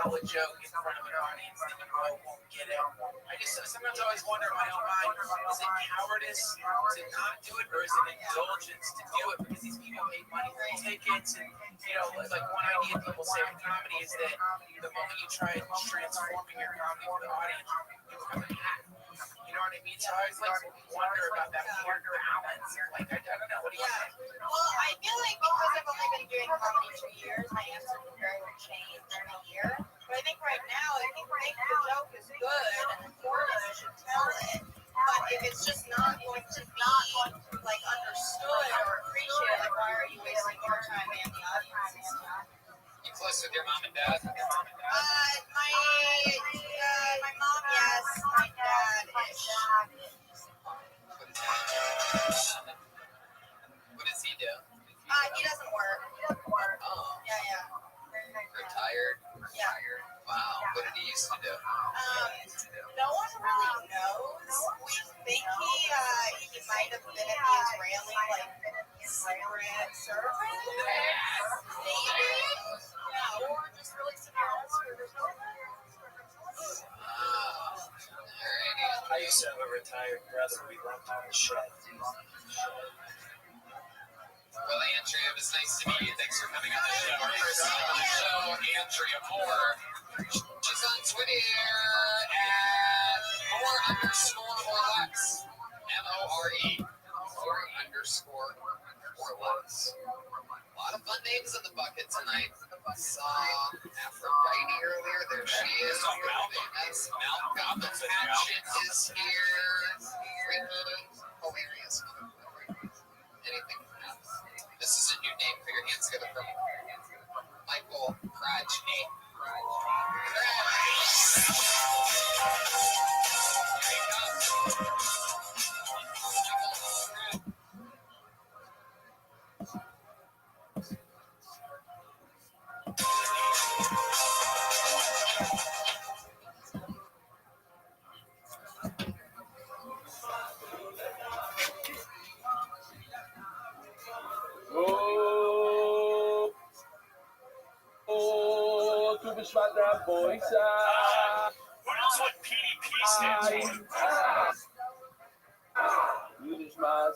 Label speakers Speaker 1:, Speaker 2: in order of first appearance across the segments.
Speaker 1: tell a joke in front of an audience that you know won't get it. I just sometimes always wonder in my own mind, is it cowardice to not do it, or is it indulgence to do it because these people pay money for tickets? And like one idea people say with comedy is that the moment you try transforming your comedy for the audience, you become a hack. You know what I mean? So I always like wonder about that weird balance. Like I don't know. What do you think?
Speaker 2: Well, I feel like because I've only been doing comedy 2 years, my answer would very much change in a year. But I think right now, if you think the joke is good and important, you should tell it. But if it's just not going to be like understood or appreciated, like why are you wasting your time and the audience?
Speaker 1: You close with your mom and dad?
Speaker 2: My mom, yes. My dad, ish.
Speaker 1: What does he do?
Speaker 2: He doesn't work.
Speaker 1: Oh.
Speaker 2: Yeah.
Speaker 1: Retired?
Speaker 2: Yeah.
Speaker 1: Wow. What did he used to do?
Speaker 2: No one really knows. We think he might have been at the Israeli secret service, maybe. Yeah, or just really severe ulcers.
Speaker 3: I used to have a retired brother. We loved on the shed.
Speaker 1: Well, Andrea, it was nice to meet you. Thanks for coming on the show. Our first time on the show, Andrea Moore. She's on Twitter at Moore_Orlex. MORE. Moore_Orlex. A lot of fun names in the bucket tonight. I saw Aphrodite earlier. There she is. Famous Malcolm Hatchet is here. Freaky. Hilarious. Anything can happen. This is a new name for your hands together from Michael Krajny.
Speaker 3: Boys,
Speaker 4: who knows what PDP stands for?
Speaker 3: Jüdisch Maß,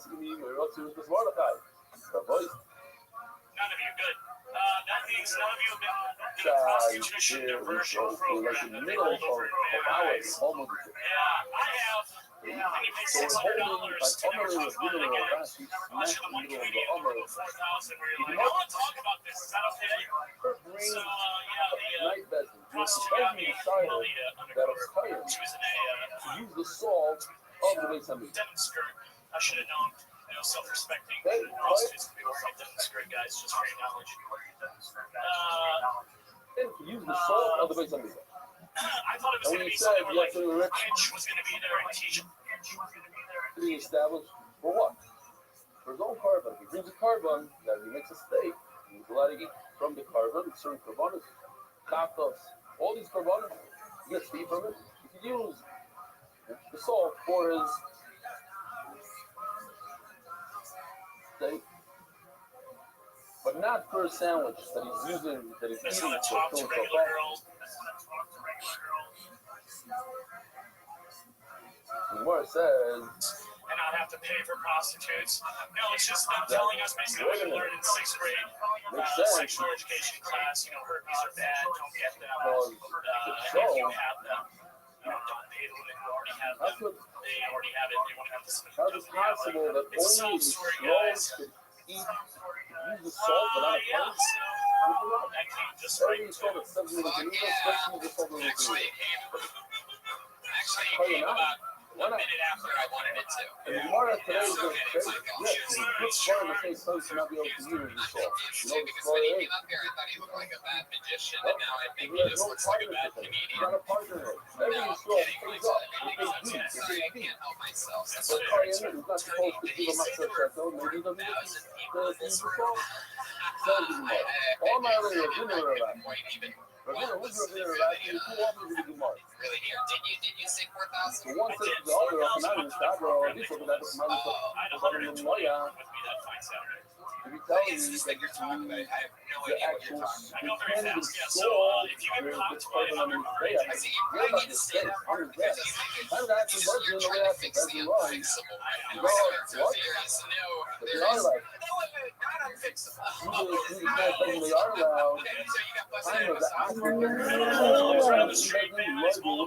Speaker 3: Rothschild, das Mordechai. The voice.
Speaker 4: None of you, good. That means none of you have been in a prostitution diversion program that they hold over in Van Nuys. Yeah, I have. And you pay $600 to never talk about it again. Unless you're the one comedian over the 4,000 where you're like, I want to talk about this. Is that okay? So, the prostitute out in the undercover, she was in a
Speaker 3: use the salt of the way somebody.
Speaker 4: denim skirt. I should have known, self-respecting prostitutes can be wearing denim skirt, guys, just for your knowledge.
Speaker 3: Use the salt of the way somebody.
Speaker 4: I thought it was going to be something where, like, Hitch was going to be there and teach him.
Speaker 3: Be established for what? For his own carbon. He brings a carbon, that he makes a steak. He needs a lot of heat from the carbon, certain carbonates, kaftos, all these carbonates. He gets heat from it. He can use the salt for his steak, but not for a sandwich that he's using, that he's
Speaker 4: That's
Speaker 3: eating
Speaker 4: how to
Speaker 3: to
Speaker 4: talk
Speaker 3: fill
Speaker 4: to
Speaker 3: himself
Speaker 4: regular
Speaker 3: up.
Speaker 4: girls.
Speaker 3: Gemara says,
Speaker 4: And not have to pay for prostitutes. No, it's just them telling us basically what we learned in 6th grade. Sexual education class, herpes are bad, don't get them. If you have them, don't pay the women who already have them. They already have it, they won't have to spend
Speaker 3: how is it possible that
Speaker 4: it's a
Speaker 3: only
Speaker 4: soft story,
Speaker 3: trolls
Speaker 4: guys.
Speaker 3: could eat, use the salt without a
Speaker 4: Yeah,
Speaker 3: punch?
Speaker 4: so that came just right
Speaker 3: Every salt
Speaker 4: to
Speaker 3: is 7 minutes,
Speaker 1: Fuck
Speaker 3: especially the salt of the
Speaker 1: Actually, it came about
Speaker 3: Why
Speaker 1: a
Speaker 3: not?
Speaker 1: minute after I wanted it to.
Speaker 3: And the Gemara today is
Speaker 1: So,
Speaker 3: going to
Speaker 1: okay,
Speaker 3: say,
Speaker 1: it's like,
Speaker 3: yes, it's a good part of the same place to not be able to use the salt. You know, the
Speaker 1: because
Speaker 3: salt
Speaker 1: when he
Speaker 3: is.
Speaker 1: came up here, I thought he looked like a bad magician, and now I think
Speaker 3: He
Speaker 1: he
Speaker 3: has
Speaker 1: just
Speaker 3: no
Speaker 1: looks like a
Speaker 3: partner
Speaker 1: bad
Speaker 3: with it.
Speaker 1: comedian.
Speaker 3: He's not a partner in it. Every
Speaker 1: No,
Speaker 3: salt
Speaker 1: kidding,
Speaker 3: pays
Speaker 1: but
Speaker 3: up.
Speaker 1: I
Speaker 3: It
Speaker 1: mean,
Speaker 3: pays deep. It
Speaker 1: sorry, I
Speaker 3: pays deep.
Speaker 1: can't help myself. That's
Speaker 3: But
Speaker 1: what
Speaker 3: Karian is not supposed to give him a shekel. Maybe he doesn't use the salt. Says the Gemara. All my other dinner about. Ravina, who's Ravina? Actually, two offers with the Gemara.
Speaker 2: Really here. Did you say 4,000?
Speaker 3: So one says to the other, I'm not even sad, bro. This will be that
Speaker 4: I had 120 with me that fine Saturday.
Speaker 3: If you tell me
Speaker 2: It's just
Speaker 3: that
Speaker 2: like you're talking about. I have no
Speaker 3: the
Speaker 2: idea what
Speaker 3: actual
Speaker 2: you're talking
Speaker 4: I
Speaker 2: about.
Speaker 4: go very
Speaker 3: can't even
Speaker 4: fast. Yeah, so
Speaker 3: solve
Speaker 4: if you get
Speaker 3: the
Speaker 4: caught
Speaker 3: carbon
Speaker 4: twice,
Speaker 3: on the
Speaker 4: you're
Speaker 3: day.
Speaker 2: I see. You probably need to say that part because it's like
Speaker 3: I'm not actually working
Speaker 2: you're
Speaker 3: the way
Speaker 2: trying
Speaker 3: I
Speaker 2: to fix
Speaker 3: think
Speaker 2: the
Speaker 3: that's right.
Speaker 2: unfixable.
Speaker 3: You
Speaker 2: There
Speaker 3: know
Speaker 2: is
Speaker 3: what?
Speaker 2: no,
Speaker 3: But
Speaker 2: there
Speaker 3: they are
Speaker 2: is
Speaker 3: like,
Speaker 2: not unfixable.
Speaker 3: you just can't tell me they are allowed.
Speaker 2: Okay, so you got busted
Speaker 3: Kind
Speaker 2: in
Speaker 3: of the
Speaker 2: massage.
Speaker 3: African would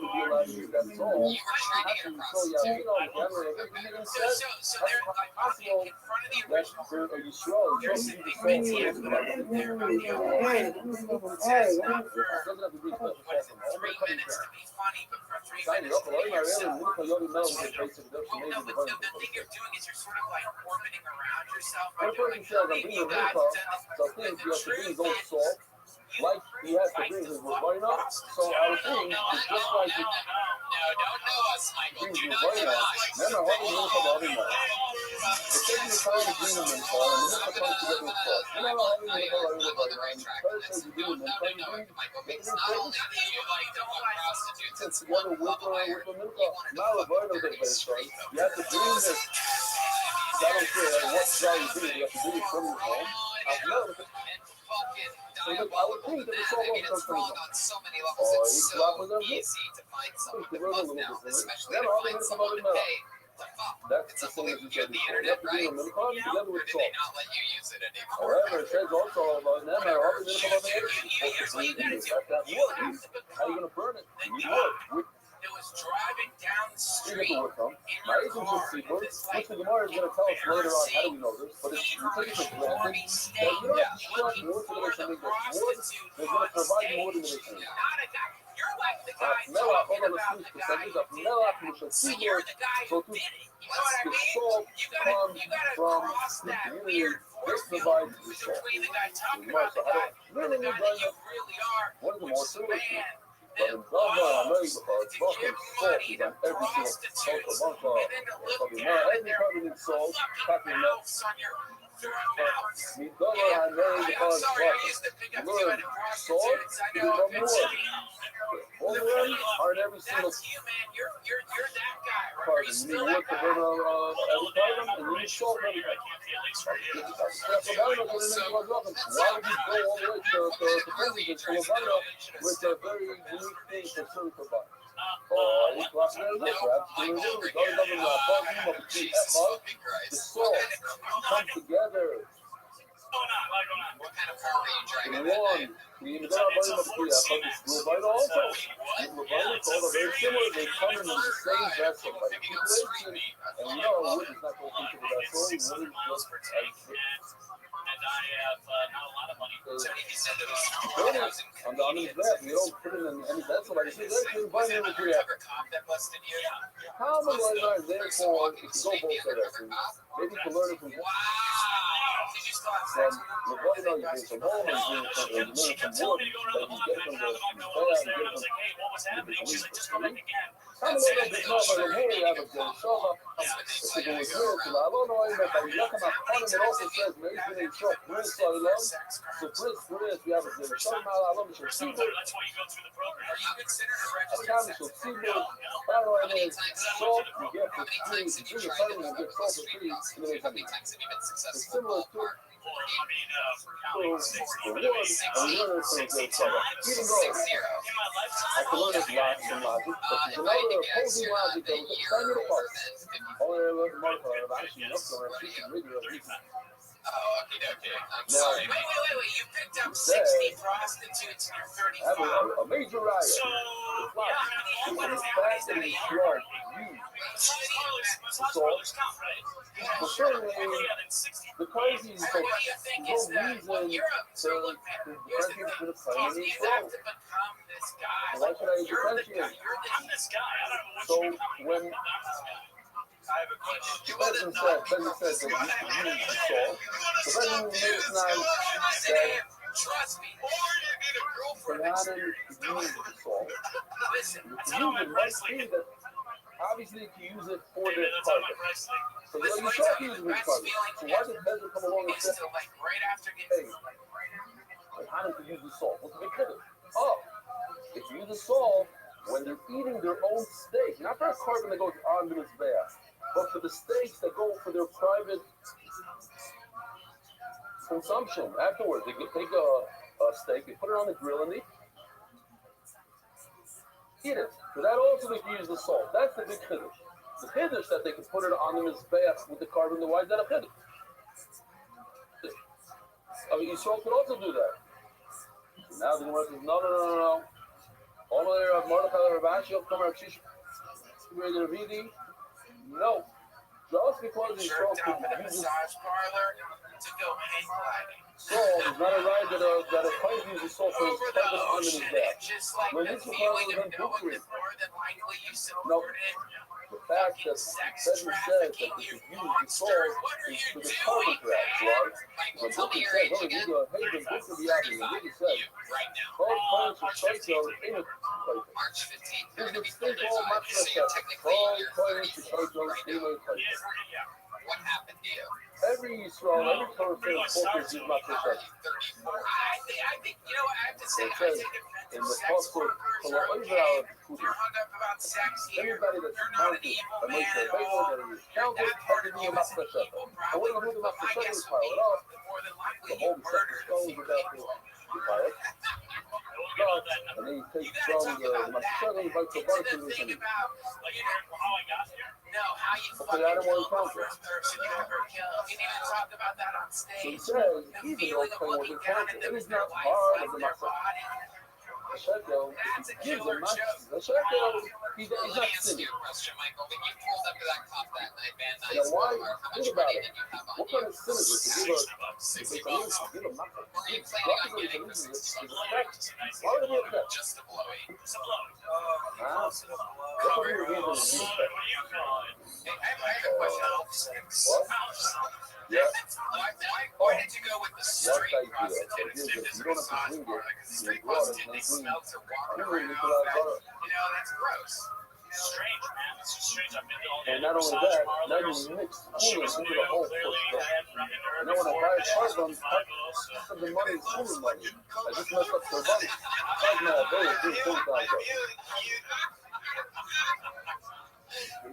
Speaker 3: be allowed to use that salt.
Speaker 2: You were training in a
Speaker 3: So, yeah, you know, generally, if you even said,
Speaker 2: So they're like
Speaker 3: possible
Speaker 2: in front of the
Speaker 3: that
Speaker 2: original.
Speaker 3: you slow, you
Speaker 2: There's
Speaker 3: don't
Speaker 2: the
Speaker 3: use the
Speaker 2: great
Speaker 3: salt.
Speaker 2: TF, but they're about the online. It says not for
Speaker 3: Doesn't have to be special
Speaker 2: what is it,
Speaker 3: salt.
Speaker 2: 3 minutes to be funny, but for 3
Speaker 3: Sign it
Speaker 2: minutes
Speaker 3: up,
Speaker 2: to
Speaker 3: or
Speaker 2: be
Speaker 3: not really,
Speaker 2: yourself.
Speaker 3: look at your email with basic
Speaker 2: Well,
Speaker 3: maybe
Speaker 2: no,
Speaker 3: the
Speaker 2: but the thing you're doing is you're sort of like orbiting around yourself.
Speaker 3: When a person says, I'm
Speaker 2: Maybe
Speaker 3: being a
Speaker 2: you guys
Speaker 3: milk,
Speaker 2: have done
Speaker 3: so
Speaker 2: this.
Speaker 3: things
Speaker 2: The
Speaker 3: you have to bring
Speaker 2: truth
Speaker 3: his own
Speaker 2: is,
Speaker 3: salt, like he has to
Speaker 2: like
Speaker 3: bring
Speaker 2: the
Speaker 3: his
Speaker 2: fuck
Speaker 3: vagina. So I would think it's just like it
Speaker 2: No, don't know us, Michael.
Speaker 3: brings
Speaker 2: Do
Speaker 3: his
Speaker 2: not know
Speaker 3: vagina.
Speaker 2: us.
Speaker 3: Remember, how do you look about him now? It's taking the time to bring him in salt, and the milk comes together with salt. You know how you look about him with vagina. First says you bring him in, trying to bring
Speaker 2: Michael,
Speaker 3: get
Speaker 2: it's
Speaker 3: him
Speaker 2: not
Speaker 3: in
Speaker 2: only that you like don't want prostitutes.
Speaker 3: it's
Speaker 2: It's
Speaker 3: together
Speaker 2: one
Speaker 3: with
Speaker 2: bubble iron.
Speaker 3: the milk.
Speaker 2: You wanted
Speaker 3: Now the
Speaker 2: to fuck
Speaker 3: vagina
Speaker 2: dirty
Speaker 3: is
Speaker 2: straight
Speaker 3: very
Speaker 2: up.
Speaker 3: You have to bring this. I don't care what jar you bring, you have to bring it from your home. I've never.
Speaker 2: So
Speaker 3: look, I would think that the salt
Speaker 2: I mean,
Speaker 3: comes
Speaker 2: it's
Speaker 3: from
Speaker 2: wrong
Speaker 3: the
Speaker 2: on so many levels. It's so
Speaker 3: easy
Speaker 2: easy to find someone
Speaker 3: to
Speaker 2: to
Speaker 3: run a
Speaker 2: fuck
Speaker 3: little
Speaker 2: now,
Speaker 3: bit.
Speaker 2: especially
Speaker 3: Never
Speaker 2: to
Speaker 3: all
Speaker 2: find
Speaker 3: the
Speaker 2: someone to
Speaker 3: milk.
Speaker 2: pay to fuck.
Speaker 3: That's
Speaker 2: It's
Speaker 3: the same as you said
Speaker 2: the
Speaker 3: before. You
Speaker 2: internet,
Speaker 3: have to bring
Speaker 2: right?
Speaker 3: a milk on together
Speaker 2: Or
Speaker 3: with
Speaker 2: do they
Speaker 3: salt.
Speaker 2: not let you use it anymore?
Speaker 3: However, it says also about them, or all the milk about the
Speaker 2: Here's what you gotta do. You have to
Speaker 3: How are you
Speaker 2: become
Speaker 3: gonna burn it?
Speaker 2: the
Speaker 3: You
Speaker 2: guy
Speaker 3: would.
Speaker 2: that was driving down the
Speaker 3: You
Speaker 2: street
Speaker 3: get the wood from.
Speaker 2: in
Speaker 3: My
Speaker 2: your
Speaker 3: agent
Speaker 2: car.
Speaker 3: would see first,
Speaker 2: It's
Speaker 3: which
Speaker 2: like
Speaker 3: the Gemara is going to tell us later on how do we know this, but it's, you take it for granted that you don't have to strike wood to make something that's wood, they're going to provide you wood in the machine.
Speaker 2: Not a guy. You're like the guy
Speaker 3: Melach,
Speaker 2: talking
Speaker 3: hold on,
Speaker 2: about
Speaker 3: let's
Speaker 2: the
Speaker 3: finish
Speaker 2: guy
Speaker 3: this.
Speaker 2: who did
Speaker 3: Melach,
Speaker 2: that.
Speaker 3: we shall
Speaker 2: So
Speaker 3: see
Speaker 2: you're
Speaker 3: wood.
Speaker 2: the guy
Speaker 3: So
Speaker 2: who did it. You know what I
Speaker 3: the
Speaker 2: mean?
Speaker 3: salt
Speaker 2: You gotta
Speaker 3: from
Speaker 2: cross
Speaker 3: the
Speaker 2: that
Speaker 3: community,
Speaker 2: weird
Speaker 3: this
Speaker 2: force field
Speaker 3: provides the salt.
Speaker 2: between the guy talking
Speaker 3: Gemara,
Speaker 2: about the
Speaker 3: so I
Speaker 2: guy
Speaker 3: don't,
Speaker 2: and the guy that you really are,
Speaker 3: what is the
Speaker 2: which
Speaker 3: more
Speaker 2: is a
Speaker 3: to it?
Speaker 2: man
Speaker 3: But
Speaker 2: that
Speaker 3: in Zava, I know you
Speaker 2: loves
Speaker 3: before,
Speaker 2: to
Speaker 3: fucking
Speaker 2: give
Speaker 3: salt
Speaker 2: money
Speaker 3: is
Speaker 2: to
Speaker 3: on every single
Speaker 2: prostitutes
Speaker 3: bunker.
Speaker 2: and then to look
Speaker 3: Fucking
Speaker 2: down at
Speaker 3: every
Speaker 2: their
Speaker 3: carbon in salt,
Speaker 2: fucking
Speaker 3: fucking
Speaker 2: mouths on your mouths.
Speaker 3: Me dollar, I know you
Speaker 2: I'm
Speaker 3: because
Speaker 2: sorry, I used to pick up too
Speaker 3: learn
Speaker 2: many
Speaker 3: salt,
Speaker 2: prostitutes. I
Speaker 3: you
Speaker 2: know
Speaker 3: become
Speaker 2: it's
Speaker 3: more. Over them are in every single
Speaker 2: that's you, man. You're that guy. Right? Are
Speaker 3: carbon.
Speaker 2: you
Speaker 3: You
Speaker 2: still
Speaker 3: need
Speaker 2: that
Speaker 3: wood to
Speaker 2: guy?
Speaker 3: burn every carbon, and you need salt for every
Speaker 4: I can't be at least for you.
Speaker 3: That's what I know when it was up. Why would you go all the way to Pennsylvania to Lavana with a very unique thing for certain providers? Oh, it's like this, right? So we're doing it. Other than talking about the tree, the salt come together.
Speaker 2: What kind of car were you driving
Speaker 3: In
Speaker 2: that
Speaker 3: one,
Speaker 2: day?
Speaker 3: we even got about the tree. I thought it's Lavana also. Lavana, it's all very similar. They come in the same vessel, like articulation. And you know, wood is not going into the vessel. Wood is just as
Speaker 4: And I have not a lot of money.
Speaker 2: So if you said that it
Speaker 3: burn
Speaker 2: was
Speaker 3: it on the other back. You don't put it in any vessel. Like you said, you buy it in the tree.
Speaker 2: undercover cop that busted you?
Speaker 3: How am I not there for if you go both directions? Maybe you can learn it from
Speaker 2: Wow. Did you still have sex
Speaker 3: from
Speaker 2: with her?
Speaker 3: your body, you bring some home, and you learn
Speaker 4: She
Speaker 3: from
Speaker 4: kept telling
Speaker 3: wood,
Speaker 4: me to go to
Speaker 3: that
Speaker 4: the
Speaker 3: you
Speaker 4: bar,
Speaker 3: get
Speaker 4: but
Speaker 3: from
Speaker 4: now
Speaker 3: the
Speaker 4: that my girl was there, and I was like, hey, what was happening? She's like, just go back again.
Speaker 3: How many of them know by the way you have a good show up? If you go with her, so I don't know, but by looking at fun, it also says, maybe they show Prince Salom. So Prince, we have a good show. Now,
Speaker 4: For some time, that's why you go through the program.
Speaker 2: Are you considered a
Speaker 3: I
Speaker 2: registered
Speaker 3: can't
Speaker 2: sex
Speaker 3: so
Speaker 2: worker?
Speaker 3: see what I know is salt you get for free. You bring a phone and get salt for free.
Speaker 2: How many times have you been
Speaker 3: It's
Speaker 2: successful?
Speaker 3: similar to
Speaker 4: Well, I mean, for counting
Speaker 3: wood,
Speaker 4: 60,
Speaker 3: and
Speaker 4: but
Speaker 3: you
Speaker 4: I mean,
Speaker 3: learn it from a good product. Even though
Speaker 2: 6-0.
Speaker 4: in my lifetime,
Speaker 3: I can learn it lots and logic, but there's
Speaker 2: If I had
Speaker 3: another
Speaker 2: to guess,
Speaker 3: opposing
Speaker 2: you're not
Speaker 3: logic
Speaker 2: a
Speaker 3: that was
Speaker 2: year
Speaker 3: extended
Speaker 2: older
Speaker 3: apart.
Speaker 2: than 50.
Speaker 3: Only a little more of actually up there and teaching regular reason.
Speaker 2: Oh, okay. I'm
Speaker 3: No.
Speaker 2: sorry. Wait. You picked up
Speaker 3: Said-
Speaker 2: 60 prostitutes and you're
Speaker 3: I have
Speaker 2: 35.
Speaker 3: a major riot.
Speaker 4: so,
Speaker 3: It's
Speaker 4: yeah,
Speaker 3: like,
Speaker 4: I mean,
Speaker 3: it's
Speaker 4: all
Speaker 3: as fast and as slow.
Speaker 4: Most hospitals count, right?
Speaker 3: But certainly,
Speaker 4: Yeah, then 60.
Speaker 3: the crazy is
Speaker 2: So
Speaker 3: like,
Speaker 2: what do you think
Speaker 3: no
Speaker 2: is that? Well,
Speaker 3: reason
Speaker 2: you're a, so
Speaker 3: to
Speaker 2: look, man, here's the
Speaker 3: differentiate
Speaker 2: thing.
Speaker 3: between a plan and a
Speaker 2: You
Speaker 3: slow.
Speaker 2: have to become this guy.
Speaker 3: Why should I
Speaker 2: You're the guy.
Speaker 3: differentiate?
Speaker 4: I'm this guy. I don't know what
Speaker 3: So
Speaker 4: you're becoming.
Speaker 3: when
Speaker 4: I'm this guy.
Speaker 2: I have a question. You
Speaker 3: Benson said that you use the salt, the Benson makes now that
Speaker 2: Trust me. Or you get a girlfriend.
Speaker 3: Fernando use the salt.
Speaker 2: Listen,
Speaker 3: You can use it might be that obviously you can use it for the
Speaker 4: That's on my
Speaker 3: carpet.
Speaker 4: price link.
Speaker 3: So you start using the carpet. So why did Benson come along and
Speaker 2: it's
Speaker 3: say,
Speaker 2: still like right after
Speaker 3: hey,
Speaker 2: getting
Speaker 3: like, how did you use the salt? What's the big difference? Oh, If you use the salt when they're eating their own steak, not for a carbon that goes on the mizbeach, but for the steaks that go for their private consumption afterwards. They can take a steak, they put it on the grill, and they eat it. So that also they can use the salt. That's the big chiddush. The chiddush that they can put it on the mizbeach with the carbon. Why is that a chiddush? I mean, Yisrael could also do that. So now the Gemara says, no. All the way Rav Mordechai Rabbi come Rav Shish, no. Just because Yisrael could use this
Speaker 1: massage parlor to go hang gliding.
Speaker 3: salt is not a right that a client uses salt for his private on his back.
Speaker 1: Just like
Speaker 3: When
Speaker 1: the
Speaker 3: this was
Speaker 1: feeling
Speaker 3: probably
Speaker 1: of knowing
Speaker 3: been
Speaker 1: that more than likely you
Speaker 3: No.
Speaker 1: supported
Speaker 3: The fact that
Speaker 1: sex
Speaker 3: Federal says that
Speaker 1: trafficking,
Speaker 3: you
Speaker 1: you
Speaker 3: should use the
Speaker 1: monster.
Speaker 3: salt
Speaker 1: What are
Speaker 3: is
Speaker 1: you
Speaker 3: for the
Speaker 1: doing,
Speaker 3: carbon grabs, right?
Speaker 2: Michael,
Speaker 3: When
Speaker 2: tell me
Speaker 3: Booker
Speaker 2: your
Speaker 3: says,
Speaker 2: age
Speaker 3: oh,
Speaker 2: again.
Speaker 3: hey, the Booker be out here, Booker says,
Speaker 2: You, right now.
Speaker 3: all points of Psycho in a
Speaker 2: March 15th.
Speaker 3: This
Speaker 2: You're going to
Speaker 3: is
Speaker 2: be
Speaker 3: state all
Speaker 2: 35,
Speaker 3: much
Speaker 2: so you're
Speaker 3: less.
Speaker 2: technically
Speaker 3: All
Speaker 2: you're
Speaker 3: points of
Speaker 2: 34
Speaker 3: Psycho
Speaker 2: right
Speaker 3: in
Speaker 2: now.
Speaker 3: a
Speaker 2: What happened to you?
Speaker 3: Every Yisrael, every Torah says, focus is much
Speaker 2: How
Speaker 3: less.
Speaker 2: are you 34?
Speaker 1: I think, you know what I have to say,
Speaker 3: It
Speaker 1: I
Speaker 3: says
Speaker 1: take
Speaker 3: in
Speaker 1: offense.
Speaker 3: the
Speaker 1: Sex
Speaker 3: Pasuk,
Speaker 1: workers
Speaker 3: Kol
Speaker 1: are
Speaker 3: ha'over
Speaker 1: okay.
Speaker 3: ha'avkudim.
Speaker 1: You're hung up about sex here.
Speaker 3: Anybody that's
Speaker 1: You're not an
Speaker 3: counted,
Speaker 1: evil
Speaker 3: and makes
Speaker 1: man
Speaker 3: a
Speaker 1: at
Speaker 3: favor
Speaker 1: all.
Speaker 3: that is
Speaker 1: That
Speaker 3: counted,
Speaker 1: part
Speaker 3: has to
Speaker 1: of
Speaker 3: be
Speaker 1: you
Speaker 3: a
Speaker 1: isn't
Speaker 3: matzah.
Speaker 1: evil,
Speaker 3: And
Speaker 1: probably.
Speaker 3: when you do the
Speaker 1: But my
Speaker 3: matzah,
Speaker 1: guess
Speaker 3: you
Speaker 1: would
Speaker 3: pile
Speaker 1: be
Speaker 3: it up.
Speaker 1: that more than
Speaker 3: The
Speaker 1: likely you
Speaker 3: whole set
Speaker 1: murdered a
Speaker 3: stones
Speaker 1: few
Speaker 3: about
Speaker 1: people.
Speaker 3: you pile it. And then you take
Speaker 1: You gotta
Speaker 3: from
Speaker 1: talk
Speaker 3: the
Speaker 1: about
Speaker 3: matzah,
Speaker 1: that.
Speaker 3: you bite the
Speaker 1: Into
Speaker 3: butter
Speaker 1: the
Speaker 3: to
Speaker 1: thing
Speaker 3: the
Speaker 1: about, you know,
Speaker 4: how I got here.
Speaker 1: no, how you
Speaker 3: Okay, I
Speaker 1: fucking
Speaker 3: don't want
Speaker 1: killed
Speaker 3: to
Speaker 1: the
Speaker 3: count it.
Speaker 1: first person you ever killed. You didn't even talk about that on
Speaker 3: So he
Speaker 1: stage.
Speaker 3: says,
Speaker 1: The
Speaker 3: even though
Speaker 1: feeling of
Speaker 3: Kohen
Speaker 1: looking
Speaker 3: wasn't
Speaker 1: down
Speaker 3: counted,
Speaker 1: at them
Speaker 3: it
Speaker 1: as
Speaker 3: is
Speaker 1: their
Speaker 3: not
Speaker 1: life
Speaker 3: part of
Speaker 1: left
Speaker 3: the
Speaker 1: their
Speaker 3: matzah.
Speaker 1: body.
Speaker 3: The shekel,
Speaker 1: That's a
Speaker 3: if he gives a
Speaker 1: killer
Speaker 3: matzah,
Speaker 1: joke.
Speaker 3: the shekel, he's
Speaker 2: Well,
Speaker 3: not
Speaker 2: let me ask
Speaker 3: sinning.
Speaker 2: you a question, Michael. When you pulled up to that cop that night, Van
Speaker 3: Now
Speaker 2: Nuys,
Speaker 3: why,
Speaker 2: how
Speaker 3: think
Speaker 2: much
Speaker 3: about
Speaker 2: money
Speaker 3: it,
Speaker 2: did you have on
Speaker 3: what
Speaker 2: you?
Speaker 3: kind of sin is it to give a,
Speaker 2: $60
Speaker 3: to give a matzah?
Speaker 2: Were you
Speaker 3: Give
Speaker 2: planning on
Speaker 3: somebody
Speaker 2: getting
Speaker 3: to
Speaker 2: for
Speaker 3: lose it,
Speaker 2: $60?
Speaker 3: is a theft. Why would it be a theft?
Speaker 2: Just a blowy.
Speaker 3: Huh? That's what we were doing in the
Speaker 4: What do you call it?
Speaker 2: Hey, I have a question on sex.
Speaker 3: What? Yeah.
Speaker 2: Why did you go with the
Speaker 3: That's
Speaker 2: straight
Speaker 3: how you do
Speaker 2: prostitutes?
Speaker 3: it. You don't have to bring it.
Speaker 2: Because the
Speaker 3: You
Speaker 2: straight
Speaker 3: brought it,
Speaker 2: prostitute, they
Speaker 3: and
Speaker 2: smell to walk
Speaker 3: you
Speaker 2: around.
Speaker 3: bring it to that bar.
Speaker 2: That's gross.
Speaker 4: Strange, man. It's just strange. I've been to all the
Speaker 3: And not only
Speaker 4: massage
Speaker 3: that, now
Speaker 4: parlors.
Speaker 3: you mix
Speaker 4: She
Speaker 3: cooling
Speaker 4: was
Speaker 3: into
Speaker 4: new,
Speaker 3: the whole
Speaker 4: clearly.
Speaker 3: push.
Speaker 4: I hadn't run into her
Speaker 3: You know, when I
Speaker 4: before.
Speaker 3: buy a
Speaker 4: But she was
Speaker 3: carbon,
Speaker 4: fabulous.
Speaker 3: half of the money is cooling money. I just messed up their money. That's my ability to do $40,000.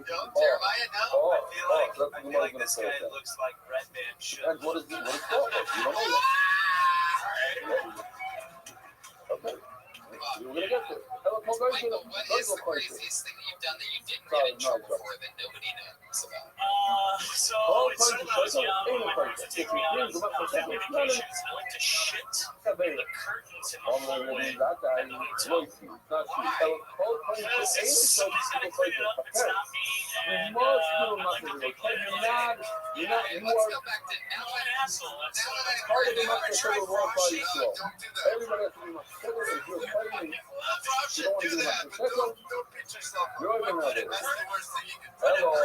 Speaker 2: Don't, Jeremiah, no.
Speaker 3: Oh,
Speaker 1: I feel like
Speaker 3: that's what the money's gonna
Speaker 1: this
Speaker 3: say.
Speaker 1: guy looks like Red Man should.
Speaker 3: And what is it? What is called? You don't know yet. Okay. We're gonna get there.
Speaker 2: Michael, what is the craziest thing that you've done that you didn't get in trouble for that nobody knows about?
Speaker 4: So it started when I was young. When my parents would take me out on family vacations. I like to shit in the curtains in the hallway. And then when somebody's got to clean it up, it's not me. And I like to think that
Speaker 3: You're not,
Speaker 2: Let's
Speaker 3: you are
Speaker 2: go back to now
Speaker 4: I'm an asshole. That's
Speaker 2: Now that I
Speaker 3: part of
Speaker 2: heard
Speaker 3: the
Speaker 2: you,
Speaker 3: master of the world body flow.
Speaker 2: don't do that.
Speaker 3: Everybody has to be much better if you're fighting.
Speaker 2: Rob
Speaker 3: You don't want to
Speaker 2: should do
Speaker 3: do
Speaker 2: that,
Speaker 3: much
Speaker 2: but
Speaker 3: better.
Speaker 2: don't pitch yourself.
Speaker 3: You're even not there.
Speaker 2: That's the worst thing you can do.
Speaker 3: Hello,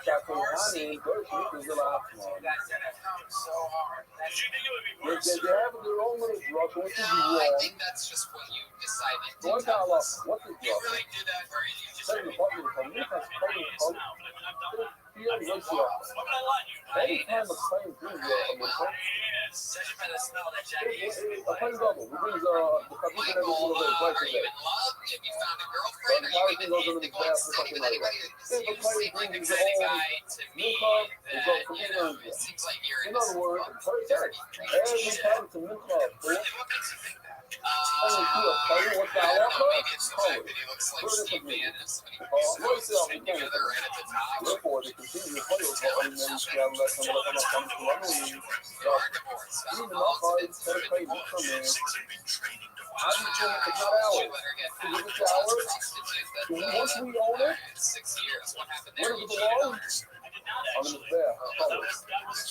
Speaker 3: Captain Honey, Gershie is the last one.
Speaker 1: That's gonna come so hard.
Speaker 4: Did you think it would be
Speaker 3: They,
Speaker 4: worse?
Speaker 3: they have their own little drug, which is
Speaker 2: No, I
Speaker 3: wrong.
Speaker 2: think that's just what you decided
Speaker 3: So
Speaker 2: to
Speaker 3: what's
Speaker 2: tell
Speaker 3: our
Speaker 2: us.
Speaker 3: What's the
Speaker 2: You
Speaker 3: drug?
Speaker 2: really do that, or you just
Speaker 3: Second department from me, that's coding code.
Speaker 4: Now, but I mean, I've done that.
Speaker 3: He has race you up.
Speaker 4: Why would I lie to you?
Speaker 3: Anytime a claim brings you a mission,
Speaker 4: Yes.
Speaker 1: Judging by the smell that Jackie used to be
Speaker 3: a claim double. We brings the Kabuki every
Speaker 2: Michael,
Speaker 3: single day, twice
Speaker 2: are
Speaker 3: a
Speaker 2: you
Speaker 3: day.
Speaker 2: in love? Have you found a
Speaker 3: So
Speaker 2: girlfriend?
Speaker 3: the
Speaker 2: Are
Speaker 3: power
Speaker 2: you
Speaker 3: thing
Speaker 2: even
Speaker 3: goes into
Speaker 2: into
Speaker 3: the
Speaker 2: going
Speaker 3: bath for
Speaker 2: steady
Speaker 3: fucking
Speaker 2: with
Speaker 3: like
Speaker 2: anybody?
Speaker 3: that.
Speaker 2: You
Speaker 3: The claim
Speaker 2: seem like a
Speaker 3: brings the
Speaker 2: kind of
Speaker 3: whole
Speaker 2: guy to me
Speaker 3: Mincha,
Speaker 2: that,
Speaker 3: and go from
Speaker 2: you
Speaker 3: here
Speaker 2: know,
Speaker 3: on.
Speaker 2: it seems like you're
Speaker 3: In
Speaker 2: in this
Speaker 3: other words,
Speaker 2: fucking
Speaker 3: it's very
Speaker 2: dirty
Speaker 3: sad. Every time it's a Mincha,
Speaker 2: Really? What makes you think that?
Speaker 3: only two of Taylor, what's
Speaker 2: I
Speaker 3: that?
Speaker 2: don't know, maybe
Speaker 3: What?
Speaker 2: it's the fact that he looks like Steve Bannon and somebody
Speaker 3: Rothschild,
Speaker 2: stick together right at the top.
Speaker 3: therefore, they continue to play with it, and then you have let some of them come to run with you.
Speaker 2: You are divorced.
Speaker 3: Even
Speaker 2: All
Speaker 3: up, I
Speaker 2: it's
Speaker 3: said,
Speaker 2: been
Speaker 3: "Hey,
Speaker 2: divorced.
Speaker 3: come in."
Speaker 2: Wow.
Speaker 3: I just think it's not
Speaker 2: You
Speaker 3: ours.
Speaker 2: better get
Speaker 3: Is it
Speaker 2: back.
Speaker 3: ours?
Speaker 2: Prostitute that,
Speaker 3: Once we own it,
Speaker 2: it's 6 years. What happened
Speaker 3: where
Speaker 2: there?
Speaker 3: does
Speaker 2: You
Speaker 3: it
Speaker 2: cheated
Speaker 3: belong?
Speaker 2: on her.
Speaker 4: I did not
Speaker 3: I'm in
Speaker 4: actually.
Speaker 3: the bath.
Speaker 4: That
Speaker 3: Color.
Speaker 4: was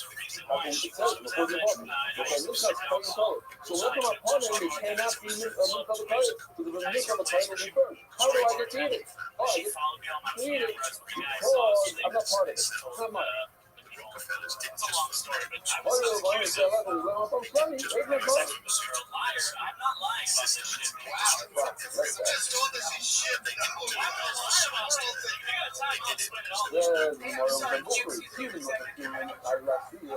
Speaker 4: the reason
Speaker 3: I
Speaker 4: why
Speaker 3: think
Speaker 4: she
Speaker 3: it says
Speaker 4: was
Speaker 3: before the
Speaker 4: mentioned.
Speaker 3: apartment. Because this has fucking color. So look at my partner, it cannot be milk of the color. So the milk of the color will be first. How do I get to eat it? Oh, I
Speaker 4: She
Speaker 3: get
Speaker 4: followed me on my
Speaker 3: to eat it
Speaker 4: cameras.
Speaker 3: because I'm not part of it. It's not mine.
Speaker 4: Rockefellers didn't just fund
Speaker 3: Oye,
Speaker 4: the revolution,
Speaker 3: vaya,
Speaker 4: just
Speaker 3: se habla con el gobierno pausani,
Speaker 4: just
Speaker 3: es
Speaker 4: because
Speaker 3: mejor.
Speaker 4: they were
Speaker 1: You're a liar. I'm not lying about this shit.
Speaker 4: just told us his shit. They got
Speaker 1: I'm not lying about this. If you got time, I'll explain it all.
Speaker 3: Yeah, more of the book is human of the human, I love you.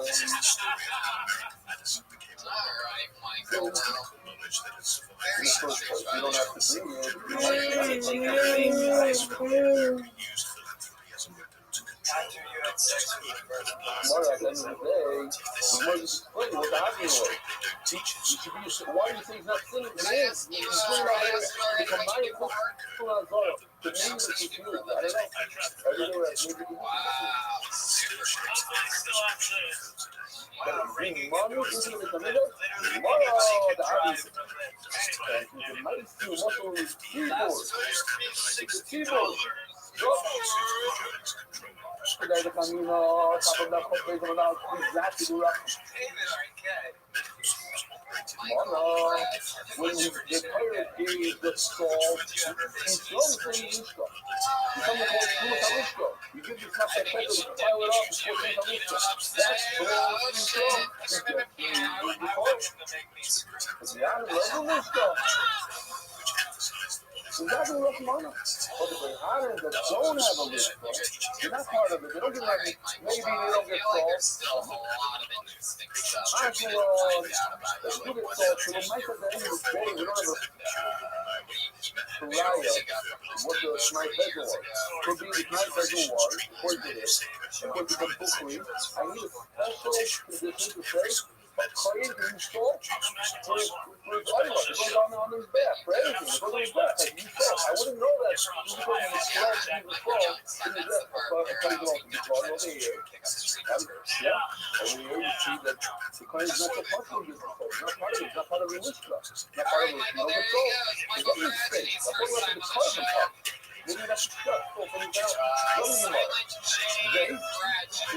Speaker 4: Madison became
Speaker 2: Alright,
Speaker 3: So,
Speaker 2: Michael.
Speaker 4: knowledge that is
Speaker 3: you don't have to bring it. You
Speaker 4: used philanthropy as a weapon to
Speaker 1: After you had sex with the first
Speaker 3: Tomorrow, at the end of the day, the more you explain what the happening was.
Speaker 4: they don't teach us.
Speaker 3: You should be, why do you say he's not sinning? He is. He's doing all this. The command is full on Zoro. The name is confused. I don't know. Every day we have maybe the but bring money into the community. Tomorrow, the artist. The nice to muscle with keyboard. Today the camino, top of that corporation without exactly the rock. Tomorrow, when the pirate gave the salt, he throws it in the straw. You come to call you give the top that petrol, you pile it off, you put it in the that's all in straw. The island of the straw. There's not going to look money. But the islands that don't have a list, they're not part of it. They don't get money. Maybe they don't get salt. Actually, they do get salt, so they might at the end of the day, we don't have a pariah what the night bedroom was. Could be the night bedroom was, could be this, could be the bookery. I need a special condition to say, crazy install for his audio. It goes on his back, for everything. It goes on his back. Like you saw. I wouldn't know that just because he was flat and he was tall in his back. But it comes off the ball over here. Yeah. Over here you see that the coin is not so popular in this before. It's not part of it. It's not part of the list club. It's not part of it. No control. It's not in space. That's what we're in the carbon part. Maybe that's the stuff. Open it down. Go in the water. That's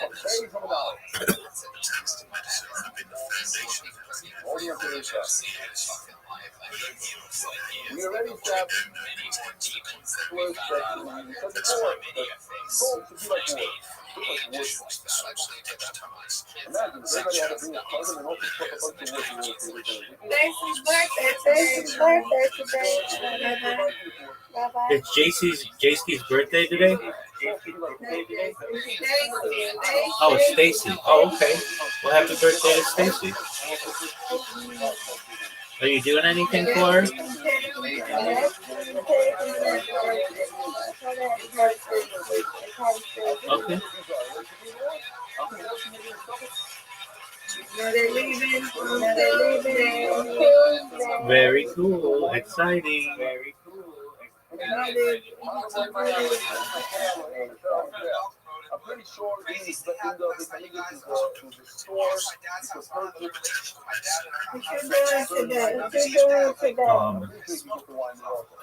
Speaker 3: what pays them about. Only up to this stuff. We already established first that we said before that gold should be like wood. Imagine if everybody had to bring a carbon and also put a bunch of wood in it.
Speaker 5: Stacy's birthday today. Rabbi.
Speaker 6: It's JC's birthday today? Oh, it's Stacy. Oh, okay. Well, happy birthday to Stacy. Are you doing anything for her? Okay. Very cool. Exciting. Very cool.
Speaker 3: I'm pretty sure these the end of the store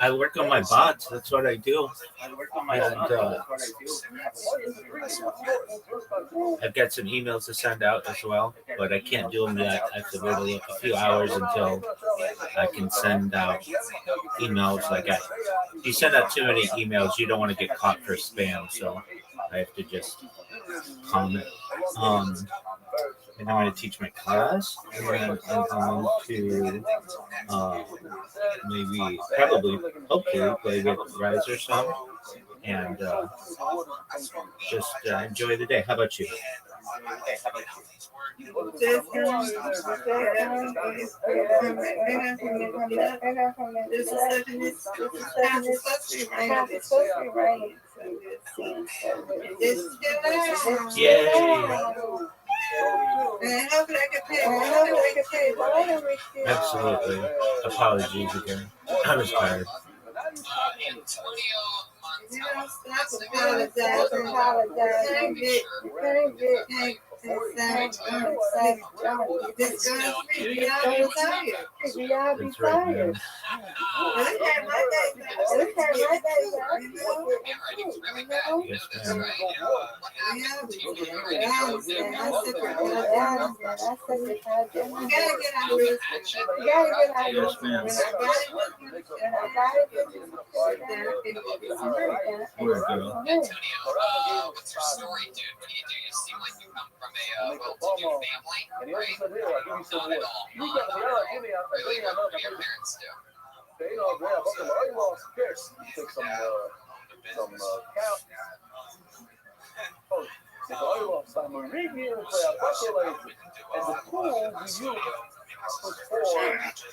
Speaker 6: I work on my bots. That's what I do. I've got some emails to send out as well, but I can't do them yet. I have to wait a few hours until I can send out emails. If you send out too many emails, you don't want to get caught for spam. So I have to just comment. And I'm going to teach my class, and then I'm going to hopefully play with Riser some, and just enjoy the day. How about you? Yay! Absolutely. Apologies again. I was tired. That's right, man. Yes, ma'am. Yes, ma'am. Word, girl.
Speaker 1: What's your story, dude? What do? You seem like you come from a well-to-do family, right? Not at all. Really, what do your parents do?
Speaker 3: Take some cow. The oil of Samaritan and the pool we use was for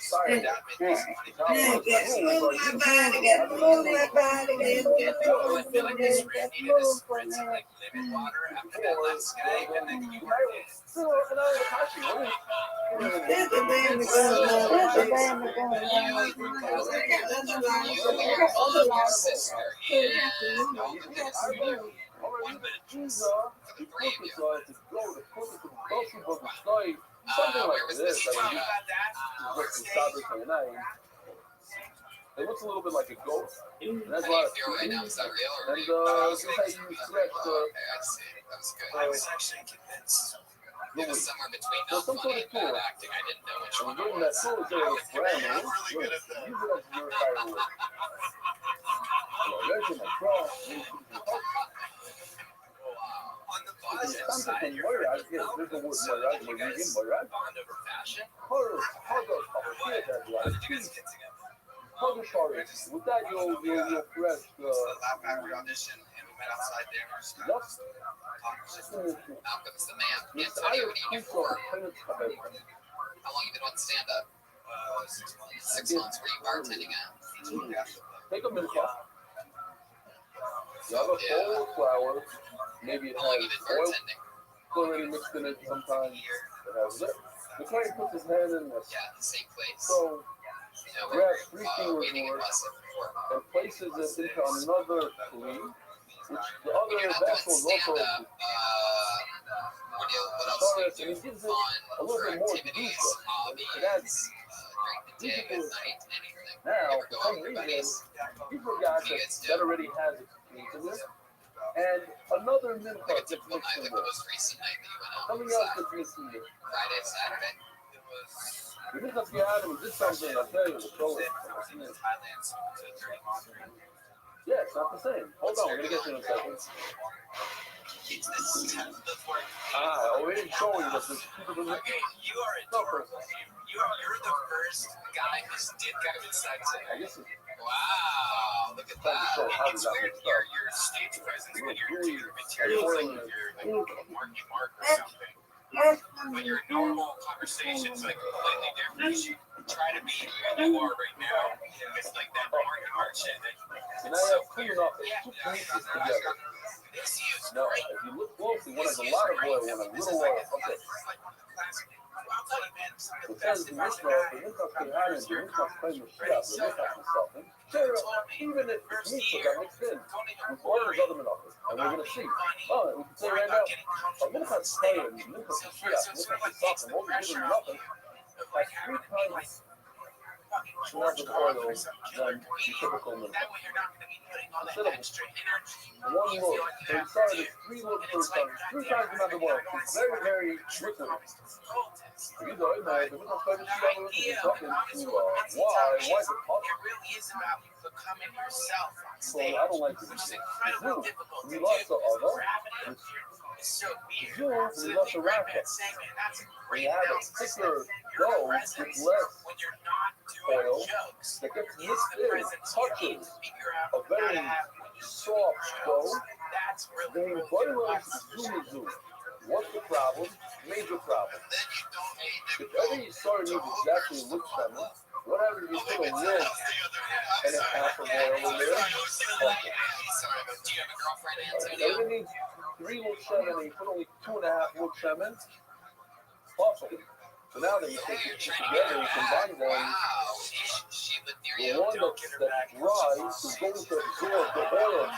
Speaker 3: science.
Speaker 1: Where was this?
Speaker 3: It looks a little bit like a goat. And that's
Speaker 1: How do
Speaker 3: why
Speaker 1: you feel right now? Is that real or
Speaker 3: and
Speaker 1: real?
Speaker 3: this is how you stretch
Speaker 1: Okay, I see. That was good.
Speaker 3: I was
Speaker 1: actually convinced. It was somewhere between
Speaker 3: So
Speaker 1: not
Speaker 3: some
Speaker 1: funny
Speaker 3: sort of
Speaker 1: and bad
Speaker 3: tool.
Speaker 1: acting. I didn't know which
Speaker 3: and
Speaker 1: one
Speaker 3: we're
Speaker 1: it
Speaker 3: getting that
Speaker 1: was.
Speaker 3: tool there with parameters. Use it as your firewood. Imagine a cross.
Speaker 1: On the positive
Speaker 3: Something
Speaker 1: side,
Speaker 3: from
Speaker 1: you're
Speaker 3: Moirag, yes, there's the word Moirag,
Speaker 1: you
Speaker 3: we're
Speaker 1: guys
Speaker 3: using Moirag.
Speaker 1: bond over fashion.
Speaker 3: Horror, horror,
Speaker 1: What? How did you guys get together?
Speaker 3: horror stories. With that, you'll fresh.
Speaker 1: Laugh Factory audition, and we met outside there. Malcolm's the man. Antonio, what do you do for work? How long you been on stand-up? 6 months. 6 months. Where are you bartending at?
Speaker 3: Take a minute off. You have a whole flour. Maybe it
Speaker 1: How long you
Speaker 3: has
Speaker 1: been
Speaker 3: oil
Speaker 1: bartending?
Speaker 3: already mixed in it. Sometimes it has it. The client puts his hand in this.
Speaker 1: Yeah, the same place.
Speaker 3: So grabs 3 fingers
Speaker 1: waiting in
Speaker 3: worth
Speaker 1: lesson before.
Speaker 3: and places it into another clean, which the other
Speaker 1: When you're not doing
Speaker 3: vessel is also
Speaker 1: stand-up, what else do you
Speaker 3: and
Speaker 1: do
Speaker 3: it gives
Speaker 1: for
Speaker 3: it
Speaker 1: fun,
Speaker 3: a little
Speaker 1: for
Speaker 3: bit more
Speaker 1: activities,
Speaker 3: juice.
Speaker 1: hobbies,
Speaker 3: It adds
Speaker 1: during the day, at night, anything?
Speaker 3: now,
Speaker 1: Ever
Speaker 3: for
Speaker 1: go out
Speaker 3: some
Speaker 1: with your
Speaker 3: reason,
Speaker 1: buddies?
Speaker 3: you forgot
Speaker 1: What do you
Speaker 3: that
Speaker 1: guys do?
Speaker 3: that already has experience in this. And another milk
Speaker 1: Like a
Speaker 3: gets
Speaker 1: typical
Speaker 3: mixed
Speaker 1: night,
Speaker 3: in
Speaker 1: like the
Speaker 3: there.
Speaker 1: most recent night that you went out.
Speaker 3: Something
Speaker 1: Was
Speaker 3: else
Speaker 1: that
Speaker 3: gets mixed in there.
Speaker 1: Friday, Saturday?
Speaker 3: We didn't have to get out and we did something, I'll tell you, we'll show it.
Speaker 1: Thailand, so to drink.
Speaker 3: Yeah, it's not the same. Hold on, we're gonna get to it in a second.
Speaker 1: It's this the
Speaker 3: Already showing that there's people in
Speaker 1: Okay, you are adorable. You're the first guy whose dick I've been sexing.
Speaker 3: I guess it's
Speaker 1: Wow, look at that. It's weird. Your stage presence when your materials like you're like Marky Mark or something. But your normal conversation's like completely different. You try to be who you are right now. It's like that Marky Mark shit.
Speaker 3: and I have clean off the 2 pieces together.
Speaker 1: This is
Speaker 3: Now,
Speaker 1: great.
Speaker 3: if you look closely, one has a lot of oil, one has little oil. Okay.
Speaker 1: I'll tell you, man, some of the
Speaker 3: It says
Speaker 1: best
Speaker 3: the
Speaker 1: advice
Speaker 3: Mishnah, the Mishnah Kehanim, the Mishnah claim the Shia, the Mishnah consulting. Sure, even if it's Mishnah got mixed in, with all those other Menachos, and we're going to see. Oh, we can say right now, a Mishnah Kehanim, Mishnah Shia, Mishnah consulting, all these different Menachos, has 3 times more of oil than the typical Mincha. Instead of 1 load, so you started with 3 loads per ton, 3 times the amount of oil. It's very, very liquid. You know, the Mincha started to see talking to why is it hot?
Speaker 1: It really is about becoming yourself on
Speaker 3: So
Speaker 1: stage.
Speaker 3: I don't like the
Speaker 1: Which is incredibly difficult to
Speaker 3: we
Speaker 1: do.
Speaker 3: lost the other.
Speaker 1: It's so weird.
Speaker 3: Zoom,
Speaker 1: So
Speaker 3: we
Speaker 1: the
Speaker 3: lost the
Speaker 1: great
Speaker 3: racket.
Speaker 1: man saying, man, that's a
Speaker 3: We
Speaker 1: great
Speaker 3: have a
Speaker 1: announcement.
Speaker 3: thicker
Speaker 1: Your
Speaker 3: dough with
Speaker 1: presence
Speaker 3: less
Speaker 1: when you're not doing
Speaker 3: oil
Speaker 1: jokes
Speaker 3: that gets
Speaker 1: is
Speaker 3: mixed
Speaker 1: the
Speaker 3: in,
Speaker 1: presence you need
Speaker 3: touches
Speaker 1: to figure out
Speaker 3: a
Speaker 1: how
Speaker 3: very
Speaker 1: to have when you do
Speaker 3: soft
Speaker 1: jokes.
Speaker 3: dough.
Speaker 1: That's really,
Speaker 3: Then
Speaker 1: really
Speaker 3: very
Speaker 1: good
Speaker 3: well
Speaker 1: advice.
Speaker 3: zoom is zoom. What's the problem? Major problem.
Speaker 1: Then you don't need to
Speaker 3: If every story needs exactly look similar, what happens if you put a lid and a half of oil in there?
Speaker 1: Sorry, but do you have a girlfriend, Antonio?
Speaker 3: Everything needs 3 look shemen and you put only 2.5 look shemen. Possible. So now that you take the two together and combine them,
Speaker 1: Wow, she lived near
Speaker 3: the
Speaker 1: you.
Speaker 3: one that's dry is going to absorb the oil.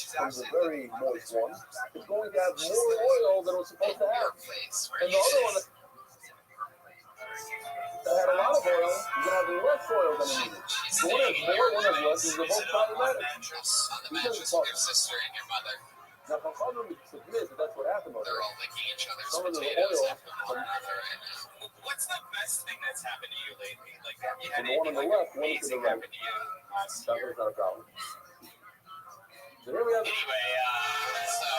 Speaker 3: from the very moist one, is going to have more oil than it was supposed to have. And the other one that had a lot of oil is going to have less oil than it needed. The one has more, one has less, and they're both problematic. Because it's possible.
Speaker 1: Sister and your mother.
Speaker 3: Now, if I'm following you to submit that that's what happened over
Speaker 1: They're
Speaker 3: there.
Speaker 1: all licking each other's
Speaker 3: Some of the
Speaker 1: potatoes
Speaker 3: oil
Speaker 1: after one another right now. What's the best thing that's happened to you lately? Like, have you
Speaker 3: from
Speaker 1: had
Speaker 3: the one on
Speaker 1: anything
Speaker 3: the
Speaker 1: like
Speaker 3: left, one to the
Speaker 1: amazing
Speaker 3: right.
Speaker 1: happen to you last
Speaker 3: That
Speaker 1: year?
Speaker 3: was not a problem. So here we have
Speaker 1: Anyway, so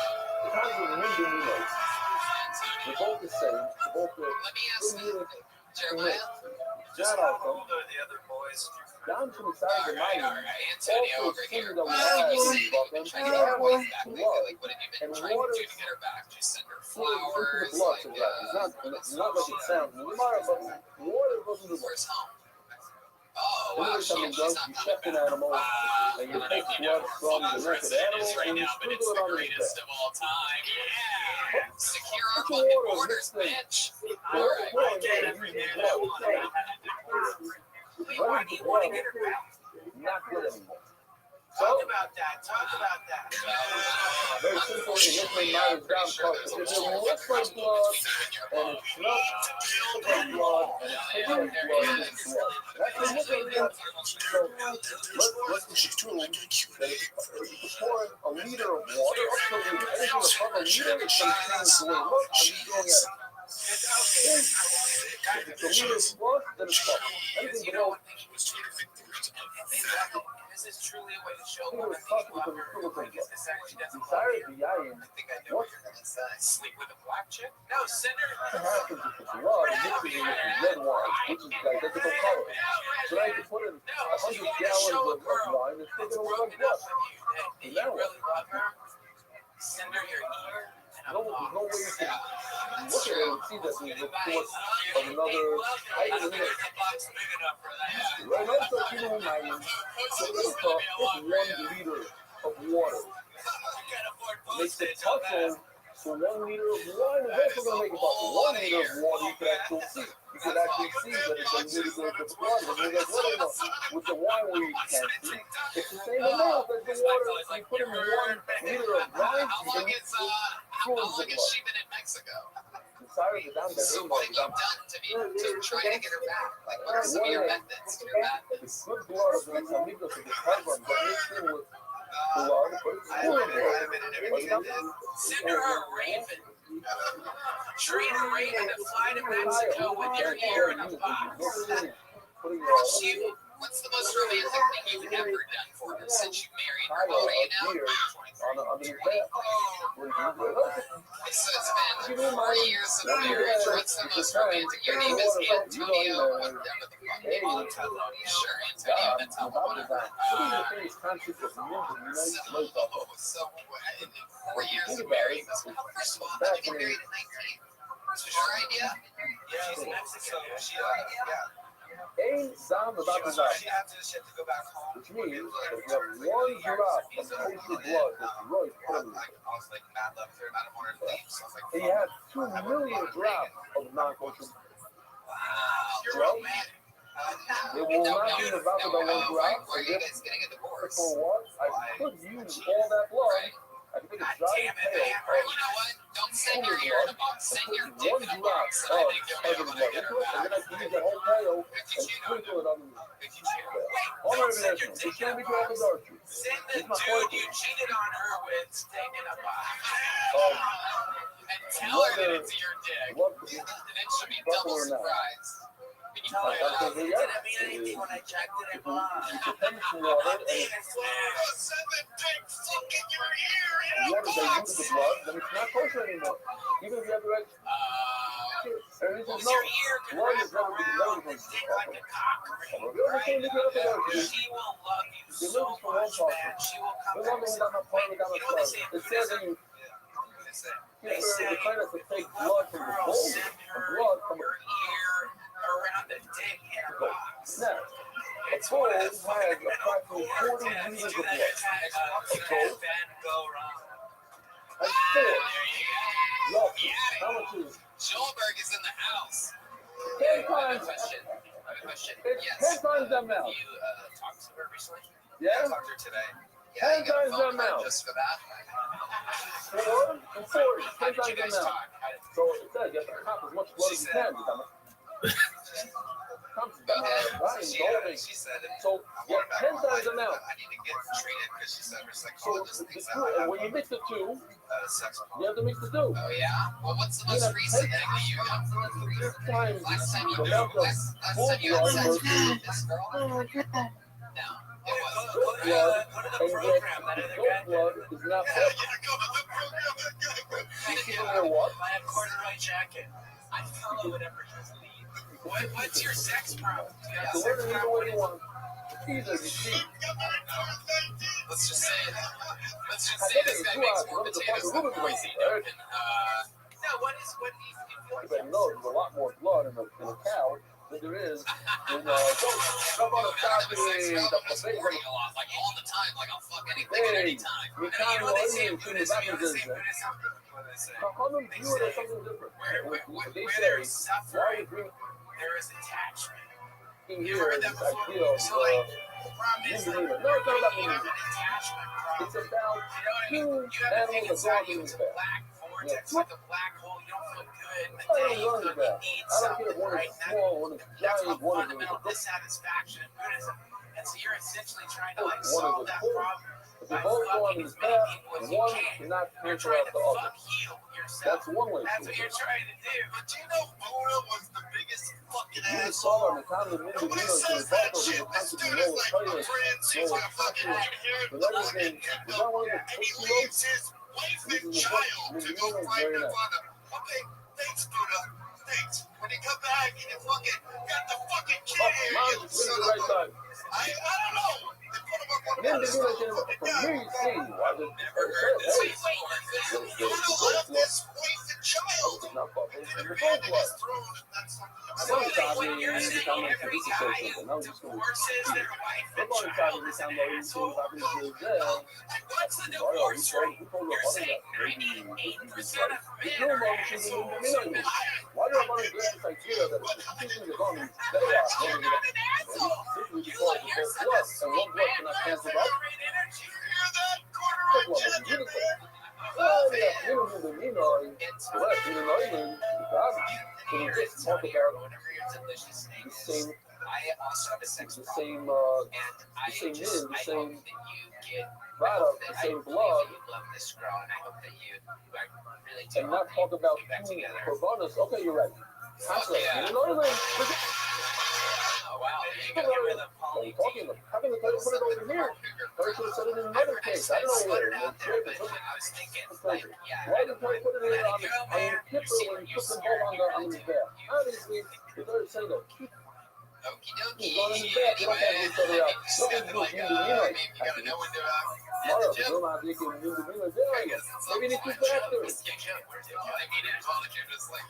Speaker 3: the kinds of wind and notes. They're both the same. They're both the
Speaker 1: let me ask you,
Speaker 3: Jeremiah.
Speaker 1: just
Speaker 3: John
Speaker 1: how
Speaker 3: also.
Speaker 1: old are the other boys?
Speaker 3: Down to the side of the mountain.
Speaker 1: Antonio
Speaker 3: Also,
Speaker 1: over
Speaker 3: things
Speaker 1: here.
Speaker 3: that we have
Speaker 1: You
Speaker 3: in
Speaker 1: said
Speaker 3: Buckland,
Speaker 1: you've been trying
Speaker 3: we
Speaker 1: to get her
Speaker 3: have
Speaker 1: boys back
Speaker 3: blood.
Speaker 1: lately. Like, what have you been
Speaker 3: And
Speaker 1: trying
Speaker 3: water
Speaker 1: to do to get her back? Just send her
Speaker 3: into the
Speaker 1: flowers.
Speaker 3: blood,
Speaker 1: Like,
Speaker 3: exactly. It's not like it sounds. Water goes into the blood.
Speaker 1: where's home? Oh, wow,
Speaker 3: Every time you go,
Speaker 1: she's not
Speaker 3: you
Speaker 1: coming
Speaker 3: check an
Speaker 1: back.
Speaker 3: animal, and you take blood from the naked animal, and you sprinkle it on his
Speaker 1: greatest
Speaker 3: back.
Speaker 1: of all time. Yeah. Secure our
Speaker 3: Put
Speaker 1: fucking
Speaker 3: your water
Speaker 1: borders,
Speaker 3: in this
Speaker 1: bitch.
Speaker 3: thing.
Speaker 1: All right.
Speaker 3: I get every day that I want it. Why do you want to get her back? Not good anymore.
Speaker 1: Talk about that. Talk about that.
Speaker 3: Very simple. It looks like mine is down because if it looks like blood and it smells like blood and it tastes like blood, it's blood. That's the look of it. So let's assume that if you pour in a liter of water, up to anything above a liter, it's going to change the way it looks. I'm just throwing at it. If it's a liter plus, then it's plus. Anything below.
Speaker 1: This is truly a way to show
Speaker 3: He
Speaker 1: women
Speaker 3: was
Speaker 1: that
Speaker 3: talking
Speaker 1: you love
Speaker 3: because
Speaker 1: her.
Speaker 3: it's
Speaker 1: Because this actually doesn't love
Speaker 3: Desire
Speaker 1: you.
Speaker 3: the yayin.
Speaker 1: I think I know what you're gonna say. Sleep with a black chick? No, send her.
Speaker 3: What happens if it's love mixing it with red wine, which is the identical color? So now you can put in 100 gallons of wine and stick it in one glass.
Speaker 1: Do you really love her? Send her your ear.
Speaker 3: There's no way you can look at it and see that there's a report of another item in there. Right now, it's like you know, so it's 1 liter of water. Makes it possible for 1 liter of wine is also going to make it possible. 1 liter of water you can actually see. You can actually see that it's a liter of blood. And there's what enough with the wine where you can't see. It's the same amount as the water you put in 1 liter of wine.
Speaker 1: How long has she been in Mexico?
Speaker 3: Sorry, the damn
Speaker 1: So what have you done to try to get her back? Like, what are some of your methods? Your methods?
Speaker 3: The good blood of the amigos of the carbon that mixed in with blood, but it's still blood.
Speaker 1: Send her a raven. Train a raven to fly to Mexico with your ear in a box. What's the most romantic thing you've ever done for her since you married her? How old are you now?
Speaker 3: On his back.
Speaker 1: So it's been 4 years of marriage. What's the most romantic? Your name is Antonio. Whatever the fuck name is. Sure, Antonio. That's how I want it. So in 4 years of marriage, first of all, how did you get married at 19? Was this your idea? Yeah, she's Mexico. Yeah.
Speaker 3: Ain't Sam about to die.
Speaker 1: She had to go back home.
Speaker 3: Which means that you have 1 drop of kosher blood that's right from you.
Speaker 1: I was like, mad love her, I don't want her to leave. So I was like,
Speaker 3: And you have 2 million drops of non-kosher blood.
Speaker 1: wow, you're romantic.
Speaker 3: It will not be about the 1 drop.
Speaker 1: Where are you guys getting a divorce?
Speaker 3: For what? I could use all that blood. I can make a giant pail
Speaker 1: You know what? Don't send your ear in a box. Send your dick
Speaker 3: 1
Speaker 1: in a
Speaker 3: drop
Speaker 1: box.
Speaker 3: of
Speaker 1: I think you're
Speaker 3: heaven
Speaker 1: gonna
Speaker 3: blood
Speaker 1: get
Speaker 3: into
Speaker 1: her
Speaker 3: it, and then I
Speaker 1: back.
Speaker 3: can use that whole pail and sprinkle it on the all my evidence. It's going to be dropping archery.
Speaker 1: Send the dude you cheated on her with staying in a box. And tell her that it's your dick. And it should be double surprise. Can you tell her that?
Speaker 3: It
Speaker 1: didn't mean anything when I checked it in box.
Speaker 3: depends on water, and
Speaker 1: Send the dick stuck in your ear in a
Speaker 3: water they
Speaker 1: box.
Speaker 3: use the blood, then it's not kosher anymore. Even if you have the right. And he says,
Speaker 1: Because
Speaker 3: no,
Speaker 1: your ear can
Speaker 3: blood
Speaker 1: wrap
Speaker 3: is never
Speaker 1: around
Speaker 3: going
Speaker 1: the dick like a cock ring.
Speaker 3: You understand the good of the archery?
Speaker 1: She will love you
Speaker 3: The
Speaker 1: so
Speaker 3: lyrics from one
Speaker 1: much,
Speaker 3: talk.
Speaker 1: man. She will come
Speaker 3: The one
Speaker 1: back.
Speaker 3: thing that my partner got my
Speaker 1: You know what they
Speaker 3: son.
Speaker 1: say in
Speaker 3: It says
Speaker 1: Buddhism?
Speaker 3: in you,
Speaker 1: They say,
Speaker 3: the kind of to take blood from the
Speaker 1: girl,
Speaker 3: bone,
Speaker 1: send
Speaker 3: and
Speaker 1: her
Speaker 3: blood from
Speaker 1: your ear around the dick in her box.
Speaker 3: Now, a bull has approximately 40 liters of blood. A bull
Speaker 1: Van go wrong.
Speaker 3: has 4. Look, how much is it?
Speaker 1: Schulberg is in the house.
Speaker 3: 10
Speaker 1: I have a
Speaker 3: times.
Speaker 1: question. I have a question.
Speaker 3: It's
Speaker 1: Yes.
Speaker 3: 10 times that amount.
Speaker 1: You talked to her recently?
Speaker 3: Yeah?
Speaker 1: I talked to her today.
Speaker 3: 10 times the amount.
Speaker 1: Just for that.
Speaker 3: 4 and 40, 10
Speaker 1: Did you
Speaker 3: times the
Speaker 1: guys
Speaker 3: amount.
Speaker 1: talk?
Speaker 3: So it says you have to cop as much blood as you can.
Speaker 1: She said it.
Speaker 3: So you have 10 times the amount.
Speaker 1: I need to get treated because she said her
Speaker 3: So
Speaker 1: psychologist
Speaker 3: the
Speaker 1: thinks
Speaker 3: two, and when you mix the two,
Speaker 1: sex.
Speaker 3: you have to mix the two.
Speaker 1: Oh yeah? Well, what's the most recent thing that you got?
Speaker 3: Times
Speaker 1: Last time you
Speaker 3: the
Speaker 1: knew,
Speaker 3: amount of
Speaker 1: last
Speaker 3: full
Speaker 1: time you had
Speaker 3: blood
Speaker 1: sex
Speaker 3: versus
Speaker 1: with this girl?
Speaker 5: Oh my god.
Speaker 1: No. It was.
Speaker 3: good blood, and yet adult blood is not full. You see them there what?
Speaker 1: I have corduroy jacket. I follow whatever his lead. What's your sex problem?
Speaker 3: So learn it either way you want. Either you see.
Speaker 1: Let's just say this guy makes more potatoes than boys eat. No, what do you feel like?
Speaker 3: Everybody knows there's a lot more blood in a cow than there is in a goat. How about a coffee? The buffet
Speaker 1: Like all the time, like I'll fuck anything at
Speaker 3: Hey,
Speaker 1: any time.
Speaker 3: you
Speaker 1: And
Speaker 3: can't
Speaker 1: you know what they say in
Speaker 3: in
Speaker 1: Buddhism? You know what they say in
Speaker 3: Buddhism.
Speaker 1: Buddhism? What do they say?
Speaker 3: How them view it as something different?
Speaker 1: Where
Speaker 3: They
Speaker 1: there is
Speaker 3: say, why
Speaker 1: suffering,
Speaker 3: is drinking
Speaker 1: there is attachment.
Speaker 3: here
Speaker 1: heard
Speaker 3: this
Speaker 1: that before?
Speaker 3: idea of
Speaker 1: So, like, the problem is, like,
Speaker 3: no, it's not about
Speaker 1: you have
Speaker 3: me.
Speaker 1: an attachment problem.
Speaker 3: It's about
Speaker 1: You know what I mean?
Speaker 3: two
Speaker 1: You have a thing
Speaker 3: animals
Speaker 1: inside
Speaker 3: that go
Speaker 1: you,
Speaker 3: in
Speaker 1: it's
Speaker 3: the
Speaker 1: a
Speaker 3: bed.
Speaker 1: black vortex, like a black hole. You don't feel good in the
Speaker 3: I
Speaker 1: day.
Speaker 3: don't
Speaker 1: You
Speaker 3: learn
Speaker 1: feel
Speaker 3: that.
Speaker 1: you need
Speaker 3: I don't
Speaker 1: something,
Speaker 3: care if one
Speaker 1: right?
Speaker 3: is small, one is
Speaker 1: That's
Speaker 3: giant,
Speaker 1: called
Speaker 3: one is
Speaker 1: fundamental dissatisfaction in Buddhism. And so you're essentially trying to like
Speaker 3: One
Speaker 1: solve
Speaker 3: is a
Speaker 1: that
Speaker 3: full.
Speaker 1: problem
Speaker 3: If
Speaker 1: by
Speaker 3: they both go on
Speaker 1: fucking
Speaker 3: this
Speaker 1: as many
Speaker 3: path,
Speaker 1: people as you
Speaker 3: one
Speaker 1: can.
Speaker 3: cannot
Speaker 1: You're
Speaker 3: cancel
Speaker 1: trying
Speaker 3: out
Speaker 1: to
Speaker 3: the other.
Speaker 1: fuck heal yourself.
Speaker 3: That's one way
Speaker 1: That's
Speaker 3: to
Speaker 1: what
Speaker 3: do
Speaker 1: you're
Speaker 3: it.
Speaker 1: trying to do. But you know Buddha was the biggest fucking
Speaker 3: You
Speaker 1: asshole.
Speaker 3: saw on the time of the
Speaker 1: Nobody
Speaker 3: videos,
Speaker 1: says
Speaker 3: the
Speaker 1: that
Speaker 3: Bible,
Speaker 1: shit.
Speaker 3: the
Speaker 1: This
Speaker 3: concept
Speaker 1: dude
Speaker 3: of
Speaker 1: is
Speaker 3: no
Speaker 1: like a
Speaker 3: kindness,
Speaker 1: prince.
Speaker 3: no
Speaker 1: He's got fucking
Speaker 3: affection.
Speaker 1: red hair,
Speaker 3: But everything, is that one of the
Speaker 1: and he
Speaker 3: books you
Speaker 1: leaves
Speaker 3: wrote?
Speaker 1: his wife
Speaker 3: This
Speaker 1: and
Speaker 3: is the
Speaker 1: child
Speaker 3: book.
Speaker 1: to
Speaker 3: You
Speaker 1: go
Speaker 3: know it's
Speaker 1: find
Speaker 3: very
Speaker 1: their
Speaker 3: nice.
Speaker 1: father. Okay, thanks, Buddha. Thanks. When you come back and you fucking got the fucking kid
Speaker 3: Oh,
Speaker 1: here,
Speaker 3: mom,
Speaker 1: you
Speaker 3: this is
Speaker 1: son
Speaker 3: the
Speaker 1: of
Speaker 3: right
Speaker 1: a...
Speaker 3: time.
Speaker 1: I don't know. They put him up on
Speaker 3: Then the
Speaker 1: pedestal,
Speaker 3: Buddha said,
Speaker 1: fucking
Speaker 3: from
Speaker 1: guy.
Speaker 3: here you see, why the
Speaker 1: Never heard this before. Buddha left
Speaker 3: blood
Speaker 1: his wife and child.
Speaker 3: is not fucking
Speaker 1: And
Speaker 3: in the
Speaker 1: abandoned
Speaker 3: gold blood.
Speaker 1: his throne, and that's something
Speaker 3: I
Speaker 1: so
Speaker 3: want to
Speaker 1: like,
Speaker 3: tell
Speaker 1: when
Speaker 3: you,
Speaker 1: you're
Speaker 3: every
Speaker 1: saying
Speaker 3: time I
Speaker 1: every
Speaker 3: this is
Speaker 1: guy
Speaker 3: so simple. Now I'm just going to
Speaker 1: divorces their wife
Speaker 3: we're
Speaker 1: and
Speaker 3: going to try
Speaker 1: child
Speaker 3: to
Speaker 1: is an
Speaker 3: become those
Speaker 1: asshole.
Speaker 3: who happen to be
Speaker 1: And
Speaker 3: there.
Speaker 1: what's the
Speaker 3: Why are
Speaker 1: divorce
Speaker 3: we
Speaker 1: rate?
Speaker 3: told
Speaker 1: You're saying 98% of men are assholes.
Speaker 3: why do I want to get this idea that the teachings are going to they are
Speaker 1: You're not an asshole.
Speaker 3: simply
Speaker 1: You
Speaker 3: because
Speaker 1: like
Speaker 3: of
Speaker 1: you're
Speaker 3: both
Speaker 1: such a
Speaker 3: blood, and
Speaker 1: sweet
Speaker 3: one blood
Speaker 1: man.
Speaker 3: cannot
Speaker 1: You're
Speaker 3: cancel
Speaker 1: such
Speaker 3: out.
Speaker 1: a great energy. You hear that?
Speaker 3: That
Speaker 1: Corduroy
Speaker 3: blood is
Speaker 1: jacket,
Speaker 3: beautiful.
Speaker 1: man.
Speaker 3: Oh, yeah, you know, correct, you know, even, so we just talk about the same,
Speaker 1: I also have a sex
Speaker 3: the
Speaker 1: problem.
Speaker 3: same,
Speaker 1: And I
Speaker 3: the same
Speaker 1: just,
Speaker 3: men, the
Speaker 1: I
Speaker 3: same
Speaker 1: hope that you get
Speaker 3: product, the same blood,
Speaker 1: you love this girl, and I hope that you like, really do
Speaker 3: and not talk about
Speaker 1: get back
Speaker 3: two
Speaker 1: together.
Speaker 3: corbanos. Okay, you're right. Concept,
Speaker 1: yeah.
Speaker 3: you know what I mean?
Speaker 1: Oh wow, there you go. Get rid of
Speaker 3: What are
Speaker 1: poly.
Speaker 3: you talking about? How can I put it over here? I should have said it in another case. I don't know where.
Speaker 1: I was thinking, like, yeah.
Speaker 3: Why did I put it in on your kipper when you put them both on the back? Obviously, if they're saying that keep
Speaker 1: Okie dokie.
Speaker 3: He's going in the back. You don't have each other out. Nothing to do with you and me.
Speaker 1: Maybe you gotta know when to
Speaker 3: Tomorrow, if you're not making you and me, maybe they keep after it.
Speaker 1: I mean, if you're just like,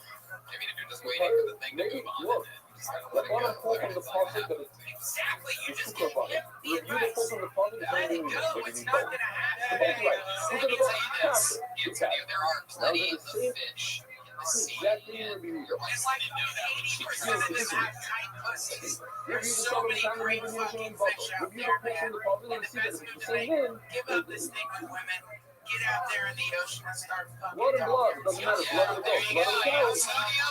Speaker 1: I mean, if you're just waiting for the thing to
Speaker 3: Maybe,
Speaker 1: move on,
Speaker 3: look,
Speaker 1: then
Speaker 3: the one I'm pulled from the pocket, but it's
Speaker 1: exactly, you
Speaker 3: it's
Speaker 1: just
Speaker 3: super
Speaker 1: can't
Speaker 3: bucket.
Speaker 1: give the
Speaker 3: Review the
Speaker 1: advice.
Speaker 3: pull from the pocket, it's
Speaker 1: Let
Speaker 3: only
Speaker 1: it
Speaker 3: me.
Speaker 1: go.
Speaker 3: Maybe
Speaker 1: It's
Speaker 3: you
Speaker 1: not
Speaker 3: don't.
Speaker 1: gonna happen.
Speaker 3: They're both right.
Speaker 1: Let
Speaker 3: Look
Speaker 1: me
Speaker 3: at the
Speaker 1: tell you
Speaker 3: both.
Speaker 1: this. Antonio, there are plenty of fish in the sea.
Speaker 3: Exactly
Speaker 1: And
Speaker 3: review.
Speaker 1: it's like 80% of them have tight pussies. There's
Speaker 3: Review the
Speaker 1: so many
Speaker 3: time
Speaker 1: great
Speaker 3: when
Speaker 1: fucking
Speaker 3: you
Speaker 1: fish out
Speaker 3: Review
Speaker 1: there,
Speaker 3: the pull
Speaker 1: man.
Speaker 3: from the pocket
Speaker 1: And
Speaker 3: and
Speaker 1: the
Speaker 3: see that
Speaker 1: best
Speaker 3: it's
Speaker 1: move
Speaker 3: the
Speaker 1: to make,
Speaker 3: same in.
Speaker 1: give up this thing with women. Get out there in the ocean and start fucking.
Speaker 3: Blood and blood, it doesn't matter. Blood of the goat, blood of the cow.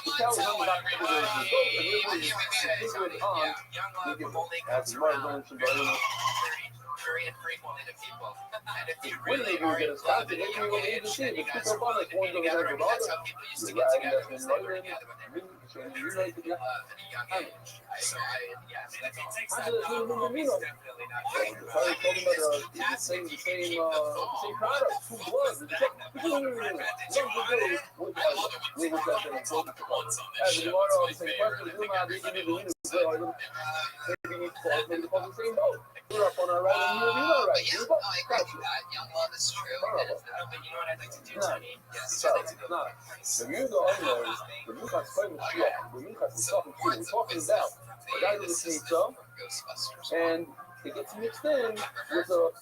Speaker 3: The cow is only about to do the goat, and you're going to do it on. You give it as mud going to the
Speaker 1: very infrequently to people. And if you
Speaker 3: when
Speaker 1: really
Speaker 3: they do
Speaker 1: are
Speaker 3: get
Speaker 1: in
Speaker 3: us
Speaker 1: love
Speaker 3: started,
Speaker 1: and
Speaker 3: maybe
Speaker 1: you're
Speaker 3: we will need to
Speaker 1: engaged
Speaker 3: see
Speaker 1: and
Speaker 3: the
Speaker 1: you guys
Speaker 3: people
Speaker 1: are
Speaker 3: like
Speaker 1: really
Speaker 3: one
Speaker 1: be
Speaker 3: of
Speaker 1: together, I
Speaker 3: the
Speaker 1: mean, that's how people used to get together, was they were together when they were in love at a young age. So yeah, so that's all. Definitely not good.
Speaker 3: talking about the same product, two bloods. We were just in as the water on the same question, you know, they give you the maybe the same boat. We're up on our right and you're right.
Speaker 1: But yeah, no, I agree with that. Young love is true. But you know what I'd like to do, Tony? Yes, I'd like to go to a place.
Speaker 3: The music owners, the music has spoken to you, the music has talking to you, we're talking about the guy with the pizza, and it gets mixed in with a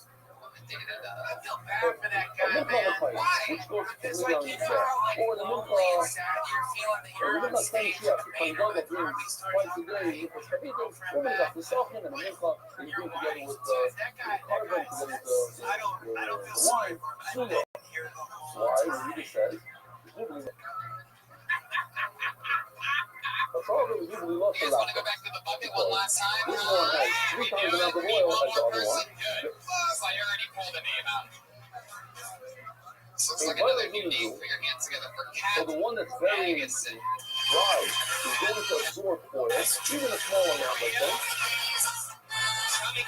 Speaker 1: I feel bad for that
Speaker 3: A
Speaker 1: guy,
Speaker 3: milk
Speaker 1: man.
Speaker 3: fight,
Speaker 1: Why?
Speaker 3: which goes
Speaker 1: Because
Speaker 3: completely on
Speaker 1: like
Speaker 3: his
Speaker 1: you
Speaker 3: back.
Speaker 1: feel
Speaker 3: Or the milk
Speaker 1: lonely and sad, you're feeling that you're on stage with a mayor of the comedy store
Speaker 3: twice a
Speaker 1: talking
Speaker 3: day.
Speaker 1: about your
Speaker 3: Because every
Speaker 1: girlfriend
Speaker 3: woman
Speaker 1: back.
Speaker 3: got the Salkin and the milk and you
Speaker 1: Your
Speaker 3: do it together
Speaker 1: wife.
Speaker 3: with
Speaker 1: So is that guy,
Speaker 3: carbon together with
Speaker 1: I don't feel
Speaker 3: the
Speaker 1: sorry
Speaker 3: wine.
Speaker 1: for him. I
Speaker 3: Suya.
Speaker 1: didn't hear the whole
Speaker 3: Why? What
Speaker 1: time.
Speaker 3: he just says. That's all that was usually lost
Speaker 1: You
Speaker 3: a
Speaker 1: guys
Speaker 3: lot.
Speaker 1: want to go back to the bucket one last time?
Speaker 3: This one has 3 times the amount of oil as the other one.
Speaker 1: Good. So I already pulled a name out. This looks
Speaker 3: Hey,
Speaker 1: like another new name. Put your hands together for
Speaker 3: So
Speaker 1: Cat
Speaker 3: the one that's very
Speaker 1: Magazine.
Speaker 3: dry is going to absorb oil, even a small amount, let's say.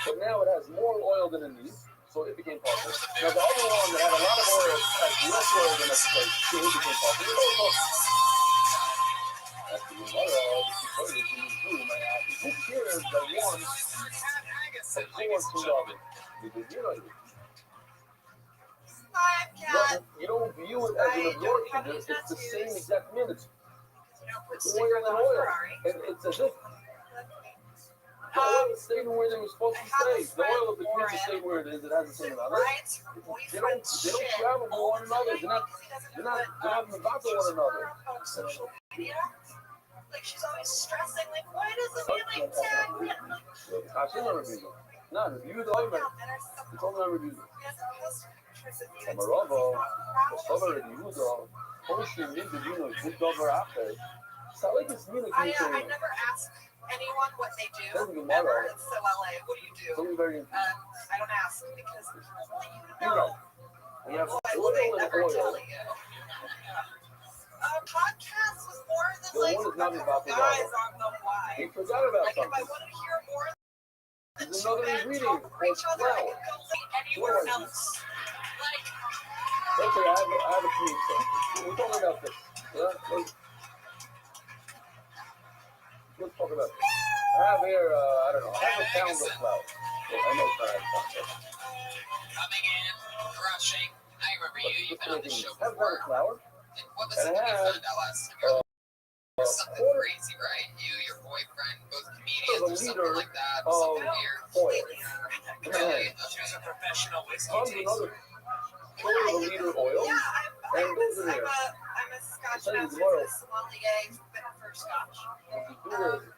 Speaker 3: But now it has more oil than it needs, so it became popular. Now the other one that had a lot of oil has less oil than it's like, so it became popular. That's the who cares that one absorbs from the other? Because you know, you don't view it as an absorption. It's the same exact minutes. Oil and oil. And it's as if the oil stayed where they were supposed to stay. The oil of the pizza stayed where it is. It has the same amount. They don't travel with one another. They're not in the back of one another.
Speaker 2: Social media. Like she's always stressing, like, why doesn't he like tag me?
Speaker 3: I should never be there. No, review the oil. It's all never review. Amarava, Sabar Yehuda, Hoshi Nidino, good over after. So I like this communication.
Speaker 2: I never ask anyone what they do.
Speaker 3: Doesn't
Speaker 2: Ever.
Speaker 3: matter.
Speaker 2: It's so LA. What do you do?
Speaker 3: Something very
Speaker 2: I don't ask because
Speaker 3: you know. We have oil and oil.
Speaker 2: Podcast was more than
Speaker 3: The
Speaker 2: like
Speaker 3: one is not
Speaker 2: a
Speaker 3: about
Speaker 2: couple
Speaker 3: the
Speaker 2: guys
Speaker 3: water.
Speaker 2: on the why.
Speaker 3: We forgot about
Speaker 2: Like if I
Speaker 3: something.
Speaker 2: want to hear more than
Speaker 3: There's
Speaker 2: two
Speaker 3: another
Speaker 2: men
Speaker 3: ingredient
Speaker 2: talk for each
Speaker 3: called
Speaker 2: other, I
Speaker 3: flour.
Speaker 2: can go anywhere else. Like
Speaker 3: Okay, I have a pizza. We're talking about this. Yeah? Let's talk about this. I have here, I don't know, I have a pound of flour. Yeah, I know it's not a pound.
Speaker 1: Coming in, crushing. I remember you. You've been on the show
Speaker 3: I have a pound of flour.
Speaker 1: What was it that you found out last time? Something crazy, right? You, your boyfriend, both comedians or something like that. Something weird.
Speaker 3: Oil.
Speaker 1: Really? She was a professional whiskey
Speaker 3: Comes
Speaker 1: taster.
Speaker 3: another quarter of a liter oil.
Speaker 2: I'm a Scotch master sommelier for Scotch.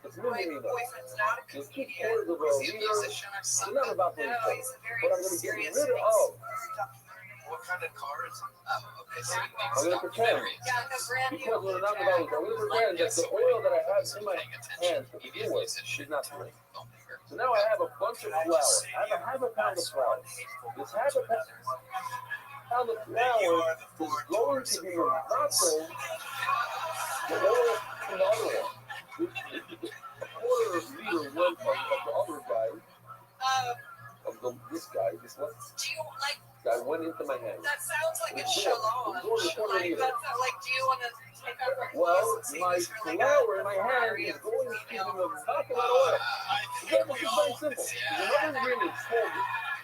Speaker 3: It's really
Speaker 2: Boyfriend's not a
Speaker 3: There's 2
Speaker 2: comedian.
Speaker 3: quarters of a liter. We're not about to
Speaker 2: No,
Speaker 3: report.
Speaker 2: he's a very
Speaker 3: But I'm going to get
Speaker 2: serious
Speaker 3: rid of.
Speaker 1: What kind of car is it? Oh, okay. So
Speaker 3: I'm going to pretend.
Speaker 2: Yeah, the brand new.
Speaker 3: Because we're not about to, I'm going to pretend that the oil that I have in my hands to begin with is not free. So now I have a bunch of flour. I have a half a pound of flour. This half a pound of flour is going to be Morocco, the oil from the other one. A quarter liter went of the other guy, this one.
Speaker 2: Do you like?
Speaker 3: Guy went into my hand.
Speaker 2: That sounds like a shalom. Like, do you want to take over?
Speaker 3: Well, my flour in my hand is going to give him a bucket of oil. Again, this is very simple. There's another ingredient called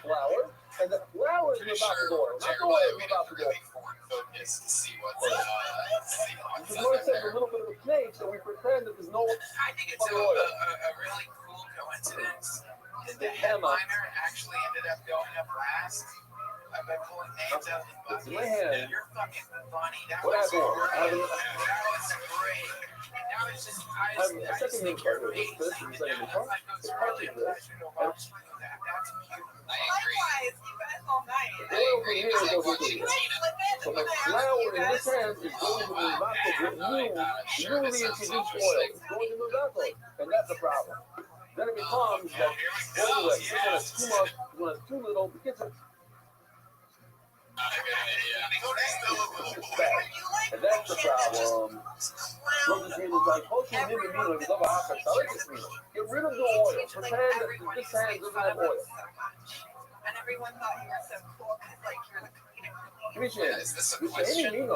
Speaker 3: flour, and the flour is in the bucket of oil, not the oil in the bucket of oil. This is more said a little bit of a snake, so we pretend that there's no
Speaker 1: I think it's a really cool coincidence that the headliner actually ended up going up last. I've been pulling names out of the bucket.
Speaker 3: It's in my hand.
Speaker 1: You're fucking funny. That
Speaker 3: What
Speaker 1: was
Speaker 3: happened?
Speaker 1: great. That was great. Now it's just, I just think you're amazing. I was like, it's really a pleasure to watch you do that. That's cute. I agree.
Speaker 2: Likewise, you guys all night.
Speaker 3: The oil from here goes into here. So my flour in this hand is going to be vodka with newly introduced oil. It's going to be vodka, and that's a problem. Then it becomes that, anyway, this one has too much, this one has too little, because it's bad. And that's the problem. What this means is like, Hoshi didn't mean like, love a hot I like this meal. Get rid of the oil. Pretend that this hand doesn't have oil.
Speaker 2: And everyone thought you were so cool because, like, you're the comedic relief.
Speaker 3: Appreciate it.
Speaker 1: Is this a
Speaker 3: Any
Speaker 1: question?
Speaker 3: meal,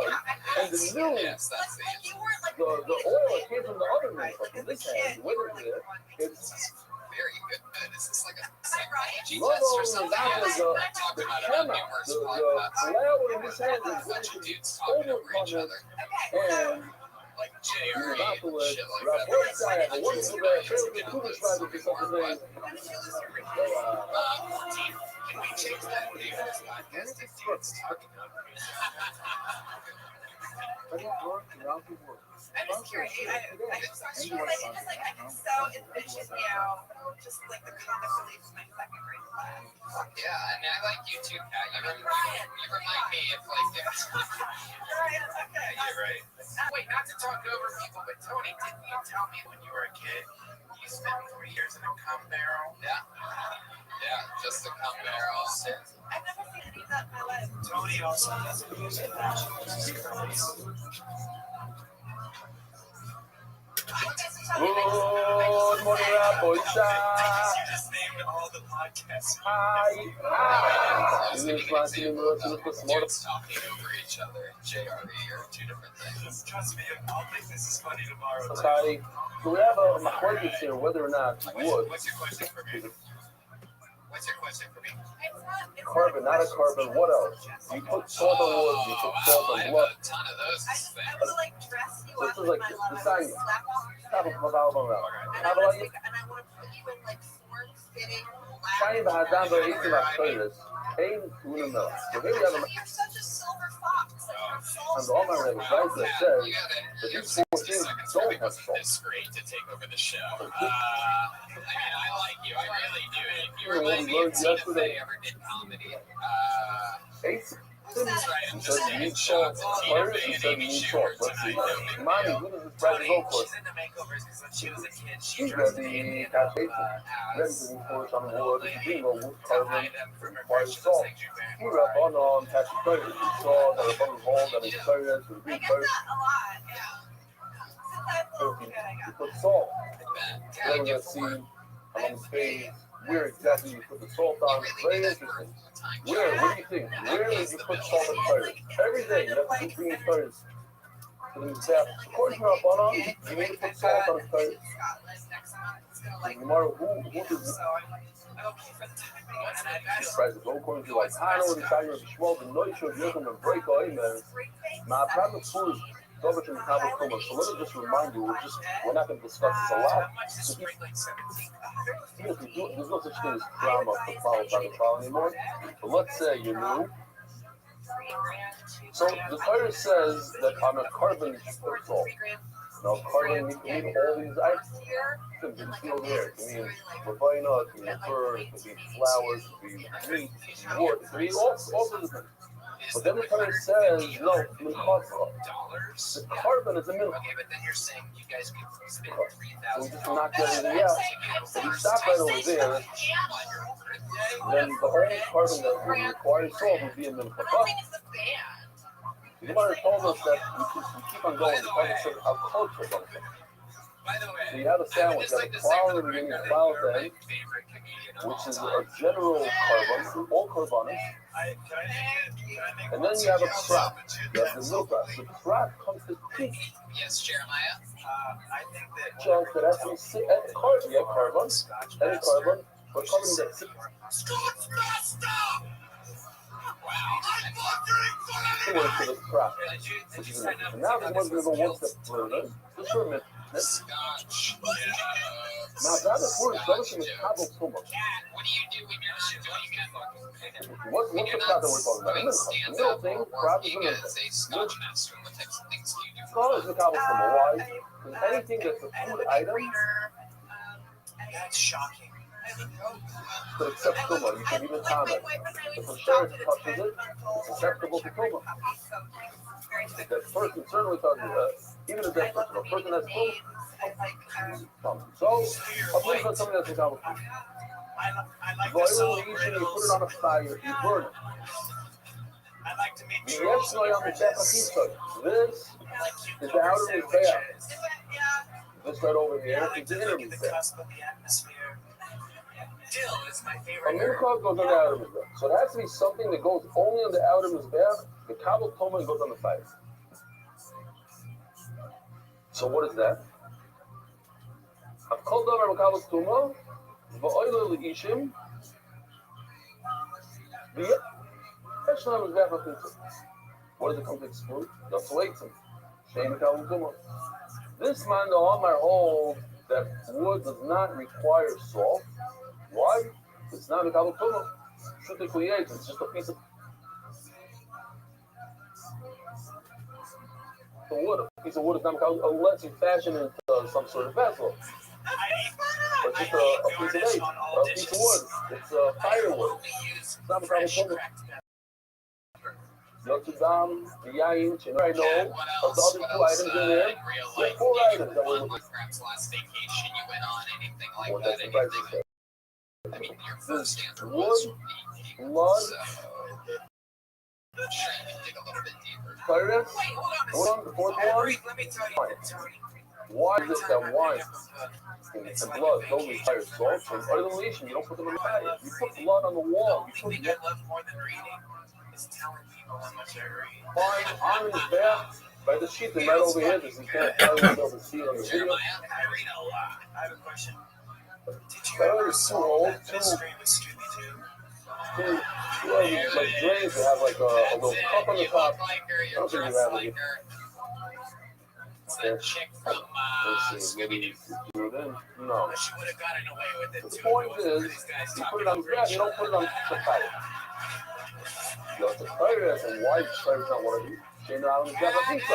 Speaker 3: and the new,
Speaker 1: Yes, that's the
Speaker 2: Like, you weren't like
Speaker 3: the oil came from the other meal, but from this hand, whether it's there, it's
Speaker 1: very good. Is this like a psychology
Speaker 3: Logo
Speaker 1: test or
Speaker 3: is
Speaker 1: something?
Speaker 3: not
Speaker 1: Yes.
Speaker 3: the
Speaker 1: I talked about it on
Speaker 3: camera.
Speaker 1: numerous
Speaker 3: The
Speaker 1: podcasts.
Speaker 3: flour in this hand
Speaker 1: A
Speaker 3: is going
Speaker 1: bunch
Speaker 3: to
Speaker 1: of
Speaker 3: be
Speaker 1: dudes talking over each
Speaker 3: overcovered
Speaker 1: other,
Speaker 3: and
Speaker 1: like JRE
Speaker 3: you're
Speaker 1: and
Speaker 3: not to let
Speaker 1: shit like
Speaker 3: Rabbi
Speaker 1: that.
Speaker 3: Rothschild have a wonderful guy, fairly good Kudish Rabbi, or something.
Speaker 1: Check change the name of this podcast to Dudes Talking Over Each
Speaker 3: But it worked around the world.
Speaker 2: I'm just curious. I just like I can so envision just like the comic relief of my second grade class.
Speaker 1: Yeah, and I like you too, Pat. You remind me of like you're right. Wait, not to talk over people, but Tony, didn't you tell me when you were a kid you spent 3 years in a cum barrel? Yeah, just a cum barrel.
Speaker 2: I've never seen any of that in my life.
Speaker 1: Tony also doesn't use it naturally.
Speaker 3: Good morning, Rabbi.
Speaker 1: All the podcasts.
Speaker 3: Hi.
Speaker 1: Dudes talking over each other and JRE are two different things. Trust me, I'll make this as funny tomorrow.
Speaker 3: Okay. So we have a question here whether or not wood.
Speaker 1: What's your question for me?
Speaker 3: Carbon, not a carbon. What else? You put salt on wood. You put salt on blood.
Speaker 1: A ton of those things.
Speaker 2: I will like dress you
Speaker 3: This
Speaker 2: up
Speaker 3: is
Speaker 2: in
Speaker 3: like
Speaker 2: my
Speaker 3: the
Speaker 2: love.
Speaker 3: sign. Stop it,
Speaker 2: And I want to put you in like form-fitting
Speaker 3: Shine
Speaker 2: black.
Speaker 3: behind the 18 October. Aim to the mill. So here we have
Speaker 2: You're such a silver fox.
Speaker 3: and all my guys that says that these four things don't have salt.
Speaker 1: It's great to take over the show. I mean, I like you. I really do. You remind me of Tina Fey ever did comedy.
Speaker 3: Eight.
Speaker 1: That's right. I'm
Speaker 3: He
Speaker 1: just
Speaker 3: said
Speaker 1: saying.
Speaker 3: need
Speaker 1: Shout out
Speaker 3: salt.
Speaker 1: to Tina
Speaker 3: First,
Speaker 1: Fey
Speaker 3: he
Speaker 1: and
Speaker 3: said
Speaker 1: Amy
Speaker 3: need
Speaker 1: Schumer
Speaker 3: salt. Let's see.
Speaker 1: tonight.
Speaker 3: Mommy, what is this price
Speaker 1: Tony,
Speaker 3: go for?
Speaker 1: she's into makeovers because when she was a kid, she
Speaker 3: She's
Speaker 1: dressed
Speaker 3: ready.
Speaker 1: Amy up
Speaker 3: Ready
Speaker 1: as
Speaker 3: to enforce on wood. Bingo with
Speaker 1: to
Speaker 3: carbon.
Speaker 1: hide them from
Speaker 3: Requires
Speaker 1: impressions
Speaker 3: salt.
Speaker 1: things you
Speaker 3: He
Speaker 1: wear.
Speaker 3: rap on catch the predators. He saw that a button hole that is predators with
Speaker 2: I
Speaker 3: big
Speaker 2: get
Speaker 3: first.
Speaker 2: that a lot. Yeah. Since I was a little kid, I
Speaker 3: You
Speaker 2: got
Speaker 3: put salt.
Speaker 1: Yeah,
Speaker 3: Then we're going to see along the page where exactly you put the salt on. Very interesting. Where? What do you think? Where did you put salt and fire? Every day you have to bring fires to the museum. According to Rabbanon, you need to put salt on the fire.
Speaker 2: Scotland next month. It's gonna like.
Speaker 3: No matter who does
Speaker 2: So I'm okay for the time being. And I
Speaker 3: this price, go according to like Hano and Tiger of Shmuel, the noise of Yochum and break all emails. My problem is food. Over to the Kabbalah Kuma. So let me just remind you, we're not going to discuss this a lot. So there's no such thing as drama for follow by the file anymore. But let's say you're new. So the Torah says that on a carbon you should put salt. Now carbon, you can eat all these items. It can be over there. It can be vagina, it can be bird, it can be flowers, it can be meat, it can be wood, it can be all sorts of things. But then the Torah says, no, the carbon is a minimum.
Speaker 1: Okay, but then you're saying you guys could spend
Speaker 3: So we
Speaker 1: $3,000.
Speaker 3: just knock everything out. If we stop right over there, then the only carbon that would require salt would be a minimum. But the Gemara told us that we keep on going. The Torah said how close we're going.
Speaker 1: By the way,
Speaker 3: So you have a sandwich, you have a flour in the beginning, a flour at the end, which is a general carbon, all carbonates. And then you have a prat. You have the milk prat. The prat comes to pink.
Speaker 1: Yes, Jeremiah. I think that
Speaker 3: Chunks that actually carbon. You have carbon, any carbon, but carbon that's similar to the prat. And now we're going to go one step further. Just for a minute.
Speaker 1: Scotch.
Speaker 3: Now, that is word goes in the Kabbalah Kuma.
Speaker 1: What do you do when you're doing
Speaker 3: What's the prat that we're talking about? The middle thing, prat is the middle
Speaker 1: as a
Speaker 3: thing.
Speaker 1: Scotch master? What types of things do you do?
Speaker 3: Scotch is the Kabbalah Kuma. Why? Because anything that's a food item,
Speaker 1: That's shocking.
Speaker 3: but except Kuma, you can even comment. If a shirt touches it, it's acceptable to Kuma. That person certainly talking about, even if that person, a person that's close, so, a place on something that's in Kabbalah Kuma.
Speaker 1: I like
Speaker 3: Boil
Speaker 1: to
Speaker 3: the
Speaker 1: celebrate
Speaker 3: leaves and you put
Speaker 1: those.
Speaker 3: it on a fire, you burn it.
Speaker 1: I like to meet
Speaker 3: Yes,
Speaker 1: trolls
Speaker 3: no,
Speaker 1: and
Speaker 3: I'm the
Speaker 1: witches.
Speaker 3: This
Speaker 1: I like cute
Speaker 3: is the
Speaker 1: covers
Speaker 3: outer
Speaker 1: and
Speaker 3: repair.
Speaker 1: witches.
Speaker 3: This right over
Speaker 1: I
Speaker 3: here
Speaker 1: like
Speaker 3: is
Speaker 1: to
Speaker 3: the
Speaker 1: look
Speaker 3: inner
Speaker 1: at the
Speaker 3: repair.
Speaker 1: cusp of the atmosphere. Dill is my
Speaker 3: A
Speaker 1: favorite herb.
Speaker 3: minchag goes on the outer mizbeach. So it has to be something that goes only on the outer mizbeach. The kabel toma goes on the fire. So what is that? I've called over kabel toma. Va'oilo leishim. What does it come to exclude? Just wait. Shame kabel toma. This man, the Omar holds that wood does not require salt. Why? It's not a kabel toma. Strictly it's just a piece of wood. A piece of wood is not unless you fashion it into some sort of vessel. But just a piece of eight, a piece of wood. It's firewood. It's not a problem. Notre Dame, the Yain, and I know of the other two items in there. There are 4 items that we're looking for.
Speaker 1: Perhaps last vacation you went on, anything like
Speaker 3: Well,
Speaker 1: that.
Speaker 3: that's the price
Speaker 1: Anything.
Speaker 3: of
Speaker 1: I mean, your first answer
Speaker 3: wood,
Speaker 1: was
Speaker 3: blood,
Speaker 1: so I'm sure you can dig a little bit deeper.
Speaker 3: Titus,
Speaker 1: Wait, hold on a
Speaker 3: hold on, the fourth one.
Speaker 1: Let me tell you, Tony.
Speaker 3: Why is it that wine and blood don't require salt? And other than lesion, you don't put them in the fire. You put blood on the wall. You
Speaker 1: The
Speaker 3: put
Speaker 1: thing I love more than reading is telling people how much I read.
Speaker 3: fine on in the back by the sheet right over here. This is kind of how you'll be able to see it on the video.
Speaker 1: Jeremiah, I read a lot. I have a question. Did you
Speaker 3: That
Speaker 1: ever
Speaker 3: is too
Speaker 1: solve
Speaker 3: old,
Speaker 1: that mystery with Scooby-Doo?
Speaker 3: Two of these like drains that have like a little cup on the
Speaker 1: You
Speaker 3: top.
Speaker 1: look like her,
Speaker 3: I
Speaker 1: you're
Speaker 3: don't think you
Speaker 1: dressed
Speaker 3: have
Speaker 1: like
Speaker 3: it.
Speaker 1: her. It's
Speaker 3: Okay.
Speaker 1: that chick from
Speaker 3: Let's see, maybe
Speaker 1: Scooby-Doo.
Speaker 3: you do it in. No.
Speaker 1: She would have gotten away with it
Speaker 3: The
Speaker 1: too.
Speaker 3: point
Speaker 1: If it wasn't for
Speaker 3: is,
Speaker 1: these guys
Speaker 3: you
Speaker 1: talking
Speaker 3: put it on
Speaker 1: about
Speaker 3: the back, you don't put it on the fire. You know, the fire is and why fire is not one of these. Shane out on the back of the pizza.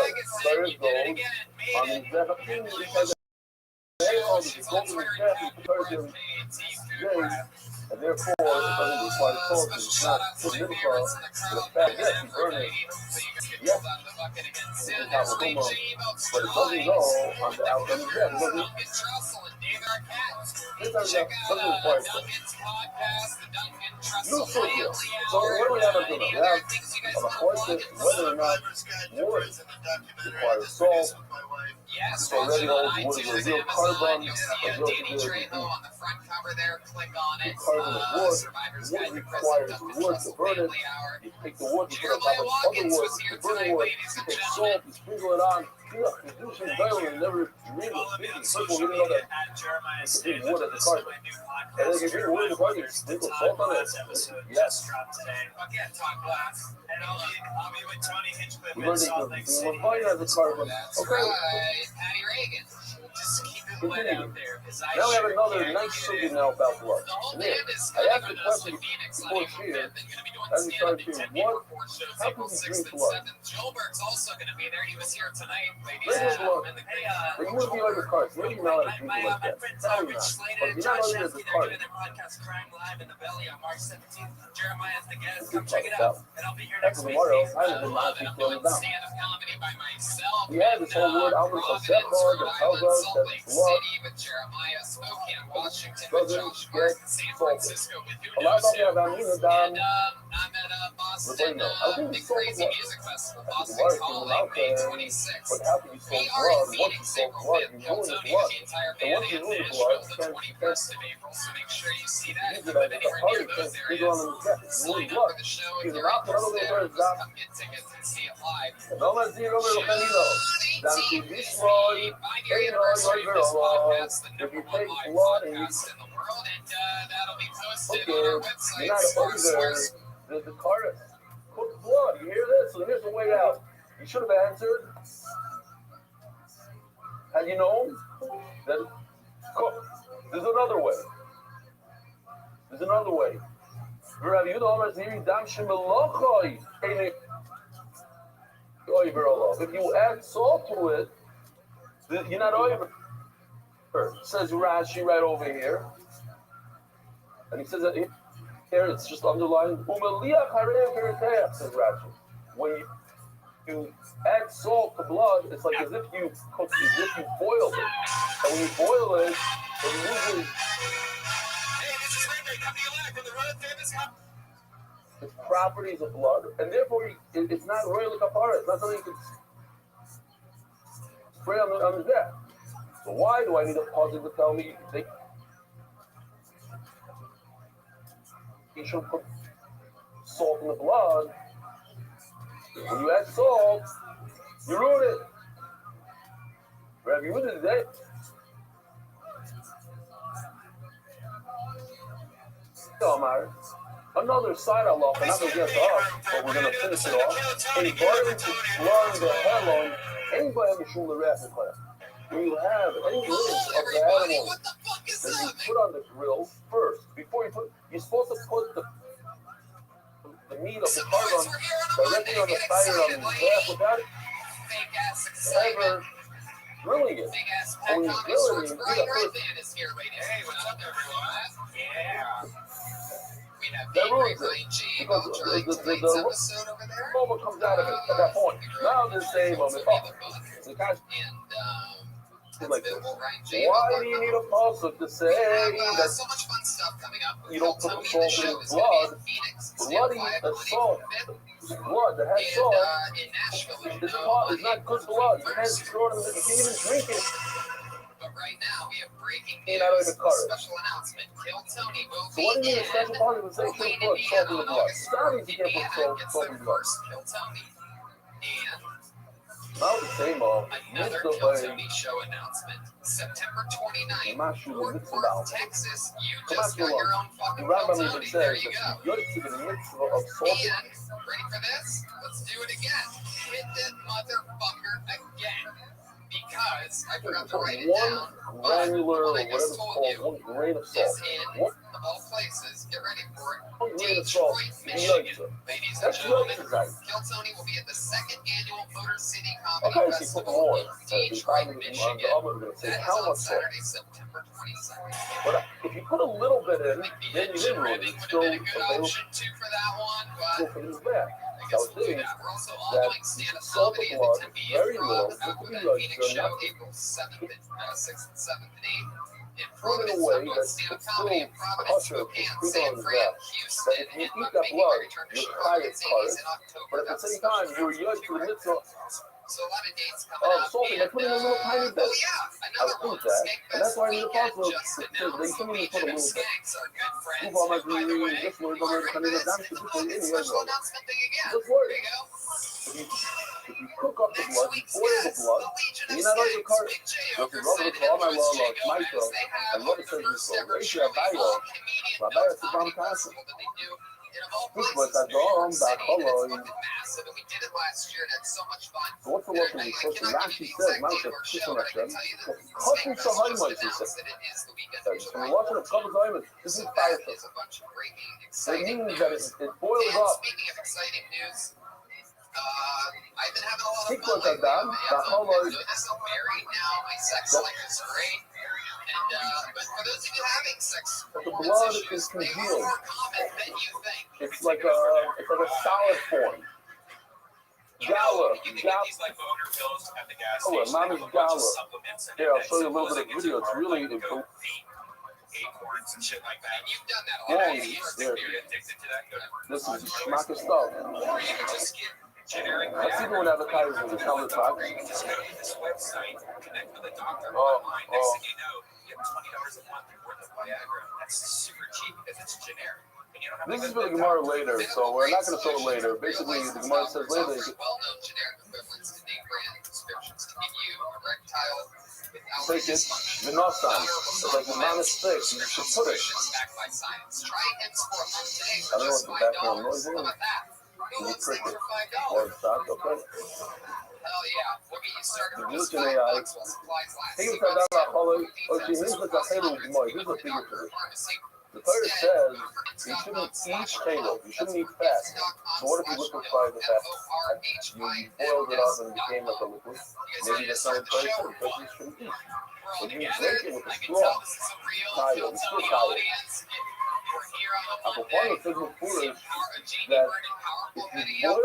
Speaker 3: Fire goes on the back of the pizza. And therefore, it doesn't require salt. It's not put in the fact, yes, you burn it. Yes, you can have a hummus, but it doesn't go on the outside of the bread. It doesn't. This doesn't require salt. No salt here. So what do we have to do now? We have on the question whether or not wood requires salt.
Speaker 1: Yes,
Speaker 3: So already knows what is a real carbon,
Speaker 1: you'll
Speaker 3: a
Speaker 1: see
Speaker 3: real
Speaker 1: Danny Trejo on the front cover there. Click on it.
Speaker 3: carbon is wood.
Speaker 1: Survivor's
Speaker 3: Wood
Speaker 1: Guide to
Speaker 3: requires
Speaker 1: Prison,
Speaker 3: wood to burn it.
Speaker 1: Family Hour.
Speaker 3: You take the wood, you put it on
Speaker 1: Jeremiah
Speaker 3: top of other
Speaker 1: Watkins
Speaker 3: wood,
Speaker 1: was here
Speaker 3: you burn
Speaker 1: tonight,
Speaker 3: wood,
Speaker 1: ladies
Speaker 3: you
Speaker 1: and
Speaker 3: take
Speaker 1: gentlemen.
Speaker 3: salt, you sprinkle it on. Look, you do some dialing and never dream of thinking. People didn't know that you could bring wood at the carbon. And then you bring wood in the carbon, you sprinkle salt on it. Yes.
Speaker 1: Again, Talk Glass. And I'll be with Tony Hinchcliffe
Speaker 3: We
Speaker 1: in
Speaker 3: learned
Speaker 1: Salt
Speaker 3: that
Speaker 1: Lake
Speaker 3: the
Speaker 1: City.
Speaker 3: fire has a carbon.
Speaker 1: That's
Speaker 3: Okay.
Speaker 1: right, Patty Reagan. Just keep it wet out there, because I
Speaker 3: Now we have
Speaker 1: sure
Speaker 3: another
Speaker 1: can't
Speaker 3: nice
Speaker 1: get
Speaker 3: subject
Speaker 1: it.
Speaker 3: now about blood.
Speaker 1: The whole
Speaker 3: And here,
Speaker 1: band is
Speaker 3: I
Speaker 1: coming
Speaker 3: asked the
Speaker 1: with us to
Speaker 3: question
Speaker 1: Phoenix on
Speaker 3: before
Speaker 1: April
Speaker 3: here,
Speaker 1: 5th. They're going to be doing
Speaker 3: as we
Speaker 1: stand-up
Speaker 3: started
Speaker 1: and
Speaker 3: here,
Speaker 1: 10
Speaker 3: what,
Speaker 1: before shows
Speaker 3: how
Speaker 1: April
Speaker 3: can you
Speaker 1: 6th
Speaker 3: drink
Speaker 1: and
Speaker 3: blood?
Speaker 1: 7th. Joelberg's also going to be there. He was here tonight, ladies
Speaker 3: Regular
Speaker 1: and
Speaker 3: blood.
Speaker 1: gentlemen.
Speaker 3: But you wouldn't be like the cards. Maybe you know how to drink it like that. Probably not. But you're not under the card.
Speaker 1: They're doing their podcast Crime Live in the Belly on March 17th. Jeremiah's the guest.
Speaker 3: Good
Speaker 1: Come check it
Speaker 3: stuff.
Speaker 1: out. And I'll be here
Speaker 3: Heck,
Speaker 1: next week.
Speaker 3: tomorrow,
Speaker 1: I
Speaker 3: I haven't been
Speaker 1: love
Speaker 3: laughing
Speaker 1: it. I'm
Speaker 3: till
Speaker 1: doing
Speaker 3: now.
Speaker 1: stand-up comedy by myself.
Speaker 3: We had this whole word out with some set card that tells us
Speaker 1: Salt
Speaker 3: that
Speaker 1: Lake
Speaker 3: blood
Speaker 1: City with Jeremiah, Spokane, Washington with
Speaker 3: doesn't
Speaker 1: Josh
Speaker 3: get
Speaker 1: Hart, San
Speaker 3: salted.
Speaker 1: Francisco with Who
Speaker 3: A lot
Speaker 1: Knows
Speaker 3: of them
Speaker 1: Who.
Speaker 3: have amino down.
Speaker 1: And I'm at Boston
Speaker 3: But I think
Speaker 1: Big
Speaker 3: it's salt
Speaker 1: Crazy
Speaker 3: blood.
Speaker 1: Music Festival,
Speaker 3: I think
Speaker 1: Boston
Speaker 3: the water came
Speaker 1: Calling,
Speaker 3: out
Speaker 1: May
Speaker 3: there.
Speaker 1: 26th.
Speaker 3: But how can you
Speaker 1: We
Speaker 3: salt
Speaker 1: are in
Speaker 3: blood? Once you
Speaker 1: Phoenix,
Speaker 3: salt
Speaker 1: April
Speaker 3: blood,
Speaker 1: 5th.
Speaker 3: you ruin the
Speaker 1: Hiltonians,
Speaker 3: blood.
Speaker 1: the entire
Speaker 3: And
Speaker 1: band,
Speaker 3: once you
Speaker 1: and
Speaker 3: ruin the
Speaker 1: Nashville,
Speaker 3: blood,
Speaker 1: the
Speaker 3: you
Speaker 1: 21st of April. So make sure you see that. If
Speaker 3: use
Speaker 1: you
Speaker 3: it
Speaker 1: live
Speaker 3: as a
Speaker 1: anywhere
Speaker 3: party.
Speaker 1: near those
Speaker 3: You go on
Speaker 1: areas,
Speaker 3: the back. It's really
Speaker 1: sign up
Speaker 3: blood.
Speaker 1: for the show. If
Speaker 3: Give
Speaker 1: you're
Speaker 3: it out, another
Speaker 1: interested,
Speaker 3: way to
Speaker 1: just
Speaker 3: stop.
Speaker 1: come get tickets and see it live.
Speaker 3: No más digo, pero Camilo. Dan tu mismo y
Speaker 1: Five-year anniversary of this podcast, the
Speaker 3: if
Speaker 1: number
Speaker 3: you
Speaker 1: one
Speaker 3: take
Speaker 1: live
Speaker 3: blood and you
Speaker 1: podcast in the world, and that'll be posted
Speaker 3: okay,
Speaker 1: on our
Speaker 3: you're
Speaker 1: website,
Speaker 3: not over the card cooked blood. You hear this? So here's the way out. You should have answered. Had you known that cook? There's another way. There's another way. If you add salt to it, you're not over. Says Rashi right over here. And he says that here it's just underlined. Says Rashi. When you add salt to blood, it's like as if you boiled it. And when you boil it, it loses its properties of blood, and therefore it's not really kapara. It's not something you can spray on his death. So why do I need a puzzle to tell me you should put salt in the blood? When you add salt, you ruin it. Rabbi Yehuda today. Another side of law, I'm not going to get to us, but we're going to finish it off. In order to learn the helon, anybody have a shul class. When you have any limbs of the animal that you put on the grill first, before you put, you're supposed to put the heat of the carbon directly on the fire on the graph without ever drilling it. And when you drill it, you get a first.
Speaker 1: Hey, what's up, everyone? Yeah.
Speaker 3: That ruins it. Because the moment comes out of it at that point. Now this same moment off. The guys like this. Why do you need a faucet to say that you don't put the salt in blood? Bloody salt. Blood that has salt is not good blood. You can't even drink it.
Speaker 1: But right now, we have breaking
Speaker 3: news.
Speaker 1: Special announcement. Kill Tony will
Speaker 3: so what do you need a special party to say kill blood, salt in the blood? Sorry, you can't put salt in the blood.
Speaker 1: Kill Tony. And
Speaker 3: not the same
Speaker 1: another Kill Tony show announcement. September 29th, Fort Worth, Texas. You just got your own fucking Kill Tony. There you go.
Speaker 3: You're in the midst of salt.
Speaker 1: And, ready for this? Let's do it again. Hit that motherfucker again. Because I forgot to write it down.
Speaker 3: Granular, or whatever it's called, 1 grain of salt.
Speaker 1: Is in, of all places, get ready for it.
Speaker 3: 1 grain of salt.
Speaker 1: Michigan. Ladies and gentlemen, Kill Tony will be at the 2nd annual Motor City Comedy Festival in Detroit, Michigan. That is on Saturday, September 22nd.
Speaker 3: But if you put a little bit in, then you didn't ruin it. It's still
Speaker 1: a good
Speaker 3: available.
Speaker 1: option too for that one,
Speaker 3: Still
Speaker 1: but
Speaker 3: for this back.
Speaker 1: I guess we'll do that. We're also all doing stand-up comedy at the Tempe
Speaker 3: very
Speaker 1: Improv
Speaker 3: little,
Speaker 1: after
Speaker 3: it could be
Speaker 1: the
Speaker 3: like
Speaker 1: Phoenix show,
Speaker 3: not-
Speaker 1: April 7th, 6th, and 7th, and 8th. In
Speaker 3: Put it
Speaker 1: Providence,
Speaker 3: away,
Speaker 1: I'm doing
Speaker 3: that's
Speaker 1: stand-up
Speaker 3: still
Speaker 1: comedy in Providence,
Speaker 3: culture,
Speaker 1: Spokane,
Speaker 3: it's
Speaker 1: San
Speaker 3: on
Speaker 1: Fran,
Speaker 3: that.
Speaker 1: Houston,
Speaker 3: But if you
Speaker 1: and
Speaker 3: eat
Speaker 1: I'm
Speaker 3: that
Speaker 1: making
Speaker 3: blood,
Speaker 1: my return to
Speaker 3: you're
Speaker 1: Chicago
Speaker 3: tired,
Speaker 1: and Zanies in October.
Speaker 3: But at the
Speaker 1: That's
Speaker 3: same
Speaker 1: a
Speaker 3: time,
Speaker 1: special
Speaker 3: you're young to the midst of
Speaker 1: so a lot of dates coming up.
Speaker 3: salty. They put in a little tiny bit.
Speaker 1: Oh yeah,
Speaker 3: I
Speaker 1: another
Speaker 3: think
Speaker 1: one.
Speaker 3: that.
Speaker 1: Snake
Speaker 3: And that's why I need a
Speaker 1: Weekend
Speaker 3: fossil.
Speaker 1: just
Speaker 3: They
Speaker 1: announced.
Speaker 3: shouldn't even put a
Speaker 1: Legion of
Speaker 3: little bit.
Speaker 1: Skanks are good friends.
Speaker 3: Move on my
Speaker 1: By the way,
Speaker 3: this one,
Speaker 1: you are ready for this?
Speaker 3: damn
Speaker 1: It's a
Speaker 3: to
Speaker 1: fucking special announcement thing again.
Speaker 3: Let's work.
Speaker 1: There you go.
Speaker 3: If you cook up the
Speaker 1: Next
Speaker 3: blood, you
Speaker 1: week's
Speaker 3: boil the
Speaker 1: guest,
Speaker 3: blood,
Speaker 1: the Legion
Speaker 3: and
Speaker 1: of
Speaker 3: you're not on the
Speaker 1: Skanks,
Speaker 3: cart.
Speaker 1: Big J.
Speaker 3: Just
Speaker 1: Okerson,
Speaker 3: rub it
Speaker 1: and
Speaker 3: all my
Speaker 1: Louis
Speaker 3: law,
Speaker 1: J.
Speaker 3: like my
Speaker 1: Gomez.
Speaker 3: show.
Speaker 1: They have
Speaker 3: And what it
Speaker 1: the
Speaker 3: says
Speaker 1: first
Speaker 3: is
Speaker 1: ever
Speaker 3: so.
Speaker 1: truly
Speaker 3: Ratio
Speaker 1: all
Speaker 3: of
Speaker 1: comedian
Speaker 3: my
Speaker 1: no
Speaker 3: bad, it's
Speaker 1: comedy
Speaker 3: a bomb
Speaker 1: festival that they do. And of all
Speaker 3: This
Speaker 1: places,
Speaker 3: was that
Speaker 1: New York
Speaker 3: dom, that
Speaker 1: City, and it's
Speaker 3: color.
Speaker 1: fucking massive, and we did it last year, and it's so much fun.
Speaker 3: So what's the
Speaker 1: And
Speaker 3: work in
Speaker 1: I
Speaker 3: the
Speaker 1: cannot
Speaker 3: person?
Speaker 1: give
Speaker 3: Rashi
Speaker 1: you the
Speaker 3: says,
Speaker 1: exact
Speaker 3: man,
Speaker 1: date of our
Speaker 3: it's
Speaker 1: show,
Speaker 3: on
Speaker 1: but
Speaker 3: that
Speaker 1: I can
Speaker 3: show.
Speaker 1: tell you that
Speaker 3: Cutting
Speaker 1: Skankfest
Speaker 3: so high,
Speaker 1: just
Speaker 3: like you
Speaker 1: announced
Speaker 3: said.
Speaker 1: that it is the weekend
Speaker 3: So
Speaker 1: of
Speaker 3: when
Speaker 1: July
Speaker 3: you're watching a
Speaker 1: 14th.
Speaker 3: couple times, this
Speaker 1: So
Speaker 3: is
Speaker 1: that
Speaker 3: fire
Speaker 1: is
Speaker 3: stuff.
Speaker 1: a bunch of breaking,
Speaker 3: It
Speaker 1: exciting
Speaker 3: means that
Speaker 1: news.
Speaker 3: it boils
Speaker 1: And
Speaker 3: up.
Speaker 1: speaking of exciting news, I've been having a lot of
Speaker 3: Sequence
Speaker 1: fun
Speaker 3: are
Speaker 1: lately.
Speaker 3: done. The
Speaker 1: I'm
Speaker 3: color
Speaker 1: married now. My sex life is great. And but for those of you having sex
Speaker 3: the
Speaker 1: performance
Speaker 3: blood
Speaker 1: issues,
Speaker 3: is
Speaker 1: they are
Speaker 3: congealed.
Speaker 1: more common than you think.
Speaker 3: It's like a solid form. Gala,
Speaker 1: You can get
Speaker 3: gala.
Speaker 1: these like boner pills at the gas
Speaker 3: Oh,
Speaker 1: station.
Speaker 3: mommy's
Speaker 1: They have a bunch of
Speaker 3: gala.
Speaker 1: supplements in
Speaker 3: Here,
Speaker 1: it
Speaker 3: I'll
Speaker 1: that
Speaker 3: show you a little bit of
Speaker 1: supposedly
Speaker 3: video.
Speaker 1: gives
Speaker 3: It's
Speaker 1: you
Speaker 3: really
Speaker 1: like
Speaker 3: cool.
Speaker 1: acorns and shit like that. And you've done that
Speaker 3: Yeah,
Speaker 1: already.
Speaker 3: yeah.
Speaker 1: You're addicted to that.
Speaker 3: This is schmacky stuff.
Speaker 1: Or you can just get generic.
Speaker 3: I've seen one advertising the countertop.
Speaker 1: You can just go to this website, connect with a doctor
Speaker 3: Oh,
Speaker 1: online. Next thing you know, you have $20 a month worth of Viagra. That's super cheap because it's generic. And you don't have to
Speaker 3: This is
Speaker 1: go
Speaker 3: for
Speaker 1: to
Speaker 3: the Gemara later, so we're not going to show it later. Basically, the Gemara says later.
Speaker 1: Well-known generic equivalents to name brand prescriptions to give you erectile without
Speaker 3: Take it, Vinosan. It's like the mountain's thick, you should put it.
Speaker 1: backed by science. Try Hims for a month today
Speaker 3: I
Speaker 1: for
Speaker 3: don't know
Speaker 1: just
Speaker 3: what the background
Speaker 1: $5.
Speaker 3: noise
Speaker 1: How
Speaker 3: is.
Speaker 1: about that? Who wants things for $5?
Speaker 3: Or stop, okay?
Speaker 1: Hell yeah. We'll get you started for just
Speaker 3: Look at AI.
Speaker 1: $5 while supplies last.
Speaker 3: Take
Speaker 1: See
Speaker 3: it to
Speaker 1: website
Speaker 3: that hollow.
Speaker 1: for
Speaker 3: Oh, she
Speaker 1: details.
Speaker 3: means like a halo Gemara. Here's a figure for it. The Torah says you shouldn't eat kalo. You shouldn't eat fat. So what if you liquefy the fat? You boiled it up and it became like a liquid. Maybe that's not a person. The person shouldn't eat. But you drink it with a straw. Kalo. It's still kalo. Apropos the thing with food is that if you boil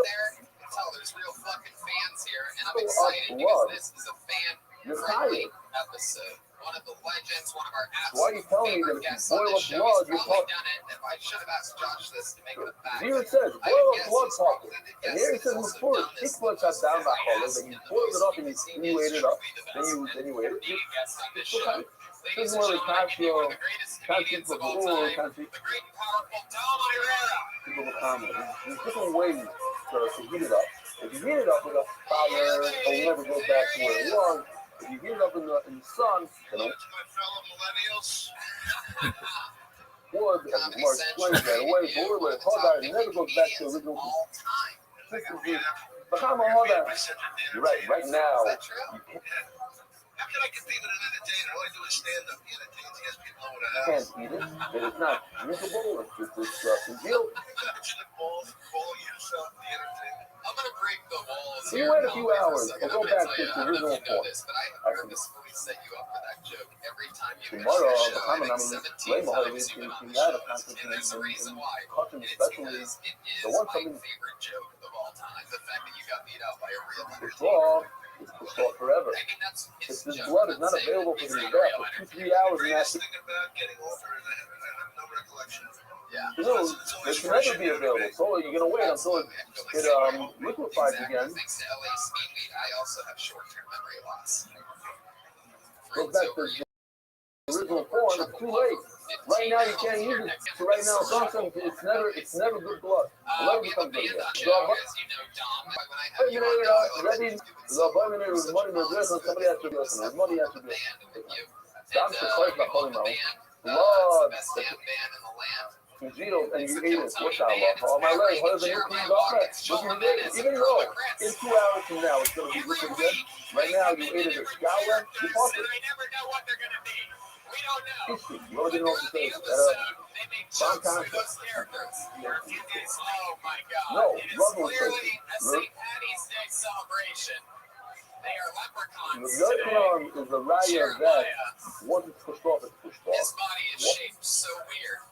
Speaker 1: there's real fucking fans here, and I'm
Speaker 3: Fill up
Speaker 1: excited because
Speaker 3: blood.
Speaker 1: this is a fan
Speaker 3: You're
Speaker 1: friendly
Speaker 3: tired.
Speaker 1: episode. One of the legends, one of our
Speaker 3: So why are you telling me that if
Speaker 1: favorite
Speaker 3: you
Speaker 1: guests on
Speaker 3: boil
Speaker 1: this
Speaker 3: up
Speaker 1: show.
Speaker 3: blood,
Speaker 1: He's
Speaker 3: you're
Speaker 1: probably
Speaker 3: talking?
Speaker 1: done it. If I should have asked Josh this to make it a fact.
Speaker 3: Here it says,
Speaker 1: I
Speaker 3: boil
Speaker 1: would
Speaker 3: up
Speaker 1: guess
Speaker 3: blood
Speaker 1: he's
Speaker 3: pocket.
Speaker 1: probably the
Speaker 3: And
Speaker 1: guest
Speaker 3: here it
Speaker 1: that's
Speaker 3: says
Speaker 1: also
Speaker 3: before,
Speaker 1: done this
Speaker 3: six
Speaker 1: the
Speaker 3: blood shot
Speaker 1: most.
Speaker 3: down by
Speaker 1: I
Speaker 3: hollow,
Speaker 1: guess,
Speaker 3: then you
Speaker 1: and the
Speaker 3: boiled it
Speaker 1: most
Speaker 3: up and
Speaker 1: you
Speaker 3: you
Speaker 1: can see
Speaker 3: weighed
Speaker 1: is
Speaker 3: it up.
Speaker 1: truly the
Speaker 3: Then
Speaker 1: best.
Speaker 3: you ate it.
Speaker 1: Leading guest on this
Speaker 3: It's
Speaker 1: show.
Speaker 3: okay.
Speaker 1: Ladies
Speaker 3: This
Speaker 1: and
Speaker 3: is
Speaker 1: gentlemen, I give you one of the
Speaker 3: Casio,
Speaker 1: greatest
Speaker 3: Casio
Speaker 1: comedians of all
Speaker 3: Pagul,
Speaker 1: time,
Speaker 3: Casio.
Speaker 1: the great and powerful Tom Irera.
Speaker 3: People will comment. There's different ways to heat it up. If you heat it up with a fire, it'll never go back to where it was. If you heat it up in the sun,
Speaker 1: Hello to my fellow millennials.
Speaker 3: wood, as Mark explains that away, boil it, hot it never goes back to the original
Speaker 1: All time.
Speaker 3: consistency. But how about hot? You're right. Right now,
Speaker 1: Is that true?
Speaker 3: you can't.
Speaker 1: How can I compete with another day
Speaker 3: can't eat it, that it's not drinkable, it's congealed.
Speaker 1: I'm gonna break the walls
Speaker 3: So you
Speaker 1: here.
Speaker 3: wait a few hours, or go back to its
Speaker 1: I don't know
Speaker 3: original
Speaker 1: if you know
Speaker 3: form.
Speaker 1: this, but I purposefully set you up for that joke every time you mention
Speaker 3: Tomorrow,
Speaker 1: the
Speaker 3: the
Speaker 1: show.
Speaker 3: common
Speaker 1: I think
Speaker 3: nominator,
Speaker 1: 17
Speaker 3: Raymond
Speaker 1: times you've been on the
Speaker 3: had
Speaker 1: show.
Speaker 3: a contest
Speaker 1: And there's a reason
Speaker 3: in
Speaker 1: why.
Speaker 3: cotton,
Speaker 1: It's
Speaker 3: especially
Speaker 1: because it is
Speaker 3: the one
Speaker 1: my
Speaker 3: something
Speaker 1: favorite joke of all time. The fact that you got beat out by a real
Speaker 3: pushed
Speaker 1: entertainer.
Speaker 3: off, it's pushed off forever.
Speaker 1: I mean, that's
Speaker 3: If
Speaker 1: his
Speaker 3: this
Speaker 1: joke.
Speaker 3: blood is
Speaker 1: I'm
Speaker 3: not
Speaker 1: saying
Speaker 3: available for
Speaker 1: he's
Speaker 3: the
Speaker 1: not a
Speaker 3: bath
Speaker 1: real
Speaker 3: for 2-3
Speaker 1: entertainer.
Speaker 3: hours in that,
Speaker 1: Yeah.
Speaker 3: it can never be available. So you're gonna wait until it liquefies again.
Speaker 1: Thanks to LA Speedweed, I also have short-term memory loss.
Speaker 3: Goes back to the original form. It's too late. Right now you can't use it. So right now it's never good blood. It never
Speaker 1: We have a
Speaker 3: becomes good
Speaker 1: band on
Speaker 3: again.
Speaker 1: show, as you know, Dom. When I have you on now, I like
Speaker 3: Rabbi,
Speaker 1: to do this.
Speaker 3: the Rabbi was money in the dress, and somebody has to do it. And money has to do it. Dom Shakar is not calling out. Blood.
Speaker 1: Best damn band in the land.
Speaker 3: Congealed, and you ate it. What's that love? Oh my leg, what is it? Look at it. Even though in 2 hours from now it's gonna be liquid again. Right now you ate it at Scala, you bought it.
Speaker 1: I never know what they're gonna be. We don't know.
Speaker 3: History. You already know what to say.
Speaker 1: They make jokes
Speaker 3: Tom
Speaker 1: with those characters. There are a few days. Oh my God!
Speaker 3: No,
Speaker 1: it is
Speaker 3: love will say
Speaker 1: clearly
Speaker 3: it.
Speaker 1: a St. Patty's Day celebration. They are leprechauns
Speaker 3: The
Speaker 1: today.
Speaker 3: Leprechaun is the raya that once it's pushed off, it's pushed
Speaker 1: His
Speaker 3: off.
Speaker 1: body is shaped so weird.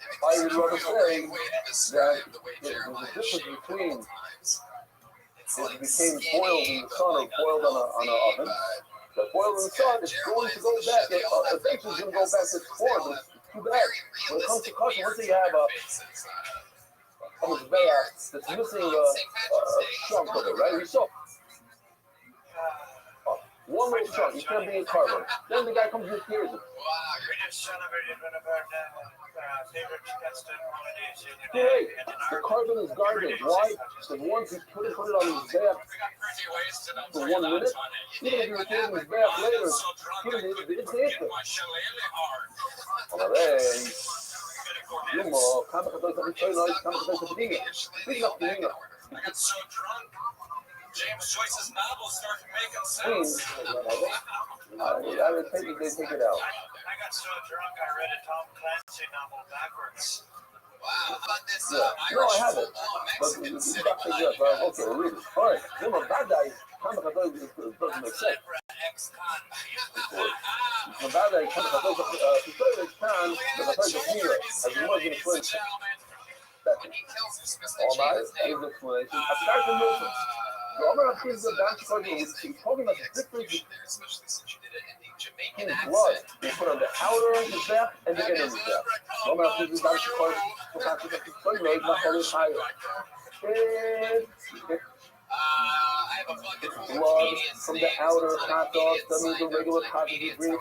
Speaker 3: I would rather say that
Speaker 1: there's
Speaker 3: there's a difference between if it became boiled in the sun or boiled on an oven. The boiled in the sun is going to go back. Eventually it's going to go back to its form, but it's too bad. When it comes to cooking, let's say you have a mizbeach that's missing a chunk of it, right? We saw one little chunk. You can't be a carbon. Then the guy comes and hears it.
Speaker 7: We just celebrated one of our favorite custom holidays.
Speaker 3: Great. The carbon is garbage. Why? The ones who put it on his bath for 1 minute, even if you were taking his bath later, it's it. Kama kadol sa pitsoy noise, kama kadol sa pininga. Pininga.
Speaker 1: I got so drunk. James Joyce's novels started making sense.
Speaker 3: I would think they take it out.
Speaker 7: I got so drunk I read a Tom Clancy novel backwards.
Speaker 1: Wow, how about this
Speaker 3: No, I haven't. But it's back to yes. Okay, read it. All right. Then my bad guy, kama kadol doesn't make sense. The bad guy, kama kadol sa pitsoy noise, the pitsoy sa pininga. As you know, going to play. All right, that is the explanation. I started to listen. The other thing is that he's talking about the difference between blood. They put on the outer of the bath and the inner of the bath. The other thing is that it's blood from the outer hot dog. That means the regular cotton you drink.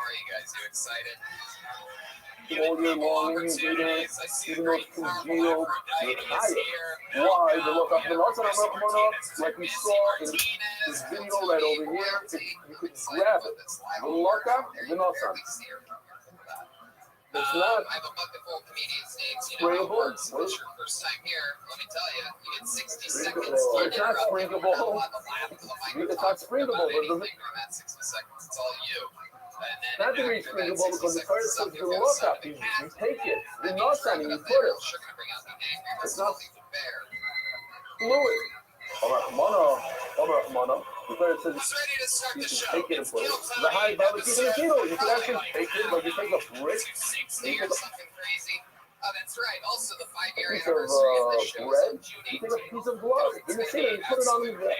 Speaker 3: All year long, and you do it, even though it's congealed, you're tired. Why? The look up the lots like we saw in this video right over here, you could grab it. The look up, the nosan. It's not sprayable. It's not springable. It's not springable, but it doesn't. Not to be springable because the first is the look up. You take it. The nosan and you put it. It's not fluid. The first says you can take it and put it. The high barbecue in a kilo. You can actually take it like you take a brick. You take a
Speaker 1: that's right. Also, the 5-year
Speaker 3: piece
Speaker 1: anniversary of the
Speaker 3: of
Speaker 1: show
Speaker 3: bread.
Speaker 1: is on
Speaker 3: You
Speaker 1: June
Speaker 3: take a piece of blood. You can see it. You put it on the bread.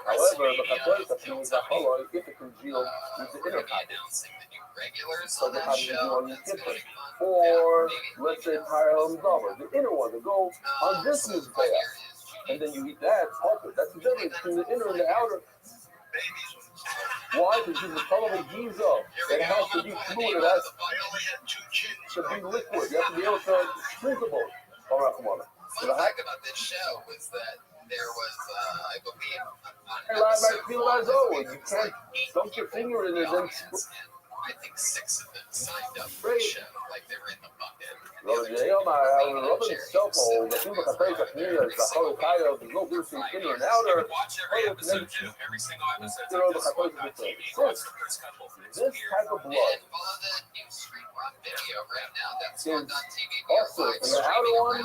Speaker 3: However, the Catholic means that hollow, if it congealed, is the inner cotton. So the cotton you do on your kitchen. Or, let's say, Tyrell Dover, the inner one, that go on this mizbeach. And then you eat that, it's that's the difference between the inner and the outer. Why? Because it's a total giza. It has to be fluid. It has to be liquid. You have to be able to drinkable. All right, come on.
Speaker 1: Fun fact about this show was that there was, I believe,
Speaker 3: you can't dunk your finger in it and
Speaker 1: I think 6 of them signed up for the show, like they were in the bucket.
Speaker 3: go to jail. rubbing cell phone, the people that play the community, the whole kind of, there's no difference between inner and outer.
Speaker 1: Watch every episode too. Every single episode.
Speaker 3: You know, the Catholic TV. This type of blood
Speaker 1: And follow the new stream on video right now. That's
Speaker 3: is
Speaker 1: on TV.
Speaker 3: also in the outer one,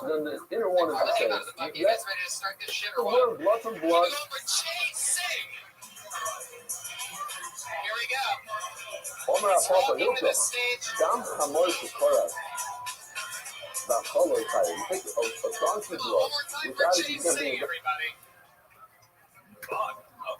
Speaker 3: then the inner one is the same.
Speaker 1: You
Speaker 3: You
Speaker 1: guys ready to start this shit
Speaker 3: the
Speaker 1: or what?
Speaker 3: word blood from blood.
Speaker 1: Chasing. Here we go.
Speaker 3: Omer
Speaker 1: Let's
Speaker 3: Papa
Speaker 1: walk into
Speaker 3: Hilton.
Speaker 1: the stage.
Speaker 3: Dam Hamoy Shikora. The color type. You take a donkey blood.
Speaker 1: One more time for
Speaker 3: Without it, you can't
Speaker 1: chasing,
Speaker 3: be
Speaker 1: everybody.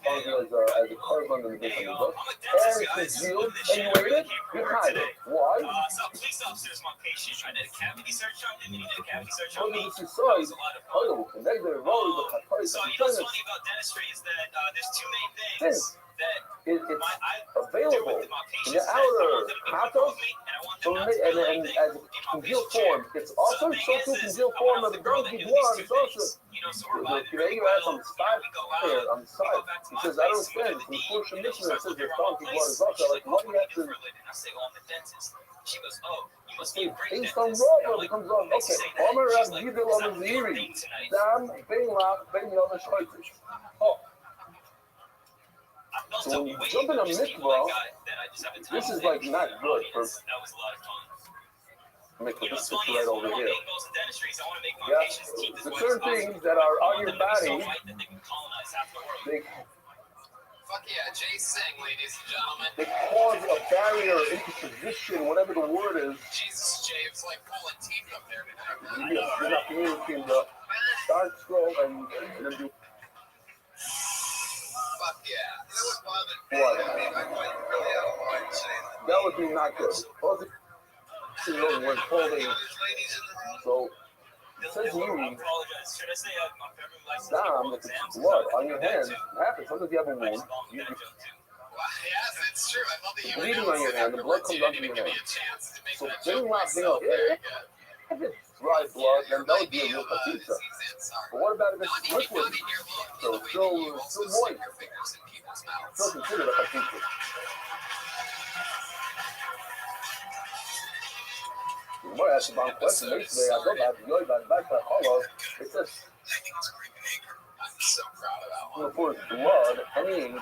Speaker 3: as a carbon in the different book. And it's concealed and you wait it, you hide it. Why?
Speaker 4: So police officers want patient. I did a cavity search on him, and he did a cavity search
Speaker 3: Well,
Speaker 4: on me.
Speaker 3: this is so oh, connect the road with the car.
Speaker 4: So you know what's funny about dentistry is that there's two main things that
Speaker 3: It's
Speaker 4: do
Speaker 3: available
Speaker 4: with my
Speaker 3: in
Speaker 4: patients.
Speaker 3: the outer
Speaker 4: half
Speaker 3: half
Speaker 4: and I want
Speaker 3: so
Speaker 4: them not to feel like
Speaker 3: and
Speaker 4: they
Speaker 3: as
Speaker 4: in my
Speaker 3: congealed
Speaker 4: patient chair.
Speaker 3: form, it's also social congealed form of the donkey blood. It's also
Speaker 4: You know, so we're vibing
Speaker 3: the
Speaker 4: really
Speaker 3: ass
Speaker 4: well.
Speaker 3: on the side
Speaker 4: We go
Speaker 3: here
Speaker 4: out.
Speaker 3: on the side. He says, I don't understand. From the first mission that says the donkey blood is also like, why do you have to
Speaker 4: I say, oh, I'm a dentist. She goes, oh, you must
Speaker 3: say
Speaker 4: be a great
Speaker 3: based on
Speaker 4: dentist.
Speaker 3: raw
Speaker 4: And I'm
Speaker 3: blood? It
Speaker 4: like,
Speaker 3: comes on,
Speaker 4: makes you
Speaker 3: okay.
Speaker 4: say that?
Speaker 3: Omer
Speaker 4: She's
Speaker 3: Rab
Speaker 4: like,
Speaker 3: Gidel
Speaker 4: "It's
Speaker 3: on
Speaker 4: not
Speaker 3: the
Speaker 4: your
Speaker 3: Ziri.
Speaker 4: thing tonight."
Speaker 3: Dam Ben Lach Ben Yoda Schreitisch. Oh,
Speaker 4: I felt
Speaker 3: so
Speaker 4: so
Speaker 3: when you
Speaker 4: way
Speaker 3: jump in a
Speaker 4: just being
Speaker 3: mikvah,
Speaker 4: that guy that I just have a
Speaker 3: this
Speaker 4: time
Speaker 3: is
Speaker 4: to
Speaker 3: like
Speaker 4: think
Speaker 3: not
Speaker 4: for the
Speaker 3: good for
Speaker 4: audience. That was a lot of fun.
Speaker 3: make
Speaker 4: You know,
Speaker 3: this
Speaker 4: what's funny
Speaker 3: right
Speaker 4: is one
Speaker 3: over
Speaker 4: of my
Speaker 3: here.
Speaker 4: main goals in dentistry is I want to make my
Speaker 3: Yeah,
Speaker 4: patients' teeth as
Speaker 3: the
Speaker 4: white as
Speaker 3: certain
Speaker 4: possible.
Speaker 3: things that are
Speaker 4: I
Speaker 3: on
Speaker 4: want
Speaker 3: your
Speaker 4: them to be so
Speaker 3: body,
Speaker 4: white that they can colonize half the world.
Speaker 3: they
Speaker 1: Fuck yeah, Jay Singh, ladies and gentlemen.
Speaker 3: they cause a barrier, interposition, whatever the word is.
Speaker 1: Jesus, Jay, it's like pulling teeth up there tonight.
Speaker 3: You're not communicating the start, scroll, and then do
Speaker 1: Fuck yeah. You know what bothered me?
Speaker 3: what?
Speaker 1: I mean, I find it really out of line saying that.
Speaker 3: That would be not good. Also, you know, when holding,
Speaker 1: There's ladies in the room.
Speaker 3: so it says
Speaker 4: I
Speaker 3: you,
Speaker 4: apologize. Should I say my family license?
Speaker 3: Dom, if it's blood on your hand, it happens. Sometimes you have a wound, you,
Speaker 1: Well, yes, it's true. I love that you
Speaker 3: bleeding
Speaker 1: announced
Speaker 3: on your
Speaker 1: it
Speaker 3: hand, the blood
Speaker 1: afterwards.
Speaker 3: comes
Speaker 1: You
Speaker 3: onto
Speaker 1: didn't
Speaker 3: your
Speaker 1: even give me
Speaker 3: hand.
Speaker 1: a chance to make
Speaker 3: So
Speaker 1: that
Speaker 3: then
Speaker 1: joke
Speaker 3: not
Speaker 1: myself. Very good.
Speaker 3: if it's dry blood, then that would be a real patita. But what about if
Speaker 1: No,
Speaker 3: it's
Speaker 1: I need
Speaker 3: liquid?
Speaker 1: here, look.
Speaker 3: So
Speaker 1: The
Speaker 3: it's
Speaker 1: way that you
Speaker 3: still
Speaker 1: also
Speaker 3: moist.
Speaker 1: stick your fingers in people's mouths.
Speaker 3: Still considered a patita. You might ask about question. Basically, I don't have to go back to hollow. It says,
Speaker 1: I'm so proud of that one.
Speaker 3: for blood and ink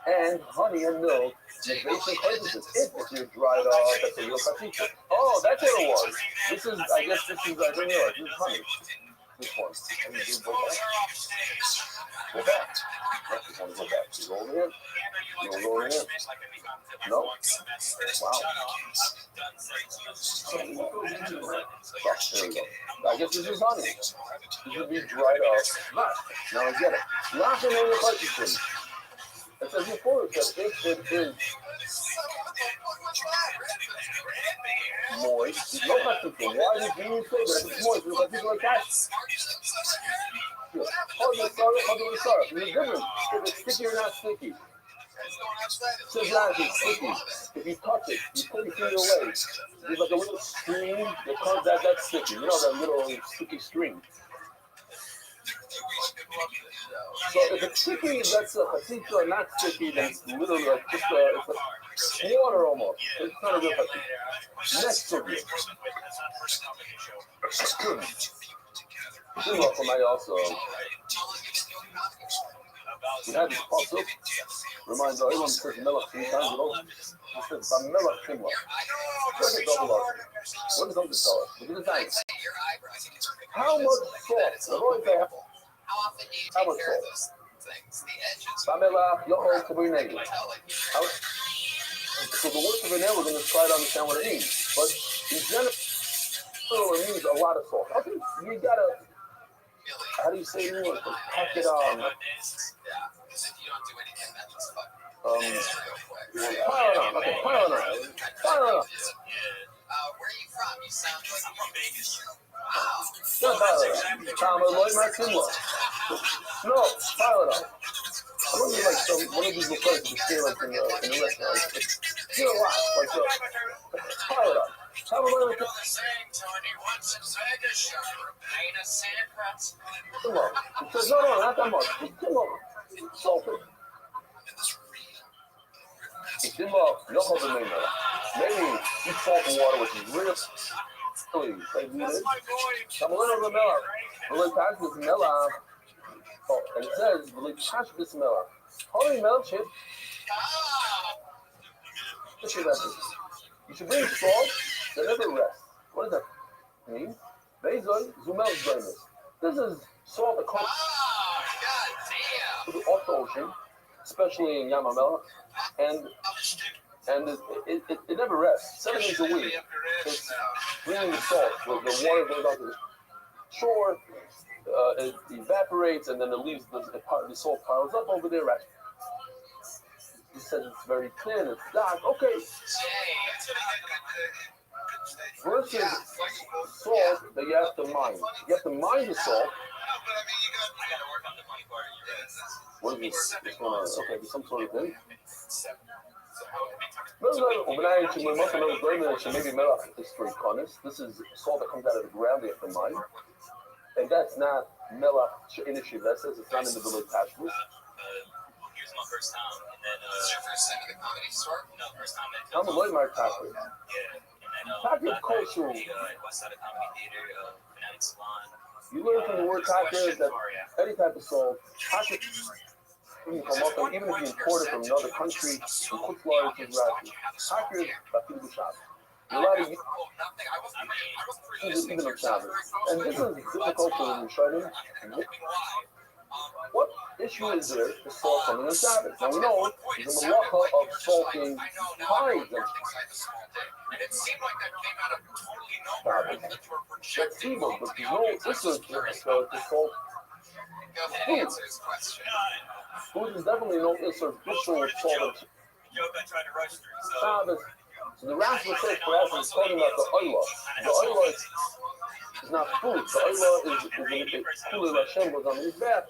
Speaker 3: and honey and milk, invasion cartridges. If you're dried off, that's a real patita. Oh, that's what it was. This is, I guess this is, I didn't realize, this is honey. This one. And you do go back. Go back. Let's just want to go back. You go over here. You go over here. No. Wow. There we go. I guess this is honey. This would be dried off. Now I get it. Lock in the cartridges. It says before, it says if it is moist, no patita. Why did you say that it's moist? It's like people like that. Hold the syrup. There's a difference. If it's sticky or not sticky. It says not if it's sticky. If you touch it, you pull your finger away. There's like a little stream that comes out that's sticky. You know that little sticky stream. So if it's sticky, that's a patita, not sticky, then it's literally like just it's like water almost. It's not a real patita. Next review. You're welcome, I also. We had this puzzle. Reminds everyone it says Melech 3 times. It says Melech Kimla. It's like a double R. What does it tell us? Look at the times. How much salt? I've always asked.
Speaker 1: How often do you
Speaker 3: How
Speaker 1: take
Speaker 3: much
Speaker 1: care of
Speaker 3: salt?
Speaker 1: those things? The edges.
Speaker 3: Pamela, Yoho, Kabinegi.
Speaker 1: Tell like
Speaker 3: So the word Kabinegi, we're going to try to understand what it means. But in general, it means a lot of salt. Okay, you gotta, how do you say it in English? Pack it on.
Speaker 1: yeah, because if you don't do anything, that just fucking
Speaker 3: Pile it on. Okay, pile it on. Pile it on.
Speaker 1: where are you from? You sound like
Speaker 4: I'm from Vegas.
Speaker 3: No, pile it on. Tom, Lloyd, my Kimla. No, pile it on. I don't mean like some, one of these little places you stay like in the restaurant. It's a lot. Like, pile it on. Come on.
Speaker 1: saying, Tony, once in Vegas, you paint a secret.
Speaker 3: Come on. He says, no, not that much. Come on. Salt it. It's in love. No other name. Maybe you salt and water, which is real. Please, I do
Speaker 7: That's
Speaker 3: this.
Speaker 7: my boy.
Speaker 3: I'm a little vanilla. Really packed with vanilla. Oh, and it says, really packed with vanilla. Holy milk chip. This is that. You should bring salt that never rests. What does that mean? Bezoi, Zumel Zoinus. This is salt that comes off the ocean, especially in Yamamela, and it never rests. 7 days a week, it's bringing the salt. The water goes out to the shore, it evaporates, and then it leaves the salt piles up over there. Right? He says it's very thin, it's dark. Okay. Versus salt that you have to mine. You have to mine the salt. What is this? What's going on? Okay, there's some sort of thing. This is salt that comes out of the ground they have to mine. And that's not melach initiative. That says it's not in the village pastures.
Speaker 1: Here's my first time. And then, this is your first time at the comedy store? No, first time at
Speaker 3: I'm a lawyer, my tackle.
Speaker 1: Yeah. And then,
Speaker 3: Tackle culture.
Speaker 1: West Side Comedy Theater, Fanatic Salon.
Speaker 3: You learn from the word tackle that any type of salt, tackle can come up, and even if you import it from another country, from Kutzlar to Rashi, tackle is Batil B'Shabbos. You're allowed to use it even on Shabbos. And this is difficult for the Rishonim. What issue is there to salt something on Shabbos? Now we know there's a malacha of salting hides and
Speaker 1: it seemed like that came out of totally nowhere.
Speaker 3: that's evil, but there's no issue to salt food. Food is definitely no issue of ritual salt. Shabbos. So the Rashi says for us is talking about the oila. The oila is not food. The oila is Kula Hashem was on his bath.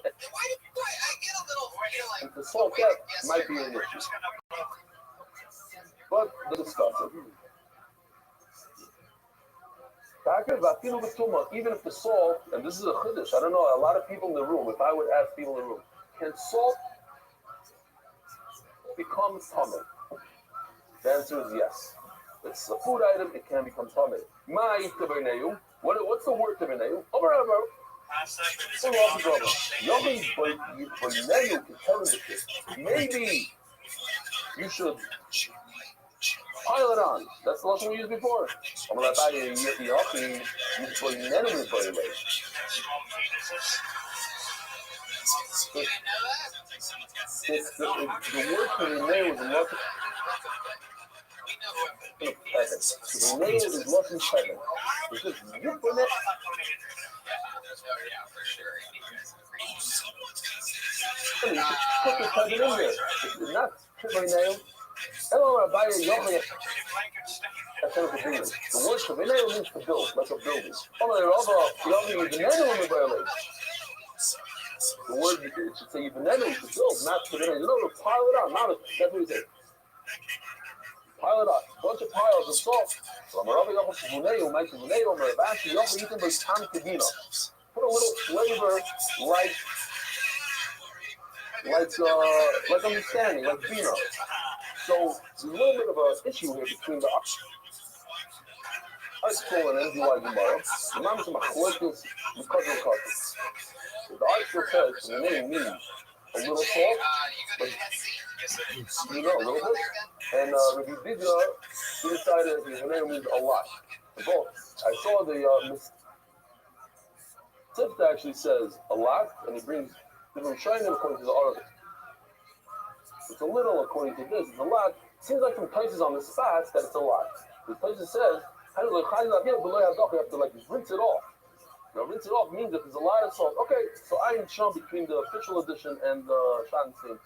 Speaker 3: And to salt that might be an issue. But let's discuss it. Even if the salt, and this is a chiddush, I don't know, a lot of people in the room, if I would ask people in the room, can salt become tummy? The answer is yes. It's a food item, it can become tummy. What's the word tabernacle? Maybe you should pile it on. That's the lesson we used before. The word tabernacle was a lot. The name is Lashon Shemen. It's just you put it. You should put the Shemen in there. It's not Tabernacle. Hello, Rabbi, Yochai. That's not the building. The word Tabernacle means to build, like a building. The word it should say Tabernacle is to build, not Tabernacle. You know, pile it on. Not that's what he said. Pile it up, bunch of piles of salt. Put a little flavor like understanding, like bina. So there's a little bit of an issue here between the article and NGY Gemara. The man is a machlokes because the article says the name means a little salt, but a little bit. And Rabbi Bidya, he decided his name means a lot. Both. I saw the Tifta actually says a lot, and he brings different shining according to the article. It's a little according to this, it's a lot. It seems like from places on the spots that it's a lot. The places says, you have to like rinse it off. Now, rinse it off means that there's a lot of salt. Okay, so I am shown between the official edition and the Shan Singh.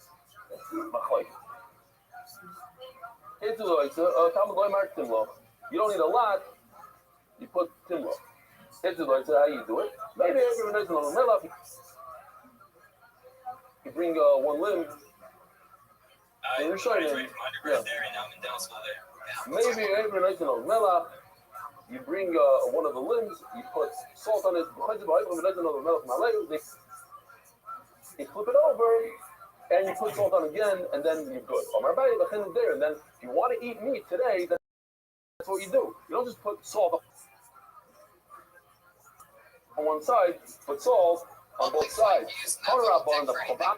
Speaker 3: You don't need a lot, you put timlo. How you do it? Maybe everyone knows on the melach. You bring one limb. You're showing him. Yeah. Maybe every night in melach, you bring one of the limbs, you put salt on it. You flip it over, and you put salt on again, and then you're good. And then if you want to eat meat today, that's what you do. You don't just put salt on. on one side, but salt on both sides. Korabon the Kobak.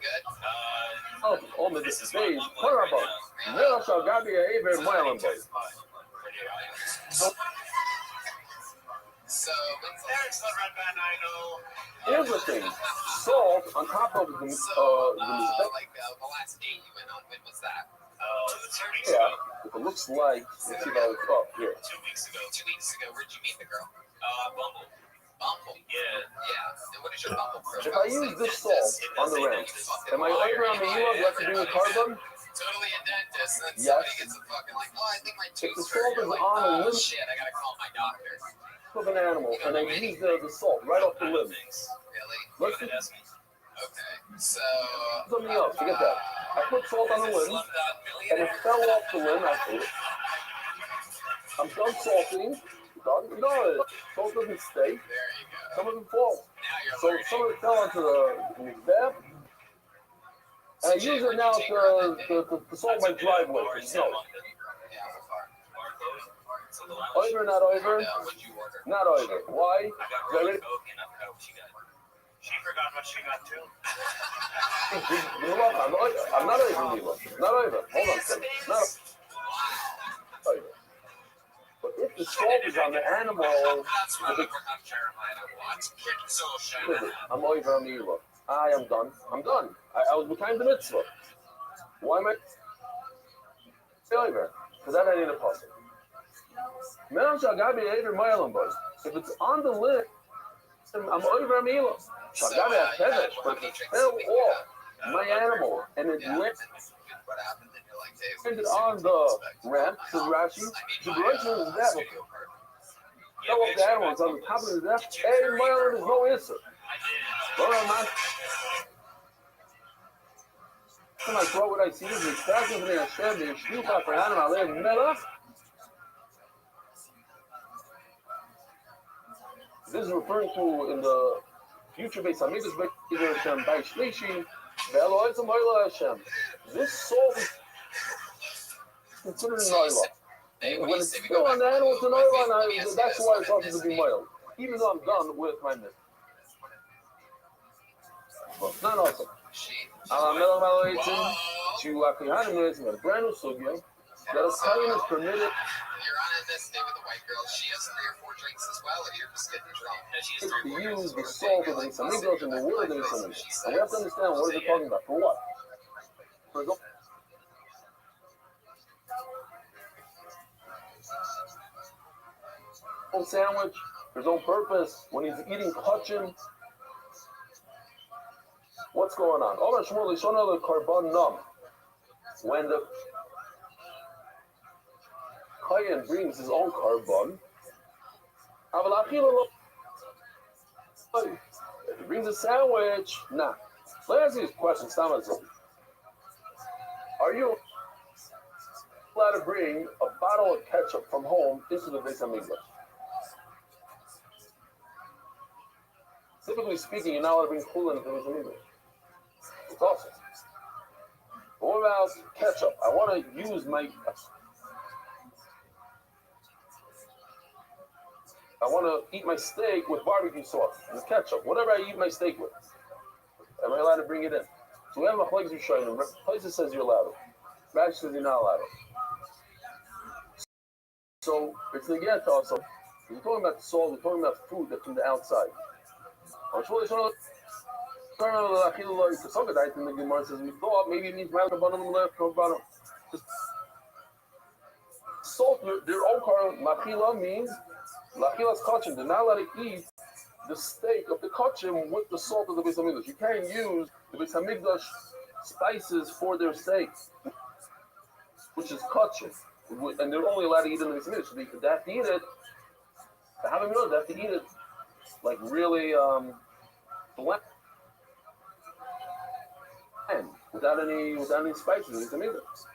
Speaker 3: Oh, the displays. Korabon. Melo shall Gabi Aver Moilan boy.
Speaker 1: So,
Speaker 7: Eric's not red band, I know.
Speaker 3: Here's the thing. Salt on top of the
Speaker 1: like the last date you went on, when was that?
Speaker 7: 2 weeks
Speaker 3: yeah,
Speaker 7: ago.
Speaker 3: it looks like, let's see how it's up here.
Speaker 7: 2 weeks ago.
Speaker 1: 2 weeks ago, where'd you meet the girl?
Speaker 7: Bumble.
Speaker 1: Bumble.
Speaker 7: Yeah.
Speaker 1: Yeah. And what is your Bumble profile?
Speaker 3: If I use this salt on the ramp, am I over on the Elo? Do I have to bring a carbon?
Speaker 1: Totally a dentist, and then
Speaker 3: Yes.
Speaker 1: somebody gets a fucking like, oh, I think my
Speaker 3: If
Speaker 1: tooth's
Speaker 3: the salt
Speaker 1: hurt.
Speaker 3: is
Speaker 1: You're like,
Speaker 3: on a
Speaker 1: oh
Speaker 3: limb
Speaker 1: shit, I gotta call my doctor.
Speaker 3: of an animal, and I use the salt right off the limb.
Speaker 1: Really?
Speaker 3: Let's do
Speaker 1: Okay. So.
Speaker 3: something else. Forget that. I put salt on the limb, and it fell off the limb after it. I'm done salting. Done. No, salt doesn't stay.
Speaker 1: There you go.
Speaker 3: Some of it falls.
Speaker 1: Now you're
Speaker 3: So
Speaker 1: learning.
Speaker 3: some of it fell onto the bed. And I use it now to salt my driveway for snow.
Speaker 1: Yeah, so far.
Speaker 3: Over, not over?
Speaker 1: What'd you order?
Speaker 3: Not over. Why?
Speaker 7: She forgot what she got too.
Speaker 3: You know what? I'm not over, Nilo. Not over. Hold on a second. Not over. But if the salt is on the animal,
Speaker 1: That's why we're not Carolina. What? So shiny.
Speaker 3: I'm over on Nilo. I am done. I'm done. I was behind the mitzvah. Why am I over? Because that ain't a puzzle. If it's on the list, I'm over on Nilo.
Speaker 1: So,
Speaker 3: Shagabi has feathers, but it fell off my animal, and it
Speaker 1: Yeah.
Speaker 3: landed
Speaker 1: What happened? Then you're like, Dave.
Speaker 3: on the ramp, says Rashi. The direction is that. Fell off the animal, it's on the top of the desk. Hey, Marlon, there's no answer. Hold on, man. When I throw what I see, is exactly what I said. The Shlucha for Hannah, I live Melach. This is referring to in the future base Hamikdash Beis Hashem by Shlishi, Ve'elohim Ha'ila Hashem. This salt is considered an oil. When it's still on the animal, it's an oil, and that's why it's supposed to be mild. Even though I'm done with my myth. Not awesome. Melach Maloitim, to Akihanim is a brand new sugya that a Kayan is permitted.
Speaker 1: You're on this day with the white girl. She has 3 or 4 drinks as well, and you're just getting drunk.
Speaker 3: To use the salt of the Beis and the word of the Beis. And we have to understand what they're talking about. For what? For example, sandwich, for his own purpose, when he's eating kachim. What's going on? Omar Shmuel Lishona the Karban Nam. When the Kayan brings his own Karban, if he brings a sandwich, nah. Let me ask you this question, Stamazon. Are you allowed to bring a bottle of ketchup from home into the Beis Hamikdash? Typically speaking, you're not allowed to bring chulin into the Beis Hamikdash. It's awesome. But what about ketchup? I want to use my... I want to eat my steak with barbecue sauce and ketchup, whatever I eat my steak with. Am I allowed to bring it in? So we have a place showing. Places says you're allowed to. Rashi says you're not allowed to. So it's the get also. We're talking about the salt. We're talking about food that's from the outside. In the Gemara says we thought maybe it means salt. Their own car machila means lachilas kachim. They're not allowed to eat the steak of the kachim with the salt of the Beis Hamikdash. You can't use the Beis Hamikdash spices for their steak, which is kachim, and they're only allowed to eat it in the Beis Hamikdash. So they have to eat it. They have to eat it like really bland, without any spices in the Beis Hamikdash.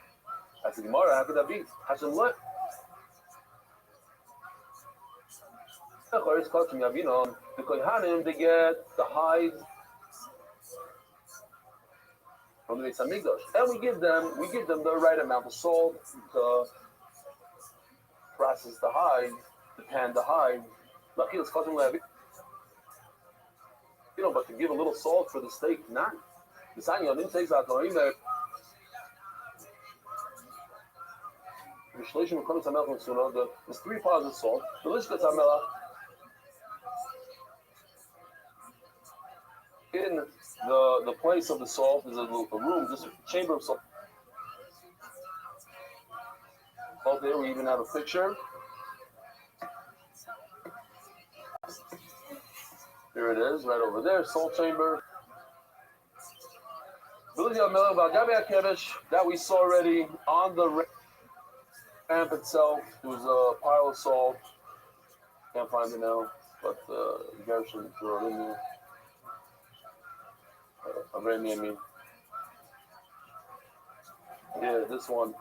Speaker 3: I said, Gemara, how could that be? Hashem let. The Kohanim, they get the hide from the Beis Hamikdash, and we give them the right amount of salt to process the hide, to tan the hide. but to give a little salt for the steak, not. The sign you didn't take that going there. There's 3 piles of salt. The lishkat hamelach in the place of the salt is a room, just a chamber of salt. Out there, we even have a picture. Here it is, right over there, salt chamber. That we saw already on the ramp itself. There was a pile of salt. Can't find it now, but Gershon threw it in there. Very near me. Yeah, this one.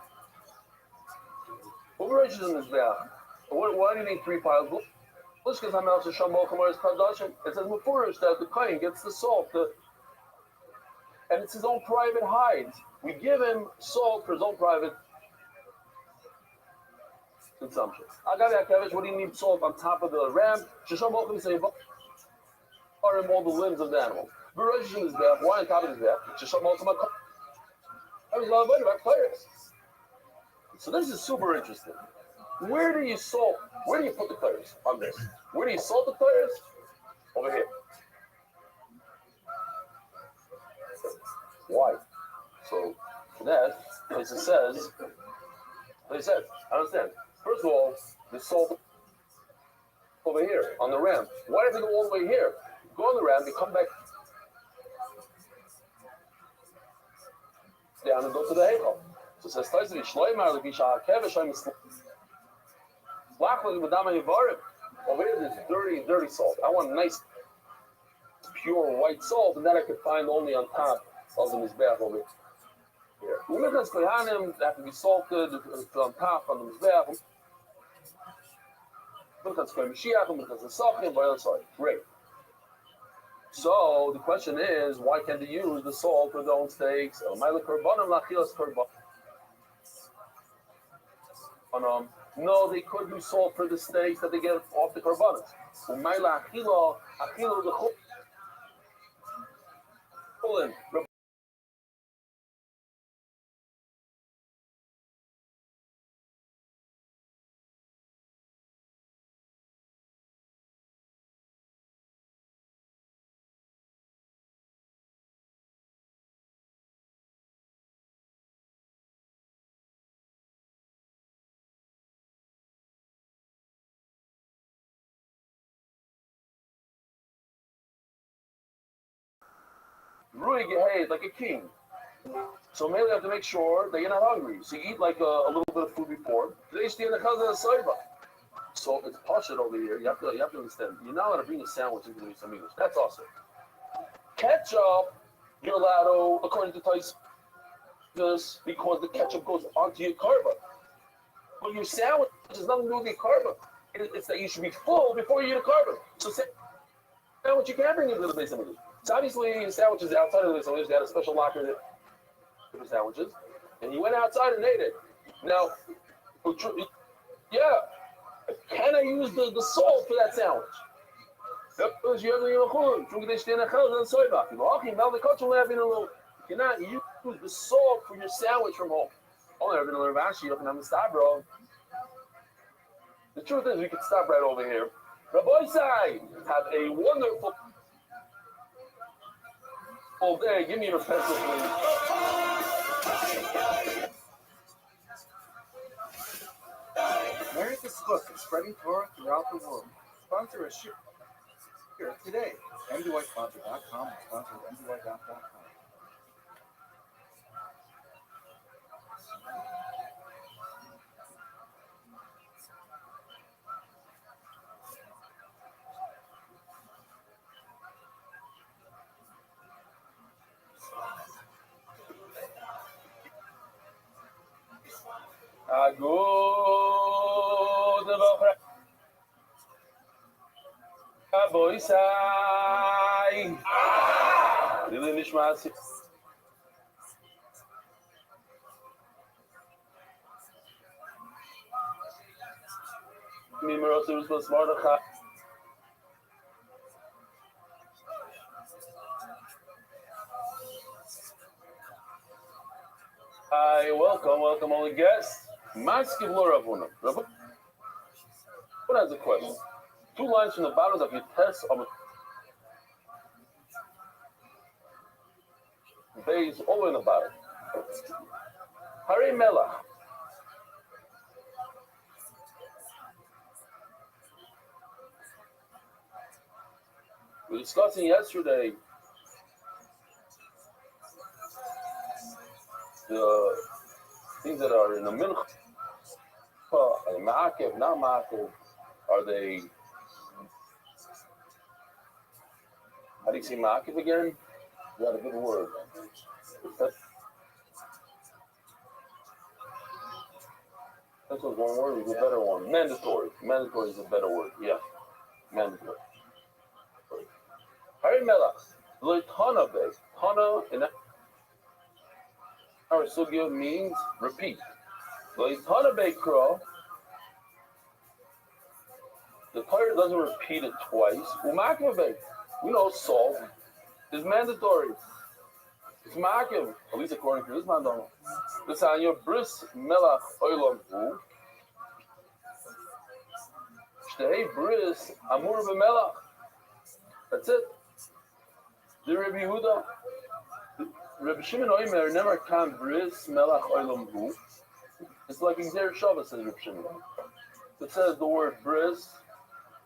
Speaker 3: Why do you need 3 piles? It says Mufurish that the Kohen gets the salt, and it's his own private hide. We give him salt for his own private consumption. What do you need salt on top of the ramp? Or in all the limbs of the animal. Why on top of the So this is super interesting. Where do you salt? Where do you put the players on this? Where do you salt the players? Over here. Why? So for that, place it says, I understand. First of all, the salt over here on the ramp. Why do they go all the way here? Go on the ramp, you come back down and go to the Heichal. So it says, over here, there's dirty salt. I want nice, pure white salt, and that I could find only on top of the Mizbeach over here. They have to be salted on top on the Mizbeach. Great. So the question is, why can't they use the salt for their own steaks? No, they could use salt for the steaks that they get off the korbanos. Like a king. So mainly you have to make sure that you're not hungry. So you eat like a little bit of food before. So it's pashut over here. You have to understand. You're not allowed to bring a sandwich into the English. That's awesome. Ketchup, you're allowed to, according to Tais, because the ketchup goes onto your karba. But your sandwich has nothing to do with your karba. It's that you should be full before you eat a karba. So sandwich you can't bring into the base of English. So obviously sandwiches outside of the base of English, they had a special locker for the sandwiches. And he went outside and ate it. Now, yeah, can I use the salt for that sandwich? You cannot use the salt for your sandwich from home. Oh, never been to Rashi. You don't have to stop, bro. The truth is, we could stop right over here. Rabbi Sai, have a wonderful day. Give me your pencil, please.
Speaker 8: America's book is spreading Torah throughout the world. Sponsor a share today. MDYsponsor.com and sponsor MDY.com.
Speaker 3: Boisai. Really nishmas. Hi, welcome all the guests. Maskiv lo Ravuna. Ravuna has a question. 2 lines from the bottom of your test of a base over in the bottom. Hare Melach. We were discussing yesterday the things that are in the mincha, are they ma'akev, not ma'akev? Are they, how do you say ma'akev again? You got a good word. That was one word, is a better one. Mandatory. Mandatory is a better word. Yeah. Mandatory. Hari Melach. The Tana be. Tana in our sugya means repeat. The Tana be kra. The Torah doesn't repeat it twice. Umakiv be. We know salt is mandatory. It's ma'akiv, at least according to this mandama. This on your bris melach oilam hu. Shtei bris amur b'melach. That's it. The Rabbi Yehuda, Rabbi Shimon Oimer never can bris melach oilam hu. It's like in Zer Shabbos, says Rabbi Shimon. It says the word bris.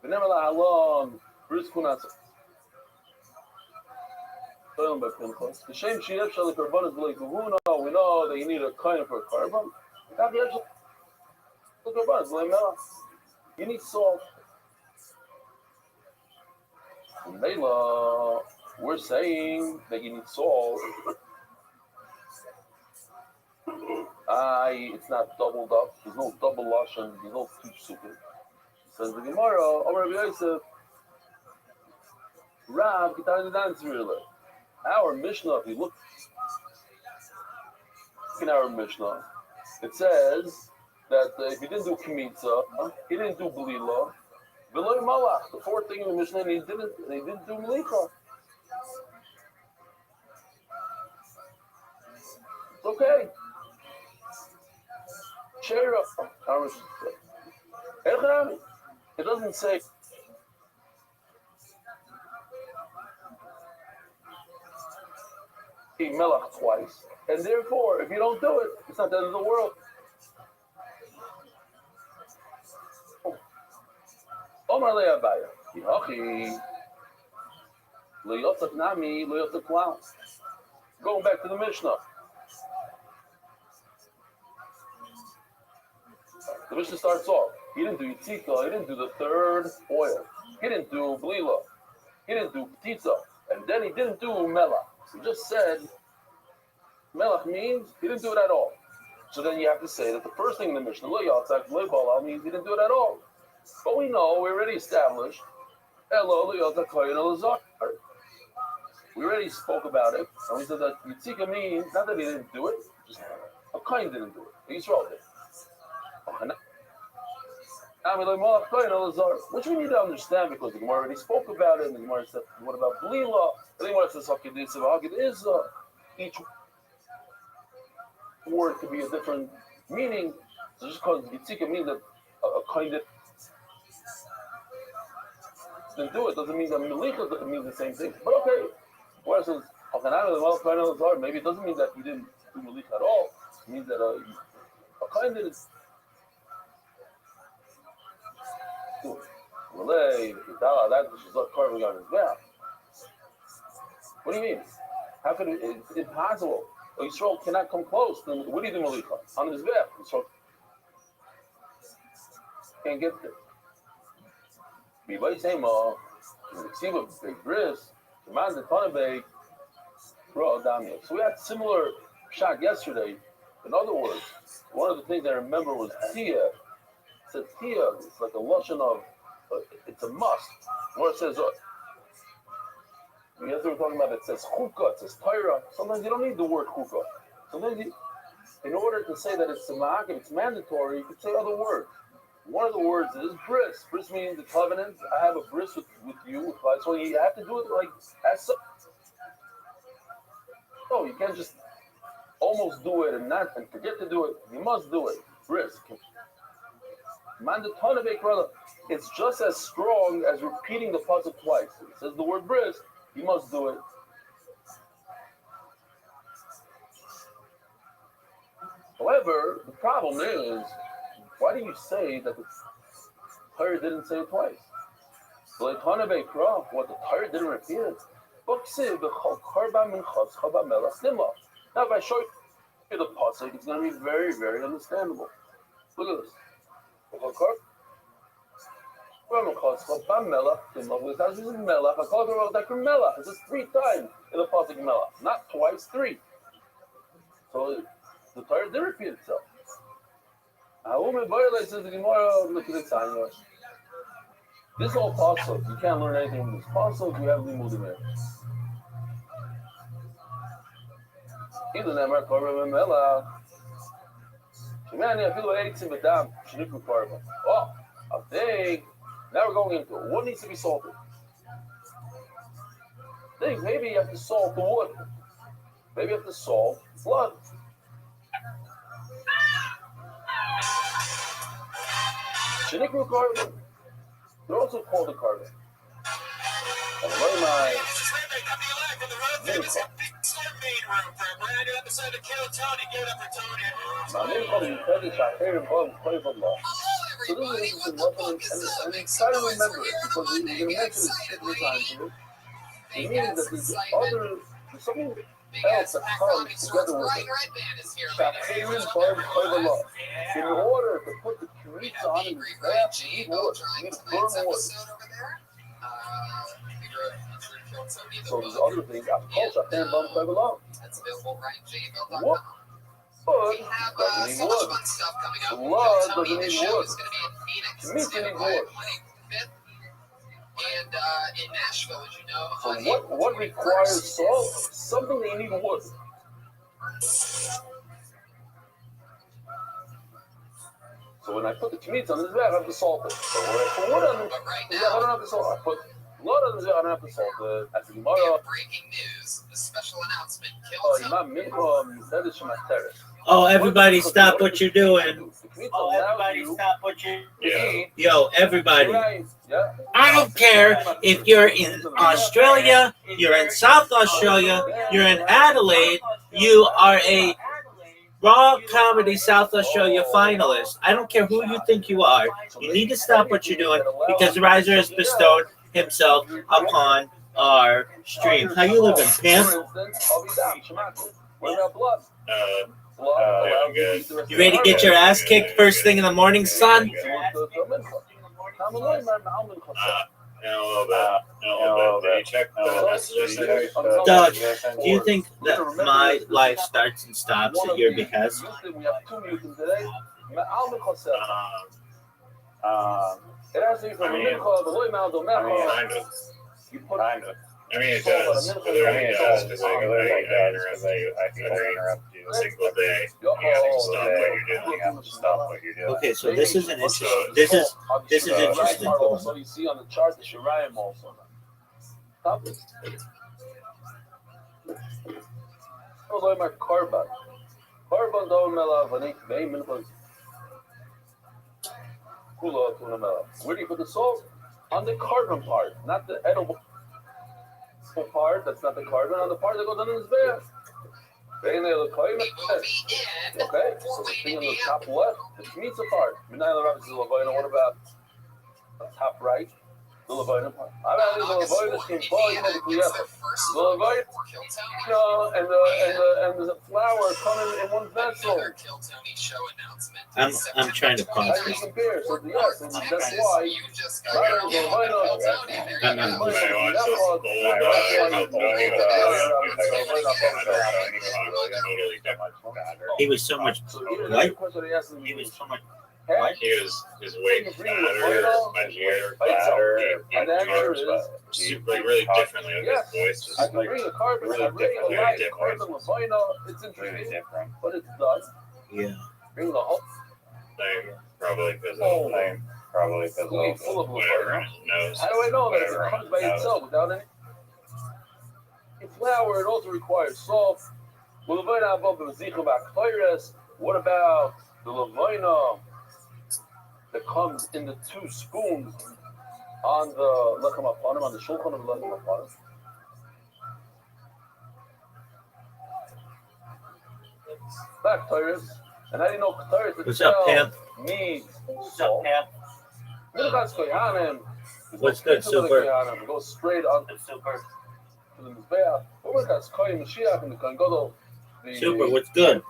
Speaker 3: V'never la'alom bris kunatz. The same sheyev shali karbonos b'lei kavuna. We know that you need a coin for a carbon. You need salt. Layla, we're saying that you need salt. It's not doubled up. There's no double lashon. There's no two super. Says the Gemara. Amar Rabbi Yosef. Rav Kitan Dance really. Our Mishnah, if you look in our Mishnah, it says that if he didn't do Kemitza, he didn't do Belila, Veloy Malach, the fourth thing in the Mishnah, and he didn't do Melicha. It's okay. Cheer up. Our Mishnah. It doesn't say Melach twice, and therefore, if you don't do it, it's not the end of the world. Omar le'abaya, Yihachi, le'yotzak nami, le'yotzak klau. Going back to the Mishnah. The Mishnah starts off. He didn't do Yitzika, he didn't do the third oil. He didn't do Blila. He didn't do Petitza. And then he didn't do Melach. He just said Melach means he didn't do it at all. So then you have to say that the first thing in the Mishnah, Le'yatzak, Le'balal, means he didn't do it at all. But we know, we already established, Elo, Le'yatzak, Kayin, Elazar. We already spoke about it, and we said that Yitzika means, not that he didn't do it, just a Kayin didn't do it. Yisrael did. Which we need to understand because the Gemara already spoke about it, and the Gemara said, what about Blila? And the Gemara says, each word could be a different meaning. So just because Yitzika means that a kind of didn't do it doesn't mean that Melicha means the same thing. But okay, where it says, maybe it doesn't mean that he didn't do Melicha at all. It means that a kind of that which is not carving on his back. What do you mean? How could it's impossible? Yisrael cannot come close. Then what do you do, Melicha? On his back. Yisrael can't get there. Say, see what big bris, command the Tanabe, so we had similar shot yesterday. In other words, one of the things I remember was Tia. It said Tia, it's like a lotion of, it's a must. Where it says, we we're talking about it says chukah, it says Torah. Sometimes you don't need the word chukah. Sometimes in order to say that it's a ma'akim, it's mandatory, you could say other words. One of the words is bris. Bris means the covenant. I have a bris with you. So you have to do it like as so. No, you can't just almost do it and forget to do it, you must do it. Risk. Mandatana brother. It's just as strong as repeating the pasuk twice. It says the word bris, you must do it. However, the problem is, why do you say that the Torah didn't say it twice? What the Torah didn't repeat it. Now, if I show you the pasuk, it's going to be very, very understandable. Look at this. It says 3 times in the pasuk melach, not twice, 3. So the Torah did repeat itself. This whole pasuk, you can't learn anything from this pasuk. You have limud in there. Oh, I think now we're going into it. What needs to be salted? I think maybe you have to salt the wood. Maybe you have to salt blood. Shinikru carbon. They're also called a carbon. And one of my so this is interesting reference, and try to remember it because you're going to mention it 50 times. It means that there's something else that comes together with it. In order to put the kiritza on in the bath, you need wood. You need to burn wood. So there's other things. That's available right What? Wood doesn't need wood. Blood doesn't need wood. Meat doesn't need wood.
Speaker 1: And in Nashville, as you know,
Speaker 3: so what requires salt? Something that you need wood. So when I put the kimitz on this bag, I have to salt it. So when I put wood on this bag, I don't have to salt it. I put blood on this bag, I don't have to salt it. That's the Gemara.
Speaker 1: Breaking news, the special announcement.
Speaker 6: Oh, everybody stop what you're doing. Oh, everybody stop what you're doing. Yo, everybody. I don't care if you're in Australia, you're in South Australia, you're in Adelaide, you are a Raw Comedy South Australia finalist. I don't care who you think you are. You need to stop what you're doing because the Riser has bestowed himself upon our stream. How you living, Pam? You ready to get your ass kicked first thing in the morning, son? Doug, do you think that my life starts and stops at your behest?
Speaker 4: I mean, it does. It really does because I interrupt you a single day. You have to stop what you're doing.
Speaker 6: Okay, so this is an interesting. This is interesting.
Speaker 3: So you see on the chart the Shirayim also. Stop it. Oh, my carbon. Carbon don't melavonik. Where do you put the salt? On the carbon part, not the edible part. That's not the carbon. On the part that goes on his bed. Okay, so the thing on the top left, the Shemitah part. What about the top right? The Levina part. I mean, the Levina came forward, you know, the Kliyata. The Levina, and the flour coming in one vessel.
Speaker 6: I'm trying to pause
Speaker 3: How do you compare? So yes, and that's why.
Speaker 6: He was so much what? He was so much what?
Speaker 4: His weight fatter, much more fatter, and really differently. His voice is like really different.
Speaker 3: It's interesting, but it's done.
Speaker 6: Yeah.
Speaker 3: Bring the whole
Speaker 4: thing, probably because of whatever in his nose.
Speaker 3: How do I know that it comes by itself without any flour? It also requires salt. What about the levina that comes in the two spoons on the lechem apanim, on the shulchan of the lechem apanim? Back Torahs, and I didn't know Torahs
Speaker 6: What's up, Pam?
Speaker 3: needs
Speaker 6: What's up,
Speaker 3: salt.
Speaker 6: Pam?
Speaker 3: What's
Speaker 6: good, Super?
Speaker 3: Go straight on to the mizbeach. What was Kohen Mashiach and the Kohen Gadol?
Speaker 6: Super, what's good?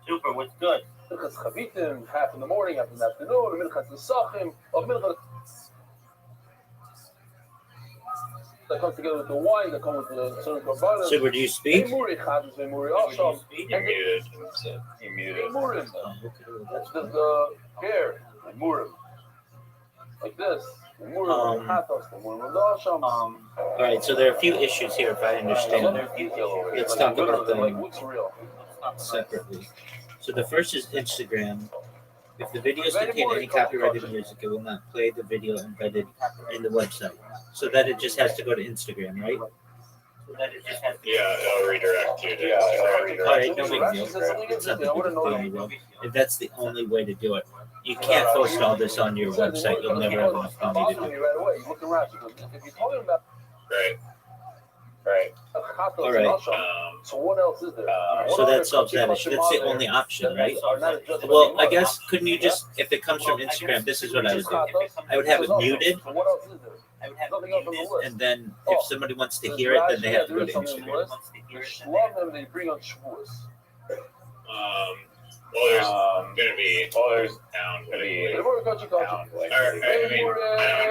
Speaker 6: Super, what's good?
Speaker 3: Minchas Chavitim, half in the morning, half in the afternoon. Minchas Nesachim, or Minchas that comes together with the wine, that comes with the certain korbanos.
Speaker 6: Super, do you speak?
Speaker 3: Memuri Chadis, Memuri Asham.
Speaker 4: He muted. He muted.
Speaker 3: Memurim.
Speaker 6: Oh, okay. That's
Speaker 3: There's the hair, Memurim. Like this. Memurim, Hatos, Memurim, Asham.
Speaker 6: all right, so there are a few issues here, if I understand. Let's talk about them
Speaker 3: What's real?
Speaker 6: separately. So the first is Instagram. If the videos contain any copyrighted music, it will not play the video embedded in the website. So that it just has to go to Instagram, right?
Speaker 4: Yeah, it'll redirect you to
Speaker 6: All right, no big deal. It's not the big deal. If that's the only way to do it, you can't post all this on your website. You'll never have enough money to do it.
Speaker 4: Right.
Speaker 6: All right.
Speaker 3: So what else is there?
Speaker 6: So that solves that issue. That's the only option, right? Well, I guess couldn't you just, if it comes from Instagram, this is what I would do. I would have it muted,
Speaker 3: So what else is there? Nothing else on the list.
Speaker 6: and then if somebody wants to hear it, then they have to go to Instagram.
Speaker 3: The shlavim they bring on Shavuos.
Speaker 4: Well, there's gonna be town gonna be town like I don't know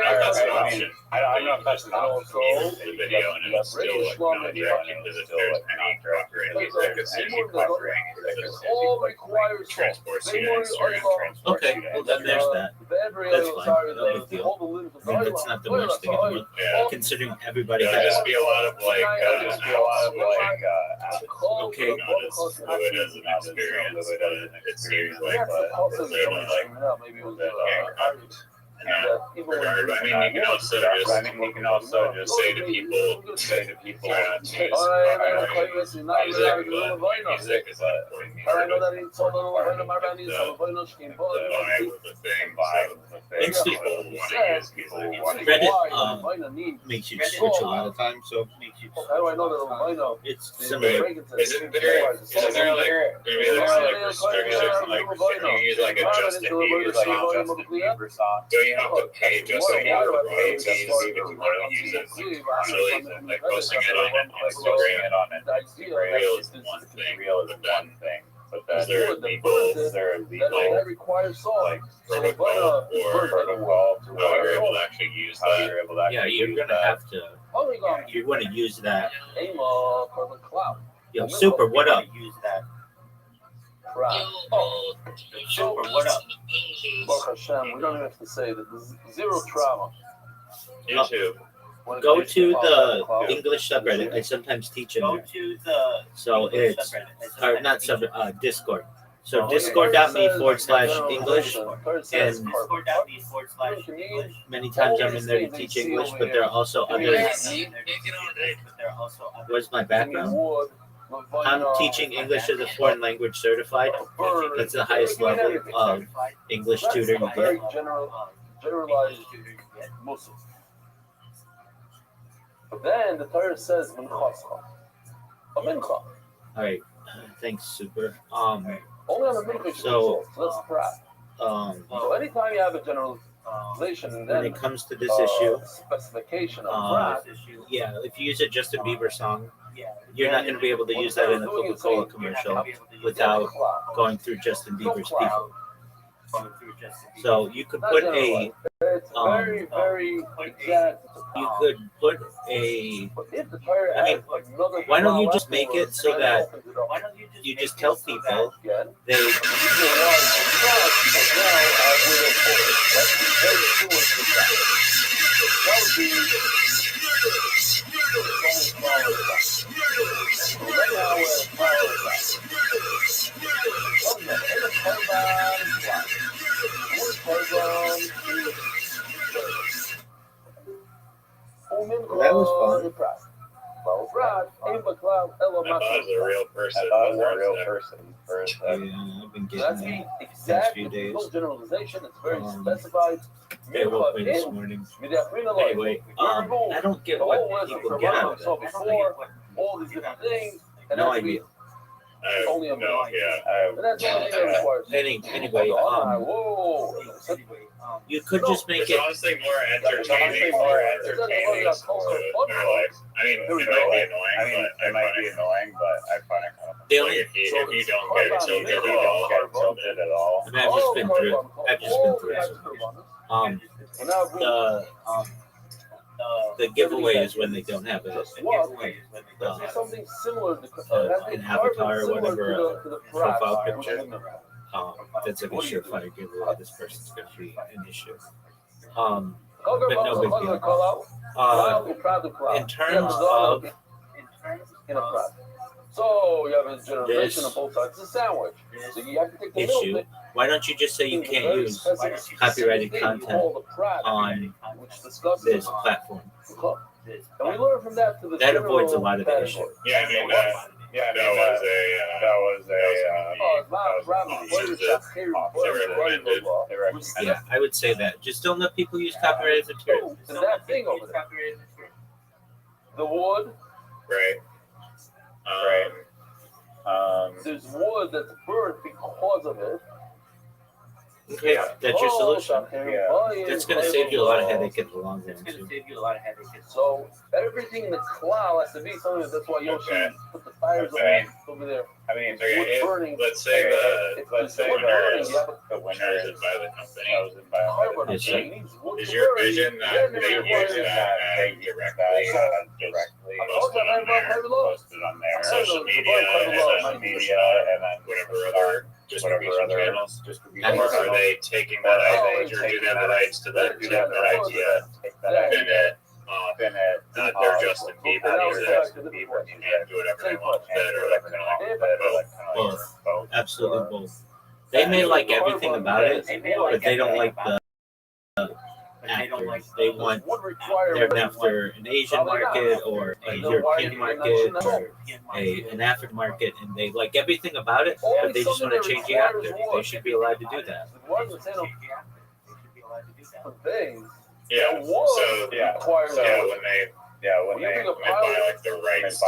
Speaker 4: if that's an option. I don't know if that's an option. The video and it's still like not directing to the there's any copyright. There's any copyright.
Speaker 3: All requires
Speaker 4: Transport students or transport
Speaker 6: Okay, well then there's that. That's fine. No big deal. I mean, that's not the worst thing in the world,
Speaker 4: Yeah.
Speaker 6: considering everybody
Speaker 4: It'll
Speaker 6: has.
Speaker 4: just be a lot of like
Speaker 6: Okay.
Speaker 4: not as fluid as an experience, but it seems like certainly like
Speaker 3: maybe it was
Speaker 4: regard. I mean, you can also just say to people, music is a
Speaker 6: Reddit makes you switch a lot of times, so
Speaker 3: How do I know that?
Speaker 6: it's similar.
Speaker 4: Isn't there like maybe there's like restrictions like if you use like a Justin Bieber song, don't you have to pay Justin Bieber royalties if you want to use it commercially? Like posting it on Instagram, Real is one thing, but then there are legal
Speaker 3: That requires salt.
Speaker 4: like protocol or how you're able to actually use that.
Speaker 6: Yeah, you're gonna have to. You're going to use that.
Speaker 3: For the cloud.
Speaker 6: Yo, Super, what up?
Speaker 3: Use that.
Speaker 6: Super, what up?
Speaker 3: Baruch Hashem, we don't even have to say that there's zero trauma.
Speaker 4: YouTube.
Speaker 6: Go to the English subreddit. I sometimes teach in there. So it's, or not subreddit, Discord. So discord.me/English, and many times I'm in there to teach English, but there are also others. Where's my background? I'm teaching English as a foreign language certified. That's the highest level of English tutor you
Speaker 3: Very
Speaker 6: get.
Speaker 3: generalized Muslim. But then the Torah says minchascha. A mincha.
Speaker 6: All right, thanks, Super.
Speaker 3: Only on the mincha.
Speaker 6: So,
Speaker 3: let's prat. So anytime you have a generalization, and
Speaker 6: when
Speaker 3: then
Speaker 6: it comes to this issue,
Speaker 3: specification of prat,
Speaker 6: yeah, if you use a Justin Bieber song, you're not going to be able to use that in a Coca-Cola commercial without going through Justin Bieber's people. So you could put a,
Speaker 3: it's very, very exact.
Speaker 6: you could put a,
Speaker 3: But if the Torah
Speaker 6: I mean,
Speaker 3: adds another
Speaker 6: why don't you
Speaker 3: clause
Speaker 6: just make it so that you just tell people
Speaker 3: again,
Speaker 6: they, that was fun.
Speaker 3: Cloud Rad, Aim Cloud, Ella
Speaker 4: I thought it was a real person.
Speaker 9: I thought it was a real person first.
Speaker 6: Yeah, I've been
Speaker 3: That's
Speaker 6: getting
Speaker 3: the
Speaker 6: that
Speaker 3: exact
Speaker 6: few days.
Speaker 3: no generalization. It's very
Speaker 6: Um,
Speaker 3: specified.
Speaker 6: They woke me this morning. Anyway, I don't get what people get out of it.
Speaker 3: Before, all these different things. And
Speaker 6: No
Speaker 3: that's
Speaker 6: idea.
Speaker 4: I have
Speaker 3: only a
Speaker 4: no, yeah.
Speaker 3: And that's the only thing that requires.
Speaker 6: Anyway,
Speaker 3: Whoa.
Speaker 6: you could just make
Speaker 4: It's
Speaker 6: it.
Speaker 4: honestly more entertaining. I mean, it might be annoying, but I find it kind of
Speaker 6: The
Speaker 4: like
Speaker 6: only,
Speaker 4: if you don't get tilted at all.
Speaker 6: I mean, I've just been through it. The giveaway is when they don't have it.
Speaker 3: Something similar
Speaker 6: An avatar or whatever, profile picture. That's like a surefire giveaway. This person's going to be an issue. But no big deal. In terms of
Speaker 3: so you have a generation on both sides. It's a sandwich. So you have to take the
Speaker 6: issue,
Speaker 3: middle
Speaker 6: why don't you just say you can't use copyrighted content on this platform?
Speaker 3: And we learn from that to the
Speaker 6: That avoids a lot of the issue.
Speaker 4: Yeah, I mean, that was a
Speaker 6: Yeah, I would say that. Just don't let people use copyrighted material.
Speaker 3: And that thing over there. The wood.
Speaker 4: right.
Speaker 3: There's wood that's burnt because of it.
Speaker 6: Okay, that's your solution.
Speaker 3: Yeah.
Speaker 6: That's going to save you a lot of headache in the long run, too.
Speaker 3: So everything in the cloud has to be something. That's why Yoshi put the fires over there.
Speaker 4: I mean,
Speaker 3: Wood burning.
Speaker 4: let's say the winner is chosen by the company.
Speaker 3: Carbon.
Speaker 6: Yes, sir.
Speaker 3: It needs wood
Speaker 4: Is
Speaker 3: to
Speaker 4: your
Speaker 3: burn.
Speaker 4: vision that they use that directly posted on their social media, and then whatever other distribution channels? Or are they taking that idea or do they have the rights to that idea? Then they're Justin Bieber music and do whatever they want with it, or
Speaker 6: Both. Absolutely both. They may like everything about it, but they don't like the actors. They want, they're after an Asian market or a European market or an African market, and they like everything about it, but they just want to change the actor. They should be allowed to do that.
Speaker 4: yeah. So when they buy like the rights to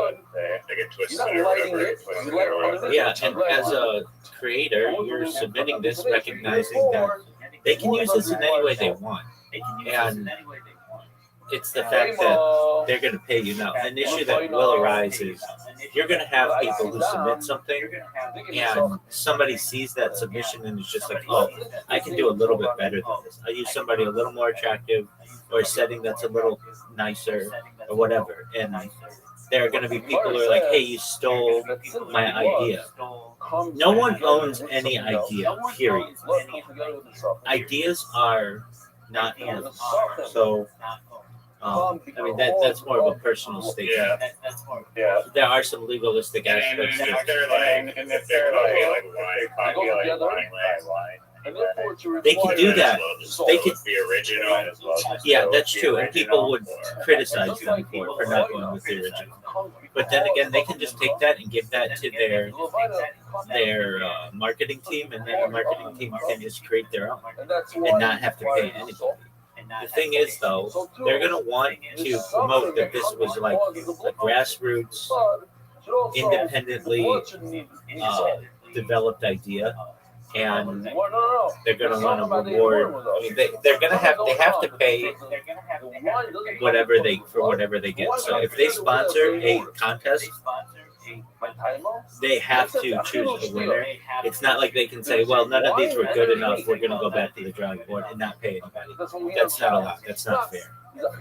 Speaker 4: it, they get twisted or whatever.
Speaker 6: Yeah, and as a creator, you're submitting this recognizing that they can use this in any way they want. And it's the fact that they're going to pay you now. An issue that will arise is you're going to have people who submit something and somebody sees that submission and is just like, oh, I can do a little bit better than this. I'll use somebody a little more attractive or a setting that's a little nicer or whatever. And there are going to be people who are like, hey, you stole my idea. No one owns any idea, period. Ideas are not owned. So, I mean, that's more of a personal statement.
Speaker 4: Yeah.
Speaker 6: There are some legalistic
Speaker 4: And
Speaker 6: aspects to
Speaker 4: if
Speaker 6: it.
Speaker 4: they're line,
Speaker 6: They can do that. They could,
Speaker 4: the original.
Speaker 6: yeah, that's true. And people would criticize them for not going with the original. But then again, they can just take that and give that to their marketing team, and then the marketing team can just create their own and not have to pay anybody. The thing is, though, they're going to want to promote that this was like a grassroots, independently developed idea, and they're going to want to reward. I mean, they have to pay whatever they get. So if they sponsor a contest, they have to choose the winner. It's not like they can say, well, none of these were good enough, we're going to go back to the drawing board and not pay anybody. That's not allowed. That's not fair.
Speaker 4: That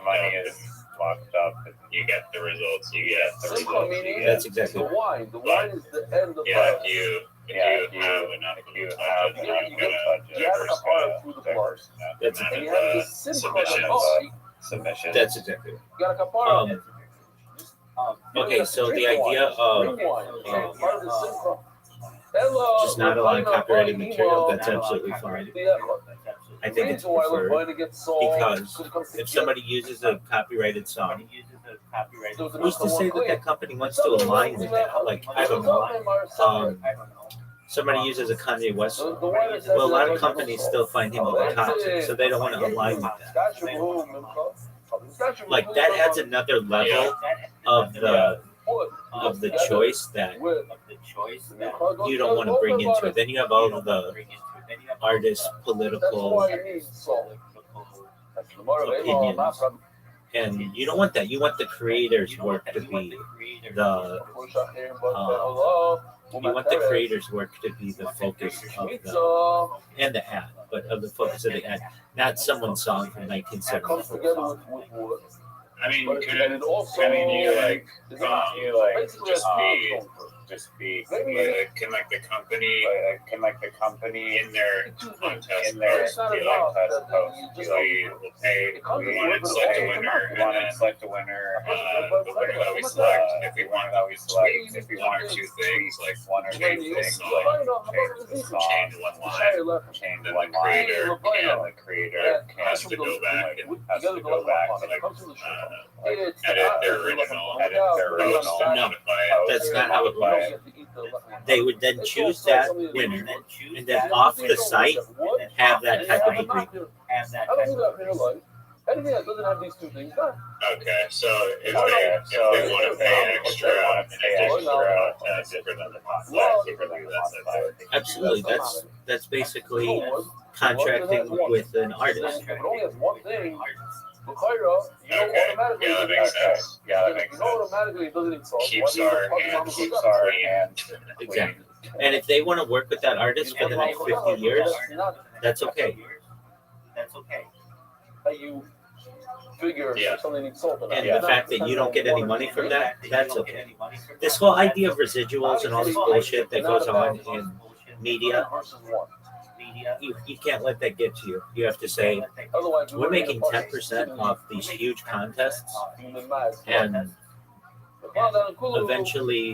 Speaker 4: money is locked up. You get the results.
Speaker 6: That's exactly
Speaker 3: the
Speaker 6: right.
Speaker 3: wine. The wine is the end of
Speaker 4: If you have enough
Speaker 6: That's
Speaker 3: and you have the
Speaker 4: submission.
Speaker 6: That's exactly right.
Speaker 3: You got a kapara.
Speaker 6: Okay, so the idea of just not allowing copyrighted material, that's absolutely fine. I think it's preferred because if somebody uses a copyrighted song, who's to say that that company wants to align with that? Like, I don't know. Somebody uses a Kanye West song. Well, a lot of companies still find him over toxic, so they don't want to align with that. Like, that adds another level of the choice that you don't want to bring into it. Then you have all of the artists' political opinions, and you don't want that. You want the creator's work to be the focus of and the ad, but of the focus of the ad, not someone's song from 1974.
Speaker 4: I mean, you just be can like the company in their contest post be we'll pay, we want to select a winner, the winner that we select, if we want one or two things, like one or two things, change one line, and the creator has to go back and edit their original,
Speaker 6: No, that's not how it works. They would then choose that winner, and then off the site have that type of agreement.
Speaker 3: Anything that doesn't have these two things done.
Speaker 4: Okay, so if they want to pay extra, that's different than the contract.
Speaker 6: Absolutely, that's basically contracting with an artist.
Speaker 3: It only has one thing. Okay,
Speaker 4: yeah, that makes sense.
Speaker 3: Automatically, it doesn't insult.
Speaker 4: Keeps our hand
Speaker 6: Exactly. And if they want to work with that artist for the next 50 years, that's okay.
Speaker 3: You figure something needs salt.
Speaker 6: And the fact that you don't get any money from that, that's okay. This whole idea of residuals and all this bullshit that goes on in media, you can't let that get to you. You have to say, we're making 10% off these huge contests, and eventually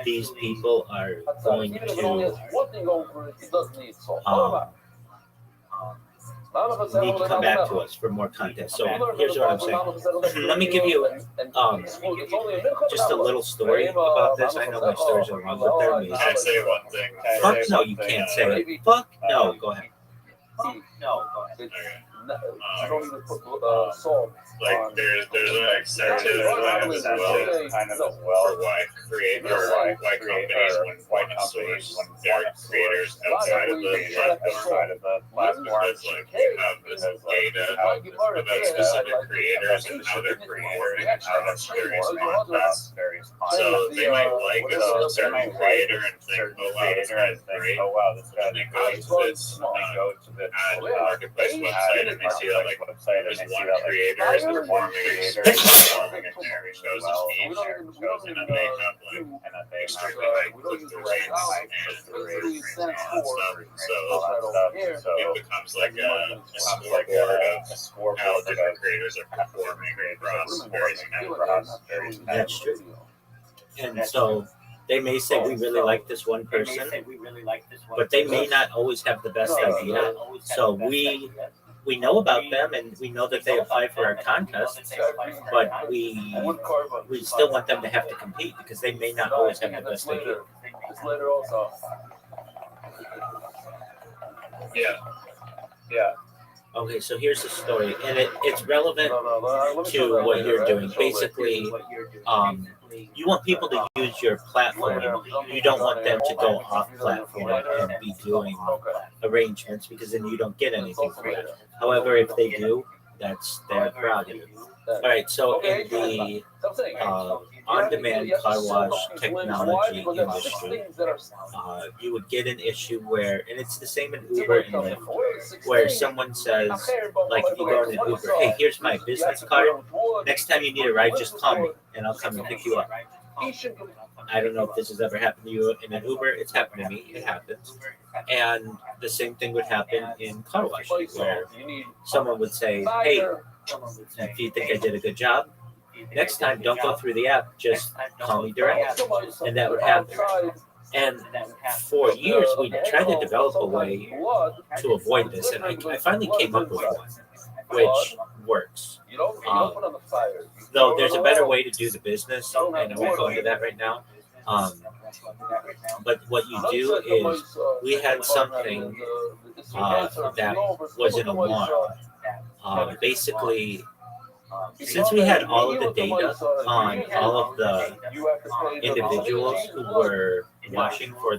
Speaker 6: these people are going to need to come back to us for more contests. So here's what I'm saying. Let me give you just a little story about this. I know my stories are long, but they're amazing.
Speaker 4: Can I say one thing?
Speaker 6: Fuck no, you can't say it. Fuck no, go ahead.
Speaker 3: I don't even put salt.
Speaker 4: Like there's an accepted as well for why companies when source their creators outside of the platforms, like we have this data about specific creators and how they're performing across various contests. So they might like a certain creator and think, oh wow, this guy's great. And they go to this ad marketplace website and they see that like there's one creator is performing in there, shows his feed, and then they have like extremely high click-through rates and stuff. So it becomes like a scoreboard of how different creators are performing across various networks.
Speaker 6: That's true. And so they may say we really like this one person, but they may not always have the best idea. So we know about them and we know that they apply for our contest, but we still want them to have to compete because they may not always have the best idea.
Speaker 4: Yeah.
Speaker 6: Okay, so here's the story, and it's relevant to what you're doing. Basically, you want people to use your platform. You don't want them to go off platform and be doing arrangements because then you don't get anything for that. However, if they do, that's their prerogative. All right, so in the on-demand car wash technology industry, you would get an issue where, and it's the same in Uber and Lyft, where someone says, like if you go in an Uber, hey, here's my business card. Next time you need a ride, just call me and I'll come and pick you up. I don't know if this has ever happened to you in an Uber. It's happened to me. It happens. And the same thing would happen in car washing, where someone would say, hey, if you think I did a good job, next time don't go through the app, just call me direct. And that would happen. And for years, we tried to develop a way to avoid this, and I finally came up with one, which works. Though there's a better way to do the business, and I won't go into that right now. But what you do is, we had something that was an alarm. Basically, since we had all of the data on all of the individuals who were watching for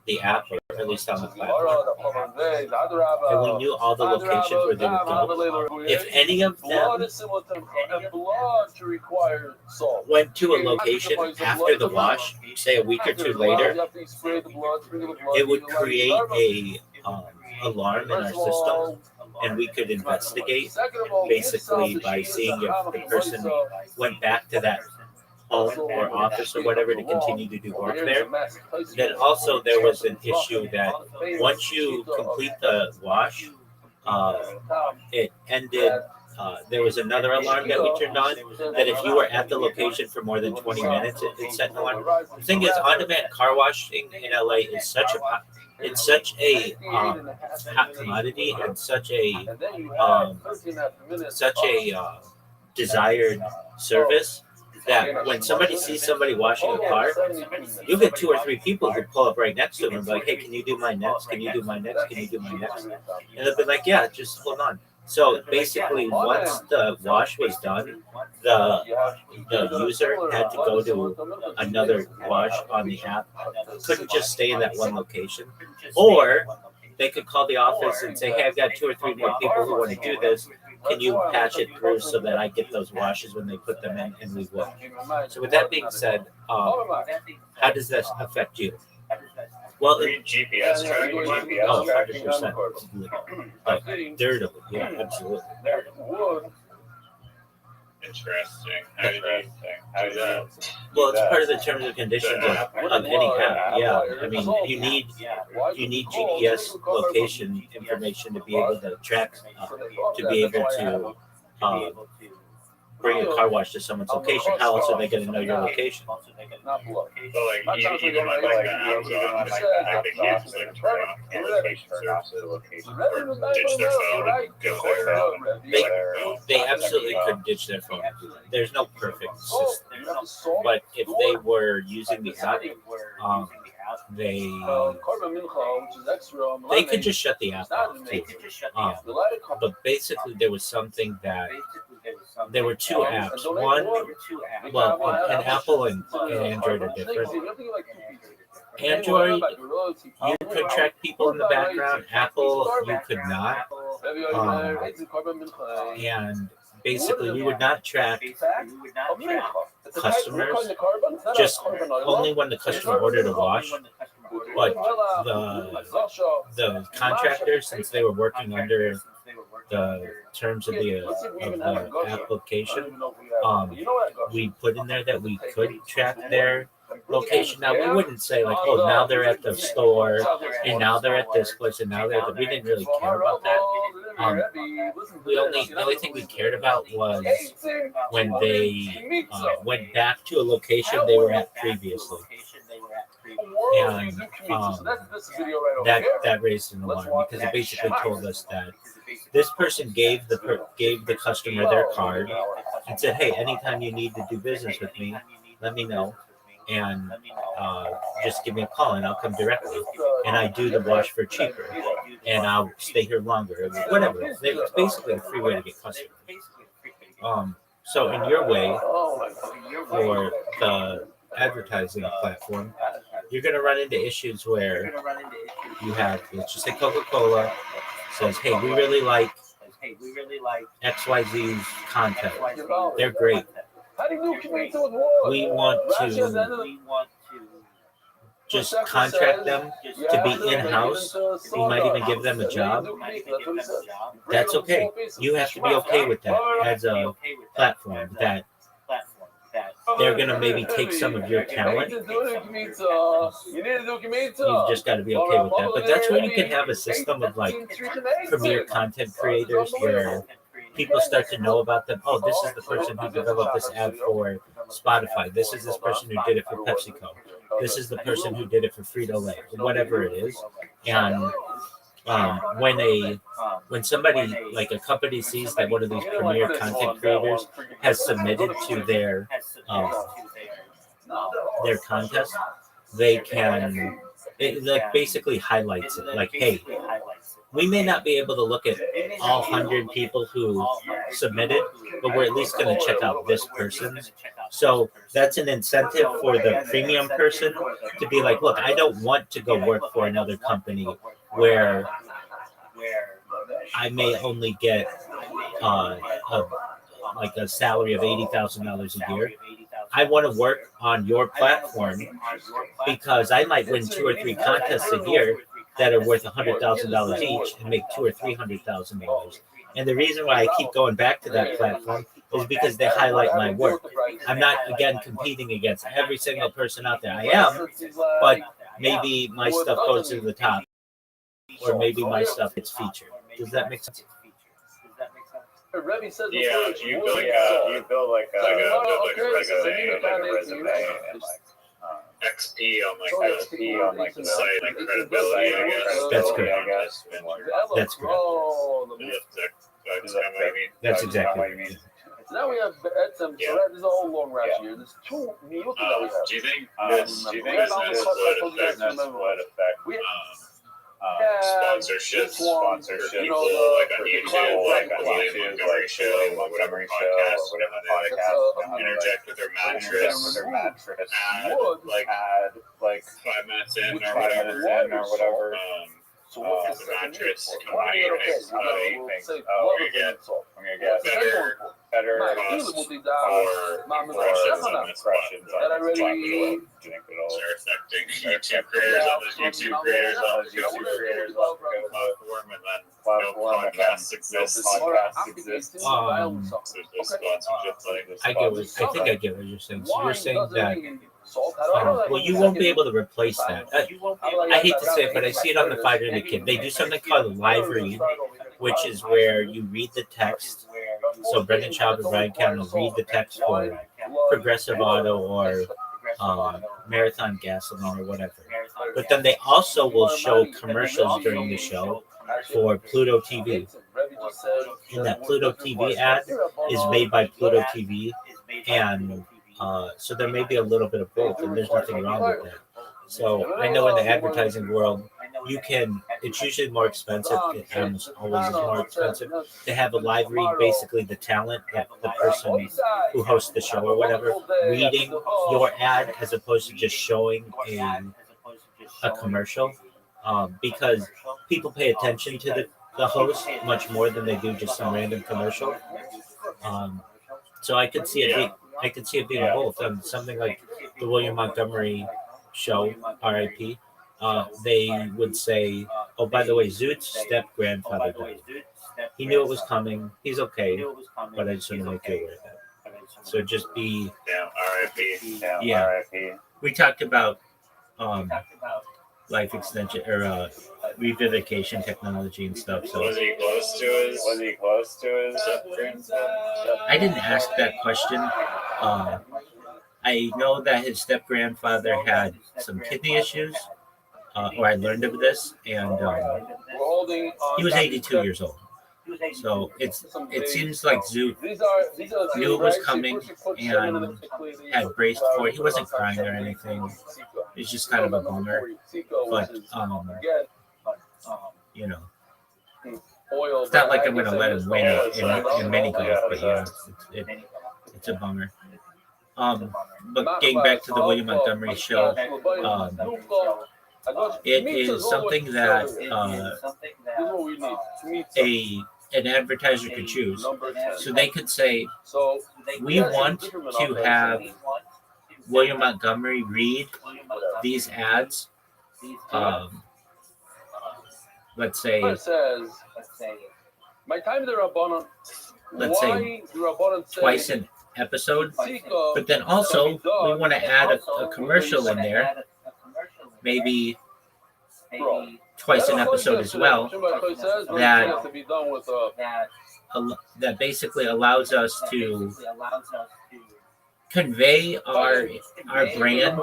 Speaker 6: the app, or at least on the platform, and we knew all the locations where they would go, if any of them went to a location after the wash, say a week or two later, it would create a alarm in our system, and we could investigate basically by seeing if the person went back to that home or office or whatever to continue to do work there. Then also there was an issue that once you complete the wash, it ended. There was another alarm that we turned on that if you were at the location for more than 20 minutes, it set an alarm. The thing is, on-demand car washing in LA is such a hot commodity and such a desired service that when somebody sees somebody washing a car, you get 2 or 3 people who pull up right next to them and be like, "Hey, can you do my next? Can you do my next? Can you do my next?" And they'll be like, "Yeah, just hold on." So basically, once the wash was done, the user had to go to another wash on the app. Couldn't just stay in that one location, or they could call the office and say, "Hey, I've got 2 or 3 more people who want to do this. Can you patch it through so that I get those washes when they put them in?" And we will. So with that being said, how does this affect you? Well,
Speaker 4: GPS tracking, GPS.
Speaker 6: Oh, 100%. Like, dirt, yeah, absolutely.
Speaker 4: Interesting. How do that?
Speaker 6: Well, it's part of the terms and conditions of any app. Yeah, I mean, you need GPS location information to be able to track, to be able to bring a car wash to someone's location. How else are they going to know your location?
Speaker 4: But like, even like Amazon, they can't like location or ditch their phone and go there.
Speaker 6: They absolutely could ditch their phone. There's no perfect system, but if they were using the app, they could just shut the app off too. But basically, there was something that there were 2 apps. One, well, and Apple and Android are different. Android, you could track people in the background. Apple, you could not. And basically, we would not track customers, just only when the customer ordered a wash. But the contractors, since they were working under the terms of the application, we put in there that we could track their location. Now, we wouldn't say like, "Oh, now they're at the store, and now they're at this place, and now they're at the..." We didn't really care about that. The only thing we cared about was when they went back to a location they were at previously. And that raised an alarm because it basically told us that this person gave the customer their card and said, "Hey, anytime you need to do business with me, let me know, and just give me a call and I'll come directly, and I do the wash for cheaper, and I'll stay here longer," whatever. It's basically a free way to get customers. So in your way, for the advertising platform, you're going to run into issues where you have, let's just say Coca-Cola says, "Hey, we really like XYZ's content. They're great. We want to just contract them to be in-house. We might even give them a job." That's okay. You have to be okay with that as a platform, that they're going to maybe take some of your talent. You've just got to be okay with that. But that's where you can have a system of like premier content creators where people start to know about them. "Oh, this is the person who developed this ad for Spotify. This is this person who did it for PepsiCo. this is the person who did it for Frito-Lay, whatever it is. And when somebody, like a company, sees that one of these premier content creators has submitted to their contest, they can, it like basically highlights it, like, hey, we may not be able to look at all 100 people who submitted, but we're at least going to check out this person's. So that's an incentive for the premium person to be like, look, I don't want to go work for another company where I may only get a salary of $80,000 a year. I want to work on your platform because I might win 2 or 3 contests a year that are worth $100,000 each and make $200,000 or $300,000. And the reason why I keep going back to that platform is because they highlight my work. I'm not, again, competing against every single person out there. I am, but maybe my stuff goes to the top, or maybe my stuff gets featured. Does that make sense?
Speaker 3: Rabbi says
Speaker 9: Yeah, you build like a resume and XP on like the site, like credibility, I guess.
Speaker 6: That's correct.
Speaker 9: I guess.
Speaker 6: That's correct. That's exactly what you mean.
Speaker 3: So now we have so that is a whole long route here. There's 2 new that we have.
Speaker 9: Do you think this would affect sponsorships, like on YouTube, like Montgomery Show, whatever podcast, interject with their mattress, add like 5 minutes in or whatever. The mattress company, I'm gonna get better costs for impressions on this question. They're affecting YouTube creators on this YouTube creators platform, and then no podcasts exist.
Speaker 6: I think I get what you're saying. So you're saying that well, you won't be able to replace that. I hate to say it, but I see it on the Fighter and the Kid. They do something called a live read, which is where you read the text. So Brendan Schaub and Brian Cannon will read the text for Progressive Auto or Marathon Gasoline or whatever. But then they also will show commercials during the show for Pluto TV. And that Pluto TV ad is made by Pluto TV, and so there may be a little bit of both, and there's nothing wrong with that. So I know in the advertising world, it's usually more expensive, it almost always is more expensive, to have a live read, basically the talent, the person who hosts the show or whatever, reading your ad as opposed to just showing a commercial, because people pay attention to the host much more than they do just some random commercial. So I could see it being both. Something like the William Montgomery show, RIP, they would say, oh, by the way, Zoot's step-grandfather died. He knew it was coming. He's okay, but I just want to make you aware of that. So just be...
Speaker 9: RIP.
Speaker 6: RIP. We talked about life extension or revivification technology and stuff. So
Speaker 9: was he close to his step-grandfather?
Speaker 6: I didn't ask that question. I know that his step-grandfather had some kidney issues, or I learned of this, and he was 82 years old. So it seems like Zoot knew it was coming and had braced for it. He wasn't crying or anything. It's just kind of a bummer. But, you know, it's not like I'm going to let him win in mini golf, but yeah, it's a bummer. But getting back to the William Montgomery show, it is something that an advertiser could choose. So they could say, we want to have William Montgomery read these ads. Let's say twice an episode, but then also we want to add a commercial in there, maybe twice an episode as well, that basically allows us to convey our brand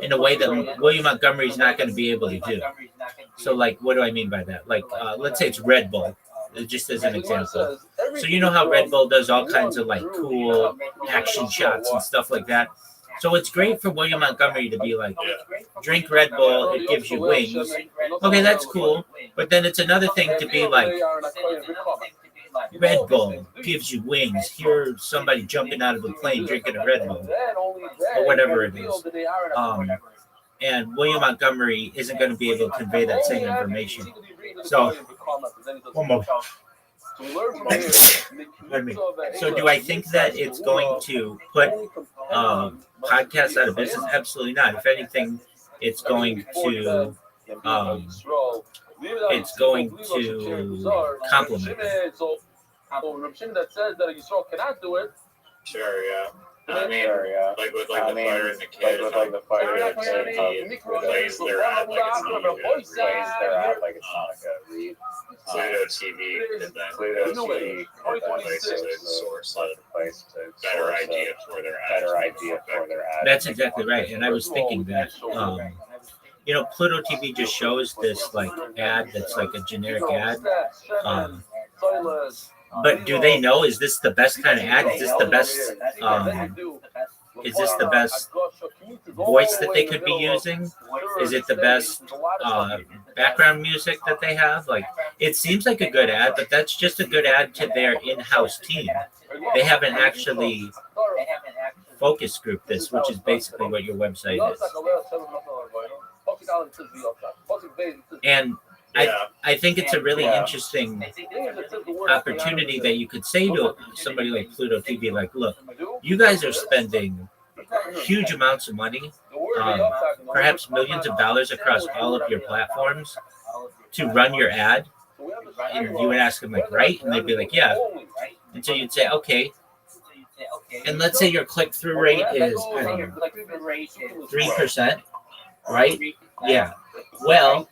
Speaker 6: in a way that William Montgomery is not going to be able to do. So, like, what do I mean by that? Like, let's say it's Red Bull, just as an example. So you know how Red Bull does all kinds of like cool action shots and stuff like that. So it's great for William Montgomery to be like, drink Red Bull, it gives you wings. Okay, that's cool. But then it's another thing to be like, Red Bull gives you wings. Here's somebody jumping out of a plane drinking a Red Bull, or whatever it is. And William Montgomery isn't going to be able to convey that same information. So, one more. So do I think that it's going to put podcasts out of business? Absolutely not. If anything, it's going to complement it.
Speaker 9: Sure, yeah. I mean, like with like the Fire and the Kid, like the Fire and the Kid, plays their ad like it's not good. Plays their ad like it's not good. Pluto TV could then place to source a better idea for their ad.
Speaker 6: That's exactly right. And I was thinking that, you know, Pluto TV just shows this like ad that's like a generic ad. But do they know, is this the best kind of ad? Is this the best voice that they could be using? Is it the best background music that they have? Like, it seems like a good ad, but that's just a good ad to their in-house team. They haven't actually focus group this, which is basically what your website is. And I think it's a really interesting opportunity that you could say to somebody like Pluto TV, like, look, you guys are spending huge amounts of money, perhaps millions of dollars across all of your platforms to run your ad. And you would ask them, like, right? And they'd be like, yeah. And so you'd say, okay. And let's say your click-through rate is, I don't know, 3%, right? Yeah. Well,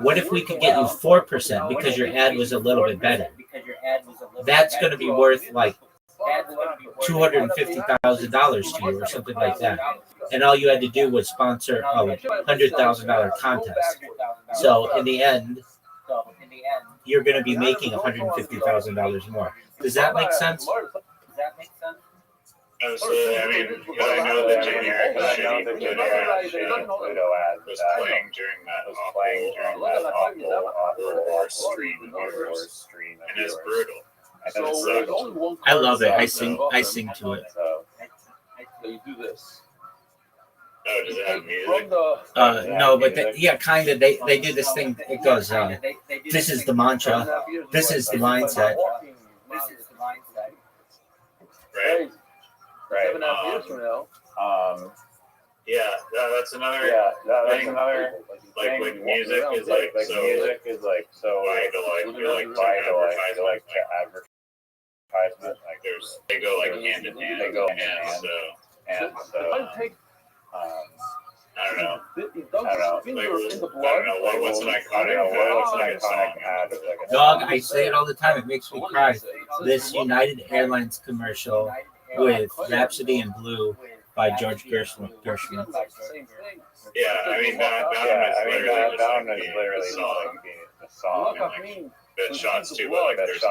Speaker 6: what if we could get you 4% because your ad was a little bit better? That's going to be worth like $250,000 to you or something like that. And all you had to do was sponsor a $100,000 contest. So in the end, you're going to be making $150,000 more. Does that make sense?
Speaker 9: Absolutely. I mean, because I know that generic Pluto ad was playing during that awful or stream viewers, and it's brutal.
Speaker 6: I love it. I sing to it.
Speaker 3: You do this.
Speaker 9: Oh, does it have music?
Speaker 6: No, but kind of. They do this thing. It goes, this is the mantra. This is the mindset.
Speaker 9: Right. Right.
Speaker 3: 7.5 years from now.
Speaker 9: That's another thing. Like with music is like so vital to advertisement. Like they go like hand in hand. And so I don't know. What's an iconic ad?
Speaker 6: Dog, I say it all the time. It makes me cry. This United Airlines commercial with Rhapsody in Blue by George Gershwin.
Speaker 9: Yeah, I mean, that one is literally the song. And, the shots too, but like there's no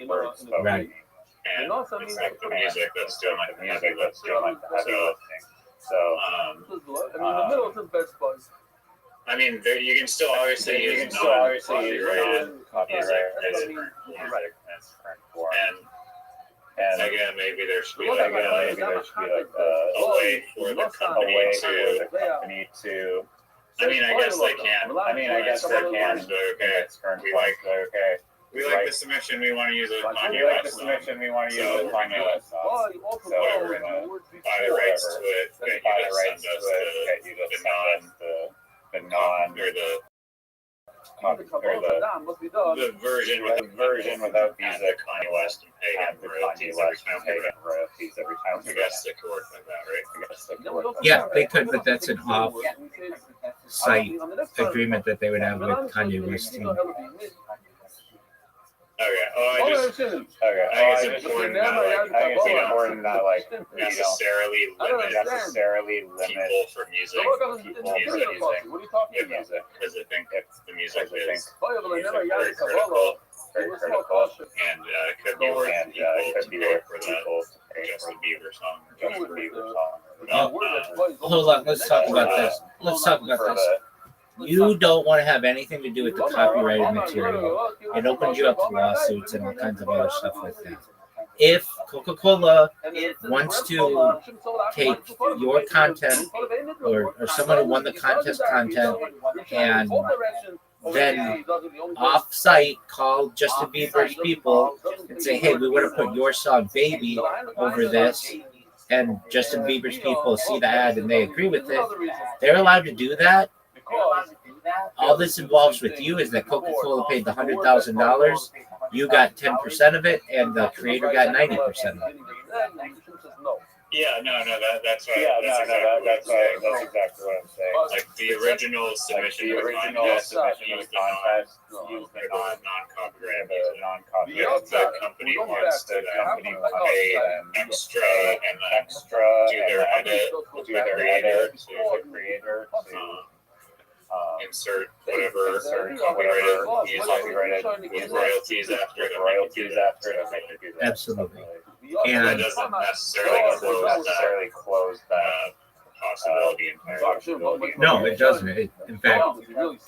Speaker 9: words spoken.
Speaker 6: Right.
Speaker 9: And it's like the music that's doing like the heavy lifting. So,
Speaker 3: the middle is the best part.
Speaker 9: I mean, you can still obviously use non-copyrighted and again, maybe there should be like a way for the company to. I mean, I guess they can. We like the submission. We want to use it on Kanye West. So we're gonna buy the rights to it. Get you to send us the version without music, Kanye West, and pay him royalties every time. I guess it could work like that, right?
Speaker 6: Yeah, they could, but that's an off-site agreement that they would have with Kanye West.
Speaker 9: Okay. Oh, I just important not like necessarily limit people from using music because I think the music is very critical. And it could be worth people for that Justin Bieber song.
Speaker 6: Hold on, let's talk about this. You don't want to have anything to do with the copyrighted material. It opens you up to lawsuits and all kinds of other stuff like that. If Coca-Cola wants to take your content or someone who won the contest content and then off-site call Justin Bieber's people and say, hey, we want to put your song Baby over this, and Justin Bieber's people see the ad and they agree with it, they're allowed to do that. All this involves with you is that Coca-Cola paid the $100,000, you got 10% of it, and the creator got 90% of it.
Speaker 9: Yeah, that's right. That's exactly what I'm saying. Like the original submission used the non-copyrighted music. The company wants to pay extra and do their edit to the creator to insert whatever copyrighted music with royalties after it.
Speaker 6: Absolutely.
Speaker 9: And that doesn't necessarily close that possibility entirely.
Speaker 6: No, it doesn't. It, in fact,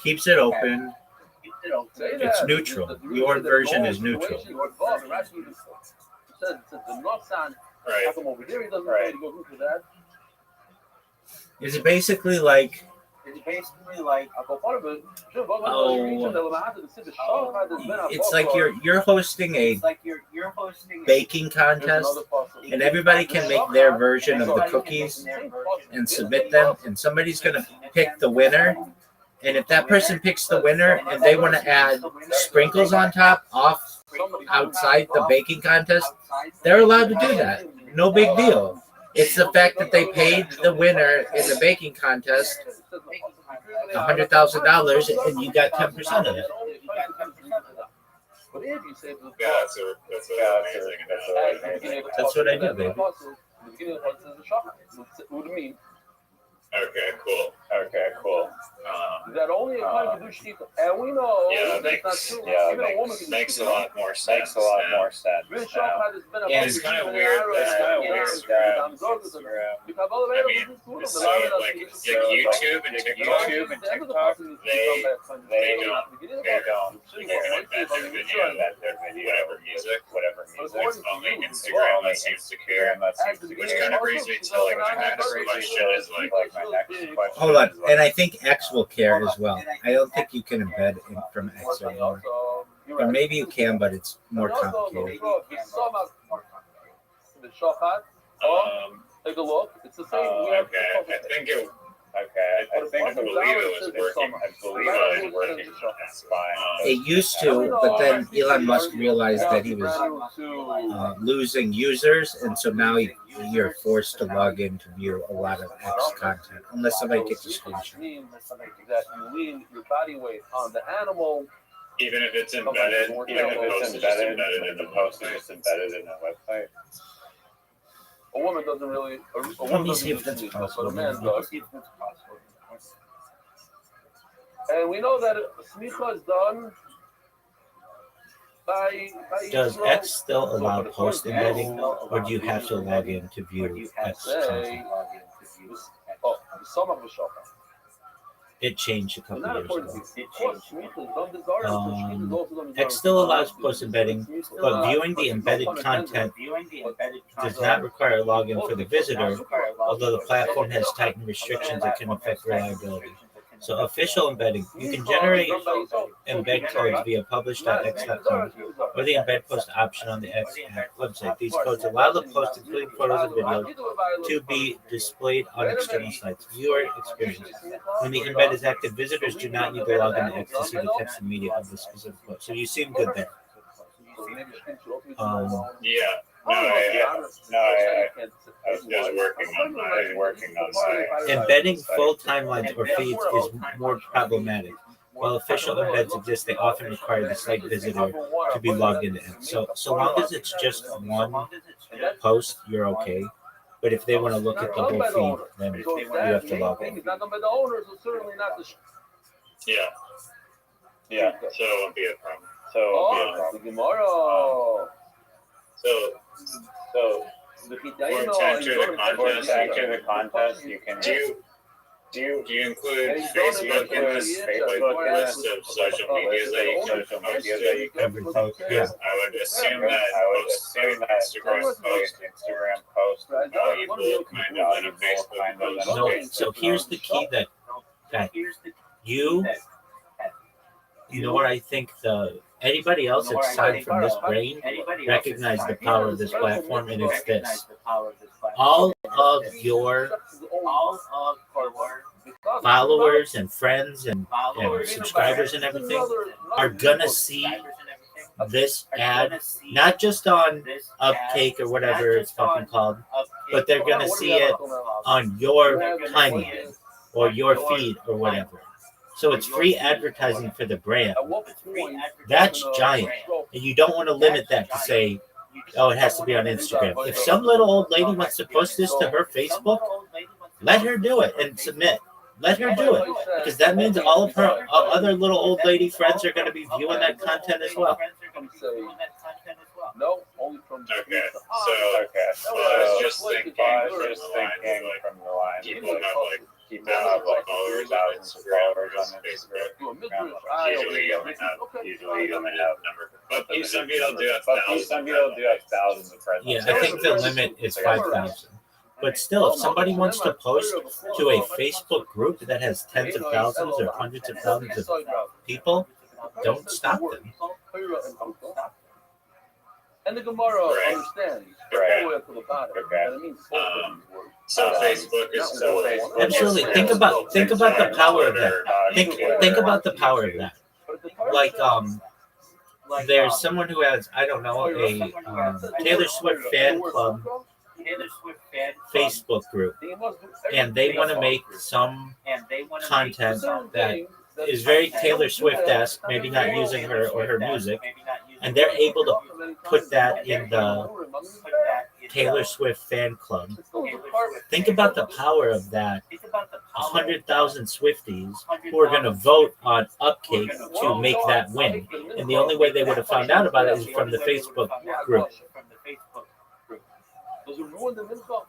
Speaker 6: keeps it open. It's neutral. Your version is neutral.
Speaker 9: Right.
Speaker 6: Is it basically like it's like you're hosting a baking contest, and everybody can make their version of the cookies and submit them, and somebody's going to pick the winner. And if that person picks the winner and they want to add sprinkles on top outside the baking contest, they're allowed to do that. No big deal. It's the fact that they paid the winner in the baking contest $100,000 and you got 10% of it. That's what I do, baby.
Speaker 9: Okay, cool.
Speaker 3: That only applies to sheep, and we know
Speaker 9: makes a lot more sense.
Speaker 6: And
Speaker 9: it's kind of weird. It's like YouTube and TikTok, they don't embed their video, whatever music. It's only Instagram that seems to care, which kind of brings me to like my next question is like
Speaker 6: hold on, and I think X will care as well. I don't think you can embed in from X anymore. Or maybe you can, but it's more complicated.
Speaker 3: Take a look. It's the same.
Speaker 9: I believe it was working. That's fine.
Speaker 6: It used to, but then Elon Musk realized that he was losing users, and so now you're forced to log in to view a lot of X content, unless somebody takes a screenshot.
Speaker 3: That you lean your body weight on the animal.
Speaker 9: Even if it's embedded, and the post is just embedded in the website.
Speaker 3: A woman doesn't really.
Speaker 6: Let me see if that's possible.
Speaker 3: But a man does. And we know that smicha is done by
Speaker 6: Does X still allow post embedding, or do you have to log in to view X content?
Speaker 3: Some of the shop.
Speaker 6: It changed a couple years ago.
Speaker 3: X
Speaker 6: X still allows post embedding, but viewing the embedded content does not require a login for the visitor, although the platform has tightened restrictions that can affect reliability. So official embedding, you can generate embed codes via publish.x.com or the embed post option on the X website. These codes allow the post, including photos and videos, to be displayed on external sites. Viewer experience. When the embed is active, visitors do not need to log into X to see the text and media of the specific post. So you seem good there.
Speaker 9: I was just working on my
Speaker 6: embedding full timelines or feeds is more problematic. While official embeds exist, they often require the site visitor to be logged into it. So long as it's just one post, you're okay. But if they want to look at the whole feed, then you have to log in.
Speaker 3: It's not done by the owner, so certainly not the.
Speaker 9: Yeah. Yeah. So it won't be a problem.
Speaker 3: The Gemara.
Speaker 9: So for to enter the contest, you can. Do you include Facebook in this list of social medias that you can post?
Speaker 6: Yeah.
Speaker 9: I would assume that Instagram post, you will kind of let a Facebook post.
Speaker 6: No, so here's the key that nor I think anybody else aside from this brain recognize the power of this platform, and it's this. All of your followers and friends and subscribers and everything are gonna see this ad, not just on Upcake or whatever it's fucking called, but they're gonna see it on your timeline or your feed or whatever. So it's free advertising for the brand. That's giant. And you don't want to limit that to say, oh, it has to be on Instagram. If some little old lady wants to post this to her Facebook, let her do it and submit. Let her do it. Because that means all of her other little old lady friends are going to be viewing that content as well.
Speaker 3: No, only from.
Speaker 9: Okay. So I was just thinking from the line. People have like followers on Instagram or just Facebook. Usually you only have number. But some people do have thousands of friends.
Speaker 6: Yeah, I think the limit is 5,000. But still, if somebody wants to post to a Facebook group that has tens of thousands or hundreds of thousands of people, don't stop them.
Speaker 3: And the Gemara understands.
Speaker 9: Right. So Facebook is so
Speaker 6: Absolutely. Think about the power of that. Think about the power of that. Like there's someone who has, I don't know, a Taylor Swift fan club Facebook group, and they want to make some content that is very Taylor Swift-esque, maybe not using her or her music, and they're able to put that in the Taylor Swift fan club. Think about the power of that. 100,000 Swifties who are going to vote on Upcake to make that win. And the only way they would have found out about it is from the Facebook group.
Speaker 3: Does it ruin the info?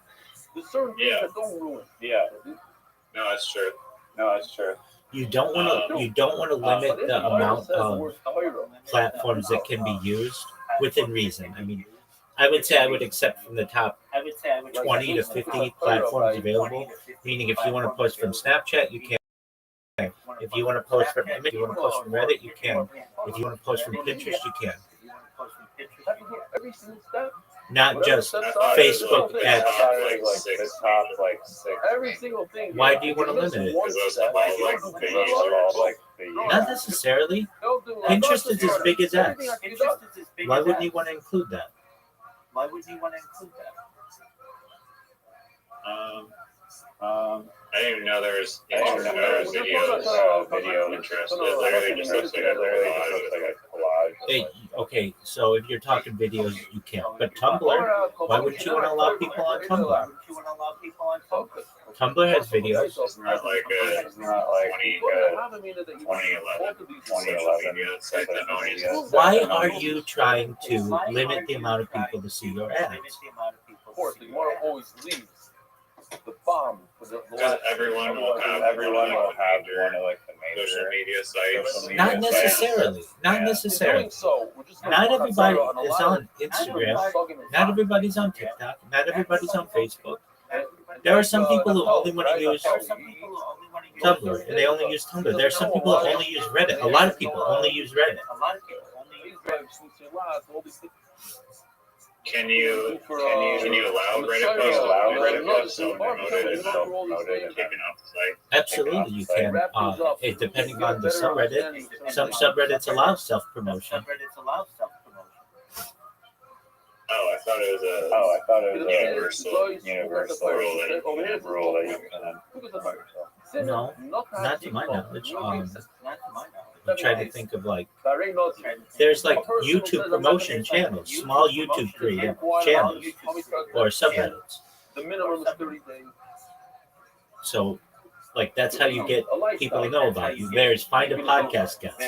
Speaker 3: There's certain things that don't ruin.
Speaker 9: Yeah. No, that's true.
Speaker 6: You don't want to limit the amount of platforms that can be used within reason. I mean, I would say I would accept from the top 20 to 50 platforms available. Meaning, if you want to post from Snapchat, you can. If you want to post from Image, you want to post from Reddit, you can. If you want to post from Pinterest, you can.
Speaker 3: Every single step.
Speaker 6: Not just Facebook ads.
Speaker 3: Every single thing.
Speaker 6: Why do you want to limit it? Not necessarily. Pinterest is as big as X. Why wouldn't you want to include that?
Speaker 9: I didn't even know there was video interest. It literally just looks like a collage.
Speaker 6: Okay, so if you're talking videos, you can't. But Tumblr, why wouldn't you want to allow people on Tumblr? Tumblr has videos.
Speaker 9: It's not like a 2011 site that no one uses.
Speaker 6: Why are you trying to limit the amount of people to see your ads?
Speaker 3: Of course, the Gemara always leaves the bomb.
Speaker 9: Because everyone will have one of like the major social media sites.
Speaker 6: Not necessarily. Not necessarily. Not everybody is on Instagram. Not everybody's on TikTok. Not everybody's on Facebook. There are some people who only want to use Tumblr, and they only use Tumblr. There are some people who only use Reddit. A lot of people only use Reddit.
Speaker 9: Can you allow Reddit posts so promoted and taken off the site?
Speaker 6: Absolutely, you can. Depending on the subreddit, some subreddits allow self-promotion.
Speaker 9: Oh, I thought it was a universal rule that you can.
Speaker 6: No, not to my knowledge. I'm trying to think of like, there's like YouTube promotion channels, small YouTube creative channels or subreddits.
Speaker 3: The minimum is 30 days.
Speaker 6: So, like, that's how you get people to know about you. There's Find a Podcast Guest.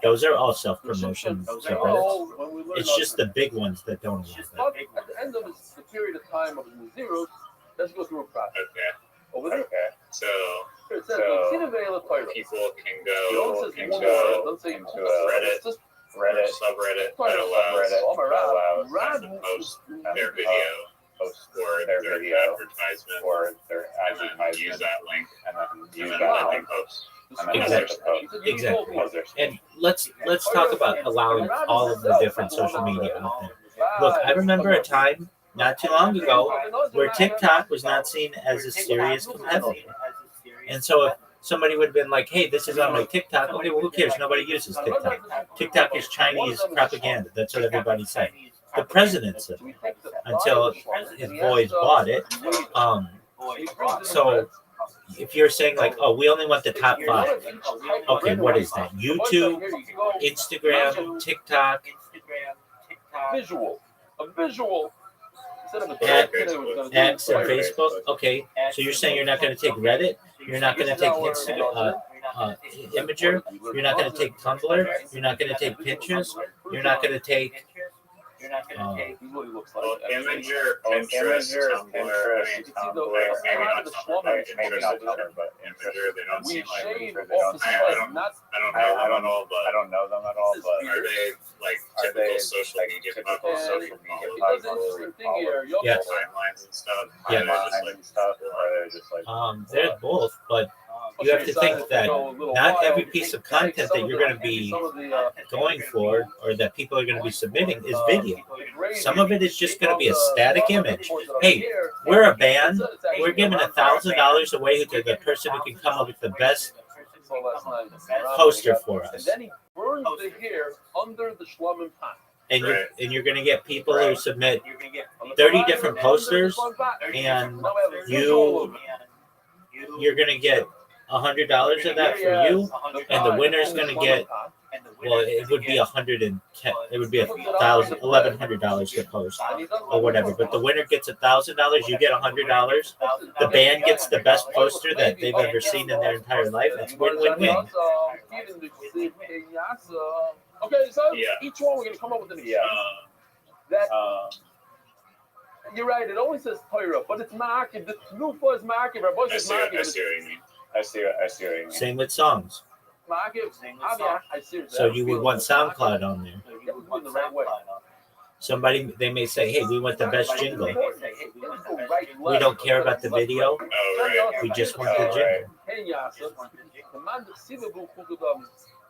Speaker 6: Those are all self-promotion subreddits. It's just the big ones that don't allow that.
Speaker 3: At the end of the period of time of the zeros, let's go through a process. Over there.
Speaker 9: So
Speaker 3: It says,
Speaker 9: people can go into a Reddit subreddit that allows them to post their video or their advertisement or use that link and then post.
Speaker 6: Exactly. And let's talk about allowing all of the different social media out there. Look, I remember a time not too long ago where TikTok was not seen as a serious competitor. And so if somebody would have been like, hey, this is on my TikTok, okay, well, who cares? Nobody uses TikTok. TikTok is Chinese propaganda. That's what everybody's saying. The president said it, until his boys bought it. So if you're saying like, oh, we only want the top 5. Okay, what is that? YouTube, Instagram, TikTok,
Speaker 3: Visual. A visual.
Speaker 6: X and Facebook. Okay, so you're saying you're not going to take Reddit? You're not going to take Instagram, Imager? You're not going to take Tumblr? You're not going to take Pinterest? You're not going to take
Speaker 9: Imager, Pinterest, Tumblr, maybe not Tumblr, but Imager, they don't seem like I don't know them at all, but are they like typical social media platforms?
Speaker 6: Yes.
Speaker 9: Timelines and stuff?
Speaker 6: Yeah. There's both, but you have to think that not every piece of content that you're going to be going for or that people are going to be submitting is video. Some of it is just going to be a static image. Hey, we're a band. We're giving $1,000 away to the person who can come up with the best poster for us.
Speaker 3: And then he burns the hair under the Shlomin pond.
Speaker 6: And you're going to get people who submit 30 different posters, and you're going to get $100 of that for you, and the winner's going to get, well, it would be $110. It would be $1,100 to post or whatever. But the winner gets $1,000. You get $100. The band gets the best poster that they've ever seen in their entire life. It's win-win-win.
Speaker 3: Okay, so each one we're going to come up with an excuse. You're right. It always says Torah, but it's market. The Lufa is market.
Speaker 9: I see what you mean. I see what you mean.
Speaker 6: Same with songs. So you would want SoundCloud on there. Somebody, they may say, hey, we want the best jingle. We don't care about the video. We just want the jingle.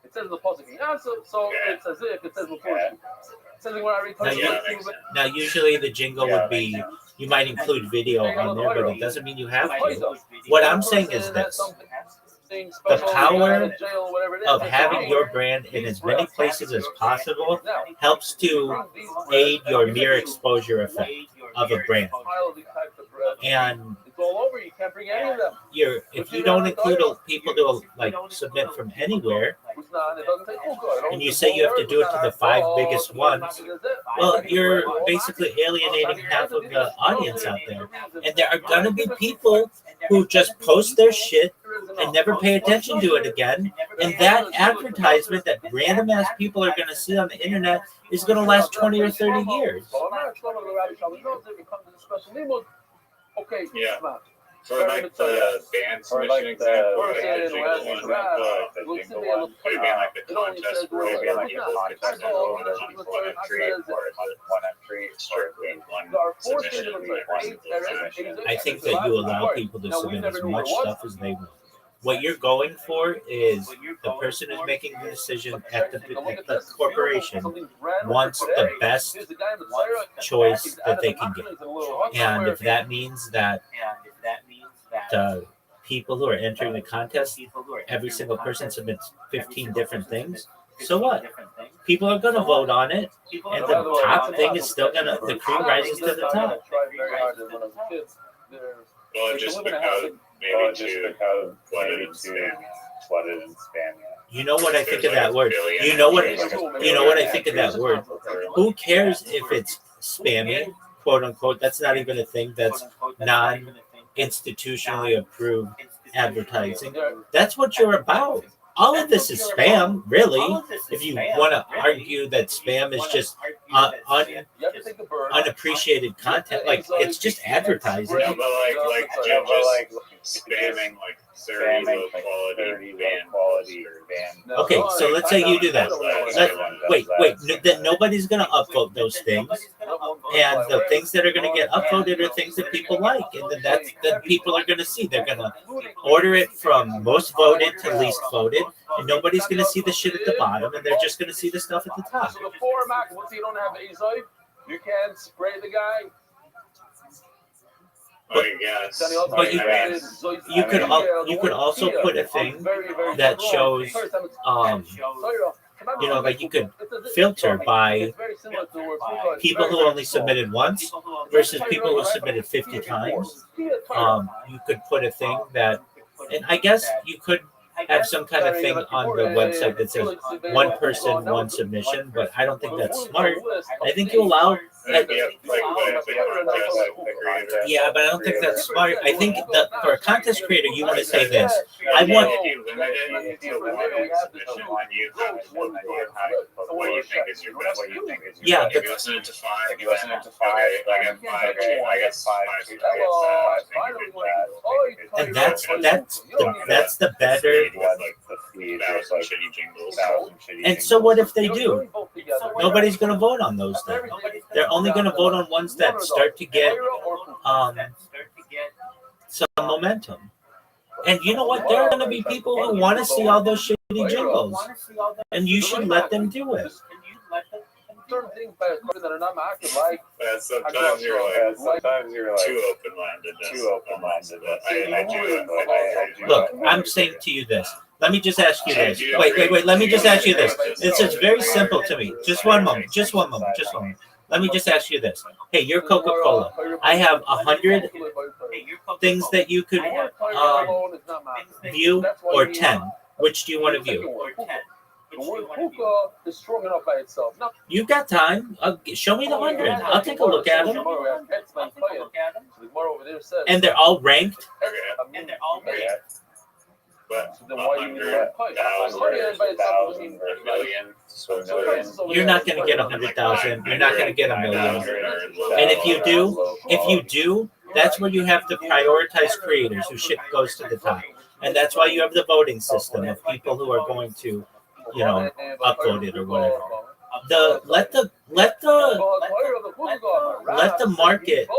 Speaker 3: It says the positive. So it's as if it says before.
Speaker 6: Now, usually the jingle would be, you might include video on there, but it doesn't mean you have to. What I'm saying is this. The power of having your brand in as many places as possible helps to aid your mere exposure effect of a brand. And if you don't include people to like submit from anywhere, and you say you have to do it to the 5 biggest ones, well, you're basically alienating half of the audience out there. And there are going to be people who just post their shit and never pay attention to it again. And that advertisement that random ass people are going to see on the internet is going to last 20 or 30 years.
Speaker 3: Okay.
Speaker 9: Yeah. For like the band submission example, like the jingle one, would it be like the contest rule, would it be like a contest rule, and there's one entry, or is it one entry, or one submission, one submission?
Speaker 6: I think that you allow people to submit as much stuff as they want. What you're going for is the person who's making the decision at the corporation wants the best choice that they can get. And if that means that the people who are entering the contest, every single person submits 15 different things, so what? People are going to vote on it, and the top thing is still going to, the cream rises to the top.
Speaker 9: Well, just because maybe too flooded in spam.
Speaker 6: You know what I think of that word? You know what I think of that word? Who cares if it's spammy, quote unquote? That's not even a thing. That's non-institutionally approved advertising. That's what you're about. All of this is spam, really. If you want to argue that spam is just unappreciated content, like it's just advertising.
Speaker 9: Yeah, but like spamming like 30 low quality band.
Speaker 6: Okay, so let's say you do that. Wait. Then nobody's gonna upvote those things, and the things that are gonna get upvoted are things that people like, and then that people are gonna see. They're gonna order it from most voted to least voted, and nobody's gonna see the shit at the bottom, and they're just gonna see the stuff at the top.
Speaker 3: So the format, once you don't have ASI, you can spray the guy.
Speaker 6: But you could also put a thing that shows like you could filter by people who only submitted once versus people who submitted 50 times. You could put a thing that, and I guess you could have some kind of thing on the website that says one person, one submission, but I don't think that's smart. I think you allow. Yeah, but I don't think that's smart. I think that for a contest creator, you want to say this. I want. Yeah, but and that's the better. And so what if they do? Nobody's going to vote on those then. They're only going to vote on ones that start to get some momentum. And you know what? There are going to be people who want to see all those shitty jingles. And you should let them do it.
Speaker 9: Sometimes you're too open-minded.
Speaker 6: Look, I'm saying to you this. Let me just ask you this. Wait. Let me just ask you this. It's just very simple to me. Just one moment. Let me just ask you this. Hey, you're Coca-Cola. I have 100 things that you could view, or 10. Which do you want to view?
Speaker 3: The word hookah is strong enough by itself.
Speaker 6: You've got time. Show me the 100. I'll take a look at them. And they're all ranked?
Speaker 9: But
Speaker 6: you're not going to get 100,000. You're not going to get 1 million. And if you do, that's where you have to prioritize creators who shit goes to the top. And that's why you have the voting system of people who are going to, upload it or whatever. Let the market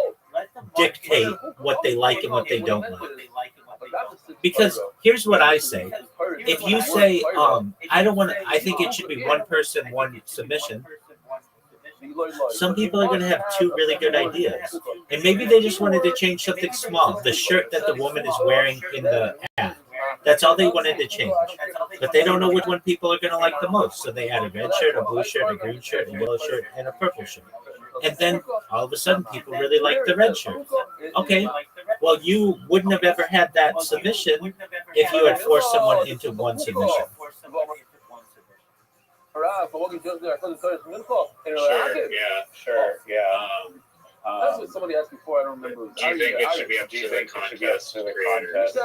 Speaker 6: dictate what they like and what they don't like. Because here's what I say. If you say, I think it should be one person, one submission, some people are going to have two really good ideas. And maybe they just wanted to change something small. The shirt that the woman is wearing in the ad. That's all they wanted to change. But they don't know which one people are going to like the most. So they add a red shirt, a blue shirt, a green shirt, a yellow shirt, and a purple shirt. And then all of a sudden people really like the red shirt. Okay, well, you wouldn't have ever had that submission if you had forced someone into one submission.
Speaker 9: Sure.
Speaker 3: That's what somebody asked before. I don't remember.
Speaker 9: Do you think it should be up to the contest creators?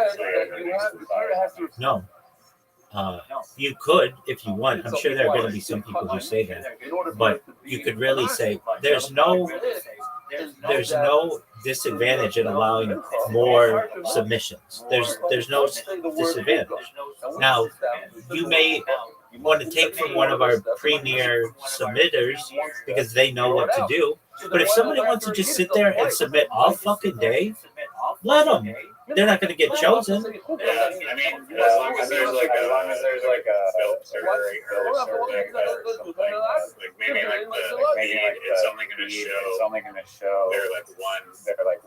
Speaker 6: No. You could if you want. I'm sure there are going to be some people who say that, but you could really say there's no disadvantage in allowing more submissions. There's no disadvantage. Now, you may want to take from one of our premier submitters because they know what to do. But if somebody wants to just sit there and submit all fucking day, let them. They're not going to get chosen.
Speaker 9: Yeah, I mean, as long as there's like a filter or something, like maybe it's only going to show they're like one or like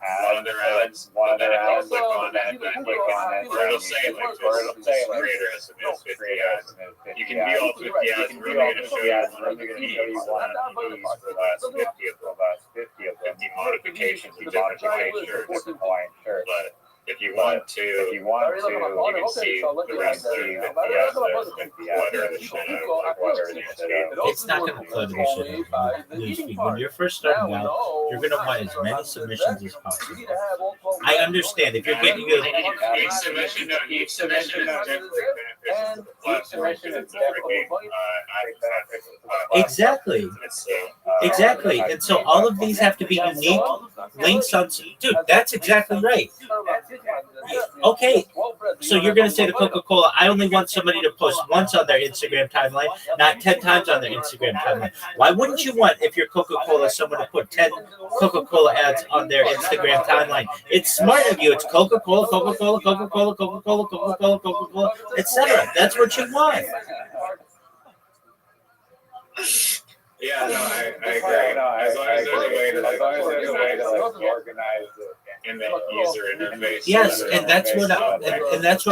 Speaker 9: one of their ads, click on it, or it'll say like this creator has submitted 50 ads. You can view all 50 ads, and we're going to show you one of these for the last 50 of them. 50 modifications, you different point. Sure. But if you want to, you can see the rest of the clutter and the shit out.
Speaker 6: It's not going to clutter the shit out. Newsfeed. When you're first starting out, you're going to want as many submissions as possible. I understand if you're getting your
Speaker 9: Each submission is different. Each submission is different.
Speaker 6: exactly. Exactly. And so all of these have to be unique links on. Dude, that's exactly right. Okay. So you're going to say to Coca-Cola, I only want somebody to post once on their Instagram timeline, not 10 times on their Instagram timeline. Why wouldn't you want, if you're Coca-Cola, someone to put 10 Coca-Cola ads on their Instagram timeline? It's smart of you. It's Coca-Cola, Coca-Cola, Coca-Cola, Coca-Cola, Coca-Cola, Coca-Cola, etc. That's what you want.
Speaker 9: Yeah, no, I agree. As long as there's a way to organize it in the user interface.
Speaker 6: Yes, and that's what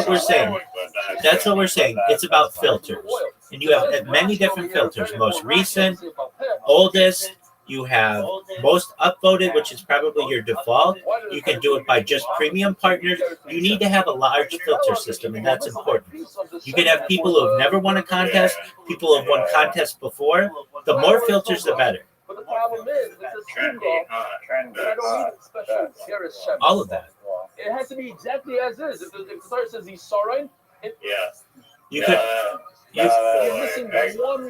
Speaker 6: we're saying. That's what we're saying. It's about filters, and you have many different filters. Most recent, oldest. You have most upvoted, which is probably your default. You can do it by just premium partners. You need to have a large filter system, and that's important. You can have people who have never won a contest, people who have won contests before. The more filters, the better.
Speaker 3: But the problem is,
Speaker 6: All of that.
Speaker 3: It has to be exactly as is. If the start says he's sorry,
Speaker 6: You could.
Speaker 3: you're missing one.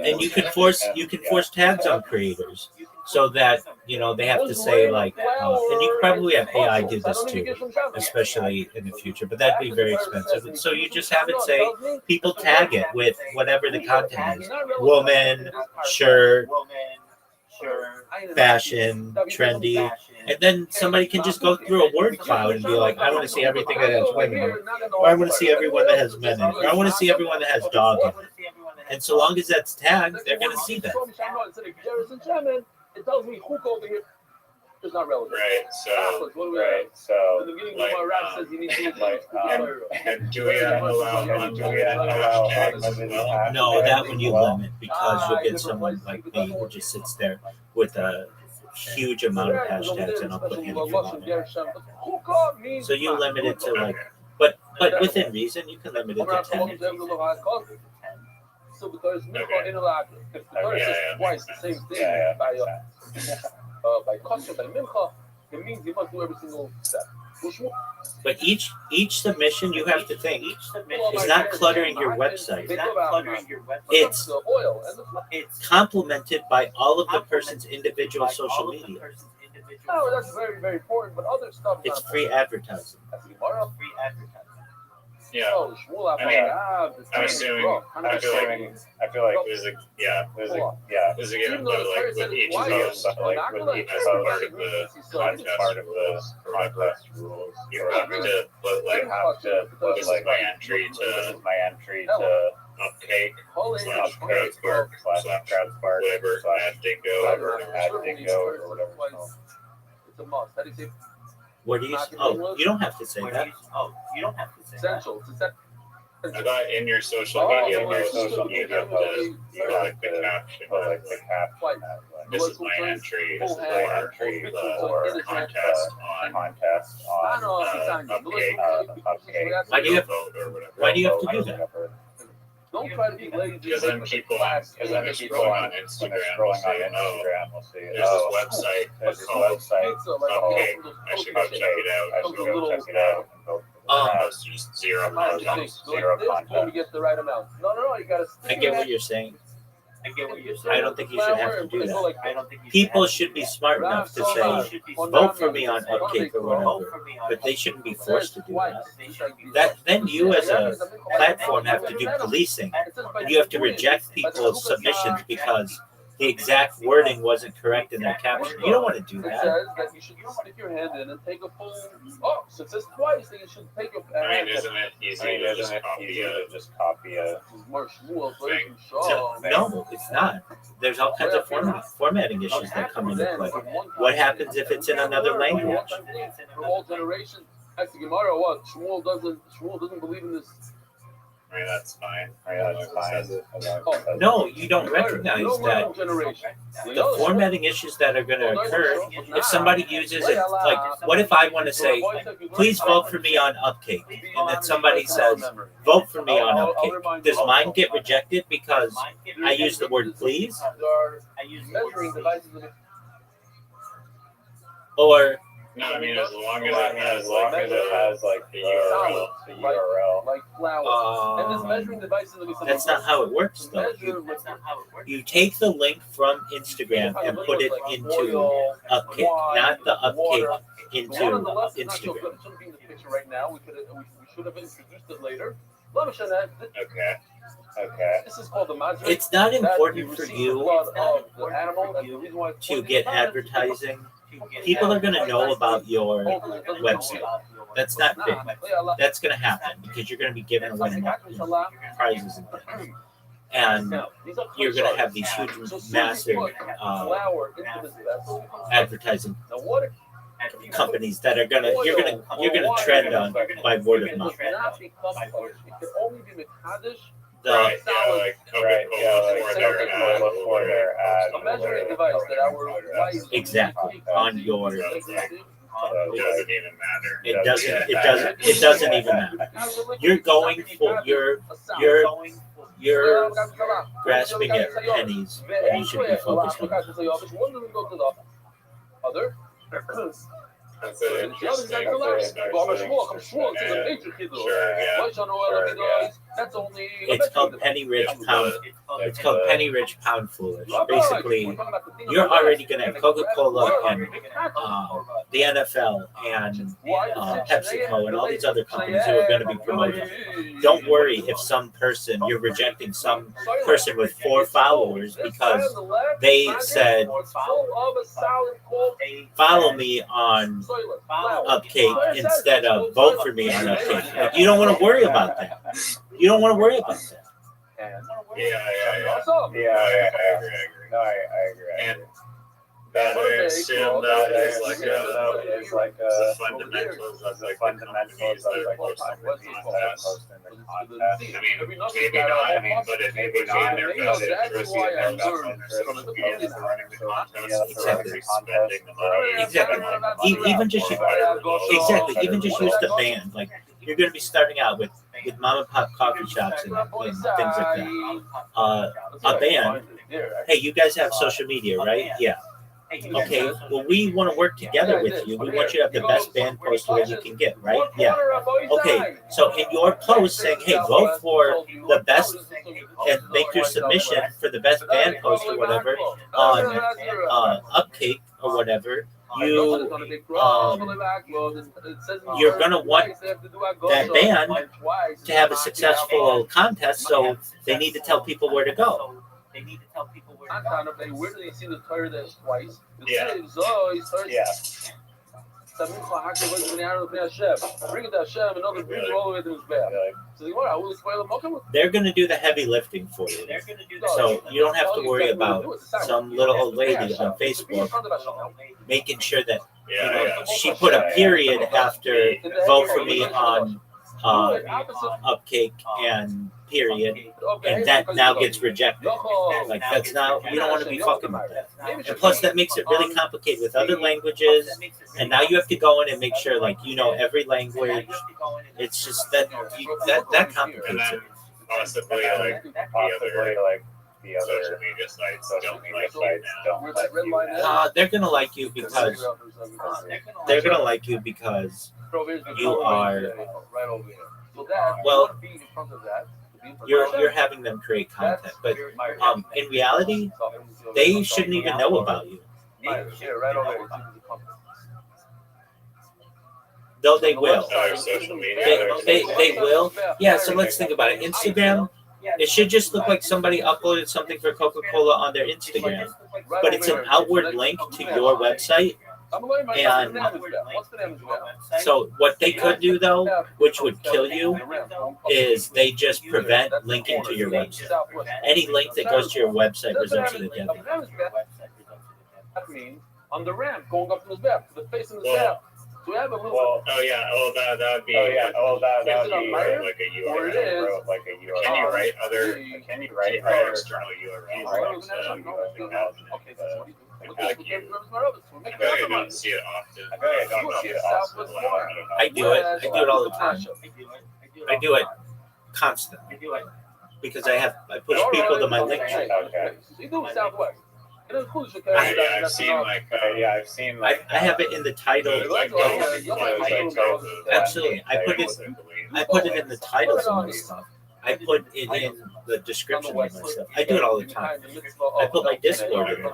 Speaker 6: And you can force tags on creators so that they have to say like and you probably have AI do this too, especially in the future, but that'd be very expensive. And so you just have it say people tag it with whatever the content is: woman, shirt, fashion, trendy, and then somebody can just go through a word cloud and be like, I want to see everything that has women in it, or I want to see everyone that has men in it, or I want to see everyone that has dog in it. And so long as that's tagged, they're going to see that.
Speaker 3: It tells me who over here is not relevant.
Speaker 9: Right. So.
Speaker 3: In the beginning of our rap says you need to
Speaker 9: And do we allow hashtags as well?
Speaker 6: No, that one you limit, because you'll get someone like me who just sits there with a huge amount of hashtags and I'll put anything on it. So you limit it to like, but within reason, you can limit it to 10.
Speaker 3: So because if the Torah says twice the same thing by custom, by mincha, it means you must do every single step.
Speaker 6: But each submission you have to think is not cluttering your website. It's complemented by all of the person's individual social media.
Speaker 3: Oh, that's very, very important. But other stuff.
Speaker 6: It's free advertising.
Speaker 9: Yeah. I mean, I'm assuming. I feel like there's a given, but like with each post, with each part of the contest rules, you have to put this is my entry to uptake /crowdspark whatever /dingo or whatever.
Speaker 3: It's a must. How do you say?
Speaker 6: Where do you? Oh, you don't have to say that.
Speaker 3: Essential.
Speaker 9: I thought in your social media post, you have to like the caption. This is my entry for the contest on uptake.
Speaker 6: Why do you have to do that?
Speaker 3: Don't try to be lazy.
Speaker 9: Because then people on Instagram will see, there's this website called Uptake. I should go check it out. It's just zero content.
Speaker 3: When we get the right amount. No, you gotta.
Speaker 6: I get what you're saying. I don't think you should have to do that. People should be smart enough to say, vote for me on Uptake or whatever, but they shouldn't be forced to do that. Then you as a platform have to do policing. And you have to reject people's submissions because the exact wording wasn't correct in their caption. You don't want to do
Speaker 3: It
Speaker 6: that.
Speaker 3: says that you should stick your hand in and take a full. Oh, so it says twice that you should take a.
Speaker 9: I mean, isn't it easy to just copy a thing?
Speaker 6: No, it's not. There's all kinds of formatting issues that come into play. What happens if it's in another language?
Speaker 3: For all generations, ask the Gemara what Shmuel doesn't believe in this
Speaker 9: I mean, that's fine.
Speaker 6: No, you don't recognize that the formatting issues that are going to occur if somebody uses it. Like, what if I want to say, please vote for me on Upcake, and then somebody says, vote for me on Upcake? Does mine get rejected because I use the word please? Or
Speaker 9: no, I mean, as long as it has like the URL.
Speaker 3: Like flowers. And this measuring device is
Speaker 6: that's not how it works, though. You take the link from Instagram and put it into Upcake, not the Upcake into Instagram.
Speaker 3: Right now, we should have introduced it later.
Speaker 9: Okay.
Speaker 3: This is called the magic.
Speaker 6: It's not important for you to get advertising. People are going to know about your website. That's not big. That's going to happen because you're going to be giving away prizes and things. And you're going to have these huge, massive advertising companies that are gonna you're gonna trend on by word of mouth.
Speaker 9: Like Coca-Cola for their ads.
Speaker 3: A measuring device that our
Speaker 6: exactly on your.
Speaker 9: It doesn't even matter.
Speaker 6: It doesn't even matter. You're going for you're grasping at pennies, and you should be focused on.
Speaker 3: Other.
Speaker 9: That's an interesting
Speaker 6: It's called penny rich pound. It's called penny rich pound foolish. Basically, you're already going to have Coca-Cola and the NFL and PepsiCo and all these other companies who are going to be promoting. Don't worry if some person you're rejecting some person with 4 followers because they said follow me on Upcake instead of vote for me on Upcake. Like, you don't want to worry about that. You don't want to worry about that.
Speaker 9: Yeah, I agree. No, I agree. And that I assume that is like a fundamentals of like companies that like posting the contest. I mean, maybe not. I mean, but if maybe not their best interest in their best interest, yes, they're running the contest, they're running spending the money.
Speaker 6: Exactly. Even just use the band. Like, you're going to be starting out with mom and pop coffee shops and things like that. A band. Hey, you guys have social media, right? Yeah. Okay, well, we want to work together with you. We want you to have the best band poster that you can get, right? Yeah. Okay, so in your post saying, hey, vote for the best and make your submission for the best band poster or whatever on Upcake or whatever, you're going to want that band to have a successful contest, so they need to tell people where to go.
Speaker 3: Where do they see the Torah that's twice?
Speaker 9: Yeah.
Speaker 3: Bring it to Hashem and others bring it all the way to his bed.
Speaker 6: They're going to do the heavy lifting for you. So you don't have to worry about some little old lady on Facebook making sure that she put a period after vote for me on Upcake and period, and that now gets rejected. Like, that's not, you don't want to be fucking with that. And plus, that makes it really complicated with other languages, and now you have to go in and make sure, like, you know every language. It's just that complicates it.
Speaker 9: Possibly like the other social media sites don't like now.
Speaker 6: They're gonna like you because you are. Well, you're having them create content, but in reality, they shouldn't even know about you. Though they will. They will. Yeah, so let's think about it. Instagram, it should just look like somebody uploaded something for Coca-Cola on their Instagram, but it's an outward link to your website. And so what they could do, though, which would kill you, is they just prevent linking to your website. Any link that goes to your website results in a dead link.
Speaker 3: On the ramp, going up to his back, to the face of his back. we have a little.
Speaker 9: Well, oh yeah, that would be. Like a URL. Like a URL. Can you write other external URLs?
Speaker 3: Okay, so what do you do?
Speaker 9: I don't see it often.
Speaker 6: I do it. I do it all the time. I do it constantly because I push people to my link tree.
Speaker 3: Okay. So you do it Southwest.
Speaker 9: I've seen like
Speaker 6: I have it in the title. Absolutely, I put it in the titles of my stuff. I put it in the description of my stuff. I do it all the time. I put my Discord in it.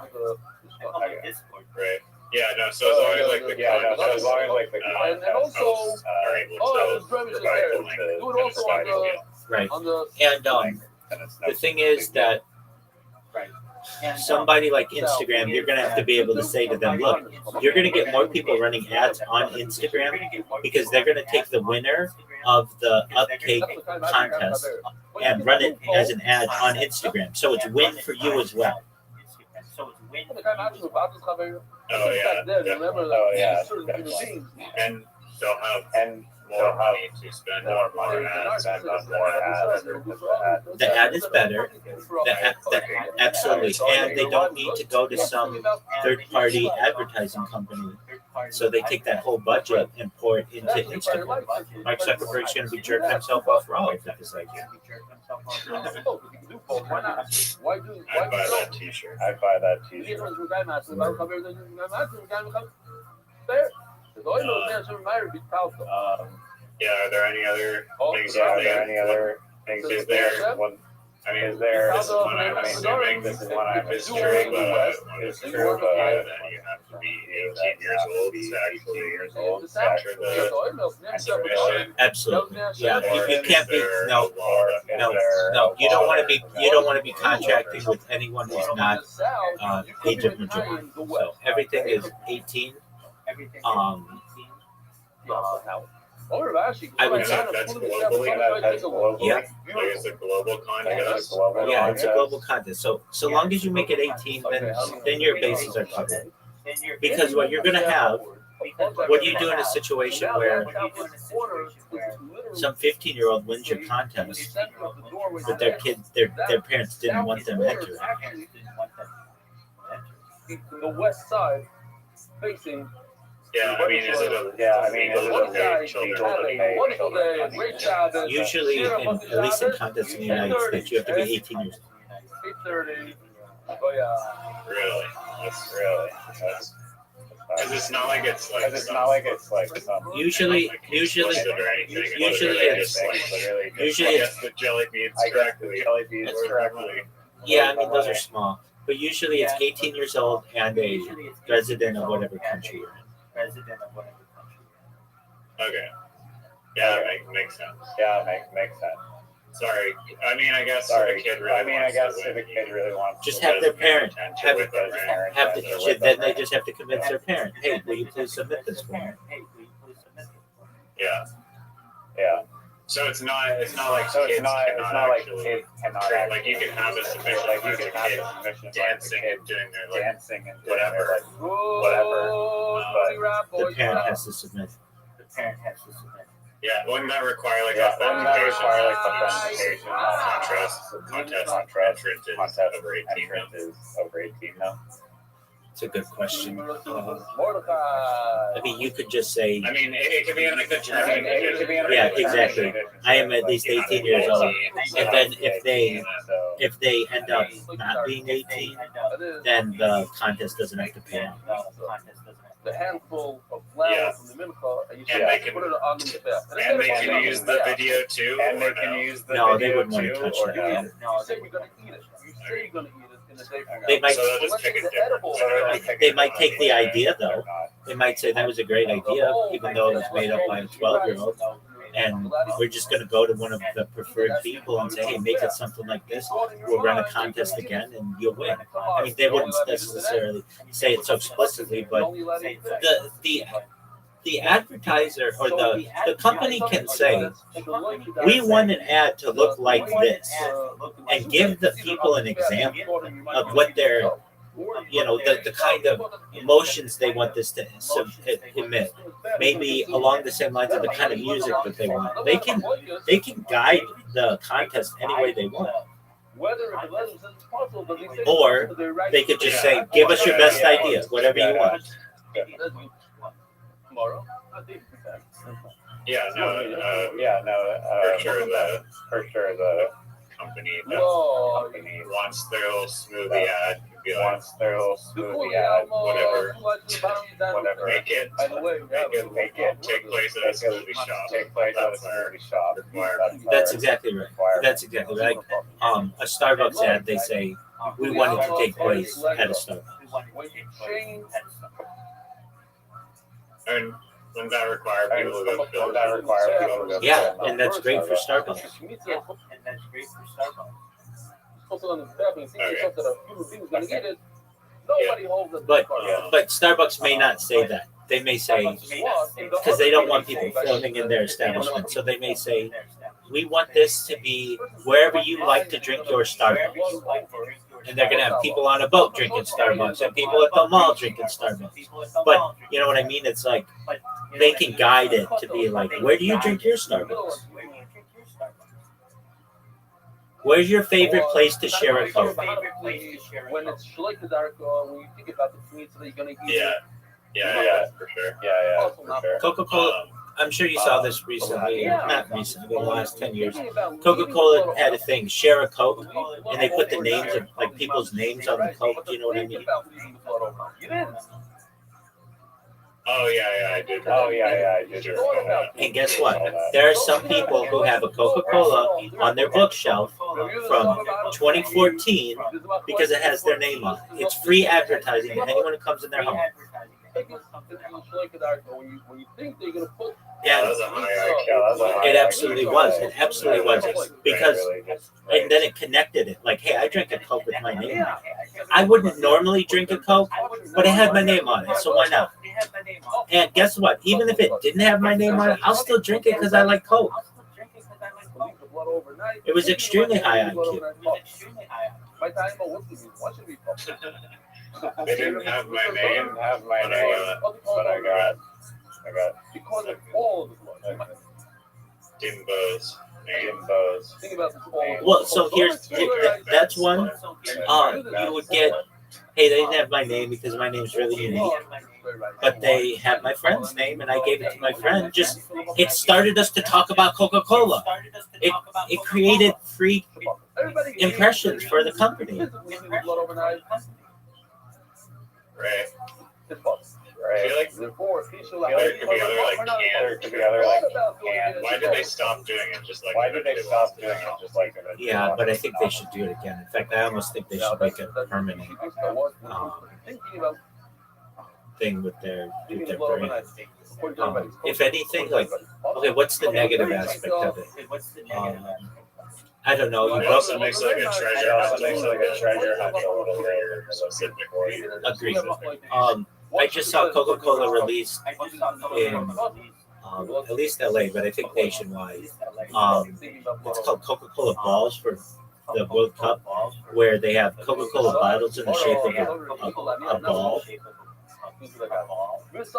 Speaker 9: Right. Yeah, no, so as long as like the
Speaker 3: and also
Speaker 9: are able to provide the link,
Speaker 3: do it also
Speaker 6: Right.
Speaker 3: on the
Speaker 6: And the thing is that somebody like Instagram, you're going to have to be able to say to them, look, you're going to get more people running ads on Instagram because they're going to take the winner of the upcake contest and run it as an ad on Instagram. So it's win for you as well.
Speaker 9: Oh yeah, and they'll have more money to spend on more ads and on more ads.
Speaker 6: The ad is better. Absolutely. And they don't need to go to some third-party advertising company. So they take that whole budget and pour it into Instagram. Mark Zuckerberg's going to be jerking himself off raw with this idea.
Speaker 9: I'd buy that t-shirt. Yeah, are there any other things? Is there one? I mean, is there? This is one I'm assuming. This is one I'm assuming. That you have to be 18 years old. After the submission.
Speaker 6: Absolutely. Yeah. You can't be. No. You don't want to be. You don't want to be contracting with anyone who's not age of majority. So everything is 18. I would say
Speaker 9: that's globally.
Speaker 6: Yeah.
Speaker 9: Like it's a global contest.
Speaker 6: Yeah, it's a global contest. So long as you make it 18, then your bases are covered. Because what you're going to have, what do you do in a situation where some 15-year-old wins your contest, but their kids, their parents didn't want them entering?
Speaker 3: The west side facing.
Speaker 9: Yeah, I mean, is it a children?
Speaker 6: Usually, at least in contests in the United States, you have to be 18 years old.
Speaker 3: 8:30. Oh yeah.
Speaker 9: Really? That's. Because it's not like it's some.
Speaker 6: Usually it's
Speaker 9: the jelly beans correctly.
Speaker 6: Yeah, I mean those are small, but usually it's 18 years old and a resident of whatever country you're in.
Speaker 9: Okay. Yeah, that makes sense. Sorry. I mean, I guess if a kid really wants
Speaker 6: just have their parent. Then they just have to convince their parent. Hey, will you please submit this for me?
Speaker 9: Yeah. So it's not like kids cannot like you can have a submission as a kid dancing and doing their whatever.
Speaker 6: But the parent has to submit.
Speaker 9: Yeah, wouldn't that require like authentication? Contest over 18 now.
Speaker 6: It's a good question. I mean, you could just say.
Speaker 9: I mean, it could be in like the term.
Speaker 6: Yeah, exactly. I am at least 18 years old, and then if they end up not being 18, then the contest doesn't have to pay out.
Speaker 3: The handful of flour from the milk, and you should put it on the bed.
Speaker 9: And they can use the video too.
Speaker 6: No, they wouldn't want to touch that.
Speaker 3: You say you're going to eat it. In the day.
Speaker 6: They might.
Speaker 9: So they'll just pick it different.
Speaker 6: They might take the idea though. They might say that was a great idea, even though it was made up by a 12-year-old. And we're just going to go to one of the preferred people and say, hey, make it something like this. We'll run a contest again and you'll win. I mean, they wouldn't necessarily say it so explicitly, but the advertiser or the company can say, we want an ad to look like this and give the people an example of what the kind of emotions they want this to emit. Maybe along the same lines of the kind of music that they want. They can guide the contest any way they want. Or they could just say, give us your best idea, whatever you want.
Speaker 3: Tomorrow?
Speaker 9: For sure the company wants their little smoothie ad could be like, whatever, make it take place at a smoothie shop.
Speaker 6: That's exactly right. That's exactly right. A Starbucks ad, they say, we want it to take place at a Starbucks.
Speaker 9: And wouldn't that require people to go?
Speaker 6: Yeah, and that's great for Starbucks. But Starbucks may not say that. They may say, because they don't want people filming in their establishment, so they may say, we want this to be wherever you like to drink your Starbucks. And they're going to have people on a boat drinking Starbucks and people at the mall drinking Starbucks. But you know what I mean? It's like they can guide it to be like, where do you drink your Starbucks? Where's your favorite place to share a Coke?
Speaker 3: When it's like the dark, when you think about the sweets that you're going to eat.
Speaker 9: Yeah, for sure.
Speaker 6: Coca-Cola, I'm sure you saw this recently, not recently, the last 10 years. Coca-Cola had a thing, share a Coke, and they put the names of like people's names on the Coke. Do you know what I mean?
Speaker 9: I did.
Speaker 6: And guess what? There are some people who have a Coca-Cola on their bookshelf from 2014 because it has their name on it. It's free advertising to anyone who comes in their home. Yeah, it absolutely was. It absolutely was. Because, and then it connected it. Like, hey, I drink a Coke with my name on it. I wouldn't normally drink a Coke, but it had my name on it, so why not? And guess what? Even if it didn't have my name on it, I'll still drink it because I like Coke. It was extremely high IQ.
Speaker 9: They didn't have my name, but I got
Speaker 3: because of all the
Speaker 9: Dimbo's.
Speaker 6: Well, so that's one. You would get, hey, they didn't have my name because my name's really unique. But they have my friend's name, and I gave it to my friend. It started us to talk about Coca-Cola. It created free impressions for the company.
Speaker 9: Right. I feel like there could be other cans. Why did they stop doing it?
Speaker 6: Yeah, but I think they should do it again. In fact, I almost think they should make it permanent thing with their brand. If anything, like, okay, what's the negative aspect of it? I don't know.
Speaker 9: It also makes like a treasure hunt.
Speaker 6: Agreed. I just saw Coca-Cola released in at least LA, but I think nationwide. It's called Coca-Cola Balls for the World Cup, where they have Coca-Cola bottles in the shape of a ball.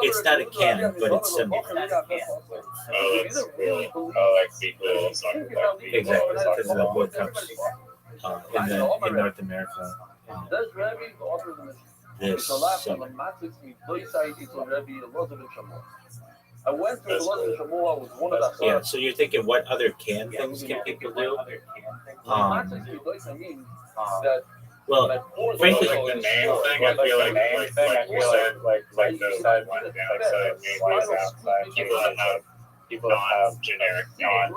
Speaker 6: It's not a can, but it's similar.
Speaker 9: Oh, that's really like people soccer.
Speaker 6: Exactly, because of the World Cups in North America this summer. Yeah, so you're thinking what other can things can people do? Well, frankly,
Speaker 9: like the name thing, I feel like you said, like those that went down outside, people that have generic names,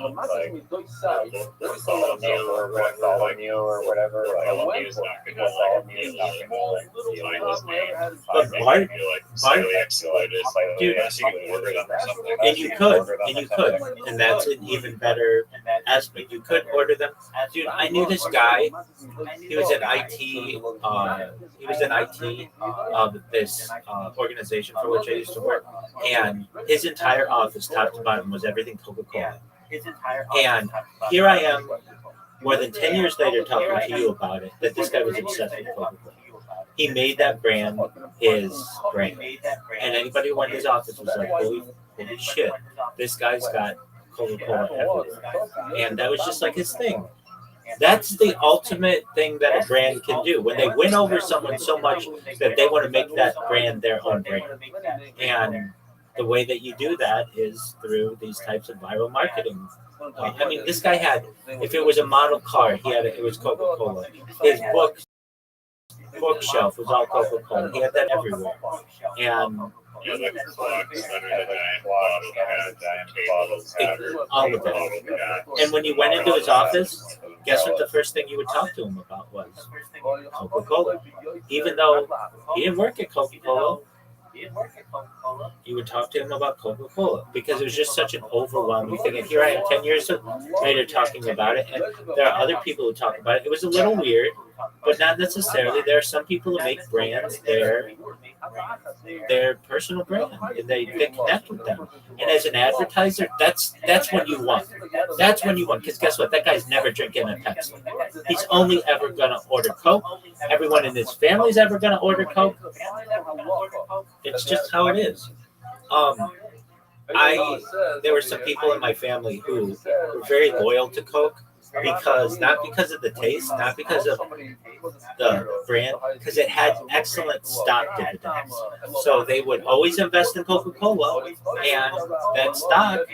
Speaker 9: like Bartholomew or whatever, like Bartholomew's not gonna find his name.
Speaker 6: But
Speaker 9: slightly excluded,
Speaker 6: dude,
Speaker 9: unless you can order them or something.
Speaker 6: And you could, and that's an even better aspect. You could order them. Dude, I knew this guy. He was in IT. Of this organization for which I used to work, and his entire office, top to bottom, was everything Coca-Cola. And here I am more than 10 years later talking to you about it, that this guy was obsessed with Coca-Cola. He made that brand his brand. And anybody who went to his office was like, holy shit, this guy's got Coca-Cola everywhere. And that was just like his thing. That's the ultimate thing that a brand can do. When they win over someone so much that they want to make that brand their own brand. And the way that you do that is through these types of viral marketing. I mean, this guy had, if it was a model car, it was Coca-Cola. His bookshelf was all Coca-Cola. He had that everywhere. And
Speaker 9: Yeah, like the clocks that are the giant bottles,
Speaker 6: all of it. And when you went into his office, guess what the first thing you would talk to him about was Coca-Cola. Even though he didn't work at Coca-Cola, you would talk to him about Coca-Cola because it was just such an overwhelming thing. And here I am 10 years later talking about it, and there are other people who talk about it. It was a little weird, but not necessarily. There are some people who make brands their personal brand, and they connect with them. And as an advertiser, that's when you won. That's when you won, because guess what? That guy's never drinking a Pepsi. He's only ever going to order Coke. Everyone in his family's ever going to order Coke. It's just how it is. There were some people in my family who were very loyal to Coke not because of the taste, not because of the brand, because it had excellent stock dividends. So they would always invest in Coca-Cola, and that stock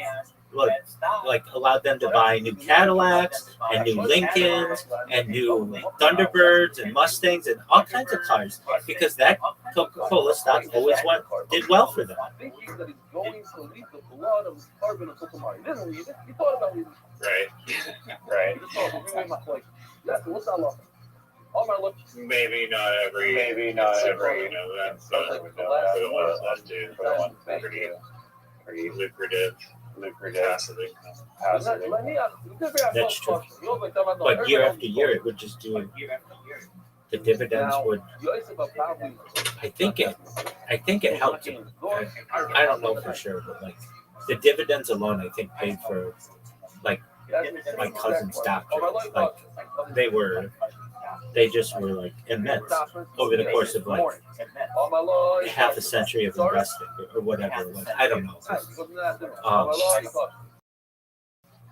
Speaker 6: allowed them to buy new Cadillacs and new Lincolns and new Thunderbirds and Mustangs and all kinds of cars, because that Coca-Cola stock always did well for them.
Speaker 9: Right. Maybe not every. That's for the ones that do. For the ones that pretty lucrative passive income.
Speaker 6: That's true. But year after year, it would just do. The dividends would. I think it helped him. I don't know for sure, but like the dividends alone, I think paid for like my cousin's doctor. Like they just were like immense over the course of like half a century of investing or whatever it was. I don't know.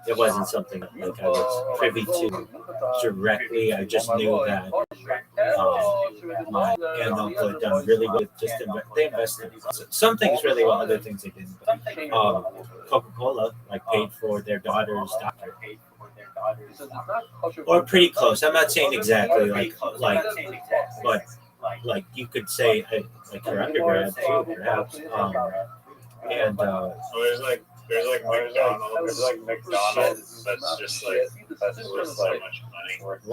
Speaker 6: It wasn't something like I was privy to directly. I just knew that my aunt and uncle had done really well. They invested. Some things really well, other things they didn't. Coca-Cola paid for their daughter's doctor, or pretty close. I'm not saying exactly but you could say like her undergrad too, perhaps.
Speaker 9: There's McDonald's. That's just so much money.
Speaker 6: 100%.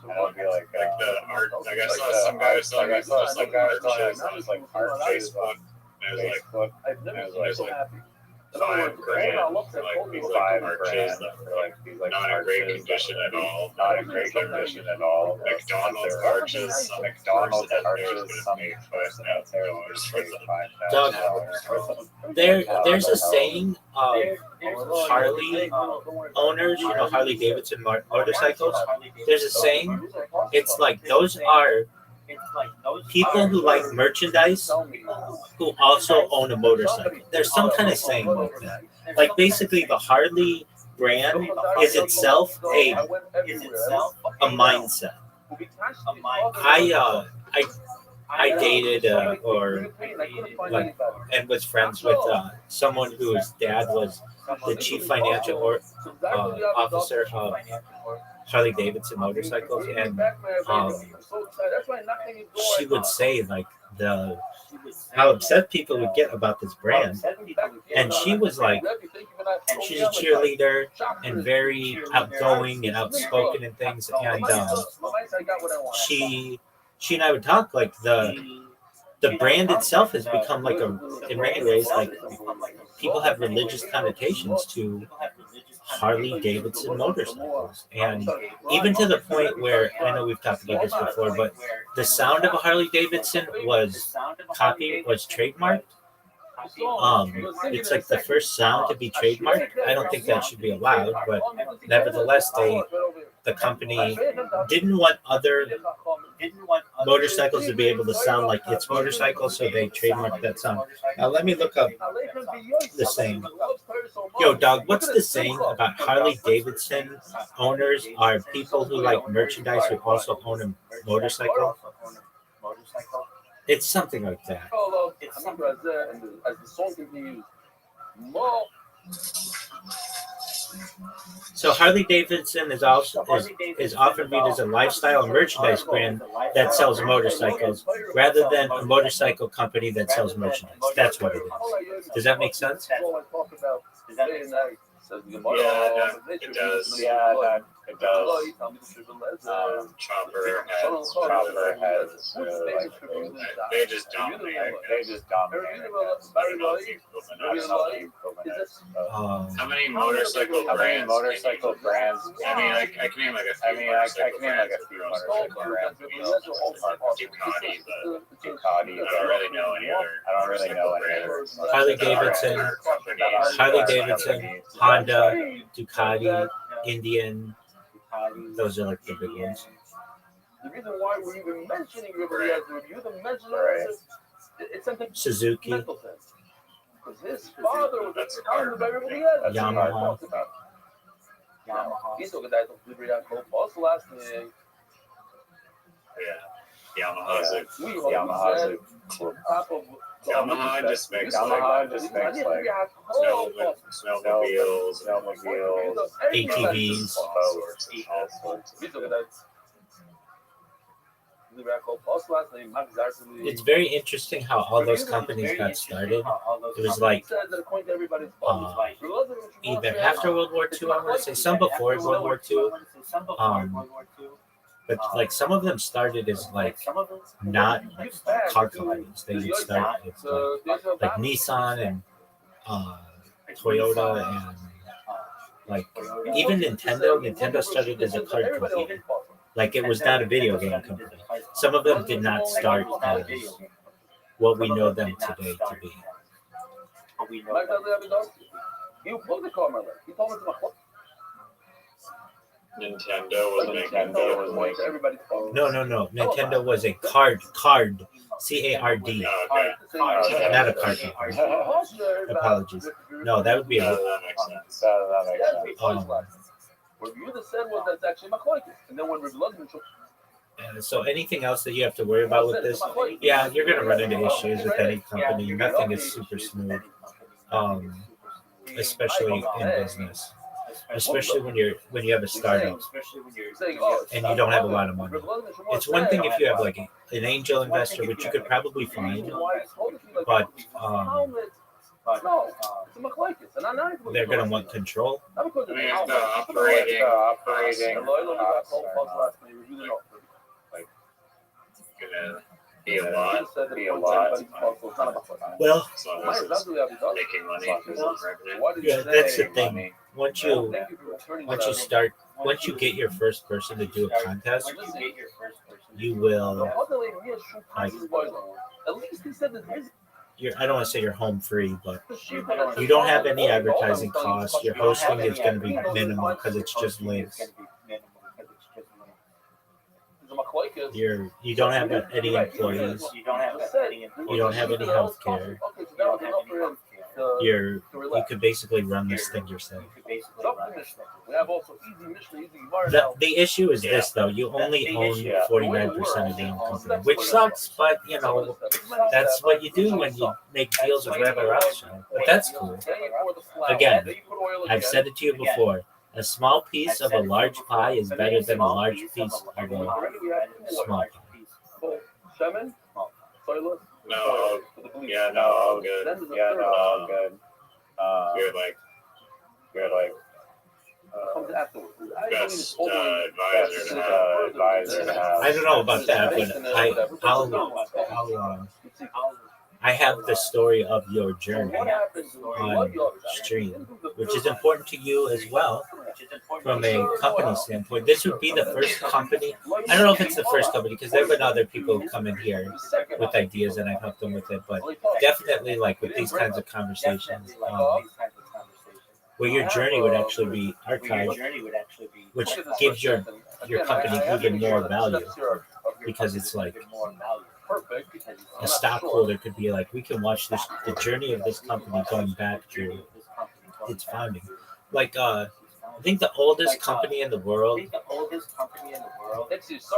Speaker 9: Like the art. Like I saw some guy selling just like art Facebook. It was like $5,000 for like these like arches that were not in great condition at all. McDonald's arches. McDonald's arches.
Speaker 6: Doug, there's a saying of Harley owners, Harley Davidson motorcycles. There's a saying. It's like those are people who like merchandise who also own a motorcycle. There's some kind of saying like that. Like basically the Harley brand is itself a mindset. I dated and was friends with someone whose dad was the chief financial officer of Harley Davidson motorcycles, and she would say like how upset people would get about this brand, and she was like, she's a cheerleader and very outgoing and outspoken and things, and she and I would talk like the brand itself has become like in many ways like people have religious connotations to Harley Davidson motorcycles, and even to the point where I know we've talked about this before, but the sound of a Harley Davidson was trademarked It's like the first sound to be trademarked. I don't think that should be allowed, but nevertheless, the company didn't want other motorcycles to be able to sound like its motorcycle, so they trademarked that sound. Now let me look up the saying. Yo, dog, what's the saying about Harley Davidson owners are people who like merchandise who also own a motorcycle? It's something like that.
Speaker 3: It's something as the song continues. More.
Speaker 6: So Harley Davidson is often viewed as a lifestyle and merchandise brand that sells motorcycles rather than a motorcycle company that sells merchandise. That's what it is. Does that make sense?
Speaker 9: Yeah, it does. Yeah, it does. Chopper has they just dominate. How many motorcycle brands? I mean, I can name like a few motorcycle brands. Ducati, but I don't really know any other.
Speaker 6: Harley Davidson, Honda, Ducati, Indian. Those are like the big ones.
Speaker 3: The reason why we're even mentioning Rabbi it's something
Speaker 6: Suzuki,
Speaker 3: mental thing. Because his father was founded by Rabbi Eliezer.
Speaker 6: Yamaha.
Speaker 3: He's talking about the Liberty Post last name.
Speaker 9: Yeah, Yamaha just makes like snowmobiles,
Speaker 6: ATVs.
Speaker 9: all sorts.
Speaker 6: It's very interesting how all those companies got started. It was like either after World War II, I want to say, some before World War II. But like some of them started as like not car companies. They would start with like Nissan and Toyota and like even Nintendo. Nintendo started as a card company. Like it was not a video game company. Some of them did not start as what we know them today to be.
Speaker 9: Nintendo was making
Speaker 6: No. Nintendo was a card, CARD, not a card company. Apologies. No, that would be a.
Speaker 9: That makes sense.
Speaker 3: What you just said was that's actually Machlokes. And then when
Speaker 6: so anything else that you have to worry about with this? Yeah, you're gonna run into issues with any company. Nothing is super smooth, especially in business. Especially when you have a startup and you don't have a lot of money. It's one thing if you have like an angel investor, which you could probably find, but they're gonna want control.
Speaker 9: I mean, the operating like gonna be a lot.
Speaker 6: Well,
Speaker 9: as long as it's making money, revenue.
Speaker 6: yeah, that's the thing. Once you get your first person to do a contest, you will like. I don't want to say you're home free, but you don't have any advertising costs. Your hosting is going to be minimal because it's just links. You don't have any employees. You don't have any health care. You could basically run this thing yourself. The issue is this, though. You only own 49% of the own company, which sucks, but, you know, that's what you do when you make deals with Rabbi Rothschild. But that's cool. Again, I've said it to you before. A small piece of a large pie is better than a large piece of a small pie.
Speaker 9: No, all good. You're like best advisor to have.
Speaker 6: I don't know about that, but I have the story of your journey on stream, which is important to you as well. from a company standpoint, this would be the first company. I don't know if it's the first company because there have been other people who come in here with ideas and I've helped them with it, but definitely like with these kinds of conversations, where your journey would actually be archived, which gives your company even more value because it's like a stockholder could be like, we can watch the journey of this company going back to its founding. Like I think the oldest company in the world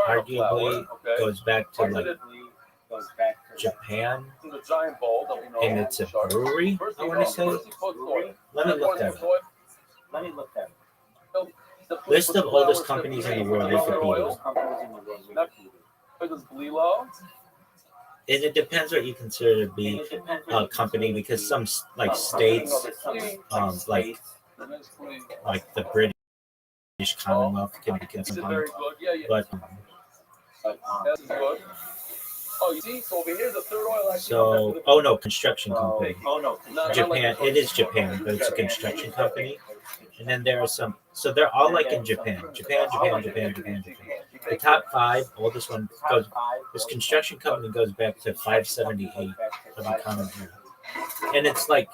Speaker 6: arguably goes back to like Japan, and it's a brewery, I want to say. Let me look that up. List of oldest companies in the world, Wikipedia. And it depends what you consider to be a company, because some like states, like the British Commonwealth can be considered, but
Speaker 3: oh, you see, so over here the third oil actually.
Speaker 6: So, oh no, construction company. Japan, it is Japan, but it's a construction company. And then there are some, so they're all like in Japan. The top 5 oldest one goes, this construction company goes back to 578 of the Common Era. And it's like,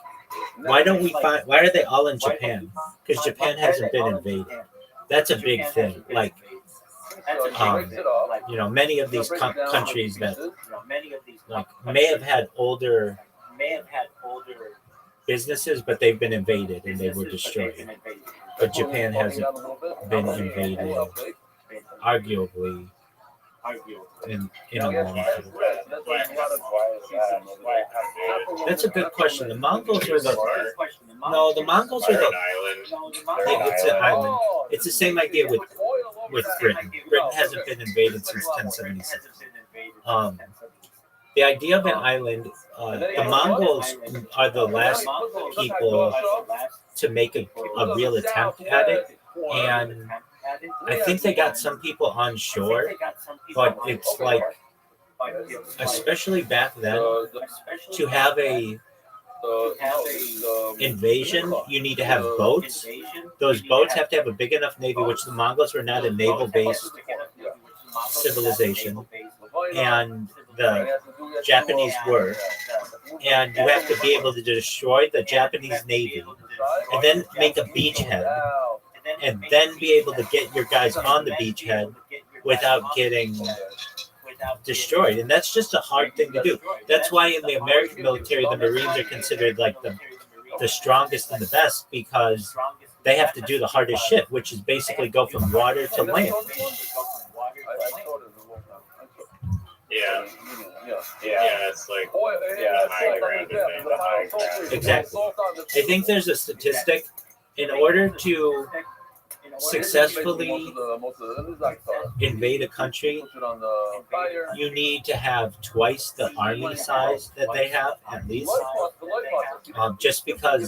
Speaker 6: why are they all in Japan? Because Japan hasn't been invaded. That's a big thing. Like, many of these countries that like may have had older businesses, but they've been invaded and they were destroyed. But Japan hasn't been invaded, arguably, in a long time. That's a good question. The Mongols were the Mongols were the it's an island. It's the same idea with Britain. Britain hasn't been invaded since 1076. The idea of an island, the Mongols are the last people to make a real attempt at it, and I think they got some people on shore, but it's like, especially back then, to have a invasion, you need to have boats. Those boats have to have a big enough navy, which the Mongols were not a naval-based civilization, and the Japanese were. And you have to be able to destroy the Japanese navy, and then make a beachhead, and then be able to get your guys on the beachhead without getting destroyed. And that's just a hard thing to do. That's why in the American military, the Marines are considered like the strongest and the best, because they have to do the hardest shit, which is basically go from water to land.
Speaker 9: Yeah, it's like, the high ground is the high ground.
Speaker 6: Exactly. I think there's a statistic, in order to successfully invade a country, you need to have twice the army size that they have, at least. Just because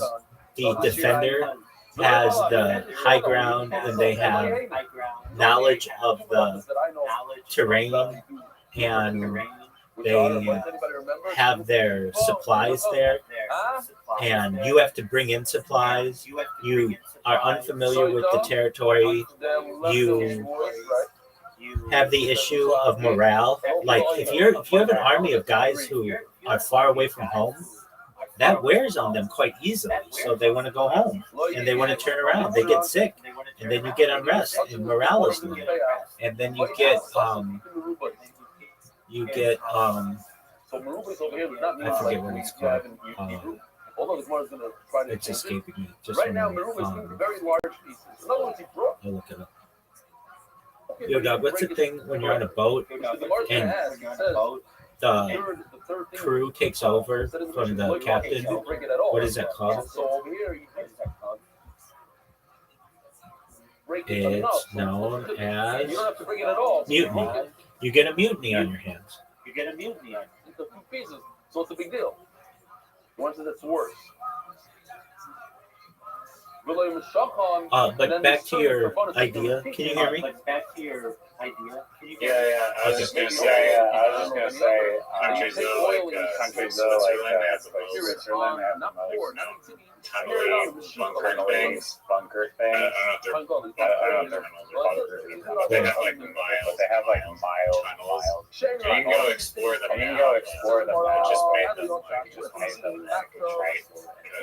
Speaker 6: the defender has the high ground and they have knowledge of the terrain, and they have their supplies there, and you have to bring in supplies. You are unfamiliar with the territory. You have the issue of morale. Like, if you have an army of guys who are far away from home, that wears on them quite easily. So they want to go home and they want to turn around. They get sick, and then you get unrest and morale is low. And then you get I forget what it's called. It's escaping me. Just right now, very large pieces. I'll look it up. Yo, dog, what's the thing when you're on a boat and the crew takes over from the captain? What is that called? It's known as mutiny. You get a mutiny on your hands.
Speaker 3: So it's a big deal. Once it's worse.
Speaker 6: But back to your idea. Can you hear me?
Speaker 9: Yeah. I was just gonna say, countries though, like Switzerland, have the most. bunker things.
Speaker 4: I don't know if they're
Speaker 9: bunkers.
Speaker 4: They have like miles.
Speaker 9: They have like miles.
Speaker 4: tunnels. So you can go explore them
Speaker 9: And you can
Speaker 4: now.
Speaker 9: go explore them now.
Speaker 4: Just made them.
Speaker 9: Just made them like a trade.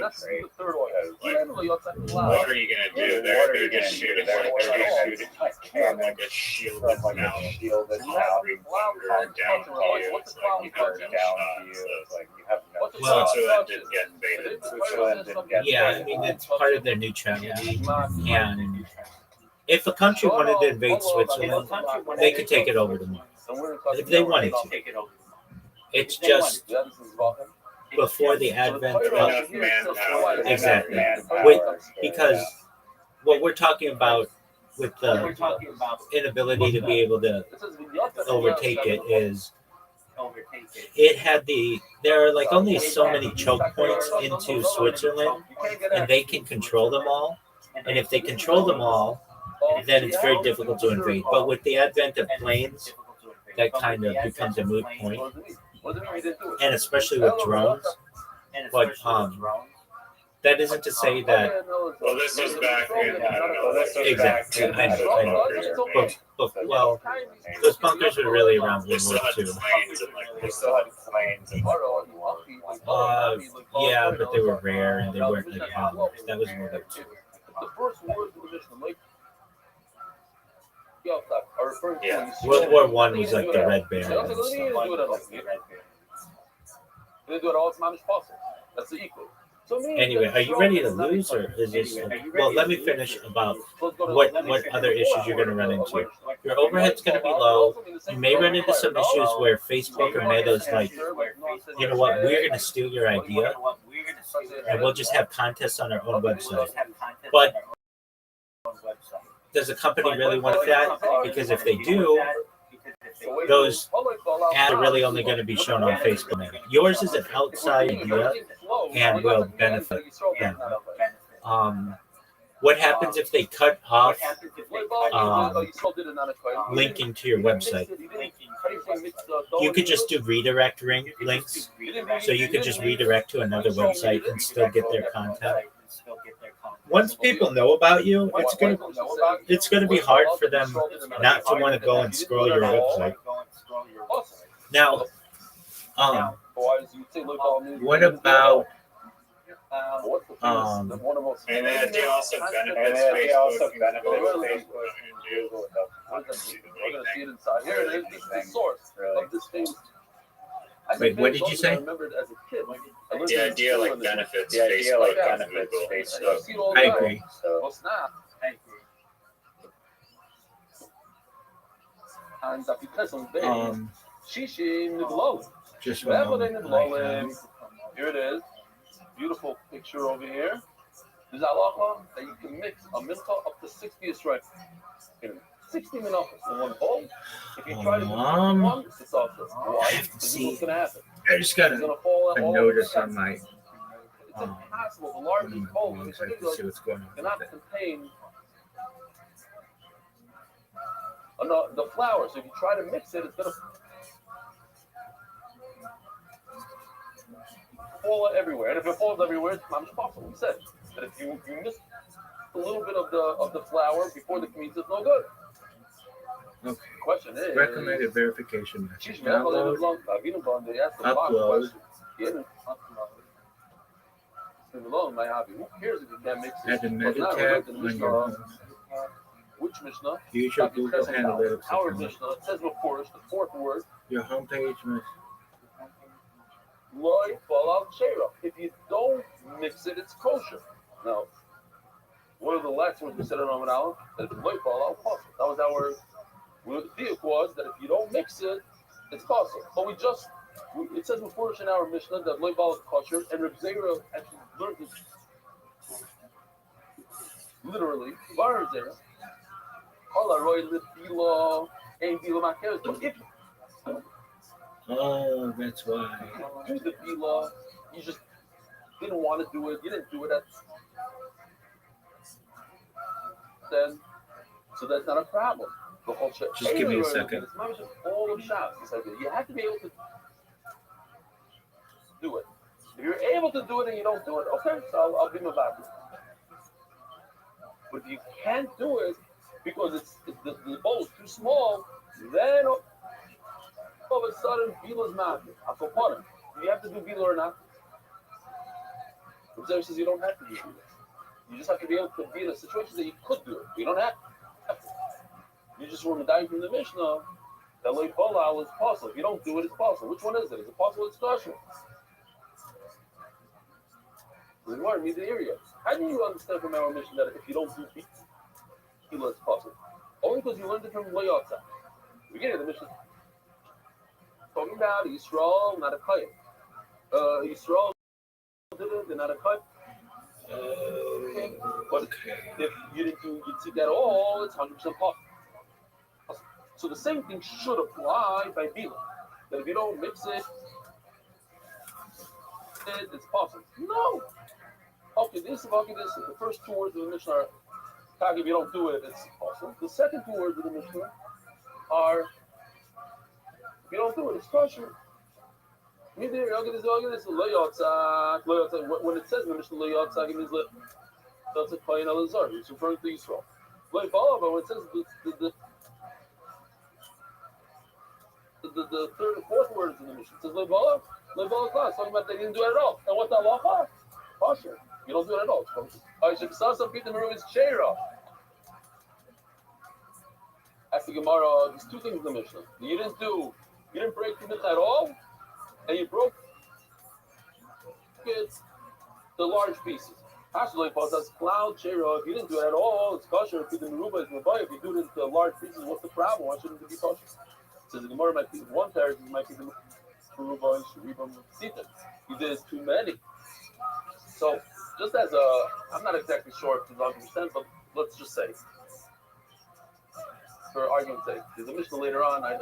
Speaker 3: That's
Speaker 9: Great.
Speaker 3: the third one.
Speaker 4: What are you gonna do? They're gonna get shooting. They're gonna shoot
Speaker 9: like
Speaker 4: from
Speaker 9: cannon.
Speaker 4: like a shielded
Speaker 9: Like
Speaker 4: mount.
Speaker 9: a shielded
Speaker 4: Every
Speaker 9: mount.
Speaker 4: bunker down to you. It's like you have
Speaker 9: Down
Speaker 4: no shot.
Speaker 9: to you. It's like you have no
Speaker 6: Well,
Speaker 4: Switzerland didn't get invaded.
Speaker 9: Switzerland didn't get
Speaker 6: Yeah, I mean it's part of their neutrality. And if a country wanted to invade Switzerland, they could take it over tomorrow if they wanted to. It's just before the advent of
Speaker 4: Enough manpower.
Speaker 6: Exactly.
Speaker 9: manpower.
Speaker 6: With- because what we're talking about with the inability to be able to overtake it is it had there are like only so many choke points into Switzerland, and they can control them all. And if they control them all, then it's very difficult to invade. But with the advent of planes, that kind of becomes a moot point, and especially with drones. But that isn't to say that
Speaker 4: Well, this was back in, I don't know. This was
Speaker 6: exactly.
Speaker 4: back in
Speaker 6: I know. But, well, those bunkers were really around
Speaker 4: They
Speaker 6: World
Speaker 4: still
Speaker 6: War
Speaker 4: had
Speaker 6: II.
Speaker 4: planes and like
Speaker 9: They still had planes and
Speaker 6: Yeah, but they were rare and they weren't like bombers. That was World War II.
Speaker 3: The first words of the Mishnah, like, are referring to
Speaker 4: Yeah.
Speaker 6: World War One was like the Red Bear.
Speaker 3: They
Speaker 6: And stuff.
Speaker 3: do it all as much as possible. That's the equal.
Speaker 6: Anyway, are you ready to lose, or is this? Well, let me finish about what other issues you're going to run into. Your overhead's going to be low. You may run into some issues where Facebook or Meta is like, you know what, we're going to steal your idea, and we'll just have contests on our own website. But does a company really want that? Because if they do, those ads are really only going to be shown on Facebook. Meta. Yours is an outside idea and will benefit them. What happens if they cut off linking to your website? You could just do redirect links, so you could just redirect to another website and still get their content. Once people know about you, it's gonna be hard for them not to want to go and scroll your website. Now, what about
Speaker 4: and then they also benefits
Speaker 9: And then they also
Speaker 4: Facebook.
Speaker 9: benefit
Speaker 4: and
Speaker 9: Facebook.
Speaker 4: Google.
Speaker 3: We're gonna see it inside. Here it is. This is the source of this famous.
Speaker 6: Wait, what did you say?
Speaker 3: I remembered as a kid.
Speaker 4: The idea like benefits
Speaker 9: The idea like
Speaker 4: Facebook and
Speaker 9: benefits
Speaker 4: Google.
Speaker 9: Facebook.
Speaker 6: I agree.
Speaker 9: So
Speaker 3: Well, snap. And application base. Shishi Nidlow.
Speaker 6: Just one moment.
Speaker 3: Here it is. Beautiful picture over here. There's halacha that you can mix a mincha up to 60 Israel. 60 minachas in one bowl. If you try to do one, it's also. Why?
Speaker 6: I have to
Speaker 3: This is
Speaker 6: see.
Speaker 3: what's going to happen.
Speaker 6: I just got
Speaker 3: It's going to fall
Speaker 6: a
Speaker 3: all
Speaker 6: notice
Speaker 3: over
Speaker 6: on my.
Speaker 3: It's impossible. The
Speaker 6: On
Speaker 3: largest
Speaker 6: my
Speaker 3: bowl
Speaker 6: phone,
Speaker 3: in
Speaker 6: so I have to
Speaker 3: particular
Speaker 6: see what's going on
Speaker 3: cannot
Speaker 6: with it.
Speaker 3: contain the flour. So if you try to mix it, it's going to fall everywhere. And if it falls everywhere, it's not possible. We said that if you miss a little bit of the flour before the kmitza, it's no good.
Speaker 6: Okay.
Speaker 3: Question is
Speaker 6: Recommended verification method.
Speaker 3: She's download.
Speaker 6: Upload.
Speaker 3: Who cares if you can't mix
Speaker 6: Add the
Speaker 3: it?
Speaker 6: meta
Speaker 3: Well,
Speaker 6: tag
Speaker 3: the
Speaker 6: on
Speaker 3: Mishnah,
Speaker 6: your
Speaker 3: which Mishnah?
Speaker 6: use your Google Analytics
Speaker 3: Our
Speaker 6: account.
Speaker 3: Mishnah says before us the fourth word.
Speaker 6: Your homepage must
Speaker 3: Loi falal sheira. If you don't mix it, it's kosher. Now, one of the last words we said in Roman Aleph, that it's loi falal kosher. That was our the diuk was that if you don't mix it, it's kosher. But it says before us in our Mishnah that loi falal is kosher, and Reb Zera actually learned it literally. Var Zera. All roi lefila ein bila makeres. But if
Speaker 6: Oh, that's why.
Speaker 3: do the bila, you just didn't want to do it. You didn't do it so that's not a problem. The whole shit.
Speaker 6: Just give me a second.
Speaker 3: It's not just all of shots. You have to be able to do it. If you're able to do it and you don't do it, okay, so I'll be mavaker. But if you can't do it because the bowl is too small, then all of a sudden Bila is mad. I'll go upon him. Do you have to do Bila or not? The Rebbe says you don't have to do Bila. You just have to be able to be in a situation that you could do it. You don't have to. You just were dying from the Mishnah. That like Balal is possible. If you don't do it, it's possible. Which one is it? Is it possible? It's kosher. We learn in the area. How do you understand from our mission that if you don't do Bila, it's possible? Only because you learned it from Layotza. We get it. The mission talking about Yisrael, not a Kayim. Yisrael did it, they're not a Kayim. But if you didn't do Yitzhak at all, it's 100% possible. So the same thing should apply by Bila. That if you don't mix it, it's possible. No. Okay, this. The first two words of the Mishnah are, if you don't do it, it's possible. The second two words of the Mishnah are, if you don't do it, it's kosher. When it says in the Mishnah Loyotzak, it means that's a Kayin Elazar. It's referring to Yisrael. But when it says the third and fourth words in the Mishnah, it says Leibala class, talking about they didn't do it at all. And what the halacha? Kosher. You don't do it at all. I should saw some people in his chair. Ask the Gemara, there's two things in the Mishnah. You didn't break the Mishnah at all. And you broke it, the large pieces. Actually, that's cloud, Shera. If you didn't do it at all, it's kosher. If you didn't Ruba, it's Rabbi. If you do it into large pieces, what's the problem? Why shouldn't it be kosher? So the Gemara might be one pair, it might be the Ruba, Sheriba, Sita. You did too many. So, just as I'm not exactly sure if it's 100%, but let's just say, for argument's sake, there's a Mishnah later on, I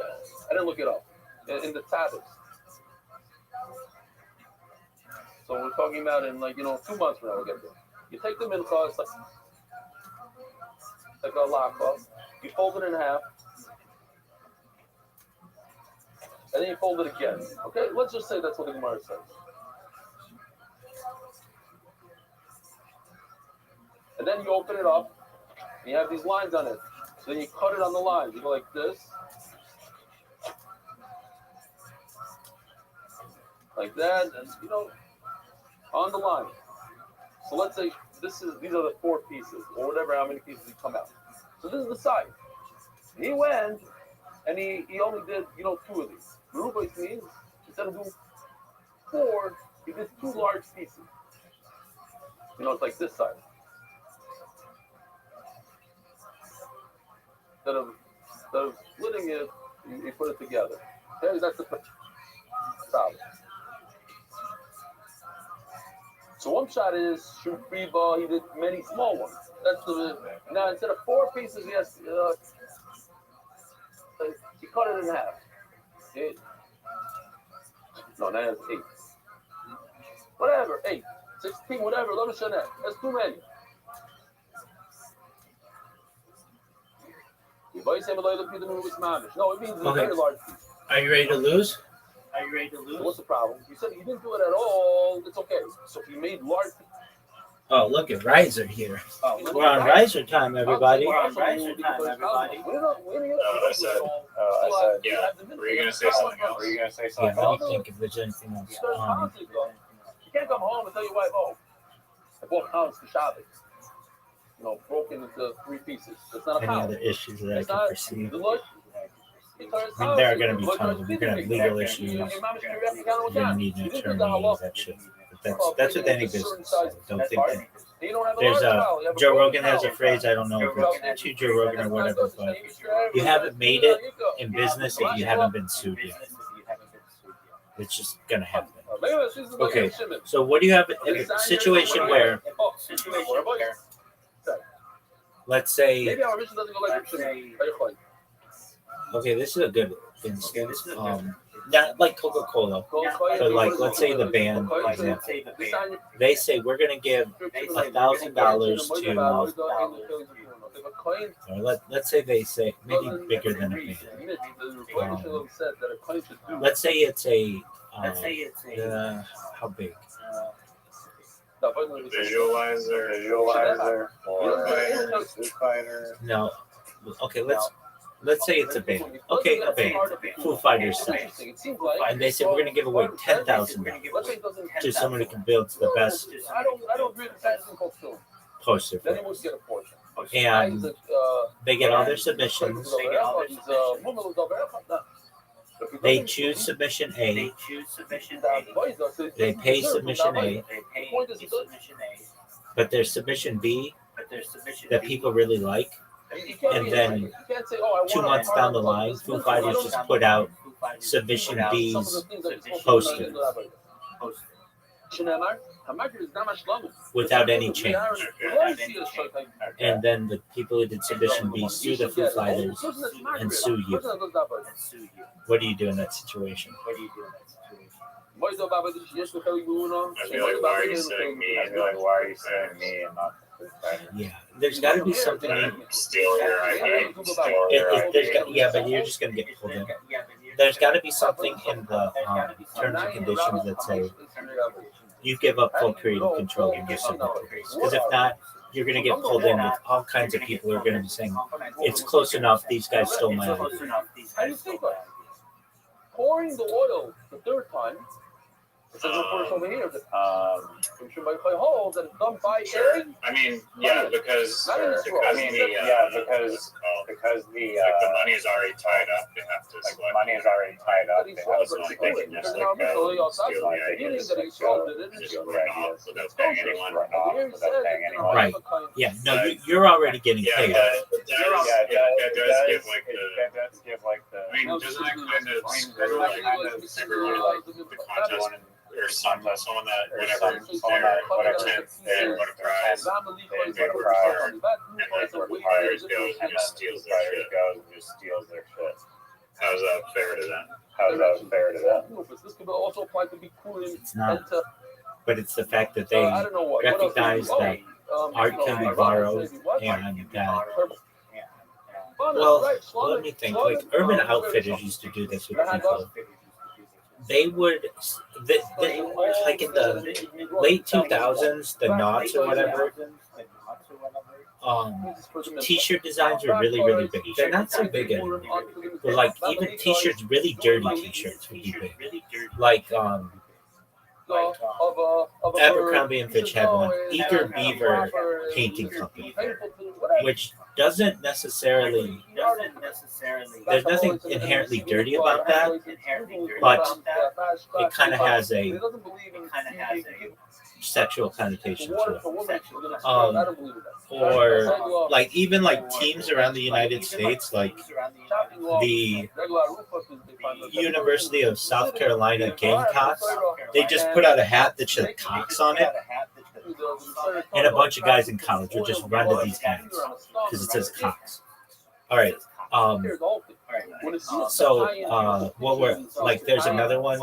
Speaker 3: didn't look it up, in the tablets. So we're talking about in 2 months from now we'll get there. You take the mincha, it's like a lakha, you fold it in half, and then you fold it again. Okay, let's just say that's what the Gemara says. And then you open it up, and you have these lines on it. So then you cut it on the lines. You go like this, like that, and on the line. So let's say these are the 4 pieces, or whatever, how many pieces come out. So this is the side. He went and he only did 2 of these. Ruba means instead of doing 4, he did 2 large pieces. It's like this side. Instead of splitting it, you put it together. Okay, that's the problem. So one shot is Shufriba, he did many small ones. Now instead of 4 pieces, he cut it in half. 8. No, now it's 8. Whatever, 8, 16, whatever, let me show that. That's too many. No, it means it's a very large piece.
Speaker 6: Are you ready to lose?
Speaker 3: So what's the problem? You said you didn't do it at all. It's okay. So if you made large.
Speaker 6: Oh, look at Riser here. We're on Riser time, everybody.
Speaker 9: I said, yeah. Were you gonna say something else?
Speaker 6: Yeah, let me think if there's anything else.
Speaker 3: You can't come home and tell your wife, I bought house for Shabbos. Broken into 3 pieces. That's not a
Speaker 6: Any
Speaker 3: house.
Speaker 6: other issues that I can perceive?
Speaker 3: I
Speaker 6: mean, there are going to be tons of them. You're going to have legal issues. You're going to need an attorney. That shit. But that's with any business. So don't think that. There's Joe Rogan has a phrase. I don't know if it's to Joe Rogan or whatever, but you haven't made it in business if you haven't been sued yet. It's just going to happen. Okay, so what do you have in a situation where, let's say, okay, this is a good instance. Not like Coca-Cola, but like, let's say the band, they say we're going to give $1,000 to, or let's say they say maybe bigger than a band. Let's say it's a How big?
Speaker 9: Visualizer or Foo Fighter.
Speaker 6: No. Okay, let's say it's a band. Okay, a band. Foo Fighters size. And they say we're going to give away $10,000 to someone who can build the best poster for us. And they get all their submissions. They choose submission A. They pay submission A. But there's submission B that people really like. And then 2 months down the line, Foo Fighters just put out submission B's poster without any change. And then the people who did submission B sue the Foo Fighters and sue you. What do you do in that situation?
Speaker 9: I feel like, why are you saying me? I feel like, why are you saying me and not Foo Fighter?
Speaker 6: Yeah, there's got to be something.
Speaker 9: Steal your idea.
Speaker 6: But you're just going to get pulled in. There's got to be something in the terms and conditions that say you give up full creative control in your signatures. Because if not, you're going to get pulled in with all kinds of people who are going to be saying, it's close enough, these guys stole my idea.
Speaker 3: How do you think of pouring the oil the third time? It says over here that holes that is done by
Speaker 9: Sure. I mean, yeah, because the money is already tied up. They have to select. Money is already tied up. They have to like they can just like go steal the ideas, just run off without paying anyone.
Speaker 6: Right. Yeah. No, you're already getting paid.
Speaker 9: That does give like the. I mean, doesn't that kind of screw like everyone like the contest? Or someone that whatever their 10th they win a prize, and whoever hires goes and just steals their shit. How's that fair to them?
Speaker 3: This could also apply to be cool.
Speaker 6: It's not. But it's the fact that they recognize that art can be borrowed and that. Well, let me think. Like Urban Outfitters used to do this with people. They would, like in the late 2000s, the knots or whatever, t-shirt designs were really, really big. They're not so big anymore. But like even t-shirts, really dirty t-shirts would be big. Like Abercrombie and Fitch had one, Eager Beaver Painting Company, which doesn't necessarily, there's nothing inherently dirty about that, but it kind of has a sexual connotation to it. Or like even like teams around the United States, like the University of South Carolina Gamecocks, they just put out a hat that said Cox on it. And a bunch of guys in college would just run to these hats because it says Cox. All right. So what we're like, there's another one.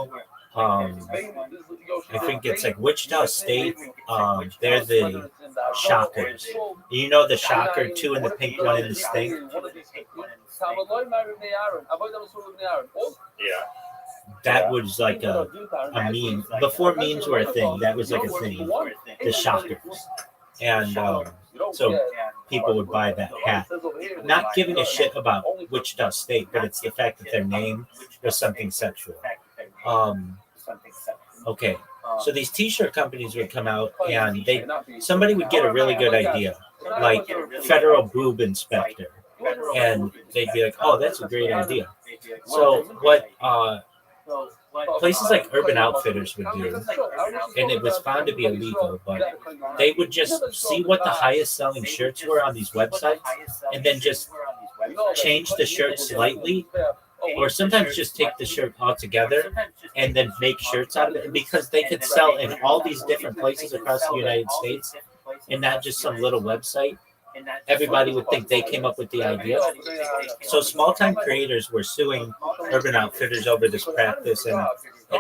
Speaker 6: I think it's like Wichita State. They're the Shockers. You know the Shocker, 2 and the pink one in the stink.
Speaker 9: Yeah.
Speaker 6: That was like a meme. Before memes were a thing, that was like a thing. The Shockers. And so people would buy that hat. Not giving a shit about Wichita State, but it's the fact that their name was something sexual. Okay. So these t-shirt companies would come out and somebody would get a really good idea, like Federal Boob Inspector. And they'd be like, oh, that's a great idea. So what places like Urban Outfitters would do, and it was found to be illegal, but they would just see what the highest selling shirts were on these websites and then just change the shirt slightly, or sometimes just take the shirt altogether and then make shirts out of it. And because they could sell in all these different places across the United States and not just some little website, everybody would think they came up with the idea. So small-time creators were suing Urban Outfitters over this practice, and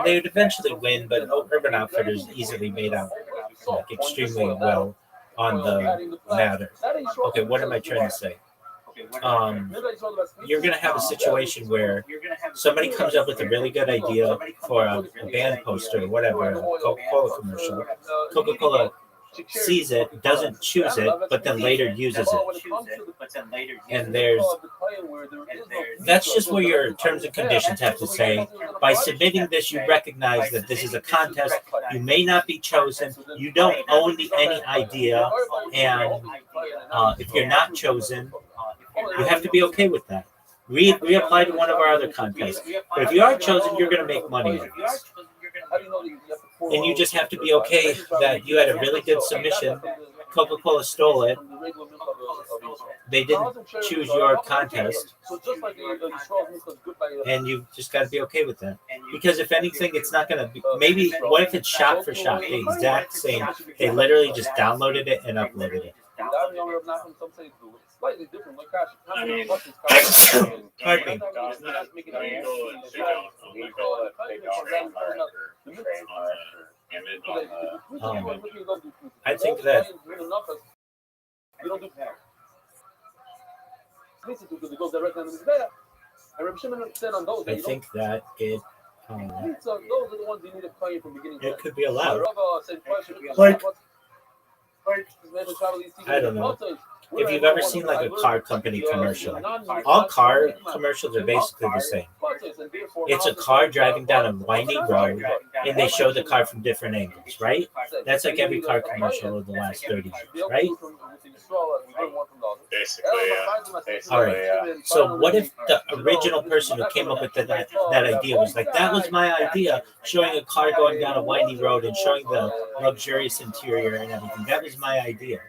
Speaker 6: they would eventually win, but Urban Outfitters easily made out like extremely well on the matter. Okay, what am I trying to say? you're going to have a situation where somebody comes up with a really good idea for a band poster or whatever, a Coca-Cola commercial. Coca-Cola sees it, doesn't choose it, but then later uses it. And that's just where your terms and conditions have to say, by submitting this, you recognize that this is a contest. You may not be chosen. You don't own any idea. And if you're not chosen, you have to be okay with that. Reapply to one of our other contests. But if you are chosen, you're going to make money. And you just have to be okay that you had a really good submission. Coca-Cola stole it. They didn't choose your contest. And you just got to be okay with that. Because if anything, it's not going to be, maybe, what if it's shot for shot, the exact same? They literally just downloaded it and uploaded it.
Speaker 9: I mean,
Speaker 6: Pardon me. I think that it it could be allowed. Like, I don't know. If you've ever seen like a car company commercial, all car commercials are basically the same. It's a car driving down a winding road, and they show the car from different angles, right? That's like every car commercial of the last 30 years, right?
Speaker 9: basically, yeah.
Speaker 6: All right. So what if the original person who came up with that idea was like, that was my idea, showing a car going down a windy road and showing the luxurious interior and everything. That was my idea.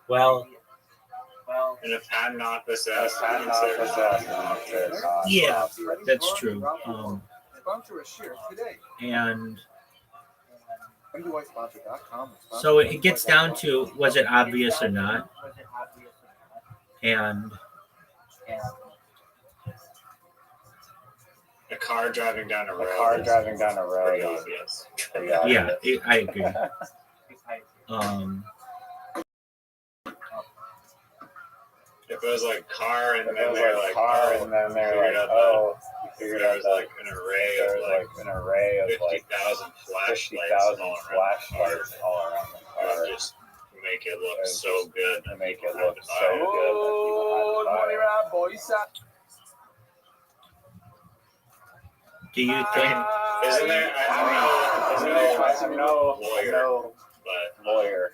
Speaker 6: Well,
Speaker 9: and if had not this ass,
Speaker 6: yeah, that's true. And so it gets down to, was it obvious or not? And
Speaker 9: a car driving down a road. Pretty obvious.
Speaker 6: Yeah, I agree.
Speaker 9: If it was like car and then they're like, oh, figured out like an array of 50,000 flashlights all around the car. Just make it look so good.
Speaker 6: Do you think?
Speaker 9: Isn't there? I know lawyer.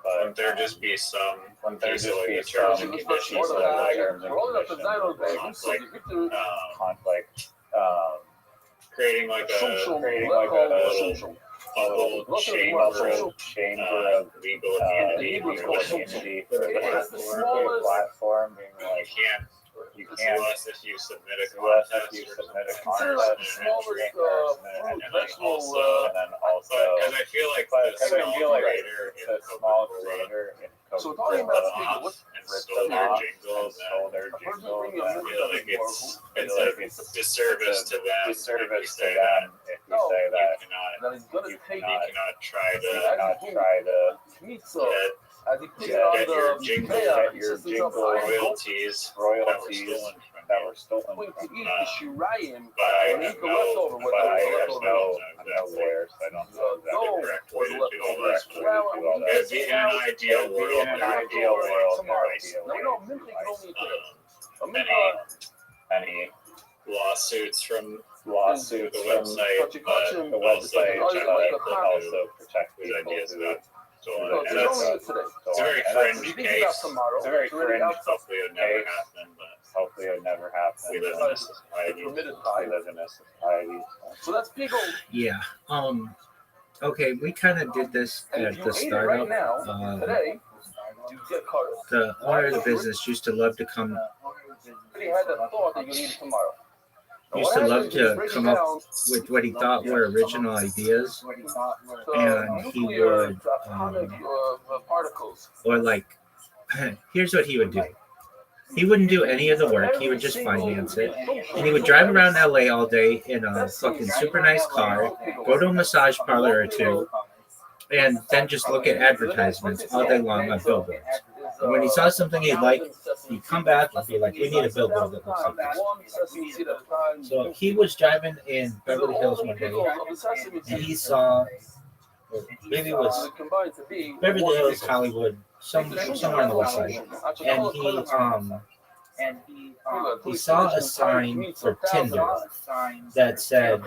Speaker 9: But wouldn't there just be some terms and conditions conflict, creating like a bubble chamber of legal immunity for the platform, being like, you can't unless if you submit a contest, and then also, because I feel like the small creator in Coca-Cola stole their jingle, I feel like it's like disservice to them if you say that you cannot try to get your jingle royalties that were stolen from but I have no lawyers, so I don't know exactly the correct way to do all that. It'd be in an ideal world, any lawsuits from the website, but also protect these ideas about stolen. And it's a very cringe case. It's a very cringe. Hopefully it would never happen. We live in a society.
Speaker 3: So that's people.
Speaker 6: Yeah. Okay, we kind of did this at the startup. The owner of the business used to love to come up with what he thought were original ideas, and he would, or like, here's what he would do. He wouldn't do any of the work. He would just finance it. And he would drive around LA all day in a fucking super nice car, go to a massage parlor or two, and then just look at advertisements all day long on billboards. And when he saw something he liked, he'd come back and be like, "We need a billboard that looks like this." So he was driving in Beverly Hills one day, and he saw, or maybe it was Beverly Hills, Hollywood, somewhere on the west side, and he saw a sign for Tinder that said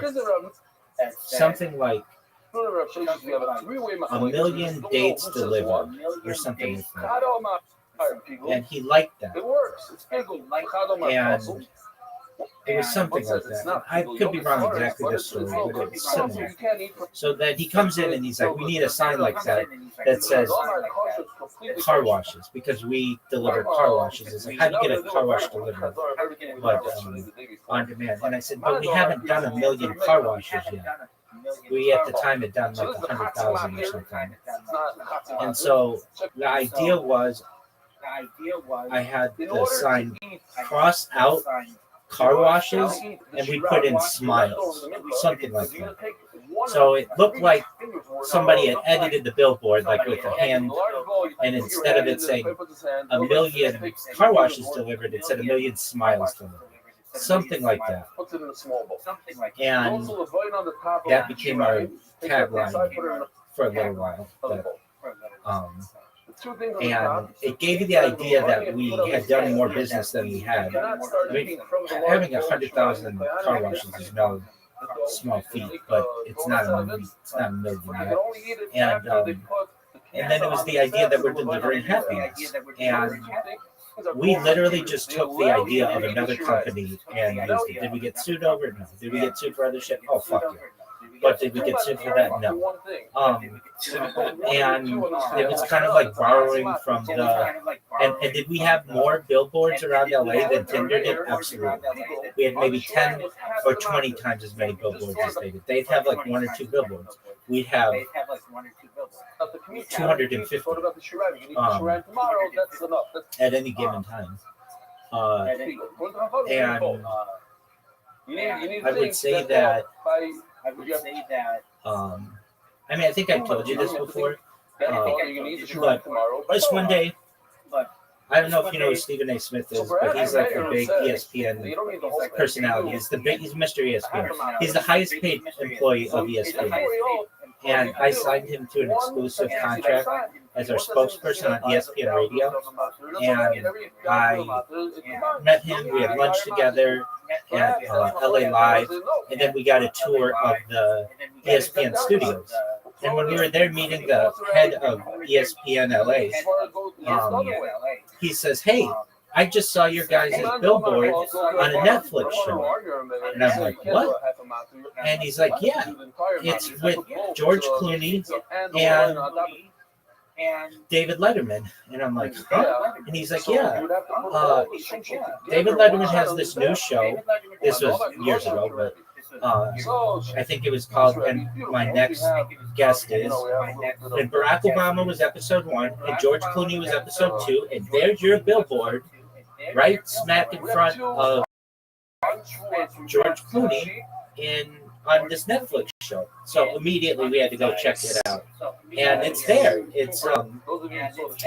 Speaker 6: something like "a million dates delivered" or something like that. And he liked that. And it was something like that. I could be wrong exactly this story, but it was similar. So then he comes in and he's like, "We need a sign like that that says car washes, because we deliver car washes." It's like, how do you get a car wash delivered? But on demand. And I said, "But we haven't done a million car washes yet." We at the time had done like 100,000 or something. And so the idea was, I had the sign cross out car washes and we put in smiles, something like that. So it looked like somebody had edited the billboard like with a hand, and instead of it saying "a million car washes delivered," it said "a million smiles delivered." Something like that. And that became our tagline for a little while. But, and it gave you the idea that we had done more business than we had. I mean, having 100,000 car washes is no small feat, but it's not a million yet. And then it was the idea that we're delivering happiness. And we literally just took the idea of another company and used it. Did we get sued over it? No. Did we get sued for other shit? Oh, fuck yeah. But did we get sued for that? No. And it was kind of like borrowing from the... And did we have more billboards around LA than Tinder did? Absolutely. We had maybe 10 or 20 times as many billboards as they did. They'd have like 1 or 2 billboards. We'd have 250 at any given time. And I would say that... I mean, I think I told you this before. But just one day, I don't know if you know who Stephen A. Smith is, but he's like a big ESPN personality. He's Mr. ESPN. He's the highest paid employee of ESPN. And I signed him to an exclusive contract as our spokesperson on ESPN Radio. And I met him. We had lunch together at LA Live. And then we got a tour of the ESPN studios. And when we were there meeting the head of ESPN LA, he says, "Hey, I just saw your guys' billboard on a Netflix show." And I'm like, "What?" And he's like, "Yeah, it's with George Clooney and David Letterman." And I'm like, "Huh?" And he's like, "Yeah, David Letterman has this new show." This was years ago, but I think it was called "And My Next Guest Is." And Barack Obama was episode 1, and George Clooney was episode 2, and there's your billboard right smack in front of George Clooney on this Netflix show. So immediately we had to go check it out. And it's there. It's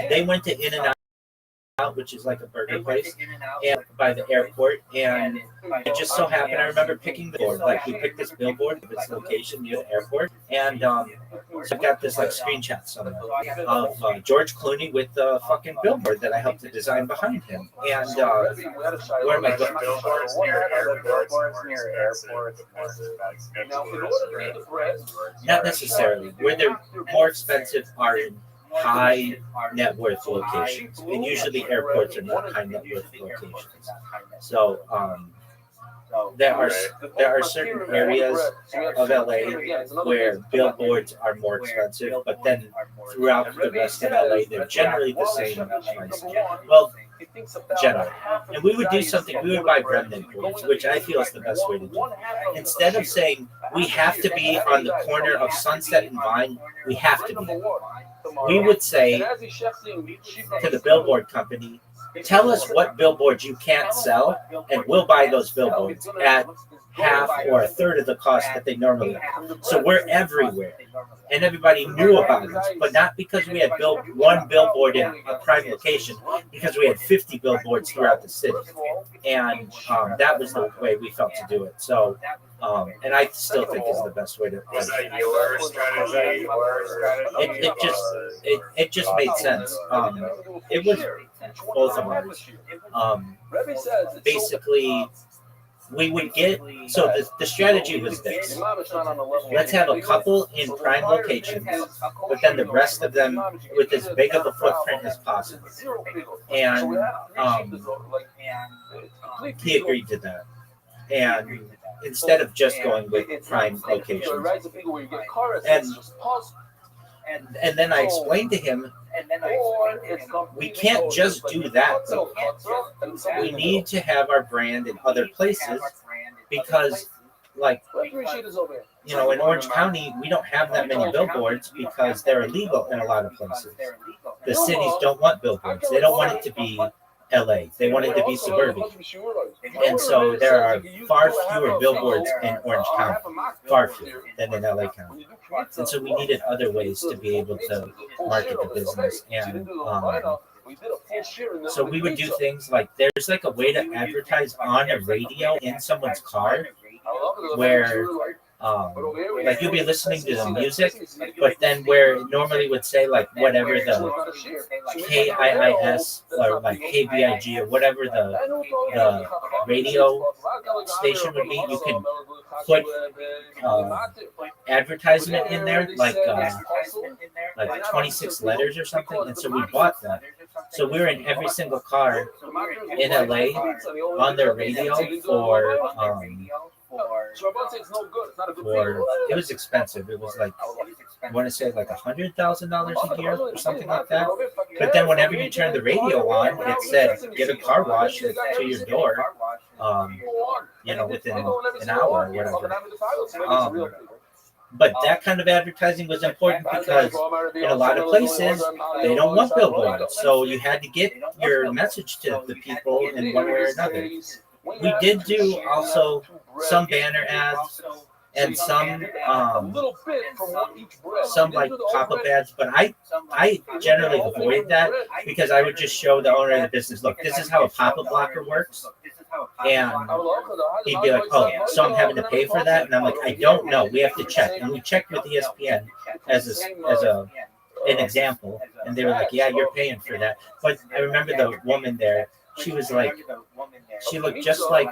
Speaker 6: they went to In-N-Out, which is like a burger place, and by the airport, and it just so happened I remember picking the board. Like, we picked this billboard of its location near the airport, and so I got this like screenshot somewhere of George Clooney with the fucking billboard that I helped to design behind him. And where am I going?
Speaker 9: Billboards near airports.
Speaker 6: Not necessarily. Where they're more expensive are in high net worth locations, and usually airports are not high net worth locations. So there are certain areas of LA where billboards are more expensive, but then throughout the rest of LA they're generally the same price. Well, generally. And we would do something, we would buy remnant boards, which I feel is the best way to do it. Instead of saying we have to be on the corner of Sunset and Vine, we have to be. We would say to the billboard company, tell us what billboards you can't sell, and we'll buy those billboards at half or a third of the cost that they normally are. So we're everywhere. And everybody knew about us, but not because we had built one billboard in a prime location, because we had 50 billboards throughout the city. And that was the way we felt to do it. So, and I still think is the best way to.
Speaker 9: Was that your strategy?
Speaker 6: It just made sense. It was both of ours. Basically, we would get, so the strategy was this: let's have a couple in prime locations, but then the rest of them with as big of a footprint as possible. And he agreed to that. And instead of just going with prime locations, and then I explained to him, we can't just do that. We need to have our brand in other places because, like, you know, in Orange County, we don't have that many billboards because they're illegal in a lot of places. The cities don't want billboards. They don't want it to be LA. They want it to be suburban. And so there are far fewer billboards in Orange County, far fewer than in LA County. And so we needed other ways to be able to market the business. And so we would do things like, there's like a way to advertise on a radio in someone's car where like you'll be listening to the music, but then where it normally would say like whatever the KIIS or like KBIG or whatever the radio station would be, you can put advertisement in there like 26 letters or something. And so we bought that. So we were in every single car in LA on their radio for it was expensive. It was like, I want to say like $100,000 a year or something like that. But then whenever you turn the radio on, it said get a car wash to your door, you know, within an hour or whatever. But that kind of advertising was important because in a lot of places, they don't want billboards. So you had to get your message to the people in one way or another. We did do also some banner ads and some like pop-up ads, but I generally avoid that because I would just show the owner of the business, look, this is how a pop-up blocker works. And he'd be like, oh, so I'm having to pay for that? And I'm like, I don't know. We have to check. And we checked with ESPN as an example. And they were like, yeah, you're paying for that. But I remember the woman there, she was like, she looked just like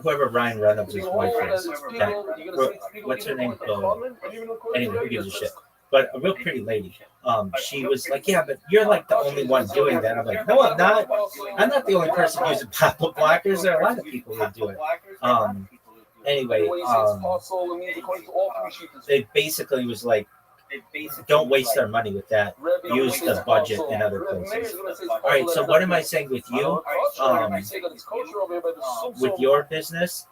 Speaker 6: whoever Ryan Reynolds' wife is. What's her name? Anyway, who gives a shit? But a real pretty lady. She was like, yeah, but you're like the only one doing that. I'm like, no, I'm not. I'm not the only person using pop-up blockers. There are a lot of people who do it. Anyway, they basically was like, don't waste our money with that. Use the budget in other places. All right, so what am I saying with you? With your business,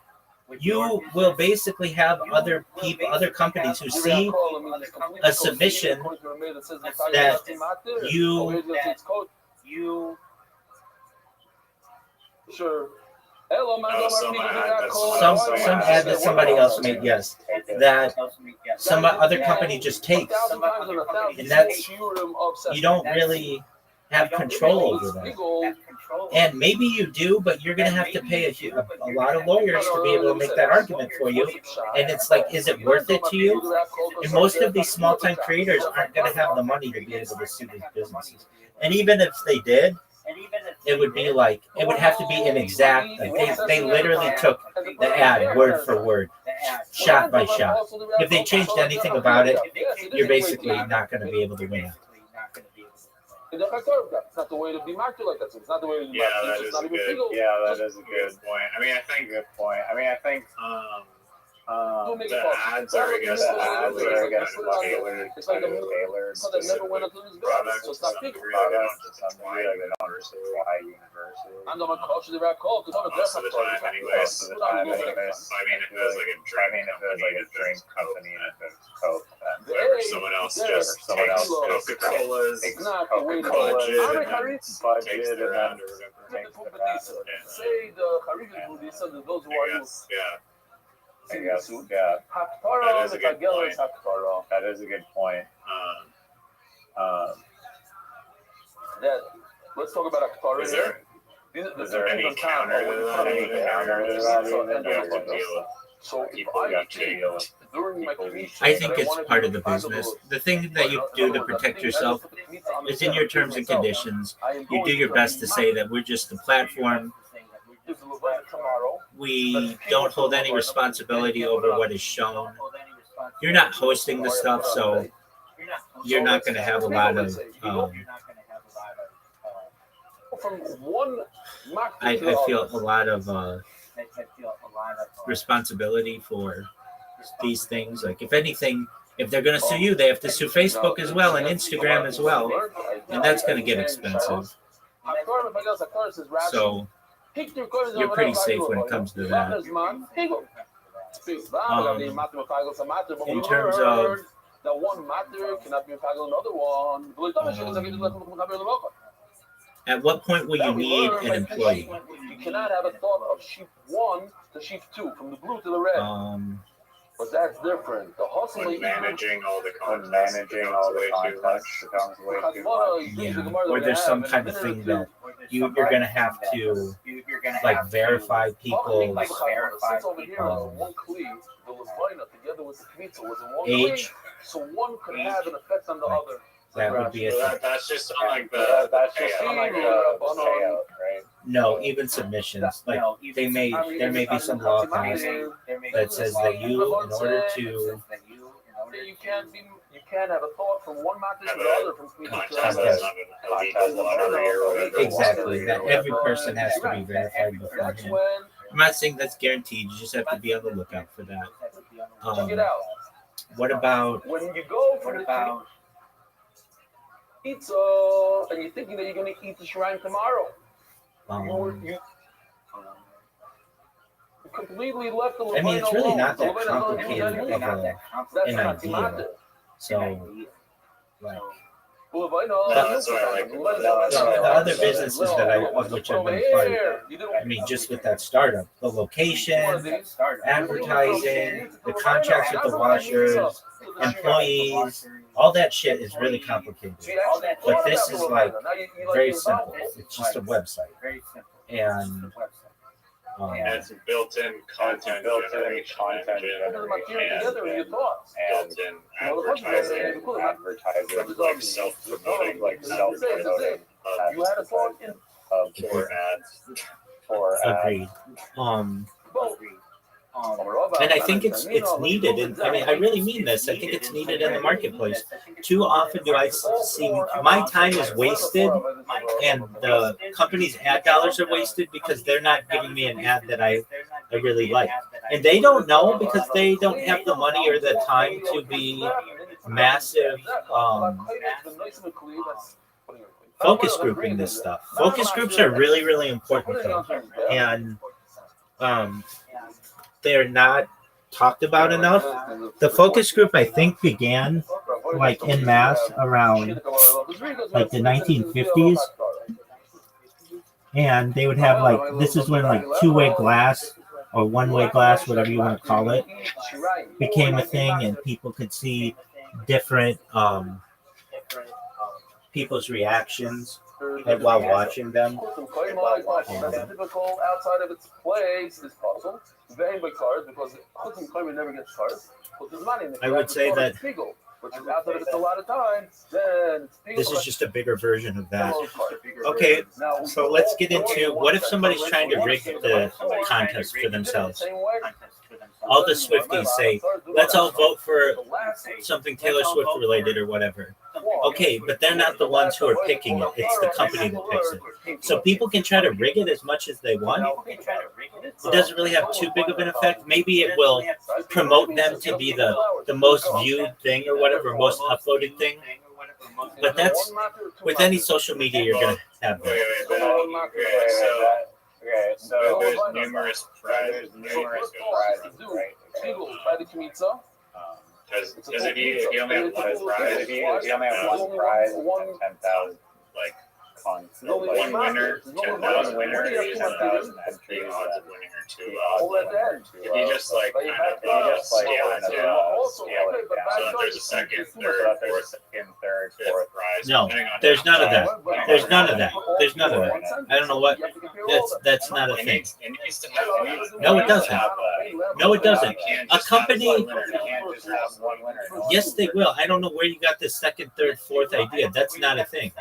Speaker 6: you will basically have other people, other companies who see a submission that you some ad that somebody else made, yes, that some other company just takes, and that's, you don't really have control over that. And maybe you do, but you're going to have to pay a lot of lawyers to be able to make that argument for you. And it's like, is it worth it to you? And most of these small-time creators aren't going to have the money to be able to sue these businesses. And even if they did, it would be like, it would have to be an exact, like they literally took the ad word for word, shot by shot. If they changed anything about it, you're basically not going to be able to win.
Speaker 9: Yeah, that is a good point. I mean, I think the ads are, I guess, tailored specifically products to some degree. They don't pursue a universal Most of the time, anyways. I mean, if it was like a drink company that does Coke, whatever, someone else just takes Coca-Colas, budget, and then takes the rest.
Speaker 3: Say the Harivim Buddhi said that those who are
Speaker 9: I guess, yeah. That is a good point. That is a good point.
Speaker 3: That, let's talk about Akhtara.
Speaker 9: Is there any counter to that?
Speaker 3: So
Speaker 9: People got to deal with.
Speaker 6: I think it's part of the business. The thing that you do to protect yourself is in your terms and conditions. You do your best to say that we're just the platform. We don't hold any responsibility over what is shown. You're not hosting the stuff, so you're not going to have a lot of. I feel a lot of responsibility for these things. Like, if anything, if they're going to sue you, they have to sue Facebook as well and Instagram as well, and that's going to get expensive. So you're pretty safe when it comes to that. In terms of at what point will you need an employee?
Speaker 3: You cannot have a thought of sheep 1 to sheep 2, from the blue to the red. But that's different. The hustle
Speaker 9: when managing all the context becomes way too much.
Speaker 6: Yeah, or there's some kind of thing that you're going to have to like verify people, age.
Speaker 3: So one could have an effect on the other.
Speaker 6: That would be
Speaker 9: that's just on like the payout, right?
Speaker 6: No, even submissions. Like there may be some law passed that says that you, in order to,
Speaker 3: you can't have a thought from one matter to the other, from
Speaker 6: exactly, that every person has to be verified beforehand. I'm not saying that's guaranteed. You just have to be on the lookout for that.
Speaker 3: Check it out.
Speaker 6: What about
Speaker 3: when you go for the pizza and you're thinking that you're going to eat the shrine tomorrow? You completely left the
Speaker 6: I mean, it's really not that complicated of an idea. So, like, the other businesses that of which I've been part of, I mean, just with that startup, the location, advertising, the contracts with the washers, employees, all that shit is really complicated. But this is like very simple. It's just a website. And
Speaker 9: it's built-in content generation and built-in advertising, like self-promoting, for ads.
Speaker 6: Agreed. And I think it's needed, and I mean, I really mean this. I think it's needed in the marketplace. Too often do I see my time is wasted, and the company's ad dollars are wasted because they're not giving me an ad that I really like, and they don't know because they don't have the money or the time to be massive focus grouping this stuff. Focus groups are really, really important thing, and they're not talked about enough. The focus group, I think, began like en masse around like the 1950s, and they would have like, this is when like two-way glass or one-way glass, whatever you want to call it, became a thing, and people could see different people's reactions while watching them.
Speaker 3: Typical outside of its place is puzzle. Very big cars because never gets cars.
Speaker 6: I would say that
Speaker 3: which is outside of it a lot of times, then
Speaker 6: this is just a bigger version of that. Okay, so let's get into what if somebody's trying to rig the contest for themselves. All the Swifties say, let's all vote for something Taylor Swift related or whatever. Okay, but they're not the ones who are picking it. It's the company that picks it. So people can try to rig it as much as they want. It doesn't really have too big of an effect. Maybe it will promote them to be the most viewed thing or whatever, most uploaded thing. But that's, with any social media, you're going to have that.
Speaker 9: So there's numerous prizes, right?
Speaker 3: Eagles by the Kmitza.
Speaker 9: Because if you only have one prize, it's 10,000. Like one winner, 10,000 winners, 10,000 entries. Odds of winning are two. If you just like kind of scale it down, so if there's a second, third, fourth prize.
Speaker 6: No, there's none of that. There's none of that. There's none of that. I don't know what. That's not a thing. No, it doesn't. No, it doesn't. A company. Yes, they will. I don't know where you got the second, third, fourth idea. That's not a thing.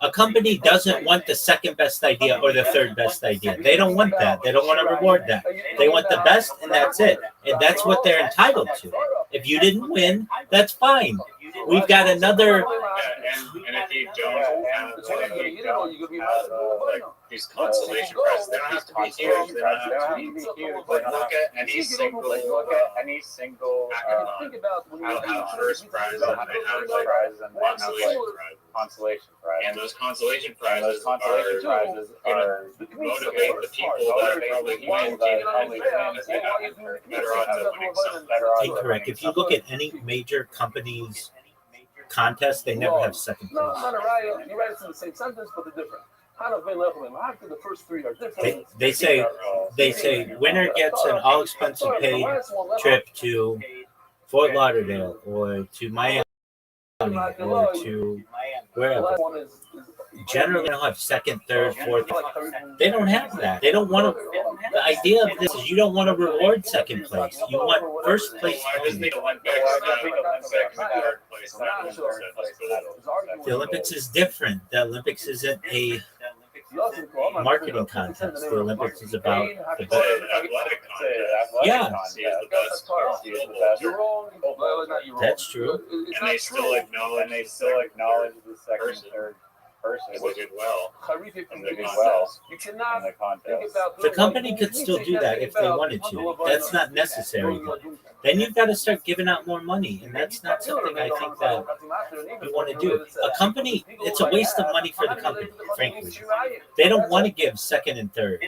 Speaker 6: A company doesn't want the second best idea or the third best idea. They don't want that. They don't want to reward that. They want the best, and that's it. And that's what they're entitled to. If you didn't win, that's fine. We've got another.
Speaker 9: And if you don't have like these consolation prizes, they don't have to be huge. They don't have to be huge. But look at any single first prize and consolation prize. And those consolation prizes are motivate the people that probably win better odds of winning some.
Speaker 6: Incorrect. If you look at any major company's contest, they never have second place.
Speaker 3: No, you're right. It's in the same sentence, but they're different. The first three are different.
Speaker 6: They say winner gets an all expenses paid trip to Fort Lauderdale or to Miami or to wherever. Generally, they don't have second, third, fourth. They don't have that. They don't want to. The idea of this is you don't want to reward second place. You want first place. The Olympics is different. The Olympics isn't a marketing contest. The Olympics is about the best. Yeah, that's true.
Speaker 9: And they still acknowledge the second, third person who did well.
Speaker 3: You cannot
Speaker 6: the company could still do that if they wanted to. That's not necessary. Then you've got to start giving out more money, and that's not something I think that you want to do. A company, it's a waste of money for the company, frankly. They don't want to give second and third.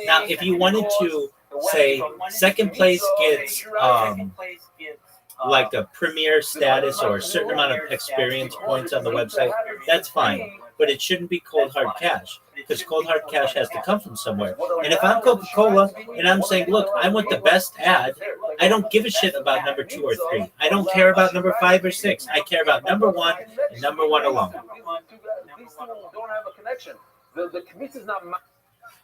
Speaker 6: Now, if you wanted to say second place gets like a premier status or a certain amount of experience points on the website, that's fine. But it shouldn't be cold hard cash, because cold hard cash has to come from somewhere. And if I'm Coca-Cola and I'm saying, look, I want the best ad, I don't give a shit about number 2 or 3. I don't care about number 5 or 6. I care about number 1 and number 1 alone.
Speaker 3: These two don't have a connection. The committee is not.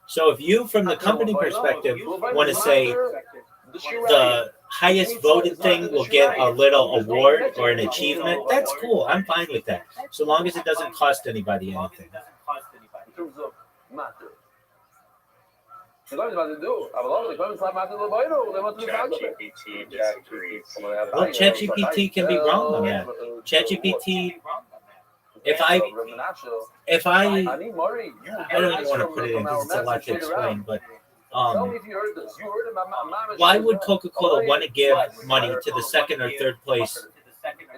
Speaker 6: So if you, from the company perspective, want to say the highest voted thing will get a little award or an achievement, that's cool. I'm fine with that. So long as it doesn't cost anybody anything.
Speaker 3: In terms of matter.
Speaker 6: Well, ChatGPT can be wrong on that. ChatGPT, if I don't even want to put it in because it's a lot to explain, but why would Coca-Cola want to give money to the second or third place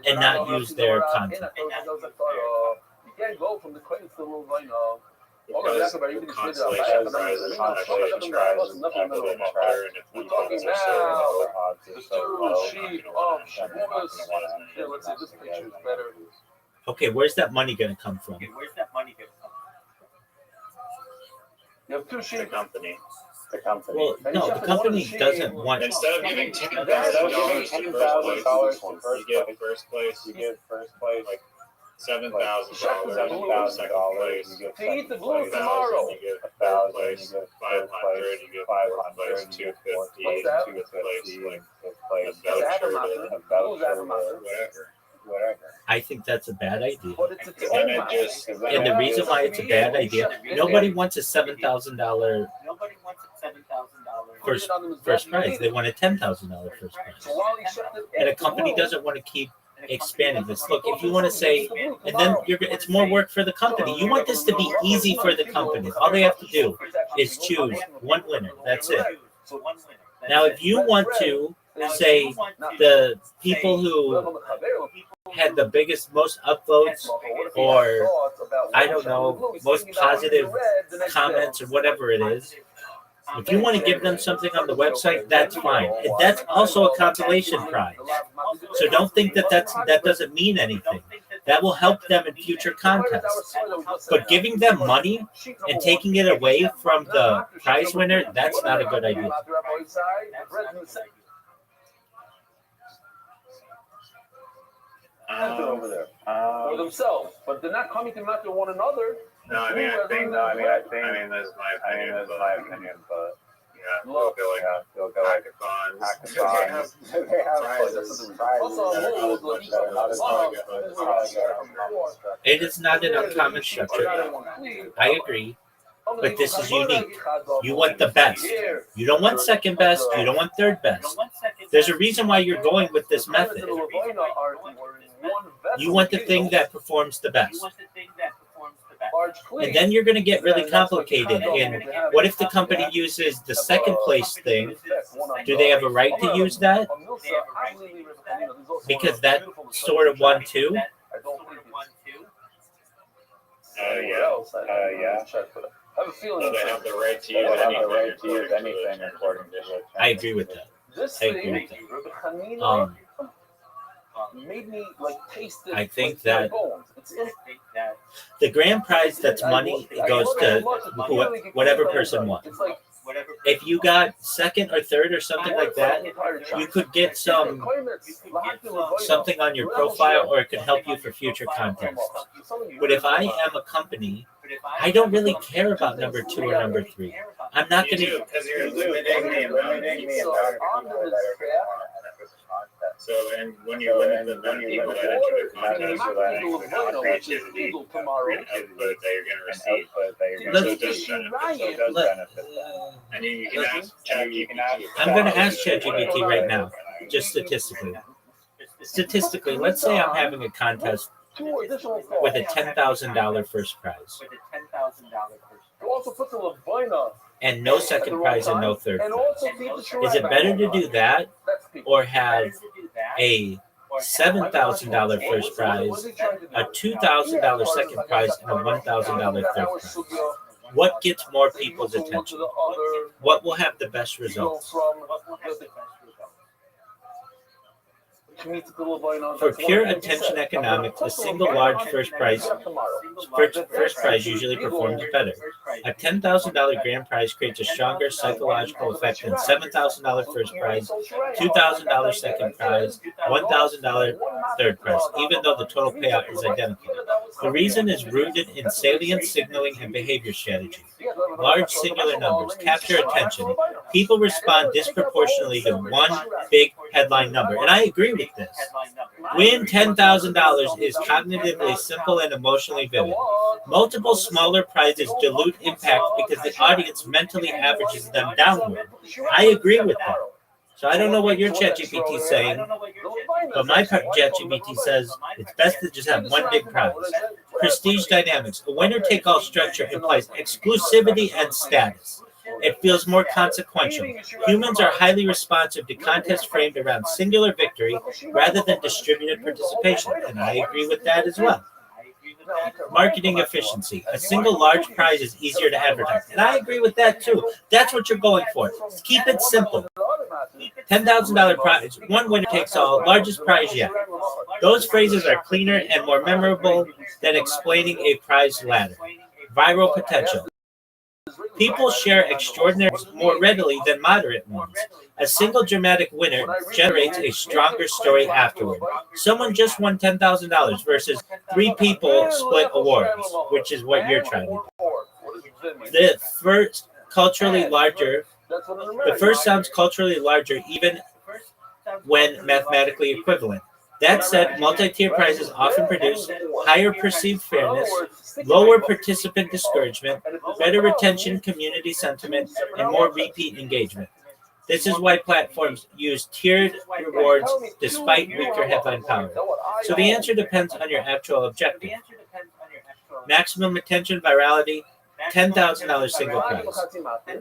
Speaker 6: and not use their content?
Speaker 3: You can't go from the credit to the
Speaker 9: Because consolation prizes we're talking now.
Speaker 3: Let's say this picture is better.
Speaker 6: Okay, where's that money going to come from?
Speaker 3: You have two sheep.
Speaker 9: The company.
Speaker 6: Well, no, the company doesn't want.
Speaker 9: Instead of giving $10,000 to first place, you give first place like $7,000. $7,000.
Speaker 3: To eat the blue tomorrow.
Speaker 9: You give third place, 500. You give fourth place, 250. Fifth place, whatever.
Speaker 6: I think that's a bad idea.
Speaker 3: And
Speaker 6: the reason why it's a bad idea, nobody wants a $7,000 first prize. They want a $10,000 first prize. And a company doesn't want to keep expanding this. Look, if you want to say, and then it's more work for the company. You want this to be easy for the company. All they have to do is choose one winner. That's it. Now, if you want to say the people who had the biggest, most upvotes, or I don't know, most positive comments or whatever it is. If you want to give them something on the website, that's fine. That's also a consolation prize. So don't think that that doesn't mean anything. That will help them in future contests. But giving them money and taking it away from the prize winner, that's not a good idea.
Speaker 3: Over there for themselves, but they're not coming to match one another.
Speaker 9: I think that's my opinion, but yeah, they'll go like hackathons. They have prizes that are not as good.
Speaker 6: It is not an uncommon structure. I agree. But this is unique. You want the best. You don't want second best. You don't want third best. There's a reason why you're going with this method. You want the thing that performs the best. And then you're going to get really complicated. And what if the company uses the second place thing? Do they have a right to use that? Because that sort of won too?
Speaker 9: Yeah.
Speaker 3: I have a feeling
Speaker 9: they have the right to use anything according to the
Speaker 6: I agree with that. I agree with that.
Speaker 3: Made me like taste it.
Speaker 6: I think that the grand prize that's money goes to whatever person won. If you got second or third or something like that, you could get something on your profile, or it could help you for future contests. But if I am a company, I don't really care about number 2 or number 3. I'm not going to.
Speaker 9: Because you're limiting the amount of people that are So, and when you limit the amount of people that enter the contest, so that includes creativity and output that you're going to receive, so it does benefit them. And you can ask.
Speaker 6: I'm going to ask ChatGPT right now, just statistically. Statistically, let's say I'm having a contest with a $10,000 first prize. And no second prize and no third prize. Is it better to do that or have a $7,000 first prize, a $2,000 second prize, and a $1,000 third prize? What gets more people's attention? What will have the best results? For pure attention economics, a single large first prize usually performs better. A $10,000 grand prize creates a stronger psychological effect than $7,000 first prize, $2,000 second prize, $1,000 third prize, even though the total payout is identical. The reason is rooted in salient signaling and behavior strategy. Large singular numbers capture attention. People respond disproportionately to one big headline number. And I agree with this. Win $10,000 is cognitively simple and emotionally vivid. Multiple smaller prizes dilute impact because the audience mentally averages them downward. I agree with that. So I don't know what your ChatGPT is saying, but my ChatGPT says it's best to just have one big prize. Prestige dynamics. A winner-take-all structure implies exclusivity and status. It feels more consequential. Humans are highly responsive to contests framed around singular victory rather than distributed participation, and I agree with that as well. Marketing efficiency. A single large prize is easier to advertise, and I agree with that too. That's what you're going for. Keep it simple. $10,000 prize, one winner takes all, largest prize yet. Those phrases are cleaner and more memorable than explaining a prize ladder. Viral potential. People share extraordinaries more readily than moderate ones. A single dramatic winner generates a stronger story afterward. Someone just won $10,000 versus 3 people split awards, which is what you're trying to do. The first sounds culturally larger even when mathematically equivalent. That said, multi-tier prizes often produce higher perceived fairness, lower participant discouragement, better retention, community sentiment, and more repeat engagement. This is why platforms use tiered rewards despite weaker headline power. So the answer depends on your actual objective. Maximum attention, virality, $10,000 single prize.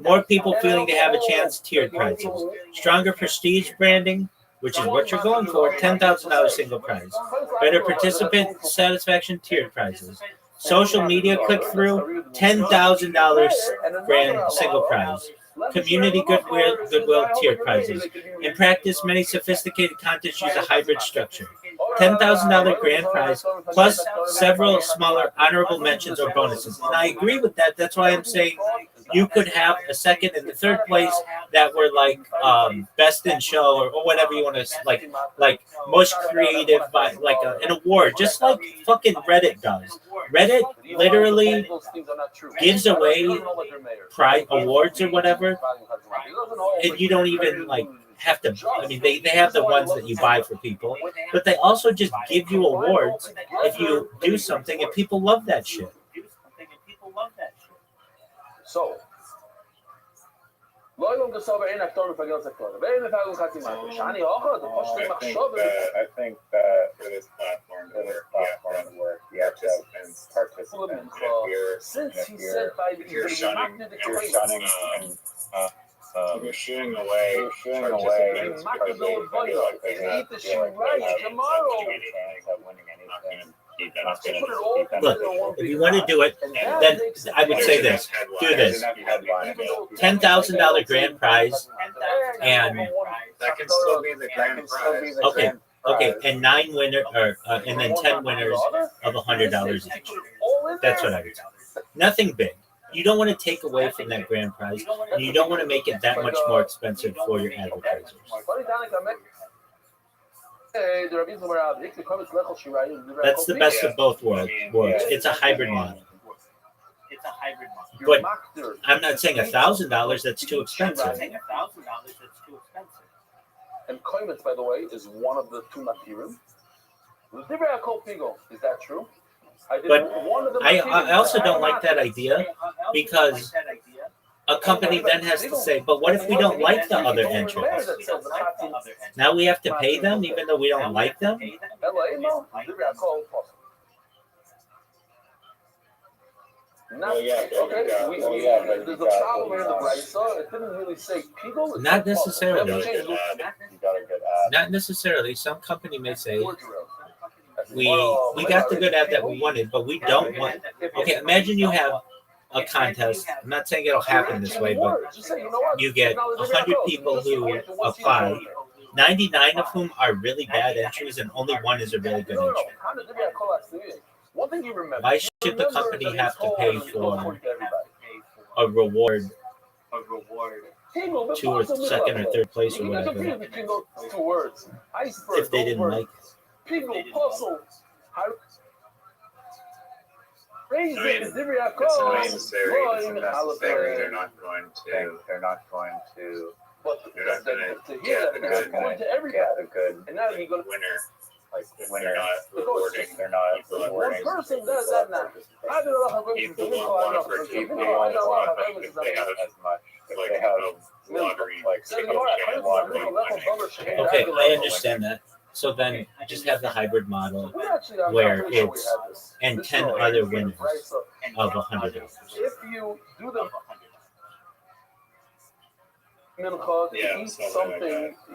Speaker 6: More people feeling they have a chance, tiered prizes. Stronger prestige branding, which is what you're going for, $10,000 single prize. Better participant satisfaction tiered prizes. Social media click-through, $10,000 grand single prize. Community goodwill tiered prizes. In practice, many sophisticated contests use a hybrid structure. $10,000 grand prize plus several smaller honorable mentions or bonuses. And I agree with that. That's why I'm saying you could have a second and the third place that were like best in show or whatever you want to like most creative by like an award, just like fucking Reddit does. Reddit literally gives away prize awards or whatever, and you don't even like have to. I mean, they have the ones that you buy for people, but they also just give you awards if you do something, and people love that shit.
Speaker 3: So, I think
Speaker 9: that for this platform to work, you have to have participants. If you're shunning and you're shooing away, participants because they feel like they have winning anything.
Speaker 6: Look, if you want to do it, then I would say this. Do this. $10,000 grand prize, and
Speaker 9: that can still be the grand prize.
Speaker 6: Okay, and 9 winners, and then 10 winners of $100 each. That's what I would say. Nothing big. You don't want to take away from that grand prize, and you don't want to make it that much more expensive for your advertisers. That's the best of both worlds. It's a hybrid model. But I'm not saying $1,000. That's too expensive.
Speaker 3: And Koimitz, by the way, is one of the two Matirim. Is that true?
Speaker 6: But I also don't like that idea because a company then has to say, but what if we don't like the other entrants? Now we have to pay them even though we don't like them?
Speaker 3: There's a problem in the Brisa. It didn't really say Pigel.
Speaker 6: Not necessarily. Not necessarily. Some company may say, we got the good ad that we wanted, but we don't want. Okay, imagine you have a contest. I'm not saying it'll happen this way, but you get 100 people who apply, 99 of whom are really bad entries, and only one is a really good entry. Why should the company have to pay for a reward to or second or third place or whatever if they didn't like it?
Speaker 9: It's unnecessary. They're not going to get the good winner. Like they're not rewarding. One person does that now. People won't want to participate if they have as much. Like they have lottery.
Speaker 6: Okay, I understand that. So then just have the hybrid model where it's and 10 other winners of $100.
Speaker 3: If you do the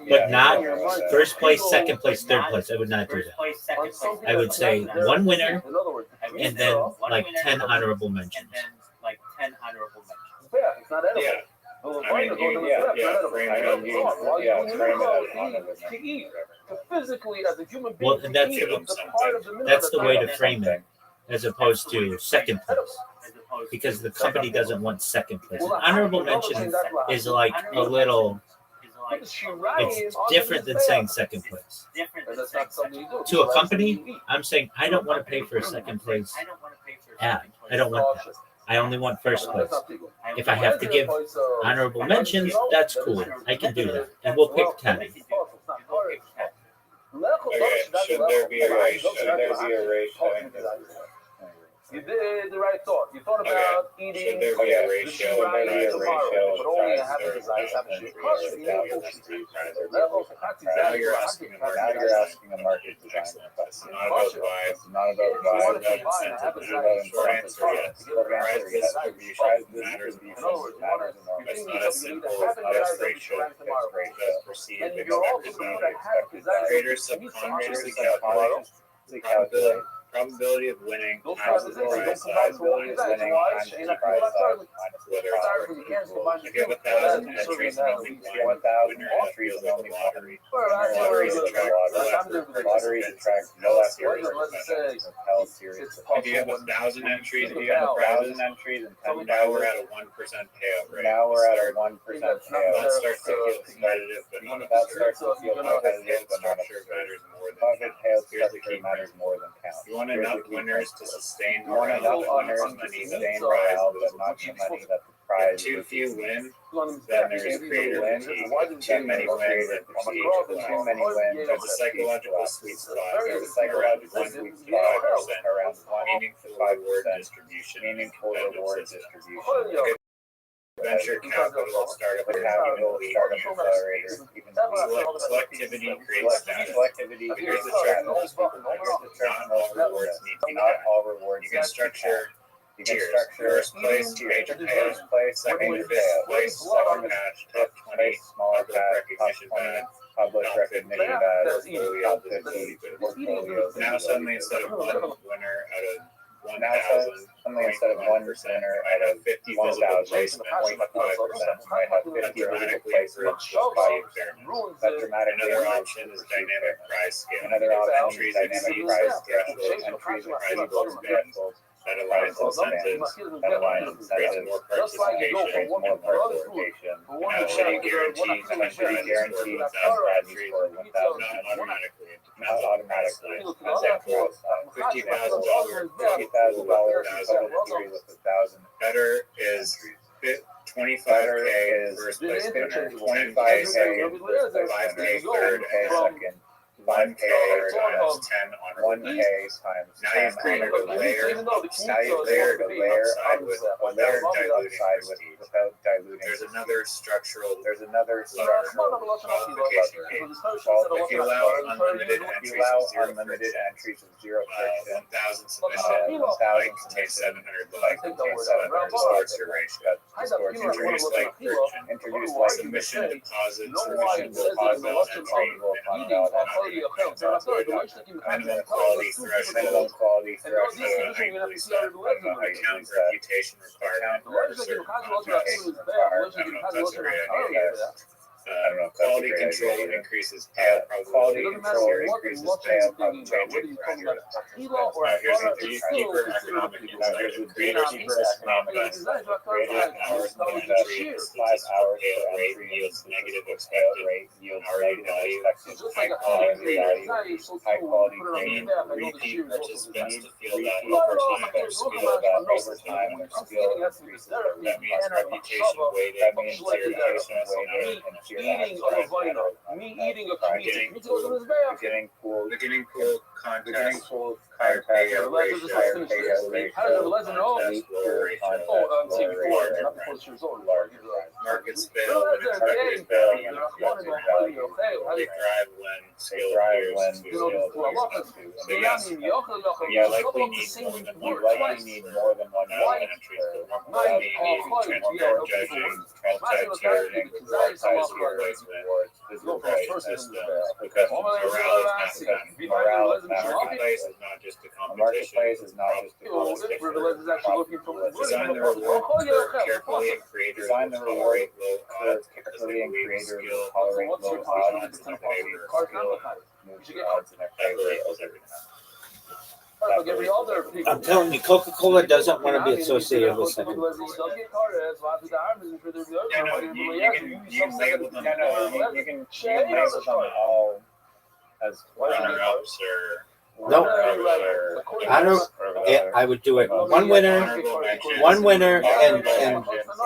Speaker 6: but not first place, second place, third place. I would not do that. I would say one winner and then like 10 honorable mentions.
Speaker 9: Yeah.
Speaker 6: Well, and that's the way to frame it, as opposed to second place, because the company doesn't want second place. An honorable mention is like a little. It's different than saying second place. To a company, I'm saying I don't want to pay for a second place ad. I don't want that. I only want first place. If I have to give honorable mentions, that's cool. I can do that. And we'll pick 10.
Speaker 9: Okay, should there be a race?
Speaker 3: You did the right thought. You thought about eating
Speaker 9: Should there be a ratio of
Speaker 3: tomorrow, but only
Speaker 9: price
Speaker 3: half a
Speaker 9: or
Speaker 3: desire, half a
Speaker 9: entry
Speaker 3: shit.
Speaker 9: or now you're asking a market designer question. It's not about vibe. It's not about vibe. It's about incentive. Short answer, yes. Price distribution matters enormously. It's not as simple, it's not a straight shot. It's perceived expected. Traders subconsciously calculate probability of winning times the price size minus the price size minus whether it's equal. If you have 1,000 entries and only one winner, that feels like a lottery. Lotteries attract no serious investors. If you have 1,000 entries and 10 prizes, now we're at a 1% payout rate. That starts to feel competitive, but not absurd. Structure matters more than count. Here's the key count. You want enough winners to sustain morale, but not so many that the prize. If too few win, then there's creator fatigue. Too many wins, then prestige. There's a psychological sweet spot around 1 to 5%, meaningful reward distribution. Venture capital startup selectivity creates status. Here's the trick. Not all rewards need to be cash. You can structure tiers. First place, major payout. Second, fifth place, small cash, top 20, public recognition badge. Now suddenly instead of one winner out of 1,000, I have 50 visible placement, 0.5%. That dramatically improves fairness. Another option is dynamic price scale. Entries exceed price goals band. That aligns incentives, creates more participation, now city guarantees 100 guaranteed 1,000 entries, not automatically. It depends on the price line. Example, $50,000 better is 25K first place winner, 10K second, 5K third, and 1K times 10 on release. Now you've created a layer upside with without diluting. There's another structural qualification game. If you allow unlimited entries of zero friction, 1,000 submission, like contains 700 logs, distorts your ratio. Introduce like friction. Submission deposit entry. Minimum quality threshold. Account reputation requirement for certain contacts. Quality control increases payout probability. Here's a deeper economic insight. Creators consistently invest 5 hours in entry. Statistical payout rate yields negative expected hourly value. High quality cream. Repeat participants to feel that over time their skill increases. That means reputation weighted and tiered access.
Speaker 3: Eating of a vinyl, me eating a comedian.
Speaker 9: Beginning pool contest, higher payout ratio,
Speaker 3: How does the legend know? Oh, take forward, not before the result.
Speaker 9: markets fail when they thrive when skill appears to so yes, you likely need more than one entry. Quality, transparent judging, transparency, prioritize your placement, physical price systems, because morale is mathematical. Marketplace is not just a competition. Design the reward curve carefully and creators will tolerate low odds because they believe skill odds in favor of skill.
Speaker 6: I'm telling you, Coca-Cola doesn't want to be associated with second.
Speaker 9: You can label them all as runner-ups or
Speaker 6: No, I don't. I would do it one winner, and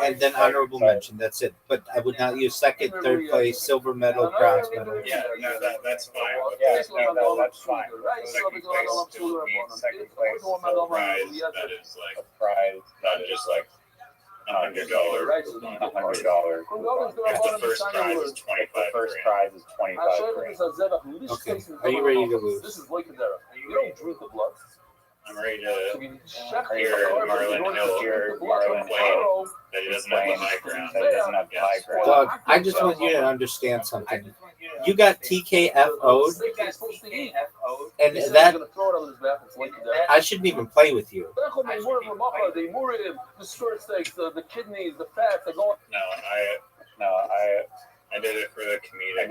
Speaker 6: and then honorable mention. That's it. But I would not use second, third place, silver medal, bronze medal.
Speaker 9: Yeah, no, that's fine.
Speaker 3: Yeah,
Speaker 9: no, that's fine. Second place still means second place. So prize, that is like a prize, not just like $100. $100. If the first prize is 25 grand.
Speaker 6: Okay. Are you ready to lose?
Speaker 3: This is like you don't drink the blood.
Speaker 9: I'm ready to
Speaker 3: Hear
Speaker 9: Marlon Hill that he doesn't have the high ground.
Speaker 6: Doug, I just want you to understand something. You got TKFO'd, and that I shouldn't even play with you.
Speaker 3: The skirt steaks, the kidneys, the fat, the going.
Speaker 9: I did it for the comedic.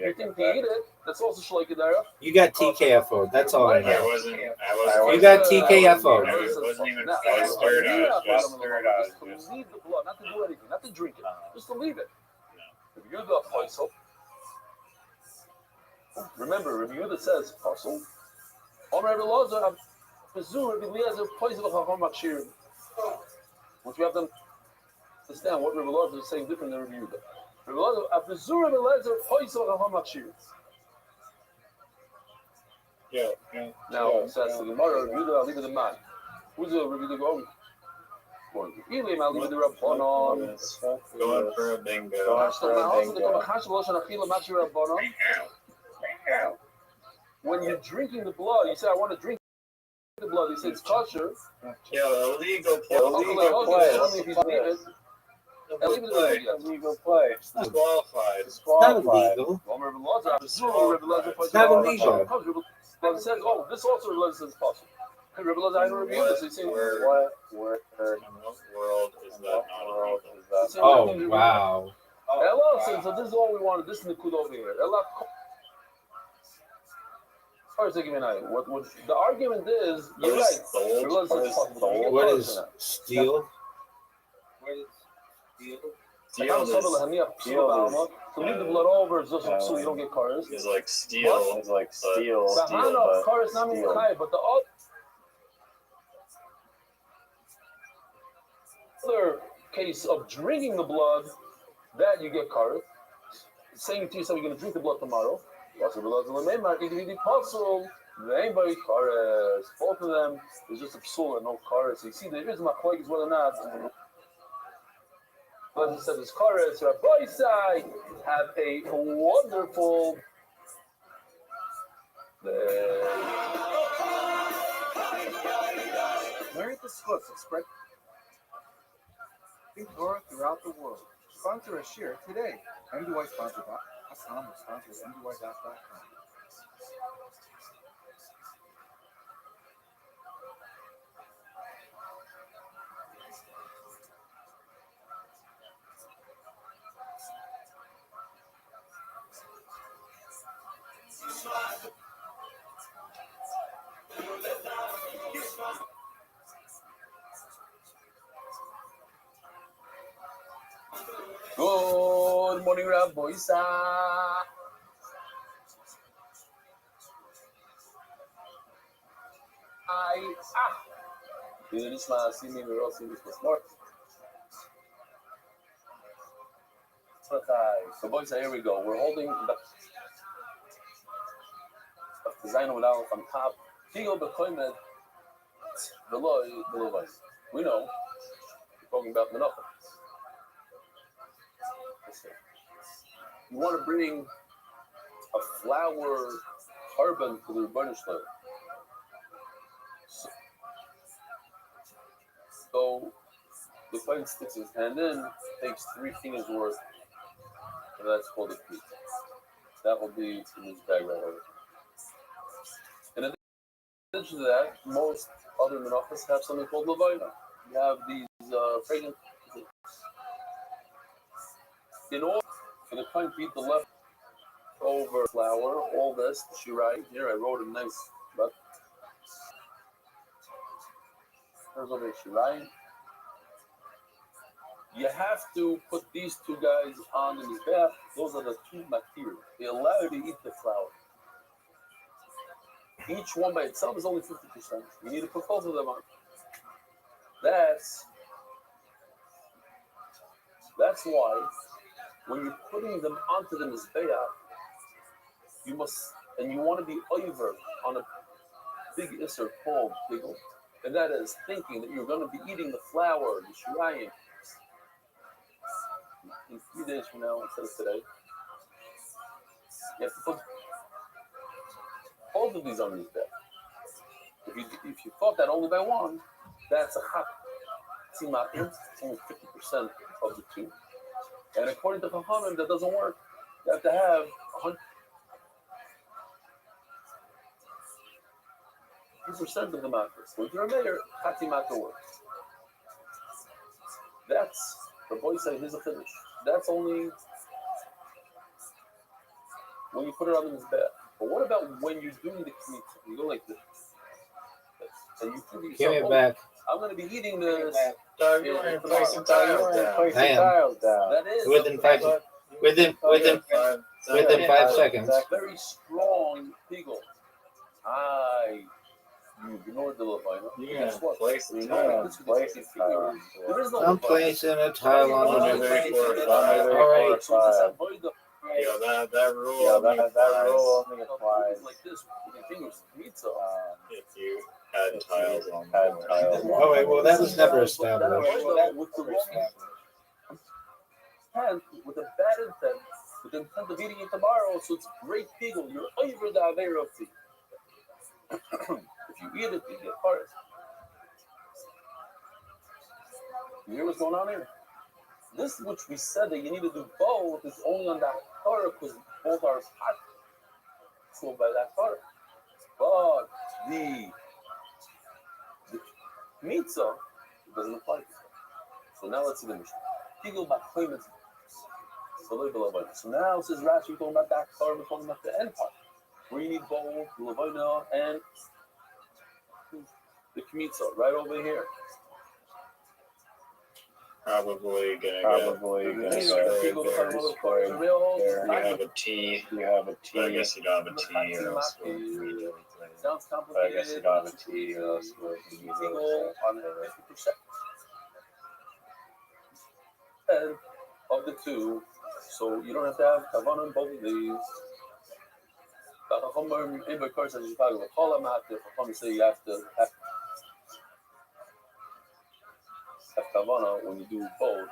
Speaker 3: You think they eat it? That's also shleikadara.
Speaker 6: You got TKFO'd. That's all I
Speaker 9: I
Speaker 6: know.
Speaker 9: wasn't.
Speaker 6: You got TKFO'd.
Speaker 9: I wasn't even. I was stirred. I was just.
Speaker 3: Just to leave the blood, not to do anything, not to drink it, just to leave it. If you're the faisal, remember, Rabbi Yehuda says faisal. Omer Rabbi Elazar, Rabbi Eliezer, faisal chacham makshir. Which we have to understand what Rabbi Elazar is saying different than Rabbi Yehuda. Rabbi Elazar, Abizur Rabbi Eliezer, faisal chacham makshir.
Speaker 9: Yeah.
Speaker 3: Now, it says the Gemara, Rabbi Yehuda, I'll leave it in mind. Who's the Rabbi Yehuda going? Going
Speaker 9: for a bingo.
Speaker 3: When you're drinking the blood, you say, I want to drink the blood. He said, it's kosher.
Speaker 9: Yeah, illegal play.
Speaker 3: Illegal play.
Speaker 9: Disqualified.
Speaker 6: Not illegal.
Speaker 3: It's
Speaker 6: not illegal.
Speaker 3: It says, oh, this also relates to this possible. I review this. He's saying,
Speaker 9: what world is that not?
Speaker 6: Oh, wow.
Speaker 3: Ella says, so this is all we wanted. This is the kud over here. Ella. What the argument is, you're right.
Speaker 6: What is steel?
Speaker 9: Steel
Speaker 3: to leave the blood over is just so you don't get cars.
Speaker 9: It's like steel.
Speaker 3: But the other case of drinking the blood, that you get cars. Saying to yourself, you're going to drink the blood tomorrow. Both of them is just a psul and no chorus. So you see, there is machlokes whether or not. But it says it's chorus. Rabbi side have a wonderful.
Speaker 8: Learn the schools spread Torah throughout the world. Sponsor a share today. MDYsponsor.com or sponsor MDY.com.
Speaker 3: Good morning, Rabbi. This man, see me, we're all seeing this smart. So, boys, here we go. We're holding the design without on top. Kigel bekoimed the law. We know. We're talking about Menachem. You want to bring a flower carbon to the Rothschild. So the client sticks his hand in, takes 3 fingers worth, and that's called a peak. That will be in his bag right over. In addition to that, most other menachos have something called levina. You have these fragrant. In order for the client to eat the leftover flour, all this, shirai, here I wrote a nice, but there's over shirai. You have to put these 2 guys on in his bath. Those are the 2 matir. They allow you to eat the flour. Each one by itself is only 50%. You need to put both of them on. That's That's why when you're putting them onto the Mizbeach, you must, and you want to be over on a big Isser called Bigel, and that is thinking that you're going to be eating the flour, the Shirayim, in 3 days from now instead of today. You have to put both of these on Mizbeach. If you thought that only by one, that's a hot timatim, it's only 50% of the two. And according to Chachamim, that doesn't work. You have to have 100% of the mattress. When you're a mayor, Hatimata works. That's, the boy said, here's a finish. That's only when you put it on his bed. But what about when you're doing the kmitza? You go like this. And you think to yourself,
Speaker 6: Give me back.
Speaker 3: I'm going to be eating this.
Speaker 9: Doug, you want to place some tiles down.
Speaker 6: I am.
Speaker 3: That is
Speaker 6: Within 5 seconds.
Speaker 3: That's very strong pigel. You ignored the Levina.
Speaker 9: Yeah, place the tile.
Speaker 3: There is no
Speaker 6: I'm placing a tile on the
Speaker 9: All right. That rule only applies
Speaker 3: like this.
Speaker 9: if you had tiles on.
Speaker 6: Oh, wait, well, that was never established.
Speaker 3: And with a bad intent, with the intent of eating it tomorrow, so it's great pigel. You're over the Aveira of tea. If you eat it, you get part. You hear what's going on here? This, which we said that you need to do both, is only on that Torah because both are hot. So by that Torah. But the mitzvah doesn't apply to it. So now let's see the Mishnah. Pigel b'choymet. So now says Rashi, talking about that Torah, we're talking about the end part, where you need both the Levina and the Kmitza, right over here.
Speaker 9: Probably gonna go there. You have a T. I guess you don't have a T or else we'll immediately play.
Speaker 3: Sounds
Speaker 9: But I
Speaker 3: complicated.
Speaker 9: guess you don't have a T or else we'll immediately
Speaker 3: On 50% of the two, so you don't have to have kavanah in both of these. But Chachamim in Bekar says you probably will call them out. Chachamim say you have to have kavanah when you do both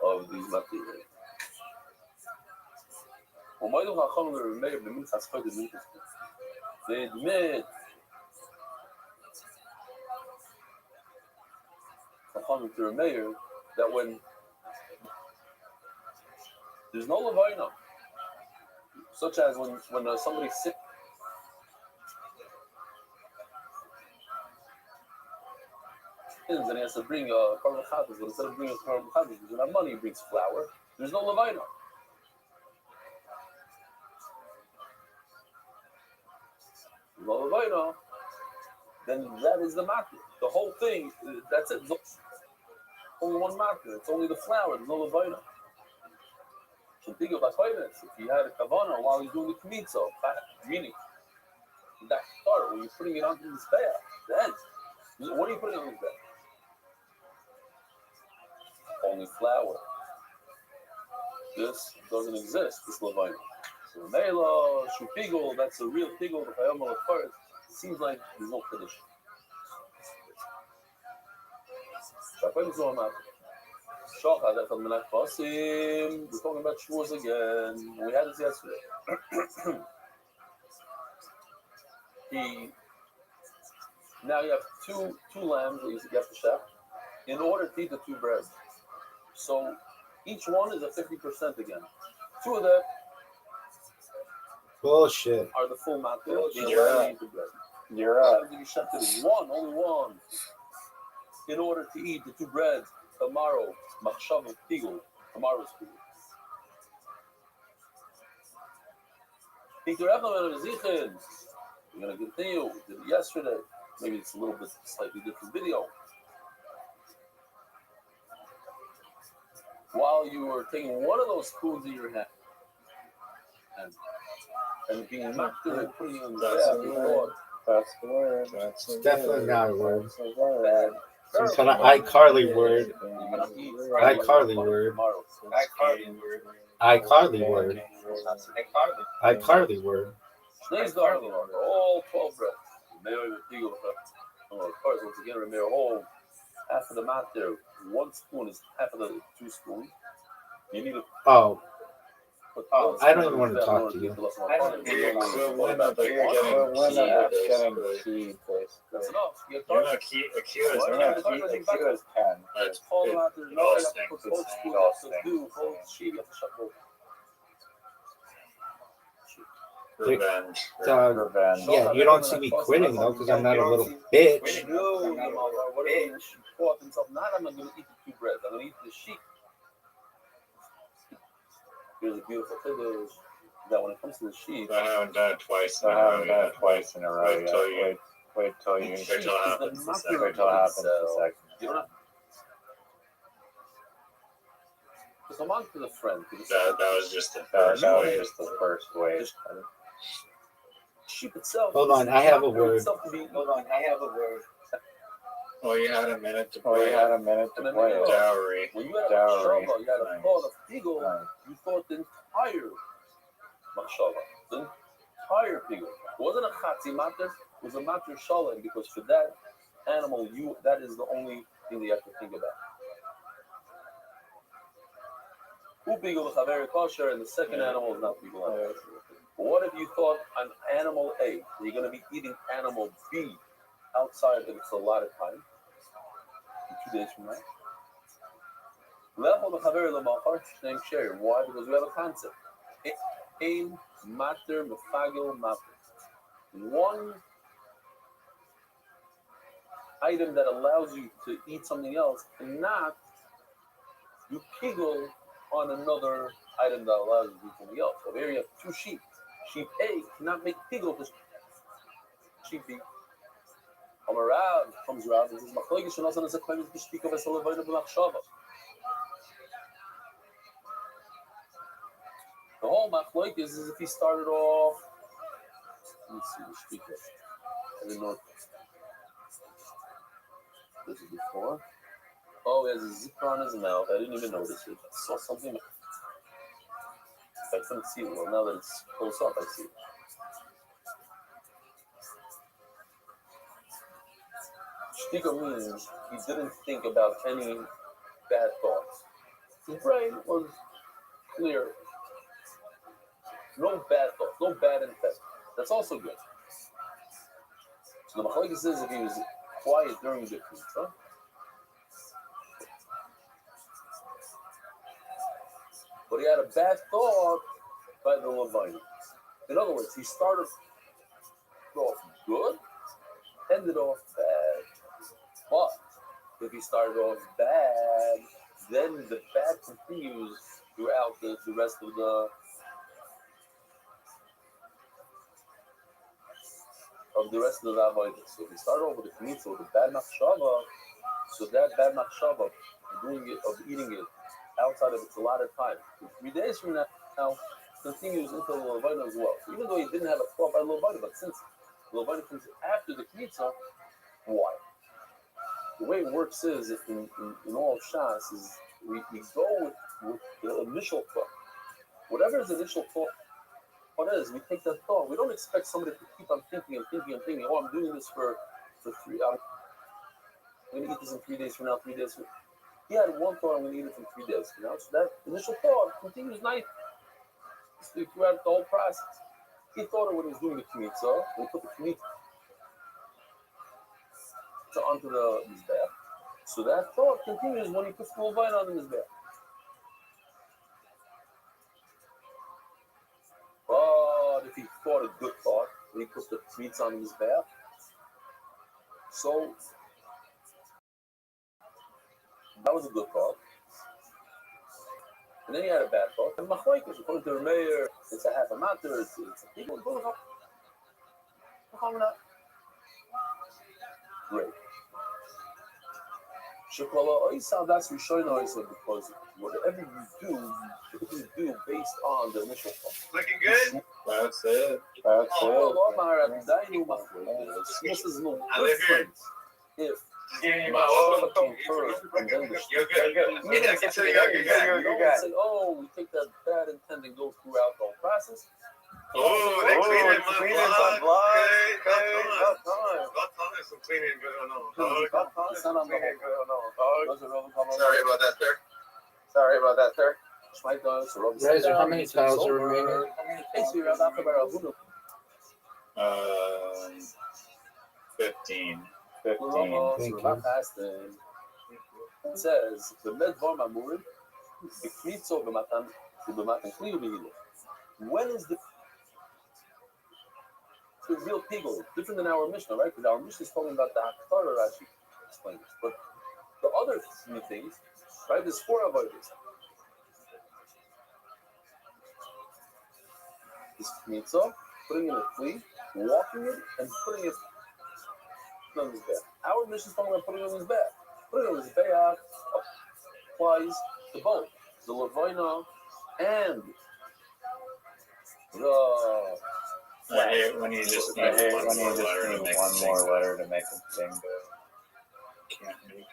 Speaker 3: of these materials. They admit Chachamim to Rameir that when there's no levina, such as when somebody's sick, and he has to bring a carbon chatas, but instead of bringing a carbon chatas, he doesn't have money, he brings flour. There's no levina. No levina, then that is the market. The whole thing, that's it. Only one market. It's only the flour. There's no levina. If you had a kavanah while you're doing the kmitza, meaning that start when you're putting it onto the spare, then what are you putting on the spare? Only flour. This doesn't exist. This levina. So Mela, Shupigol, that's a real pigol. The Chayama of first. It seems like there's no tradition. We're talking about Shavuos again. We had this yesterday. Now you have two lambs that you have to shech in order to eat the two breads. So each one is a 50% again. Two of them
Speaker 6: Bullshit.
Speaker 3: are the full matzah.
Speaker 9: You're up.
Speaker 3: Only one. In order to eat the two breads tomorrow, machshav of pigul, tomorrow's pigul. We're going to continue. We did it yesterday. Maybe it's a little bit slightly different video. While you were taking one of those spoons in your hand and being knocked and putting it on the bed,
Speaker 9: That's the word.
Speaker 6: It's definitely not a word.
Speaker 3: bad.
Speaker 6: Some kind of iCarly word.
Speaker 3: You
Speaker 6: iCarly word. iCarly word. iCarly word.
Speaker 3: Today's darling are all 12 breaths. Of course, once again, remember whole half of the mat there. 1 spoon is half of the 2 spoons. You need to
Speaker 6: Oh,
Speaker 3: put
Speaker 6: I don't even want to talk to you.
Speaker 3: That's enough.
Speaker 9: You know, Q is 10.
Speaker 3: It's all about there. No, you have to put both spoons. You have to do both sheet. You have to shut both.
Speaker 9: Revenge.
Speaker 6: Yeah, you don't see me quitting though, because I'm not a little bitch.
Speaker 3: No, what if you thought himself, not I'm going to eat the 2 breads. I'm going to eat the sheep. Here's a beautiful thing is that when it comes to the sheep,
Speaker 9: I haven't done it twice in a row yet. Wait till it happens the second.
Speaker 3: You don't have to come on to the friend.
Speaker 9: That was just the first wave.
Speaker 3: Sheep itself.
Speaker 6: Hold on, I have a word.
Speaker 9: Well, you had a minute to play. Dowry.
Speaker 3: When you had a machshava, you had a thought of pigul, you thought the entire machshava, the entire pigul. It wasn't a chatzi matter, it was a matter shalom, because for that animal, that is the only thing that you have to think about. Who pigul chaver kosher, and the second animal is not pigul. But what if you thought on animal A, you're going to be eating animal B outside of its allotted time, 2 days from now? Why? Because we have a concept. Aim matter mefagel matter. One item that allows you to eat something else, and not you piggle on another item that allows you to eat something else. So here you have 2 sheep. Sheep A cannot make piggle to sheep B. Amarav comes around and says, "Machlokes shenosan as a claim to speak of as a levayna b'machshava." The whole machlokes is if he started off. Let me see the speaker. I didn't know this is before. Oh, he has a zipper on his mouth. I didn't even notice it. I saw something. I couldn't see it well. Now that it's close up, I see it. Shtika means he didn't think about any bad thoughts. His brain was clear. No bad thoughts, no bad intent. That's also good. So the machlokes says if he was quiet during the pizza, but he had a bad thought by the Levine. In other words, he started off good, ended off bad. But if he started off bad, then the bad continues throughout the rest of the avodah. So if you start off with the knitza with the bad machshava, so that bad machshava of eating it outside of its allotted time, 3 days from now, continues into the avodah as well. So even though he didn't have a thought by the avodah, but since the avodah comes after the knitza, why? The way it works is, in all of Shas, is we go with the initial thought. Whatever his initial thought is, we take that thought. We don't expect somebody to keep on thinking. Oh, I'm doing this for 3 hours. I'm going to eat this in 3 days from now, 3 days from now. He had one thought, I'm going to eat it in 3 days from now. So that initial thought continues throughout the whole process. He thought of when he was doing the knitza, when he put the knitza onto the mizbeach. So that thought continues when he puts the levine on the mizbeach. But if he thought a good thought when he puts the knitza on the mizbeach, so that was a good thought. And then he had a bad thought. And machlokes, according to the mayor, it's a half a matter. It's a people go great. That's Rishono, because whatever you do based on the initial thought.
Speaker 7: Looking good?
Speaker 9: That's it.
Speaker 3: This is no different if
Speaker 9: Give you my
Speaker 3: Machshava
Speaker 9: oil.
Speaker 3: came first, and then the
Speaker 9: You're good.
Speaker 3: Even
Speaker 9: I can tell you're good.
Speaker 3: don't say, oh, we take that bad intent and go throughout the whole process.
Speaker 9: Oh, they cleaning my vlog. Okay,
Speaker 3: Got time.
Speaker 9: got time for cleaning going on.
Speaker 3: Got time. It's not on the whole.
Speaker 9: Sorry about that, sir.
Speaker 6: Razor, how many tiles are remaining?
Speaker 3: Hey, so you're about to wear a hoodoo.
Speaker 9: 15.
Speaker 6: Thank you.
Speaker 3: It says, the medvar mamurim, the kmitzo b'matan kli u'behilo. When is the real pigul? Different than our Mishnah, right? Because our Mishnah is talking about the Hakatarah Rashi explains. But the other few things, right? There's 4 avodas. This kmitzo, putting in a flea, walking it, and putting it on his back. Our Mishnah is talking about putting it on his back. Putting it on his back applies to both the Levina and the.
Speaker 9: I hate when you just need one more letter to make them sing, but can't make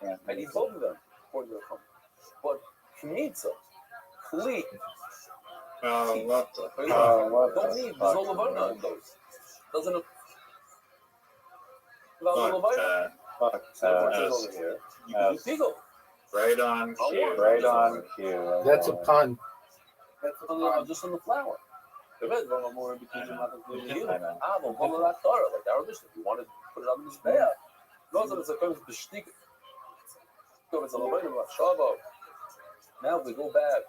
Speaker 9: it.
Speaker 3: I need both of them for the come. But kmitza, kli.
Speaker 9: What the?
Speaker 3: Don't need. There's no Levina in those. Doesn't it?
Speaker 9: Fuck
Speaker 3: over here. You can do pigul.
Speaker 9: Right on cue.
Speaker 3: Right on cue.
Speaker 6: That's a pun.
Speaker 3: Just on the flower. The red one more in between the like our Mishnah. You want to put it on the Mizbeah. Those are the comes to shtik. So it's a little bit of Shava. Now we go back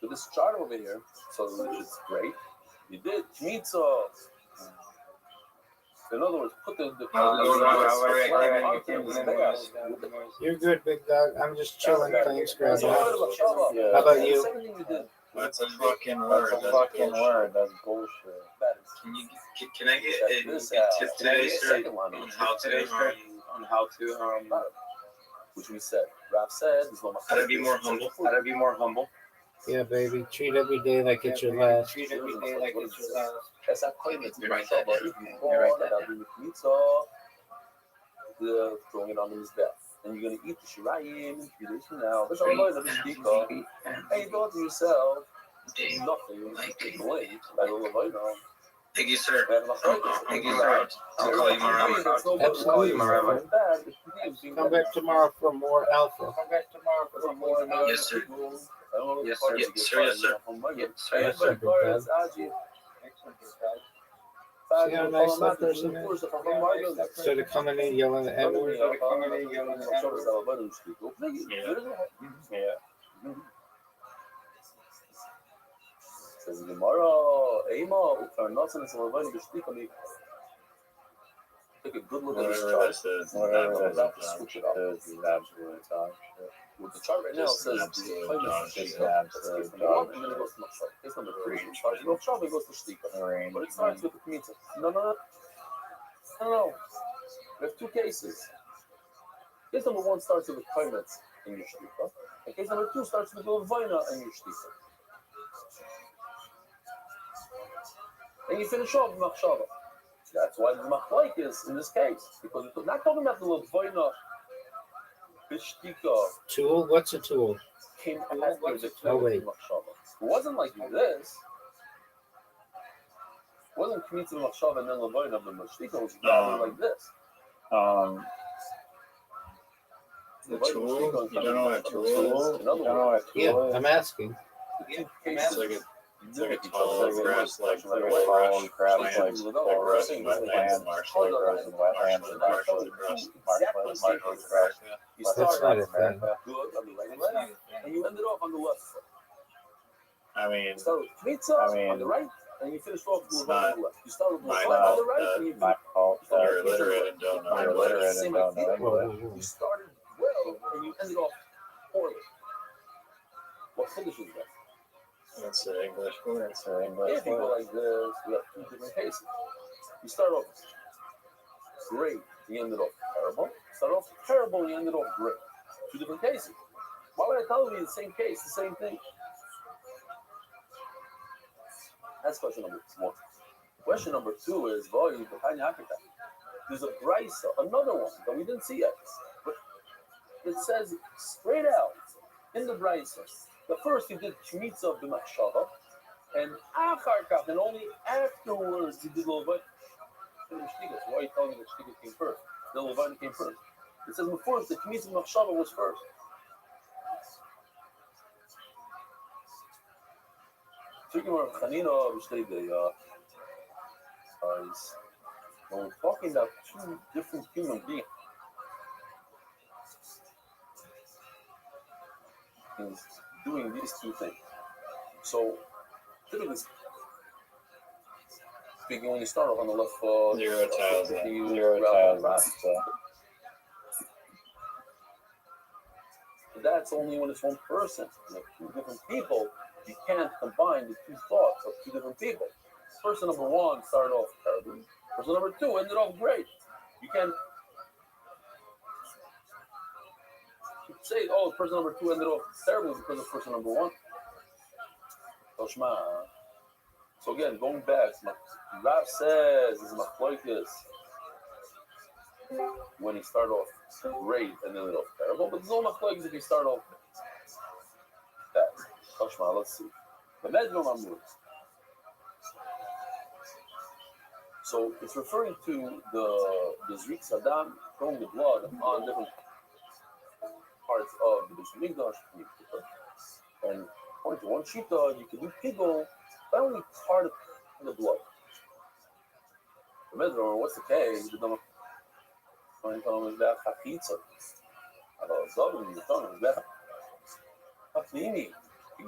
Speaker 3: to this chart over here, so which is great. You did Kmitza. In other words, put the
Speaker 6: You're good, big dog. I'm just chilling. Thanks, Grandma. How about you?
Speaker 9: That's a fucking word.
Speaker 3: That's bullshit.
Speaker 9: Can I get a tip today, sir? On how to
Speaker 3: which we said. Raf said,
Speaker 9: how to be more humble.
Speaker 6: Yeah, baby. Treat every day like it's your last.
Speaker 3: That's that claim that's been the throwing it on his back. And you're gonna eat the shirayim in 3 days from now. But and you thought to yourself, nothing like blame.
Speaker 9: Thank you, sir. Thank you, sir. I'll call you tomorrow.
Speaker 6: Absolutely. Come back tomorrow for more alpha.
Speaker 9: Yes, sir. Yes, sir. Yes, sir. Yes, sir.
Speaker 6: Yes, sir, big dog. See how nice that person is? Instead of coming in yelling at Edward.
Speaker 3: Says Gemara, Ema, Ufarnasan is Lavani Bishtikami. Take a good look at this chart. Switch it up. With the chart right now, it says and then it goes to Machshava. Case number 3. Machshava goes to Shtika. But it starts with the Kmitza. No. We have 2 cases. Case number 1 starts with the Kaimetz in your Shtika. And case number 2 starts with the Levina in your Shtika. And you finish off with Machshava. That's why the Machlaik is in this case. Because we're not talking about the Levina Bishtika.
Speaker 6: Tool? What's a tool?
Speaker 3: Came after the
Speaker 6: wait.
Speaker 3: Machshava. It wasn't like this. It wasn't Kmitza Machshava and then Levina but Bishtika. It was rather like this.
Speaker 9: The tool? You don't know what a tool is?
Speaker 3: In other words,
Speaker 6: Yeah, I'm asking.
Speaker 9: It's like a tall grass like marsh plants that grows in wetlands, marshland grows in wetlands, and marshland grows grass.
Speaker 3: you
Speaker 6: That's
Speaker 3: start
Speaker 6: not a thing.
Speaker 3: good on the right and you ended off on the left foot.
Speaker 9: I mean,
Speaker 3: You start with Kmitza on the right and you finish off with Levina on the left. You start with Levina on the right and you
Speaker 9: you're illiterate and don't know.
Speaker 3: You started well and you ended off poorly. What finish is that?
Speaker 9: That's an English word.
Speaker 3: If you go like this, we have 2 different cases. You start off great, you ended off terrible. Start off terrible, you ended off great. 2 different cases. Why would I tell you the same case, the same thing? That's question number 1. Question number 2 is, there's a brisa, another one that we didn't see yet. But it says straight out in the brisa, the first he did shmitza b'machshava, and achar kach, and only afterwards he did lovat. Why are you telling me that shtiga came first? The lovat came first. It says before the shmitza b'machshava was first. Speaking of Chanina, when we're talking about two different human beings doing these two things. So, typically speaking, when you start off on the left foot,
Speaker 9: Zero tiles.
Speaker 3: That's only when it's one person. Like two different people, you can't combine the two thoughts of two different people. Person number one started off terribly. Person number two ended off great. You can't say, oh, person number two ended off terribly because of person number one. So again, going back, Rab says is machlokes when he started off great and ended off terrible, but there's no machlokes if he started off bad. Let's see. The Medron Amur. So it's referring to the Zrik Saddam throwing the blood on different parts of the Bishop Migdash. And according to one shita, you can do pigol by only part of the blood. The Medron, what's the case? The Dama is that Chachitza. Zovin, the Dama is that Hafnimi. The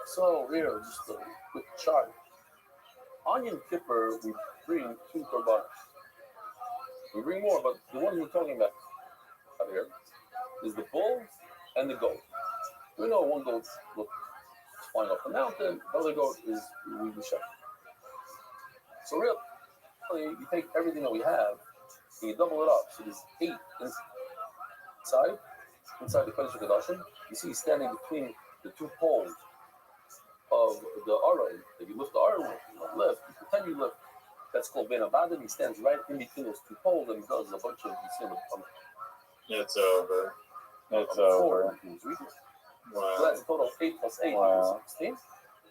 Speaker 3: so here, just a quick chart. On Yom Kippur, we bring two korbanos. We bring more, but the ones we're talking about out here is the bull and the goat. We know one goat flying off the mountain, the other goat is we shot. So really, you take everything that we have. And you double it up, so there's 8 inside the Kodesh HaKodashim. You see he's standing between the two poles of the Aron. If you lift the Aron, you lift, you pretend you lift. That's called Ben Abadim. He stands right in between those two poles and he does a bunch of, you see him.
Speaker 9: It's over.
Speaker 3: Wow.
Speaker 9: Wow.
Speaker 3: So that's a total of 8 plus 8, 16.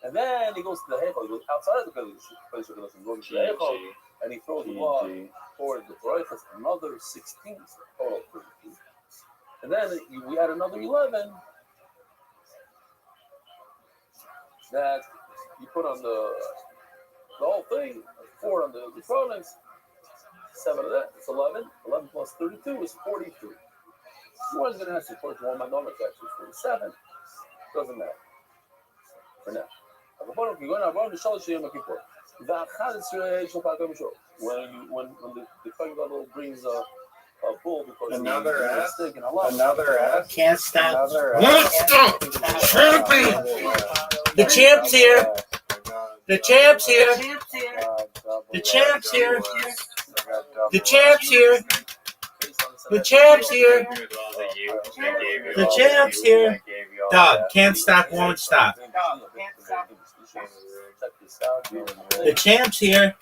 Speaker 3: And then he goes to the Heichal, he goes outside of the Kodesh HaKodashim, goes to the Heichal, and he throws the ball toward the Baruch, another 16 total. And then we add another 11 that you put on the whole thing, 4 on the products, 7 of that, it's 11. 11 plus 32 is 43. One's going to have to put one my number, it's actually 47. Doesn't matter. For now. When the Kohen Gadol brings a bull because
Speaker 9: another ass,
Speaker 6: Can't stop. Won't stop. The champ's here. The champ's here. The champ's here. The champ's here. The champ's here. The champ's here. Dog, can't stop, won't stop. The champ's here.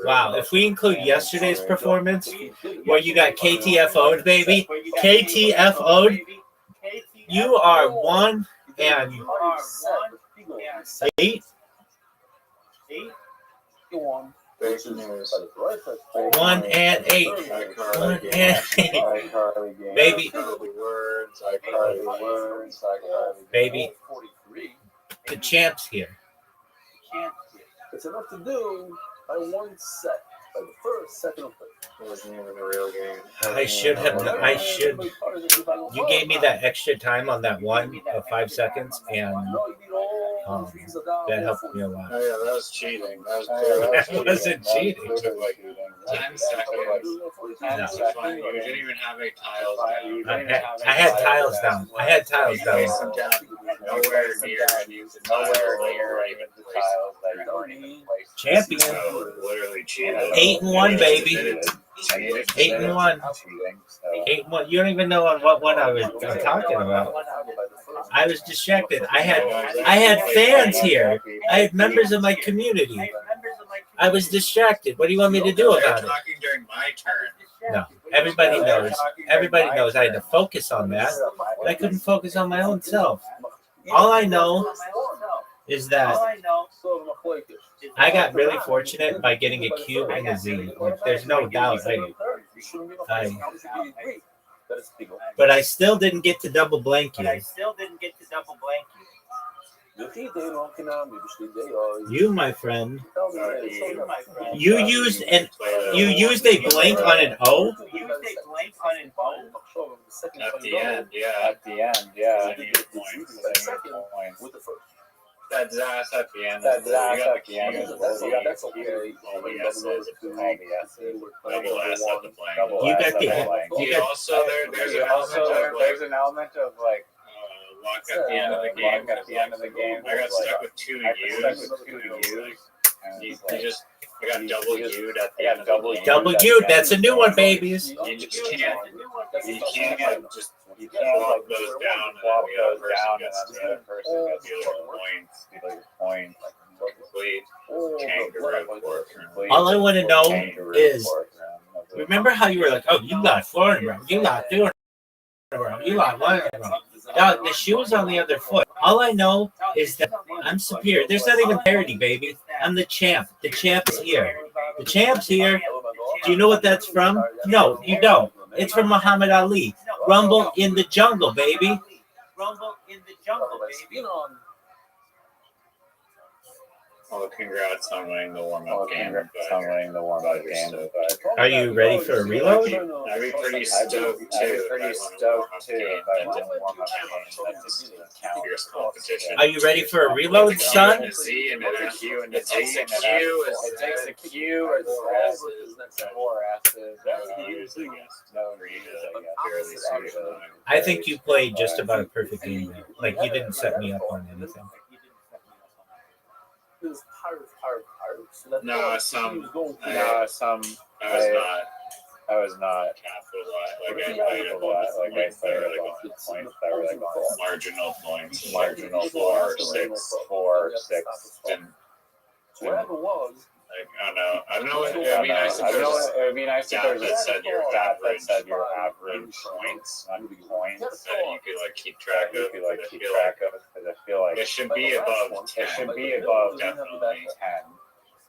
Speaker 6: Wow, if we include yesterday's performance, where you got KTFO'd, baby, KTFO'd, you are 1 and 8. 1 and 8. 1 and 8. Baby. Baby. The champ's here.
Speaker 3: It's enough to do by one set, by the first, second, or third.
Speaker 9: It wasn't even a real game.
Speaker 6: I should. You gave me that extra time on that one of 5 seconds, and that helped me a lot.
Speaker 9: Oh yeah, that was cheating. That
Speaker 6: wasn't cheating.
Speaker 9: Time seconds. You didn't even have any tiles down.
Speaker 6: I had tiles down.
Speaker 9: Placed them down. Nowhere near even the tiles that you weren't even placed.
Speaker 6: Champion.
Speaker 9: So, literally cheated.
Speaker 6: 8-1, baby. 8-1. 8-1. You don't even know on what one I'm talking about. I was distracted. I had fans here. I had members of my community. I was distracted. What do you want me to do about it?
Speaker 9: Talking during my turn.
Speaker 6: No. Everybody knows. Everybody knows I had to focus on that. But I couldn't focus on my own self. All I know is that I got really fortunate by getting a Q and a Z. Like, there's no doubt. But I still didn't get to double blank you. You, my friend, you used a blank on an O?
Speaker 9: At the end, yeah. That's ass at the end. That's ass at the end. That's okay. All the S's. Double S at the blank.
Speaker 6: You got the.
Speaker 9: There's an element of like luck at the end of the game. I got stuck with two U's. I got double U'd at the end of the game.
Speaker 6: Double U'd. That's a new one, babies.
Speaker 9: You just can't. You can't just flop those down, and then the other person gets points. Complete kangaroo.
Speaker 6: All I want to know is, remember how you were like, oh, you got Florida wrong, you got doing wrong, you got one wrong. Now, the shoe was on the other foot. All I know is that I'm superior. There's not even parity, baby. I'm the champ. The champ's here. The champ's here. Do you know what that's from? No, you don't. It's from Muhammad Ali. Rumble in the jungle, baby. Rumble in the jungle, baby.
Speaker 9: Well, congrats on winning the warm-up game.
Speaker 6: Are you ready for a reload?
Speaker 9: I'd be pretty stoked too.
Speaker 6: Are you ready for a reload, son?
Speaker 9: It takes a Q as
Speaker 6: I think you played just about a perfect game there. Like, you didn't set me up on anything.
Speaker 9: No, I was not. Like I played a lot. Like I played points that were like marginal points. 4, 6.
Speaker 3: Whatever was.
Speaker 9: Like, I don't know. It would be nice if there was that said your average points that you could like keep track of. Because I feel like it should be above 10. Definitely 10.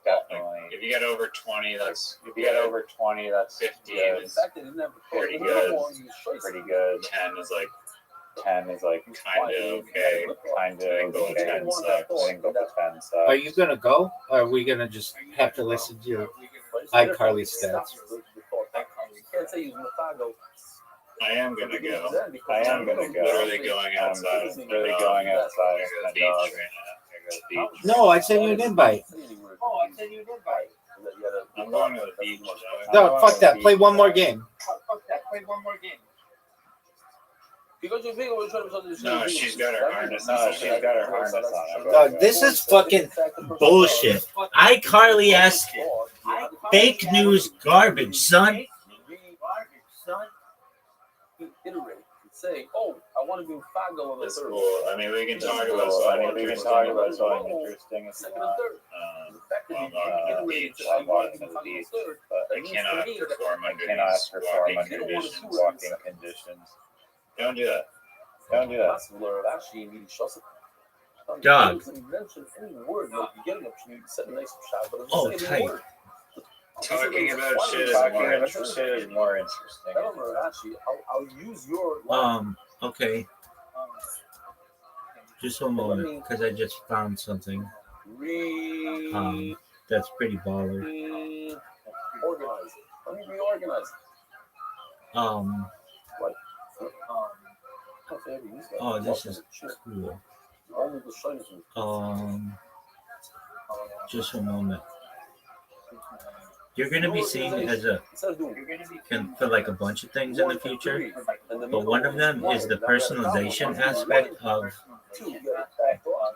Speaker 9: Definitely. If you get over 20, that's 15. That's pretty good. 10 is like kind of okay.
Speaker 6: Are you going to go? Or are we going to just have to listen to your iCarly stats?
Speaker 9: I am going to go. Literally going outside.
Speaker 6: No, I sent you an invite.
Speaker 9: I'm going to the beach.
Speaker 6: No, fuck that. Play one more game.
Speaker 9: No, she's got her harness on.
Speaker 6: This is fucking bullshit. iCarly-esque fake news garbage, son.
Speaker 3: Say, oh, I want to do Fago on the
Speaker 9: That's
Speaker 3: third.
Speaker 9: cool. I mean, we can talk about something interesting. Well, I'm on the beach, but I cannot perform under these walking conditions. Don't do that.
Speaker 6: Dog. Oh, tight.
Speaker 9: Talking about shit is more interesting.
Speaker 6: Okay. Just a moment, because I just found something. That's pretty baller.
Speaker 3: Let me reorganize.
Speaker 6: Oh, this is cool. Just a moment. You're going to be seen as for like a bunch of things in the future, but one of them is the personalization aspect of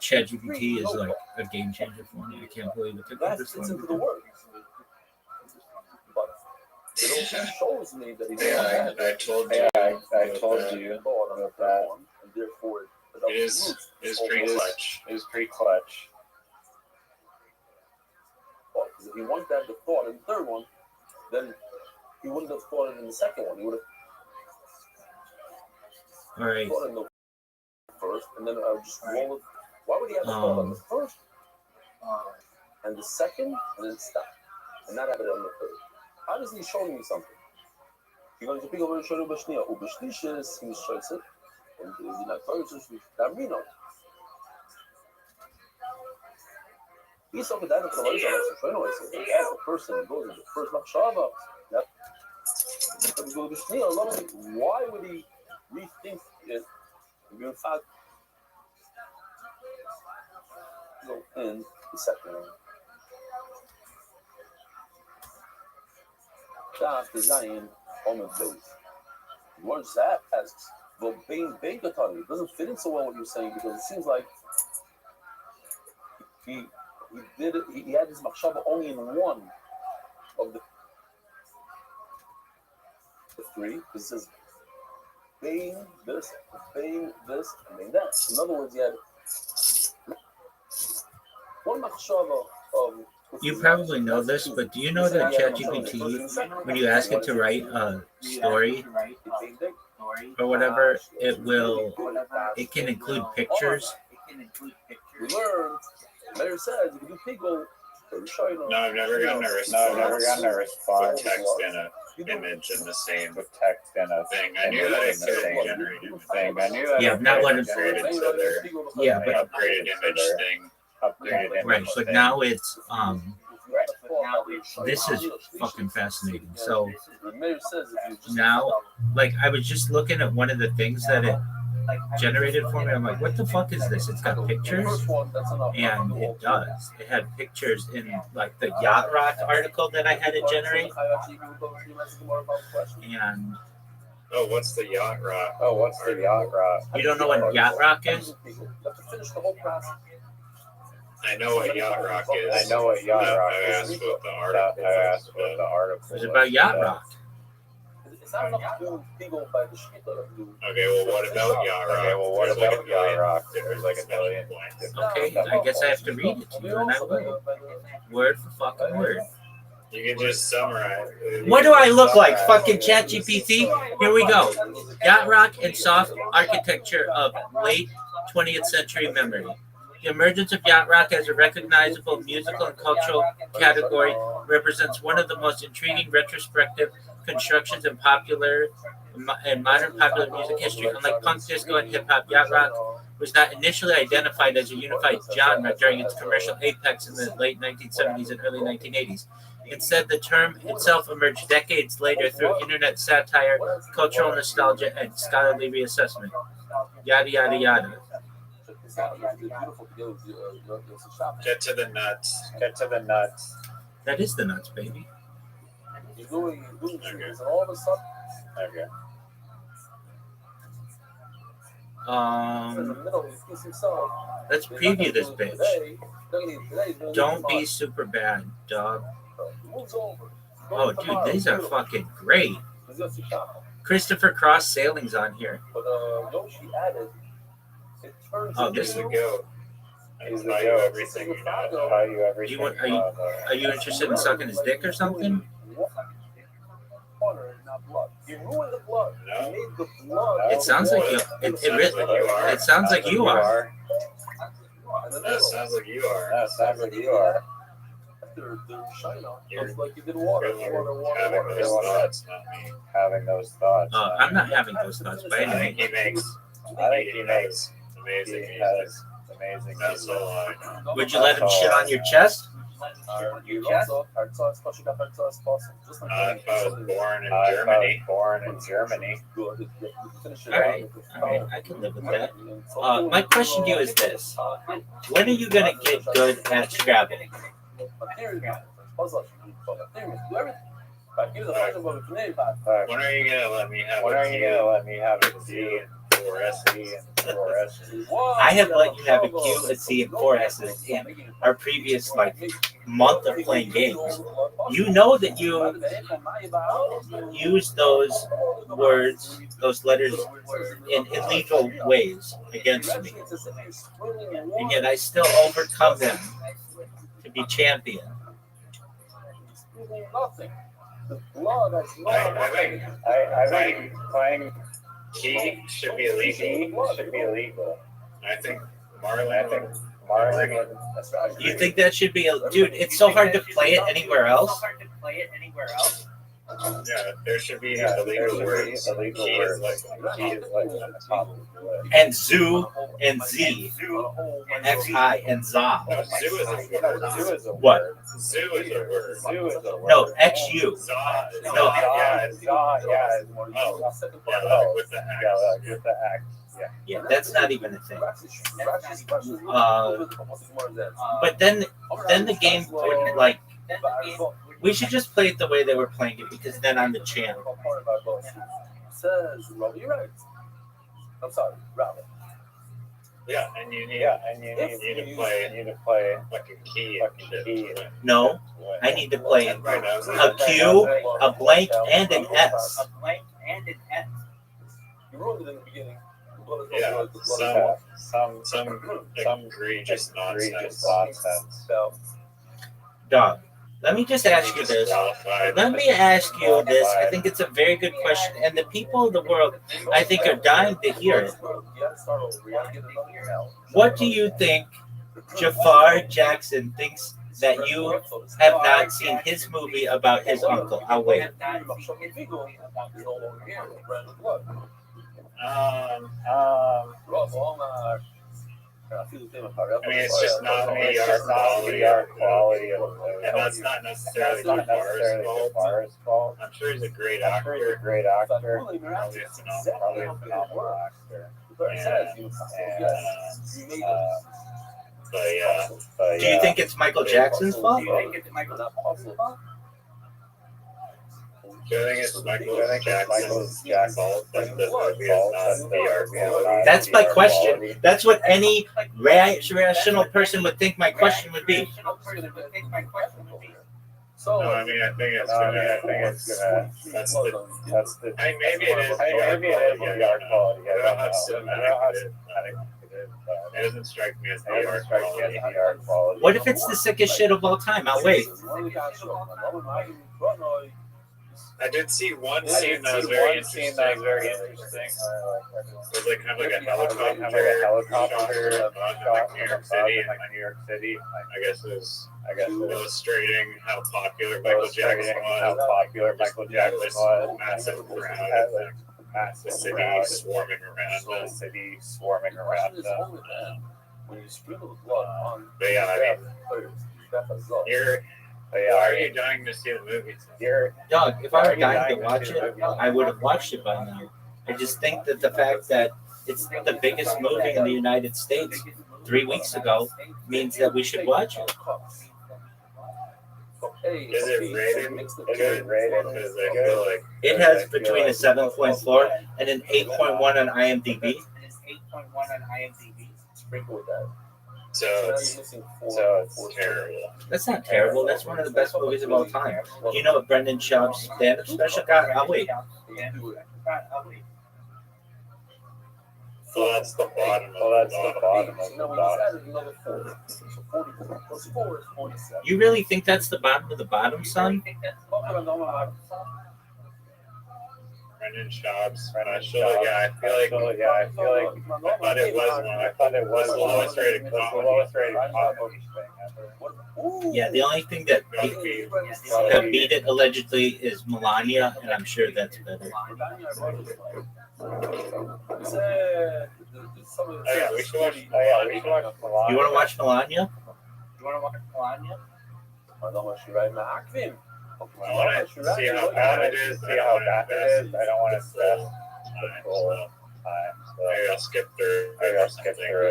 Speaker 6: ChatGPT is like a game changer for me. I can't believe it took me this long.
Speaker 3: shows me that he
Speaker 9: Yeah, I told you. I told you about that.
Speaker 3: And therefore,
Speaker 9: It is pretty clutch. It is pretty clutch.
Speaker 3: Because if he wanted to have the thought in the third one, then he wouldn't have thought it in the second one. He would have
Speaker 6: All right.
Speaker 3: thought in the first, and then I would just roll it. Why would he have the thought on the first and the second, and then stop, and not have it on the third? Obviously, he's showing me something. You're going to pick up a show Ubashnia. Ubashnishes, he shows it, and he's not going to Damino. He's over there for as a person goes to the first Machshava. Why would he rethink it? In fact, go in the second one. That's the Zion Omen base. One Zap asks, well, Bain Katani, it doesn't fit in so well what you're saying because it seems like he did it, he had his machshava only in one of the three, because it says Bain this, and Bain that. In other words, he had one machshava of.
Speaker 6: You probably know this, but do you know that ChatGPT, when you ask it to write a story or whatever, it can include pictures?
Speaker 3: We learned, Mayor says, if you do people,
Speaker 9: no, I've never gotten a response. Text in a image in the same with text in a thing. I knew that it could generate image thing. I knew that.
Speaker 6: Yeah, not what it's
Speaker 9: created to their
Speaker 6: but
Speaker 9: upgraded image thing.
Speaker 6: Right, but now it's this is fucking fascinating. So now, like, I was just looking at one of the things that it generated for me. I'm like, what the fuck is this? It's got pictures, and it does. It had pictures in like the Yacht Rock article that I had it generate, and
Speaker 9: what's the Yacht Rock?
Speaker 6: You don't know what Yacht Rock is?
Speaker 9: I know what Yacht Rock is. I asked what the article.
Speaker 6: It was about Yacht Rock.
Speaker 9: Okay, well, what about Yacht Rock? There's like a million.
Speaker 6: Okay, I guess I have to read it to you, and I will. Word for fucking word.
Speaker 9: You can just summarize.
Speaker 6: What do I look like? Fucking ChatGPT? Here we go. Yacht Rock and soft architecture of late 20th century memory. The emergence of yacht rock as a recognizable musical and cultural category represents one of the most intriguing retrospective constructions in modern popular music history. Unlike punk, disco, and hip-hop, yacht rock was not initially identified as a unified genre during its commercial apex in the late 1970s and early 1980s. Instead, the term itself emerged decades later through internet satire, cultural nostalgia, and scholarly reassessment. Yada, yada, yada.
Speaker 9: Get to the nuts.
Speaker 6: That is the nuts, baby.
Speaker 3: Okay. Okay.
Speaker 6: Let's preview this bitch. Don't be super bad, dog. Oh, dude, these are fucking great. Christopher Cross Sailing's on here. Oh, this is
Speaker 9: go. He's the go. Everything you know.
Speaker 6: Are you interested in sucking his dick or something? It sounds like you. It sounds like you are.
Speaker 9: That sounds like you are. You're having those thoughts, not me.
Speaker 6: I'm not having those thoughts, but
Speaker 9: I think he makes amazing music. That's all I know.
Speaker 6: Would you let him shit on your chest?
Speaker 9: If I was born in Germany.
Speaker 6: All right, I can live with that. My question to you is this: when are you gonna get good at Scrabble?
Speaker 9: When are you gonna let me have a D and 4 S's and 4 S's?
Speaker 6: I have let you have a Q, a C, and 4 S's in our previous month of playing games. You know that you use those words, those letters, in illegal ways against me. And yet I still overcome them to be champion.
Speaker 9: I think playing key should be illegal. I think Marlin.
Speaker 6: You think that should be dude? It's so hard to play it anywhere else.
Speaker 9: Yeah, there should be illegal words. Key is like on the top of the list.
Speaker 6: And zoo and z, xi and za.
Speaker 9: No, zoo is a word.
Speaker 6: What?
Speaker 9: Zoo is a word.
Speaker 6: No, xu.
Speaker 9: Za.
Speaker 6: No.
Speaker 9: Yeah. With the X. Yeah, with the X.
Speaker 6: Yeah, that's not even a thing. But then the game would like. We should just play it the way they were playing it because then I'm the champ.
Speaker 3: Says Robbie, you're right. I'm sorry, Rabbi.
Speaker 9: Yeah, and you need to play like a key.
Speaker 6: No, I need to play a Q, a blank, and an S.
Speaker 3: You wrote it in the beginning.
Speaker 9: Yeah, some egregious nonsense.
Speaker 6: Dog, let me just ask you this. I think it's a very good question, and the people of the world, I think, are dying to hear it. What do you think Jafar Jackson thinks that you have not seen his movie about his uncle? I'll wait.
Speaker 9: I mean, it's just not VR quality, and that's not necessarily Jafar's fault. I'm sure he's a great actor. Probably a phenomenal actor.
Speaker 6: Do you think it's Michael Jackson's fault?
Speaker 9: Do you think it's Michael Jackson's fault that the movie is not VR quality?
Speaker 6: That's my question. That's what any rational person would think my question would be.
Speaker 9: No, I mean, I think it's gonna. That's the. I mean, maybe it is VR quality. I don't know how cinematic it is. It doesn't strike me as VR quality.
Speaker 6: What if it's the sickest shit of all time? I'll wait.
Speaker 9: I did see one scene that was very interesting. It was like kind of like a helicopter shot in New York City. I guess it was illustrating how popular Michael Jackson was. Massive crowd, massive city swarming around them. But yeah, I mean, why are you dying to see the movie?
Speaker 6: Dog, if I were dying to watch it, I would have watched it by now. I just think that the fact that it's the biggest movie in the United States 3 weeks ago means that we should watch it.
Speaker 9: Is it rated? Because I feel like
Speaker 6: it has between a 7.4 and an 8.1 on IMDb.
Speaker 9: So it's terrible.
Speaker 6: That's not terrible. That's one of the best movies of all time. You know what Brendan Schaub's stand-up special got? I'll wait.
Speaker 9: So that's the bottom of the bottom.
Speaker 6: You really think that's the bottom of the bottom, son?
Speaker 9: Brendan Schaub's special. Yeah, I feel like I thought it was one. I thought it was the lowest rated comedy thing.
Speaker 6: Yeah, the only thing that beat it allegedly is Melania, and I'm sure that's better.
Speaker 9: Yeah, we should watch Melania.
Speaker 6: You want to watch Melania?
Speaker 9: I want to see how bad it is. I don't want to spend the full time. So maybe I'll skip through it or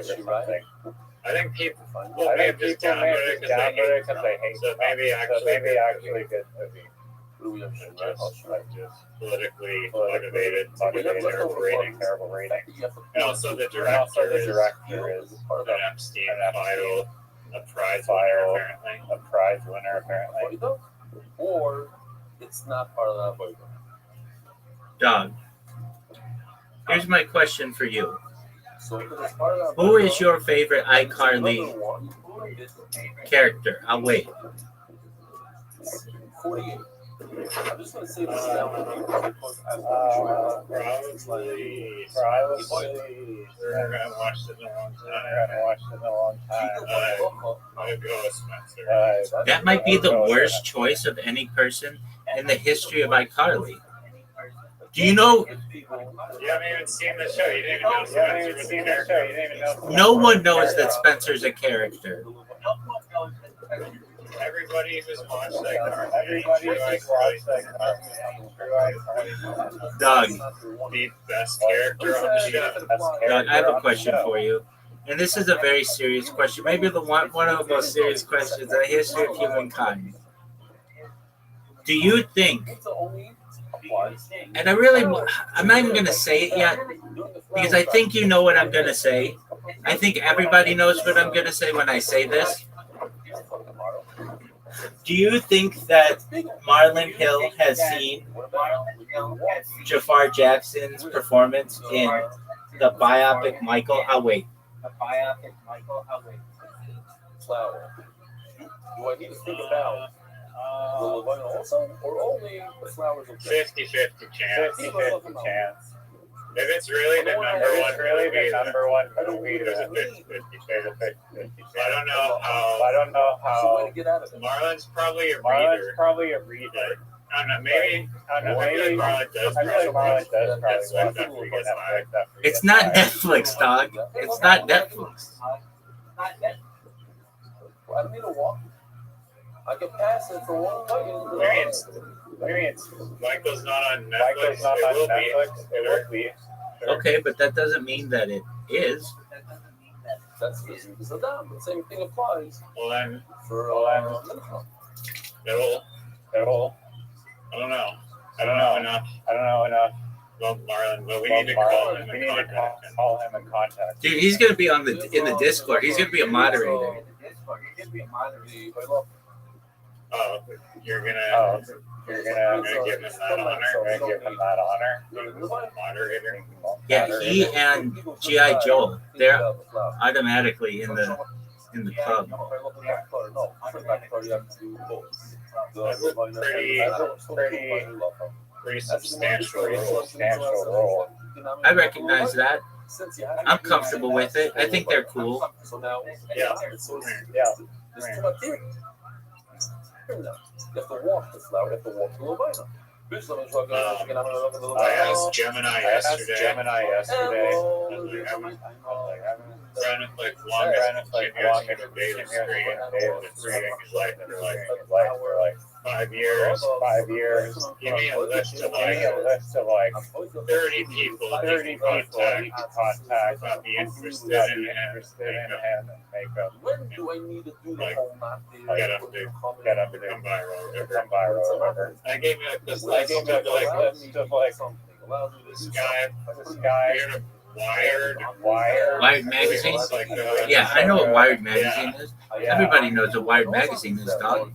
Speaker 9: something. I think people may have just downloaded it because they hate it. So maybe actually good movie. Just politically motivated, terrible rating. And also the director is an Epstein file, a prize winner apparently.
Speaker 3: or it's not part of that avodah.
Speaker 6: Dog. Here's my question for you.
Speaker 3: So if it's part of that
Speaker 6: Who is
Speaker 3: avodah,
Speaker 6: your favorite iCarly
Speaker 3: another one is
Speaker 6: character? I'll wait.
Speaker 3: 48. I'm just going to say this down because I'm not sure.
Speaker 9: Probably. I haven't watched it in a long time. I'd go with Spencer.
Speaker 6: That might be the worst choice of any person in the history of iCarly. Do you know?
Speaker 9: You haven't even seen the show. You didn't even know Spencer was a character.
Speaker 6: No one knows that Spencer's a character.
Speaker 9: Everybody who's watched that
Speaker 6: Doug,
Speaker 9: the best character on the show.
Speaker 6: Doug, I have a question for you. And this is a very serious question. Maybe one of the most serious questions in the history of humankind. Do you think, and I'm not even going to say it yet, because I think you know what I'm going to say. I think everybody knows what I'm going to say when I say this. Do you think that Marlon Hill has seen Jafar Jackson's performance in the biopic Michael? I'll wait.
Speaker 3: Flower. Do I need to think about the Levine also, or only the flowers of
Speaker 9: 50-50 chance. If it's really the number one movie, there's a 50-50. I don't know how. Marlon's probably a reader. I don't know. Maybe Marlon does.
Speaker 6: It's not Netflix, dog. It's not Netflix.
Speaker 3: I don't need to walk. I can pass it for one way.
Speaker 9: Michael's not on Netflix. It will be.
Speaker 6: Okay, but that doesn't mean that it is.
Speaker 3: That's easy. So the same thing applies.
Speaker 9: Well then,
Speaker 3: for
Speaker 9: it'll. I don't know enough. Well, Marlon, but we need to call him in contact.
Speaker 6: Dude, he's gonna be in the Discord. He's gonna be a moderator.
Speaker 9: Oh, you're gonna give him that honor. Moderator.
Speaker 6: Yeah, he and G.I. Joe, they're automatically in the club.
Speaker 9: Pretty substantial role.
Speaker 6: I recognize that. I'm comfortable with it. I think they're cool.
Speaker 9: Yeah.
Speaker 3: You have to walk the flower, you have to walk the Levina.
Speaker 9: I asked Gemini yesterday. Trying to like long continuous reading his life for like 5 years. Give me a list of like 30 people that you can contact. I'd be interested in him. Makeup.
Speaker 3: When do I need to do the whole map?
Speaker 9: Get up to come by or I gave me like this list of like this guy
Speaker 6: Wired magazine? Yeah, I know what Wired magazine is. Everybody knows what Wired magazine is, dog.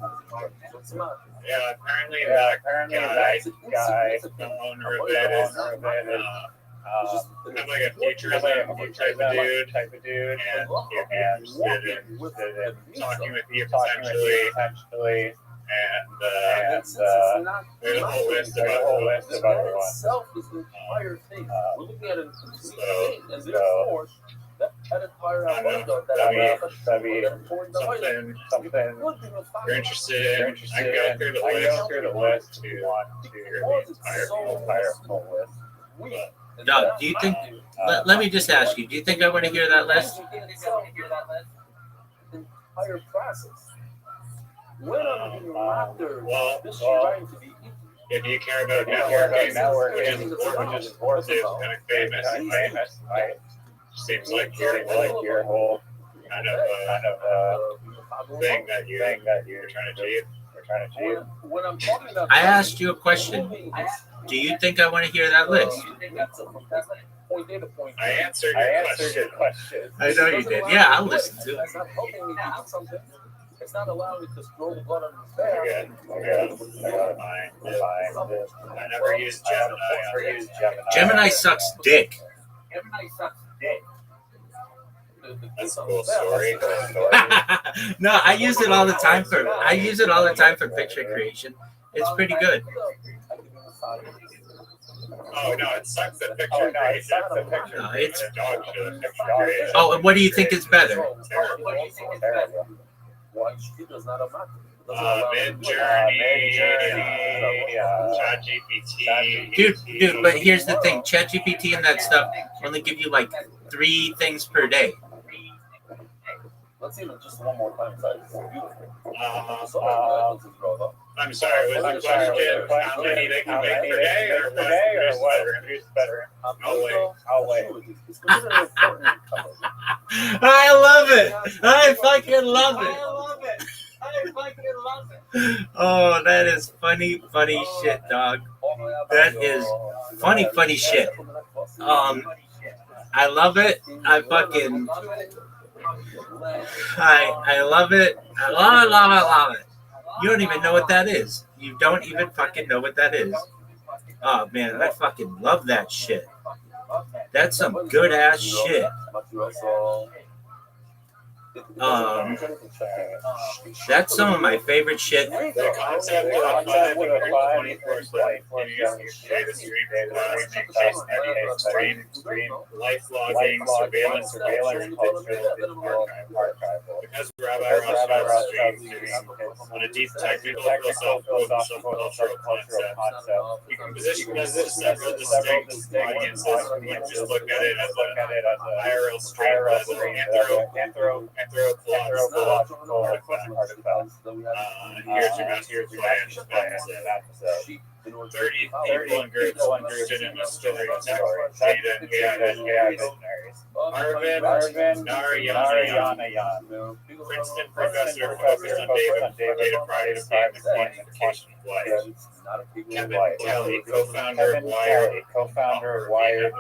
Speaker 9: Yeah, apparently that guy, the owner of it is I'm like a futurism type of dude, and interested in talking with you potentially. And there's a whole list of other ones.
Speaker 3: We're looking at it.
Speaker 9: Something you're interested in. I go through the list to hear the entire full list.
Speaker 6: Doug, do you think? Let me just ask you. Do you think I want to hear that list?
Speaker 3: Entire process. When are you after this trying to be?
Speaker 9: If you care about networking, which is important, is kind of famous, right? Seems like your whole kind of thing that you're trying to achieve.
Speaker 3: When I'm talking about,
Speaker 6: I asked you a question. Do you think I want to hear that list?
Speaker 9: I answered your question.
Speaker 6: I know you did. Yeah, I'll listen to it.
Speaker 3: It's not allowing me to throw the blood on his back.
Speaker 9: Okay. Fine. I never used Gemini.
Speaker 6: Gemini sucks dick.
Speaker 9: That's a cool story.
Speaker 6: No, I use it all the time for picture creation. It's pretty good.
Speaker 9: Oh no, it sucks at picture creation.
Speaker 6: No, it's
Speaker 9: dog shit at picture creation.
Speaker 6: oh, and what do you think is better?
Speaker 9: Mid-Journey, ChatGPT.
Speaker 6: Dude, but here's the thing: ChatGPT and that stuff only give you like 3 things per day.
Speaker 3: Let's see it just one more time. It's
Speaker 9: I'm sorry, was the question how many they can make per day or what produce better? I'll wait.
Speaker 6: I love it. I fucking love it. Oh, that is funny shit, dog. That is funny shit. I love it. I love it. I love it. You don't even know what that is. You don't even fucking know what that is. Oh man, I fucking love that shit. That's some good ass shit. That's some of my favorite shit.
Speaker 9: The concept of 24/7 stream, life logging, surveillance, archival. Because Rabbi Rothschild streams on a deep technical, philosophical, cultural concept, you can position this as several distinct audiences. You can just look at it as a IRL stream, as an anthropological artifacts. Here's your master plan. 30 people in groups interested in a story. Data and AI visionaries. Arvind Narayana, Princeton professor focused on data privacy and the quantification of life. Kevin Kelly, co-founder of Wired,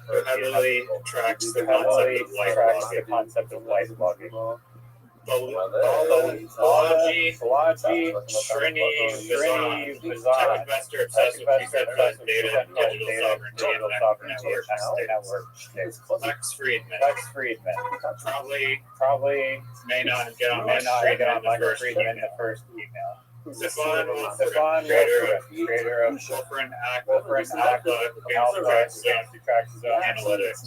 Speaker 9: who heavily tracks the concept of life logging. Balaji Srini Vizan, tech investor obsessed with decentralized data and digital sovereignty networks. Lex Friedman probably may not get on my street in the first email. Stefan, creator of Wolfram Alpha, who tracks his own analytics.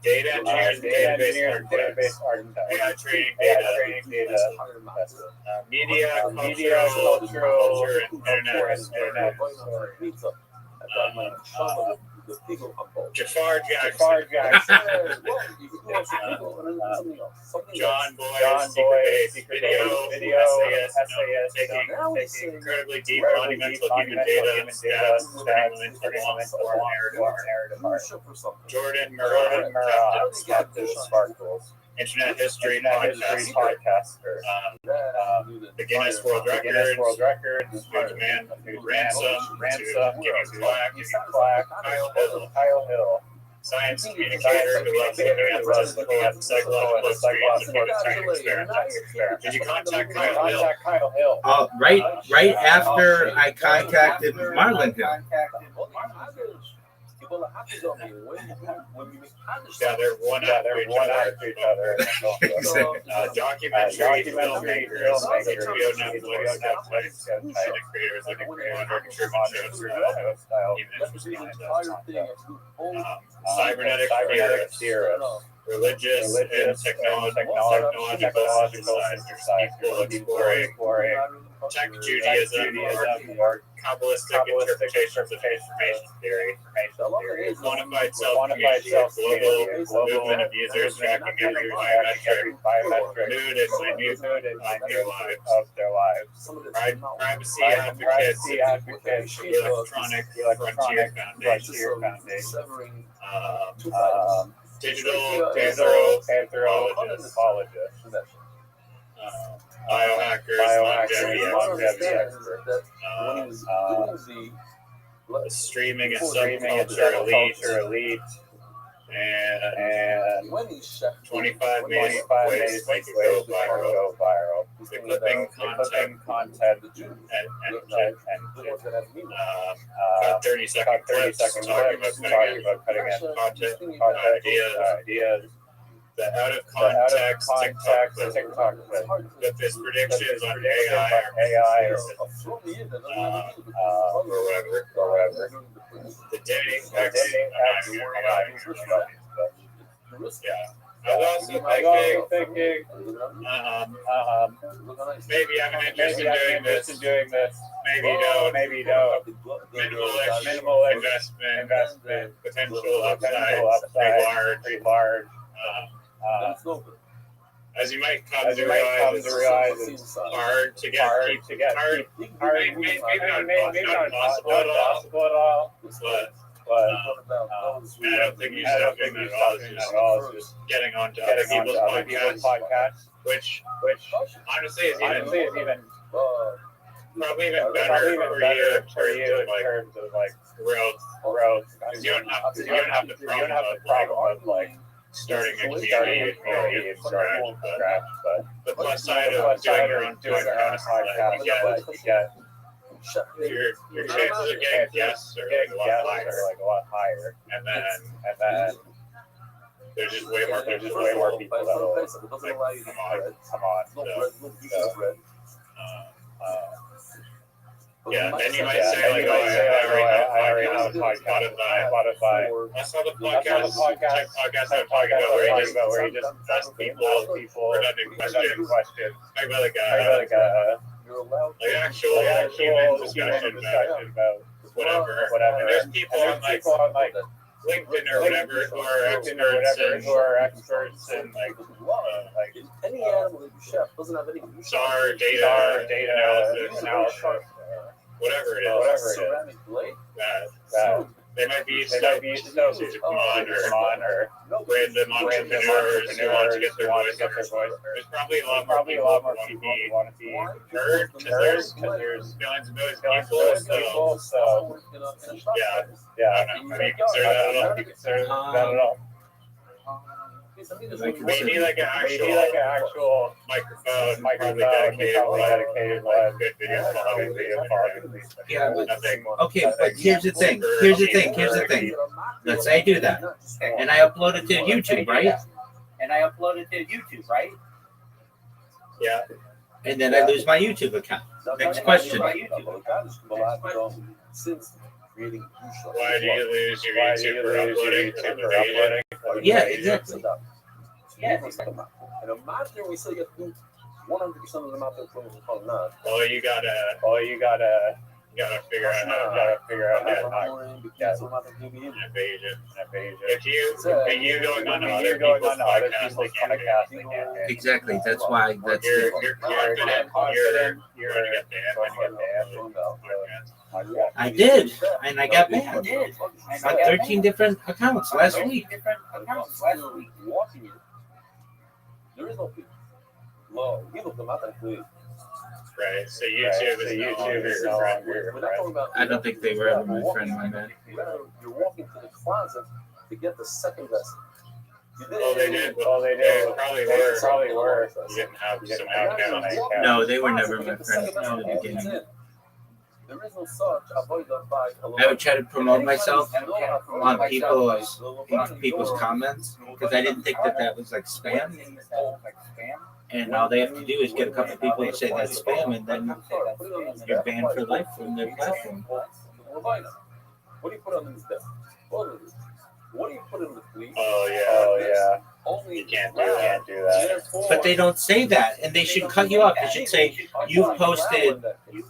Speaker 9: Data engineers and database architects. AI training data. Media, culture, and internet. Jafar Jackson. John Boy, secret video, essayist, taking incredibly deep, monumental human data and stats, into long-form narrative art. Jordan Murrah, Captain Sparkles. Internet history podcaster. The Guinness World Records, New Demand, Ransom, Giving Plaque, Kyle Hill. Science communicator who loves looking at psychological extremes and experiments. Did you contact Kyle Hill?
Speaker 6: Right after I contacted Marlon Hill.
Speaker 9: Yeah, they're one after each other. Documentary filmmakers, HBO, Netflix, creators like contribute shows style, even interesting cybernetic theorists, religious and technological exploring tech Judaism or Kabbalistic interpretations of information theory, quantified self-community, global movement of users tracking every biometric, mood and minute of their lives, privacy advocates, electronic frontier foundation, digital anthropologists, biohackers, longevity experts, streaming and subculture elite, and 25 ways to make it go viral. The clipping content and cut 30 second clips talking about cutting edge content ideas. The out of context TikTok clip with his predictions on AI or whatever. The dating X. Yeah. I was also thinking, maybe I'm interested in doing this. Maybe don't. Minimal investment, potential upside, pretty large. As you might come to realize, it's hard to get maybe not impossible at all. But I don't think you should have been at all. It's just getting onto other people's podcasts, which honestly is even probably even better for you in terms of like growth. Because you don't have the problem of like starting a community and starting from scratch. But the plus side of doing your own podcast, you get your chances of getting guests are like a lot higher. And then there's just way more people that will come on. Yeah, and you might say, like, I already have a podcast. Spotify. I saw the podcast I'm talking about where he just asked people redundant questions. Like actual human discussion about whatever. And there's people on like LinkedIn or whatever who are experts in like
Speaker 3: any animal that you chef doesn't have any
Speaker 9: SAR data analysis. Whatever it is.
Speaker 3: Ceramic blade?
Speaker 9: That they might be stoked to come on or random entrepreneurs who want to get their voice. There's probably a lot more people who want to be heard because there's millions and millions of people. So yeah. I mean, consider that at all. Maybe like an actual microphone, dedicated like good video quality.
Speaker 6: Yeah, but, okay, but here's the thing. Let's say I do that, and I upload it to YouTube, right?
Speaker 9: Yeah.
Speaker 6: And then I lose my YouTube account. Next question.
Speaker 9: Why do you lose your YouTube for uploading?
Speaker 6: Yeah, exactly.
Speaker 3: And imagine we still get 100% of them out there playing the phone now.
Speaker 9: Well, you gotta figure out how to invasion. If you going on other people's podcasts, they can't.
Speaker 6: Exactly. That's why.
Speaker 9: You're confident. You're gonna get banned.
Speaker 6: I did, and I got banned on 13 different accounts last week.
Speaker 3: There is no people. Low. You look them out and please.
Speaker 9: Right. So YouTube is no longer your friend.
Speaker 6: I don't think they were ever my friend, my man.
Speaker 3: You're walking to the closet to get the second vessel.
Speaker 9: Well, they did. They probably were. You didn't have some account.
Speaker 6: No, they were never my friends in the beginning.
Speaker 3: There is no such avoid by
Speaker 6: I would try to promote myself on people's comments because I didn't think that was like spam. And all they have to do is get a couple of people to say that's spam, and then you're banned for life from their platform.
Speaker 3: What do you put on this desk? What do you put in the fleet?
Speaker 9: Oh yeah. You can't do that.
Speaker 6: But they don't say that, and they should cut you off. They should say, you've posted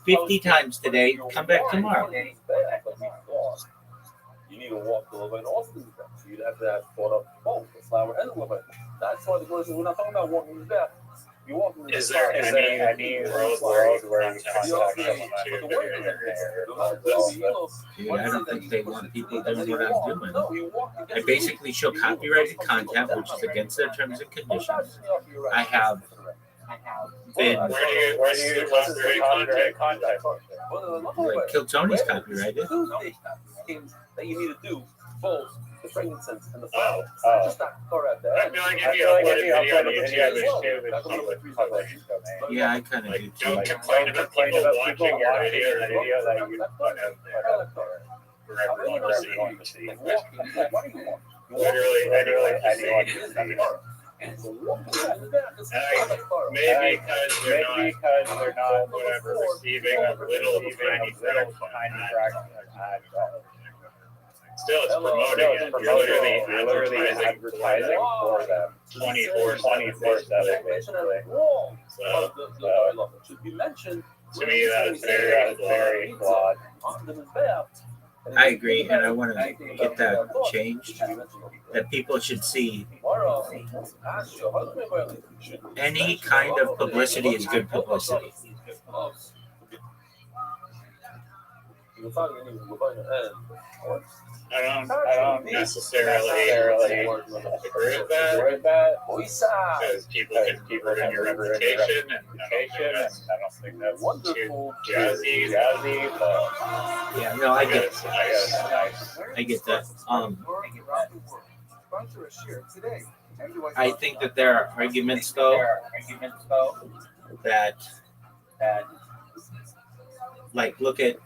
Speaker 6: 50 times today, come back tomorrow.
Speaker 3: You need to walk the Levine Austin. So you'd have to have thought of both the flower and the Levine. That's why the person, we're not talking about walking the death.
Speaker 9: Is there any world where you contact someone
Speaker 6: Dude, I don't think they want people doing what I'm doing. I basically show copyrighted content, which is against their terms and conditions. I have been
Speaker 9: where do you contact?
Speaker 6: like Kill Tony's copyrighted.
Speaker 3: That you need to do both the frankincense and the flowers. Just not far at the
Speaker 9: I
Speaker 3: end.
Speaker 9: feel like if you upload a video on YouTube,
Speaker 6: Yeah, I kind of do
Speaker 9: like,
Speaker 6: too.
Speaker 9: don't complain about people watching your video that you put out there for everyone to see.
Speaker 3: Why do you want?
Speaker 9: Literally anyone can see. Maybe because they're not whatever receiving a little tiny fraction of ad dollars. Still, it's promoting it. You're literally advertising for them 24/7 basically. So,
Speaker 3: should be mentioned.
Speaker 9: To me, that's very flawed.
Speaker 6: I agree, and I want to get that changed. That people should see any kind of publicity is good publicity.
Speaker 9: I don't necessarily agree with that because people can ruin your reputation, and I don't think that's too jazzy. But
Speaker 6: Yeah, no, I get that. I think that there are arguments though that like look at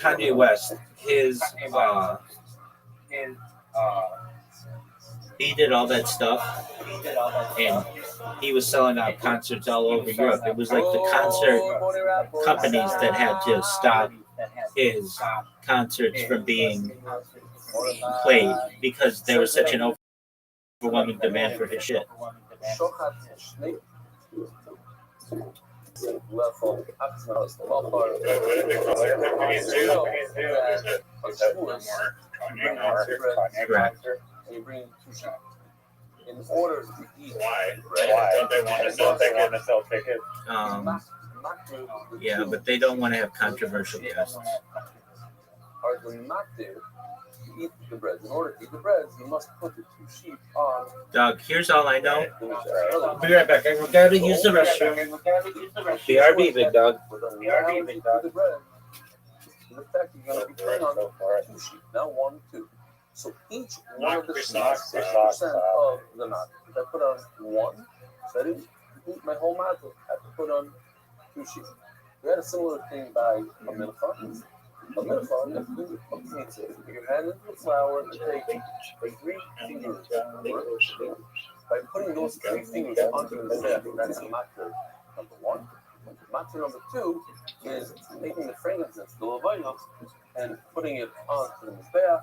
Speaker 6: Kanye West. His he did all that stuff, and he was selling out concerts all over Europe. It was like the concert companies that had to stop his concerts from being played because there was such an overwhelming demand for his shit.
Speaker 3: In order to eat,
Speaker 9: why? Don't they want to sell tickets?
Speaker 6: Yeah, but they don't want to have controversial guests.
Speaker 3: Are not there to eat the bread. In order to eat the bread, you must put the two sheep on.
Speaker 6: Doug, here's all I know. Be right back. I gotta use the restroom. BRB, big dog.
Speaker 3: BRB, big dog. In effect, you're going to be putting on two sheep. Now 1, 2. So each one of the sheep is 6% of the knot. If I put on 1, so I didn't eat my whole knot, I have to put on 2 sheep. We had a similar thing by a minifon. A minifon, you have to do a pizza. You put your hand into the flour and take 3 fingers. By putting those 3 fingers onto the mizbeach, that's a matter number 1. Matter number 2 is taking the frankincense, the levanos, and putting it onto the mizbeach.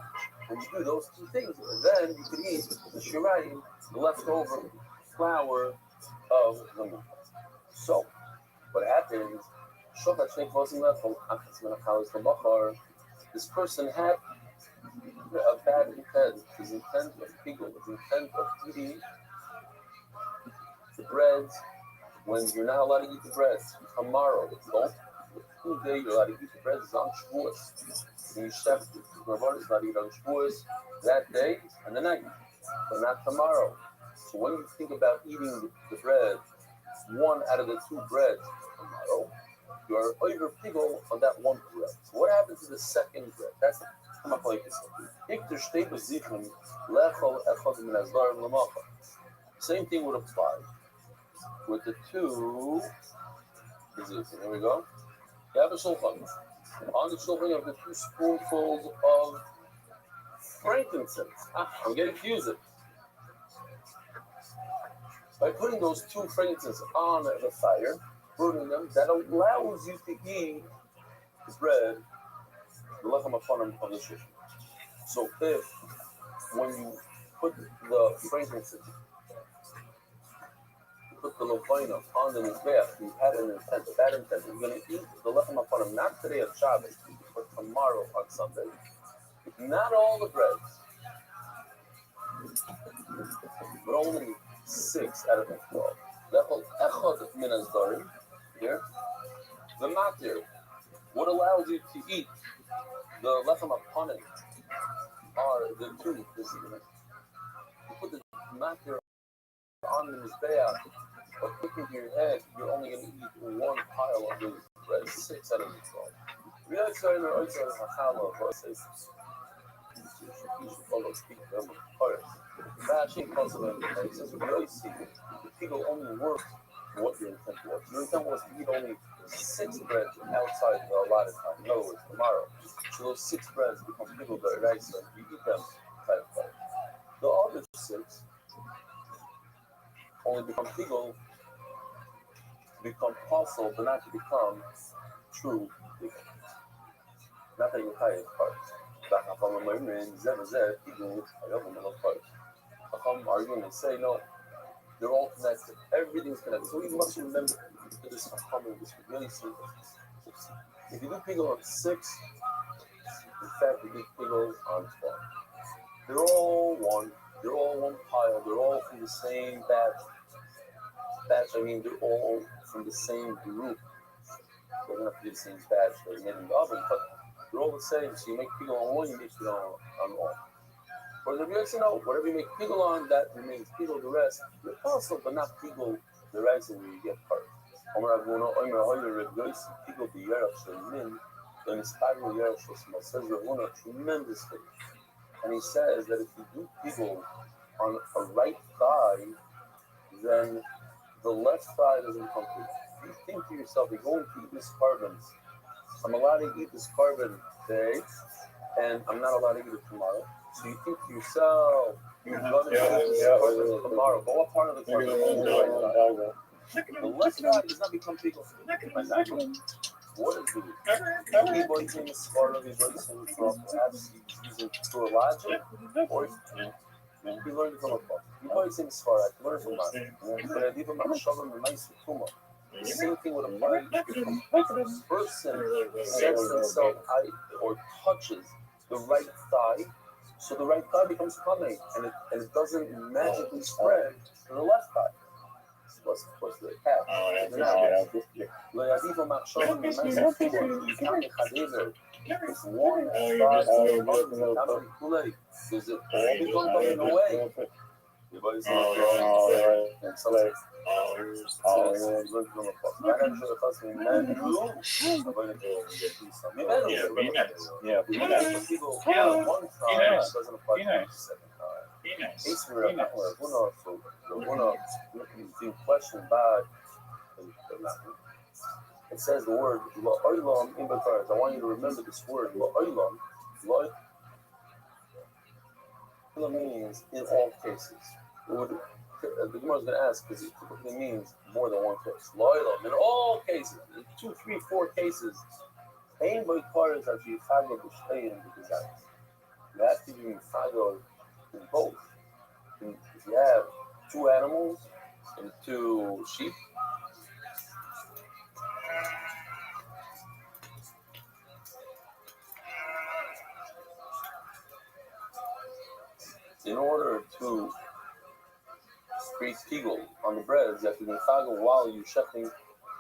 Speaker 3: When you do those 2 things, then you can eat the shirayim, the leftover flour of the meat. So, what happens? This person had a bad intent. His intent of pigul, his intent of eating the bread when you're not allowed to eat the bread. Tomorrow, don't. Today you're allowed to eat the bread is on Shavuos. And you step the Rabbi is not eat on Shavuos that day and the night, but not tomorrow. So when you think about eating the bread, one out of the 2 breads tomorrow, you are over pigul on that 1 bread. So what happens to the second bread? That's come up like this. Same thing would apply with the 2. Here we go. You have a shulchan. On the shulchan of the 2 spoonfuls of frankincense. I'm getting confused. By putting those 2 frankincense on the fire, burning them, that allows you to eat the bread, the lechem afonim of the shulchan. So if, when you put the frankincense, you put the levanos on the mizbeach, you had an intent, a bad intent, you're going to eat the lechem afonim, not today on Shabbos, but tomorrow on Sunday. Not all the breads, but only 6 out of the 12. Lechol echad min hazdarim. Here, the matir. What allows you to eat the lechem aponim are the 2. You put the matir on the mizbeach, but looking to your head, you're only going to eat 1 pile of the bread, 6 out of the 12. The pigel only works what your intent was. Your intent was to eat only 6 breads outside the allotted time. In other words, tomorrow. So those 6 breads become pigel right? So you eat them type of way. The other 6 only become pigel to become possible, but not to become true pigel. Not that you hide parts. I'm arguing and say no, they're all connected. Everything's connected. So we must remember this common, this really simple. If you do pigel on 6, in fact you do pigel on 12. They're all one. They're all one pile. They're all from the same batch. I mean, they're all from the same group. They don't have to be the same batch they're made in the oven, but they're all the same. So you make pigel on one, you make pigel on all. Or the Rabbi said, no, whatever you make pigel on, that remains pigel the rest. You're possible, but not pigel the rest where you get part. Says Ravuna tremendously. And he says that if you do pigel on a right thigh, then the left thigh doesn't come through. You think to yourself, you're going to eat this carbon. I'm allowed to eat this carbon today, and I'm not allowed to eat it tomorrow. So you think to yourself, you're going to eat this carbon tomorrow. But what part of the carbon is the right thigh? The left thigh does not become pigel. What is the everybody in the sport of everybody from perhaps using pure logic, or he learned from a book. Everybody's in the sport, I learned from us. But I leave him out shoving the nice tumor. The same thing with a body. If a person sets himself high or touches the right thigh, so the right thigh becomes tummy, and it doesn't magically spread to the left thigh. What's the cat? If one thigh does it all become in a way? Everybody's and so like, it says the word la'olam in the cards. I want you to remember this word la'olam. La'olam means in all cases. The Gemara is going to ask because it typically means more than one case. La'olam in all cases, in 2, 3, 4 cases. Ain by cards that you fago b'shtein b'gazayis. You have to be fago in both. If you have 2 animals and 2 sheep. In order to create pigel on the breads, you have to be chagel while you're shechting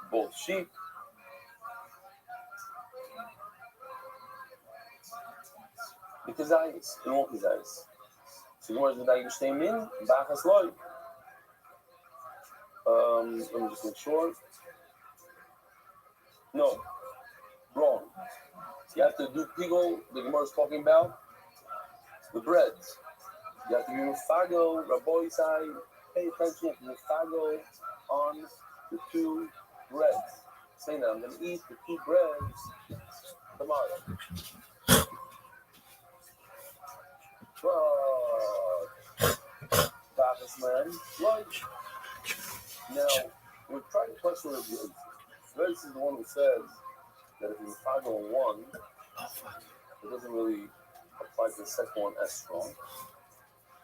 Speaker 3: both sheep. Because ice, it won't be ice. So you want to stay in, bachas loy. Let me just make sure. No, wrong. You have to do pigel. The Gemara is talking about the breads. You have to be mufago, Rabbi side, pay attention, you have to be mufago on the 2 breads. Saying that I'm going to eat the 2 breads tomorrow. Now, we're trying to question Rabbi. Rabbi is the one who says that if you mufago on 1, it doesn't really apply to the second one as strong.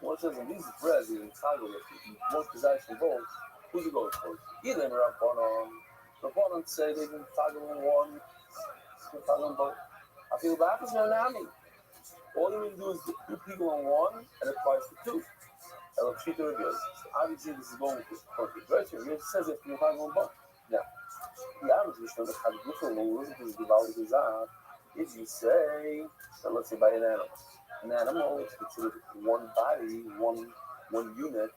Speaker 3: One says in these breads, in Chicago, if you eat more desires from both, who's it going for? Either Rabbanon say they can Chicago in 1, Chicago in both. I feel bad for Nami. All you need to do is do people on 1 and it applies to 2. I'll treat the reviews. So obviously, this is going with perfect. Right here, it says if you Chicago in both. Now, if you say, so let's say by an animal. An animal is considered one body, one unit.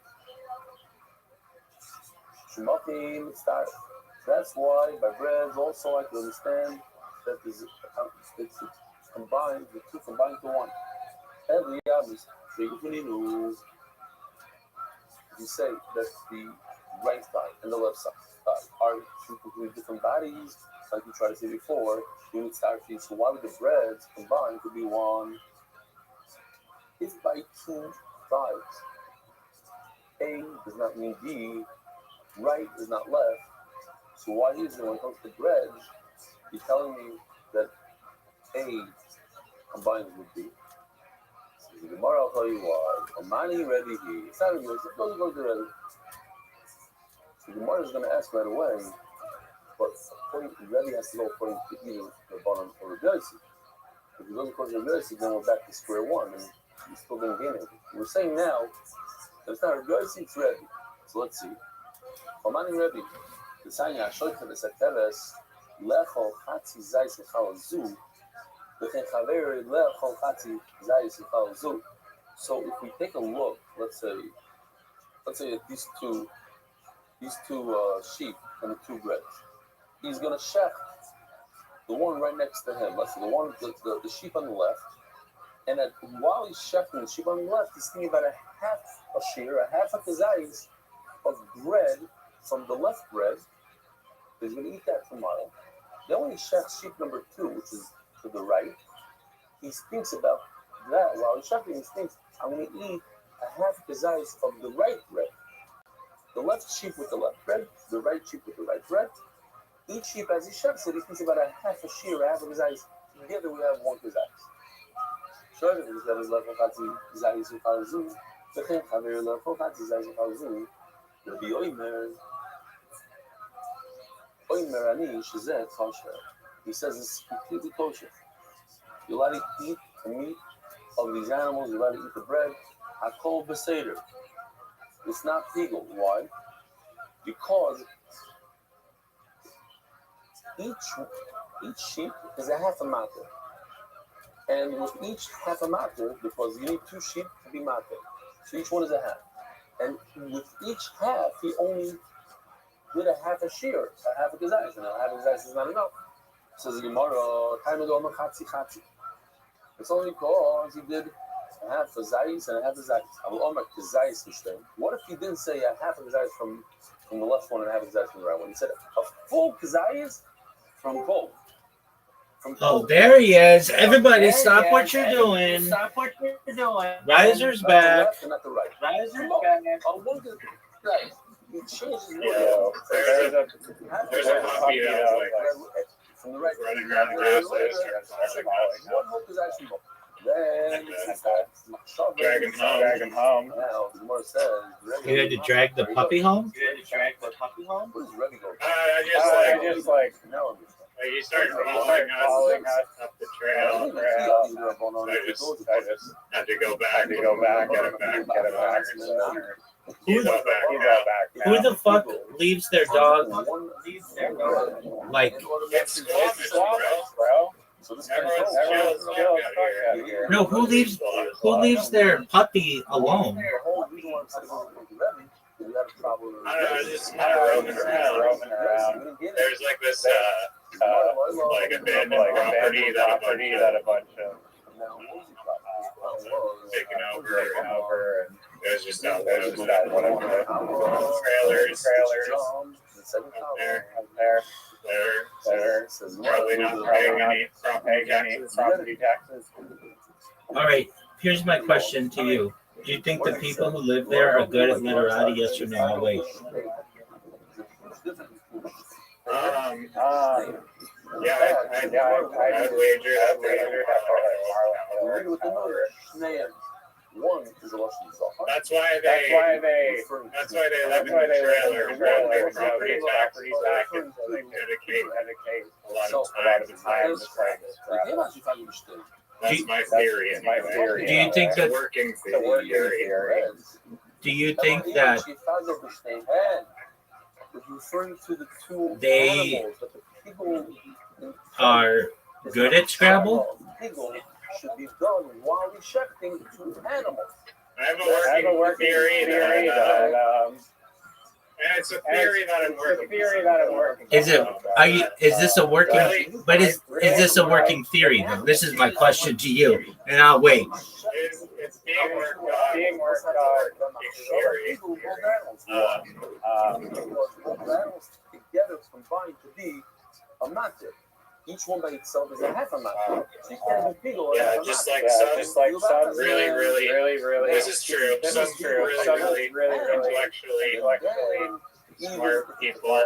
Speaker 3: That's why by breads also I can understand that it's combined, the 2 combined to 1. every Yamis, you say that the right side and the left side are two completely different bodies, like you tried to say before. You would start to, so why would the breads combined to be one? If by two sides, A does not mean B, right is not left. So why is it when it comes to bread, you're telling me that A combined with B? So the Gemara, I'll tell you why. Amani ready here. It's not even, it's supposed to go to Rebbe. So the Gemara is going to ask right away, but according to Rebbe has to go according to either the bottom or the Yossi. If he goes according to the Yossi, then we're back to square one, and we still didn't gain it. We're saying now that it's not a Yossi, it's Rebbe. So let's see. Amani Rebbe. The sign Yashoycha the Seteves Lechol Chatzi Zayis Lechal Zu. So if we take a look, let's say at these two sheep and the two breads, he's gonna shech the one right next to him. Let's say the sheep on the left, and while he's shechting the sheep on the left, he's thinking about a half a shear, a half a kazayis of bread from the left bread. He's gonna eat that tomorrow. Then when he shechs sheep number 2, which is to the right, he thinks about that while he's shechting. He thinks, I'm going to eat a half kazayis of the right bread. The left sheep with the left bread, the right sheep with the right bread. Each sheep, as he shechs it, he thinks about a half a shear, a half a kazayis. Together we have one kazayis. Sure, because that is left kazayis u'chalzu. V'chen chaver left kazayis u'chalzu. Rabbi Oimer. Oimer ani shezeh kosher. He says it's completely kosher. You're allowed to eat the meat of these animals. You're allowed to eat the bread. Hakol b'seder. It's not legal. Why? Because each sheep is a half a matter. And with each half a matter, because you need 2 sheep to be matter, so each one is a half. And with each half, he only did a half a shear, a half a kazayis, and a half a kazayis is not enough. Says the Gemara, it's only because he did a half a zayis and a half a zayis. What if he didn't say a half a kazayis from the left one and a half a kazayis from the right one? He said a full kazayis from both.
Speaker 6: Oh, there he is. Everybody, stop what you're doing.
Speaker 1: Stop what you're doing.
Speaker 6: Riser's back.
Speaker 3: Not the left and not the right.
Speaker 1: Riser's back.
Speaker 3: Right. He changes his
Speaker 9: There's a puppy
Speaker 3: from the right
Speaker 9: running around the house.
Speaker 3: one hope is actually more. Then
Speaker 9: Drag him home.
Speaker 3: Now the more says
Speaker 6: You had to drag the puppy home?
Speaker 3: What does Rebbe go?
Speaker 9: I just like
Speaker 3: Now
Speaker 9: he started following us up the trail. I just had to go back, get him back.
Speaker 6: Who the fuck leaves their dog like
Speaker 9: It's bro. Everyone's chill.
Speaker 6: no who leaves their puppy alone?
Speaker 9: Just kind of roaming around. There's like this, like abandoned property that a bunch of taken over, and there's just not one of the trailers up there. They're probably not paying any property taxes.
Speaker 6: All right, here's my question to you. Do you think the people who live there are good at literati? Yes or no? I'll wait.
Speaker 9: Yeah, I'd wager
Speaker 3: One is a Russian Zohar.
Speaker 9: That's why they live in the trailer. Their property taxes, so they dedicate a lot of time to practice. That's my theory.
Speaker 6: Do you think that
Speaker 9: working theory?
Speaker 6: Do you think that
Speaker 3: referring to the two
Speaker 6: they
Speaker 3: animals that the people
Speaker 6: are good at Scrabble?
Speaker 3: Should be done while rejecting two animals.
Speaker 9: I have a working theory that it's a theory that I'm working.
Speaker 6: Is it? Are you? Is this a working? But is this a working theory though? This is my question to you, and I'll wait.
Speaker 9: It's being worked on.
Speaker 3: Together combined to be a matter. Each one by itself is a half a matter. So you can't do big or
Speaker 9: Just like some really. This is true. Some really intellectually smart people.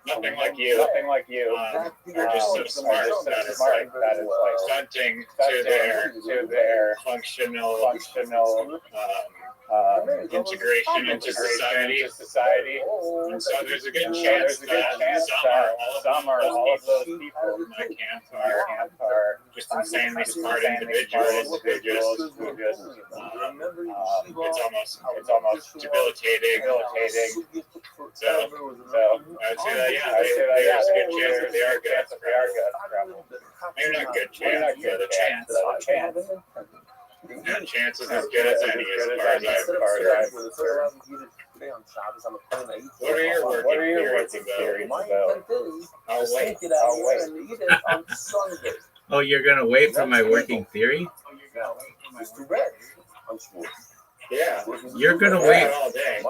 Speaker 9: Nothing like you. Are just so smart that it's like stunting to their functional integration into society. And so there's a good chance that some or all of those people in my camp are just insanely smart individuals who just it's almost debilitating. So I would say that there's a good chance that they are good. Maybe not good chance, but a chance. That chance is as good as any, as far as I've heard. What are your working theories about? I'll wait.
Speaker 6: Oh, you're gonna wait for my working theory?
Speaker 9: Yeah.
Speaker 6: You're gonna wait
Speaker 9: all day.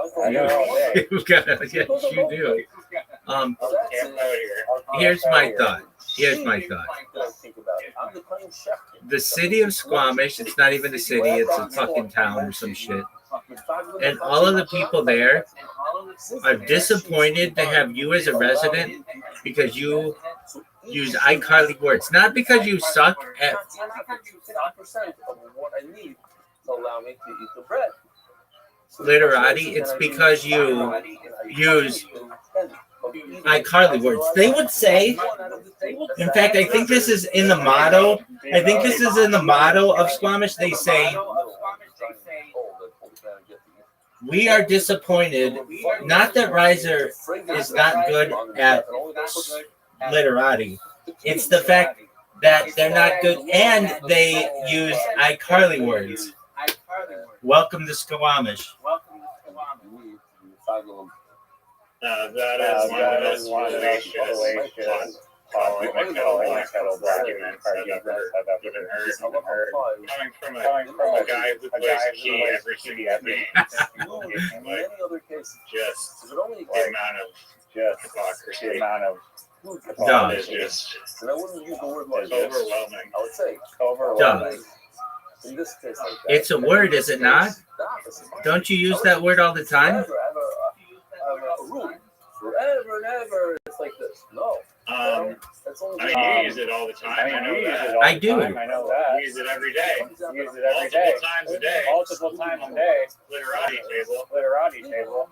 Speaker 6: You gotta, yes, you do. Here's my thought. The city of Squamish, it's not even a city, it's a fucking town or some shit. And all of the people there are disappointed to have you as a resident because you use iCarly words. Not because you suck at literati, it's because you use iCarly words. They would say, in fact, I think this is in the motto. I think this is in the motto of Squamish. They say, we are disappointed, not that Riser is not good at literati. It's the fact that they're not good and they use iCarly words. Welcome to Squamish.
Speaker 9: That is one of the most fallacious following the kettle arguments I've even heard. Coming from a guy who plays key every single game. Just the amount of hypocrisy.
Speaker 6: Dumb.
Speaker 9: Is just overwhelming.
Speaker 6: Dumb. It's a word, is it not? Don't you use that word all the time?
Speaker 3: Forever and ever, it's like this. No.
Speaker 9: I mean, you use it all the time. I know that.
Speaker 6: I do.
Speaker 9: I know that. You use it every day. Multiple times a day. Literati table.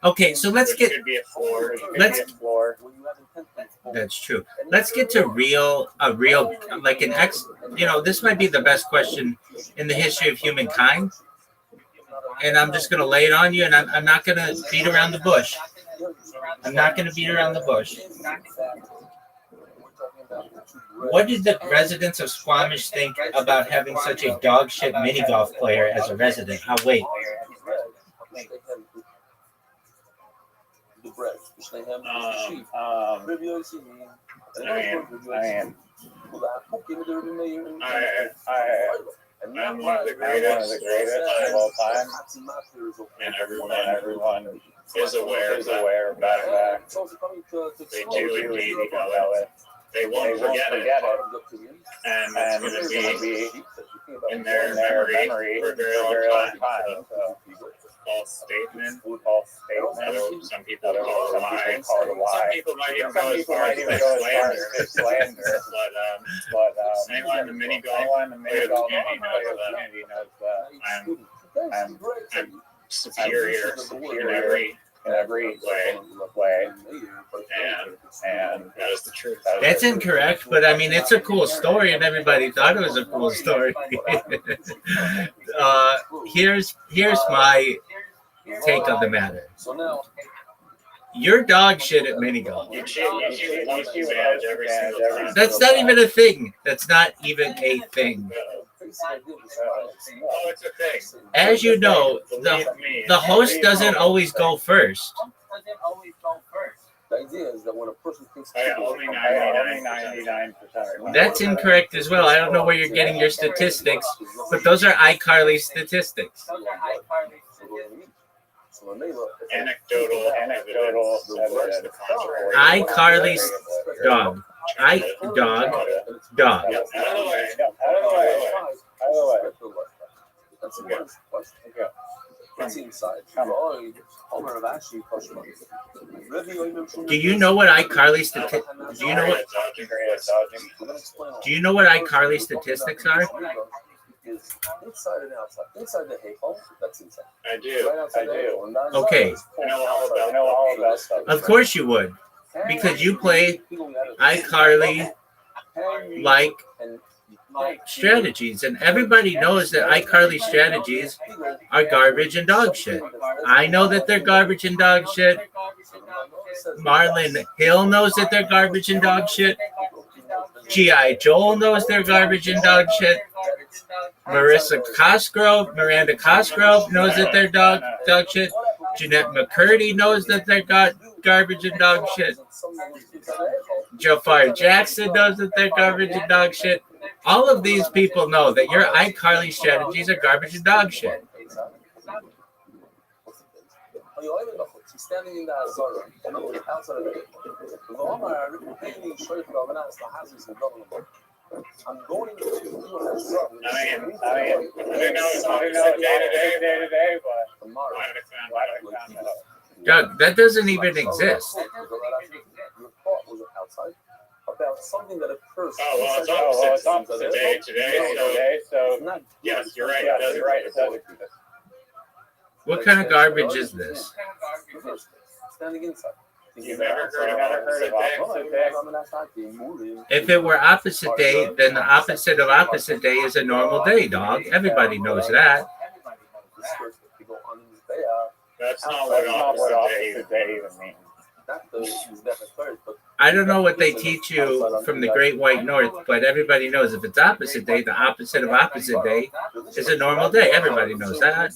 Speaker 6: Okay, so let's get.
Speaker 9: Could be a floor.
Speaker 6: That's true. Let's get to a real, like an this might be the best question in the history of humankind. And I'm just going to lay it on you, and I'm not going to beat around the bush. What did the residents of Squamish think about having such a dog shit mini golf player as a resident? I'll wait.
Speaker 9: I'm one of the greatest of all time, and everyone is aware of that. They do indeed know it. They won't forget it, and it's going to be in their memory for a very long time. So, false statement. Some people call it lie. Some people might even go as far as slander. But anyone in the mini golf community knows that I'm superior in every way, and that is the truth.
Speaker 6: That's incorrect, but I mean, it's a cool story, and everybody thought it was a cool story. Here's my take on the matter. You're dog shit at mini golf.
Speaker 9: That's
Speaker 6: not even a thing. That's not even a thing.
Speaker 9: Oh, it's a thing.
Speaker 6: As you know, the host doesn't always go first.
Speaker 3: The idea is that when a person thinks
Speaker 9: Only 99%.
Speaker 6: That's incorrect as well. I don't know where you're getting your statistics, but those are iCarly statistics.
Speaker 9: Anecdotal evidence.
Speaker 6: iCarly's dog. Dog.
Speaker 9: Out of the way.
Speaker 3: That's a good question. What's inside?
Speaker 6: Do you know what iCarly statistics? Do you know what? Do you know what iCarly statistics are?
Speaker 3: Is inside and outside. Inside the hay hole, that's inside.
Speaker 9: I do.
Speaker 3: Right outside the hay hole, and that's
Speaker 6: Okay.
Speaker 9: I know all about stuff.
Speaker 6: Of course you would, because you play iCarly like strategies, and everybody knows that iCarly strategies are garbage and dog shit. I know that they're garbage and dog shit. Marlon Hill knows that they're garbage and dog shit. G.I. Joel knows they're garbage and dog shit. Miranda Cosgrove knows that they're dog shit. Jeanette McCurdy knows that they're garbage and dog shit. Jafar Jackson knows that they're garbage and dog shit. All of these people know that your iCarly strategies are garbage and dog shit.
Speaker 3: He's standing in the Azara, outside of the I'm going to do
Speaker 9: I didn't know day-to-day, but
Speaker 3: tomorrow.
Speaker 6: Doug, that doesn't even exist.
Speaker 3: Your thought was outside about something that occurs.
Speaker 9: It's opposite today. So yes, you're right. It does exist.
Speaker 6: What kind of garbage is this?
Speaker 3: Standing inside.
Speaker 9: You've never heard of opposite day?
Speaker 6: If it were opposite day, then the opposite of opposite day is a normal day, dog. Everybody knows that.
Speaker 9: That's not what opposite day even means.
Speaker 6: I don't know what they teach you from the Great White North, but everybody knows if it's opposite day, the opposite of opposite day is a normal day. Everybody knows that.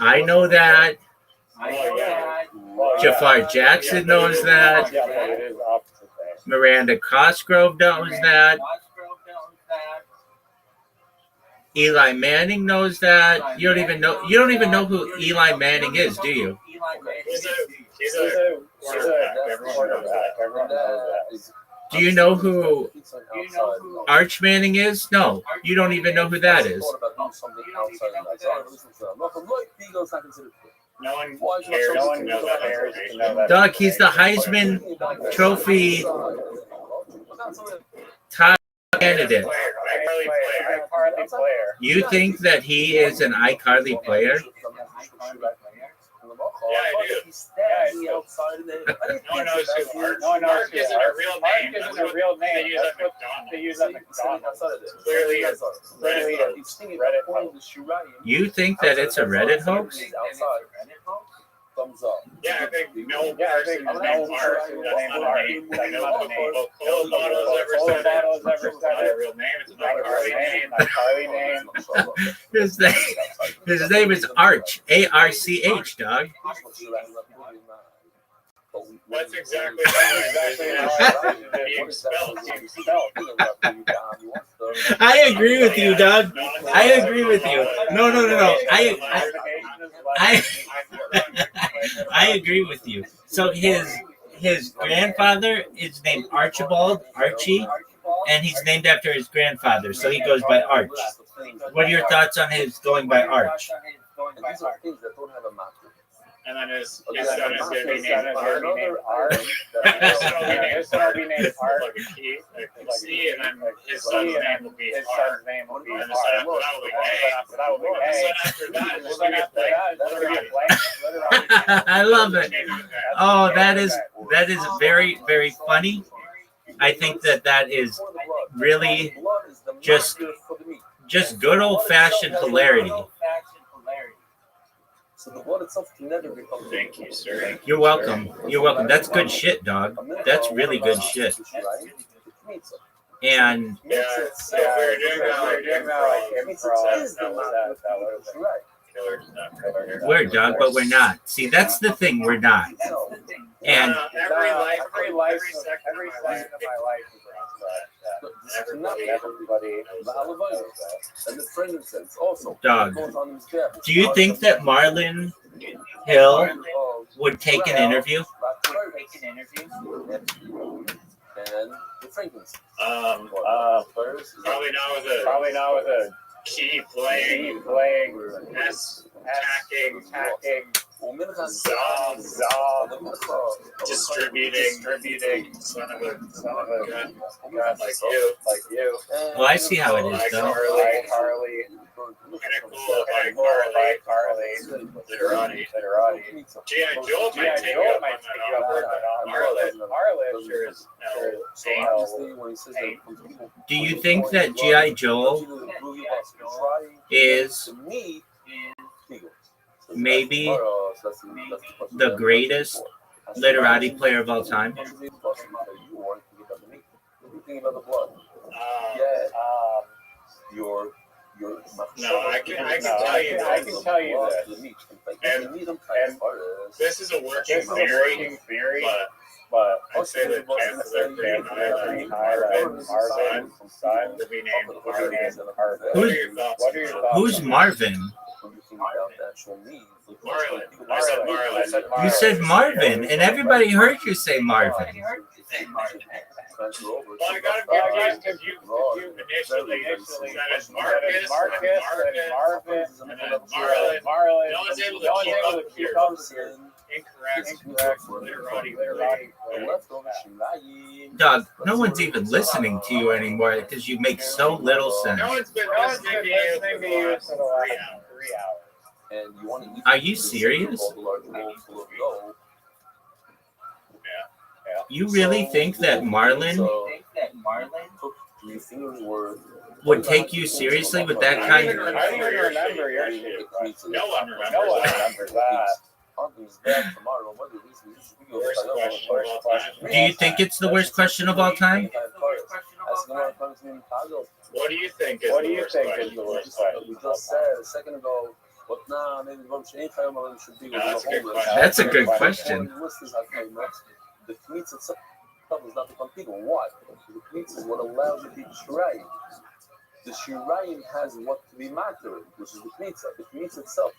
Speaker 6: I know that. Jafar Jackson knows that. Miranda Cosgrove knows that. Eli Manning knows that. You don't even know who Eli Manning is, do you?
Speaker 9: He's a quarterback. Everyone knows that.
Speaker 6: Do you know who Arch Manning is? No, you don't even know who that is.
Speaker 9: No one cares. No one knows that.
Speaker 6: Doug, he's the Heisman Trophy top candidate.
Speaker 9: iCarly player.
Speaker 6: You think that he is an iCarly player?
Speaker 9: Yeah, I do. No one knows who Mark isn't a real name. They use at McDonald's. Clearly, Reddit hoax.
Speaker 6: You think that it's a Reddit hoax?
Speaker 3: Thumbs up.
Speaker 9: Yeah, I think no person is named Mark. That's not a name. I know Coca-Cola ever said it. It's not a real name. It's an iCarly name.
Speaker 6: His name is Arch, A-R-C-H, dog.
Speaker 9: That's exactly how it's being spelled.
Speaker 6: I agree with you, Doug. I agree with you. No. I agree with you. So his grandfather is named Archibald, Archie, and he's named after his grandfather, so he goes by Arch. What are your thoughts on his going by Arch?
Speaker 9: And then his son is going to be named Art. His son will be named Art, like a key, like a C, and then his son's name will be Art. And the son after that will be May. The son after that will be blank.
Speaker 6: I love it. Oh, that is very, very funny. I think that is really just good old-fashioned hilarity.
Speaker 3: So the blood itself can never become.
Speaker 9: Thank you, sir.
Speaker 6: You're welcome. You're welcome. That's good shit, dog. That's really good shit. And
Speaker 9: Yeah, so we were doing that like improv. That was killer stuff.
Speaker 6: we're Doug, but we're not. See, that's the thing, we're not. And
Speaker 9: every second of my life is everybody
Speaker 3: and the frankincense also.
Speaker 6: Doug,
Speaker 3: Goes on his death.
Speaker 6: do you think that Marlon Hill would take an interview?
Speaker 3: And the frankincense.
Speaker 9: Probably not with a key playing attacking distributing son of a gun like you.
Speaker 6: Well, I see how it is, though.
Speaker 9: Harley. Carly, literati. G.I. Joe might take you up on that offer, but Marlon sure is
Speaker 6: Do you think that G.I. Joe is maybe the greatest literati player of all time?
Speaker 9: No, I can tell you this. And this is a working theory, but I'd say the chances are pretty high that Marvin to be named Marvin.
Speaker 6: Who's Marvin?
Speaker 9: Marlon.
Speaker 6: You said Marvin, and everybody heard you say Marvin.
Speaker 9: Well, I got him confused if you initially said it's Marcus and then Marlon. No one's able to keep up your incorrect literati.
Speaker 6: Doug, no one's even listening to you anymore because you make so little sense.
Speaker 9: No one's been listening to you for the last 3 hours.
Speaker 6: Are you serious? You really think that Marlon would take you seriously with that kind of...
Speaker 9: I don't even remember your shit. No one remembers that.
Speaker 6: Do you think it's the worst question of all time?
Speaker 9: What do you think is the worst question?
Speaker 3: We just said a second ago, but nah, maybe should be
Speaker 6: That's a good question.
Speaker 3: The kmitz itself is not the contigo. Why? The kmitz is what allows you to be shirayim. The shirayim has what to be matter, which is the kmitz. The kmitz itself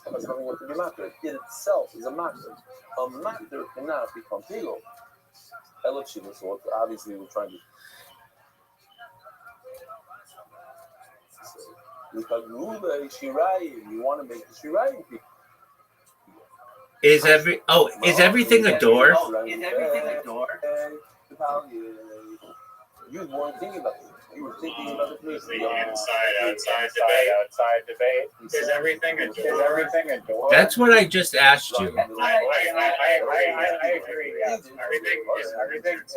Speaker 3: has nothing what to be matter. It itself is a matter. A matter cannot be contigo. So obviously we're trying to. You want to make the shirayim people.
Speaker 6: Is everything a door?
Speaker 3: You weren't thinking about it. You were thinking about it.
Speaker 9: The outside debate. Is everything a door?
Speaker 6: That's what I just asked you.
Speaker 9: I agree. Yeah. Everything is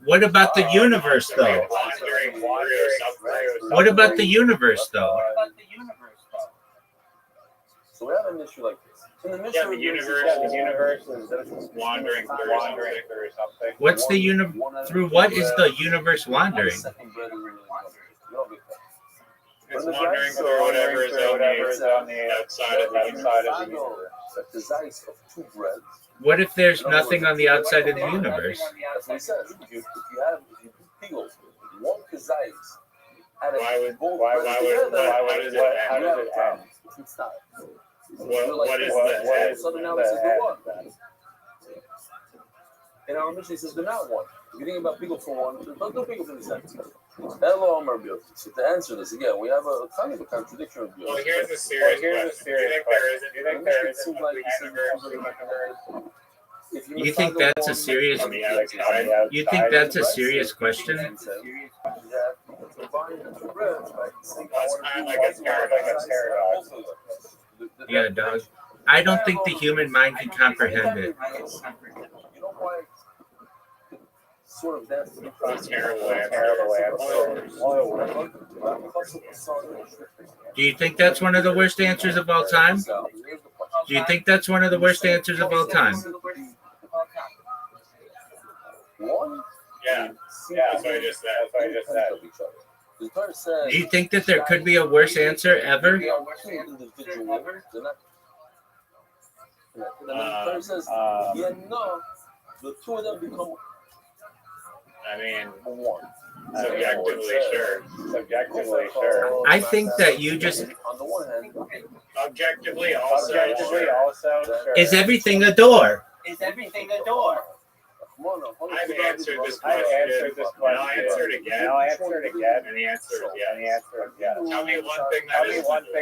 Speaker 6: What about the universe, though? What about the universe, though?
Speaker 3: So we have an issue like this.
Speaker 9: The universe is wandering through something.
Speaker 6: What's the through what is the universe wandering?
Speaker 9: It's wandering through whatever is on the outside of the universe.
Speaker 3: The size of 2 breads.
Speaker 6: What if there's nothing on the outside of the universe?
Speaker 3: That's what he says. If you peel 1 kazais, how does it end? It's not.
Speaker 9: What is the
Speaker 3: So now this is the one. In our mission, it says the not one. If you think about people for one, don't do people for the second. Hello, Rabbi. So to answer this again, we have a kind of a contradiction of
Speaker 9: Well, here's a serious question. Do you think there is a universe?
Speaker 6: You think that's a serious? You think that's a serious question?
Speaker 9: That's kind of like a paradox.
Speaker 6: Yeah, Doug. I don't think the human mind can comprehend it.
Speaker 3: You know why? Sort of that's
Speaker 9: terrible
Speaker 6: Do you think that's one of the worst answers of all time? Do you think that's one of the worst answers of all time?
Speaker 3: One?
Speaker 9: Yeah, that's what I just said.
Speaker 6: Do you think that there could be a worse answer ever?
Speaker 3: The two of them become
Speaker 9: I mean,
Speaker 3: one.
Speaker 9: subjectively, sure.
Speaker 6: I think that you just
Speaker 3: On the one hand,
Speaker 9: Objectively, also, sure.
Speaker 6: is everything a door.
Speaker 7: Is everything a door?
Speaker 9: I've answered this question. And I'll answer it again. And the answer is yes. Tell me one thing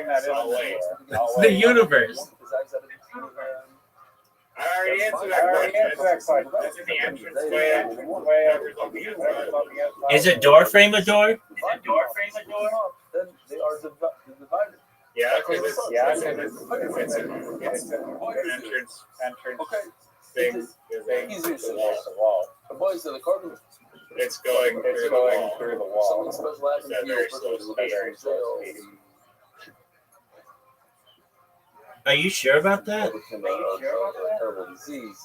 Speaker 9: that is I'll wait.
Speaker 6: The universe.
Speaker 9: I already answered that question. That's in the entrance way.
Speaker 6: Is a door frame a door?
Speaker 3: then they are divided.
Speaker 9: Yeah, because it's an entrance
Speaker 3: Okay.
Speaker 9: thing.
Speaker 3: Easier
Speaker 9: The wall.
Speaker 3: The boys of the carbon.
Speaker 9: It's going through the wall.
Speaker 3: Something special happens
Speaker 9: It's
Speaker 3: to you.
Speaker 9: very
Speaker 3: Person
Speaker 9: slow
Speaker 3: is very
Speaker 9: speed.
Speaker 6: Are you sure about that?
Speaker 3: Terrible disease.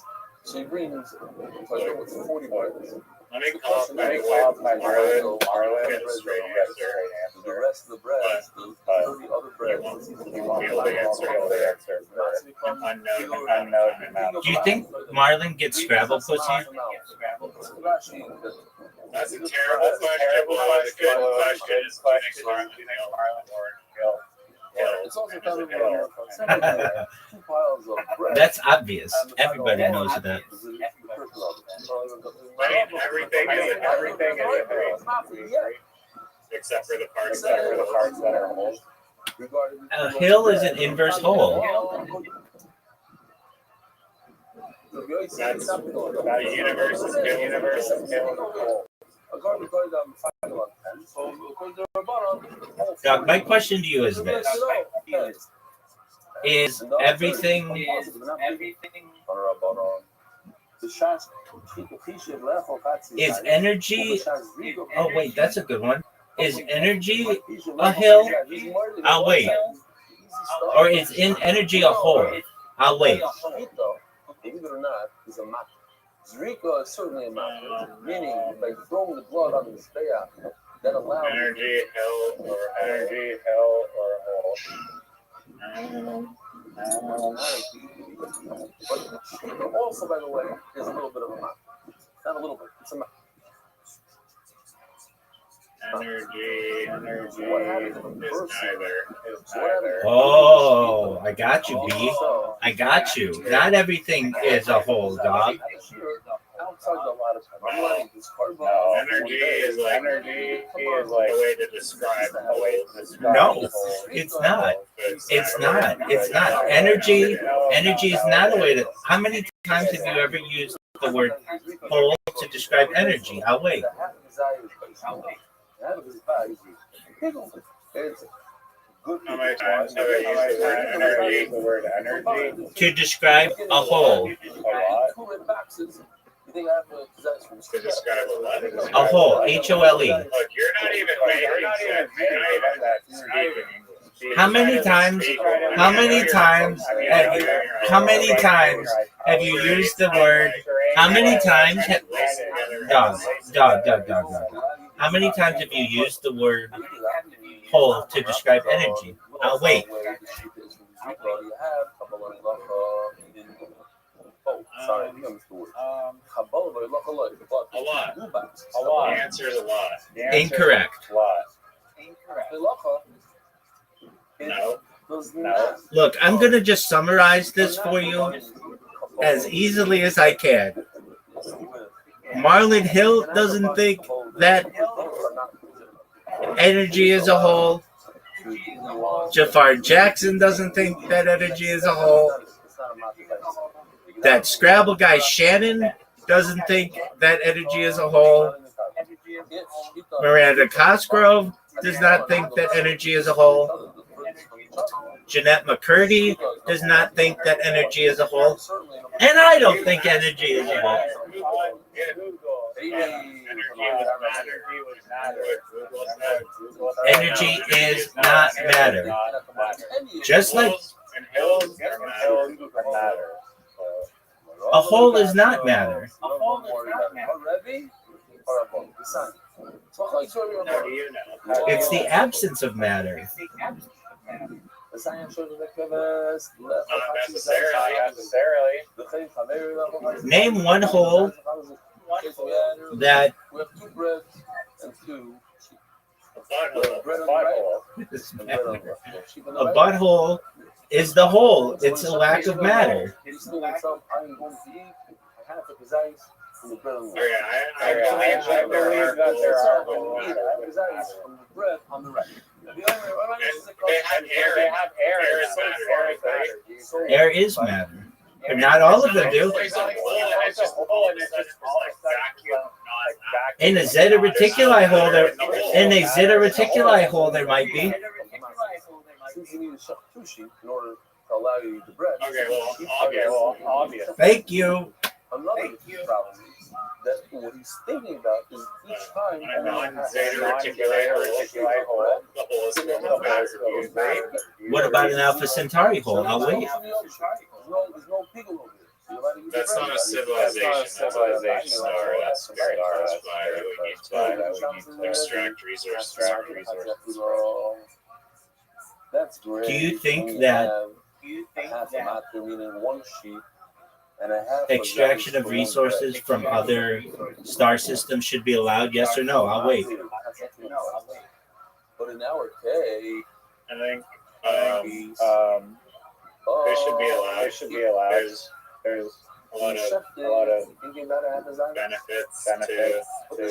Speaker 3: So he brings like 40 bottles.
Speaker 9: Let me call up my Marlon. Get a straight answer.
Speaker 3: The rest of the bread, the 30 other bread.
Speaker 9: He won't be able to answer. Unknown.
Speaker 6: Do you think Marlon gets Scrabble pussy?
Speaker 9: That's a terrible question, but it was a good question. It's Marlon or
Speaker 3: It's also kind of 2 piles of bread.
Speaker 6: That's obvious. Everybody knows that.
Speaker 9: I mean, everything is except for the parts that are whole.
Speaker 6: A hill is an inverse hole.
Speaker 9: That's the universe is hole.
Speaker 6: Now, my question to you is this: Is everything is energy? Oh wait, that's a good one. Is energy a hill? I'll wait. Or is in energy a hole? I'll wait.
Speaker 3: Believe it or not, is a map. Zrika is certainly a map, meaning by throwing the blood on the spear, that allows
Speaker 9: Energy, hell, or hole.
Speaker 3: But also, by the way, is a little bit of a map. Not a little bit, it's a map.
Speaker 9: Energy is neither.
Speaker 6: Oh, I got you, B. I got you. Not everything is a whole, dog.
Speaker 9: Energy is like a way to describe.
Speaker 6: No, it's not. It's not. It's not. Energy is not a way to. How many times have you ever used the word whole to describe energy? I'll wait.
Speaker 9: How many times have I used the word energy?
Speaker 6: To describe a whole.
Speaker 9: To describe what?
Speaker 6: A whole. H-O-L-E.
Speaker 9: Look, you're not even making sense.
Speaker 6: How many times have you used the word? How many times dog. How many times have you used the word whole to describe energy? I'll wait.
Speaker 9: A lot. The answer is a lot.
Speaker 6: Incorrect.
Speaker 9: No.
Speaker 6: Look, I'm going to just summarize this for you as easily as I can. Marlon Hill doesn't think that energy is a whole. Jafar Jackson doesn't think that energy is a whole. That Scrabble guy Shannon doesn't think that energy is a whole. Miranda Cosgrove does not think that energy is a whole. Jeanette McCurdy does not think that energy is a whole. And I don't think energy is a whole. Energy is not matter. Just like
Speaker 9: And hills are matter.
Speaker 6: A whole is not matter.
Speaker 9: How do you know?
Speaker 6: It's the absence of matter.
Speaker 9: Necessarily.
Speaker 6: Name one whole that
Speaker 3: We have 2 breads and 2 sheep.
Speaker 6: a butthole is the whole. It's a lack of matter.
Speaker 3: I am going to eat half a kazais from the bread on the
Speaker 9: Okay, I believe that there are holes
Speaker 3: from the bread on the right.
Speaker 9: They have air. They have air.
Speaker 6: Air is matter. But not all of them do. In a zeta reticuli hole, there might be.
Speaker 3: Since you need to shut 2 sheep in order to allow you to eat the bread.
Speaker 9: Okay, well, obvious.
Speaker 6: Thank you.
Speaker 3: Another problem is that what he's thinking about is each time
Speaker 9: A non-zeta reticuli hole. The hole is the matter.
Speaker 6: What about an Alpha Centauri hole? I'll wait.
Speaker 3: There's no pig over there.
Speaker 9: That's not a civilization. Star. That's very close by. We need to extract resources.
Speaker 3: That's great.
Speaker 6: Do you think that
Speaker 3: half a matter, meaning 1 sheep, and a half
Speaker 6: extraction of resources from other star systems should be allowed? Yes or no? I'll wait.
Speaker 3: But in our case,
Speaker 9: I think they should be allowed. There's a lot of benefits to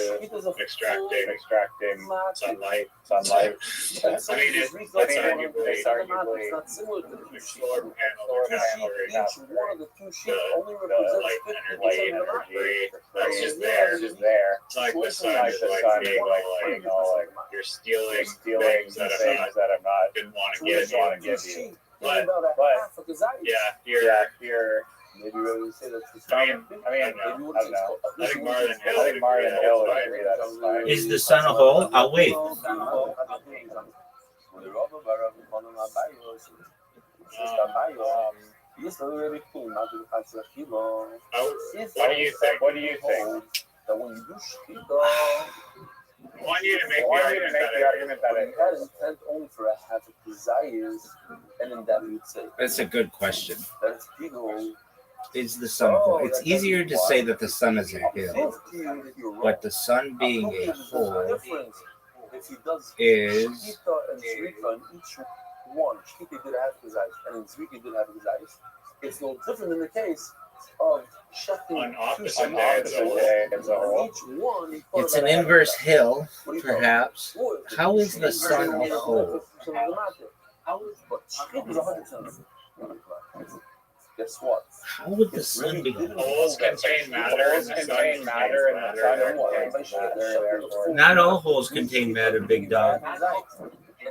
Speaker 9: extracting sunlight. I mean, it's arguably solar panels are the light energy. That's just there. It's like the sun being like you're stealing things that I'm not didn't want to give you. But yeah, you're.
Speaker 3: Maybe we would say that's
Speaker 9: I don't know. I think Marlon Hill would agree that it's fine.
Speaker 6: Is the sun a hole? I'll wait.
Speaker 9: What do you think?
Speaker 3: That when you do shkita,
Speaker 9: I want you to make the argument that it
Speaker 3: had intent only for a half a desires, and then that you'd say
Speaker 6: That's a good question.
Speaker 3: that's people.
Speaker 6: Is the sun a hole? It's easier to say that the sun is a hill, but the sun being a hole
Speaker 3: If he does
Speaker 6: is
Speaker 3: shkita and zrika in each one, shkita did have desires, and then zrika did have desires. It's no different in the case of shutting
Speaker 9: on opposite day as a whole.
Speaker 3: each one.
Speaker 6: it's an inverse hill, perhaps. How is the sun a hole?
Speaker 3: But shkita is 100%. Guess what?
Speaker 6: How would the sun be?
Speaker 9: Holes contain matter, and the sun contains matter.
Speaker 6: Not all holes contain matter, big dog.
Speaker 3: And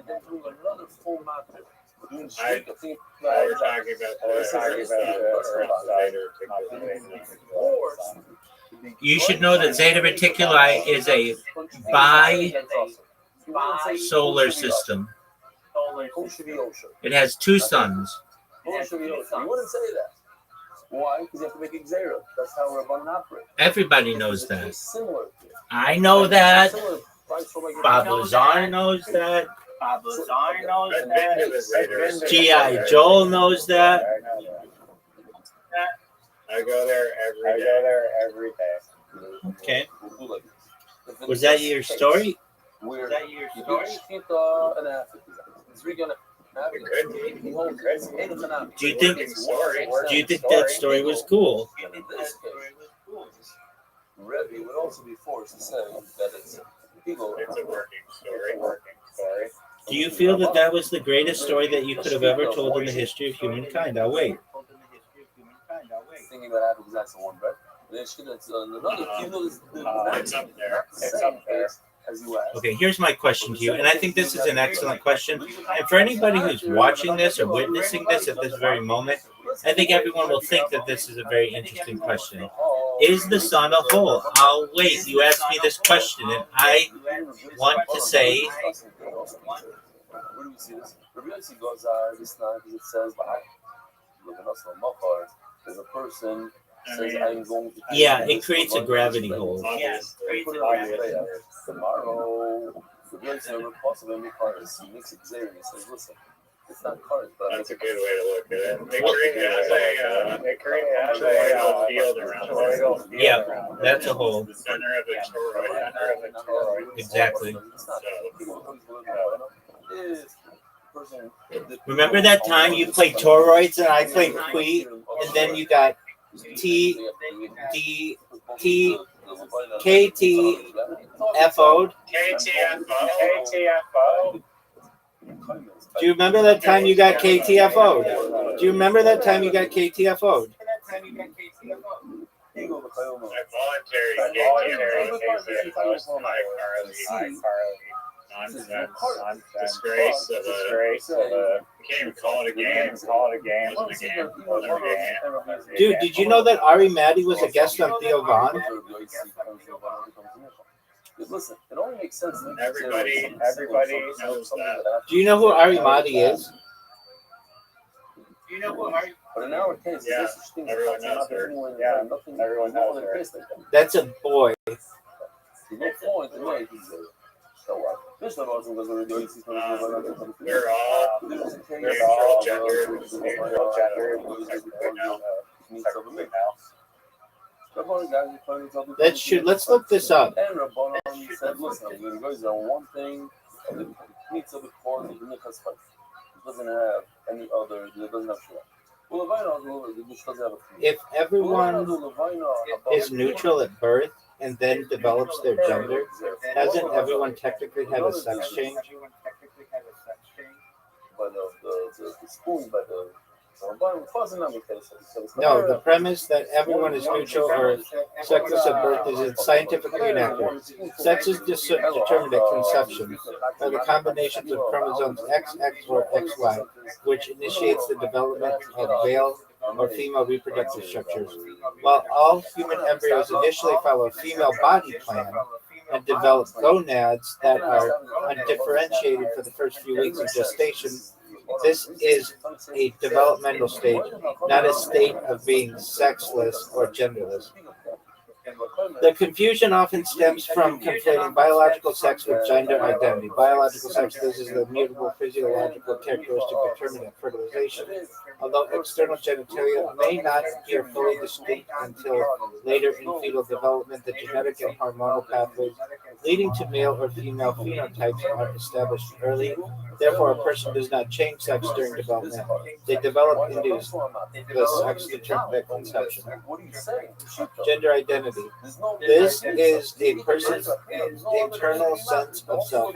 Speaker 3: then through another full matter.
Speaker 9: We're talking about
Speaker 6: You should know that Zeta Reticuli is a bi-solar system. It has 2 suns.
Speaker 3: You wouldn't say that. Why? Because you have to make it zero. That's how Rabban operates.
Speaker 6: Everybody knows that.
Speaker 3: It's similar.
Speaker 6: I know that.
Speaker 3: Similar.
Speaker 6: Bob Lazar knows that. G.I. Joel knows that.
Speaker 9: I go there every day.
Speaker 6: Okay. Was that your story?
Speaker 3: We're
Speaker 6: Do you think that story was cool?
Speaker 3: Rabbi would also be forced to say that it's people.
Speaker 9: It's a working story.
Speaker 6: Do you feel that that was the greatest story that you could have ever told in the history of humankind? I'll wait.
Speaker 3: Thinking about having that's one, right? It's
Speaker 9: up there.
Speaker 6: Okay, here's my question to you, and I think this is an excellent question. And for anybody who's watching this or witnessing this at this very moment, I think everyone will think that this is a very interesting question. Is the sun a hole? I'll wait. You asked me this question, and I want to say
Speaker 3: do we see this? Rabbi goes this night because it says, look at us, there's a person says, I'm going to.
Speaker 6: Yeah, it creates a gravity hole.
Speaker 3: Tomorrow, the Rabbi never possible any cars. He makes it clear and he says, listen, it's not cars, but
Speaker 9: That's a good way to look at it. It creates a field around it.
Speaker 6: Yeah, that's a hole.
Speaker 9: The center of the toroid.
Speaker 6: Exactly.
Speaker 3: So,
Speaker 6: remember that time you played toroids and I played Quee, and then you got T, D, T, KT, FO'd?
Speaker 9: KTFO.
Speaker 6: Do you remember that time you got KTFO'd? Do you remember that time you got KTFO'd?
Speaker 9: Nonsense. Disgrace of a. You can't even call it a game. Wasn't a game.
Speaker 6: Dude, did you know that Ari Maddy was a guest on Theo Vaughn?
Speaker 3: Listen, it only makes sense.
Speaker 9: Everybody knows that.
Speaker 6: Do you know who Ari Maddy is?
Speaker 3: But in our case,
Speaker 9: Yeah, everyone knows her. Yeah, everyone knows her.
Speaker 6: That's a boy.
Speaker 9: They're all neutral gender.
Speaker 6: That should. Let's look this up.
Speaker 3: And Rabbi said, listen, I'm going to go on one thing. It doesn't have any other, it doesn't have shua.
Speaker 6: If everyone is neutral at birth and then develops their gender, hasn't everyone technically had a sex change?
Speaker 3: By the school, by the
Speaker 6: No, the premise that everyone is neutral or sexless at birth is scientifically inaccurate. Sex is determined at conception by the combinations of chromosomes XX or XY, which initiates the development of male or female reproductive structures. While all human embryos initially follow a female body plan and develop gonads that are undifferentiated for the first few weeks of gestation, this is a developmental stage, not a state of being sexless or genderless. The confusion often stems from conflating biological sex with gender identity. Biological sex is the mutable physiological characteristic determined at fertilization. Although external genitalia may not appear fully distinct until later in fetal development, the genetic and hormonal pathways leading to male or female phenotypes are established early. Therefore, a person does not change sex during development. They develop into the sex determined at conception. Gender identity. This is a person's internal sense of self.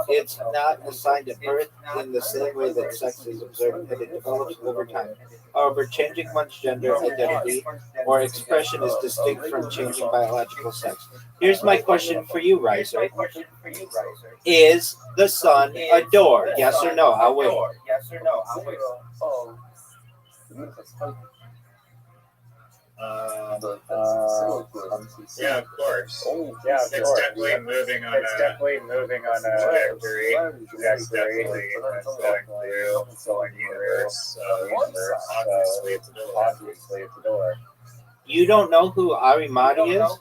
Speaker 6: It's not assigned at birth in the same way that sex is observed, and it develops over time. However, changing one's gender identity or expression is distinct from changing biological sex. Here's my question for you, Riser. Is the sun a door? Yes or no? I'll wait.
Speaker 9: Yeah, of course. It's definitely moving on a trajectory. That's definitely going through the universe. Obviously, it's a door.
Speaker 6: You don't know who Ari Mahdi is?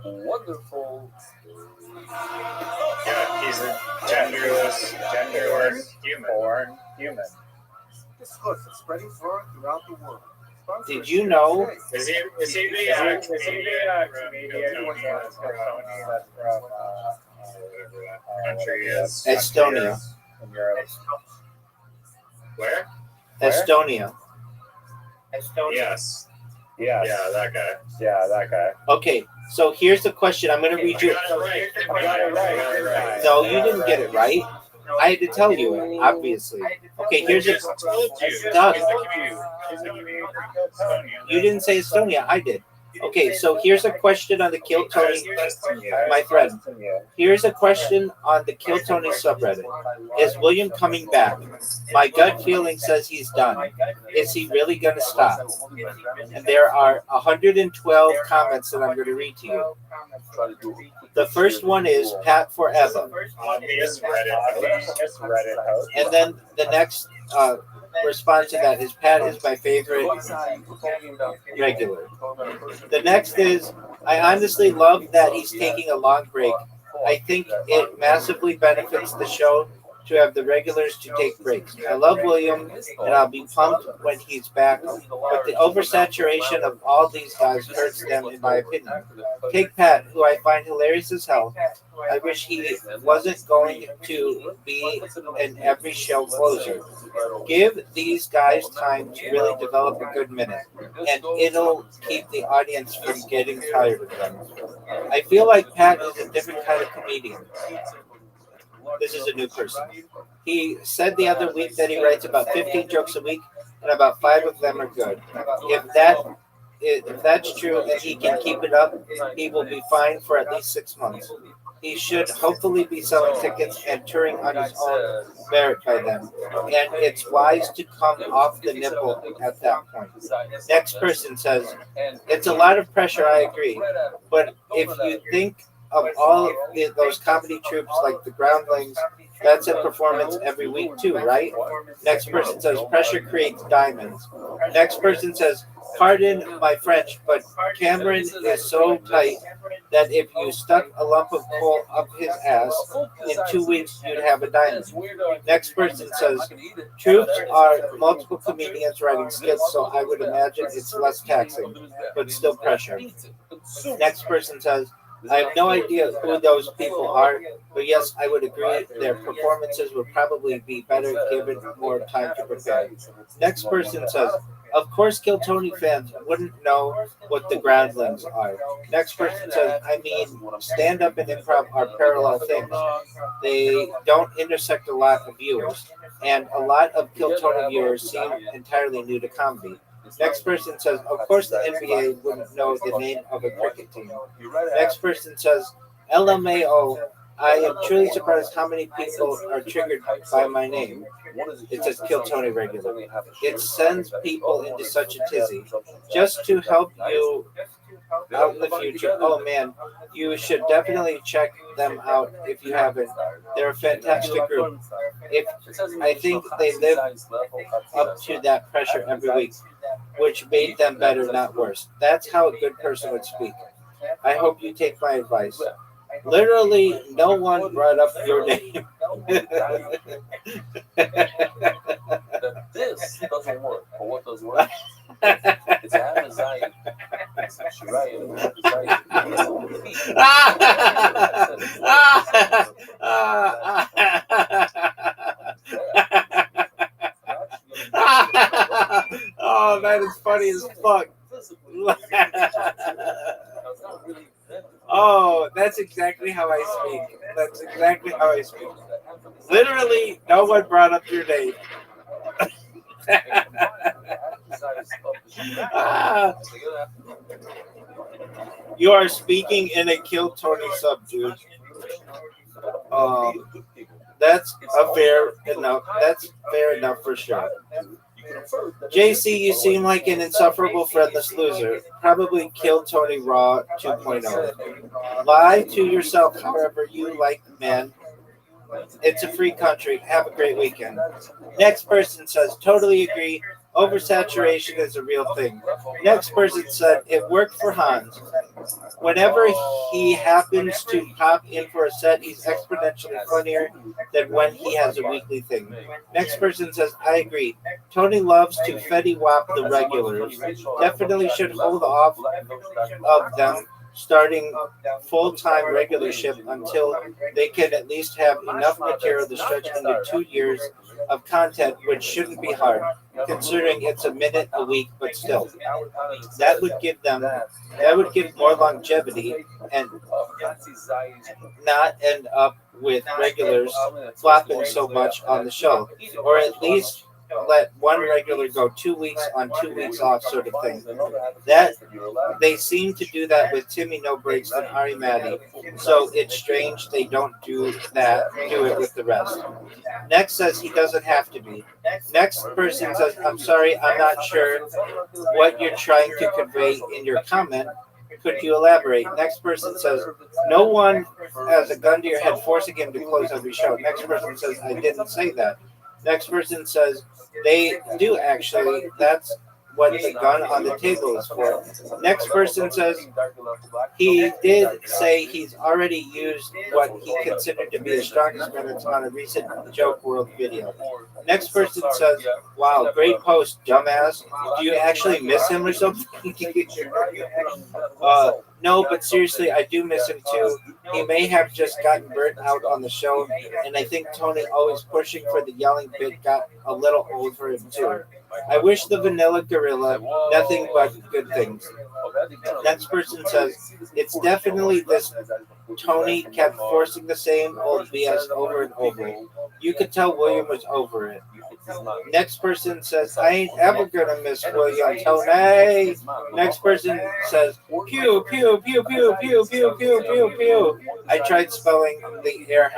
Speaker 3: Wonderful.
Speaker 9: Yeah, he's a genderless human.
Speaker 8: This hook is spreading throughout the world.
Speaker 6: Did you know?
Speaker 9: Is he the comedian that's from whatever that country is?
Speaker 6: Estonia.
Speaker 9: In Europe. Where?
Speaker 6: Estonia.
Speaker 9: Yes. Yeah, that guy.
Speaker 6: Okay, so here's the question. I'm going to read you.
Speaker 9: I got it right.
Speaker 6: No, you didn't get it right. I had to tell you it, obviously. Okay, here's it. Doug, you didn't say Estonia. I did. Okay, so here's a question on the Kill Tony, my friend. Here's a question on the Kill Tony subreddit. Is William coming back? My gut feeling says he's done. Is he really going to stop? And there are 112 comments that I'm going to read to you. The first one is Pat Forever. And then the next response to that is Pat is my favorite regular. The next is, I honestly love that he's taking a long break. I think it massively benefits the show to have the regulars to take breaks. I love William, and I'll be pumped when he's back, but the oversaturation of all these guys hurts them, in my opinion. Take Pat, who I find hilarious as hell. I wish he wasn't going to be an every show closer. Give these guys time to really develop a good minute, and it'll keep the audience from getting tired of them. I feel like Pat is a different kind of comedian. This is a new person. He said the other week that he writes about 15 jokes a week, and about 5 of them are good. If that's true and he can keep it up, he will be fine for at least 6 months. He should hopefully be selling tickets and touring on his own merit by then. And it's wise to come off the nipple at that point. Next person says, it's a lot of pressure, I agree. But if you think of all those comedy troupes like the Groundlings, that's a performance every week too, right? Next person says, pressure creates diamonds. Next person says, pardon my French, but Cameron is so tight that if you stuck a lump of coal up his ass, in 2 weeks you'd have a diamond. Next person says, troops are multiple comedians writing skits, so I would imagine it's less taxing, but still pressure. Next person says, I have no idea who those people are, but yes, I would agree their performances would probably be better given more time to prepare. Next person says, of course Kill Tony fans wouldn't know what the Groundlings are. Next person says, I mean, stand-up and improv are parallel things. They don't intersect a lot of viewers, and a lot of Kill Tony viewers seem entirely new to comedy. Next person says, of course the NBA wouldn't know the name of a cricket team. Next person says, LMAO, I am truly surprised how many people are triggered by my name. It says Kill Tony regular. It sends people into such a tizzy. Just to help you out in the future, oh man, you should definitely check them out if you haven't. They're a fantastic group. I think they live up to that pressure every week, which made them better, not worse. That's how a good person would speak. I hope you take my advice. Literally, no one brought up your name.
Speaker 3: This doesn't work. But what does work? It's Amazon.
Speaker 6: Oh, that is funny as fuck. Oh, that's exactly how I speak. That's exactly how I speak. Literally, no one brought up your name. You are speaking in a Kill Tony sub, dude. That's a fair enough. That's fair enough for sure. JC, you seem like an insufferable friendless loser. Probably Kill Tony Raw 2.0. Lie to yourself however you like, man. It's a free country. Have a great weekend. Next person says, totally agree. Oversaturation is a real thing. Next person said, it worked for Hans. Whenever he happens to pop in for a set, he's exponentially funnier than when he has a weekly thing. Next person says, I agree. Tony loves to Fetty Wap the regulars. Definitely should hold off of them starting full-time regularship until they can at least have enough material to stretch into 2 years of content, which shouldn't be hard, considering it's a minute a week, but still. That would give more longevity and not end up with regulars flopping so much on the show, or at least let one regular go 2 weeks on, 2 weeks off, sort of thing. That they seem to do that with Timmy No Breaks and Ari Maddie, so it's strange they don't do it with the rest. Next says he doesn't have to be. Next person says, I'm sorry, I'm not sure what you're trying to convey in your comment. Could you elaborate? Next person says, no one has a gun to your head forcing him to close every show. Next person says, I didn't say that. Next person says, they do actually. That's what the gun on the table is for. Next person says, he did say he's already used what he considered to be the strongest minutes on a recent Joke World video. Next person says, wow, great post, dumbass. Do you actually miss him or something? No, but seriously, I do miss him too. He may have just gotten burnt out on the show, and I think Tony always pushing for the yelling bit got a little old for him too. I wish the Vanilla Gorilla nothing but good things. Next person says, it's definitely this. Tony kept forcing the same old BS over and over. You could tell William was over it. Next person says, I ain't ever gonna miss William Tony. Next person says, pew, pew, pew, pew, pew, pew, pew, pew, pew. I tried spelling the air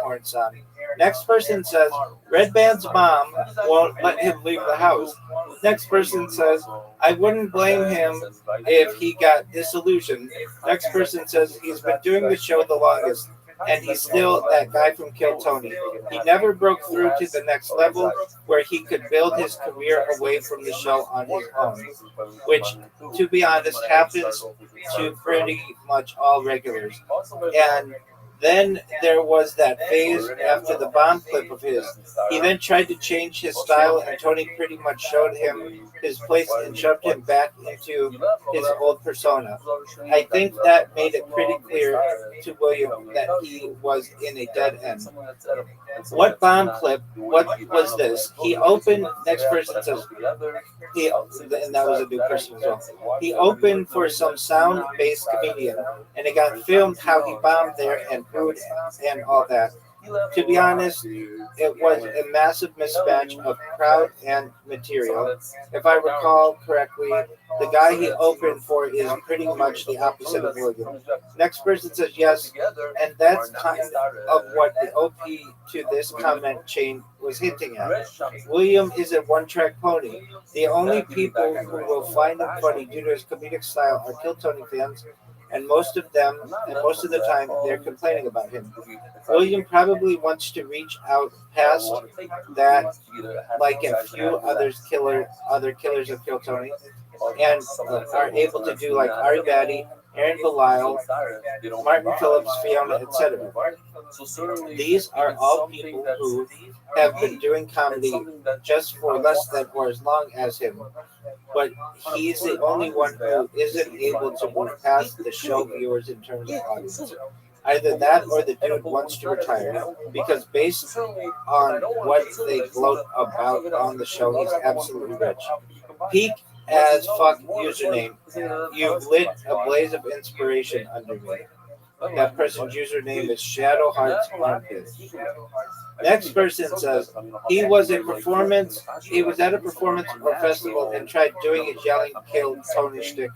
Speaker 6: horn sound. Next person says, Red Band's mom won't let him leave the house. Next person says, I wouldn't blame him if he got disillusioned. Next person says, he's been doing the show the longest, and he's still that guy from Kill Tony. He never broke through to the next level where he could build his career away from the show on his own, which, to be honest, happens to pretty much all regulars. And then there was that phase after the bomb clip of his. He then tried to change his style, and Tony pretty much showed him his place and shoved him back into his old persona. I think that made it pretty clear to William that he was in a dead end. What bomb clip? What was this? He opened, next person says, and that was a new person as well. He opened for some sound-based comedian, and it got filmed how he bombed there and booed and all that. To be honest, it was a massive mismatch of crowd and material. If I recall correctly, the guy he opened for is pretty much the opposite of William. Next person says yes, and that's kind of what the OP to this comment chain was hinting at. William is a one-track pony. The only people who will find him funny due to his comedic style are Kill Tony fans, and most of the time, they're complaining about him. William probably wants to reach out past that, like a few other killers of Kill Tony, and are able to do like Ari Batty, Aaron Belial, Martin Phillips, Fiona, etc. These are all people who have been doing comedy just for less than or as long as him. But he's the only one who isn't able to move past the show viewers in terms of audience. Either that or the dude wants to retire, because based on what they gloat about on the show, he's absolutely rich. Peak as fuck username. You've lit a blaze of inspiration under me. That person's username is Shadow Hearts Armpit. Next person says he was at a performance or festival and tried doing his yelling kill Tony shtick,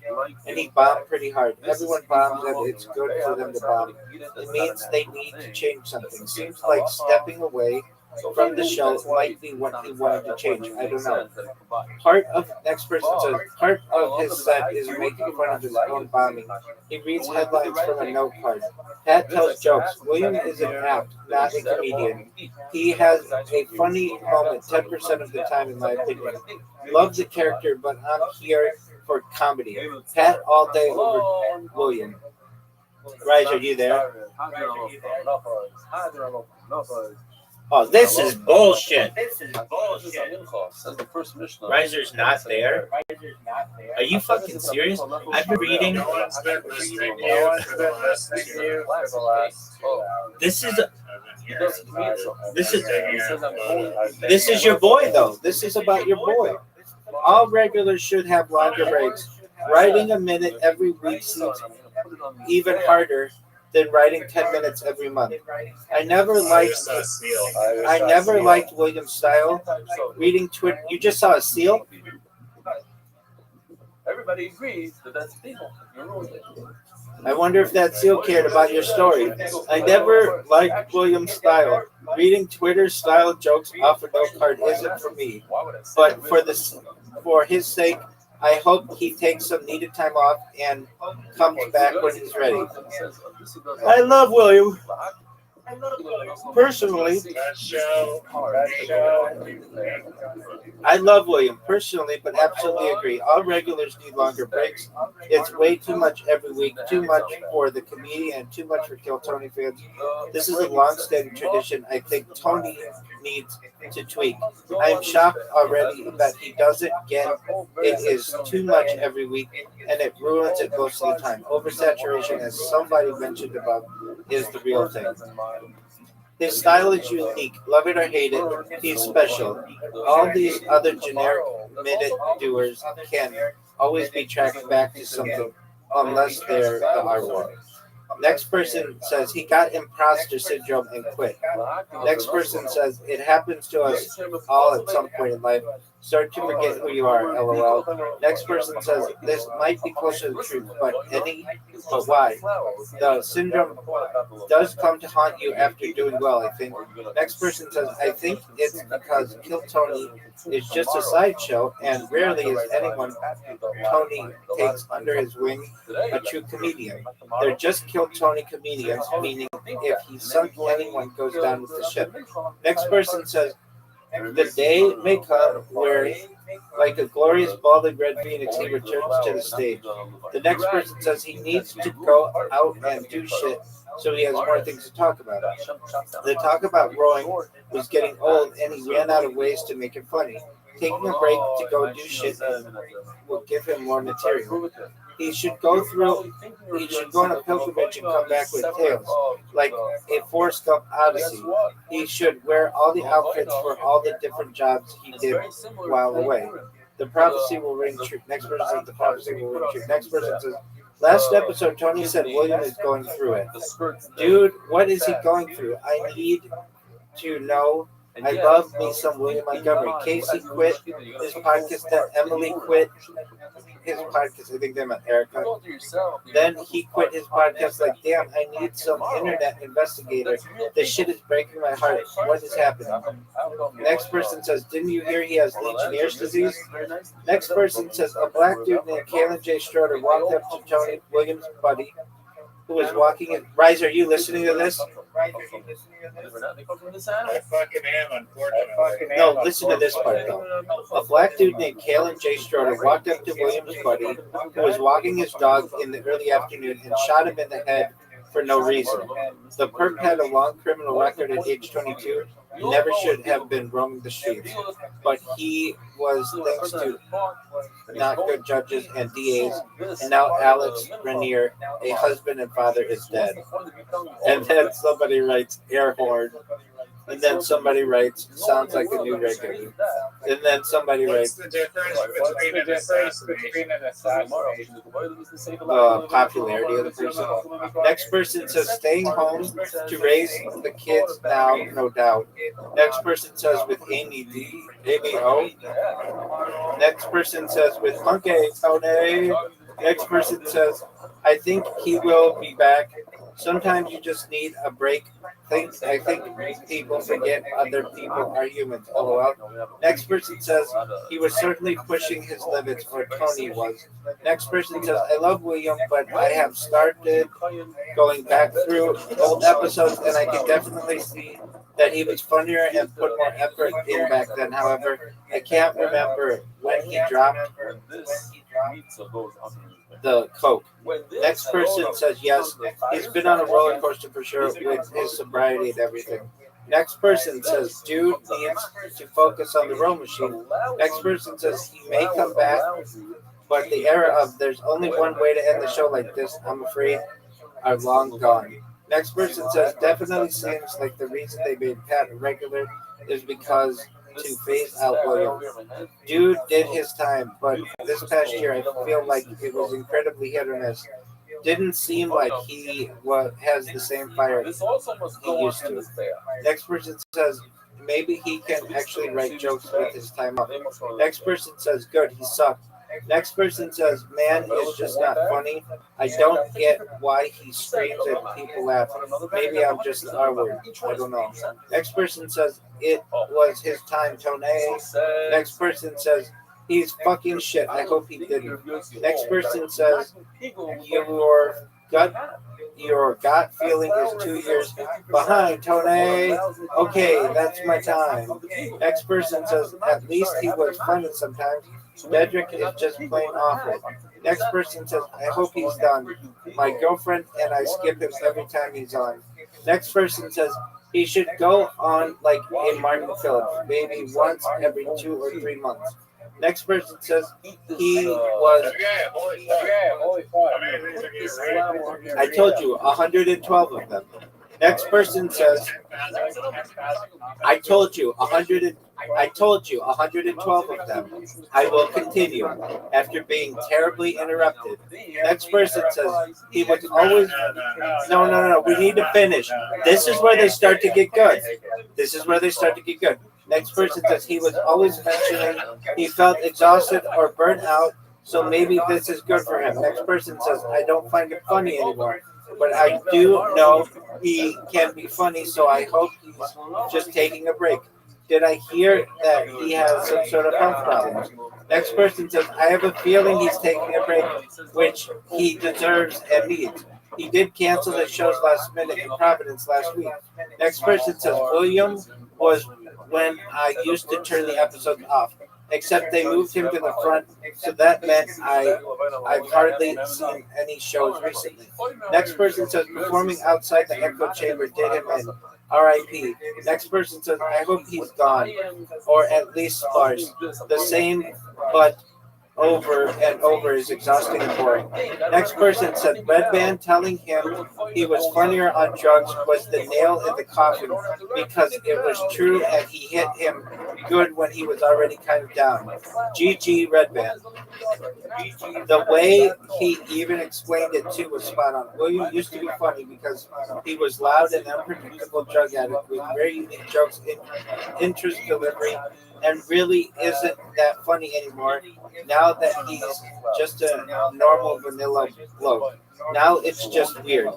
Speaker 6: and he bombed pretty hard. Everyone bombs, and it's good for them to bomb. It means they need to change something. Seems like stepping away from the show might be what he wanted to change. I don't know. Next person says part of his set is making fun of his own bombing. He reads headlines from a note card. Pat tells jokes. William is an act, not a comedian. He has a funny moment 10% of the time, in my opinion. Love the character, but I'm here for comedy. Pat all day over William. Riser, are you there? Oh, this is bullshit. Riser's not there. Are you fucking serious? I've been reading. This is your boy, though. This is about your boy. All regulars should have longer breaks. Writing a minute every week seems even harder than writing 10 minutes every month. I never
Speaker 9: I
Speaker 6: liked
Speaker 9: just saw a seal.
Speaker 6: I never liked William's style. Reading Twitter, you just saw a seal?
Speaker 3: Everybody agrees that that's illegal. You ruined it.
Speaker 6: I wonder if that seal cared about your story. I never liked William's style. Reading Twitter style jokes off a note card isn't for me. But for his sake, I hope he takes some needed time off and comes back when he's ready. I love William. Personally, I love William personally, but absolutely agree. All regulars need longer breaks. It's way too much every week, too much for the comedian, and too much for Kill Tony fans. This is a long-standing tradition. I think Tony needs to tweak. I am shocked already that he doesn't get it is too much every week, and it ruins it most of the time. Oversaturation, as somebody mentioned above, is the real thing. His style is unique. Love it or hate it, he's special. All these other generic minute doers can always be tracked back to something unless they're the R1. Next person says he got imposter syndrome and quit. Next person says it happens to us all at some point in life. Start to forget who you are, lol. Next person says this might be closer to the truth, but why? The syndrome does come to haunt you after doing well, I think. Next person says, I think it's because Kill Tony is just a sideshow, and rarely is anyone Tony takes under his wing a true comedian. They're just Kill Tony comedians, meaning if he sunk anyone goes down with the ship. Next person says, the day may come where, like a glorious balding red phoenix, he returns to the stage. The next person says he needs to go out and do shit so he has more things to talk about. The talk about rowing was getting old and he ran out of ways to make it funny. Taking a break to go do shit will give him more material. He should go on a pilgrimage and come back with tales, like a Forrest Gump Odyssey. He should wear all the outfits for all the different jobs he did while away. The prophecy will ring true. Next person says the prophecy will ring true. Next person says, last episode Tony said William is going through it. Dude, what is he going through? I need to know. I love me some William Montgomery. Casey quit his podcast. Emily quit his podcast. I think they meant Erica. Then he quit his podcast. Like, damn, I need some internet investigator. This shit is breaking my heart. What is happening? Next person says, didn't you hear he has Legionnaire's disease? Next person says, a black dude named Kalen J. Stroder walked up to Tony Williams' buddy, who was walking in. Rise, are you listening to this?
Speaker 7: I fucking am, unfortunately.
Speaker 6: No, listen to this part, though. A black dude named Kalen J. Stroder walked up to Williams' buddy, who was walking his dog in the early afternoon, and shot him in the head for no reason. The perp had a long criminal record at age 22. He never should have been roaming the streets. But he was, thanks to not good judges and DAs, and now Alex Rainier, a husband and father, is dead. And then somebody writes air horn. And then somebody writes, sounds like a new regular. And then somebody writes,
Speaker 7: the difference between an assassination?
Speaker 6: popularity of the person. Next person says, staying home to raise the kids now, no doubt. Next person says, with Amy O. Next person says, with Monkey Tony. Next person says, I think he will be back. Sometimes you just need a break. I think people forget other people are humans. LOL. Next person says he was certainly pushing his limits, or Tony was. Next person says, I love William, but I have started going back through old episodes, and I can definitely see that he was funnier and put more effort in back then. However, I can't remember when he dropped the coke. Next person says yes, he's been on a roller coaster for sure with his sobriety and everything. Next person says dude needs to focus on the row machine. Next person says he may come back, but the era of there's only one way to end the show like this, I'm afraid, are long gone. Next person says definitely seems like the reason they made Pat a regular is because to phase out William. Dude did his time, but this past year I feel like it was incredibly hit or miss. Didn't seem like he has the same fire
Speaker 3: This also must
Speaker 6: he
Speaker 3: go on
Speaker 6: used
Speaker 3: in
Speaker 6: to.
Speaker 3: this day.
Speaker 6: Next person says maybe he can actually write jokes with his time off.
Speaker 3: They must go on
Speaker 6: Next
Speaker 3: this day.
Speaker 6: person says good, he sucked. Next person says man is just not funny. I don't get why he screams and people laugh. Maybe I'm just the R word. I don't know. Next person says it was his time, Tone. Next person says he's fucking shit. I hope he didn't. Next person says your gut feeling is 2 years behind, Tone. Okay, that's my time. Next person says at least he was funny sometimes. Dedrick is just plain awful. Next person says I hope he's done. My girlfriend and I skip him every time he's on. Next person says he should go on like a Martin Phillips, maybe once every 2 or 3 months. Next person says he was. I told you 112 of them. Next person says I told you 112 of them. I will continue after being terribly interrupted. Next person says he was always. No. We need to finish. This is where they start to get good. Next person says he was always mentioning he felt exhausted or burnt out, so maybe this is good for him. Next person says I don't find it funny anymore, but I do know he can be funny, so I hope he's just taking a break. Did I hear that he has some sort of health problems? Next person says, I have a feeling he's taking a break, which he deserves and needs. He did cancel the shows last minute in Providence last week. Next person says, William was when I used to turn the episodes off, except they moved him to the front, so that meant I've hardly seen any shows recently. Next person says, performing outside the echo chamber did him in. R.I.P. Next person says, I hope he's gone, or at least sparse. The same, but over and over is exhausting and boring. Next person said, Red Band telling him he was funnier on drugs was the nail in the coffin because it was true and he hit him good when he was already kind of down. GG Red Band. The way he even explained it too was spot on. William used to be funny because he was loud and unpredictable drug addict with very unique jokes, interest delivery, and really isn't that funny anymore. Now that he's just a normal vanilla bloke. Now it's just weird.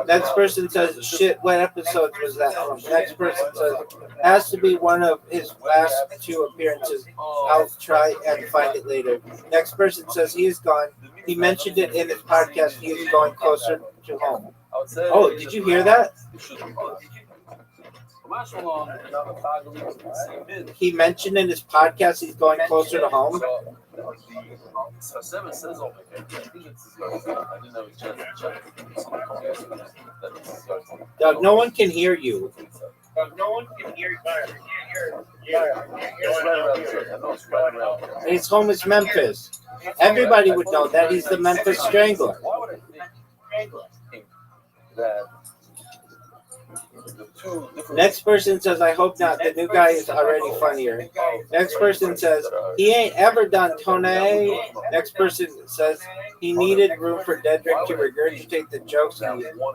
Speaker 6: Next person says, shit, what episodes was that from? Next person says, has to be one of his last 2 appearances. I'll try and find it later. Next person says he is gone. He mentioned it in his podcast. He is going closer to home. Oh, did you hear that? He mentioned in his podcast he's going closer to home. Doug, no one can hear you. His home is Memphis. Everybody would know that. He's the Memphis Strangler. Next person says, I hope not. The new guy is already funnier. Next person says, he ain't ever done Tone. Next person says, he needed room for Dedrick to regurgitate the jokes he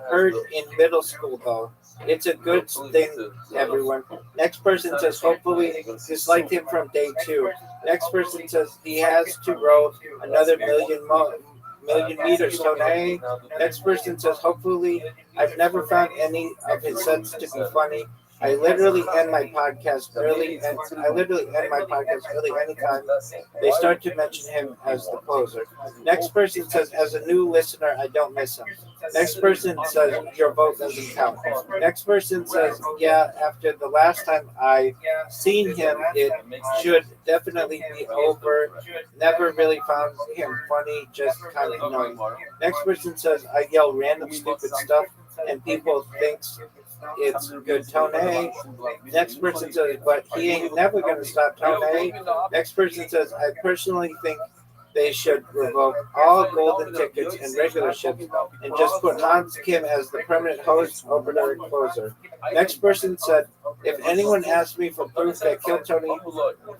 Speaker 6: heard in middle school, though. It's a good thing, everyone. Next person says, hopefully disliked him from day 2. Next person says, he has to row another million meters, Tone. Next person says, hopefully, I've never found any of his sets to be funny. I literally end my podcast early anytime they start to mention him as the closer. Next person says, as a new listener, I don't miss him. Next person says, your vote doesn't count. Next person says, yeah, after the last time I seen him, it should definitely be over. Never really found him funny, just kind of annoying. Next person says, I yell random stupid stuff and people thinks it's good Tone. Next person says, but he ain't never going to stop Tone. Next person says, I personally think they should revoke all golden tickets and regular ships and just put Hans Kim as the permanent host, opener, and closer. Next person said, if anyone asks me for proof that Kill Tony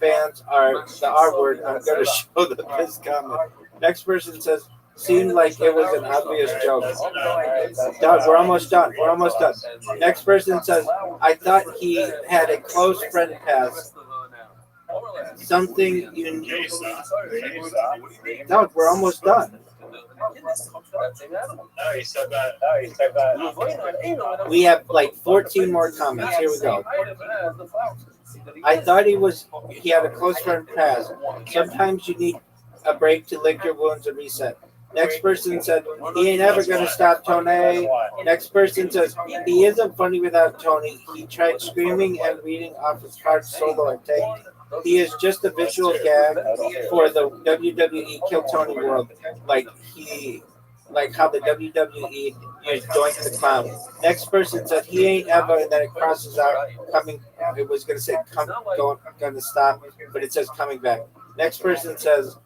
Speaker 6: fans are the R word, I'm going to show them this comment. Next person says, seemed like it was an obvious joke. Doug, we're almost done. We're almost done. Next person says, I thought he had a close friend pass. Something you knew. Doug, we're almost done. We have like 14 more comments. Here we go. I thought he had a close friend pass. Sometimes you need a break to lick your wounds and reset. Next person said, he ain't ever going to stop Tony. Next person says, he isn't funny without Tony. He tried screaming and reading off his cards solo and take. He is just a visual gag for the WWE Kill Tony world, like how the WWE used Doink the Clown. Next person said he ain't ever, and then it crosses out coming. It was gonna say gonna stop, but it says coming back. Next person says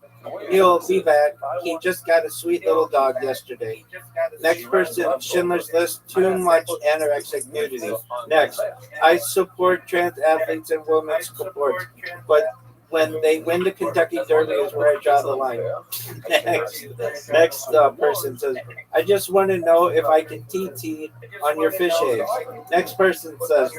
Speaker 6: he'll be back. He just got a sweet little dog yesterday. Next person, Schindler's List, too much anorexic nudity. Next, I support trans athletes and women's sports, but when they win the Kentucky Derby is where I draw the line. Next person says, I just want to know if I can TT on your fish eggs. Next person says,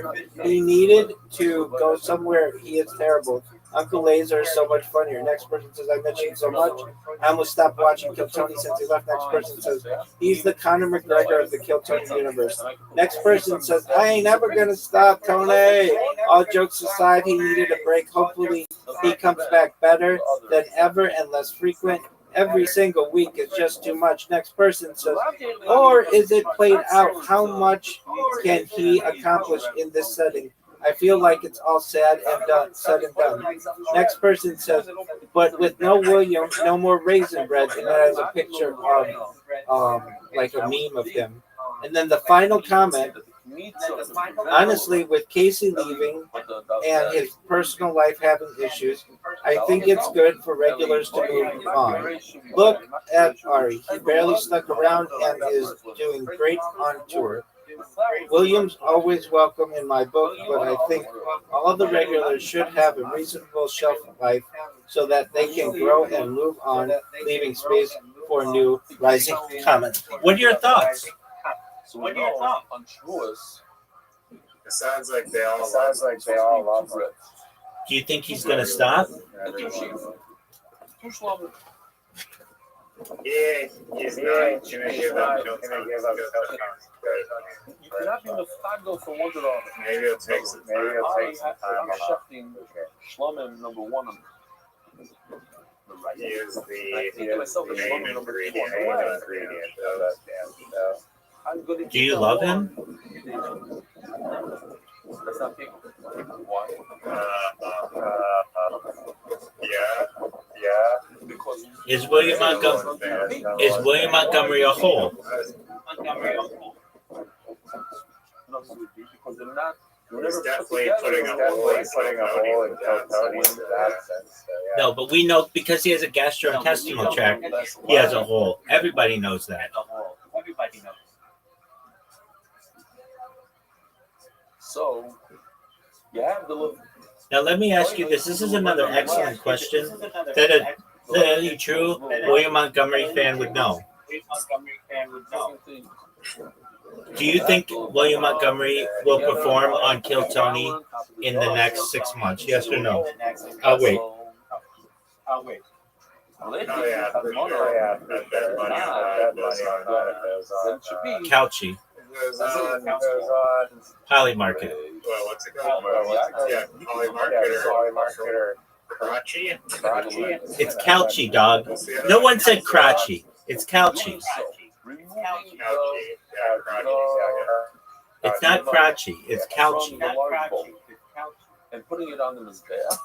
Speaker 6: he needed to go somewhere. He is terrible. Uncle Laser is so much funnier. Next person says, I miss you so much. I almost stopped watching Kill Tony since he left. Next person says, he's the Conor McGregor of the Kill Tony universe. Next person says, I ain't never going to stop, Tony. All jokes aside, he needed a break. Hopefully, he comes back better than ever and less frequent. Every single week is just too much. Next person says, or is it played out? How much can he accomplish in this setting? I feel like it's all said and done. Next person says, but with no William, no more Raisin Bread, and that has a picture of like a meme of him. And then the final comment, honestly, with Casey leaving and his personal life having issues, I think it's good for regulars to move on. Look at Ari. He barely stuck around and is doing great on tour. Williams always welcome in my book, but I think all the regulars should have a reasonable shelf life so that they can grow and move on, leaving space for new rising comments. What are your thoughts?
Speaker 3: On Truist,
Speaker 9: It sounds like they all love it.
Speaker 6: Do you think he's going to stop?
Speaker 9: Yeah, he's not going to give up.
Speaker 3: You cannot be Mufagdo for $1.
Speaker 9: Maybe it'll take some time.
Speaker 3: Accepting Shlomo number one.
Speaker 9: He is the main ingredient.
Speaker 6: Do you love him?
Speaker 3: That's not big. Why?
Speaker 9: Yeah. Because
Speaker 6: Is William Montgomery a hole?
Speaker 3: Because they're not.
Speaker 9: He's definitely putting a hole in Tony in that sense.
Speaker 6: No, but we know because he has a gastrointestinal tract, he has a hole. Everybody knows that.
Speaker 3: So, you have the look.
Speaker 6: Now let me ask you this. This is another excellent question that any true William Montgomery fan would know. Do you think William Montgomery will perform on Kill Tony in the next 6 months? Yes or no? I'll wait.
Speaker 9: Oh yeah, for sure. Yeah, bet money on that.
Speaker 6: Couchy. Polymarket.
Speaker 9: Well, what's it called? Yeah, Polymarketer. Crotchy?
Speaker 6: It's Couchy, dog. No one said crotchy. It's Couchy. It's not crotchy. It's Couchy.
Speaker 3: And putting it on them is bad.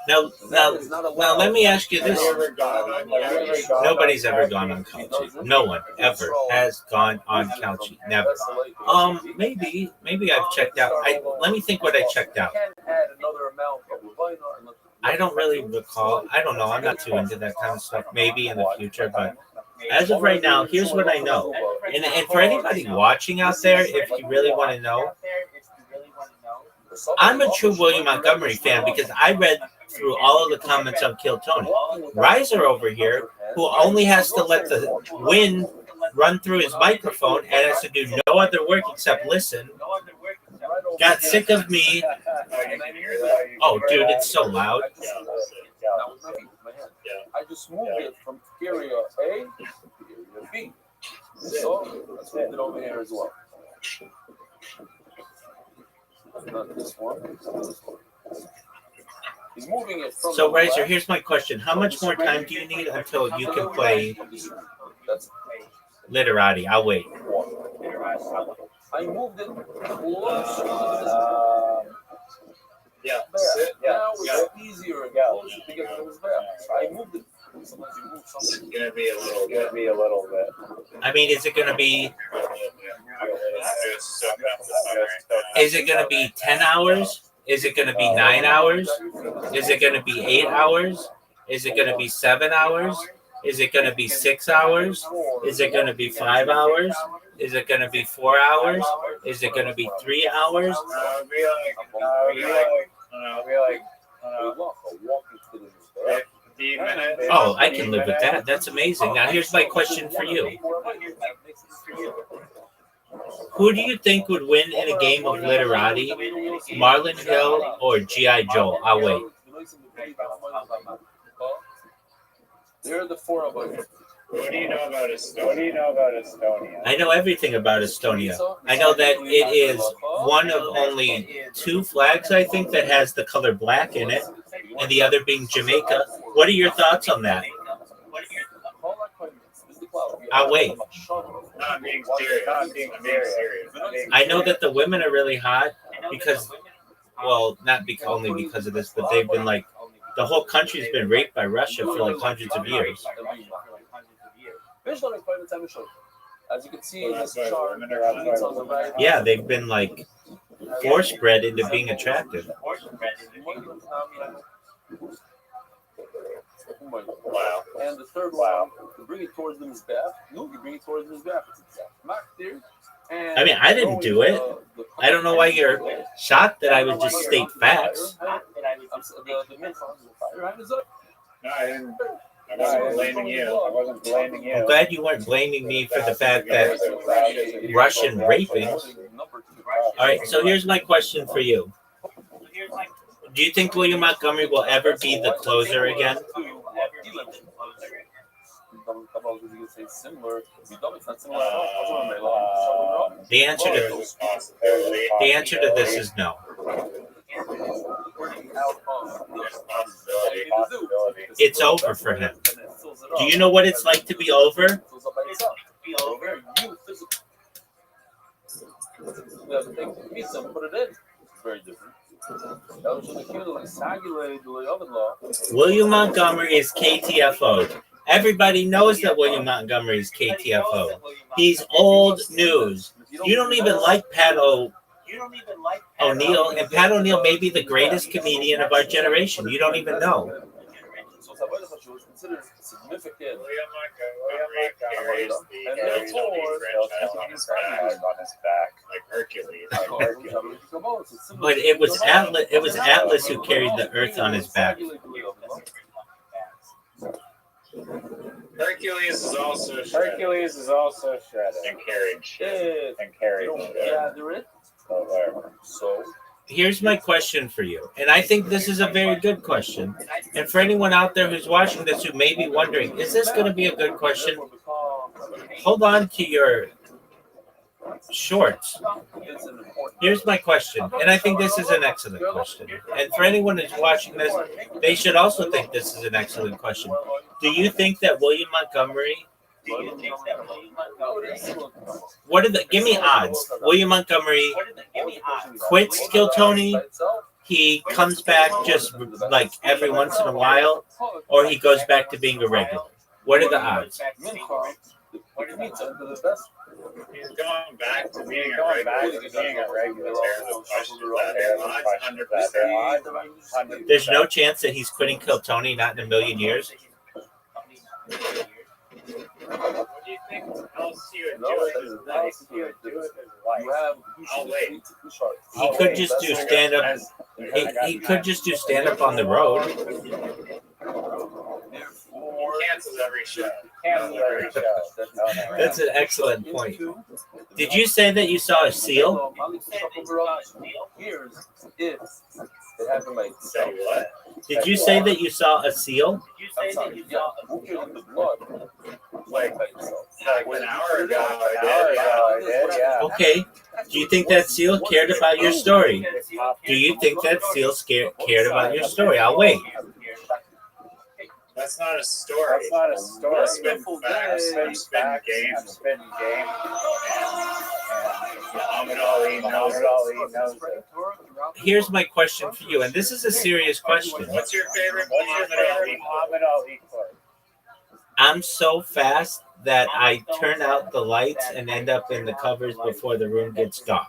Speaker 6: Now, let me ask you this. Nobody's ever gone on Couchy. No one ever has gone on Couchy. Never. Maybe I've checked out. Let me think what I checked out. I don't really recall. I don't know. I'm not too into that kind of stuff. Maybe in the future, but as of right now, here's what I know. And for anybody watching out there, if you really want to know, I'm a true William Montgomery fan because I read through all of the comments on Kill Tony. Riser over here who only has to let the wind run through his microphone and has to do no other work except listen, got sick of me. Oh, dude, it's so loud.
Speaker 3: I just moved it from area A to area B. So let's move it over here as well. Not this one. This one. He's moving it from
Speaker 6: So, Razor, here's my question. How much more time do you need until you can play Literati? I'll wait.
Speaker 3: I moved it closer
Speaker 9: Yeah.
Speaker 3: Now it's easier and closer to get to his back. I moved it. Sometimes you move something.
Speaker 9: It's gonna be a little bit.
Speaker 6: I mean, is it going to be 10 hours? Is it going to be 9 hours? Is it going to be 8 hours? Is it going to be 7 hours? Is it going to be 6 hours? Is it going to be 5 hours? Is it going to be 4 hours? Is it going to be 3 hours? Oh, I can live with that. That's amazing. Now, here's my question for you. Who do you think would win in a game of Literati? Marlon Hill or G.I. Joe? I'll wait.
Speaker 3: They're the four of us.
Speaker 9: What do you know about Estonia?
Speaker 6: I know everything about Estonia. I know that it is one of only 2 flags, I think, that has the color black in it, and the other being Jamaica. What are your thoughts on that? I'll wait.
Speaker 9: Not being serious.
Speaker 6: I know that the women are really hot because, well, not only because of this, but they've been like, the whole country's been raped by Russia for like hundreds of years.
Speaker 3: As you can see in this chart,
Speaker 6: Yeah, they've been like force bred into being attractive.
Speaker 3: Wow. And the third one, to bring it towards them is back. No, you bring it towards them is back. It's exact mark there. And
Speaker 6: I mean, I didn't do it. I don't know why you're shocked that I would just state facts.
Speaker 9: No, I didn't. I wasn't blaming you.
Speaker 6: I'm glad you weren't blaming me for the fact that Russian raping. All right, so here's my question for you. Do you think William Montgomery will ever be the closer again? The answer to this is no. It's over for him. Do you know what it's like to be over?
Speaker 3: Very different.
Speaker 6: William Montgomery is KTFO'd. Everybody knows that William Montgomery is KTFO'd. He's old news. You don't even like Pat O'Neill, and Pat O'Neill may be the greatest comedian of our generation. You don't even know.
Speaker 9: Like Hercules.
Speaker 6: But it was Atlas. It was Atlas who carried the earth on his back.
Speaker 9: Hercules is also shredded. And carried shit.
Speaker 3: So
Speaker 6: here's my question for you, and I think this is a very good question. And for anyone out there who's watching this who may be wondering, is this going to be a good question? Hold on to your shorts. Here's my question, and I think this is an excellent question. And for anyone who's watching this, they should also think this is an excellent question. Do you think that William Montgomery? Give me odds. William Montgomery quits Kill Tony. He comes back just like every once in a while, or he goes back to being a regular. What are the odds?
Speaker 9: He's going back to being a regular.
Speaker 6: There's no chance that he's quitting Kill Tony, not in a million years.
Speaker 9: What do you think else he would do with his life? I'll wait.
Speaker 6: He could just do stand up. He could just do stand up on the road.
Speaker 9: cancels every show.
Speaker 6: That's an excellent point. Did you say that you saw a seal?
Speaker 3: Here's if it happened like
Speaker 9: Say what?
Speaker 6: Did you say that you saw a seal?
Speaker 3: I'm sorry, yeah, who killed the blood?
Speaker 9: Like an hour ago,
Speaker 3: I did, yeah.
Speaker 6: Okay. Do you think that seal cared about your story? Do you think that seal cared about your story? I'll wait.
Speaker 9: That's not a story. I'm spitting facts. I'm spitting game. Muhammad Ali knows it.
Speaker 6: Here's my question for you, and this is a serious question.
Speaker 9: What's your favorite Muhammad Ali quote?
Speaker 6: I'm so fast that I turn out the lights and end up in the covers before the room gets dark.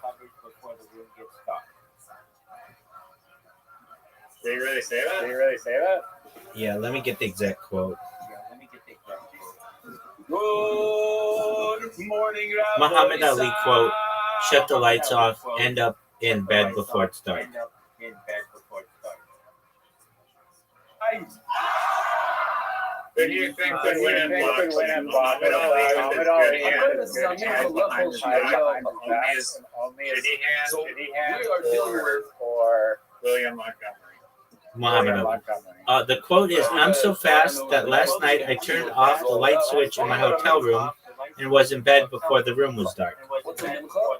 Speaker 9: Did you really say that?
Speaker 6: Yeah, let me get the exact quote.
Speaker 3: Good morning, Rabbi.
Speaker 6: Muhammad Ali quote, shut the lights off, end up in bed before it's dark.
Speaker 9: Who do you think could win in boxing? Muhammad Ali with his good hands behind his back, only his shitty hands, or William Montgomery?
Speaker 6: Muhammad Ali. The quote is, I'm so fast that last night I turned off the light switch in my hotel room and was in bed before the room was dark.
Speaker 3: What's a mincha?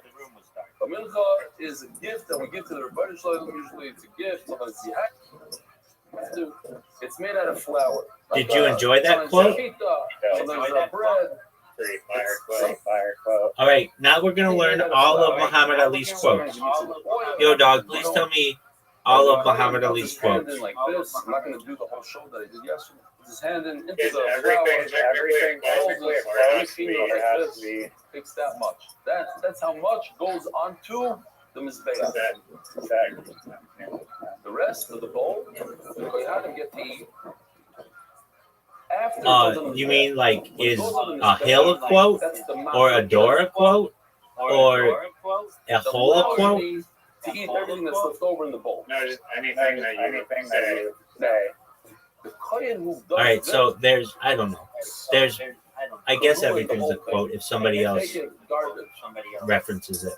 Speaker 3: A mincha is a gift that we give to the Rothschild. Usually it's a gift. It's made out of flour.
Speaker 6: Did you enjoy that quote?
Speaker 3: Bread.
Speaker 9: Pretty fire quote.
Speaker 6: All right, now we're going to learn all of Muhammad Ali's quotes. Yo, dog, please tell me all of Muhammad Ali's quotes.
Speaker 3: Like this. I'm not going to do the whole show that I did yesterday. His hand into
Speaker 9: It's
Speaker 3: the
Speaker 9: everything
Speaker 3: flour.
Speaker 9: has to be.
Speaker 3: Takes that much. That's how much goes onto the mizbeach. The rest of the bowl, the kohanim get to eat. After
Speaker 6: You mean like, is a hill a quote, or a door a quote, or a hole a quote?
Speaker 3: To eat everything that's left over in the bowl.
Speaker 9: No, just anything that you say.
Speaker 3: The kohen who does
Speaker 6: All right, so there's, I don't know. There's, I guess everything's a quote if somebody else references it.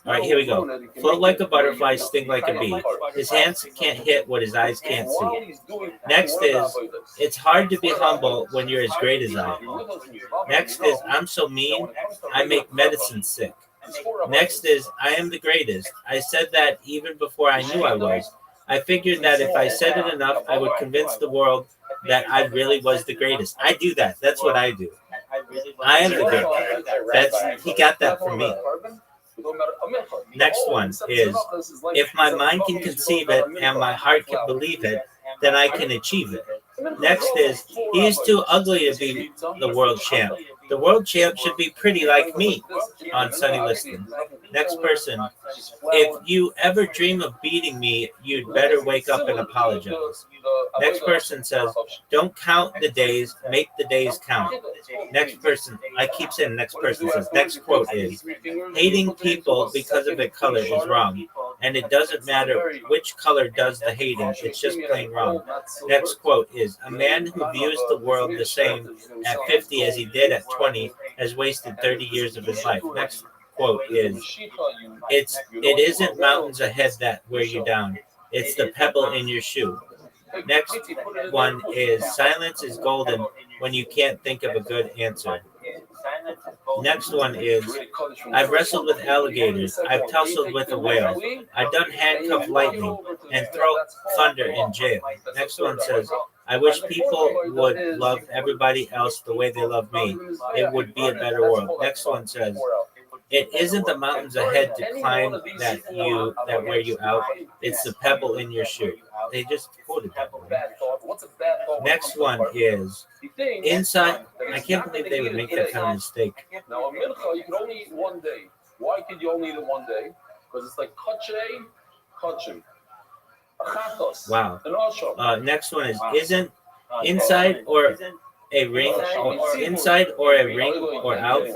Speaker 6: All right, here we go. Float like a butterfly, sting like a bee. His hands can't hit what his eyes can't see. Next is, it's hard to be humble when you're as great as I am. Next is, I'm so mean, I make medicine sick. Next is, I am the greatest. I said that even before I knew I was. I figured that if I said it enough, I would convince the world that I really was the greatest. I do that. That's what I do. I am the greatest. He got that from me. Next one is, if my mind can conceive it and my heart can believe it, then I can achieve it. Next is, he is too ugly to be the world champ. The world champ should be pretty like me, on Sonny Liston. Next person, if you ever dream of beating me, you'd better wake up and apologize. Next person says, don't count the days, make the days count. Next person, I keep saying next person says, next quote is, hating people because of their color is wrong. And it doesn't matter which color does the hating, it's just plain wrong. Next quote is, a man who views the world the same at 50 as he did at 20 has wasted 30 years of his life. Next quote is, it isn't mountains ahead that wear you down, it's the pebble in your shoe. Next one is, silence is golden when you can't think of a good answer. Next one is, I've wrestled with alligators, I've tussled with a whale, I've done handcuff lightning and throw thunder in jail. Next one says, I wish people would love everybody else the way they love me. It would be a better world. Next one says, it isn't the mountains ahead to climb that wear you out. It's the pebble in your shoe. They just quoted that. Next one is, inside. I can't believe they would make that kind of mistake.
Speaker 3: Now, a mincha, you can only eat one day. Why could you only eat it one day? Because it's like kachim.
Speaker 6: Wow. Next one is, isn't inside or a ring, or inside or a ring or out?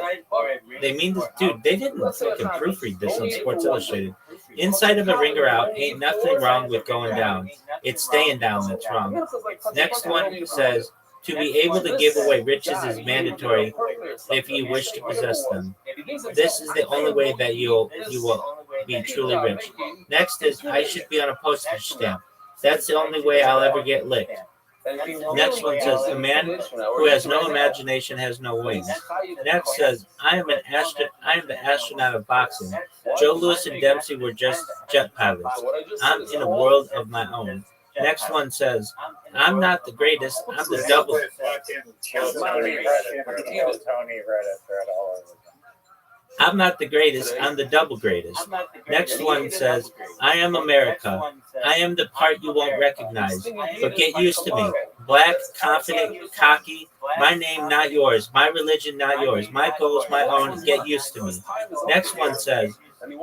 Speaker 6: They mean this, dude. They didn't fucking proofread this on Sports Illustrated. Inside of a ring or out, ain't nothing wrong with going down. It's staying down that's wrong. Next one says, To be able to give away riches is mandatory if you wish to possess them. This is the only way that you will be truly rich. Next is, I should be on a postage stamp. That's the only way I'll ever get licked. Next one says, a man who has no imagination has no wings. Next says, I am the astronaut of boxing. Joe Louis and Dempsey were just jet pilots. I'm in a world of my own. Next one says, I'm not the greatest, I'm the double. I'm not the greatest, I'm the double greatest. Next one says, I am America. I am the part you won't recognize, but get used to me. Black, confident, cocky, my name not yours, my religion not yours, my goals my own, get used to me. Next one says,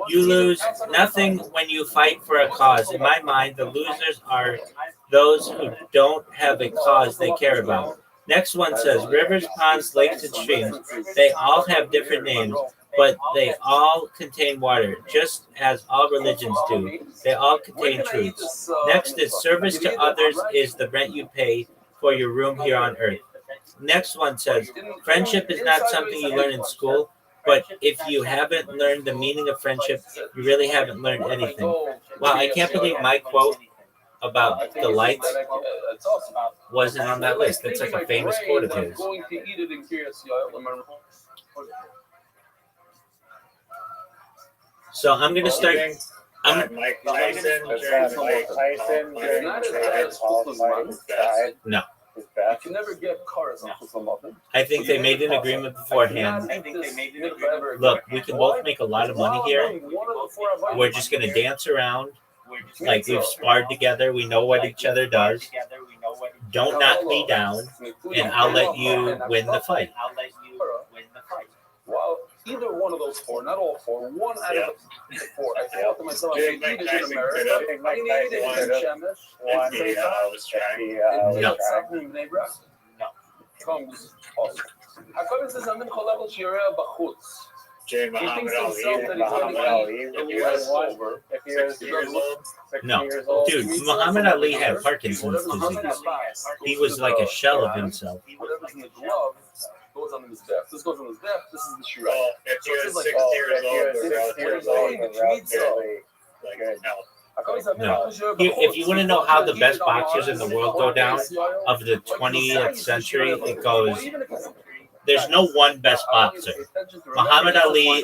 Speaker 6: you lose nothing when you fight for a cause. In my mind, the losers are those who don't have a cause they care about. Next one says, rivers, ponds, lakes, and streams, they all have different names, but they all contain water, just as all religions do. They all contain truths. Next is, service to others is the rent you pay for your room here on earth. Next one says, friendship is not something you learn in school, but if you haven't learned the meaning of friendship, you really haven't learned anything. Wow, I can't believe my quote about the lights wasn't on that list. That's like a famous quote of his. So I'm going to start.
Speaker 9: Mike Tyson.
Speaker 6: No.
Speaker 3: You can never get cars off of nothing.
Speaker 6: I think they made an agreement beforehand. Look, we can both make a lot of money here. We're just going to dance around like we've sparred together. We know what each other does. Don't knock me down, and I'll let you win the fight.
Speaker 3: Well, either one of those four, not all four, one out of the four. I thought to myself, I said, either in America, I need it in Shemesh, comes us. HaKadosh says, I'm in Cholabel Shireh Bachutz. He thinks himself that he's going to be over.
Speaker 6: No, dude, Muhammad Ali had Parkinson's disease. He was like a shell of himself.
Speaker 3: Whatever's in the glove goes on the mizbech. This goes on the mizbech. This is the shirah.
Speaker 9: Well, if you're 6 years old,
Speaker 6: No. If you want to know how the best boxers in the world go down of the 20th century, it goes, there's no one best boxer. Muhammad Ali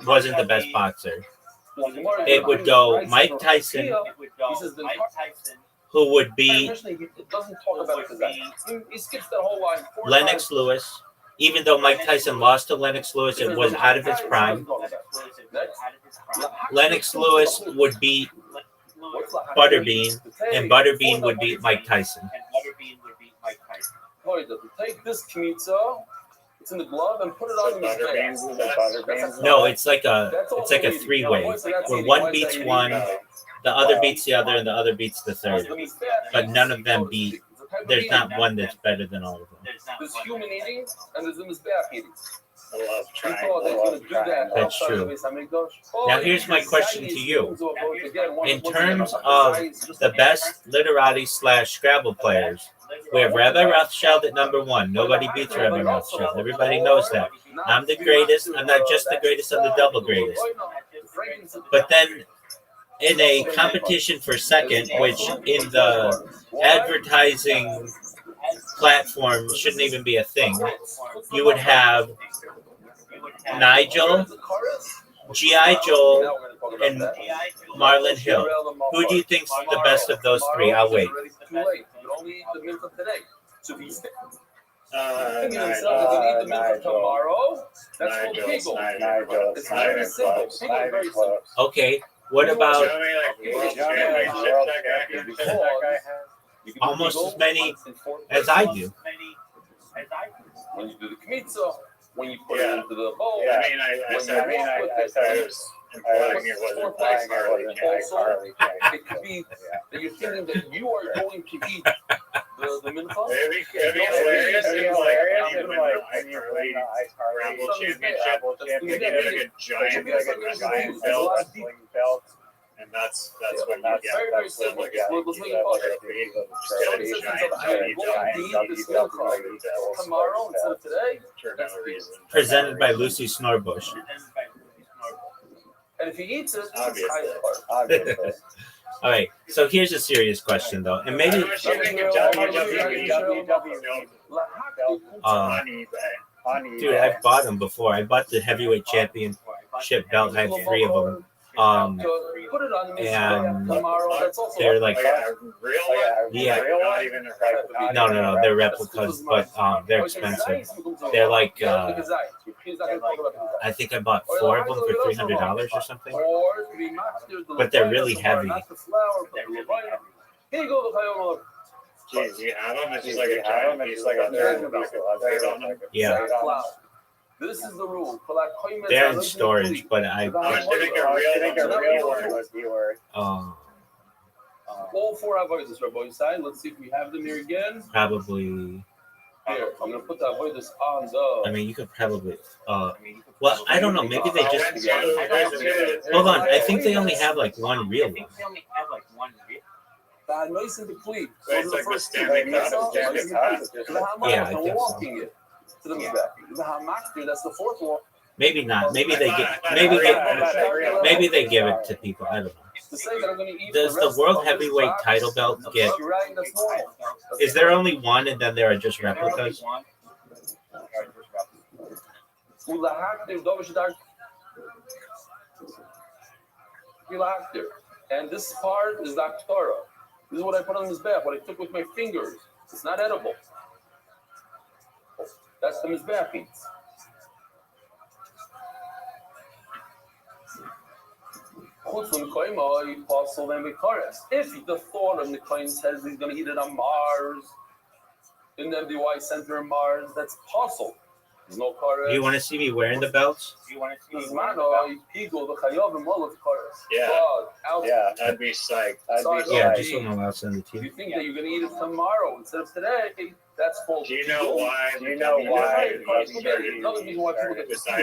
Speaker 6: wasn't the best boxer. It would go Mike Tyson, who would be Lennox Lewis. Even though Mike Tyson lost to Lennox Lewis, it was out of his prime. Lennox Lewis would beat Butterbean, and Butterbean would beat Mike Tyson.
Speaker 3: Take this kmitza, it's in the glove, and put it on his face.
Speaker 6: No, it's like a three-way, where one beats one, the other beats the other, and the other beats the third. But none of them beat. There's not one that's better than all of them.
Speaker 3: There's human eating, and there's the mizbeach eating.
Speaker 6: That's true. Now here's my question to you. In terms of the best literati / Scrabble players, we have Rabbi Rothschild at number 1. Nobody beats Rabbi Rothschild. Everybody knows that. I'm the greatest. I'm not just the greatest, I'm the double greatest. But then in a competition for second, which in the advertising platform shouldn't even be a thing, you would have Nigel, G.I. Joel, and Marlon Hill. Who do you think's the best of those three? I'll wait. Okay, what about almost as many as I do?
Speaker 3: When you do the kmitza, when you put it into the bowl,
Speaker 9: I said it was implying it wasn't
Speaker 3: it could be that you're thinking that you are going to eat the mincha.
Speaker 9: It'd be hilarious if Scrabble championship, they get like a giant belt, and that's when you get
Speaker 3: Very, very simple. Let's make it possible. Tomorrow instead of today. That's the reason.
Speaker 6: Presented by Lucy Snorbush.
Speaker 3: And if he eats it, it's his highest part.
Speaker 6: All right. So here's a serious question, though, and maybe. Dude, I've bought them before. I bought the heavyweight championship belt. I have 3 of them. And they're like, yeah, no, they're replicas, but they're expensive. They're like, I think I bought 4 of them for $300 or something. But they're really heavy.
Speaker 9: Jeez, you have them? It's just like a giant piece, like a
Speaker 6: Yeah.
Speaker 3: This is the rule.
Speaker 6: They're in storage, but I
Speaker 9: think a real one was the word.
Speaker 3: All 4 avoiders, Rabbi. Let's see if we have them here again.
Speaker 6: probably.
Speaker 3: Here, I'm gonna put the avoiders on the.
Speaker 6: I mean, you could probably. Well, I don't know. Maybe they just. Hold on. I think they only have like 1 real one.
Speaker 3: Nice and complete.
Speaker 9: So it's like the standing cup.
Speaker 6: Yeah, I think so.
Speaker 3: To the back. That's the 4th one.
Speaker 6: Maybe not. Maybe they give. Maybe they give it to people. I don't know. Does the world heavyweight title belt get? Is there only 1 and then there are just replicas?
Speaker 3: And this part is the Aktara. This is what I put on this back, what I took with my fingers. It's not edible. That's the Mizbeach beads. If the thought of Nikoim says he's going to eat it on Mars, in the MDY Center in Mars, that's possible. There's no Kares.
Speaker 6: Do you want to see me wearing the belts?
Speaker 9: Yeah, I'd be psyched.
Speaker 6: Yeah, just one more. I'll send it to
Speaker 3: You
Speaker 6: you.
Speaker 3: think that you're going to eat it tomorrow instead of today? That's false.
Speaker 9: Do you know why? Decided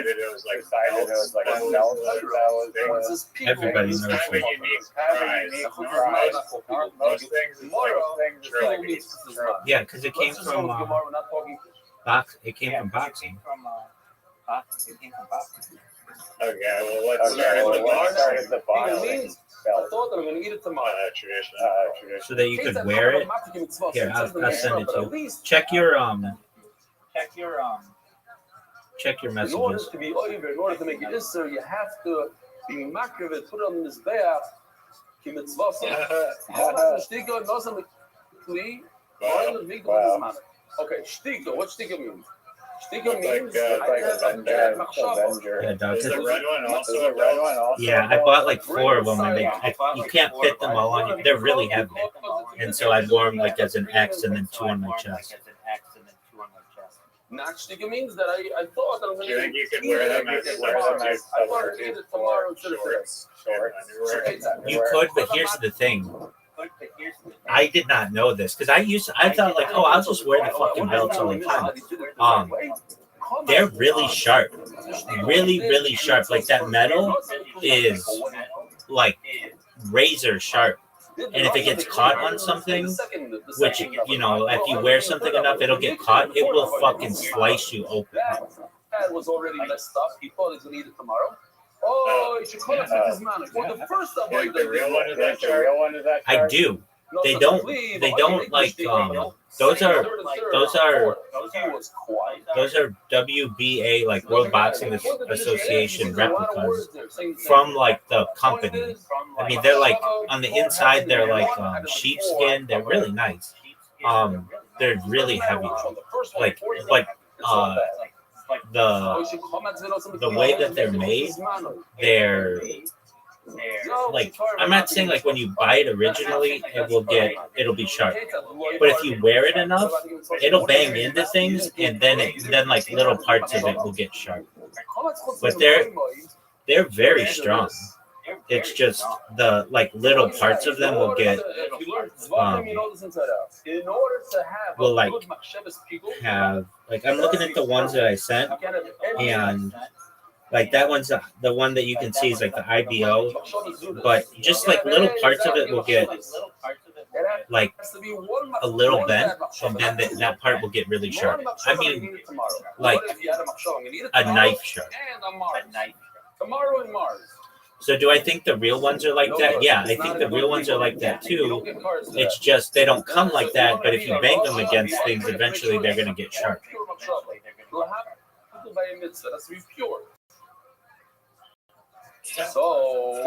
Speaker 9: it was like
Speaker 6: Everybody knows
Speaker 9: kind of a
Speaker 6: that.
Speaker 9: unique prize. Most things is like
Speaker 6: Yeah, because it came from It came from boxing.
Speaker 9: Okay, well, let's start at the
Speaker 3: I thought that I'm going to eat it tomorrow.
Speaker 9: Tradition.
Speaker 6: So that you could wear it. Here, I'll send it to you. Check your
Speaker 3: In order
Speaker 6: messages.
Speaker 3: to be over, in order to make it Isser, you have to be makriv, put it on this beach, ki mitzvasa. Shtika, nosam kli, okay, shtika, what shtika means? Shtika means
Speaker 6: Yeah, dog.
Speaker 9: Is the red one also a red one?
Speaker 6: Yeah, I bought like 4 of them, and you can't fit them all on you. They're really heavy, and so I wore them like as an X and then 2 on my chest.
Speaker 3: Not shtika means that I thought that I'm going
Speaker 9: Do you
Speaker 3: to
Speaker 9: think you could wear them as
Speaker 3: I want to eat it tomorrow instead of today.
Speaker 6: You could, but here's the thing. I did not know this because I thought like, oh, I'll just wear the fucking belts all the time. They're really sharp, really sharp. Like that metal is like razor sharp. And if it gets caught on something, which, you know, if you wear something enough, it'll get caught. It will fucking slice you open.
Speaker 3: That was already messed up. He thought he was going to eat it tomorrow. Oh, you should call it his man. The first time
Speaker 9: The real one is that
Speaker 6: I do. They don't like those are WBA, like World Boxing Association replicas from like the company. I mean, they're like on the inside they're like sheepskin. They're really nice. They're really heavy. Like the way that they're made, they're like, I'm not saying like when you buy it originally it'll be sharp, but if you wear it enough, it'll bang into things, and then like little parts of it will get sharp. But they're very strong. It's just the like little parts of them will get will like have like, I'm looking at the ones that I sent, and Like that one's the one that you can see is like the IBO, but just like little parts of it will get like a little bent, and then that part will get really sharp. I mean, like a knife sharp.
Speaker 3: Tomorrow in Mars.
Speaker 6: So do I think the real ones are like that? Yeah, I think the real ones are like that too. It's just they don't come like that, but if you bang them against things, eventually they're going to get sharp.
Speaker 3: That's to be pure. So,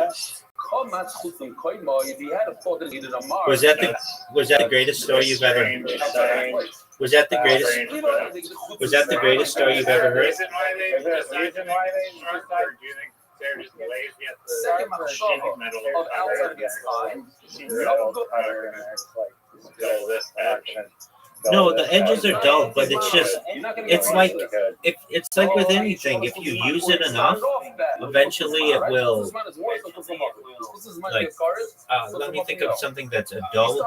Speaker 3: if you had a thought that needed a Mars,
Speaker 6: was that the greatest story you've ever? Was that the greatest? Was that the greatest story you've ever heard?
Speaker 9: Is it why they start, or do you think they're just lazy at the
Speaker 3: second machshava of outside of its time, no good.
Speaker 9: Still this bad.
Speaker 6: No, the edges are dull, but it's just it's like it's like with anything. If you use it enough, eventually it will. Like, let me think of something that's a dull.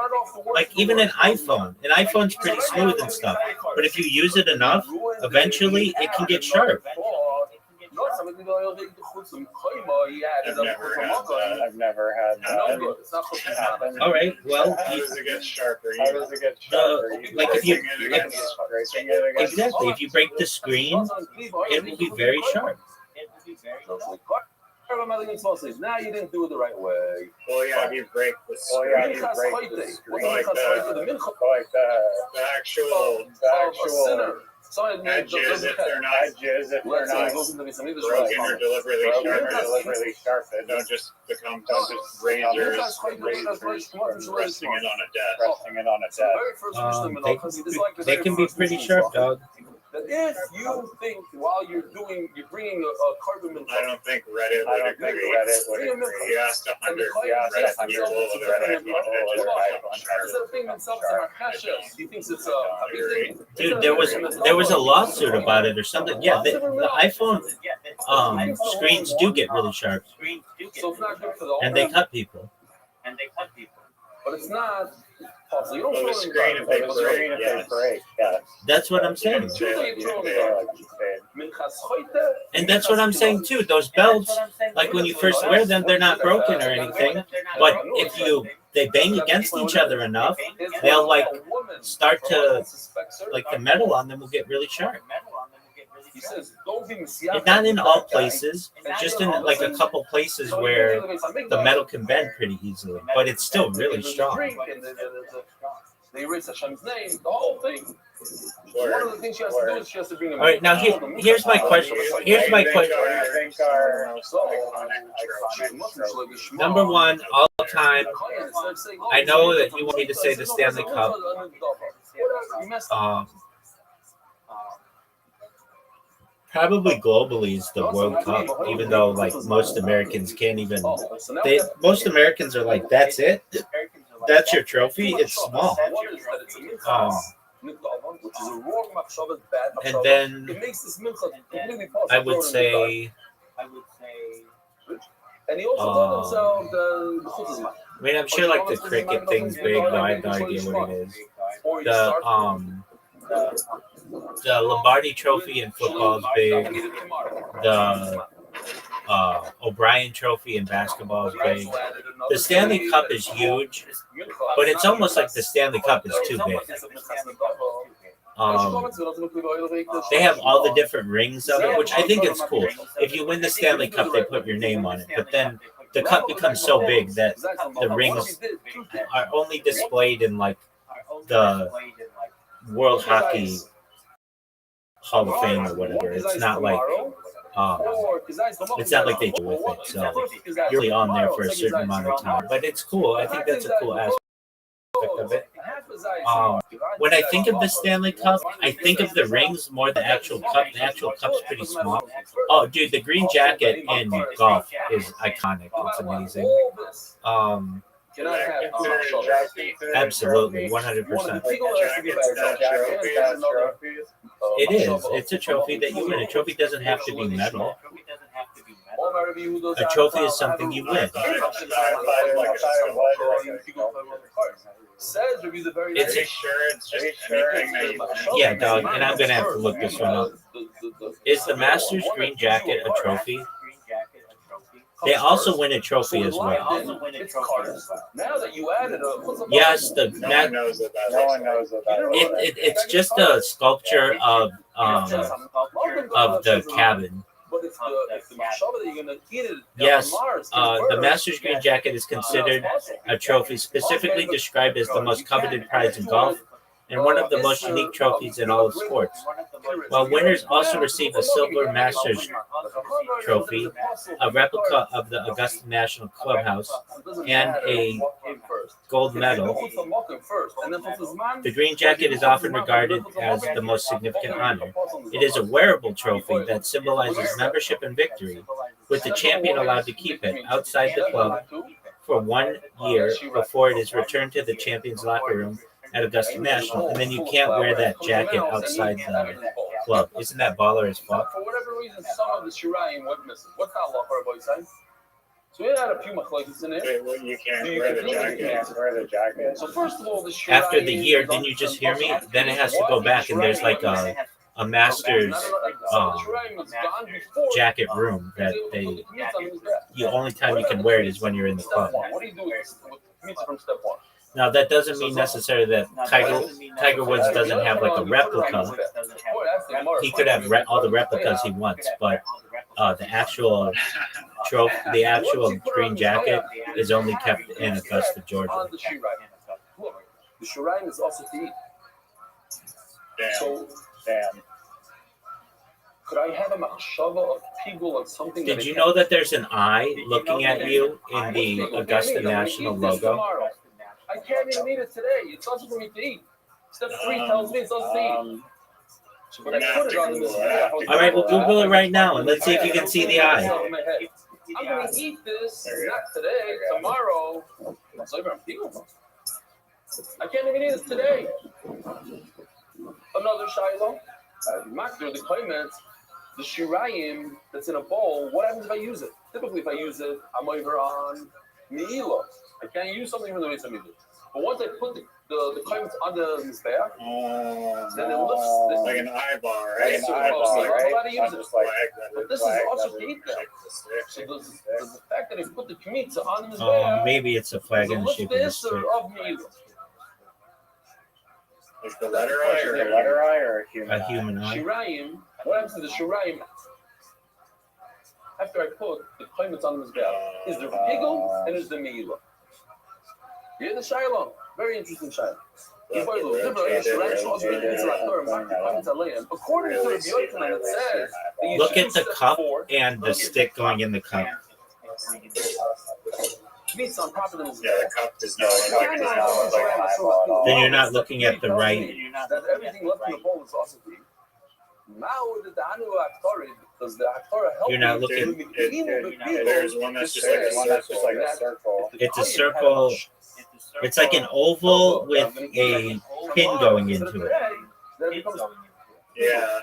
Speaker 6: Like even an iPhone. An iPhone's pretty smooth and stuff, but if you use it enough, eventually it can get sharp.
Speaker 9: I've never had that.
Speaker 6: All right. Well,
Speaker 9: How does it get sharper?
Speaker 6: like if you exactly if you break the screen, it will be very sharp.
Speaker 3: Now you didn't do it the right way.
Speaker 9: Well, yeah, if you break the screen, like the actual edges, if they're not broken or deliberately sharp, they don't just become razors resting it on a desk.
Speaker 6: They can be pretty sharp, dog.
Speaker 3: If you think while you're bringing a carbon
Speaker 9: I don't think Reddit would agree. He asked 100 Reddit people whether
Speaker 3: he thinks it's a
Speaker 6: dude, there was a lawsuit about it or something. Yeah, the iPhone screens do get really sharp,
Speaker 3: so it's not good for the
Speaker 6: and they cut people.
Speaker 3: But it's not possible. You don't
Speaker 9: the screen if they break. Yeah.
Speaker 6: That's what I'm saying. And that's what I'm saying too. Those belts, like when you first wear them, they're not broken or anything. But if they bang against each other enough, they'll like start to like the metal on them will get really sharp. Not in all places, just in like a couple places where the metal can bend pretty easily, but it's still really strong.
Speaker 3: They erase Hashem's name, the whole thing. One of the things she has to do is she has to bring them.
Speaker 6: All right, now here's my question. Here's my question. Number one, all time. I know that you want me to say the Stanley Cup. Probably globally is the World Cup, even though like most Americans can't even. Most Americans are like, that's it. That's your trophy. It's small. And then I would say.
Speaker 3: And he also told himself
Speaker 6: I mean, I'm sure like the cricket thing's big, but I have no idea what it is. The Lombardi Trophy in football is big. The O'Brien Trophy in basketball is big. The Stanley Cup is huge, but it's almost like the Stanley Cup is too big. They have all the different rings of it, which I think is cool. If you win the Stanley Cup, they put your name on it, but then the cup becomes so big that the rings are only displayed in like the World Hockey Hall of Fame or whatever. It's not like they do with it. So you're really on there for a certain amount of time. But it's cool. I think that's a cool aspect of it. When I think of the Stanley Cup, I think of the rings more than the actual cup. The actual cup's pretty small. Oh, dude, the green jacket in golf is iconic. It's amazing. Absolutely, 100%. It is. It's a trophy that you win. A trophy doesn't have to be metal. A trophy is something you win. Yeah, dog, and I'm gonna have to look this one up. Is the Masters green jacket a trophy? They also win a trophy as well. Yes, it's just a sculpture of the cabin. Yes, the Masters green jacket is considered a trophy, specifically described as the most coveted prize in golf and one of the most unique trophies in all of sports. While winners also receive a silver Masters trophy, a replica of the Augusta National Clubhouse, and a gold medal. The green jacket is often regarded as the most significant honor. It is a wearable trophy that symbolizes membership and victory, with the champion allowed to keep it outside the club for 1 year before it is returned to the champion's locker room at Augusta National, and then you can't wear that jacket outside the club. Isn't that baller as fuck?
Speaker 3: For whatever reason, some of the shirayim went missing. What's that law for Rabbi saying? So we had a few machlokes in there.
Speaker 9: You can't wear the jacket.
Speaker 3: So first of all, the shirayim,
Speaker 6: after the year, didn't you just hear me? Then it has to go back, and there's like a Masters jacket room that the only time you can wear it is when you're in the club.
Speaker 3: What do you do with from step one?
Speaker 6: Now, that doesn't mean necessarily that Tiger Woods doesn't have like a replica. He could have all the replicas he wants, but the actual trophy, the actual green jacket is only kept in Augusta, Georgia.
Speaker 3: The shirayim is also to eat. So, could I have a machshava of pigul of something?
Speaker 6: Did you know that there's an eye looking at you in the Augusta National logo?
Speaker 3: I can't even eat it today. It's also for me to eat. Step 3 tells me it's also to eat. But I put it on this.
Speaker 6: All right, we'll Google it right now and let's see if you can see the eye.
Speaker 3: I'm going to eat this, not today, tomorrow. I can't even eat it today. Another shiloh. Makdir, the comments, the shirayim that's in a bowl, what happens if I use it? Typically, if I use it, I'm over on me'ilah. I can't use something from the way somebody did. But once I put the comments on the mizbeach, then it looks
Speaker 9: like an eyeball, right?
Speaker 3: Right? I'm allowed to use it. But this is also to eat them. So the fact that I put the kmitza on the mizbeach,
Speaker 6: maybe it's a flag in the shape of a stick.
Speaker 9: Is the letter eye or a human eye?
Speaker 6: Shirayim.
Speaker 3: What happens to the shirayim after I put the comments on the mizbeach? Is there pigul and is there me'ilah? You hear the shiloh? Very interesting shiloh. According to the Yochanan, it says
Speaker 6: look at the cup and the stick going in the cup.
Speaker 3: Meats on top of them.
Speaker 9: Yeah, the cup does not.
Speaker 6: Then you're not looking at the right.
Speaker 3: Everything left in the bowl is also for you.
Speaker 6: You're not looking.
Speaker 9: There's one that's just like a circle.
Speaker 6: It's a circle. It's like an oval with a pin going into it.
Speaker 9: Yeah.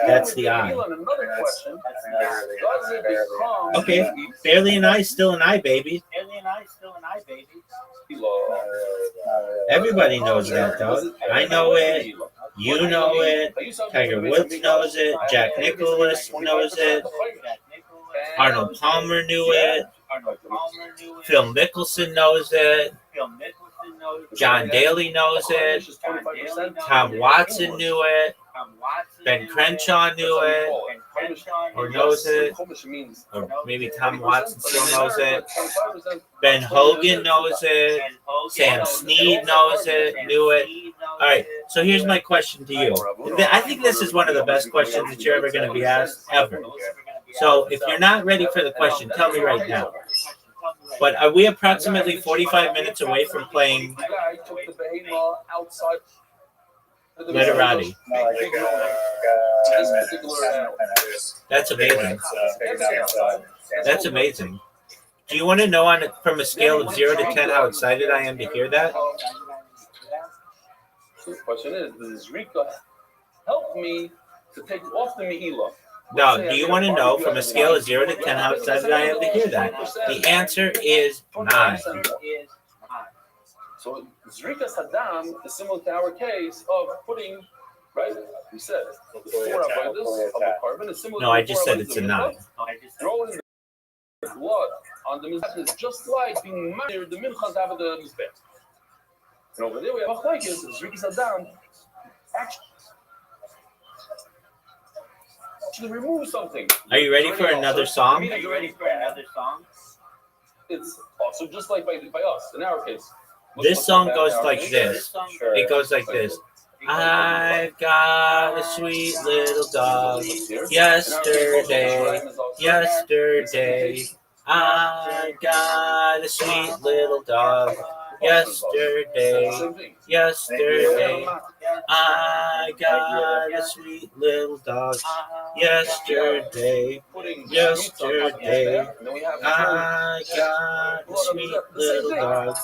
Speaker 6: That's the eye. Okay, barely an eye, still an eye, baby. Everybody knows that, dog. I know it. You know it. Tiger Woods knows it. Jack Nicklaus knows it. Arnold Palmer knew it. Phil Mickelson knows it. John Daly knows it. Tom Watson knew it. Ben Crenshaw knew it, or knows it, or maybe Tom Watson still knows it. Ben Hogan knows it. Sam Snead knows it, knew it. All right, so here's my question to you. I think this is one of the best questions that you're ever going to be asked, ever. So if you're not ready for the question, tell me right now. But are we approximately 45 minutes away from playing Literati? That's amazing. That's amazing. Do you want to know from a scale of 0 to 10 how excited I am to hear that?
Speaker 3: The question is, does Rika help me to take off the me'ilah?
Speaker 6: Now, do you want to know from a scale of 0 to 10 how excited I am to hear that? The answer is 9.
Speaker 3: So Zrikas Hadam is similar to our case of putting, right? We said the 4 avodas of the carbon is similar.
Speaker 6: No, I just said it's a 9.
Speaker 3: Throwing the blood on the mizbech is just like being married the minchas out of the mizbech. And over there we have a chayis, Zrikas Hadam actually remove something.
Speaker 6: Are you ready for another song?
Speaker 3: It's also just like by us in our case.
Speaker 6: This song goes like this. It goes like this. I've got a sweet little dog. Yesterday, I got a sweet little dog. Yesterday, I got a sweet little dog. Yesterday, I got a sweet little dog.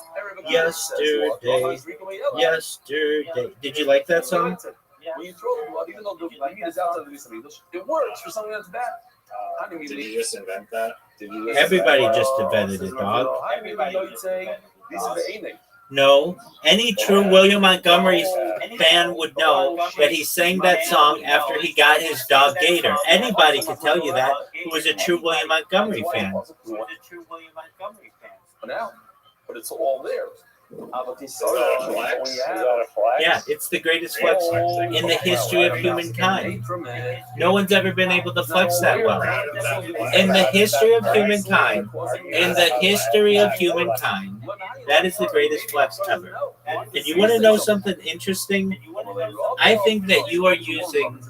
Speaker 6: Yesterday. Did you like that song?
Speaker 3: When you throw the blood, even though the meat is outside of the English, it works for something that's bad.
Speaker 9: Did you just invent that?
Speaker 6: Everybody just invented it, dog. No, any true William Montgomery fan would know that he sang that song after he got his dog Gator. Anybody could tell you that who was a true William Montgomery fan.
Speaker 3: But it's all there.
Speaker 6: Yeah, it's the greatest flex in the history of humankind. No one's ever been able to flex that well. In the history of humankind, that is the greatest flex ever. And you want to know something interesting? I think that you are using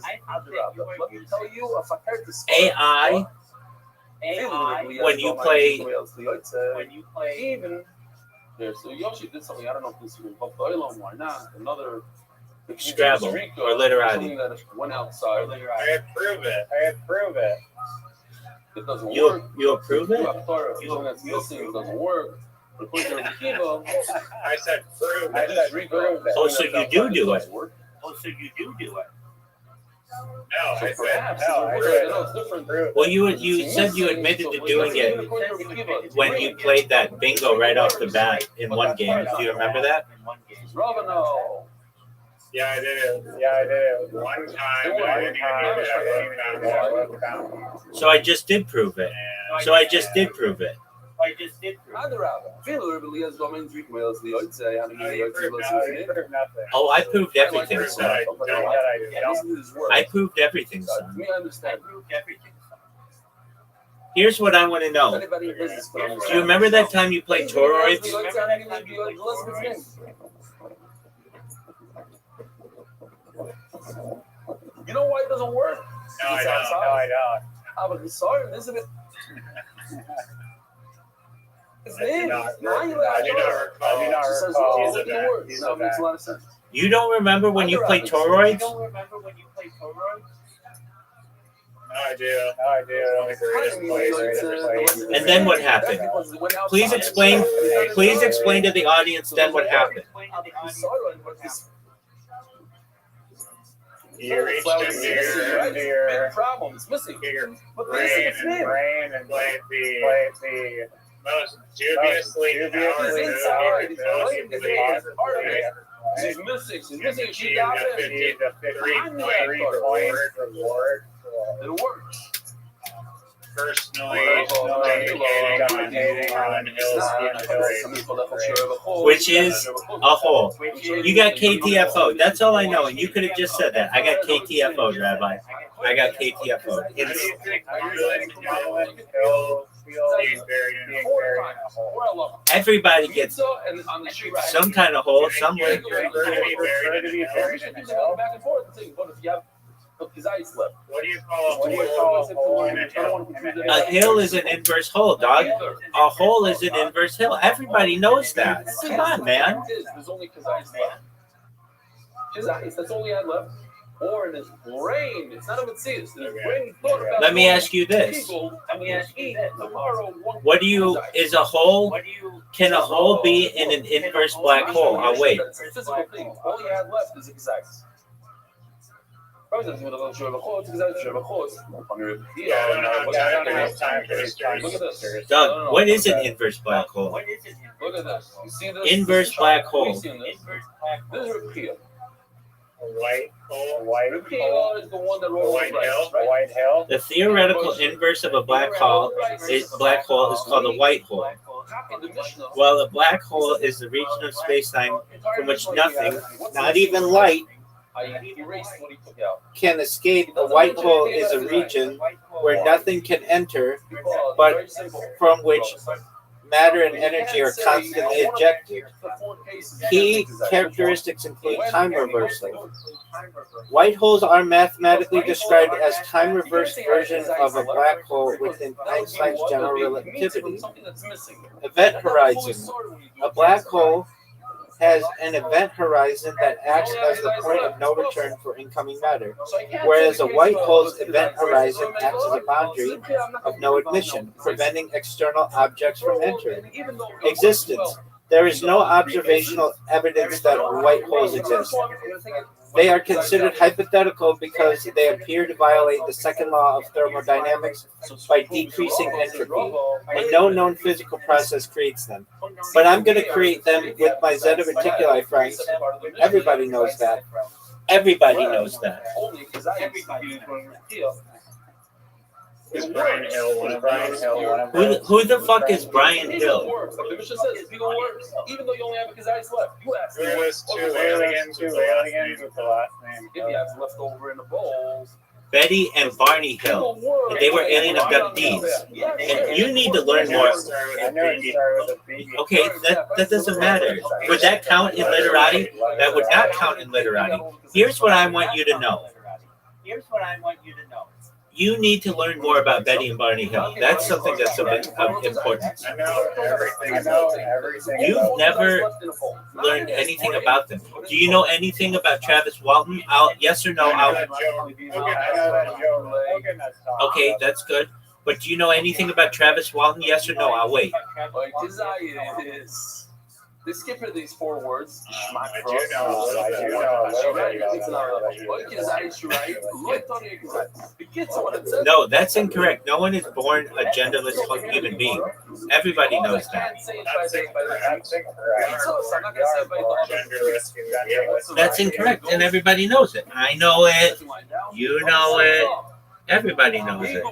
Speaker 6: AI when you play.
Speaker 3: Yeah, so Yoshi did something. I don't know if this is Oilon or not. Another
Speaker 6: Scrabble or literati.
Speaker 3: That went outside.
Speaker 9: I approve it.
Speaker 3: It doesn't work.
Speaker 6: You approve it?
Speaker 3: Something that's missing, it doesn't work.
Speaker 9: I said prove it.
Speaker 6: Oh, so you do it.
Speaker 9: No, I said.
Speaker 6: Well, you said you admitted to doing it when you played that bingo right off the bat in one game. Do you remember that?
Speaker 9: Yeah, I did it. One time. I didn't even know that.
Speaker 6: So I just did prove it. Oh, I proved everything, son. I proved everything, son. Here's what I want to know. Do you remember that time you played toroids?
Speaker 3: You know why it doesn't work?
Speaker 9: No, I don't.
Speaker 3: Isn't it?
Speaker 9: I do not recall.
Speaker 3: Makes a lot of sense.
Speaker 6: You don't remember when you played toroids?
Speaker 9: No, I do.
Speaker 6: And then what happened? Please explain to the audience then what happened.
Speaker 9: You reached into your
Speaker 3: problems missing
Speaker 9: brain and played the most dubiously
Speaker 3: She's missing. She got it.
Speaker 9: Reward.
Speaker 3: It works.
Speaker 9: Personally commentating on
Speaker 6: Which is a hole. You got KTFO. That's all I know. And you could have just said that. I got KTFO, Rabbi. I got KTFO. Everybody gets some kind of hole somewhere.
Speaker 9: What do you call a hole in a hill?
Speaker 6: A hill is an inverse hole, dog. A hole is an inverse hill. Everybody knows that. Come on, man.
Speaker 3: There's only Kazai's left. Kazai's, that's all he had left. Or in his brain. It's not even serious. His brain thought about.
Speaker 6: Let me ask you this. What do you, is a hole, can a hole be in an inverse black hole? I'll wait.
Speaker 3: It's a physical thing. All he had left is Kazai's. Rabbi says, "You don't share bachos because I share bachos."
Speaker 9: Yeah, I don't have time for this.
Speaker 3: Look at this.
Speaker 6: Doug, what is an inverse black hole?
Speaker 3: Look at this. You see this?
Speaker 6: Inverse black
Speaker 3: What do you
Speaker 6: hole.
Speaker 3: see in this? This is Rabbi.
Speaker 9: White hole, white
Speaker 3: Rabbi
Speaker 9: hole,
Speaker 3: is the one that
Speaker 9: the
Speaker 3: wrote
Speaker 9: white
Speaker 3: rice,
Speaker 9: hill,
Speaker 3: right?
Speaker 9: white hill.
Speaker 6: The theoretical inverse of a black hole is called a white hole.
Speaker 3: In the Mishnah,
Speaker 6: While a black hole is the region of space-time from which nothing, not even light,
Speaker 3: I erased what he took out.
Speaker 6: can escape, a white hole is a region where nothing can enter, but
Speaker 3: Very simple.
Speaker 6: from which matter and energy are constantly ejected. Key characteristics include time reversal. White holes are mathematically described as time-reversed version of a black hole within Einstein's general relativity. Event horizon. A black hole has an event horizon that acts as the point of no return for incoming matter, whereas a white hole's event horizon acts as a boundary of no admission, preventing external objects from entering. Existence. There is no observational evidence that white holes exist. They are considered hypothetical because they appear to violate the second law of thermodynamics by decreasing entropy, and no known physical process creates them. But I'm going to create them with my zeta reticuli, friends. Everybody knows that. Everybody knows that.
Speaker 9: Is Brian Hill one of them?
Speaker 6: Who the fuck is Brian Hill?
Speaker 3: The Mishnah says Spiegel works, even though you only have a Kazais left. You ask
Speaker 9: There was two aliens with the last name.
Speaker 3: if you have left over in the bowls.
Speaker 6: Betty and Barney Hill. And they were alien abductees. And you need to learn more.
Speaker 9: I know it started with a B.
Speaker 6: Okay, that doesn't matter. Would that count in literati? That would not count in literati. Here's what I want you to know. You need to learn more about Betty and Barney Hill. That's something that's important.
Speaker 9: I know everything.
Speaker 6: You've never learned anything about them. Do you know anything about Travis Walton? Yes or no? Okay, that's good. But do you know anything about Travis Walton? Yes or no? I'll wait.
Speaker 3: They skip these 4 words.
Speaker 9: I do know.
Speaker 6: No, that's incorrect. No one is born a genderless human being. Everybody knows that. That's incorrect, and everybody knows it. I know it. You know it. Everybody knows it.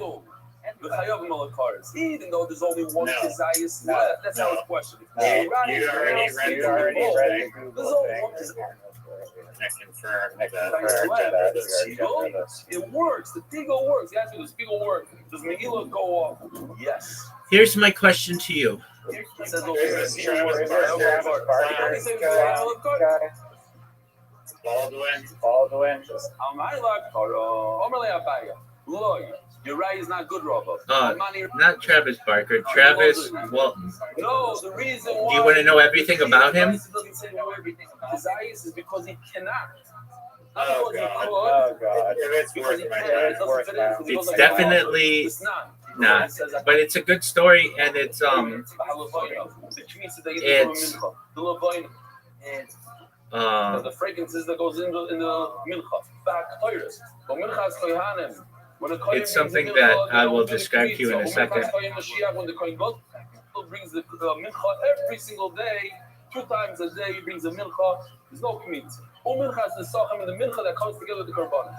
Speaker 3: Even though there's only one Kazayas left, that's not his question.
Speaker 9: You already read it.
Speaker 3: It works. The Spiegel works. You ask me, does Spiegel work? Does Megillah go off? Yes.
Speaker 6: Here's my question to you.
Speaker 9: Baldwin.
Speaker 3: Uriah is not good, Rabbi.
Speaker 6: Not Travis Barker, Travis Walton.
Speaker 3: No, the reason why.
Speaker 6: Do you want to know everything about him?
Speaker 3: Desires is because he cannot.
Speaker 9: Oh God.
Speaker 6: It's definitely not, but it's a good story, and it's
Speaker 3: the fragrances that goes in the mincha.
Speaker 6: It's something that I will describe to you in a second.
Speaker 3: When the Kohen Gadol brings the mincha every single day, 2 times a day, he brings a mincha. There's no community. All mincha is the sachem and the mincha that comes together with the korban.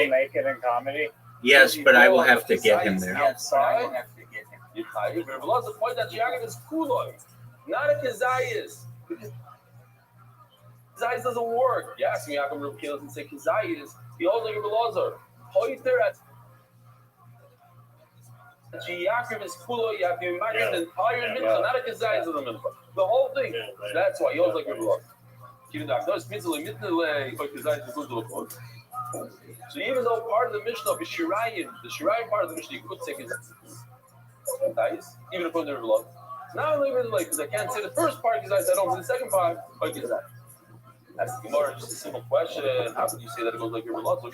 Speaker 9: Make it in comedy.
Speaker 6: Yes, but I will have to get him there.
Speaker 3: The point that Yaakov is kuloi, not a kazayis. Kazayis doesn't work. You ask me, Yaakov Reb Kiel doesn't say kazayis. He holds like a belazar. Poiter at Yaakov is kuloi. You have to imagine the entire mincha, not a kazayis of the mincha. The whole thing. That's why he holds like a belazar. So even though part of the Mishnah of the Shirayim part of the Mishnah, you could say kazayis, even according to the Rabbi. Not only because I can't say the first part kazayis, I don't say the second part kazayis. That's the Gemara. Just a simple question. How could you say that it goes like your Rabbi?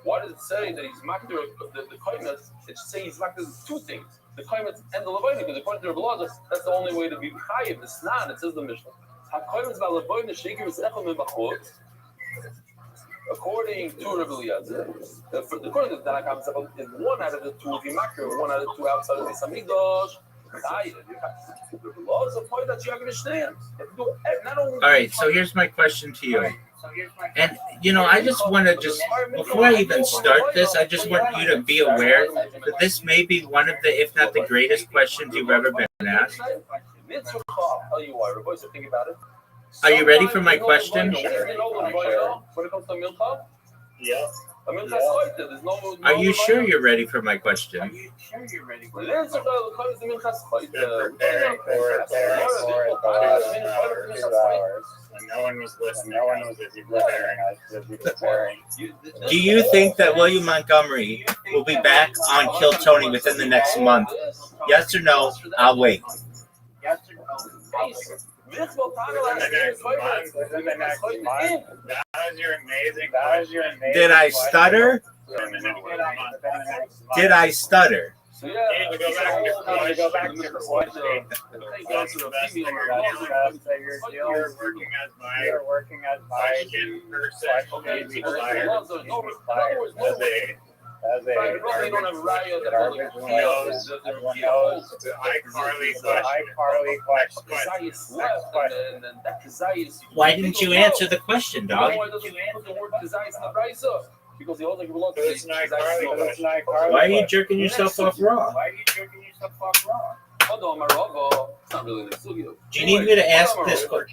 Speaker 3: Why does it say that he's makdir the kindness? It should say he's makdir 2 things. the Koymitz and the Levoin, because according to Rabbi, that's the only way to be chayiv. It's not. It says the Mishnah. HaKoymitz v'Levoin sheikir v'sechel mimachot. According to Rabbi Eliezer, according to the Tanakh, is one out of the two of Yimakir, one out of the two outside of the Samigdash.
Speaker 6: All right, so here's my question to you. And, I just want to before I even start this, I just want you to be aware that this may be one of the, if not the greatest questions you've ever been asked. Are you ready for my question?
Speaker 9: Yeah.
Speaker 6: Are you sure you're ready for my question?
Speaker 9: Been preparing for it for 2 hours. When no one was listening, no one was busy preparing.
Speaker 6: Do you think that William Montgomery will be back on Kill Tony within the next month? Yes or no? I'll wait.
Speaker 9: Yes or no? Within the next month. That was your amazing.
Speaker 6: Did I stutter? Did I stutter?
Speaker 9: So you need to go back to your question. That's the best thing you're working as my question as a garbage knows the iCarly question.
Speaker 6: Why didn't you answer the question, dog?
Speaker 3: Because he holds like
Speaker 9: it's not iCarly.
Speaker 6: Why are you jerking yourself off raw? Do you need me to ask this? Do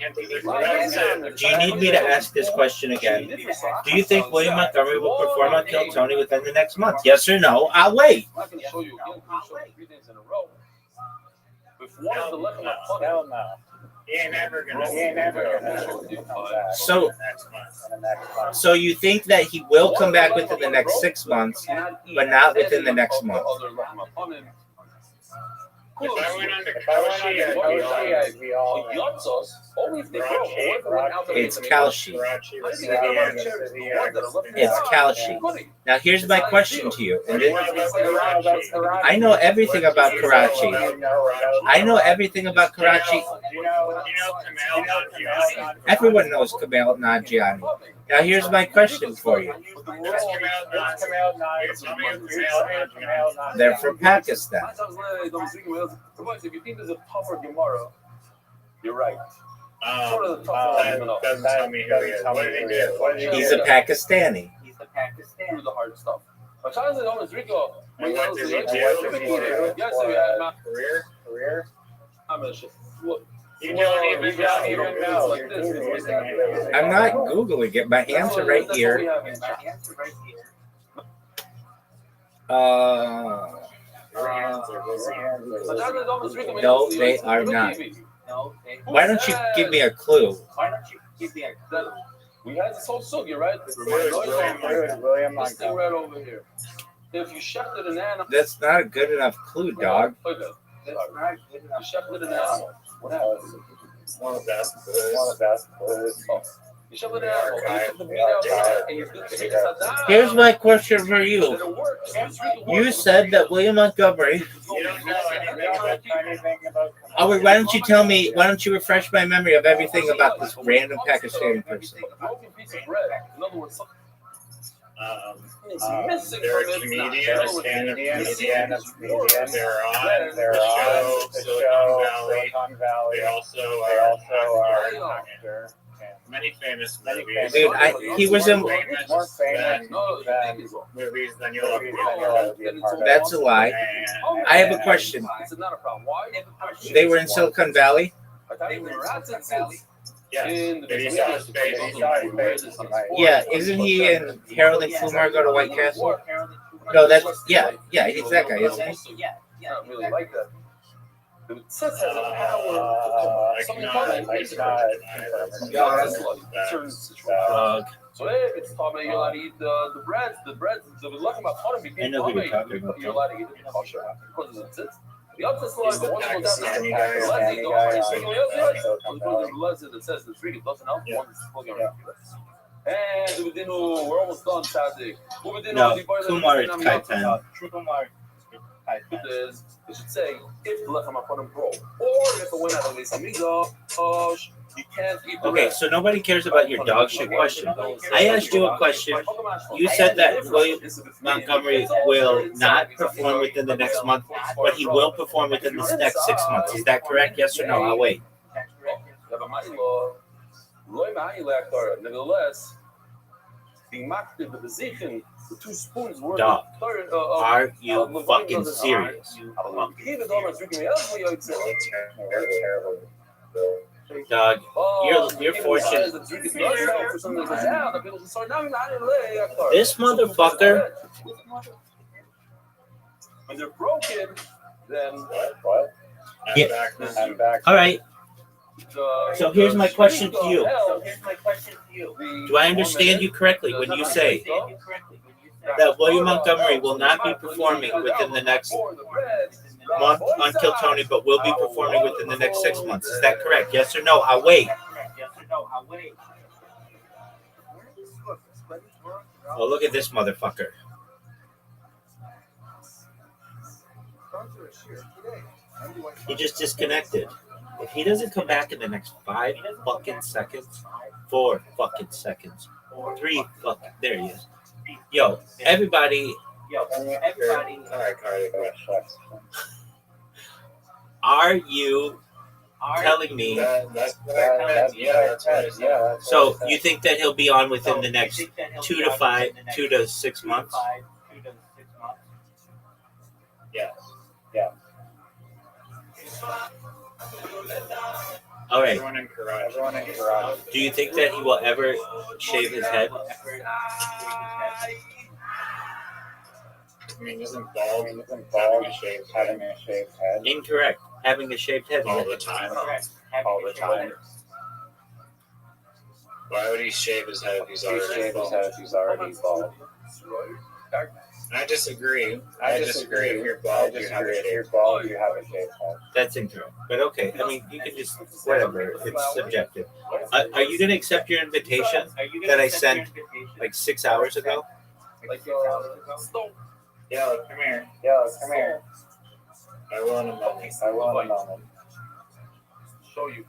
Speaker 6: you need me to ask this question again? Do you think William Montgomery will perform on Kill Tony within the next month? Yes or no? I'll wait.
Speaker 3: I'm not going to show you again. I'll show you 3 days in a row. If one of the left
Speaker 9: hell no. He ain't never gonna
Speaker 6: So you think that he will come back within the next 6 months, but not within the next month?
Speaker 9: If I went on the Kalshi, I'd be all
Speaker 6: It's Kalshi. It's Kalshi. Now here's my question to you. I know everything about Karachi. I know everything about Karachi. Everyone knows Kamal Nanjiani. Now here's my question for you. They're from Pakistan.
Speaker 3: If you think there's a tougher Gemara, you're right.
Speaker 9: Doesn't tell me who he is. What did he do?
Speaker 6: He's a Pakistani.
Speaker 3: Do the hard stuff. But Charles is always Rico.
Speaker 9: And what does he do?
Speaker 3: Yes,
Speaker 9: Career?
Speaker 3: I'm a shit.
Speaker 9: You don't even know.
Speaker 6: I'm not Googling it. My hands are right here. No, they are not. Why don't you give me a clue?
Speaker 3: We had this whole sugi, right?
Speaker 9: William
Speaker 3: This thing right over here. If you shechted an animal.
Speaker 6: That's not a good enough clue, dog.
Speaker 3: You shechted an animal. What happens?
Speaker 9: One of the best.
Speaker 3: You shechted an animal. You took the meat out and you did the
Speaker 6: Here's my question for you. You said that William Montgomery.
Speaker 9: You don't know anything about.
Speaker 6: Oh, wait, why don't you tell me? Why don't you refresh my memory of everything about this random Pakistani person?
Speaker 9: They're a comedian. They're on the show, Silicon Valley. They also are an actor. Many famous movies.
Speaker 6: Dude, he was in.
Speaker 9: More famous than movies than you'll ever be a part of.
Speaker 6: That's a lie. I have a question. They were in Silicon Valley?
Speaker 9: Yes. Did he saw his face?
Speaker 6: Yeah, isn't he in Harold and Kumar Go to White Castle? No, that's, yeah, he's that guy, isn't he?
Speaker 3: I don't really like that. The set has a power. So it's talking you're allowed to eat the breads. The luck about Purim became
Speaker 6: I know who you're talking about.
Speaker 3: You're allowed to eat it kosher because of the tzitz. The other slide, the one that goes down that says the three doesn't help. One is fully on. And we're almost done, Sadik.
Speaker 6: No, Kumar is Kaitan.
Speaker 3: It is, it should say, if the lechem aponim broke, or if it went out of the migosh, you can't eat the
Speaker 6: Okay,
Speaker 3: rest.
Speaker 6: so nobody cares about your dog shit question. I asked you a question. You said that William Montgomery will not perform within the next month, but he will perform within the next 6 months. Is that correct? Yes or no? I'll wait.
Speaker 3: Nevertheless, being mocked in the position, the 2 spoons worth
Speaker 6: Dog,
Speaker 3: of
Speaker 6: are you fucking serious? Dog, you're fortunate. This motherfucker.
Speaker 3: When they're broken, then
Speaker 9: What?
Speaker 6: Yeah.
Speaker 9: I'm back.
Speaker 6: All right. So here's my question to you. Do I understand you correctly when you say that William Montgomery will not be performing within the next month until Tony, but will be performing within the next 6 months? Is that correct? Yes or no? I'll wait. Oh, look at this motherfucker. He just disconnected. If he doesn't come back in the next 5 fucking seconds, 4 fucking seconds, 3 fucking, there he is. Yo, everybody.
Speaker 9: All right, Cardi,
Speaker 6: Are you telling me?
Speaker 9: yeah, that's right.
Speaker 6: So you think that he'll be on within the next 2 to 6 months?
Speaker 9: Yeah.
Speaker 6: All right.
Speaker 9: Everyone in garage.
Speaker 6: Do you think that he will ever shave his head?
Speaker 9: I mean, isn't bald having a shaved head?
Speaker 6: Incorrect. Having a shaved head.
Speaker 9: All the time. All the time. Why would he shave his head if he's already bald? I disagree. If you're bald, you have a shaved head.
Speaker 6: That's incorrect. But okay. I mean, you can just, whatever. It's subjective. Are you going to accept your invitation that I sent like 6 hours ago?
Speaker 9: Yo, come here. I will in a moment.
Speaker 3: Show you.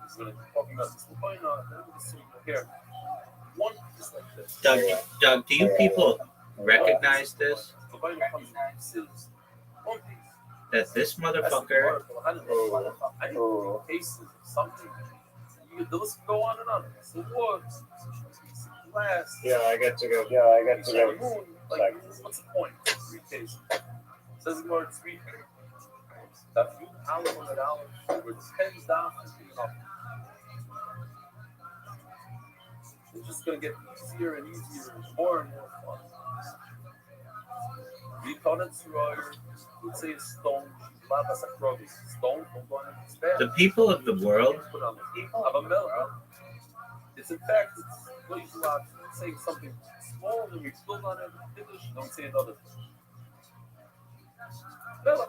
Speaker 3: Talking about this. Here. One is like this.
Speaker 6: Doug, do you people recognize this? That this motherfucker.
Speaker 3: I need cases of something. The list can go on and on. So what? Glass.
Speaker 9: Yeah, I get to go.
Speaker 3: Like, what's the point? 3 cases. Says more 3. A few hours on $1 with $10. It's just gonna get easier and easier, and more fun. We call it let's say stone. Stone from going to spare.
Speaker 6: The people of the world.
Speaker 3: It's in fact, it's what you are saying something small and you still not have English, don't say another thing. Bella.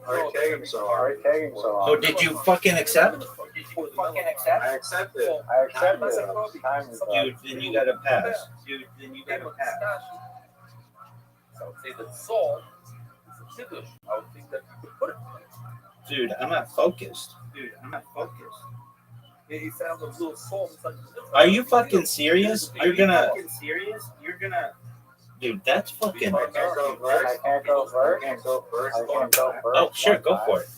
Speaker 6: Oh, did you fucking accept?
Speaker 9: I accept it.
Speaker 6: Dude, then you gotta pass.
Speaker 3: So I would say that salt is a kiddush. I would think that you could put it.
Speaker 6: Dude, I'm not focused.
Speaker 3: Yeah, he found a little salt inside the liver.
Speaker 6: Are you fucking serious? You're gonna. Dude, that's fucking.
Speaker 9: I can't go first.
Speaker 6: Oh, sure, go for it.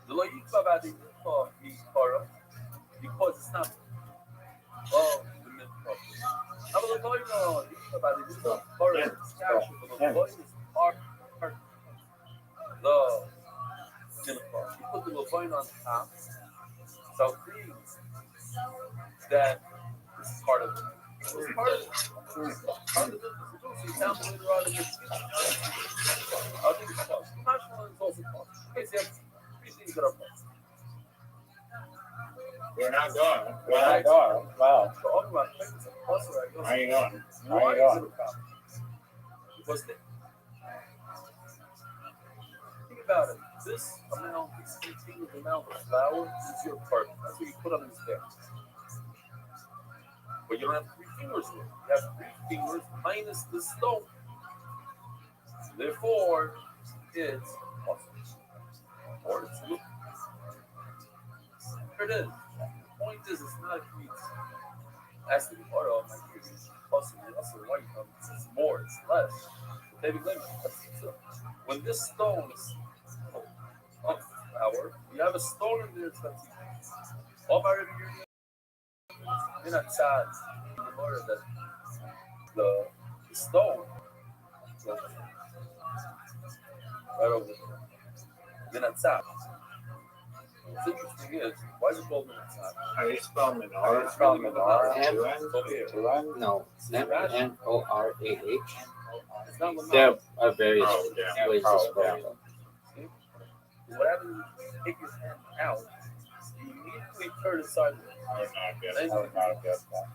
Speaker 3: The way you talk about the part because it's not. Oh, the myth part. I'm going to go about the part of the statue, but the voice is part. The dinner part. You put the Levine on top. So please. That is part of it. It's part of it. Down the later on in the I think it's close. National is also close. Okay, so you have 3 things that are close.
Speaker 9: We're not going. Wow.
Speaker 3: So all of my things are close.
Speaker 9: How are you going?
Speaker 3: Because think about it. This amount, this contained amount of flour is your part. That's what you put on this bed. But you don't have 3 fingers with it. You have 3 fingers minus the stone. Therefore, it's possible. Or it's look. Here it is. The point is, it's not a crease. It has to be part of my crease. Possibly, also white. It's more, it's less. David Lynch, when this stone is on flour, you have a stone in there, it's got all my review. You're not sad. The order that the stone goes right over there. You're not sad. What's interesting is, why is it called Minatzad?
Speaker 9: How do you spell menorah?
Speaker 3: It's spelled menorah.
Speaker 6: No, M-N-O-R-A-H.
Speaker 3: It's not Lamar.
Speaker 6: There are various
Speaker 9: Oh, yeah.
Speaker 6: ways to spell it.
Speaker 3: What happens is you take your hand out, you immediately turn it sideways.
Speaker 9: I would not have guessed that.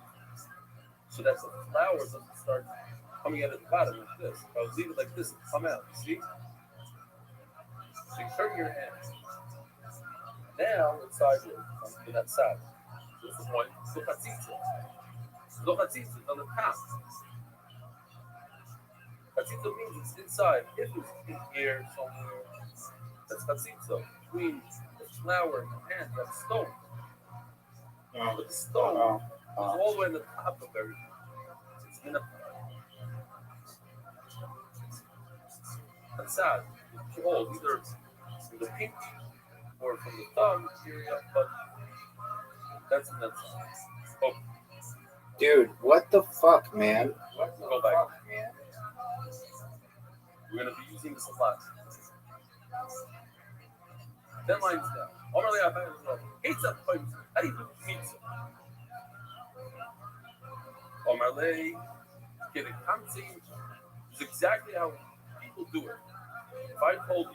Speaker 3: So that the flour doesn't start coming out at the bottom like this. If I was leave it like this, it'll come out. See? So you turn your hand. Now it's sideways on that side. So this is one. Zochatzitza. Zochatzitza is on the top. Chatzitza means it's inside. If it's in here somewhere, that's chatzitza. Between the flour and the hand, that's stone. But the stone is all the way on the top of everything. It's in a that's sad. It's hold either from the pinky or from the thumb area, but that's sad. Oh,
Speaker 6: Dude, what the fuck, man?
Speaker 3: go back. We're gonna be using this a lot. 10 lines down. Already I found it. Hates up points. How do you do pizza? Omarley, get it kanzi. It's exactly how people do it. If I told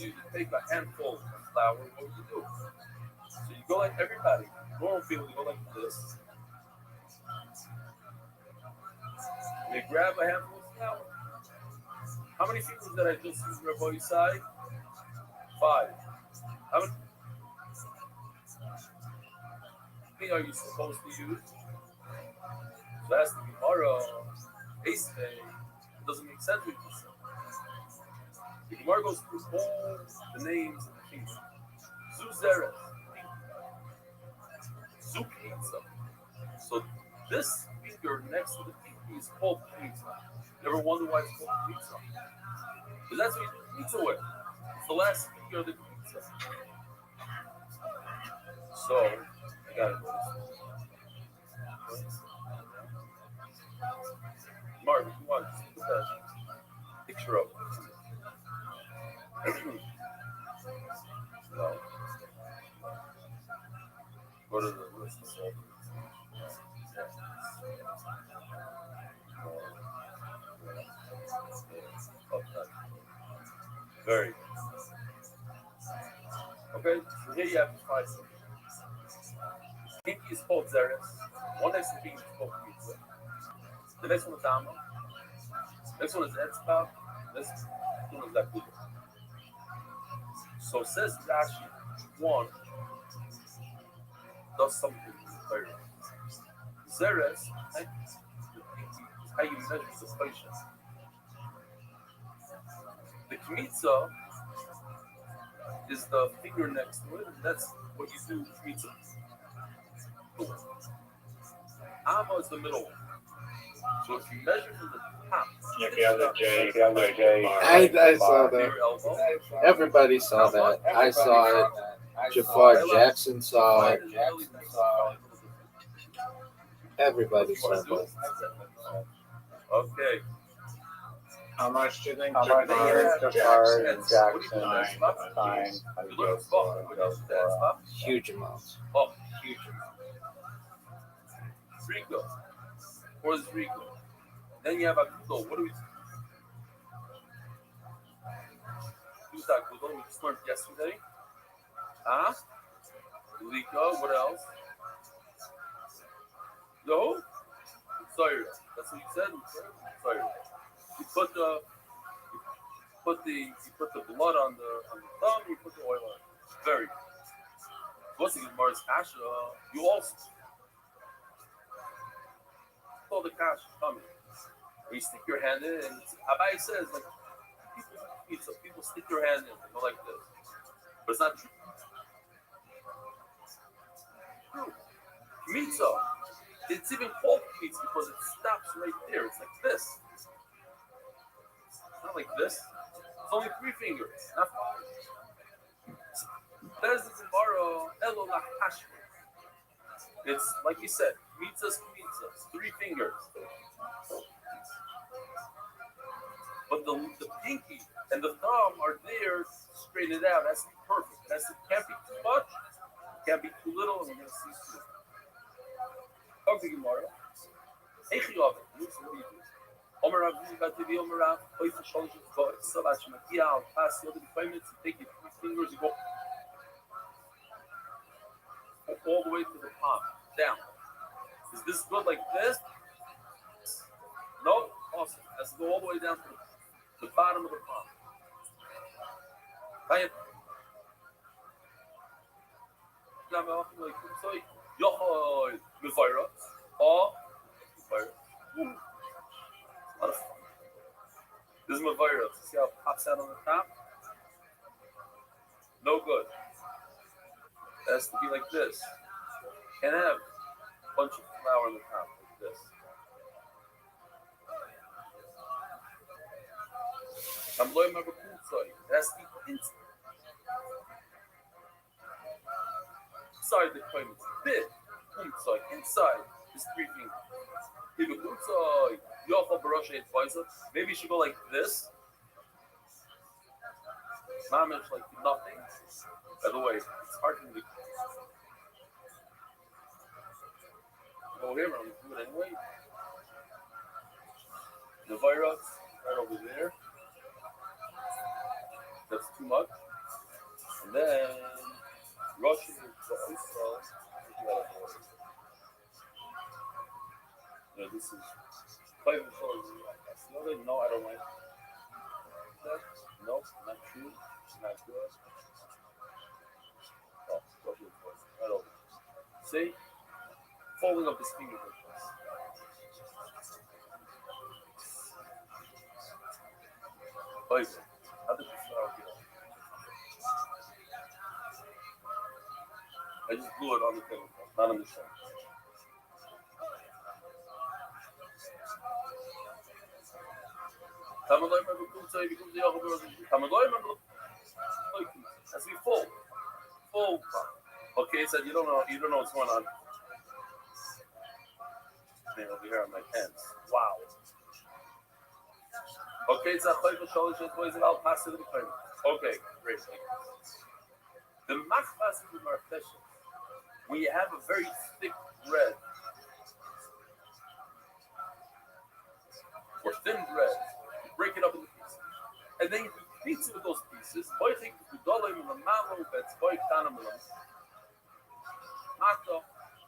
Speaker 3: you to take a handful of flour, what would you do? So you go like everybody. Normal people, you go like this. They grab a handful of flour. How many fingers did I just use Rabbi's side? 5. How many are you supposed to use? So that's the Gemara. Ace Day. It doesn't make sense with this. The Gemara goes through all the names of the fingers. Zuzeret. Zukitza. So this finger next to the pinky is called pizza. Never wonder why it's called pizza? Because that's what you do pizza with. It's the last finger of the pizza. So, I got it. Mark, if you want, just put that picture up. No. Go to the list. Very good. Okay, so here you have 5 fingers. Pinky is called Zeres. One next to the pinky is called pizza. The next one is Dama. Next one is Etzbah. This one is Akuda. So says Rashi, one does something very well. Zeres, is how you measure the patient. The Kmitza is the finger next to it, and that's what you do with Kmitza. Amma is the middle one. So if you measure from the top,
Speaker 9: The other J.
Speaker 6: I saw that. Everybody saw that. I saw it. Jafar Jackson saw it. Everybody saw it.
Speaker 3: Okay.
Speaker 9: How much do you think
Speaker 3: Jafar
Speaker 9: Jackson
Speaker 3: time?
Speaker 6: Huge amounts.
Speaker 3: Oh, huge amounts. Rico. Where's Rico? Then you have Akudo. What do we do? Who's Akudo? We just learned yesterday. Huh? Rico. What else? No? Sorry. That's what you said? Sorry. You put the blood on the thumb, you put the oil on it. Very good. What's the Gemara's kasha? You also saw the kasha coming. And you stick your hand in, and Abai says, like, people eat pizza. People stick their hand in, they go like this. But it's not true. Pizza. It's even called pizza because it stops right there. It's like this. It's not like this. It's only 3 fingers, not 5. There's the Gemara, Elo Lahashma. It's like you said, pizzas, 3 fingers. But the pinky and the thumb are there, straighten it out. That's perfect. Can't be too much, can't be too little, and we're going to see soon. Talk to Gemara. Eichi Oven. What do you do? Omer Rav Bativi Omer Rav. Place the shoulders of God. Salat Shemakia. I'll pass the other 5 minutes. You take your 3 fingers. You go all the way to the palm. Down. Is this good like this? No? Awesome. Let's go all the way down to the bottom of the palm. Yochoi Mevaira. Or Mevaira. A lot of fun. This is Mevaira. See how it pops out on the top? No good. It has to be like this. Can't have a bunch of flour on the top like this. I'm blowing my bakul. It has to be inside the coin. It's big. Inside is 3 fingers. Maybe you should go like this. Mamish like nothing. By the way, it's hard to do. Go here, I'm going to do it anyway. The virus right over there. That's too much. And then Russian this is 5 and 4. No, I don't like that. No, not true. Not good. Oh, Russian right over. See? Folding up his fingers like this. Poison. How did this flower get on? I just blew it on the table, not on the shelf. As we fold. Okay, so you don't know what's going on. Over here on my pants. Wow. Okay, it's a okay, great. The machbas is the marfeshes. When you have a very thick bread or thin bread, you break it up into pieces. And then you do pizza with those pieces. I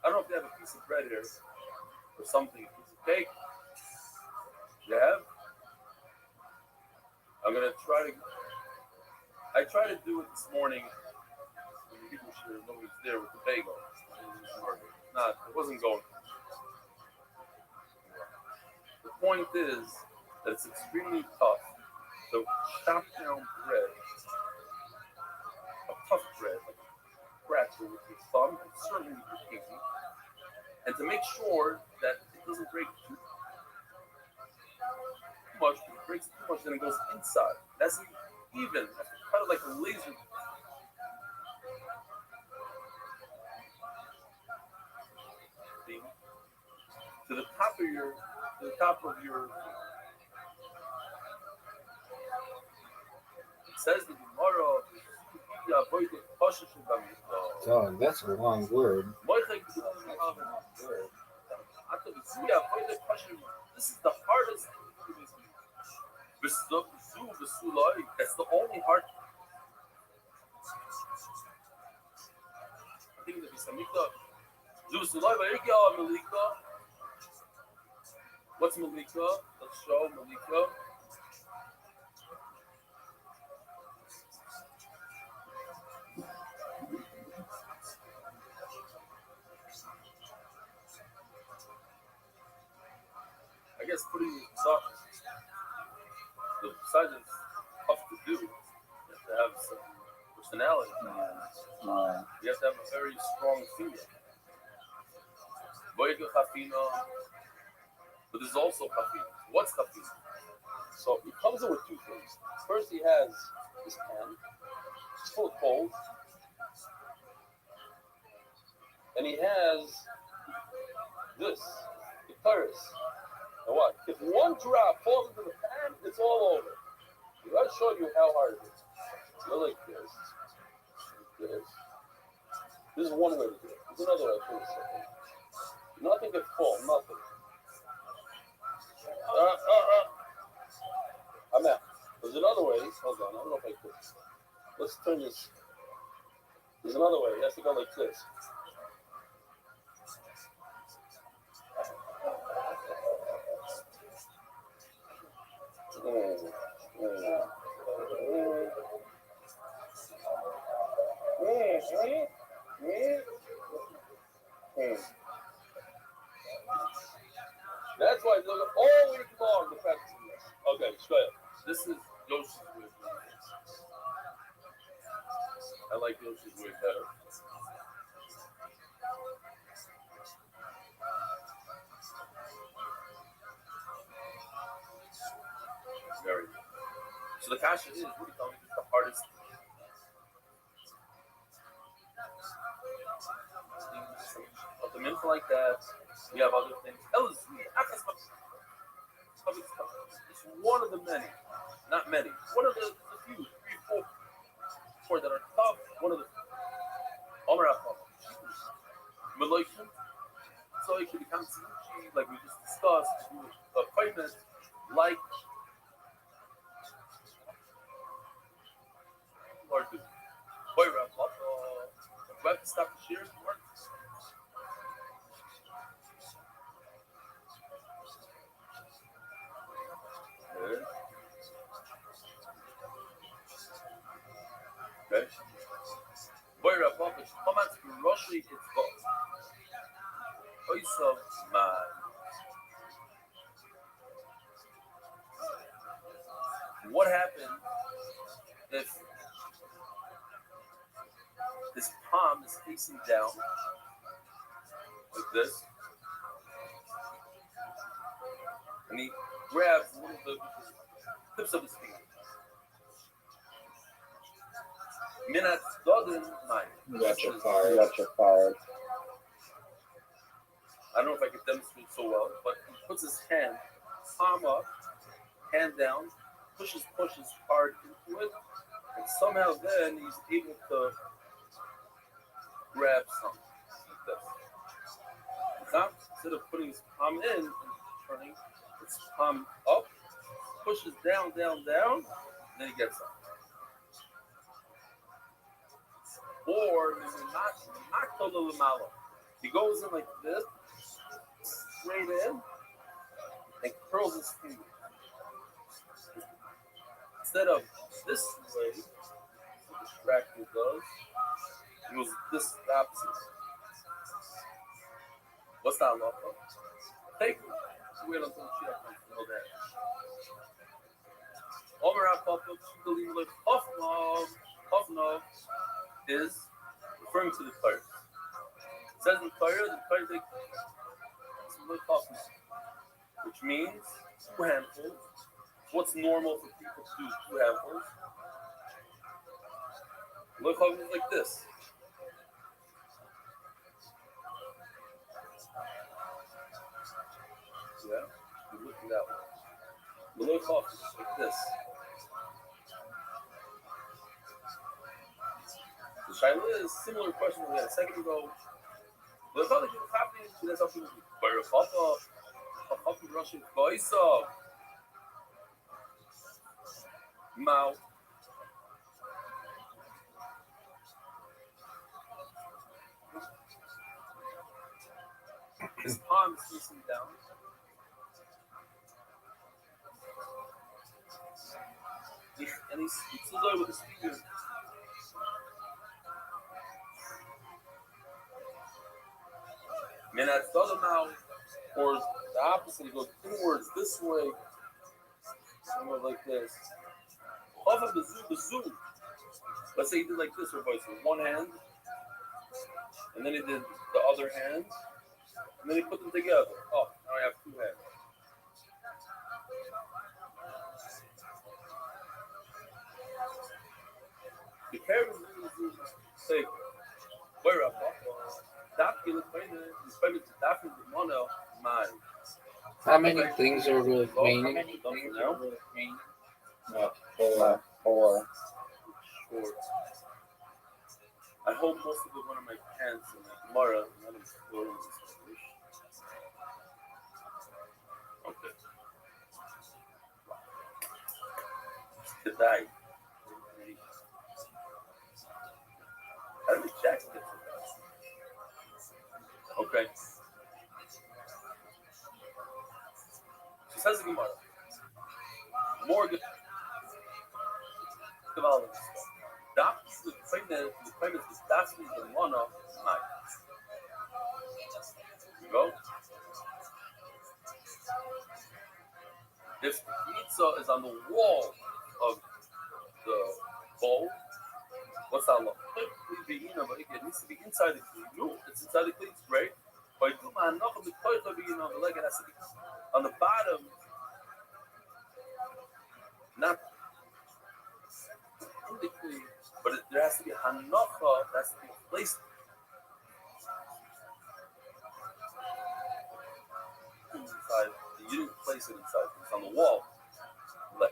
Speaker 3: don't know if they have a piece of bread here or something, a piece of cake. You have? I'm gonna I tried to do it this morning when people sure nobody's there with the bagel. It wasn't going. The point is that it's extremely tough to chop down bread, a tough bread, like a cracker with your thumb, and certainly with your pinky, and to make sure that it doesn't break too much. If it breaks too much, then it goes inside. That's even. You have to cut it like a laser. To the top of your. It says the Gemara.
Speaker 6: God, that's a long word.
Speaker 3: This is the hardest. That's the only hard. I think that is Malika. What's Malika? Let's show Malika. guess putting stuff, besides it's tough to do, you have to have some personality. You have to have a very strong finger. But there's also kafina. What's kafina? So he comes in with two things. First, he has this pan. It's full of coals. And he has this, the Paris. Now what? If one drop falls into the pan, it's all over. I'll show you how hard it is. Go like this. Like this. This is one way to do it. There's another way to do it. Nothing can fall, nothing. I'm out. There's another way. Hold on, I don't know if I could. Let's turn this. There's another way. It has to go like this. That's why they look all week long the practice of this. Okay, straight up. This is Yoshi's way. I like Yoshi's way better. Very good. So the kasha is, what do you tell me, the hardest thing? Put them in like that. We have other things. It's one of the many, not many. One of the few, 3, 4 that are tough. One of the so it can become like we just discussed, appointment like or do. Boy, wrap up. We have to stop the shears. Okay. Boy, wrap up. It's comments to Rothschild. It's both. Oysa man. What happened if this palm is facing down like this, and he grabs one of the tips of his finger? Minat doesn't mind.
Speaker 9: You got your card.
Speaker 3: I don't know if I can demonstrate so well, but he puts his hand, palm up, hand down, pushes hard into it, and somehow then he's able to grab something like this. Now, instead of putting his palm in and turning his palm up, pushes down, and then he gets up. Or not the little malo. He goes in like this, straight in, and curls his finger. Instead of this way, what the distractor does, he goes this opposite. What's that law? Take it. Wait until she has no damage. Omer HaPapa, Hofnov is referring to the Torah. It says in the Torah which means 2 handfuls. What's normal for people to do 2 handfuls? Look how it's like this. Yeah, you look at that one. Look how it's like this. The Shaila is a similar question we had a second ago. Look how it's happening to this opportunity. Russian voice of Mao. His palm is facing down. And he's still with his fingers. Minat Mao, or The opposite, he goes inwards this way. Somewhere like this. Off of the zoo. Let's say he did like this, everybody. So one hand, and then he did the other hand, and then he put them together. Oh, now I have two hands. The carrot is say, where up?
Speaker 6: How many things are remaining?
Speaker 9: Four.
Speaker 3: Short. I hold most of it one of my pants in my Gemara, not in clothes. Okay. Today. How did Jack get to that? Okay. She says the Gemara. More good. The famous is Daphne the one of night. You go. If the pizza is on the wall of the bowl, what's that look? It needs to be inside the kli. No, it's inside the kli. It's great. But I do my enough of the toilet of being on the leg, and has to be on the bottom, not in the kli, but there has to be a hanacha that has to be placed inside. You didn't place it inside. It's on the wall. Leg.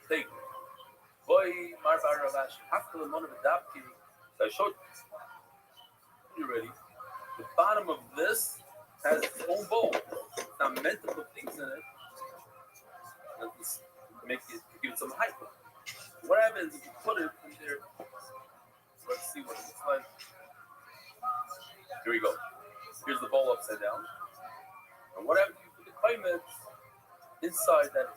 Speaker 3: Take it. Boy, Marbar Ravash, after the one of the Dabki, so I showed you ready. The bottom of this has its own bowl. It's not meant to put things in it. Just make it, give it some height. What happens if you put it in there? Let's see what it looks like. Here we go. Here's the bowl upside down. And what happens if you put the claimant inside that?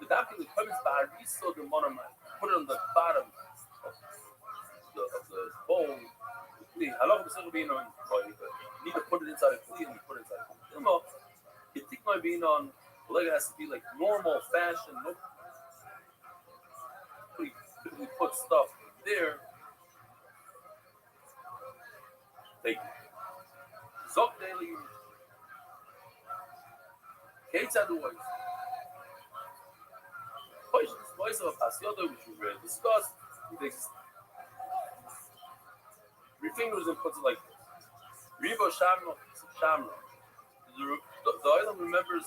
Speaker 3: The Dabki, the claimant's ba'ariso the monomer. Put it on the bottom of the bowl. How long is it being on? You need to put it inside a kli and you put it inside a kli. You think my being on the leg has to be like normal fashion. No, we put stuff there. Thank you. Zok daily. Kate's at the waist. This voice of Hasioda, which we read, discussed. He takes 3 fingers and puts it like this. Ribo Shamno. The island remembers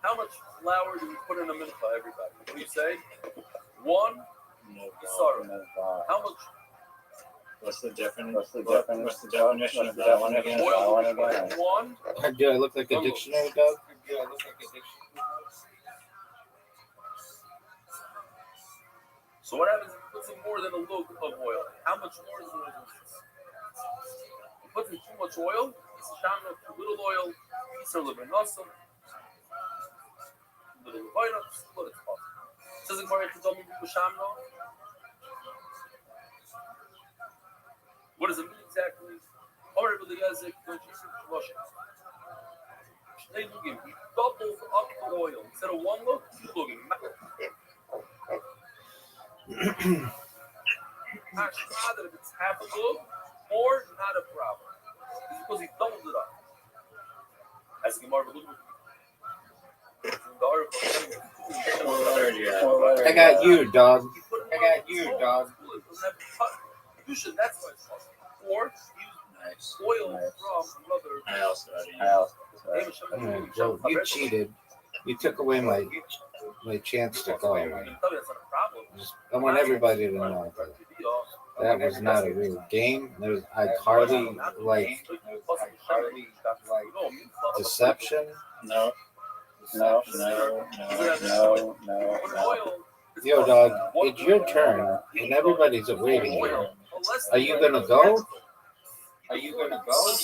Speaker 3: how much flour do we put in a mincha, everybody? What do you say? 1 sorrow. How much?
Speaker 9: What's the definition of that one again?
Speaker 3: One.
Speaker 6: Do I look like a dictionary, Doug?
Speaker 3: Yeah, it looks like a dictionary. So what happens if he puts in more than a look of oil? How much more is oil? He puts in too much oil, it's a shamna, too little oil, it's a little nossum, little levina, split it's possible. Says the Gemara, shamna. What does it mean exactly? He doubles up the oil. Instead of 1 look, 2 looking. That if it's half a look or not a problem. It's because he doubled it up. As Gemara
Speaker 6: I got you, dog.
Speaker 3: That's why it's awesome. Or use oil from another.
Speaker 9: I also.
Speaker 6: Joe, you cheated. You took away my chance to go. I want everybody to know that was not a real game. I hardly like deception.
Speaker 9: No.
Speaker 6: Yo, dog, it's your turn, and everybody's waiting here. Are you gonna go?
Speaker 8: Are you gonna go?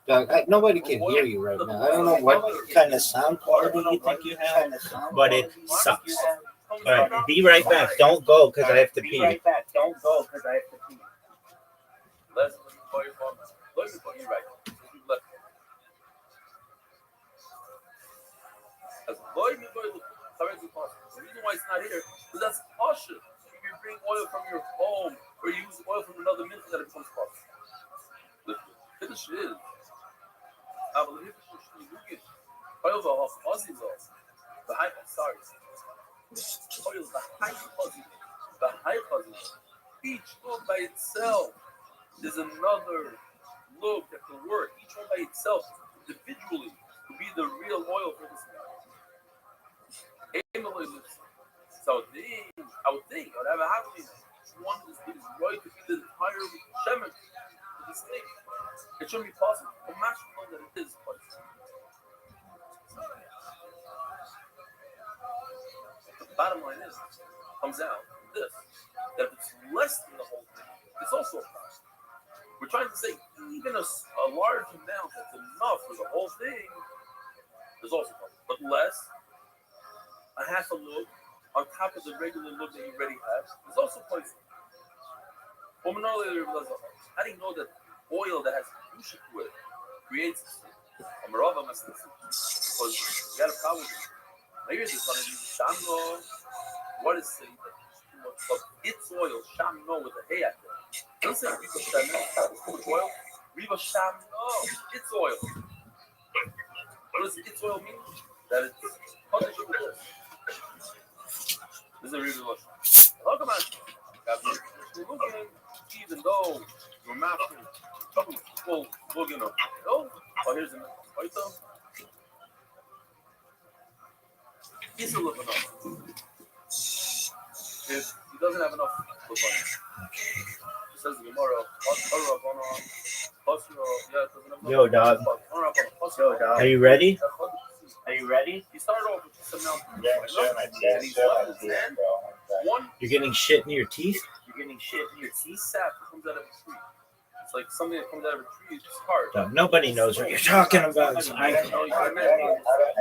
Speaker 6: Doug, nobody can hear you right now. I don't know what kind of sound quality you think you have, but it sucks. All right, be right back. Don't go because I have to pee.
Speaker 3: Let's before you fall. Look before you right. As Lloyd before you look. The reason why it's not here is that's cautious. If you bring oil from your home or you use oil from another minute, that it becomes cautious. The finish is. I believe it's oil the fuzzy though. The high sorry. Oil the high fuzzy. The high fuzzy. Each look by itself. There's another look that can work. Each one by itself, individually, to be the real oil for this guy. So I would think, whatever happens, one is right to be the entire shemen for this thing. It shouldn't be possible. The match know that it is possible. The bottom line is, comes out this, that if it's less than the whole thing, it's also a problem. We're trying to say even a large amount that's enough for the whole thing is also fun. But less, a half a look on top of the regular look that you already have is also poison. How do you know that oil that has kedusha to it creates a marava masnasi? Because you got a problem with it. Maybe this one is shamno. What is saying that its oil, shamno with a hey at it? Don't say Riva Shamno, oil. Riva Shamno, it's oil. What does its oil mean? That it's punished with this. This is a Riva Shamno. Welcome on. Even though your mouth is full looking up. Oh, here's the item. He's a little enough. If he doesn't have enough, look on it. Says the Gemara,
Speaker 6: Yo, dog. Are you ready?
Speaker 3: He started off with some milk.
Speaker 6: You're getting shit in your teeth?
Speaker 3: Sap comes out of a tree. It's like something that comes out of a tree. It's hard.
Speaker 6: Dog, nobody knows what you're talking about.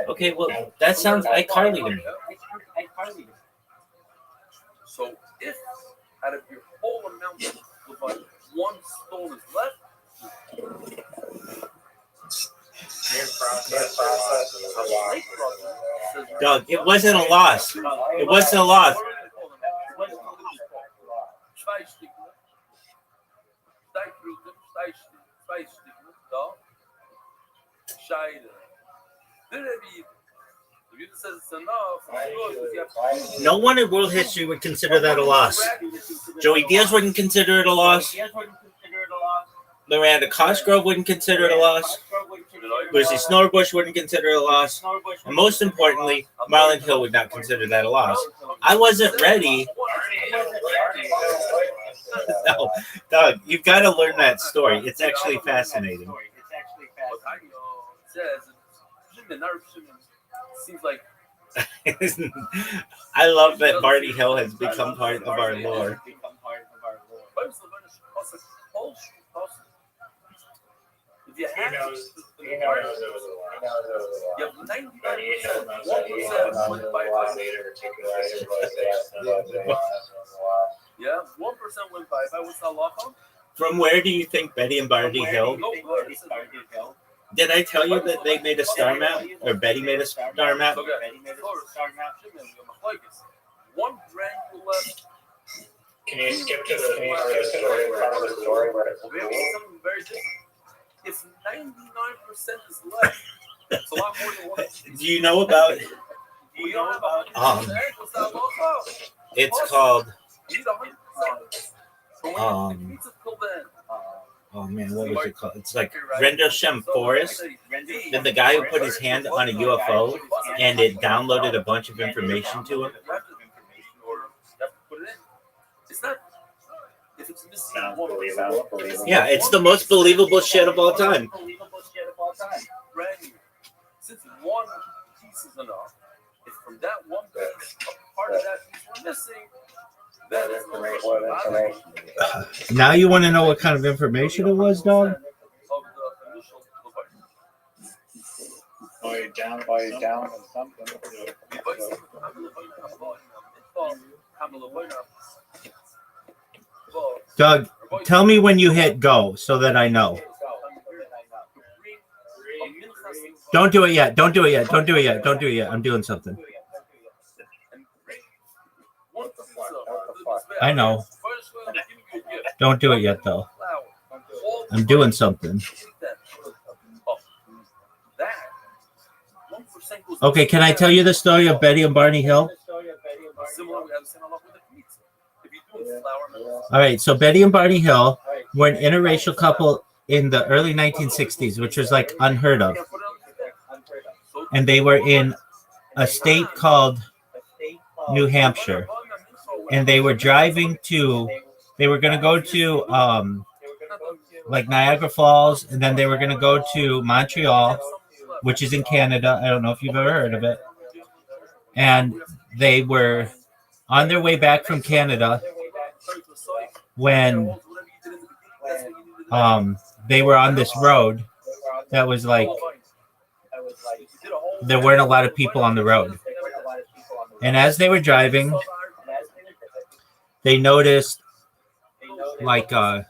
Speaker 6: Okay, well, that sounds iCarly to me.
Speaker 3: So if out of your whole amount of like 1 stone is left,
Speaker 6: Doug, it wasn't a loss. It wasn't a loss. No one in world history would consider that a loss. Joey Diaz wouldn't consider it a loss. Miranda Cosgrove wouldn't consider it a loss. Lucy Snorbush wouldn't consider it a loss. And most importantly, Marlon Hill would not consider that a loss. I wasn't ready. No, Doug, you've got to learn that story. It's actually fascinating.
Speaker 3: Seems like
Speaker 6: I love that Barney Hill has become part of our lore.
Speaker 3: You have 99% Yeah, 1% went by. What's that law from?
Speaker 6: From where do you think Betty and Barney Hill? Did I tell you that they made a star map? Or Betty made a star map?
Speaker 3: Okay. One granular.
Speaker 9: Can you skip to the story where it's
Speaker 3: something very different. If 99% is left, it's a lot more than one.
Speaker 6: Do you know about? It's called. Oh man, what was it called? It's like Rendlesham Forest. Then the guy who put his hand on a UFO and it downloaded a bunch of information to him. Yeah, it's the most believable shit of all time.
Speaker 3: Since one piece is enough, if from that one piece, a part of that piece we're missing,
Speaker 9: What information?
Speaker 6: Now you want to know what kind of information it was, dog?
Speaker 3: Of the initial device.
Speaker 9: Oh, you're down with something.
Speaker 6: Doug, tell me when you hit go so that I know. Don't do it yet. Don't do it yet. Don't do it yet. Don't do it yet. I'm doing something. I know. Don't do it yet, though. I'm doing something. Okay, can I tell you the story of Betty and Barney Hill? All right, so Betty and Barney Hill were an interracial couple in the early 1960s, which was like unheard of. And they were in a state called New Hampshire. And they were driving to, they were going to go to like Niagara Falls, and then they were going to go to Montreal, which is in Canada. I don't know if you've ever heard of it. And they were on their way back from Canada when they were on this road that was like, there weren't a lot of people on the road. And as they were driving, they noticed like a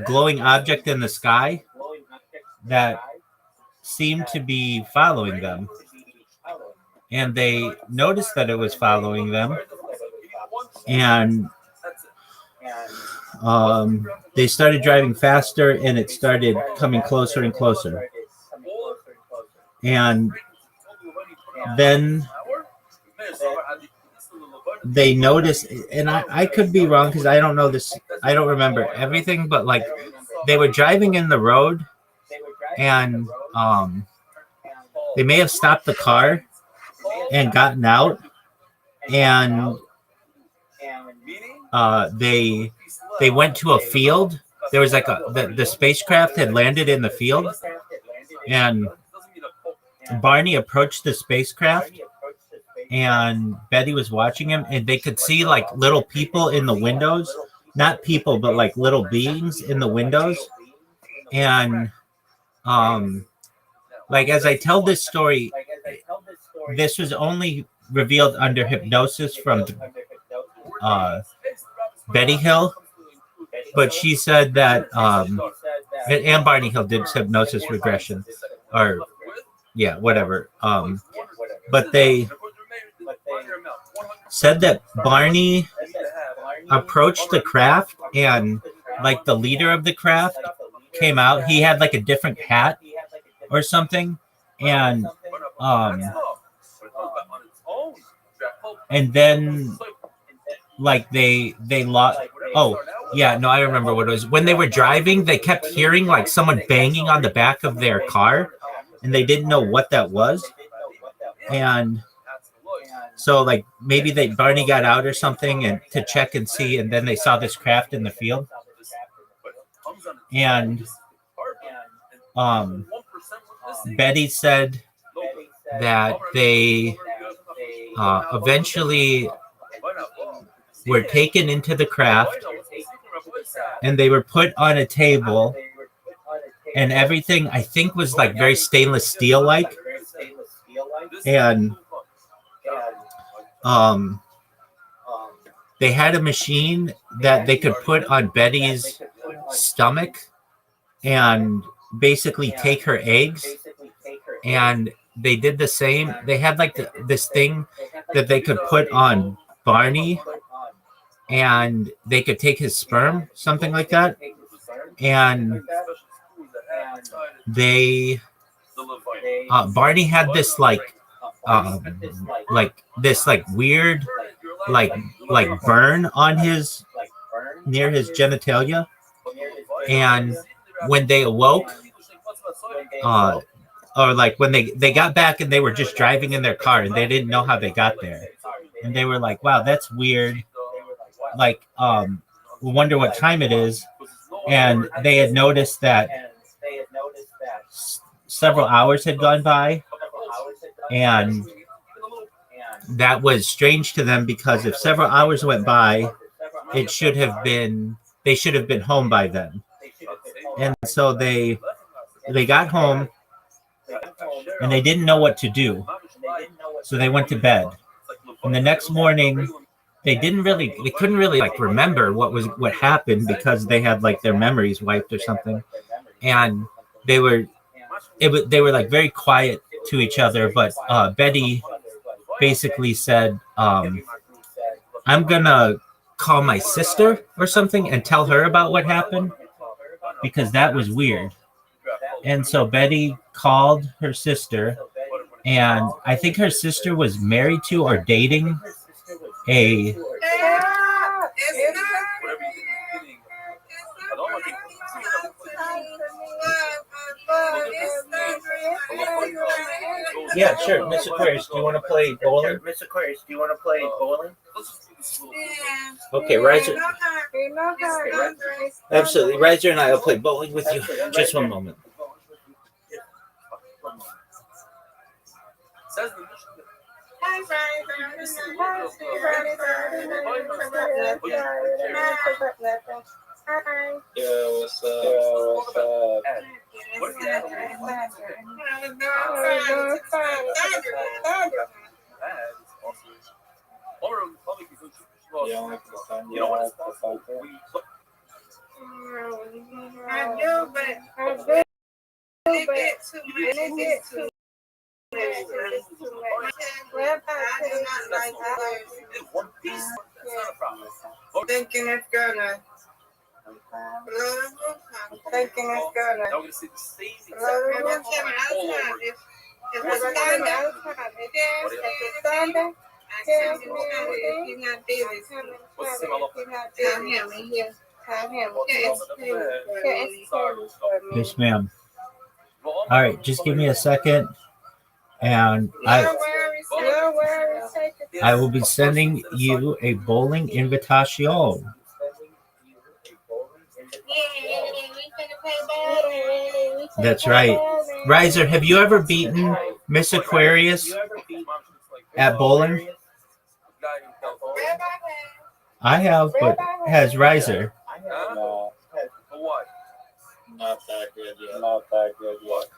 Speaker 6: glowing object in the sky that seemed to be following them. And they noticed that it was following them. And they started driving faster, and it started coming closer and closer. And then they noticed, and I could be wrong because I don't know this, I don't remember everything, but like they were driving in the road, and they may have stopped the car and gotten out, and they went to a field. There was like the spacecraft had landed in the field, and Barney approached the spacecraft, and Betty was watching him, and they could see like little people in the windows, not people, but like little beings in the windows. And like as I tell this story, this was only revealed under hypnosis from Betty Hill, but she said that and Barney Hill did hypnosis regression, or yeah, whatever. But they said that Barney approached the craft, and like the leader of the craft came out. He had like a different hat or something, and then like they lost. Oh yeah, no, I remember what it was. When they were driving, they kept hearing like someone banging on the back of their car, and they didn't know what that was. And so like maybe Barney got out or something and to check and see, and then they saw this craft in the field. And Betty said that they eventually were taken into the craft, and they were put on a table, and everything I think was like very stainless steel like, and they had a machine that they could put on Betty's stomach and basically take her eggs, and they did the same. They had like this thing that they could put on Barney, and they could take his sperm, something like that. And they Barney had this like this like weird like burn on his near his genitalia, and when they awoke, or like when they got back and they were just driving in their car and they didn't know how they got there, and they were like, wow, that's weird, like we wonder what time it is. And they had noticed that several hours had gone by, and that was strange to them because if several hours went by, it should have been they should have been home by then. And so they got home and they didn't know what to do. So they went to bed. And the next morning they couldn't really like remember what happened because they had like their memories wiped or something. And they were like very quiet to each other, but Betty basically said, I'm gonna call my sister or something and tell her about what happened because that was weird. And so Betty called her sister, and I think her sister was married to or dating a yeah, sure. Miss Aquarius, do you want to play bowling? Miss Aquarius, do you want to play bowling? Okay, Riser. Absolutely. Riser and I will play bowling with you. Just one moment.
Speaker 9: Yo, what's up?
Speaker 5: Thinking it's gonna. Thinking it's gonna.
Speaker 6: Yes, ma'am. All right, just give me a second, and I will be sending you a bowling invitation. That's right. Riser, have you ever beaten Miss Aquarius at bowling? I have, but has Riser?
Speaker 9: Not that good yet. Not that good yet.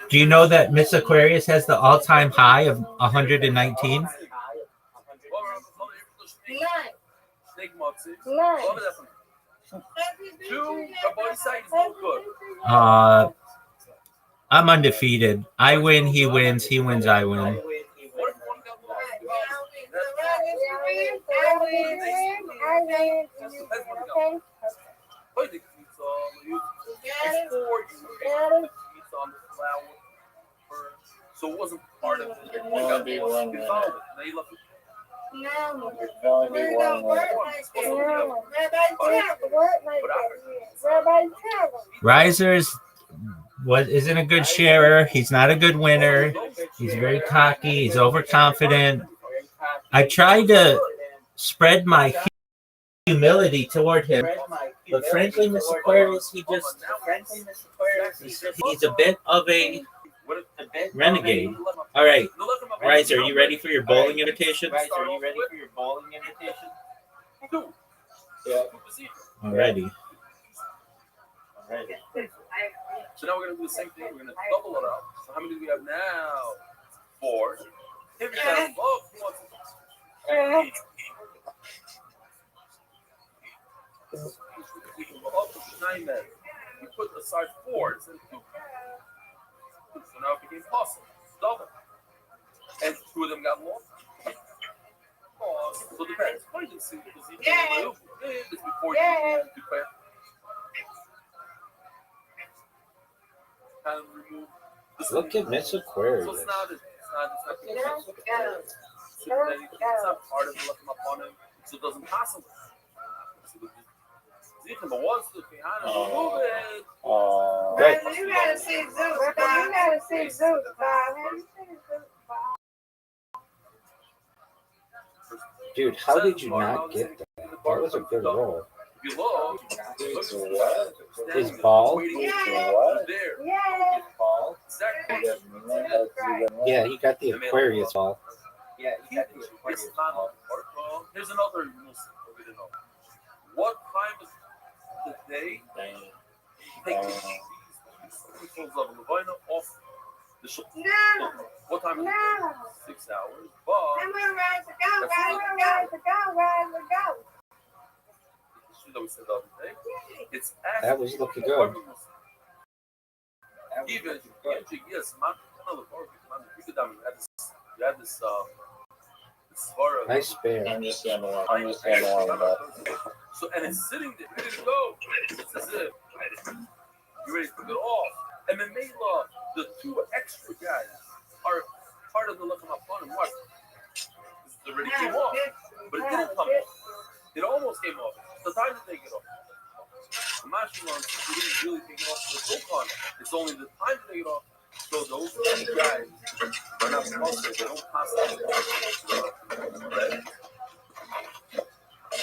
Speaker 6: Do you know that Miss Aquarius has the all-time high of 119? I'm undefeated. I win, he wins, he wins, I win.
Speaker 3: So it wasn't part of it.
Speaker 6: Riser's isn't a good sharer. He's not a good winner. He's very cocky. He's overconfident. I tried to spread my humility toward him, but frankly, Miss Aquarius, he's a bit of a renegade. All right, Riser, are you ready for your bowling invitation?
Speaker 9: Yeah.
Speaker 6: Alrighty.
Speaker 3: So now we're gonna do the same thing. We're gonna double it up. So how many do we have now? 4. Every time. You put aside 4 instead of 2. So now it became possible. Double. And 2 of them got lost. So it depends. You can see because you can move this before you declare. Kind of remove.
Speaker 6: Look at Miss Aquarius.
Speaker 3: So it's not part of the looking up on him. So it doesn't possible. But once the behind move it.
Speaker 6: Right.
Speaker 5: You gotta see Zeus. You gotta see Zeus.
Speaker 6: Dude, how did you not get that? That was a good roll.
Speaker 3: If you look,
Speaker 6: His ball?
Speaker 5: Yeah.
Speaker 3: there.
Speaker 5: Yeah.
Speaker 3: Ball. Exactly.
Speaker 6: Yeah, he got the Aquarius ball.
Speaker 3: It's not on protocol. Here's another news for you to know. What time is the day take the principles of Levina off the ship?
Speaker 5: No.
Speaker 3: What time is
Speaker 5: No.
Speaker 3: it? 6 hours. But
Speaker 5: I'm gonna rise to go, rise to go, rise to go.
Speaker 3: the shoe that we said the other day, it's
Speaker 6: That was looking good.
Speaker 3: Even yes, man, you had this
Speaker 6: Nice spare.
Speaker 9: I'm just gonna warm it up.
Speaker 3: So and it's sitting there ready to go. It's as if you're ready to put it off. And then Mela, the two extra guys are part of the look of my fun and what? It already came off. But it didn't come off. It almost came off. The time to take it off. The mashing on you didn't really take it off to the Dokon. It's only the time to take it off. So those two guys are not muscles, they don't pass out.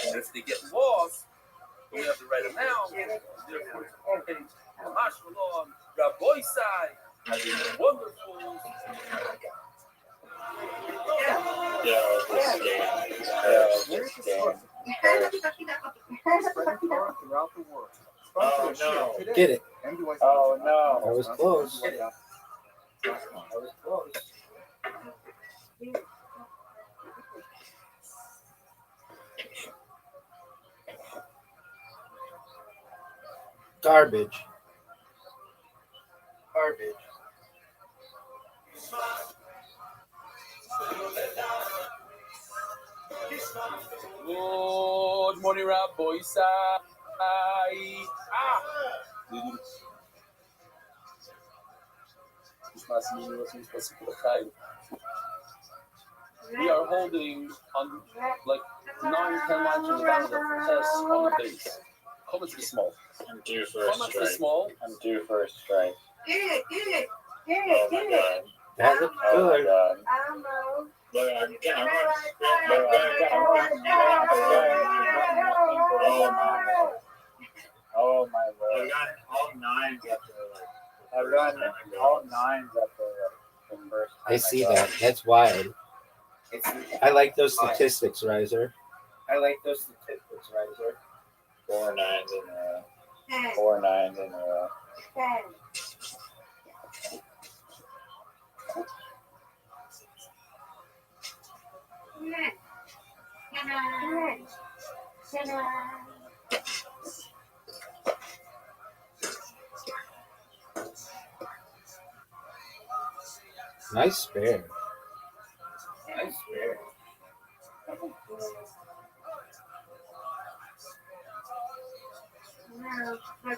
Speaker 3: And if they get lost, we have the right amount. Therefore, it's okay. Mashallah, Rabbi side, wonderful.
Speaker 8: Spreading far throughout the world.
Speaker 9: Oh, no.
Speaker 8: Today,
Speaker 6: Get it.
Speaker 9: Oh, no.
Speaker 6: That was close. Garbage.
Speaker 3: Good morning, Rabbi side. We are holding on like 9-10 lines from the bottom of the test on the base. Comments be small.
Speaker 9: I'm due for a
Speaker 3: Comments be
Speaker 9: strike.
Speaker 3: small.
Speaker 9: I'm due for a strike.
Speaker 5: Get it, get it, get
Speaker 9: Oh
Speaker 5: it,
Speaker 9: my
Speaker 5: get it.
Speaker 9: god.
Speaker 6: That looked
Speaker 9: Oh my
Speaker 6: good.
Speaker 9: god.
Speaker 5: I don't know.
Speaker 9: Look at Oh my lord. I run all nines after the first time
Speaker 6: I see that. That's wild. I like those statistics, Riser.
Speaker 9: 4 nines in a row.
Speaker 5: 10,
Speaker 9: 4 nines in a row.
Speaker 5: 10.
Speaker 6: Nice spare.
Speaker 5: No, touch it.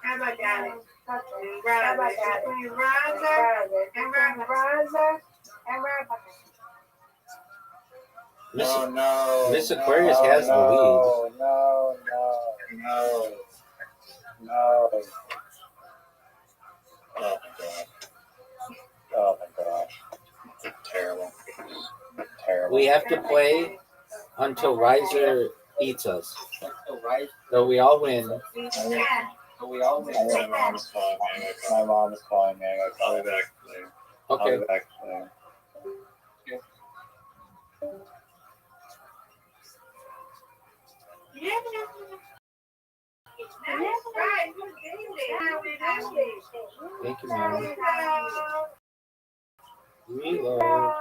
Speaker 5: How about that? Touch it. Riser and Rabbi.
Speaker 6: Miss,
Speaker 9: Oh no.
Speaker 6: Miss Aquarius has the lead.
Speaker 9: No. Oh my gosh. Terrible.
Speaker 6: We have to play until Riser eats us. So we all win.
Speaker 9: My mom's calling me. I gotta call back later. I'll
Speaker 6: Okay.
Speaker 9: be back later.
Speaker 6: Thank you, Mary. Reload.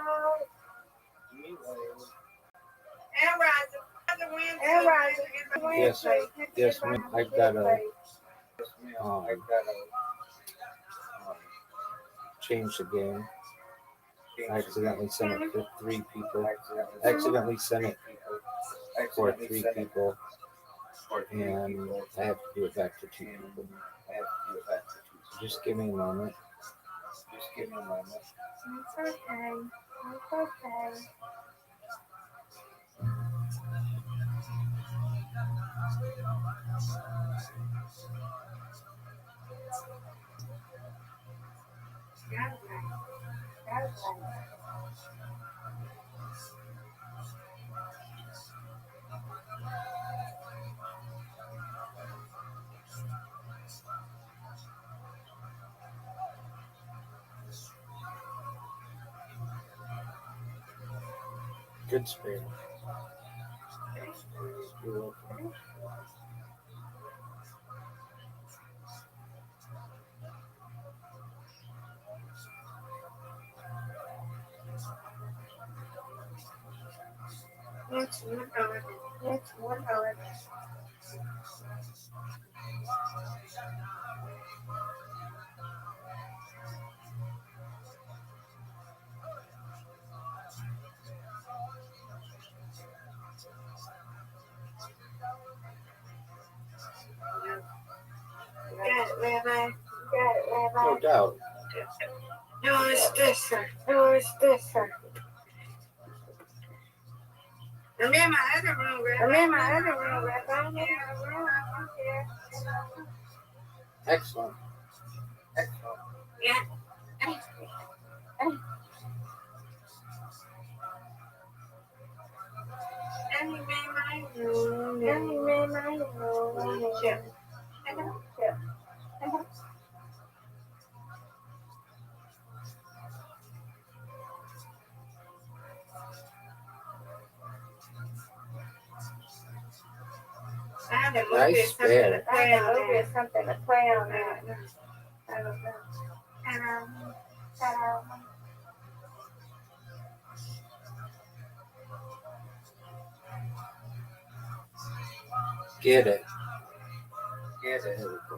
Speaker 6: Yes, yes, ma'am. I've got to change the game. I accidentally sent it to 3 people. I accidentally sent it for 3 people, and I have to do it back to 2 people. So just give me a moment.
Speaker 5: It's okay. It's okay.
Speaker 6: Good spirit. You're welcome.
Speaker 5: It's 1 hour. It's 1 hour. Got it, Rabbi. Got it, Rabbi.
Speaker 6: No doubt.
Speaker 5: No, it's this, sir. No, it's this, sir. I'm in my other room, Rabbi. I'm in my other room, Rabbi. I'm here.
Speaker 6: Excellent. Excellent.
Speaker 5: Yeah. I'm in my room. I'm in my room. Chill. Chill. I have a movie
Speaker 6: Nice bear.
Speaker 5: I have a movie or something to play on that. I don't know.
Speaker 6: Get it. Get it. Here we go.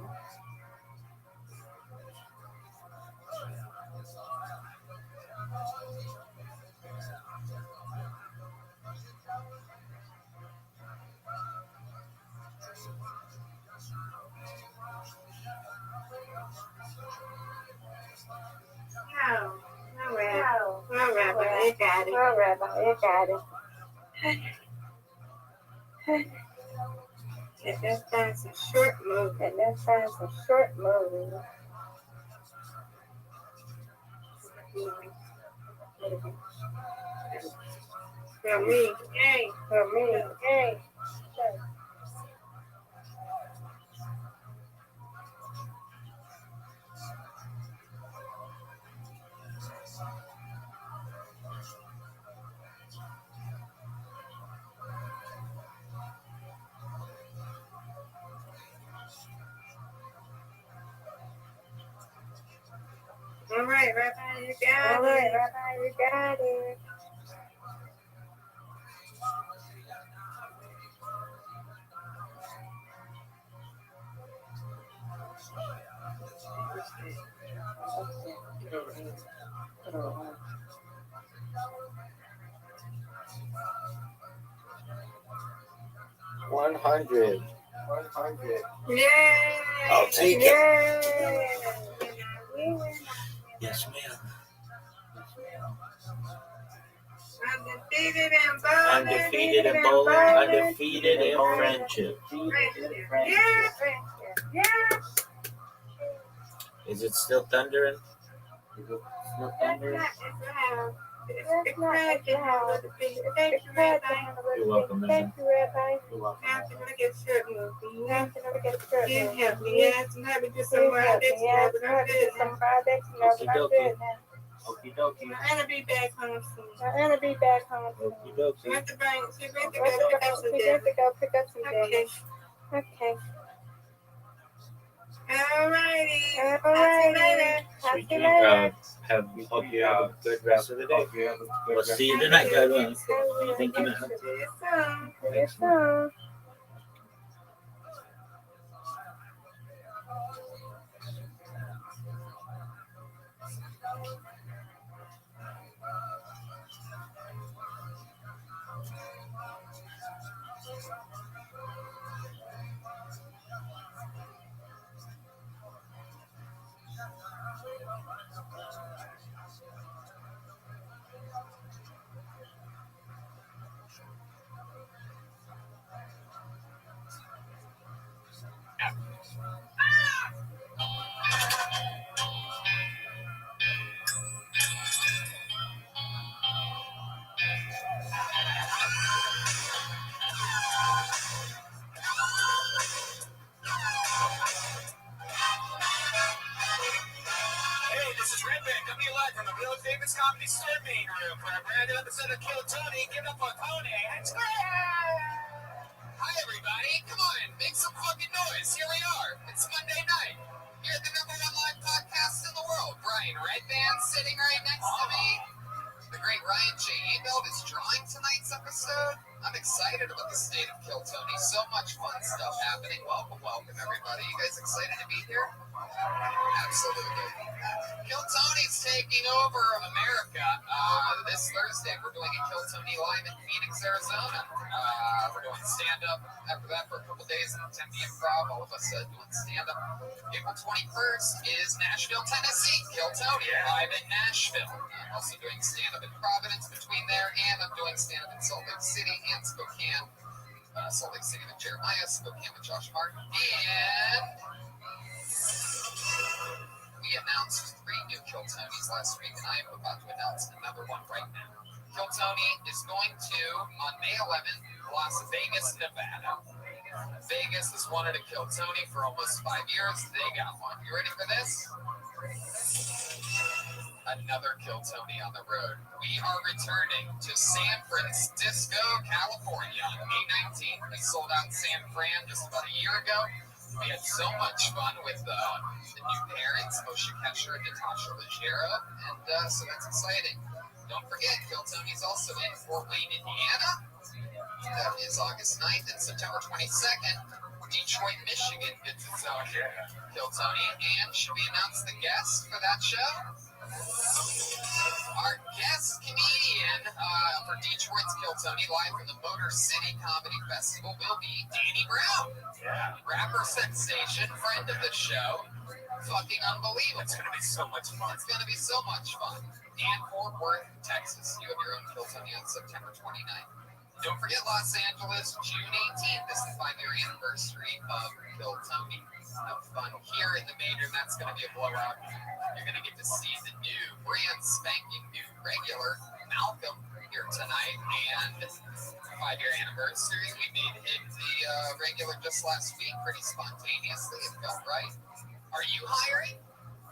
Speaker 5: No, Rabbi, you got it. No, Rabbi, you got it. And that's a short movie. And that's a short movie. For me, hey. For me, hey. All right, Rabbi, you got it. All right, Rabbi, you got it.
Speaker 6: $100.
Speaker 5: Yay!
Speaker 6: I'll take it.
Speaker 5: Yay!
Speaker 6: Yes, ma'am.
Speaker 5: Undefeated in bowling.
Speaker 6: Undefeated in bowling. Undefeated in friendship.
Speaker 5: Yeah. Yeah.
Speaker 6: Is it still thundering?
Speaker 5: It's loud. Thank you, Rabbi.
Speaker 6: You're welcome, man.
Speaker 5: Thank you, Rabbi.
Speaker 6: You're welcome.
Speaker 5: I have to look at shirt movie. I have to look at shirt movie. Please help me. Yes, and help me do some projects. Yes, and help me do some projects.
Speaker 6: Okie dokie. Okie dokie.
Speaker 5: I'm gonna be back home soon.
Speaker 6: Okie dokie.
Speaker 5: She went to go pick up some things. Okay. Alrighty. Talk to you later.
Speaker 6: Sweet dream. Hope you have a good rest of the day. We'll see you tonight, God willing. Thank you, man.
Speaker 5: See you soon.
Speaker 1: this is Rabbi coming live from the Real Famous Comedy Store main room for a brand new episode of Kill Tony. Give up a pony. It's great. Hi, everybody. Come on, make some fucking noise. Here we are. It's Monday night. You're the #1 live podcast in the world. Brian Redband sitting right next to me. The great Ryan J. Abel is drawing tonight's episode. I'm excited about the state of Kill Tony. So much fun stuff happening. Welcome, everybody. You guys excited to be here? Absolutely. Kill Tony's taking over America. This Thursday, we're doing a Kill Tony live in Phoenix, Arizona. We're doing stand-up after that for a couple days in Tempe Improv. All of us doing stand-up. April 21st is Nashville, Tennessee. Kill Tony live in Nashville. I'm also doing stand-up in Providence between there, and I'm doing stand-up in Salt Lake City and Spokane. Salt Lake City with Jeremiah, Spokane with Josh Martin, and we announced 3 new Kill Tonys last week, and I am about to announce another one right now. Kill Tony is going to, on May 11th, Las Vegas, Nevada. Vegas has wanted a Kill Tony for almost 5 years. They got one. You ready for this? Another Kill Tony on the road. We are returning to San Francisco, California on May 19th. We sold out San Fran just about a year ago. We had so much fun with the new parents, Moshe Kesher and Natasha Leggero, and so that's exciting. Don't forget, Kill Tony's also in Fort Wayne, Indiana. That is August 9th and September 22nd. Detroit, Michigan gets its own Kill Tony, and should we announce the guest for that show? Our guest comedian for Detroit's Kill Tony, live from the Motor City Comedy Festival, will be Danny Brown. Yeah. Rapper sensation, friend of the show. Fucking unbelievable. It's going to be so much fun. It's going to be so much fun. And Fort Worth, Texas. You have your own Kill Tony on September 29th. Don't forget Los Angeles, June 18th is the 5-year anniversary of Kill Tony. Have fun here in the Major. That's going to be a blowout. You're going to get to see the new, brand spanking new regular Malcolm here tonight. And 5-year anniversary. We made him the regular just last week, pretty spontaneously. It felt right. Are you hiring?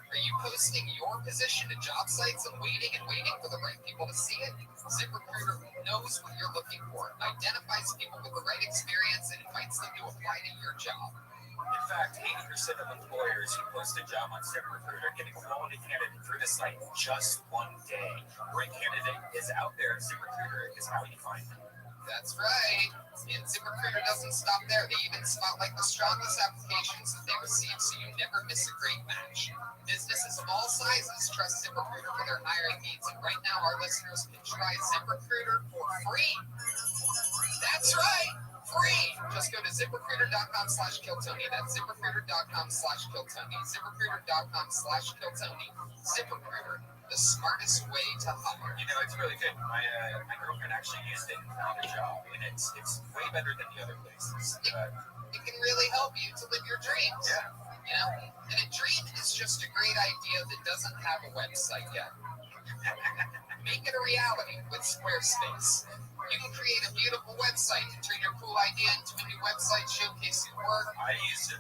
Speaker 1: Are you posting your position to job sites and waiting for the right people to see it? ZipRecruiter knows what you're looking for, identifies people with the right experience, and invites them to apply to your job. In fact, 80% of employers who post a job on ZipRecruiter get a quality candidate through the site in just one day. Great candidate is out there. ZipRecruiter is how you find them. That's right. And ZipRecruiter doesn't stop there. They even spotlight the strongest applications that they receive, so you never miss a great match. Businesses of all sizes trust ZipRecruiter for their hiring needs, and right now our listeners can try ZipRecruiter for free. That's right, free. Just go to ZipRecruiter.com/KillTony. That's ZipRecruiter.com/KillTony. ZipRecruiter.com/KillTony. ZipRecruiter, the smartest way to hire. You know, it's really good. My girlfriend actually used it and found a job, and it's way better than the other places. It can really help you to live your dreams. Yeah. You know, and a dream is just a great idea that doesn't have a website yet. Make it a reality with Squarespace. You can create a beautiful website and turn your cool idea into a new website, showcase your work. I use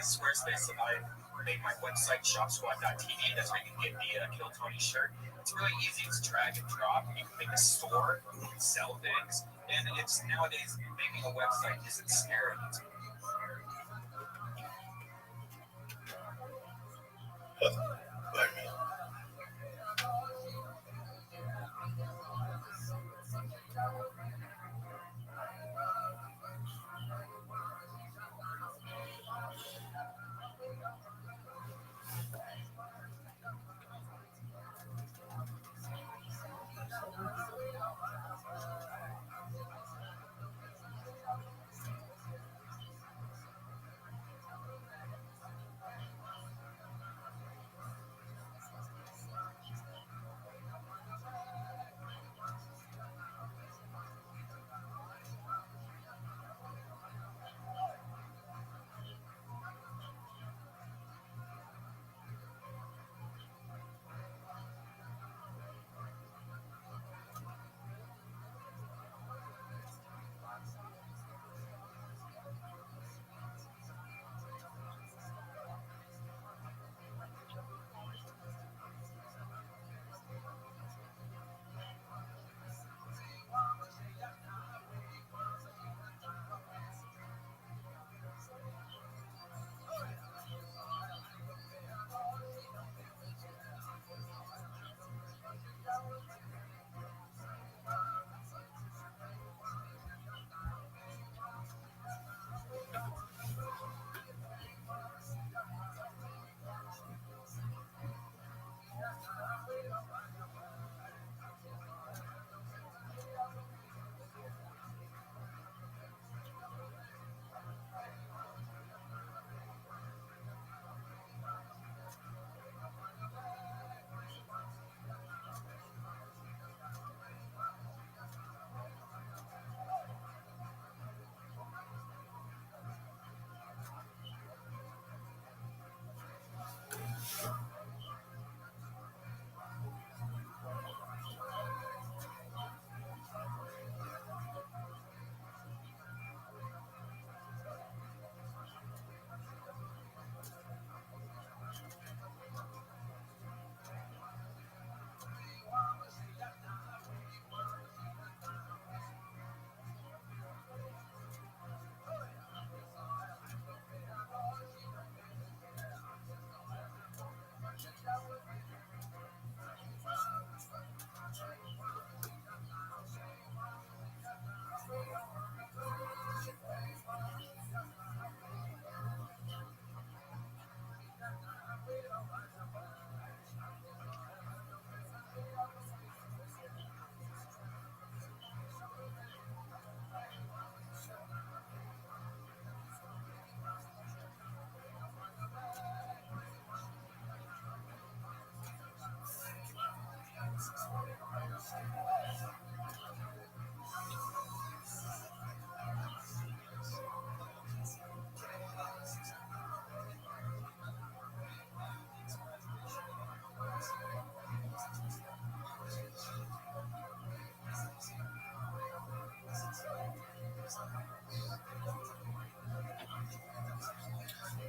Speaker 1: Squarespace, and I made my website shopsquad.tv. That's where you can get the Kill Tony shirt. It's really easy. It's drag and drop. You can make a store. You can sell things. And it's nowadays, making a website isn't scary.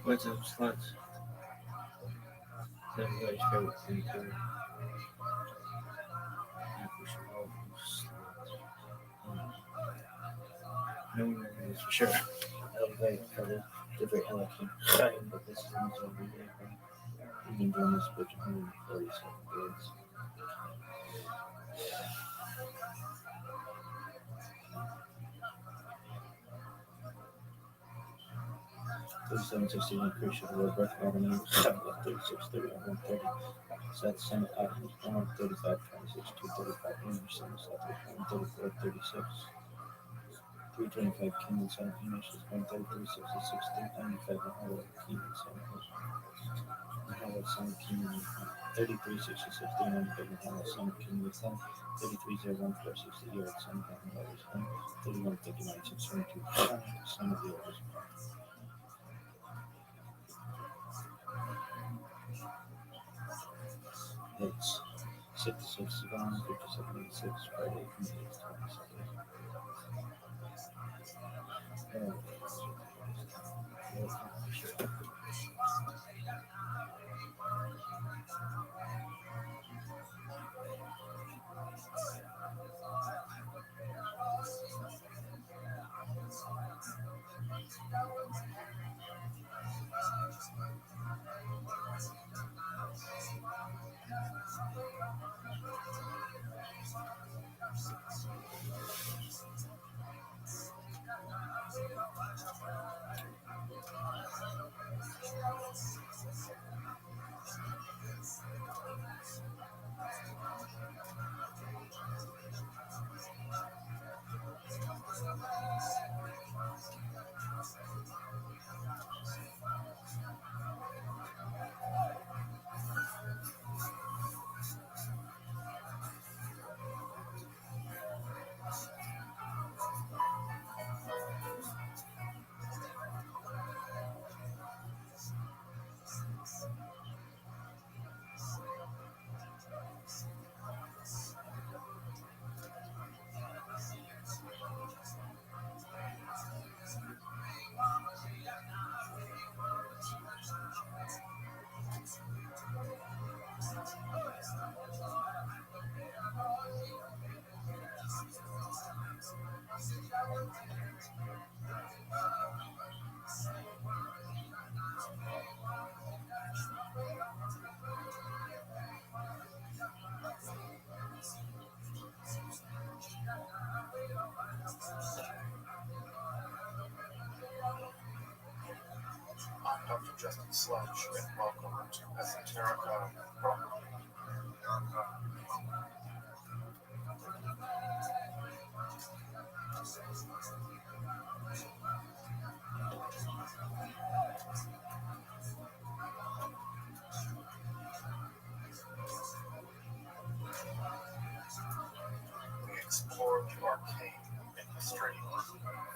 Speaker 6: What's up, sluts? It's everybody's favorite thing to do. We should all be sluts. No one is for sure. Elevate for the different elections. But this is over here. We've been doing this for 147 days. 3761 crucial to the birth organ 36 30 130. South Senate items 135 26 235 English Senate South 134 36 325 King and Senate English 130 36 1695 Ohio King and Senate Ohio Senate King 3366 395 Ohio Senate King with 3301 460 York Senate Ohio 3159 622 Senate of the Orders. It's 661 5786 Friday, May 22nd.
Speaker 1: I'm Dr. Justin Sledge, and welcome to Esoterica Properly. We explore the arcane in history,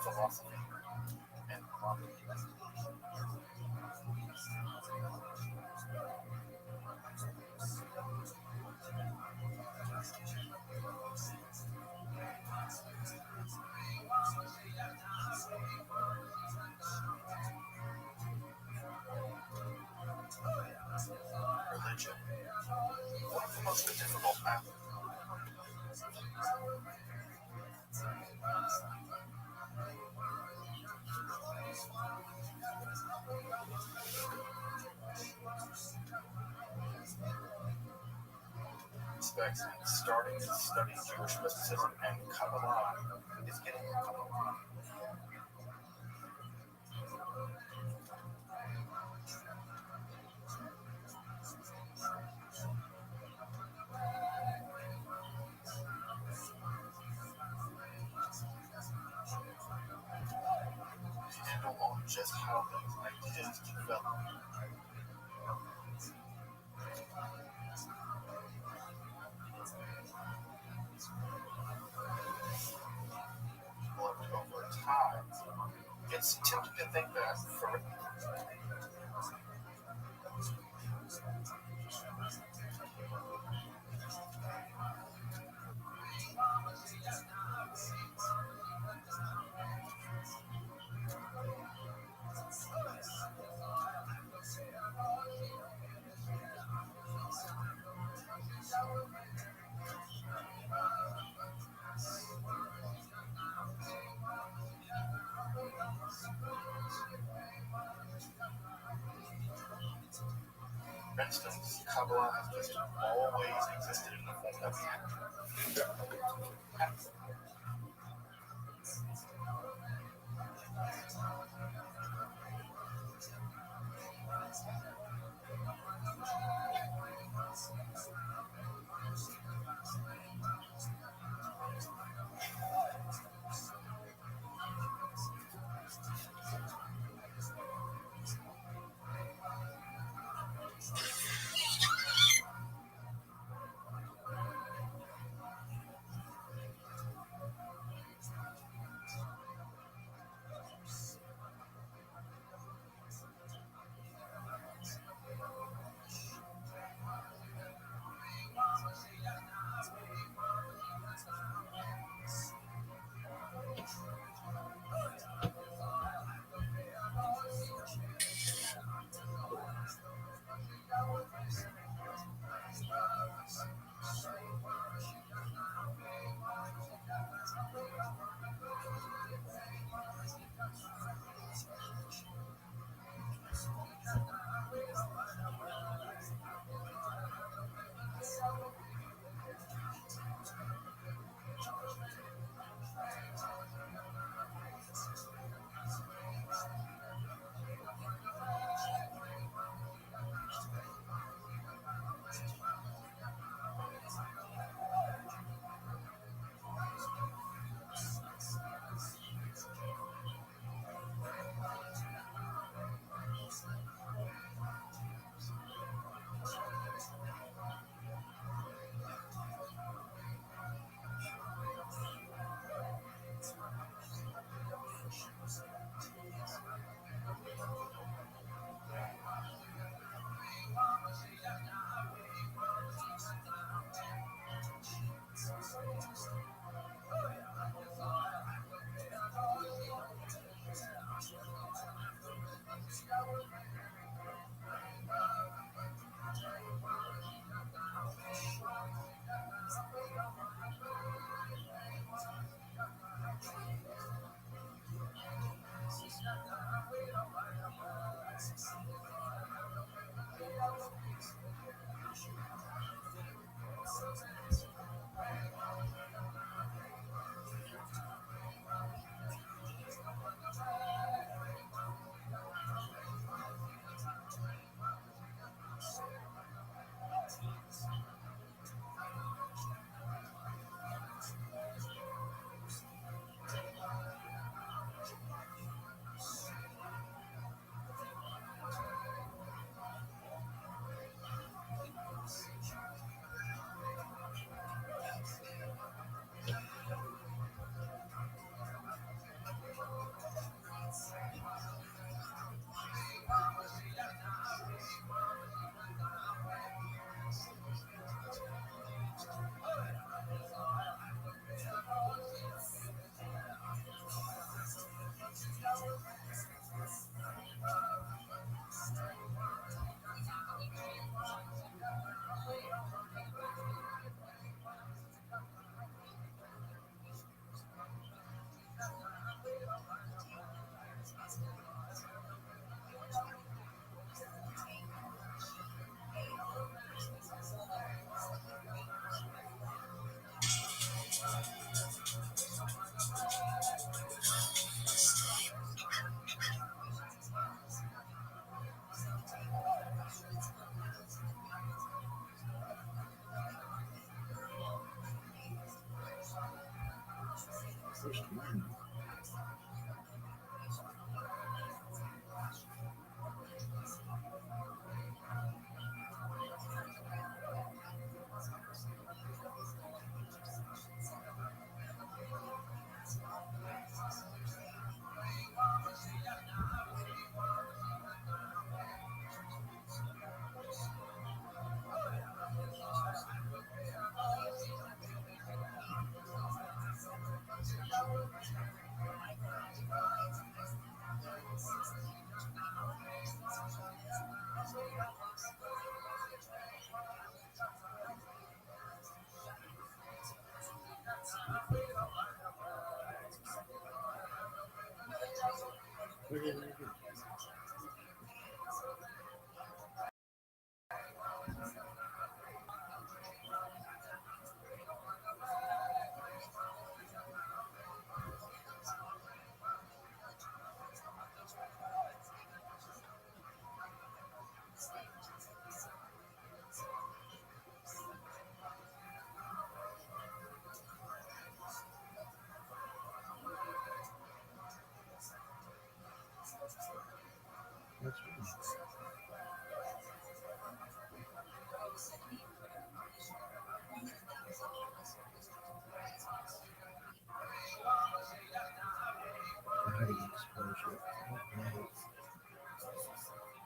Speaker 1: philosophy, and modern. Religion. One of the most difficult matters. Aspects in starting to study Jewish mysticism and Kabbalah is getting Kabbalah. Handle on just how these ideas develop. But over time, it's tempting to think that for
Speaker 4: instance, Kabbalah has just always existed in the form that we have.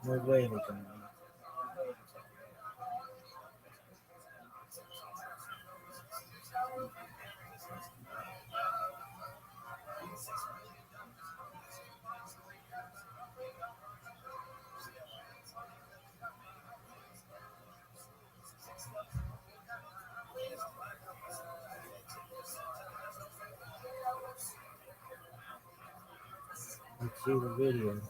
Speaker 6: Muy bueno también. Let's see the video.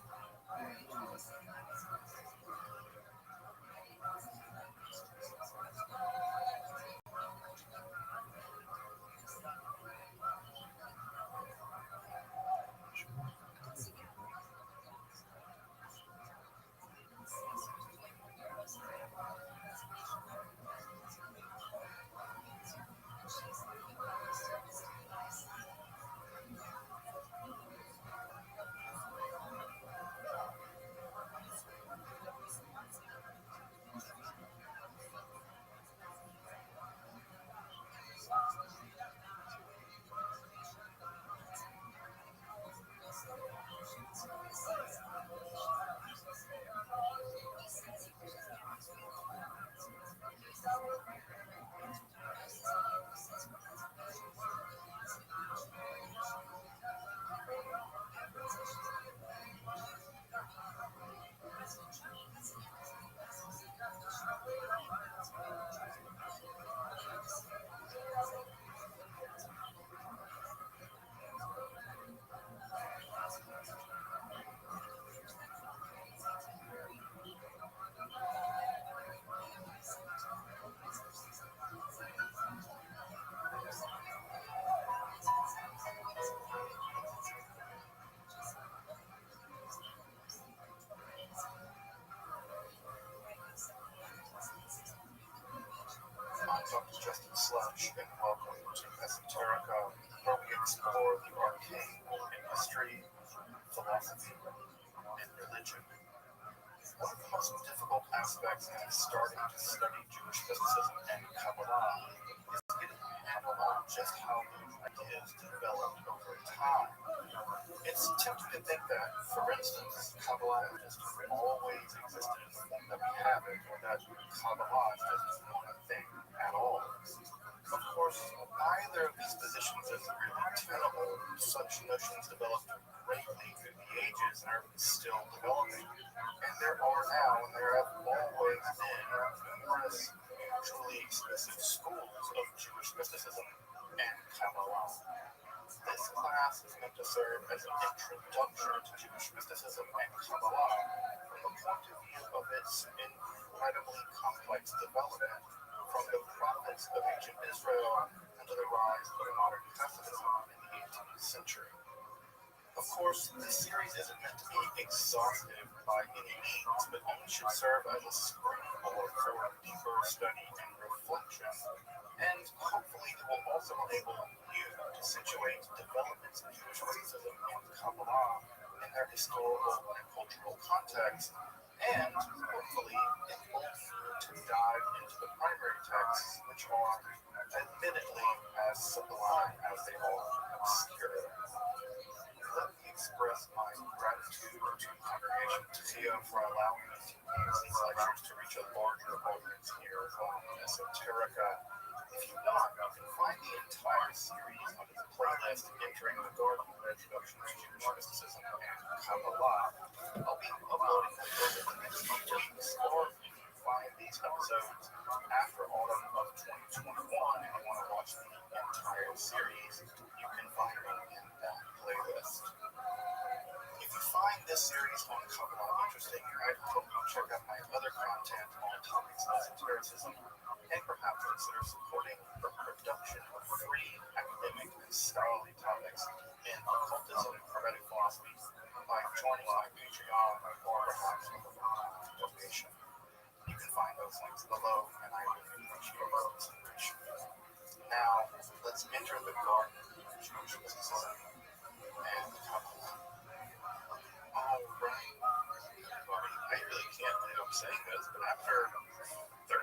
Speaker 10: I'm Dr. Justin Sludge, and welcome to Esoterica, where we explore the arcane in history, philosophy, and religion. One of the most difficult aspects in starting to study Jewish mysticism and Kabbalah is getting a handle on just how those ideas developed over time. It's tempting to think that, for instance, Kabbalah has just always existed in the form that we have it, or that Kabbalah is just not a thing at all. Of course, neither of these positions is really tenable. Such notions developed greatly through the ages and are still developing. And there are now, and there have always been, numerous mutually exclusive schools of Jewish mysticism and Kabbalah. This class is meant to serve as an introduction to Jewish mysticism and Kabbalah from the point of view of its incredibly complex development, from the prophets of ancient Israel unto the rise of modern Hasidism in the 18th century. Of course, this series isn't meant to be exhaustive by any means, but only should serve as a springboard for deeper study and reflection. And hopefully it will also enable you to situate developments in Jewish mysticism and Kabbalah in their historical and cultural context, and hopefully it will to dive into the primary texts, which are admittedly as sublime as they are obscure. Let me express my gratitude to Congregation Tizia for allowing me to use these lectures to reach a larger audience here on Esoterica. If you want, you can find the entire series under the playlist Entering the Garden, Introduction to Jewish Mysticism and Kabbalah. I'll be uploading them over the next few weeks, or you can find these episodes after autumn of 2021 and you want to watch the entire series, you can find them in that playlist. If you find this series on Kabbalah interesting, I'd hope you check out my other content on topics of esotericism, and perhaps consider supporting the production of free academic and scholarly topics in occultism and hermetic philosophy by joining my Patreon or perhaps with a donation. You can find those links below, and I really appreciate your consideration. Now, let's enter the garden of Jewish mysticism and Kabbalah. Alright, everybody, I really can't believe I'm saying this, but after 13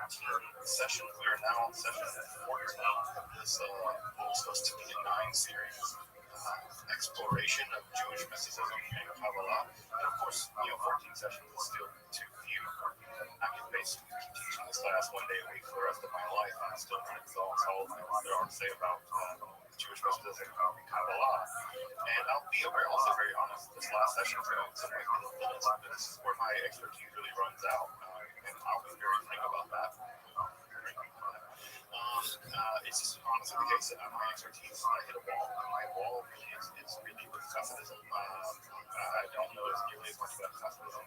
Speaker 10: sessions, we are now on session 14 of this what was supposed to be a 9 series. exploration of Jewish mysticism and Kabbalah. And of course, 14 sessions is still too few. I can basically keep teaching this class one day a week for the rest of my life, and I'm still trying to resolve all the things there are to say about Jewish mysticism and Kabbalah. And I'll be also very honest, this last session is going to some limits, but this is where my expertise really runs out, and I'll be very frank about that. It's just honestly the case that my expertise, I hit a wall, and my wall really is really with Hasidism. I don't know as nearly as much about Hasidism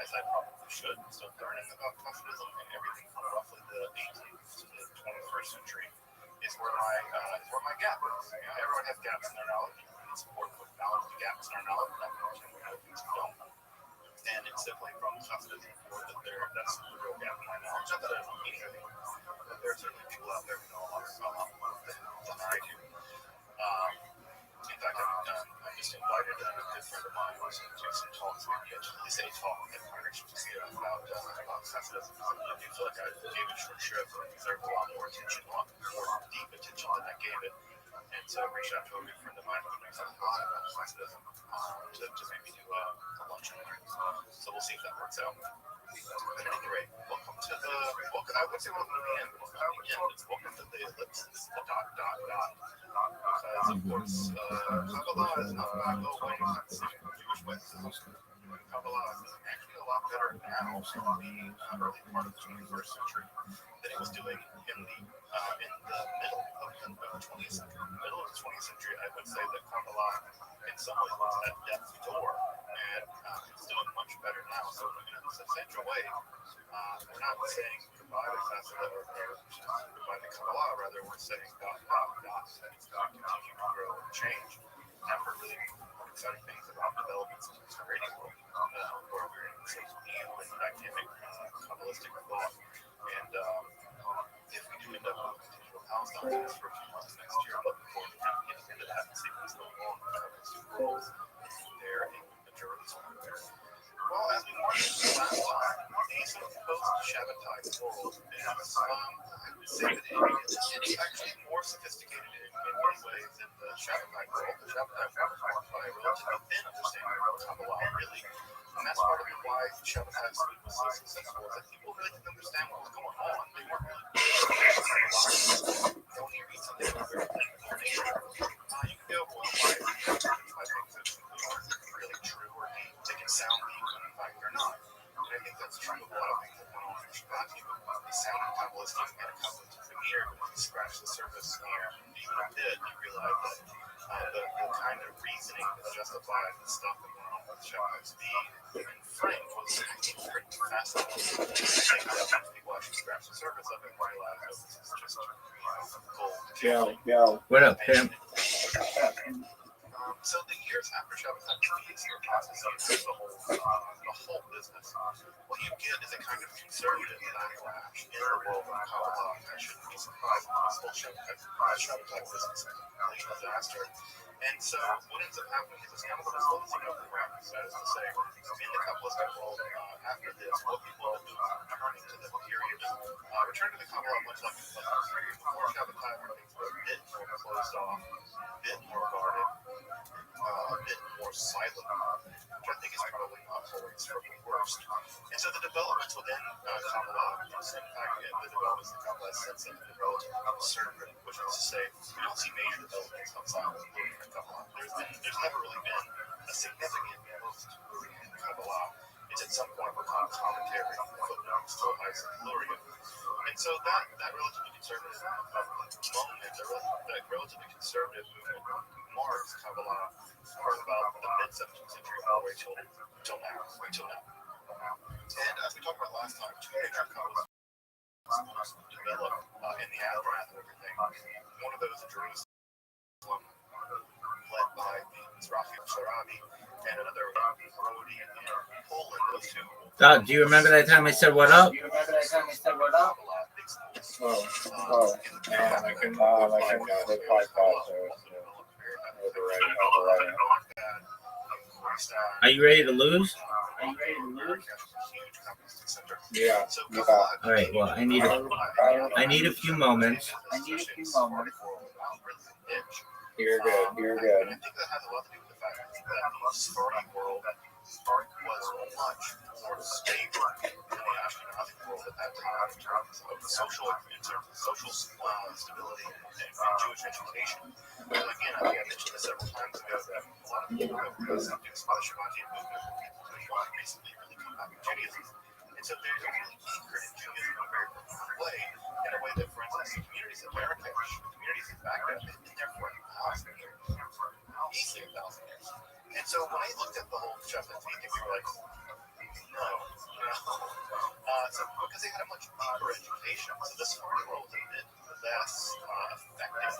Speaker 10: as I probably should. I'm still learning about Hasidism, and everything from roughly the 18th to the 21st century is where my gap is. Everyone has gaps in their knowledge. It's important to acknowledge the gaps in our knowledge, not to we know things we don't. And it's simply from Hasidism that's the real gap in my knowledge. Not that I don't mean anything. There are certainly people out there who know a lot more than I do. In fact, I'm just invited a good friend of mine to do some talks with me. He said he talked at Congregation about Hasidism. I feel like I gave it short shrift and deserved a lot more attention, a lot more deep attention than I gave it. And so I reached out to a good friend of mine who knows a lot about Hasidism to maybe do a lunch on it. So we'll see if that works out. But at any rate, welcome to the I would say welcome to the end. Welcome to the ellipsis, the dot. Because of course, Kabbalah is not going to go away anytime soon. Jewish mysticism, Kabbalah is actually a lot better now in the early part of the 21st century than it was doing in the middle of the 20th century. In the middle of the 20th century, I would say that Kabbalah in some ways was at death's door, and it's doing much better now. So in a substantial way, we're not saying goodbye to Hasidism or goodbye to Kabbalah. Rather, we're saying dot, and it's going to continue to grow and change. And I've heard really exciting things about developments in the radio world, where we're in some new and dynamic Kabbalistic thought. And if we do end up continuing to Palestine for a few months next year, I'm looking forward to kind of getting into that and see what's going on with those two worlds there in Jerusalem. Well, as we mentioned last time, the sort of post-Shabbatai world is, I would say that it's actually more sophisticated in many ways than the Shabbatai world. The Shabbatai world is marked by a relatively thin understanding of Kabbalah, really. And that's part of why Shabbatai Suite was so successful, is that people really didn't understand what was going on. They weren't really so when you read something that's very technical in nature, you can go, well, why is it by things that aren't really true or deep? They can sound deep, but in fact they're not. And I think that's true of a lot of things that went on in Shabbat. They sound Kabbalistic and a couple of veneer, but when you scratch the surface here, even a bit, you realize that the kind of reasoning that justifies the stuff that went on with Shabbat speed and Frank was pretty fascinating. I think that people actually scratch the surface of it and realize that this is just gold.
Speaker 6: What up, Pam?
Speaker 10: So the years after Shabbat is your process of the whole business. What you get is a kind of conservative backlash in the world of Kabbalah. I shouldn't be surprised if this whole Shabbat business is a complete disaster. And so what ends up happening is this kind of closing of the ranks. That is to say, in the Kabbalistic world after this, what people end up doing is turning to the period, return to the Kabbalah much like the period before Shabbat, where things were a bit more closed off, a bit more guarded, a bit more silent, which I think is probably not always for the worst. And so the developments within Kabbalah, in fact, the developments in Kabbalah sense of the relative conservative, which is to say, we don't see major developments outside of Kabbalah. There's never really been a significant post-Luria in Kabbalah. It's at some point become commentary, footnotes to Luria. And so that relatively conservative moment, that relatively conservative movement marks Kabbalah for about the mid-17th century all the way till now. And as we talked about last time, two major Kabbalists developed in the aftermath of everything. One of those in Jerusalem, led by the Rabbi, and another Rabbi in Poland. Those two.
Speaker 6: Doug, do you remember that time I said what up?
Speaker 9: I can reply faster.
Speaker 6: Are you ready to lose?
Speaker 9: Yeah.
Speaker 6: All right. Well, I need a few moments.
Speaker 9: You're good. You're good.
Speaker 10: And I think that has a lot to do with the fact that the Spartan world was much more stable than the Ashkenazi world at that time in terms of social stability and Jewish education. And again, I think I mentioned this several times ago that a lot of people have really subjects by the Shabbat movement recently really come back to Judaism. And so they're really anchored in Judaism in a very profound way, in a way that, for instance, the communities in Marrakesh, the communities in Baghdad, they've been there for 1,000 years, easily 1,000 years. And so when I looked at the whole Shabbat thing, we were like, no. So because they had a much deeper education, so this world was a bit less affected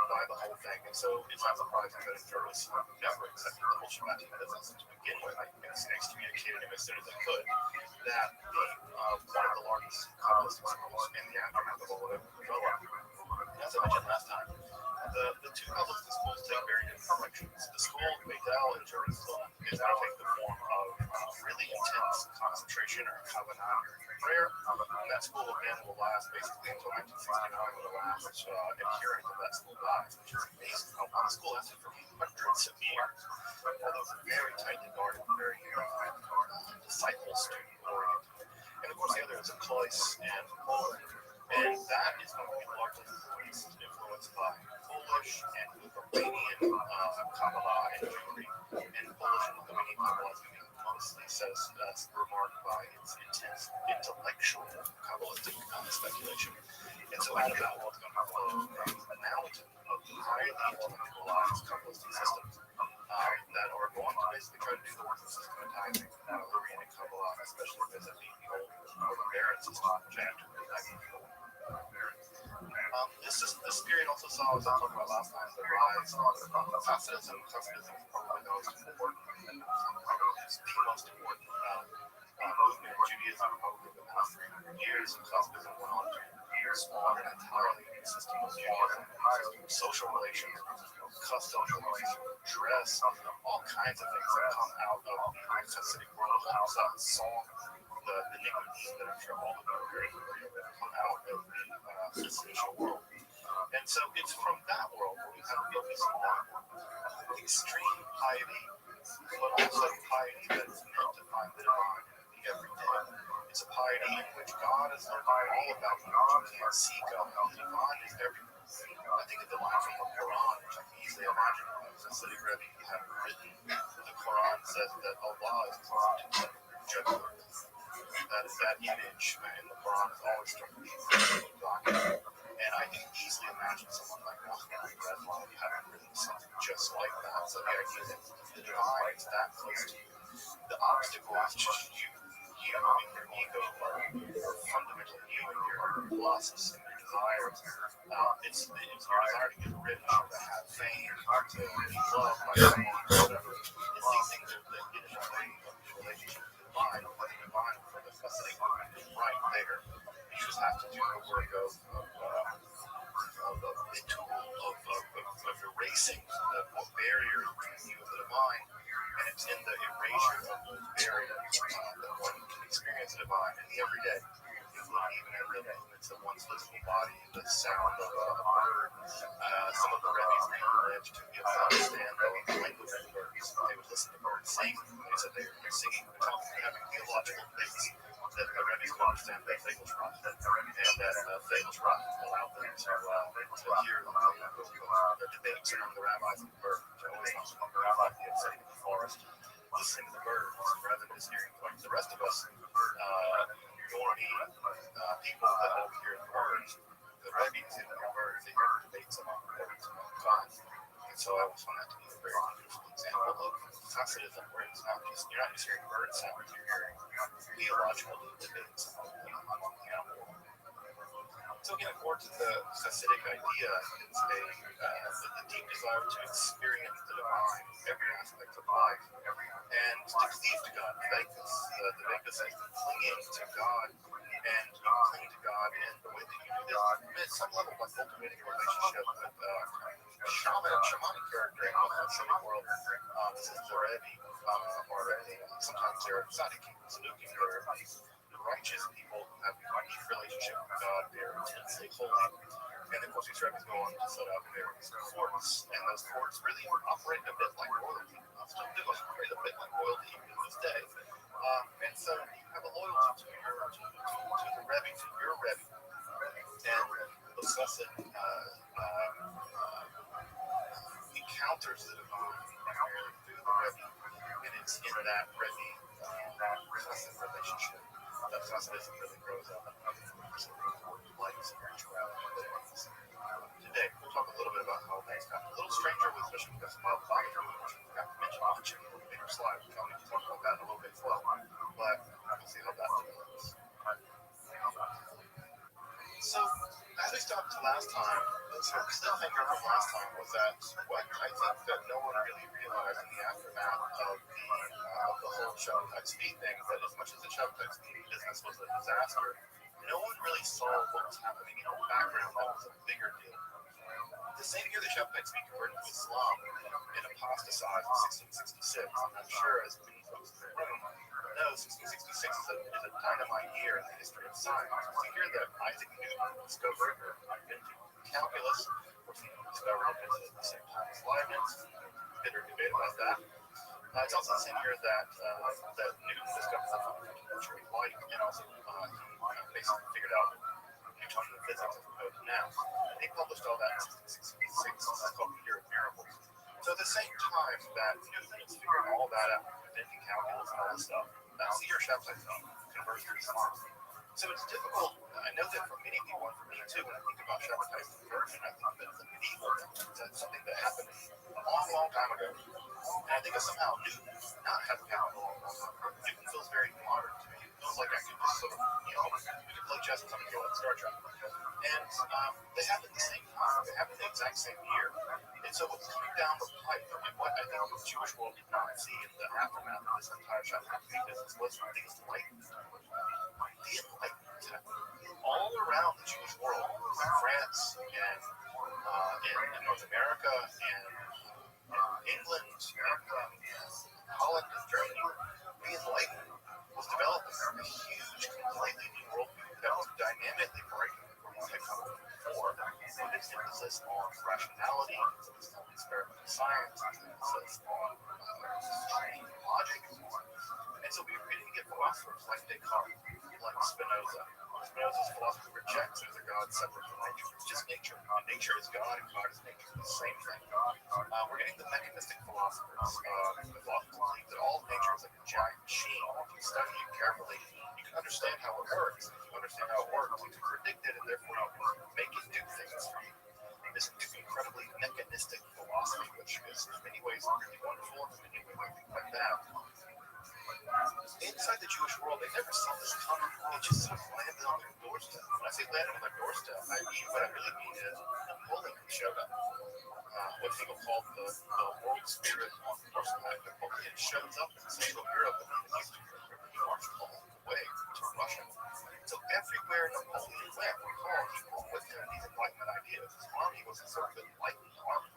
Speaker 10: by the whole thing. And so it's not surprising that journalists never accepted the whole Shabbat business to begin with. I excommunicated him as soon as I could. That one of the largest Kabbalistic schools in the aftermath of all of it, as I mentioned last time, the two Kabbalistic schools take very different directions. The school Beidel in Jerusalem is going to take the form of really intense concentration or Kavanah prayer. That school again will last basically until 1969 when the last adherent of that school dies, which is amazing. The school lasted for hundreds of years. Although it's very tightly guarded, very disciple student oriented. And of course the other is a Klois and Poland. And that is going to be largely influenced by Polish and Lithuanian Kabbalah and Jewry. And Polish and Lithuanian Kabbalah is going to be mostly remarked by its intense intellectual Kabbalistic speculation. And so out of that world's going to flow an analogy of highly intellectualized Kabbalistic systems that are going to basically try to do the work of systematizing Lithuanian Kabbalah, especially vis-a-vis the old Baron system, which I have to really dive into. This period also saw, as I talked about last time, the rise of Hasidism. Hasidism is probably the most important, the most important movement in Judaism over the past 300 years. Hasidism went on to spawn an entirely new system of Judaism, social relations, customs, dress, all kinds of things that come out of the Hasidic world. Song, the iniquities that I'm sure all of you are very familiar with come out of the Hasidic world. And so it's from that world where we have focus on extreme piety, but also piety that is meant to find the divine in the everyday. It's a piety in which God is all about you. You can't see God. The divine is everywhere. I think of the line from the Quran, which I can easily imagine as a Sidi Rabbi had written. The Quran says that Allah is close to the judgment. That image in the Quran is always struck me as documented. And I can easily imagine someone like Rothschild having written something just like that. So the idea that the divine is that close to you. The obstacle is just you and your ego, or fundamental you and your lusts and your desires. It's your desire to get rich, or to have fame, or to be loved by fame, or whatever. It's these things that get in the way of the relationship with the divine, or the divine for the Hasidic mind is right there. You just have to do the work of erasing the barrier between you and the divine, and it's in the erasure of those barriers that one can experience the divine in the everyday. It's not even in the movements of one's physical body, the sound of a bird. Some of the rabbis managed to be able to understand the language of the birds. They would listen to birds sing. They said they're singing, they're talking, they're having theological debates that the rabbis could understand that Fegelsrot, and that Fegelsrot allowed them to hear the debates among the rabbis and the birds. It's not the rabbi sitting in the forest listening to the birds rather than just hearing like the rest of us normy people that overhear the birds. The rabbis hear the birds, they hear the debates among the birds and God. And so I always found that to be a very interesting example of Hasidism, where it's not just, you're not just hearing bird sounds, you're hearing theological debates among the animal. So again, according to the Hasidic idea, it's a deep desire to experience the divine in every aspect of life, and to cleave to God. The Vedas says clinging to God, and you cling to God, and the way that you do this, at some level, by cultivating a relationship with shamanic character in the Hasidic world. This is the Rabbi, or sometimes they're tzaddikim, tzaddikim, or righteous people who have a unique relationship with God. They're intensely holy. And of course, these rabbis go on to set up various courts, and those courts really operate a bit like royalty. Still do operate a bit like royalty even to this day. And so you have a loyalty to the Rebbe, to your Rebbe, and the lesson encounters the divine primarily through the Rebbe, and it's in that Rebbe chesed relationship that Hasidism really grows up and becomes an important light spirituality that it is. Today, we'll talk a little bit about how things got a little stranger with Bishop Gaspar Bachner, which we got to mention on the bigger slide. We'll talk about that in a little bit as well, but we'll see how that develops. So, as we stopped last time, the cliffhanger from last time was that what I think that no one really realized in the aftermath of the whole Shabbatai Tzvi thing, that as much as the Shabbatai Tzvi business was a disaster, no one really saw what was happening in the background that was a bigger deal. The same year the Shabbatai Tzvi converted to Islam and apostatized in 1666, and I'm sure as many folks in the room know, 1666 is a dynamite year in the history of science. It's a year that Isaac Newton discovered calculus, which he discovered at the same time as Leibniz. Bitter debate about that. It's also the same year that Newton discovered the fundamental light, and also he basically figured out Newtonian physics as opposed to now. And he published all that in 1666. It's called the Year of Miracles. So at the same time that Newton is figuring all that out, inventing calculus and all this stuff, that's the year Shabbatai converts to Islam. So it's difficult. I know that for many people, and for me too, when I think about Shabbatai conversion, I think that it's a medieval thing. That's something that happened a long, long time ago. And I think that somehow Newton not having happened a long, long time ago. Newton feels very modern to me. It feels like I could just sort of, we could play chess with somebody on Star Trek. And they happened the same time. They happened the exact same year. And so what's coming down the pipe, and what I think the Jewish world did not see in the aftermath of this entire Shabbatai business was the Enlightenment. The Enlightenment happened all around the Jewish world, France and in North America and England and Holland and Germany. The Enlightenment was developing a huge, completely new worldview that was dynamically breaking from what had come before, with its emphasis on rationality, its emphasis on experimental science, its emphasis on training logic, and so on. And so we were beginning to get philosophers like Descartes, like Spinoza. Spinoza's philosophy rejects there's a God separate from nature. It's just nature. And nature is God, and God is nature. It's the same thing. We're getting the mechanistic philosophers. The philosophers believe that all of nature is like a giant machine. If you study it carefully, you can understand how it works. If you understand how it works, you can predict it, and therefore you can make it do things for you. This incredibly mechanistic philosophy, which is in many ways really wonderful, and in many ways quite bad. Inside the Jewish world, they never saw this coming. It just sort of landed on their doorstep. When I say landed on their doorstep, what I really mean is Napoleon showed up. What people call the world spirit on horseback. Napoleon shows up in Central Europe and in Eastern Europe. He marched all the way to Russia. So everywhere Napoleon went, he brought with him these Enlightenment ideas. His army was a sort of enlightened army.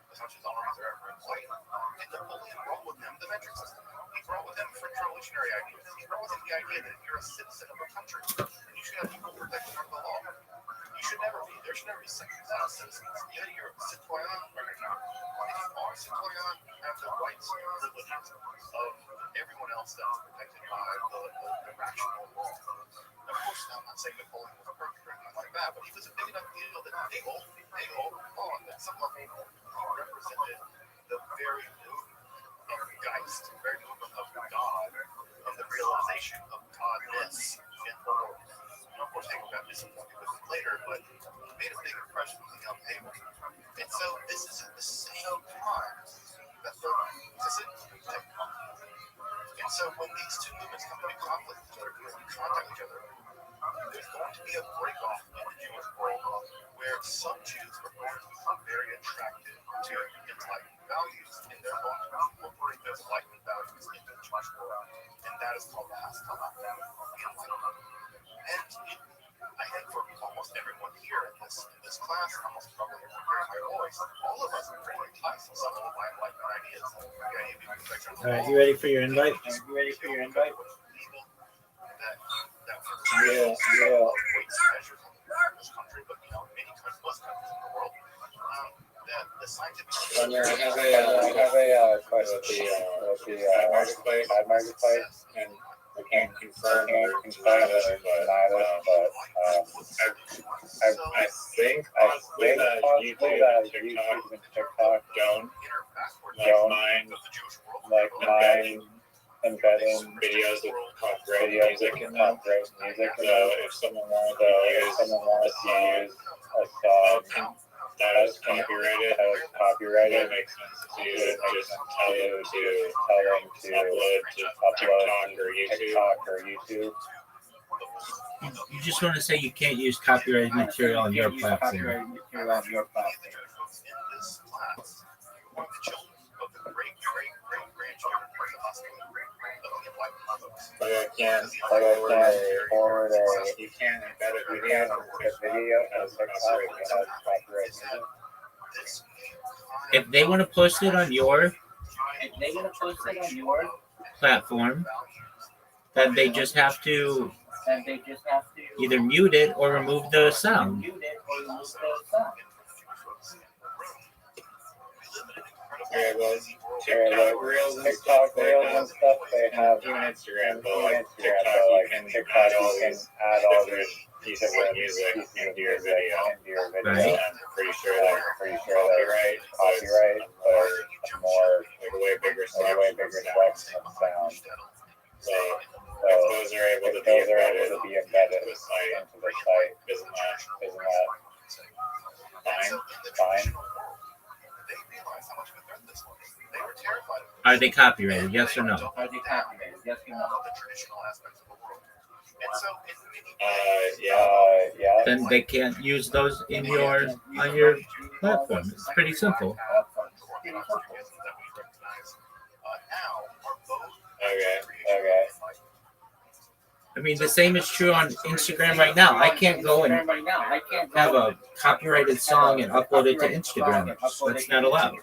Speaker 10: As much as armies are ever enlightened. And Napoleon brought with him the metric system. He brought with him French revolutionary ideas. He brought with him the idea that if you're a citizen of a country, then you should have equal protection under the law. There should never be second-class citizens. Either you're a citoyen or you're not. If you are a citoyen, you have the rights and privileges of everyone else that is protected by the rational law. Of course, I'm not saying Napoleon was perfect or anything like that, but he was a big enough deal that they overthought that some level he represented the very Geist, the very movement of God, of the realization of Godness in the world. And of course, they got disappointed with it later, but made a big impression on the young people. And so this is at the same time that the Hasidic technology. And so when these two movements come into conflict with each other, come into contact with each other, there's going to be a break-off in the Jewish world where some Jews are going to become very attracted to enlightened values, and they're going to incorporate those enlightened values into the Jewish world. And that is called the Haskalah, the Enlightenment. And I think for almost everyone here in this class, almost probably everyone here in my voice, all of us are pretty enticed with some of the enlightenment ideas.
Speaker 6: All right, you ready for your invite?
Speaker 9: Yeah.
Speaker 10: Measures in this country, but many countries, most countries in the
Speaker 9: I have a question with the ad marketplace, and we can't confirm or deny this, but I think possibly that YouTube and TikTok don't like mine embedding videos with copyright music in them. So if someone wanted to use a song that is copyrighted, it makes sense to just tell them to upload to TikTok or YouTube.
Speaker 6: You just want to say you can't use copyrighted material on your platform.
Speaker 9: Like I can't forward a, you can't embed a video as TikTok without copyright music.
Speaker 6: If they want to post it on your platform, then they just have to either mute it or remove the sound.
Speaker 9: Okay, well, TikTok Reels and stuff, they have even Instagram, but like TikTok, you can add all these pieces of music into your video.
Speaker 6: Right.
Speaker 9: I'm pretty sure that copyright, but more like a way bigger selection of sound. So if those are able to be embedded into the site, isn't that fine?
Speaker 6: Are they copyrighted? Yes or no?
Speaker 9: Yeah.
Speaker 6: Then they can't use those on your platform. It's pretty simple.
Speaker 9: Okay.
Speaker 6: I mean, the same is true on Instagram right now. I can't go and have a copyrighted song and upload it to Instagram. That's not allowed.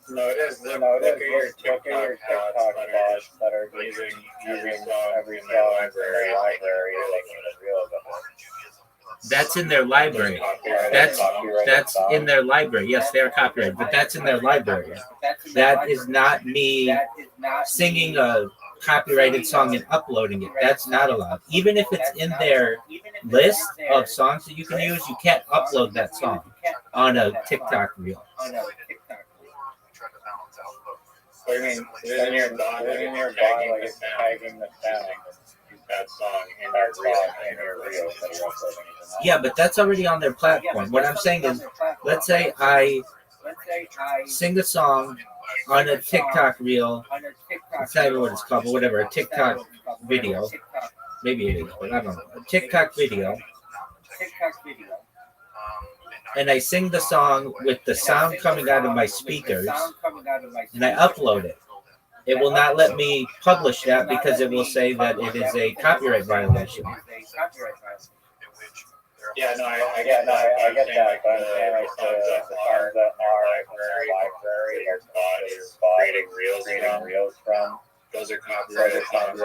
Speaker 9: No, it is. Look at your TikTok bots that are using every song library, like in the real.
Speaker 6: That's in their library. That's in their library. Yes, they are copyrighted, but that's in their library. That is not me singing a copyrighted song and uploading it. That's not allowed. Even if it's in their list of songs that you can use, you can't upload that song on a TikTok reel.
Speaker 9: What do you mean? Within your bot, like it's tagging the sound. That song in your reel that you're uploading.
Speaker 6: Yeah, but that's already on their platform. What I'm saying is, let's say I sing a song on a TikTok reel. It's not even what it's called, but whatever, a TikTok video. Maybe it is, but I don't know. A TikTok video. And I sing the song with the sound coming out of my speakers, and I upload it. It will not let me publish that because it will say that it is a copyright violation.
Speaker 9: Yeah, no, I get that. But the songs that are library or creating reels from, those are copyrighted songs,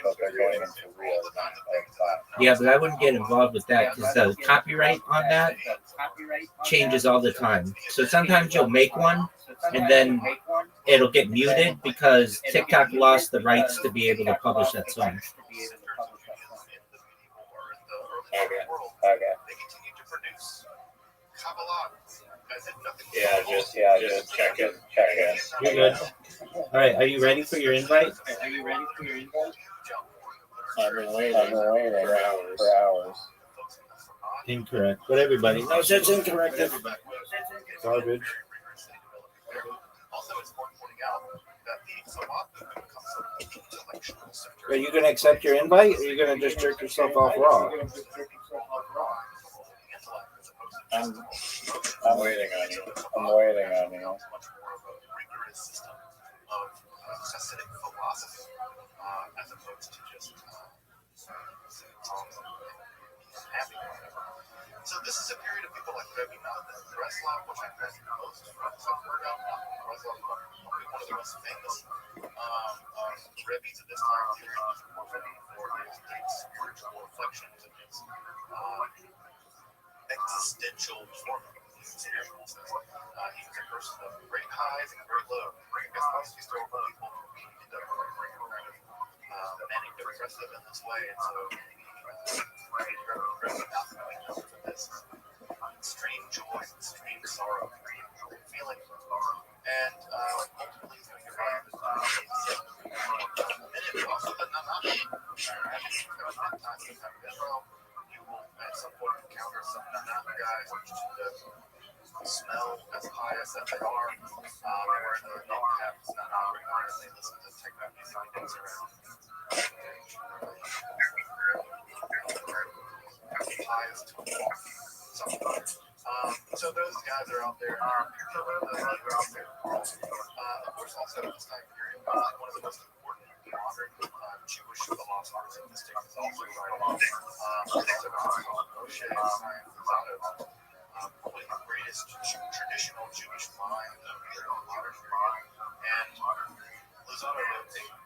Speaker 9: but they're going into reels, not like that.
Speaker 6: Yeah, but I wouldn't get involved with that because the copyright on that changes all the time. So sometimes you'll make one and then it'll get muted because TikTok lost the rights to be able to publish that song.
Speaker 9: Okay. Yeah, just check it.
Speaker 6: You're good. All right, are you ready for your invite?
Speaker 9: I've been waiting for hours.
Speaker 6: Incorrect. But everybody knows it's incorrect. Garbage. Are you going to accept your invite, or are you going to just jerk yourself off raw?
Speaker 9: I'm waiting on you.
Speaker 10: So this is a period of people like Rabbi, Rothschild, which I've heard most Rothschild, probably one of the most famous Rabbis of this time period. He's more ready for his deep spiritual reflections and his existential torment. He was a person of great highs and great lows. I guess most historical people end up manic depressive in this way, and so this extreme joy, extreme sorrow, feeling, and ultimately he's going to get and it also the Nanashi. Times in Israel, you will at some point encounter some Nana guys which smell as pious as they are, where the non-cap is not and they listen to techno music and dance around. Pious to a fault. So those guys are out there. Of course, also at this time period, one of the most important modern Jewish philosophers in this day is also writing. Moshe Luzzatto, probably the greatest traditional Jewish mind of the modern period. And Luzzatto wrote stuff.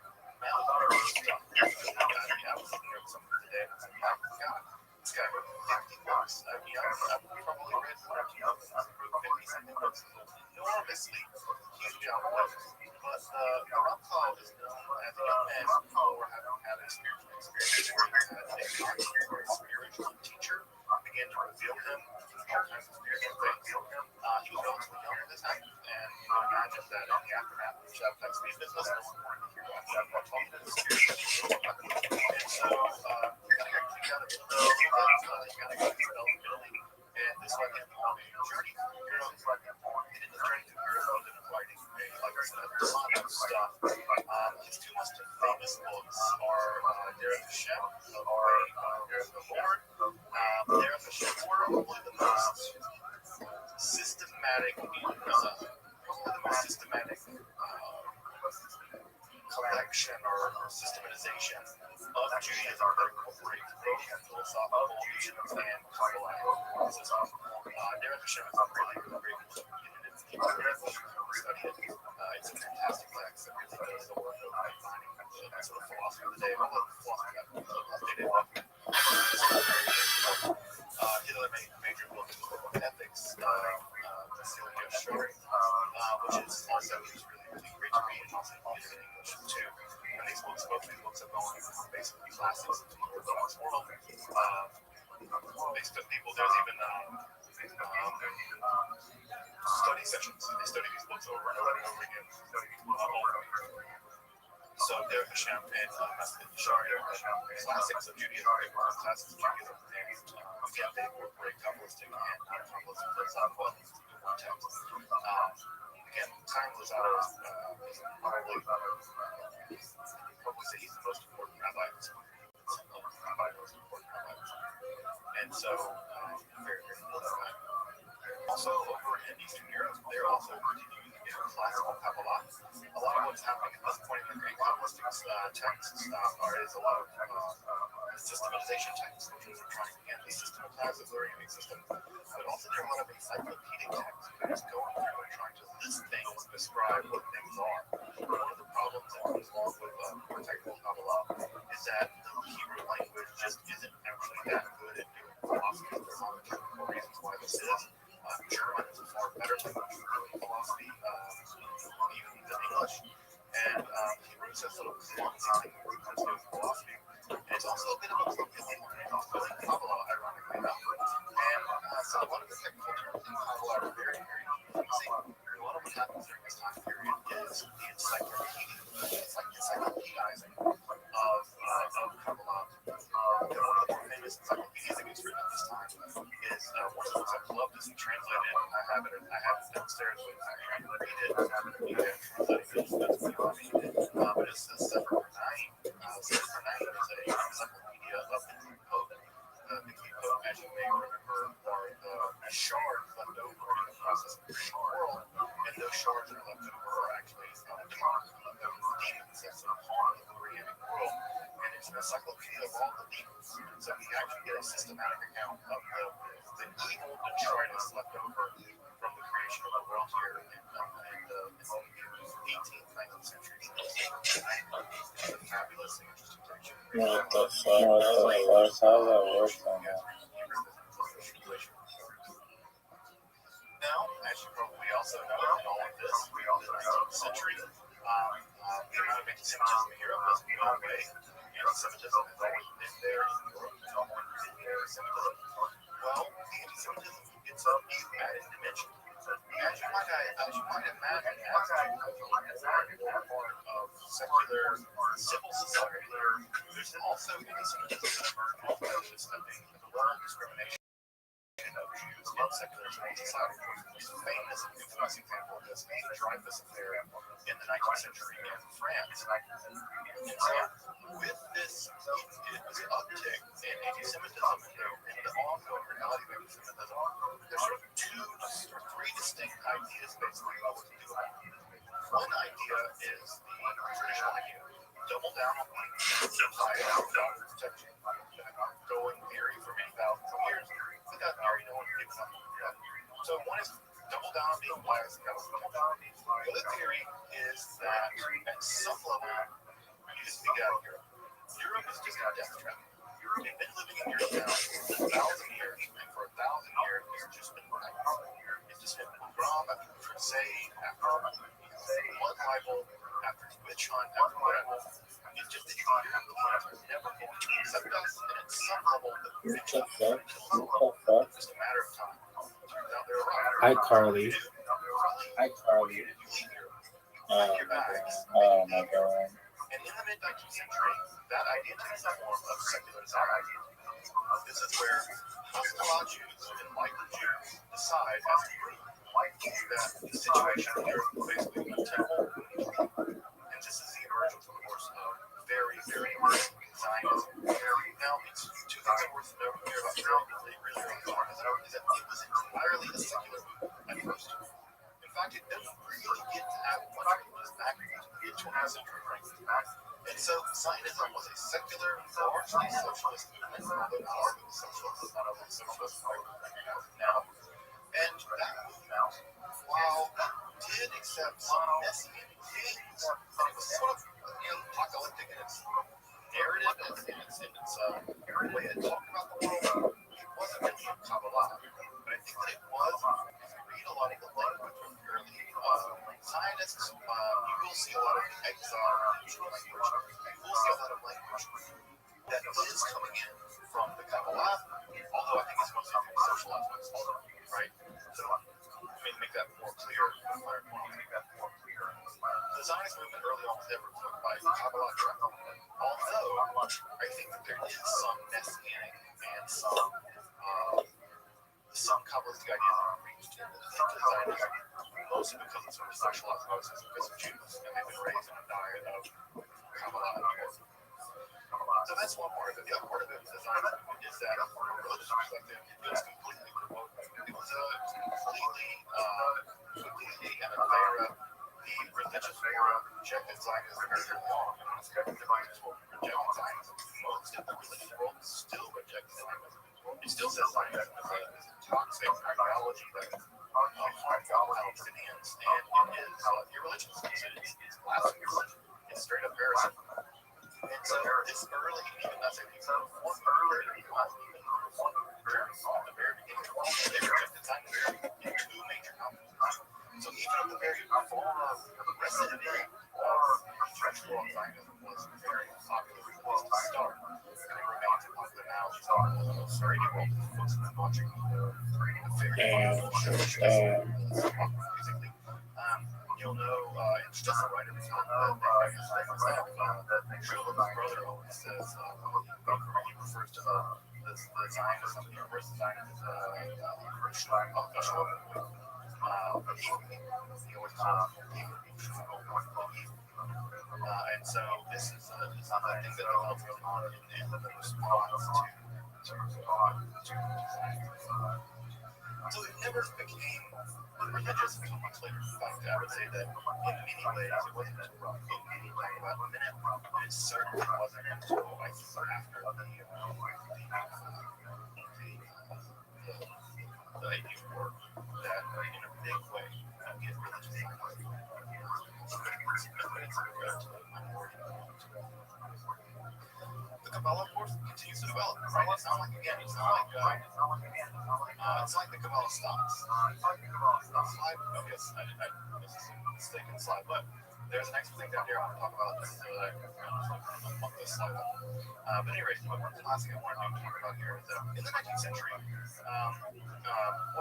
Speaker 10: I was looking at something today, and I was like, oh, God, this guy wrote 50 books. I mean, I've probably read 50-something books. Enormously huge output. But Rothschild is known as a young man for having had a spiritual experience where he had a spiritual teacher began to reveal him all kinds of spiritual things. He was relatively young at this time, and you can imagine that in the aftermath of the Shabbat Tzvi business, no one wanted to hear about Shabbat talking to the spiritual. And so, you gotta get availability, and this led him on a journey through Europe. He did the journey through Europe and writing, like I said, a lot of stuff. His two most famous books are Derech Hashem, or Derech the Lord. Derech Hashem were probably the most systematic, collection or systematization of Judaism that incorporates both philosophical traditions and Kabbalah. Derech Hashem is a really, really great book. It's a fantastic text that really does the work of finding that sort of philosophy of the day. All of the philosophy got updated. His other major book is the book of Ethics, Cecilia Shore, which is also just really, really great to read and also included in English too. And both these books have gone basically classics in the Orthodox world. They stood people. There's even study sessions. They study these books over and over and over again. So Derech Hashem and Sharia classics of Judaism, classics of Judaism, and again they incorporate Kabbalistic and non-Kabbalistic philosophy into one text. Again, Chaim Luzzatto is probably say he's the most important rabbi in this country. And so, very, very important guy. Also, over in Eastern Europe, they're also continuing to get classical Kabbalah. A lot of what's happening at this point in the great Kabbalistic texts is a lot of systematization texts, which is trying to again systematize the learning system. But also, there are a lot of encyclopedic texts that is going through and trying to list things, describe what things are. One of the problems that comes along with technical Kabbalah is that the Hebrew language just isn't actually that good at doing philosophy. There's a lot of technical reasons why this is. German is a far better language for doing philosophy, even than English. And Hebrew is a sort of clumsy language for doing philosophy. And it's also a bit of a clumsy language in Kabbalah, ironically enough. And so a lot of the technical terms in Kabbalah are very, very confusing. A lot of what happens during this time period is the encyclopedizing of Kabbalah. One of the more famous encyclopedias that gets written at this time is one of the books I've loved to see translated. I have it downstairs, but I'm trying to read it. I haven't read it. But it's the Sefer Naim. Sefer Naim is an encyclopedia of the Greek Pope. The Greek Pope, as you may remember, are the shards left over in the process of creating the world, and those shards that are left over are actually demons that sort of harm the creating world. And it's an encyclopedia of all the demons. So you actually get a systematic account of the evil detritus left over from the creation of the world here in the 18th, 19th century. It's a fabulous and interesting text.
Speaker 9: What the fuck? How does that work on that?
Speaker 10: Now, secularism in society. The most famous and infamous example of this is the Dreyfus affair in the 19th century in France. And so, with this uptick in anti-Semitism and the ongoing reality of anti-Semitism, there's sort of three distinct ideas basically about what to do about it. One idea is the traditional idea: double down on society, protection. Go in theory for many thousands of years, but that theory no one gives up. So one is double down on being biased and government protection. The other theory is that at some level, you just get out of Europe. Europe is just a death trap. They've been living in Europe now for 1,000 years, and for 1,000 years, it's just been violence. It's just been pogrom after crusade, after blood libel, after witch hunt, after whatever. It's just that Europeans are never going to accept us, and at some level, it's just a matter of time. Turns out they're right.
Speaker 6: Hi, Carly.
Speaker 9: Hi, Carly.
Speaker 10: Pack your bags.
Speaker 9: Oh my God.
Speaker 10: And in the mid-19th century, that idea takes the form of secularization. This is where hostile Jews and enlightened Jews decide as a group that the situation here is basically untenable. And this is the emergence, of course, of very, very emergent Zionism. Now, it's two things that worth noting here about Zionism really early on is that it was entirely a secular movement at first. In fact, it doesn't really get to have much of this back into the mid-20th century, frankly. And so Zionism was a secular, largely socialist movement, although not arguably socialist, not only socialist like now. And that movement, while it did accept some messianic things, it was sort of apocalyptic in its narrative and in its way it talked about the world. It wasn't really Kabbalah, but I think that it was, if you read a lot of the language of early Zionists, you will see a lot of exile language. You will see a lot of language that is coming in from the Kabbalah, although I think it's mostly from social aspects, right? So, make that more clear. The Zionist movement early on was never influenced by Kabbalah track. Although, I think that there is some messianic and some Kabbalistic ideas that are reached into Zionism, mostly because of sort of sexual osmosis, because of Jews, and they've been raised in a diet of Kabbalah. So that's one part of it. The other part of it, the Zionism movement, is that from a religious perspective, it was completely remote. It was completely an era. The religious era rejected Zionism very early on, and honestly, I think the religious world rejected Zionism. Most of the religious world still rejects Zionism. It still says Zionism is a toxic ideology that harms all Palestinians, and it is irreligious. It's blasphemy religion. It's straight up heresy. And so this early, even that's a early, even the very beginning, they rejected Zionism in two major conflicts. So even at the very far recipe of intellectual Zionism was very popular place to start, and it remains popular now. Sorry, anyone who's been watching the very basically, you'll know it's just a writer who's not that Shula's brother always says he refers to the Zionism, the universal Zionism, and so this is a thing that develops really on in the response to so it never became religious until much later. In fact, I would say that in many ways it wasn't until maybe about a minute, but it certainly wasn't until I think after the 80s war that in a big way get religious. The Kabbalah, of course, continues to develop. Right? It's not like the Kabbalah stops. Slide. Oh yes, this is a mistaken slide, but there's an extra thing down here I want to talk about. This is this slide. But anyway, one last thing I want to talk about here is that in the 19th century, one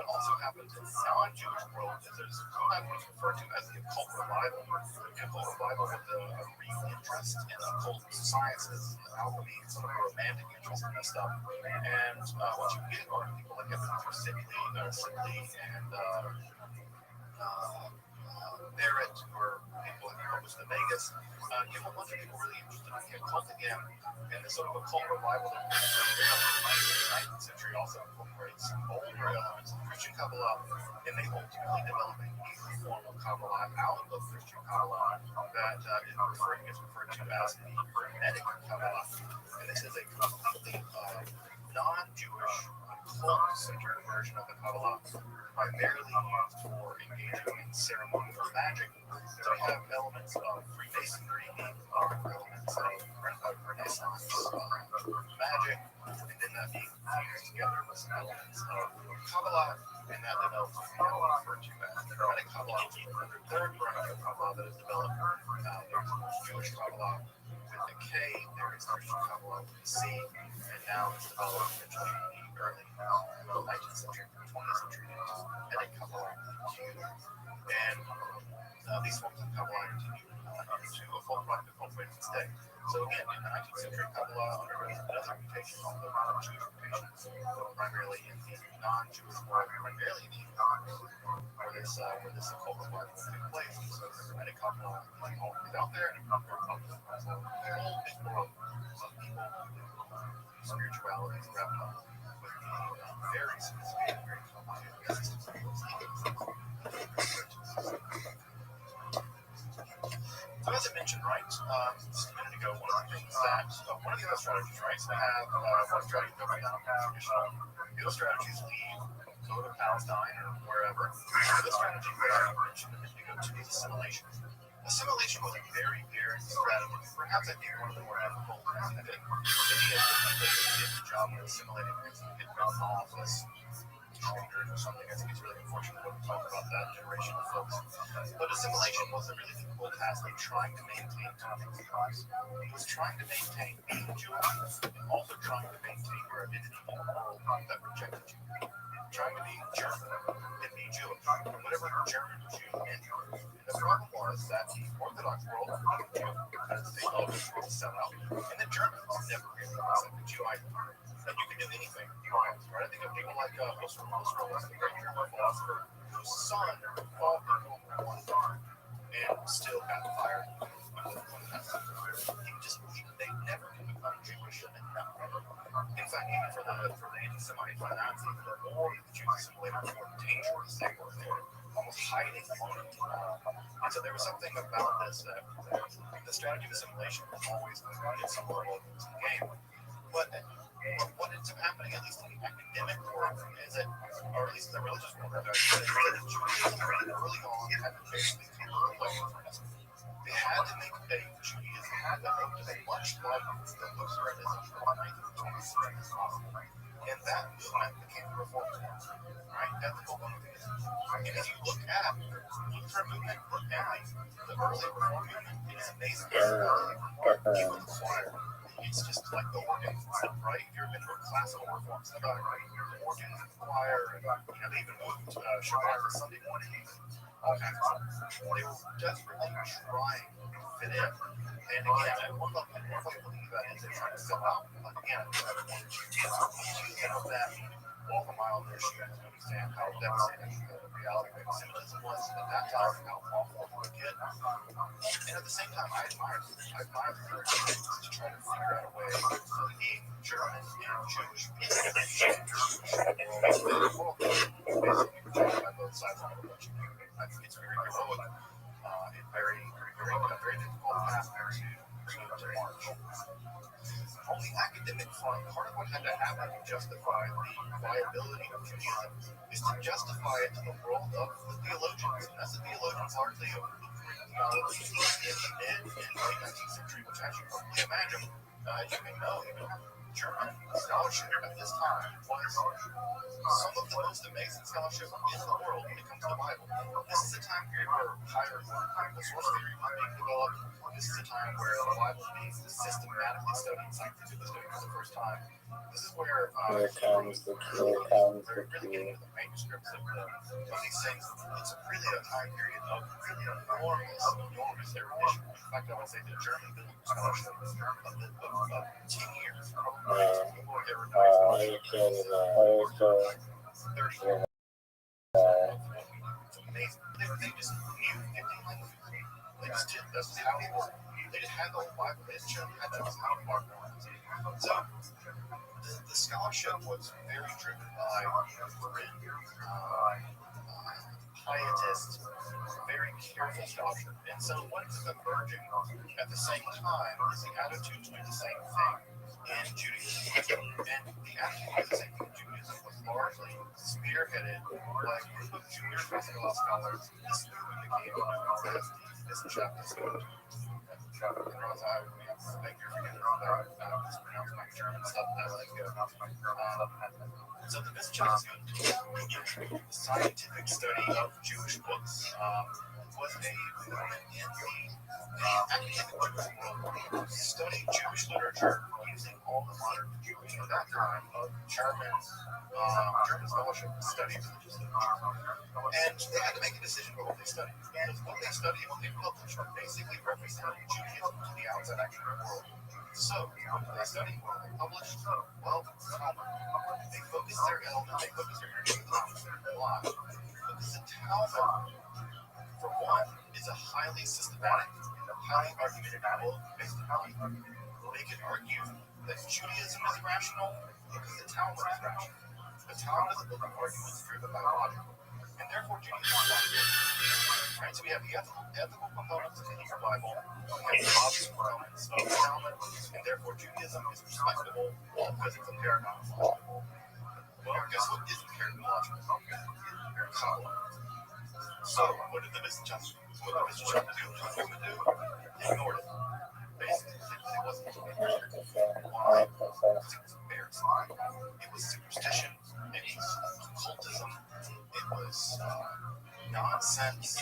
Speaker 10: also happens in non-Jewish world is there's sometimes what's referred to as the occult revival. The occult revival with a real interest in occult sciences, alchemy, and some of the romantic interest in this stuff. And what you get are people like Ebenezer Sibley and Barrett, or people who published the Vegas, give a bunch of people really interested in the occult again. And this sort of occult revival that was in the 19th century also incorporates older elements of Christian Kabbalah, and they ultimately develop a new form of Kabbalah out of Christian Kabbalah that gets referred to as the Hermetic Kabbalah. And this is a completely non-Jewish, occult-centered version of the Kabbalah, primarily used for engaging in ceremonial magic. So we have elements of Freemasonry, elements of Renaissance magic, and then that being fused together with some elements of Kabbalah, and that develops what we refer to as the Hermetic Kabbalah. The third branch of Kabbalah that is developed, there's Jewish Kabbalah with the K, there is Christian Kabbalah with the C, and now it's developed eventually in the early 19th century, 20th century, Hermetic Kabbalah with the Q. And these forms of Kabbalah continue into a full product of cultivation today. So again, in the 19th century, Kabbalah undergoes another mutation, although not Jewish mutations, primarily in the non-Jewish world, primarily in the United where this occult revival took place. So the Hermetic Kabbalah is out there, and it's a whole big world of people whose spirituality is wrapped up with the very sophisticated, very complicated systems of So as I mentioned, right, just a minute ago, one of the things that, one of the other strategies, right, so they have one strategy going down traditional. The other strategies leave, go to Palestine or wherever. The strategy that I mentioned a minute ago to is assimilation. Assimilation was a very, very strategy. Perhaps I think one of the more difficult. I think many of the people who did the job of assimilating things and getting off the office trainers or something. I think it's really unfortunate when we talk about that generation of folks. But assimilation was a really difficult task of trying to maintain two things. It was trying to maintain being Jewish and also trying to maintain your identity in a world that rejected you. Trying to be German and be Jewish, and whatever German Jew meant. And the problem was that the Orthodox world wanted Jew because they thought this was a sellout, and the Germans never really accepted Jew either. That you can do anything you want, right? I think of people like Husserl, the great German philosopher, whose son fought in World War I and still got fired. They never could become Jewish and not. In fact, even for the anti-Semites, the Nazis, the more the Jews assimilated, the more dangerous they were. They were almost hiding on it. And so there was something about this that the strategy of assimilation was always going to get some level of the game. But what ends up happening, at least in the academic world, is that, or at least in the religious world, that Judaism early on had to basically take away from us. They had to make a Judaism that looked as much like the Lutheranism from the 1920s as possible. And that movement became the Reform movement, right? Ethical monotheism. And if you look at the Lutheran movement and the early Reform movement, it's amazing. You in the choir, it's just like the organ stuff, right? If you've been to a classical Reform study, right? The organ and the choir, and they even moved Shabbat to Sunday morning. All kinds of stuff. They were desperately trying to fit in. And again, one way of looking at that is they're trying to fill out. Like, again, you have that walk a mile in their shoes and understand how devastating the reality of anti-Semitism was at that time, how awful it would get. And at the same time, I admire the Jews to try to figure out a way to being German and Jewish basically rejected by both sides of the election. I think it's very heroic and very difficult task to march. On the academic front, part of what had to happen to justify the viability of Judaism is to justify it to the world of the theologians. And that's the theologians largely of Lutheran theology in the mid and late 19th century, which, as you can imagine, you may know, even German scholarship at this time was some of the most amazing scholarship in the world when it comes to the Bible. This is a time period where higher the source theory was being developed. This is a time where the Bible is being systematically studied, scientifically studied for the first time. This is where
Speaker 9: Here comes the
Speaker 10: really getting into the manuscripts of these things. It's really a time period of really enormous erudition. In fact, I would say the German biblical scholarship of 10 years, probably more erudite scholarship. 30 years. It's amazing. They just knew 50 languages. They just did. That's how it worked. They just had the whole Bible. They just had that as how to mark one. So the scholarship was very driven by pietists, very careful scholarship. And so what is emerging at the same time is the attitude to do the same thing in Judaism. And the attitude to do the same thing in Judaism was largely spearheaded by a group of Jewish Rothschild scholars. This movement became known as the Wissenschaft movement. Thank you for getting that mispronounced my German stuff. So the Wissenschaft movement, the scientific study of Jewish books, was a movement in the academic Jewish world to study Jewish literature using all the modern Jewish at that time of German scholarship to study religious literature. And they had to make a decision about what they studied. Because what they studied and what they published basically represented Judaism to the outside academic world. So, what did they study? What did they publish? Well, Talmud. They focused their element, they focused their energy on Talmud. Why? Because the Talmud, for one, is a highly systematic, highly argumentative book based on they can argue that Judaism is rational because the Talmud is rational. The Talmud is a book of arguments driven by logic. And therefore, Judaism is logical. Right? So we have the ethical components of the Hebrew Bible, we have the logical components of the Talmud, and therefore Judaism is respectable because it's a paradigm of logical. Well, guess what isn't paradigm logical? Kabbalah. So, what did the Wissenschaft do? They ignored it. Basically, it wasn't why? Because it was embarrassing. It was superstition. It was occultism. It was nonsense,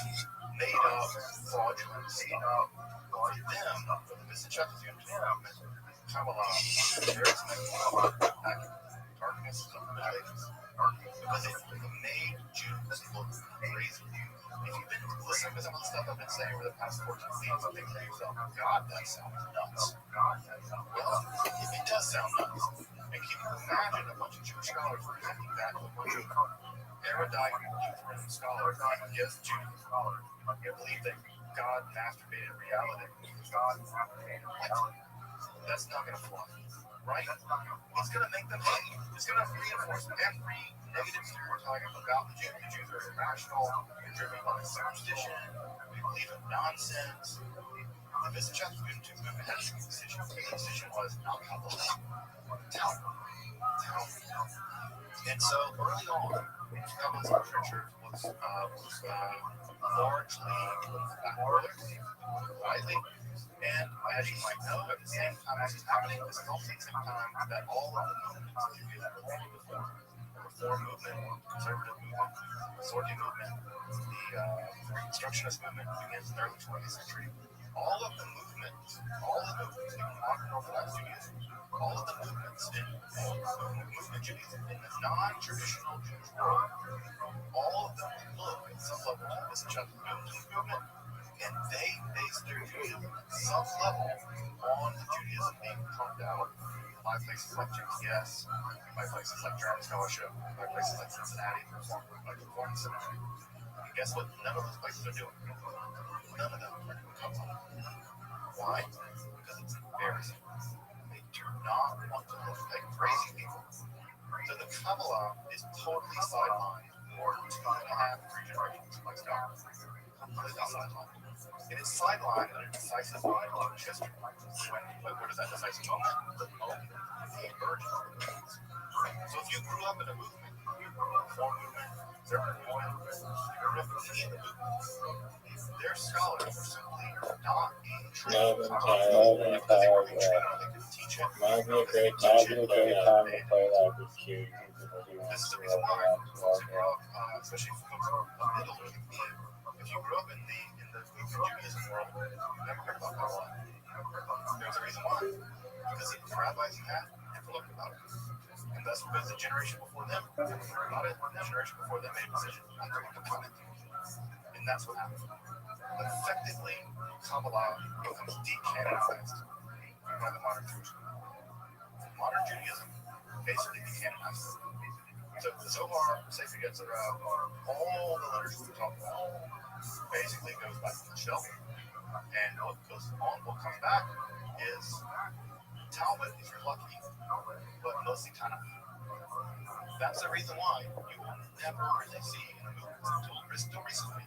Speaker 10: made up, fraudulent stuff. For them, for the Wissenschaft movement, Kabbalah was embarrassment, darkness, because it made Jews look crazy. If you've been listening to some of the stuff I've been saying over the past 14 weeks, you think to yourself, God, that sounds nuts. Well, it does sound nuts. And can you imagine a bunch of Jewish scholars presenting that to a bunch of erudite Lutheran scholars, yes, Jews, who believe that God masturbated reality? That's not going to fly, right? It's going to make them hate. It's going to reinforce every negative stereotype about the Jews. The Jews are irrational, driven by superstition, they believe in nonsense. The Wissenschaft movement had a decision. The decision was not Kabbalah, Talmud. And so early on, Kabbalah's literature was largely backwards, widely. And as you might know, at the same time this is happening, this is also the same time that all of the movements of Judaism were going before. The Reform movement, Conservative movement, the Sorting movement, the Reconstructionist movement begins in the early 20th century. All of the movements in modern Orthodox Judaism, all of the movements in movement Judaism, in the non-traditional Jewish world, all of them look at some level to the Wissenschaft movement, and they base their Judaism at some level on the Judaism being pumped out by places like JPS, by places like German Scholarship, by places like Cincinnati, like the Reform Seminary. And guess what? None of those places are doing. None of them are doing Kabbalah. Why? Because it's embarrassing. They do not want to look like crazy people. So the Kabbalah is totally sidelined for 2.5-3 generations by scholars. Completely sidelined. It is sidelined at a decisive moment in Jewish history. What is that decisive moment? The moment of the emergence of the movements. So if you grew up in a movement, Reform movement, their definition of movement. Their scholars were simply not being trained to teach it.
Speaker 9: Might be a great time to play that with cute people who want
Speaker 10: This is
Speaker 9: to
Speaker 10: the reason
Speaker 9: work
Speaker 10: why
Speaker 9: out
Speaker 10: folks who grew up, especially folks who are a bit older than me, if you grew up in the Judaism world, you never heard about Kabbalah. There's a reason why. Because the rabbis you had never learned about it. And that's because the generation before them never learned about it, and the generation before them made a decision not to learn about it. And that's what happened. Effectively, Kabbalah becomes decanonized by the modern Jewish community. Modern Judaism basically decanonized it. So the Zohar, Sefer Yetzirah, all the literature we talk about basically goes back to the shelf. And what comes back is Talmud, if you're lucky, but mostly Tanakh. That's the reason why you will never really see in the movements until recently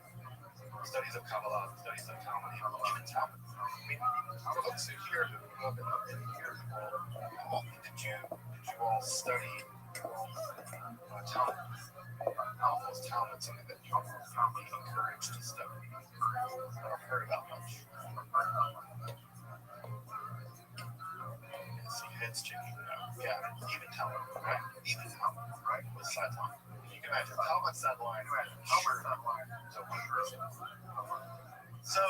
Speaker 10: studies of Kabbalah, studies of Talmud, even Talmud. I mean, for folks who here who grew up in here, how often did you all study Talmud? How often was Talmud something that you were being encouraged to study or heard about much? See heads shaking. Yeah, even Talmud, right? Even Talmud, right? Was sideline. You can imagine Talmud sideline. Sure. So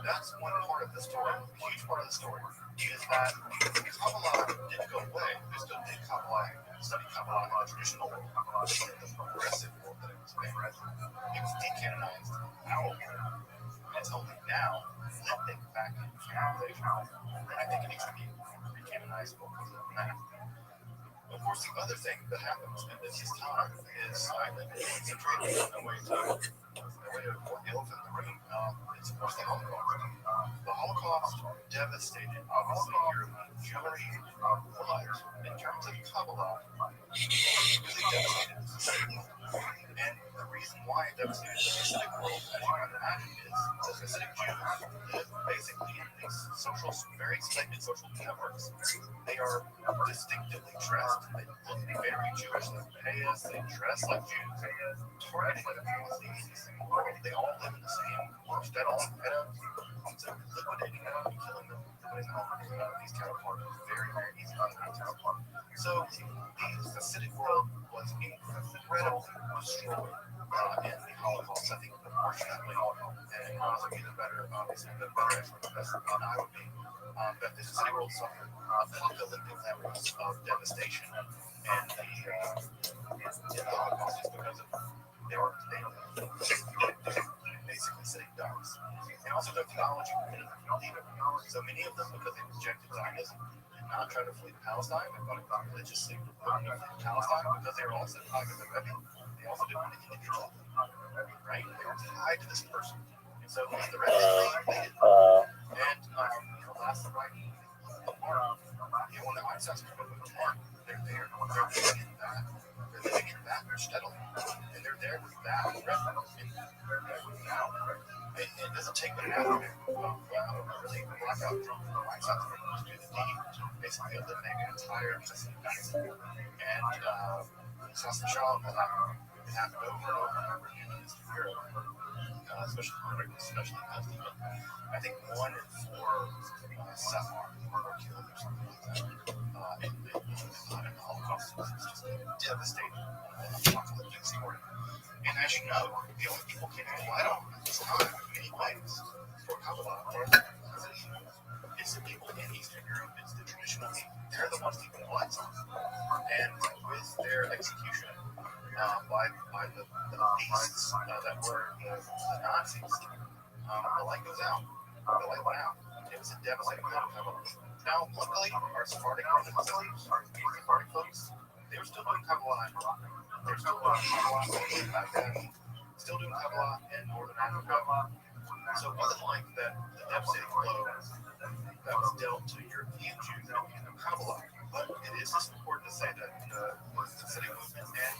Speaker 10: that's one part of the story. A huge part of the story is that Kabbalah didn't go away. They still did Kabbalah, study Kabbalah in the traditional world, in the progressive world that it was in. It was decanonized. It's only now flipping back into canonization. And I think it needs to be recanonized because of that. Of course, the other thing that happens in this time is I live in a way of what the elephant in the room. It's of course the Holocaust. The Holocaust devastated, obviously, your Jewish lives in terms of Kabbalah. Really devastated society. And the reason why it devastated the Hasidic world, as you might imagine, is the Hasidic Jews live basically in these very extended social networks. They are distinctively dressed. They look very Jewish. They pay us. They dress like Jews. Targeting them is the easiest thing in the world. They all live in the same shtetl, so liquidating them and killing them, putting them on these counterparts is very, very easy on the counterpart. So the Hasidic world was incredibly destroyed in the Holocaust. I think proportionately, and Roz would be the better, obviously, the better expert than I would be. That the Hasidic world suffered apocalyptic levels of devastation in the Holocaust just because of they were basically sitting ducks. And also their theology, many of them don't leave it. So many of them, because they rejected Zionism, did not try to flee to Palestine. They thought it was religiously forbidden to flee to Palestine because they were also tied to the Rabbi. They also didn't want to individual, right? They were tied to this person. And so when the Rabbi they did. And last right, when the Einsteins were going to Mark, they're there. They're living in that. They're living in that shtetl. And they're there with that reference. And they're there with now. It doesn't take but an hour really black out drunk from the Einsteins to do the deed, to basically eliminate an entire Hasidic dynasty. And Sasson Shaw has happened over and over again in history of Europe, especially Palestine. I think 1 in 4 Safar were killed or something like that. In the Holocaust, it was just devastating, apocalyptic story. And as you know, the only people getting relied on at this time, in many ways, for Kabbalah, it's the people in Eastern Europe, it's the traditional people. They're the ones keeping the lights on. And with their execution by the beasts that were the Nazis, the light goes out. The light went out. It was a devastating blow to Kabbalah. Now, luckily, our Sephardic brothers and sisters, our Sephardic folks, they were still doing Kabbalah in Morocco. They're still doing Kabbalah in Baghdad, still doing Kabbalah in Northern Africa. So it wasn't like that the devastating blow that was dealt to European Jews in the Kabbalah. But it is just important to say that the Hasidic movement and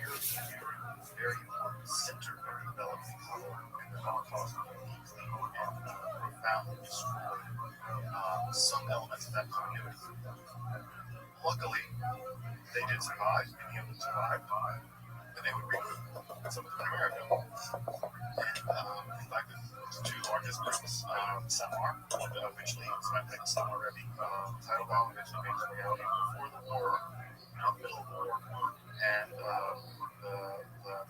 Speaker 10: European Jewry was very important center of developing Kabbalah and the Holocaust and profoundly destroyed some elements of that continuity. Luckily, they did survive. Many of them survived, and they would regroup. So his groups, Samar, originally like the Samar Rabbi title ball, originally based in reality before the war, in the middle of the war, and the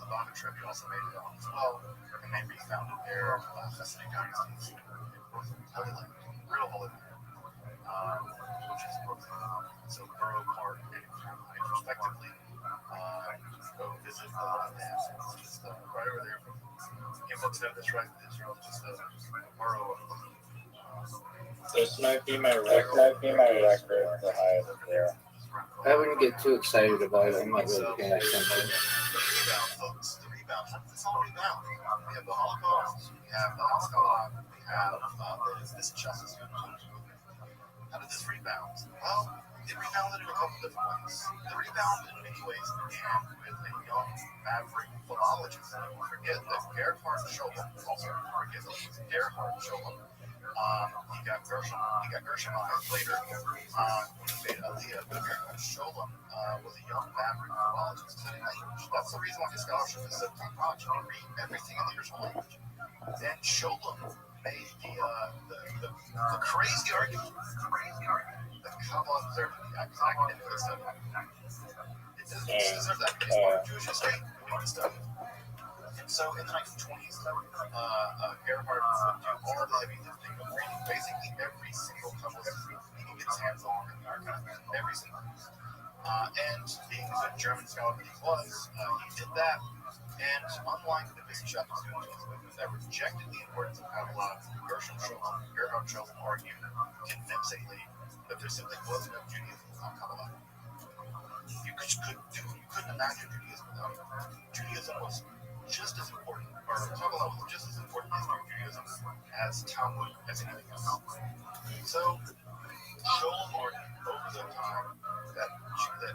Speaker 10: Lubavitch Rebbe also made it on as well, and they refounded their Hasidic dynasties in Brooklyn, Holy Land, real Holy Land, which is Brooklyn. So Borough Park and Crown Heights, respectively. Go visit them. It's just right over there. You folks have this right in Israel, just a borough of
Speaker 9: This might be my record for the highest there.
Speaker 6: I wouldn't get too excited about it. I'm not really paying attention.
Speaker 10: The rebound, folks. The rebound. It's all rebound. We have the Holocaust. We have the Haskalah. We have this justice movement. How did this rebound? Well, it rebounded in a couple different ways. The rebound, in many ways, began with a young maverick philologist. Don't forget that Gerhard Scholem, also forget Gerhard Scholem. He got Gershomized later when he made Aliyah, but Gerhard Scholem was a young maverick philologist studying language. That's the reason why his scholarship is so top notch. You can read everything in the original language. Then Scholem made the crazy argument that Kabbalah deserved to be academically studied. It deserves that because part of Jewish history, we need to study it. And so in the 1920s, Gerhard would do all the heavy lifting of reading basically every single Kabbalah he can get his hands on in the archive, every single one. And being the good German scholar that he was, he did that. And unlike the Wissenschaft students that rejected the importance of Kabbalah, Gerhard Scholem argued convincingly that there simply was no Judaism without Kabbalah. You couldn't imagine Judaism without it. Judaism was just as important, or Kabbalah was just as important as Judaism as Talmud, as anything else. So, Scholem argued over the time that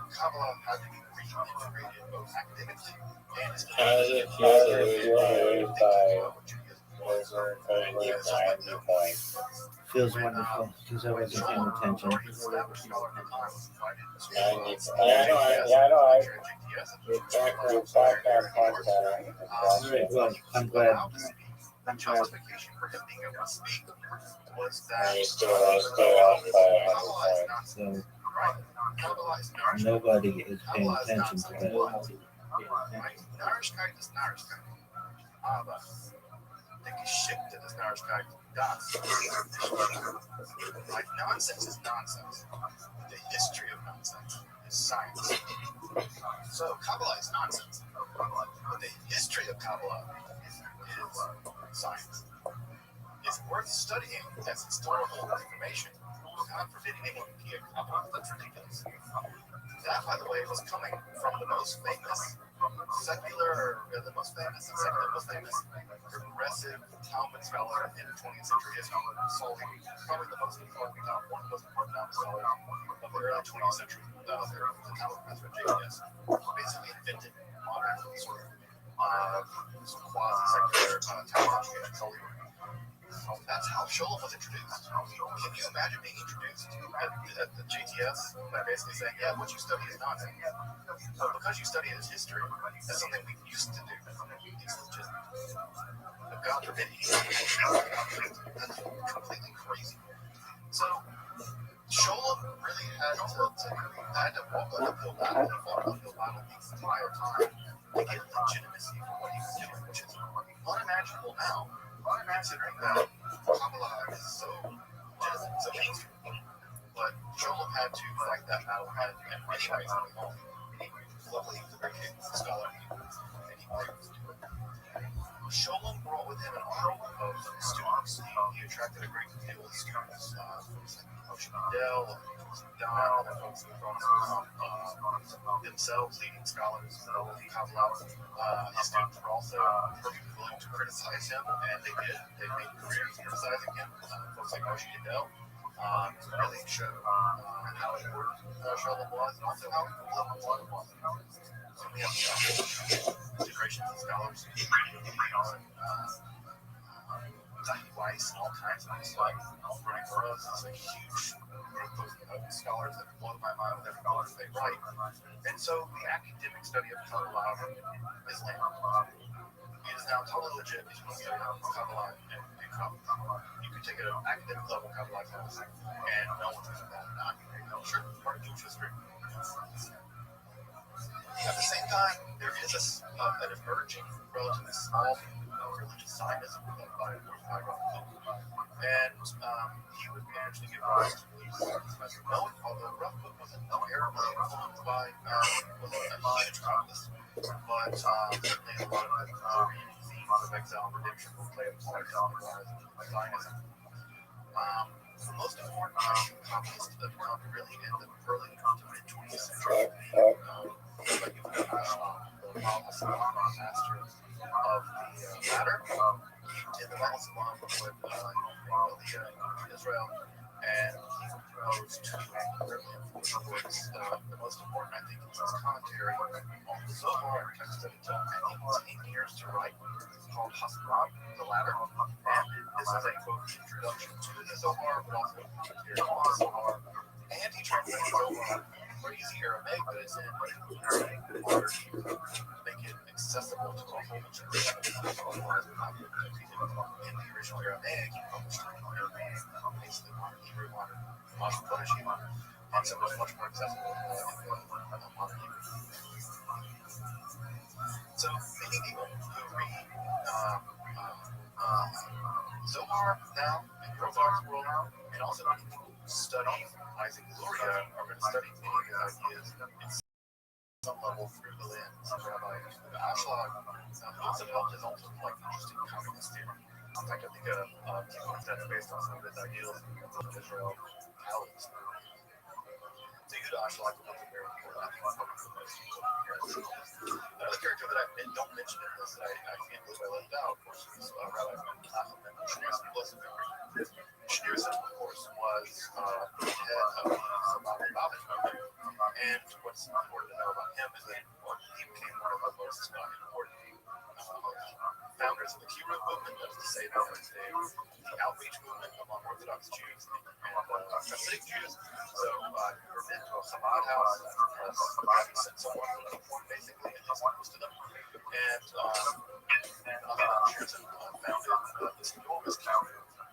Speaker 10: Kabbalah had to be reintegrated both academically and as
Speaker 9: How does it feel to lose by over 90 points?
Speaker 6: Feels wonderful because I wasn't paying attention.
Speaker 9: 90. Yeah, I know. You're back on content.
Speaker 6: Well, I'm glad.
Speaker 10: Justification for him being able to speak was that
Speaker 9: And you still lost by 100 points.
Speaker 6: So nobody is paying attention to that.
Speaker 10: Narishkeit ist Narishkeit. Aber the Geschichte des Narishkeit, das like nonsense is nonsense. The history of nonsense is science. So Kabbalah is nonsense. But the history of Kabbalah is science. It's worth studying as historical information. God forbid anyone to be a Kabbalah. That's ridiculous. That, by the way, was coming from the most famous progressive Talmud scholar in 20th century history, probably the most important, one of the most important Talmud scholars of the early 20th century, the Talmud professor at JPS, basically invented modern sort of quasi-secular Talmud scholarship. That's how Scholem was introduced. Can you imagine being introduced at the JTS by basically saying, yeah, what you study is nonsense. But because you study it as history, that's something we used to do. It's legitimate. But God forbid, that's completely crazy. So, Scholem really had to walk an uphill battle and fought an uphill battle the entire time to get legitimacy for what he was doing, which is unimaginable now. Considering that Kabbalah is so mainstream, but Scholem had to fight that battle in many ways. Luckily, he was a very capable scholar, and he proved to it. Scholem brought with him an army of students. He attracted a great deal of students, folks like Moshe Mendel, Don, other folks who brought themselves leading scholars of Kabbalah. His students were also perfectly willing to criticize him, and they did. They made careers criticizing him. Folks like Moshe Mendel really showed how important Scholem was, and also how important was. So we have integrations of scholars, Zaki Weiss, and all kinds of things like running for us. It's a huge group of scholars that blow my mind with every knowledge they write. And so the academic study of Kabbalah is landed. It is now totally legit if you want to study Kabbalah and problems. You can take it at an academic level, have a life house, and no one's going to bat an eye. Sure, part of Jewish history. At the same time, there is an emerging, relatively small religious Zionism led by Rothschild. And he would actually give rise to these as known, although Rothschild wasn't terribly influenced by wasn't a huge communist, but certainly a lot of the themes of exile and redemption will play a part in the rise of Zionism. The most important Christian communists that come really in the early to mid 20th century. Like the pastor of the latter, in the Islam would Israel, and he proposed two really important works. The most important, I think, is his commentary on the Zohar, text that it took 10 years to write, called Hasbab, the latter. And this is a quote introduction to the Zohar, but also a commentary on the Zohar. And he translated Zohar crazy Aramaic, but it's in Aramaic in order to make it accessible to a whole bunch of people. In the original Aramaic, he published it in Aramaic, basically modern Hebrew, modern Polish Hebrew, and so it was much more accessible in modern Hebrew. So many people who read Zohar now in the Orthodox world, and also many people who study Isaac Luria are going to study many of his ideas in some level through the lens of Rabbi Rothschild, who also developed his own like interesting communist theory. In fact, I think a viewpoint that's based on some of his ideals of Israel Palestine. So Yehuda Rothschild was a very important, I think, another character that I don't mention in this that I can't believe I left out, of course, is Rabbi Schneerson, of course, was the head of the Chabad movement. And what's important to know about him is that he became one of the most important founders of the Kibbutz movement, that is to say, the outreach movement among Orthodox Jews and Hasidic Jews. So you were been to a Chabad house, he sent someone to perform basically, and he's close to them. And Schneerson founded this enormous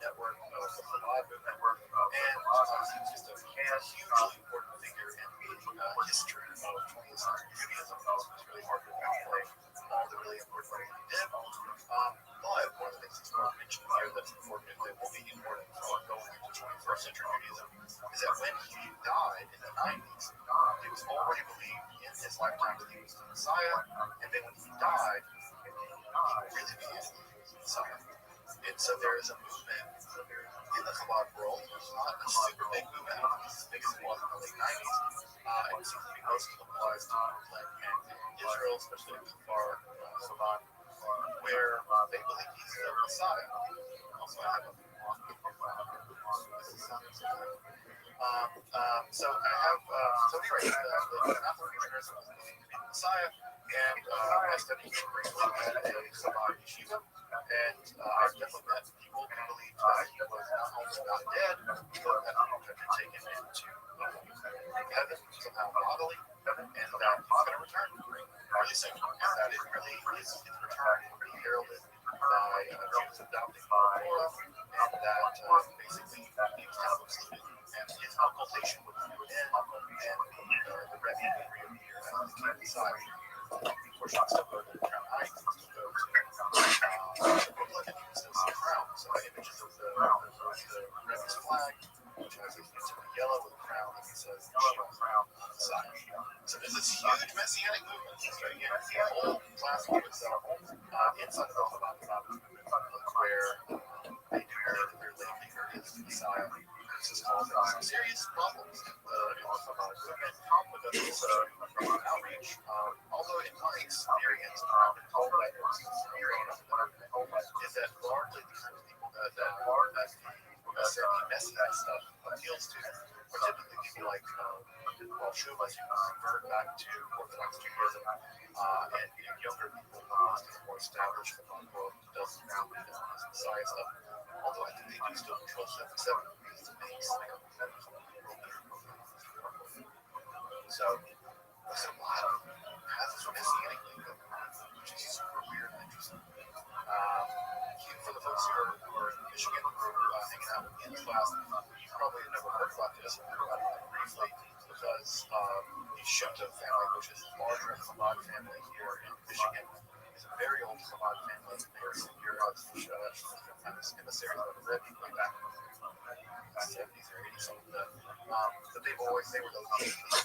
Speaker 10: network of the Chabad movement, and he was just a hugely important figure in the history of 20th century Judaism. It's really hard to downplay all the really important things he did. But one of the things that's worth mentioning here that's important, that will be important going into 21st century Judaism, is that when he died in the 90s, it was already believed in his lifetime that he was the Messiah, and then when he died, he really believed he was the Messiah. And so there is a movement in the Chabad world. It's not a super big movement. I don't think it's as big as it was in the late 90s. It seems to be most localized to Brooklyn and Israel, especially in Kfar Chabad, where they believe he's the Messiah. Also, I have so I have right here the African was believed to be the Messiah, and I studied briefly at a Chabad yeshiva. And I've definitely met people who believe that he was not only not dead, but that he had been taken into heaven somehow bodily, and that he's going to return really soon. And that it really is his return will be heralded by Jews adopting the Torah, and that basically he was kind of excluded, and his occultation would come in, and the Rabbi would reappear as the king Messiah. Unfortunately, still go to Crown Heights, still go to Brooklyn, and you can still see crowns. So images of the Rebbe's flag, which has a yellow with a crown that says Crown Messiah. So there's this huge messianic movement right here. The whole class of itself inside of the Chabad movement, where they do believe that their leader is the Messiah. This has caused some serious problems in the Chabad movement because it's from outreach. Although in my experience, is that largely the kind of people that messianic stuff appeals to are typically people like Rothschild, who convert back to Orthodox Judaism, and younger people who are more established in the world doesn't believe in this Messiah stuff. Although I think they do still control 7 degrees to make so there's a lot of paths messianic movement, which is super weird and interesting. For the folks who are initial Kabbalah family. They were here in the series of Rabbi way back in the 70s or 80s, something like that. But they were those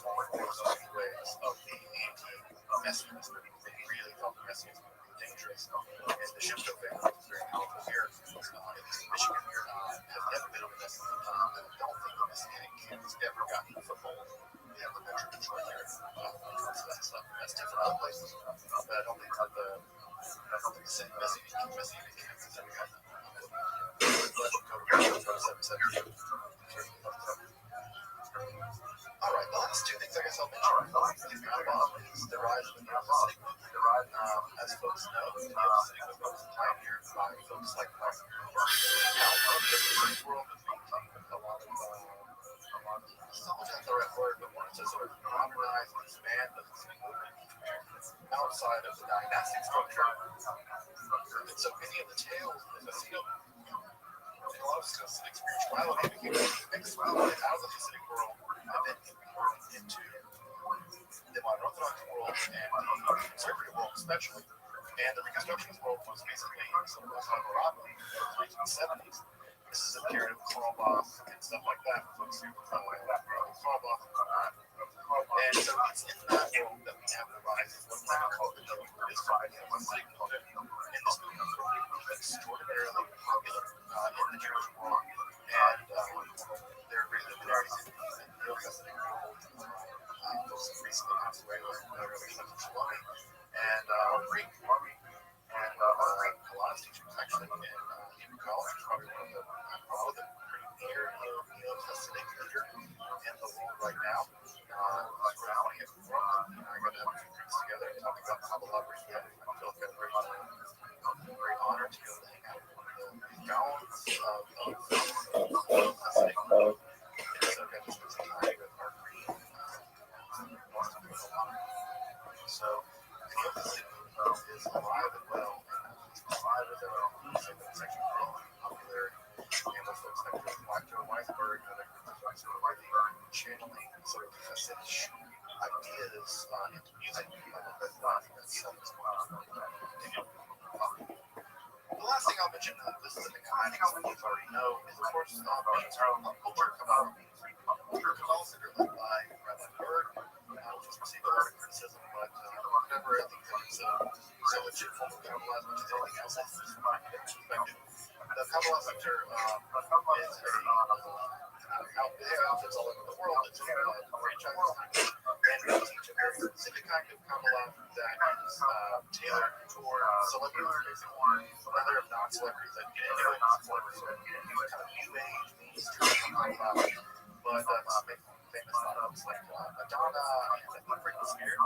Speaker 10: foremost ways of the anti-messianism. They really thought the messianism was dangerous. And the Shimto family was very powerful here in Michigan here. Has never been on this. I don't think the Messianic camp has ever gotten a foothold. We have the Metro Detroit here when it comes to that stuff. That's different other places. But I don't think that the Messianic camp has ever gotten a foothold. Go to 772. All right, the last two things I guess I'll mention is the rise of the Hasidic movement. As folks know, the Hasidic movement was pioneered by folks like Rothschild. Now, the Hasidic world has maintained a lot of, so much not the right word, but wanted to sort of modernize and expand the Hasidic movement outside of the dynastic structure. And so many of the tales of the Hasidic and a lot of Hasidic spirituality became extrapolated out of the Hasidic world and then imported into the modern Orthodox world and the conservative world especially. And the Reconstructionist world was basically some of the Rabbi in the 1970s. This is a period of Karlbach and stuff like that. Folks who Karlbach and so it's in that world that we have the rise of what we call the Hasidic component. And this movement was extraordinarily popular in the Jewish world. And there are great luminaries in the Neo-Hasidic world. Folks have recently passed away with Rabbi Shalom and Greek. And Kalana's teaching was actually in Hebrew College, probably one of the premier Neo-Hasidic leader in the world right now. I got to have a few drinks together and talk about Kabbalah briefly. I feel like I'm very honored to be able to hang out with one of the Gaons of Hasidic movement. And so I got to spend some time with our Green. So Neo-Hasidic movement is alive and well. It's actually growing in popularity. And with folks like Dr. Weisberg and other folks who are really channeling sort of Hasidic ideas into music. The last thing I'll mention, this is a thing I think you already know, is of course culture Kabbalah. Kabbalah Center led by Rabbi Berg, which has received a lot of criticism, but whatever, I think it's so legit form of Kabbalah as much as anything else. From my perspective, the Kabbalah Center is they have outfits all over the world that do franchises, and they teach a very specific kind of Kabbalah that is tailored toward celebrities, basically, whether or not celebrities that get into it, kind of new age mainstream Kabbalah, but famous folks like Madonna and Britney Spears.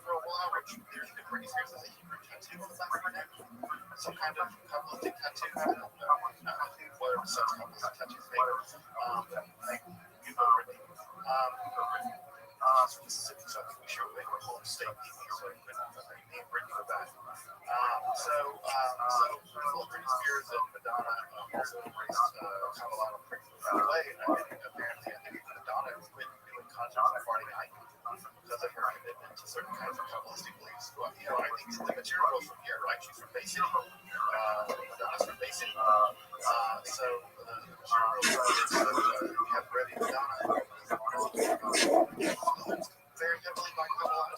Speaker 10: For a while, Britney Spears has a Hebrew tattoo on the back of her neck, some kind of Kabbalistic tattoo. I don't know whatever such Kabbalistic tattoos make. You know Britney. From Mississippi, so I think we should make her home state TV, so we could name Britney with that. So both Britney Spears and Madonna also embraced Kabbalah in a pretty way, and apparently I think Madonna quit doing concerts on Friday night because of her commitment to certain kinds of Kabbalistic beliefs. Well, I think the material goes from here, right? She's from Bay City. Madonna's from Bay City. So the material goes from we have Rabbi Madonna, very heavily by Kabbalah,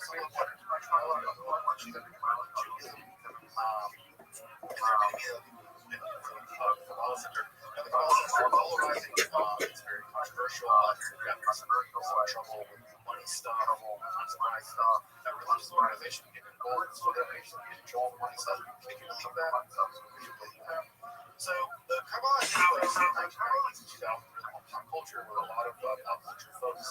Speaker 10: she's under Judaism. And there are many other people who've been influenced by the Kabbalah Center. Now, the Kabbalah Center is polarizing. It's very controversial. You've got some trouble with money stuff, tons of money stuff. That religious organization get involved so that they should get involved in money stuff. Can you believe that? Can you believe that? So the Kabbalah is like in the 1990s and 2000s in pop culture with a lot of pop culture folks,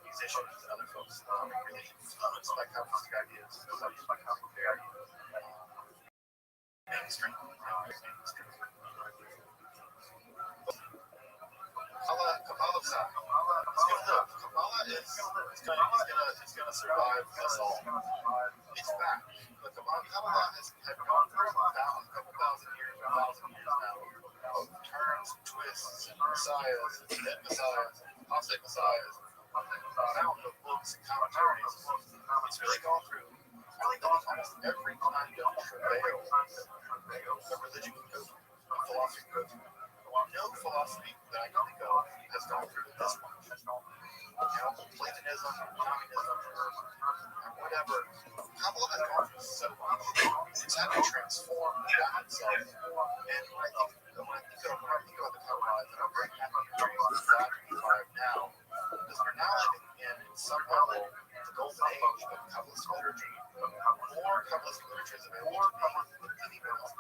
Speaker 10: musicians, and other folks really influenced by Kabbalistic ideas, mainstream. Kabbalah side. Kabbalah is gonna survive us all. It's back. The Kabbalah has gone through a couple thousand years now of turns, twists, and messiahs, and dead messiahs, and apostate messiahs, mountain of books and commentaries. It's really gone through almost every kind of travail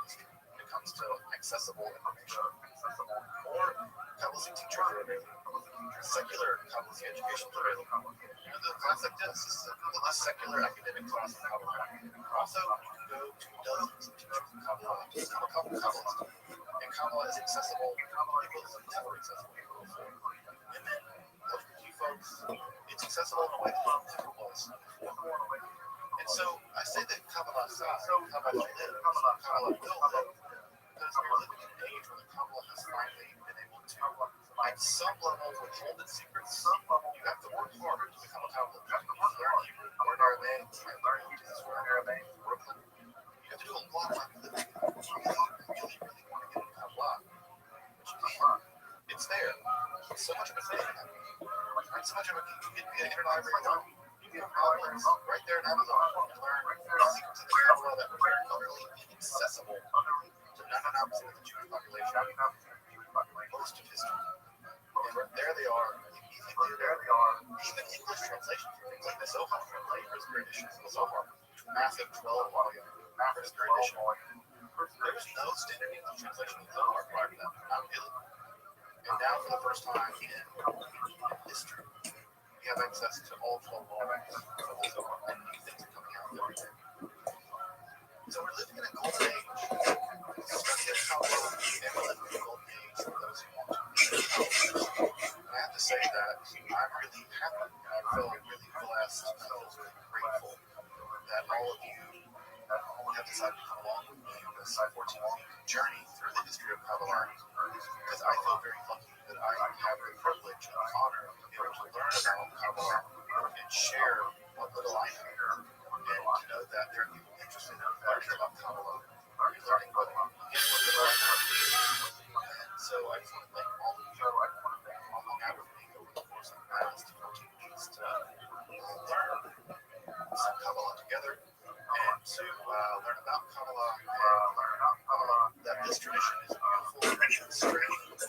Speaker 10: history when it comes to accessible information. More Kabbalistic teachers are available. Secular Kabbalistic education is available. The class like this is the less secular academic class in Kabbalah. Also, you can go to dozens of teachers in Kabbalah to become a Kabbalist. And Kabbalah is accessible. It was never accessible before. And then, LGBT folks, it's accessible in a way that it never was before. And so, I say that Kabbalah lives, Kabbalah will live, because we're living in an age where the Kabbalah has finally been able to, at some level, withhold its secrets. You have to work hard to become a Kabbalist. You have to learn Hebrew, learn Aramaic, learn Aramaic, Brooklyn. You have to do a lot of heavy lifting. You really want to get into Kabbalah, but you can't. It's there. So much of it's there. And so much of it can get via internet library. You can have outlets right there in Amazon and learn the secrets of the Kabbalah that were very utterly inaccessible to 99% of the Jewish population. Most of history. And there they are, immediately there they are. Even English translations, things like the Zohar, Pritzker edition of the Zohar, massive 12-volume Pritzker edition. There was no standard English translation of the Zohar prior to that, not really. And now, for the first time in history, we have access to all 12 volumes of the Zohar, and new things are coming out every day. So we're living in a golden age. Study of Kabbalah, and we're living in a golden age for those who want to be Kabbalists. And I have to say that I'm really happy, and I feel really blessed, and I feel really grateful that all of you have decided to come along with me on this 14-week journey through the history of Kabbalah, because I feel very lucky that I have the privilege and the honor to be able to learn about Kabbalah and share what little I know, and to know that there are people interested in learning about Kabbalah, learning what little I know. And so I just want to thank all of you who hung out with me over the course of the past 14 weeks to learn some Kabbalah together, and to learn about Kabbalah, and learn that this tradition is beautiful and strange and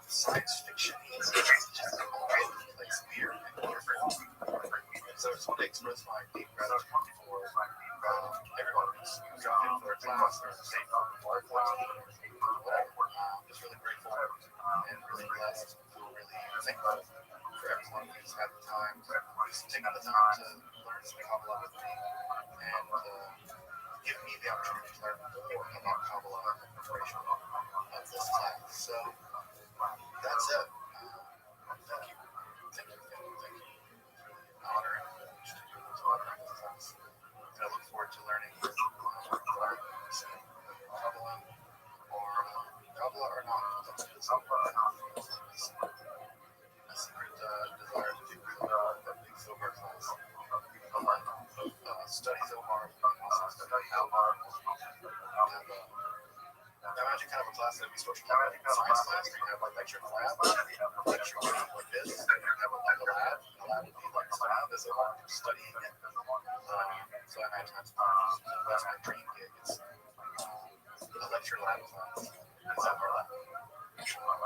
Speaker 10: science fiction is just all over the place, weird and wonderful. And so I just want to express my deep gratitude for everyone who's dropped in for their class or stayed for 14 or whatever. I'm just really grateful and really blessed, really thankful for everyone who's had the time, who's taken the time to learn some Kabbalah with me, and give me the opportunity to learn more about Kabbalah and the preparation of this class. So that's it. Thank you. Thank you. An honor and a privilege to do this class. And I look forward to learning some Kabbalah or not. Let's do this. A secret desire to do that big Zohar class. Study Zohar, also study Zohar. Imagine kind of a class that we switched to like a science class where you have like lecture in the lab, lecture would be like this, and you have like a lab, and the lab would be like studying the Zohar, studying it. So I imagine that's my dream gig. It's a lecture lab class, a Zohar lab.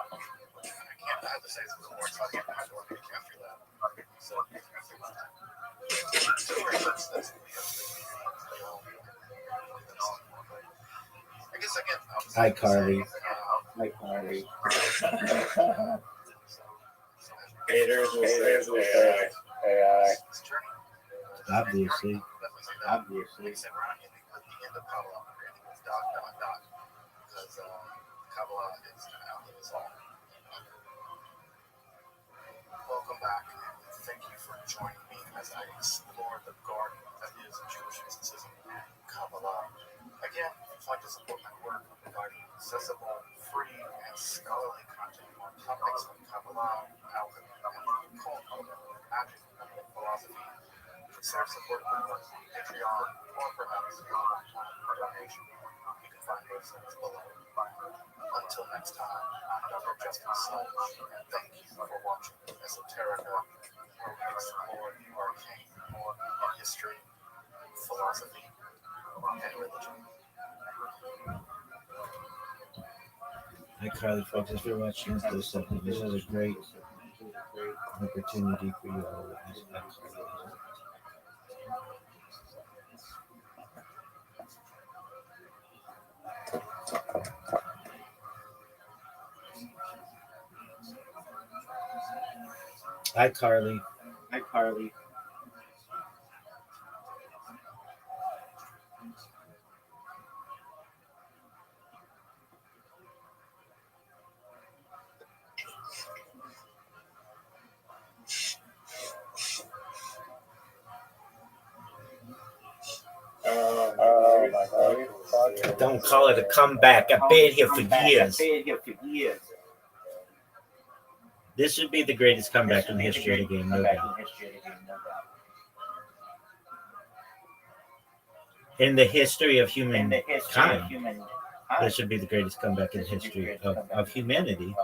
Speaker 10: I have to say this before, so I have to work in a chemistry lab. So anyway, that's the I guess again.
Speaker 6: Hi, Carly.
Speaker 9: Hi, Carly. Haters will say AI.
Speaker 6: Obviously.
Speaker 10: Because Kabbalah is going to outlive us all. Welcome back, and thank you for joining me as I explore the garden that is Jewish mysticism and Kabbalah. Again, if you'd like to support my work, I'm providing accessible, free, and scholarly content on topics like Kabbalah, alchemy, and occult, magic, and philosophy. Consider supporting my work on Patreon, or perhaps a donation. You can find those links below. Until next time, I'm Dr. Justin Sludge, and thank you for watching Esoterica, where we explore the arcane in history, philosophy, and religion.
Speaker 6: Hi, Carly, folks. If you're watching this, this is a great opportunity for you all. Hi, Carly.
Speaker 11: Hi, Carly.
Speaker 9: Oh my God.
Speaker 6: Don't call it a comeback. I've been here for years. This would be the greatest comeback in the history of the game, no doubt. In the history of humankind, this should be the greatest comeback in the history of humanity.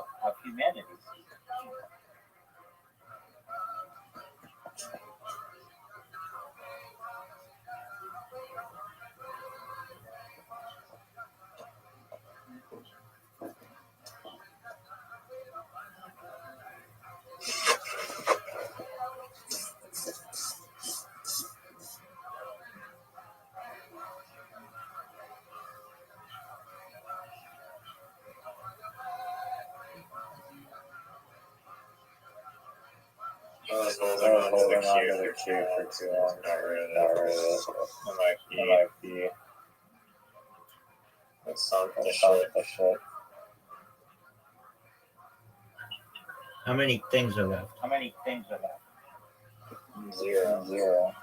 Speaker 9: Holding on to the queue for too long. Not really. It might be. That's some shit.
Speaker 6: How many things are left?
Speaker 9: Zero.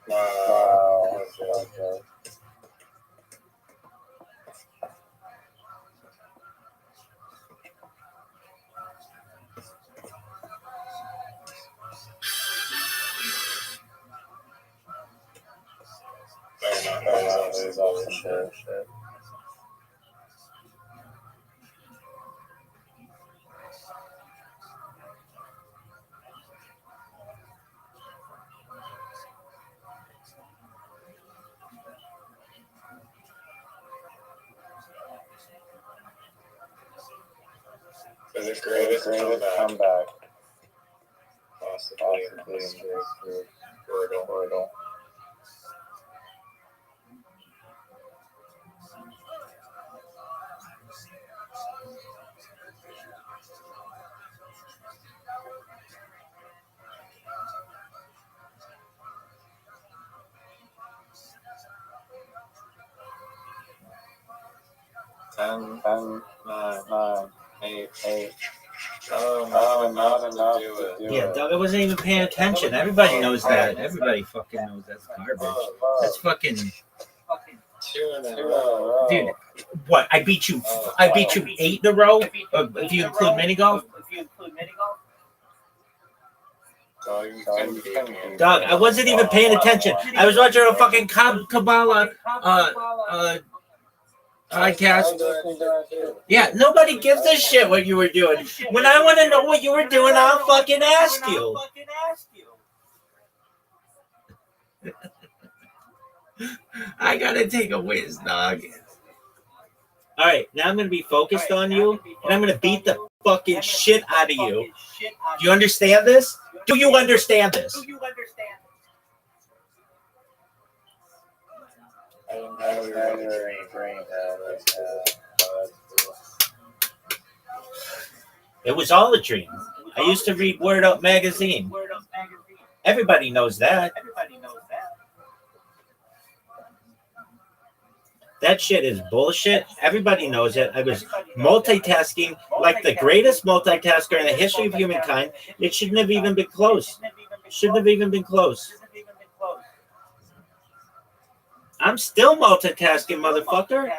Speaker 9: Wow. Okay. There's all some shit. The greatest comeback. Possibly in history. Wordle. Ten, 9, 8. Oh, not enough to do it.
Speaker 6: Yeah, Doug, I wasn't even paying attention. Everybody knows that. Everybody fucking knows that's garbage. That's fucking
Speaker 9: 2 in a row.
Speaker 6: dude. What? I beat you 8 in a row. If you include mini golf.
Speaker 9: Oh, you can beat me.
Speaker 6: Doug, I wasn't even paying attention. I was watching a fucking Kabbalah podcast. Yeah, nobody gives a shit what you were doing. When I want to know what you were doing, I'll fucking ask you. I gotta take a whiz, dog. All right, now I'm gonna be focused on you, and I'm gonna beat the fucking shit out of you. Do you understand this? Do you understand this? It was all a dream. I used to read Word Up magazine. Everybody knows that. That shit is bullshit. Everybody knows it. I was multitasking like the greatest multitasker in the history of humankind. It shouldn't have even been close. Shouldn't have even been close. I'm still multitasking, motherfucker.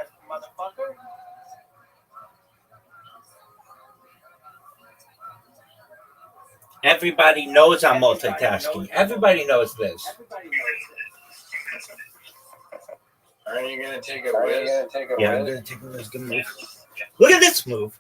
Speaker 6: Everybody knows I'm multitasking. Everybody knows this.
Speaker 9: Are you gonna take a whiz?
Speaker 6: Yeah, I'm gonna take a whiz. Good move. Look at this move.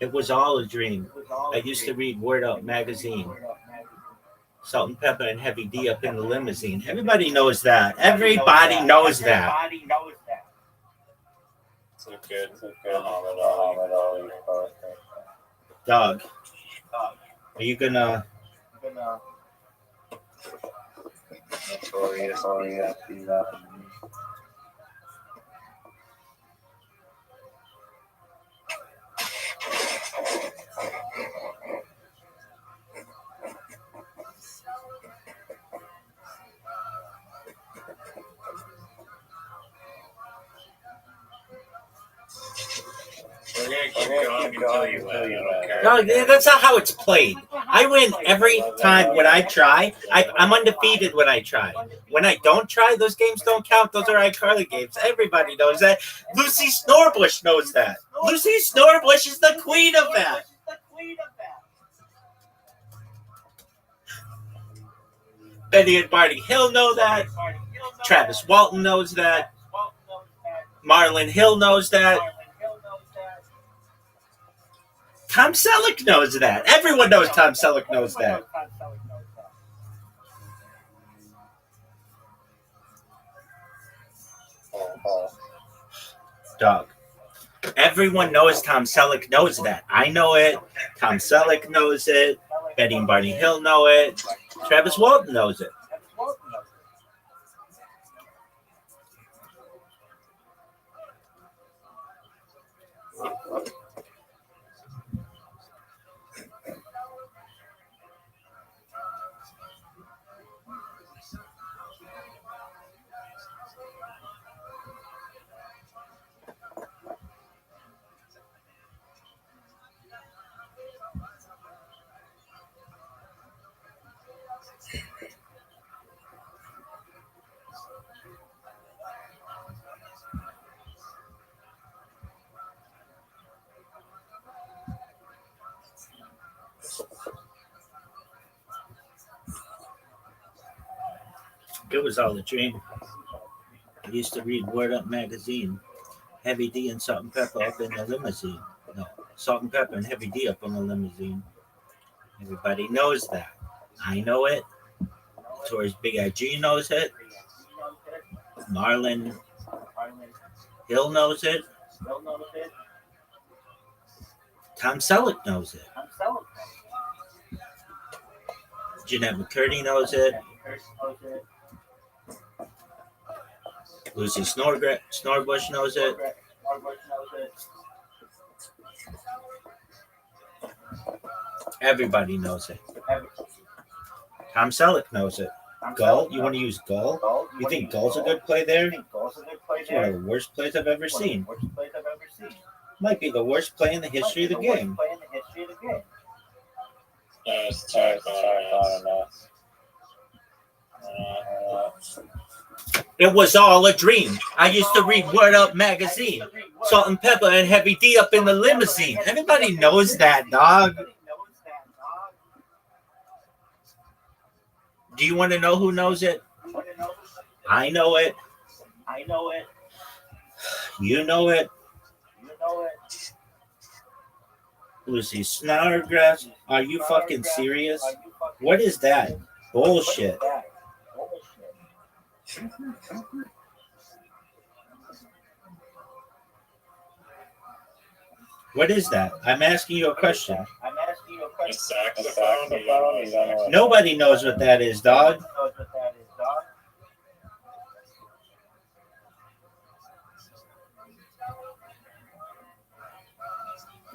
Speaker 6: It was all a dream. I used to read Word Up magazine. Salt and Pepper and Heavy D up in the limousine. Everybody knows that. Everybody knows that.
Speaker 9: So good.
Speaker 6: Dog, are you gonna...
Speaker 9: Notorious. We're gonna keep going until you win.
Speaker 6: No, that's not how it's played. I win every time when I try. I'm undefeated when I try. When I don't try, those games don't count. Those are iCarly games. Everybody knows that. Lucy Snorbush knows that. Lucy Snorbush is the queen of that. Betty and Barney Hill know that. Travis Walton knows that. Marlon Hill knows that. Tom Selleck knows that. Everyone knows Tom Selleck knows that. Dog. Everyone knows Tom Selleck knows that. I know it. Tom Selleck knows it. Betty and Barney Hill know it. Travis Walton knows it. It was all a dream. I used to read Word Up magazine. Heavy D and Salt and Pepper up in the limousine. No, Salt and Pepper and Heavy D up in the limousine. Everybody knows that. I know it. Towards Big IG knows it. Marlon Hill knows it. Tom Selleck knows it. Jeanette McCurdy knows it. Lucy Snorbush knows it. Everybody knows it. Tom Selleck knows it. Gull? You want to use Gull? You think Gull's a good play there? It's one of the worst plays I've ever seen. Might be the worst play in the history of the game. It was all a dream. I used to read Word Up magazine. Salt and Pepper and Heavy D up in the limousine. Everybody knows that, dog. Do you want to know who knows it? I know it. You know it. Lucy Snodgrass. Are you fucking serious? What is that? Bullshit. What is that? I'm asking you a question. Nobody knows what that is, dog.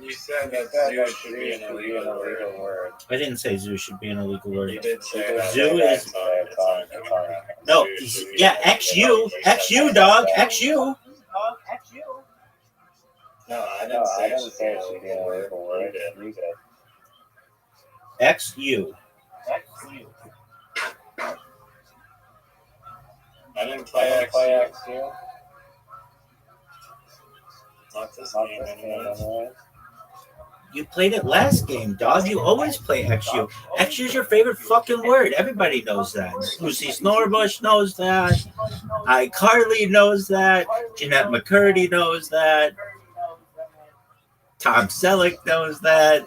Speaker 9: You said that zoo should be an illegal word.
Speaker 6: I didn't say zoo should be an illegal word.
Speaker 9: You did say that.
Speaker 6: Zoo is... No, yeah, XU, dog, XU.
Speaker 9: No, I didn't say it should be an illegal word. You did.
Speaker 6: XU.
Speaker 9: I didn't play XU. Not this game anyway.
Speaker 6: You played it last game, dog. You always play XU. XU is your favorite fucking word. Everybody knows that. Lucy Snorbush knows that. iCarly knows that. Jeanette McCurdy knows that. Tom Selleck knows that.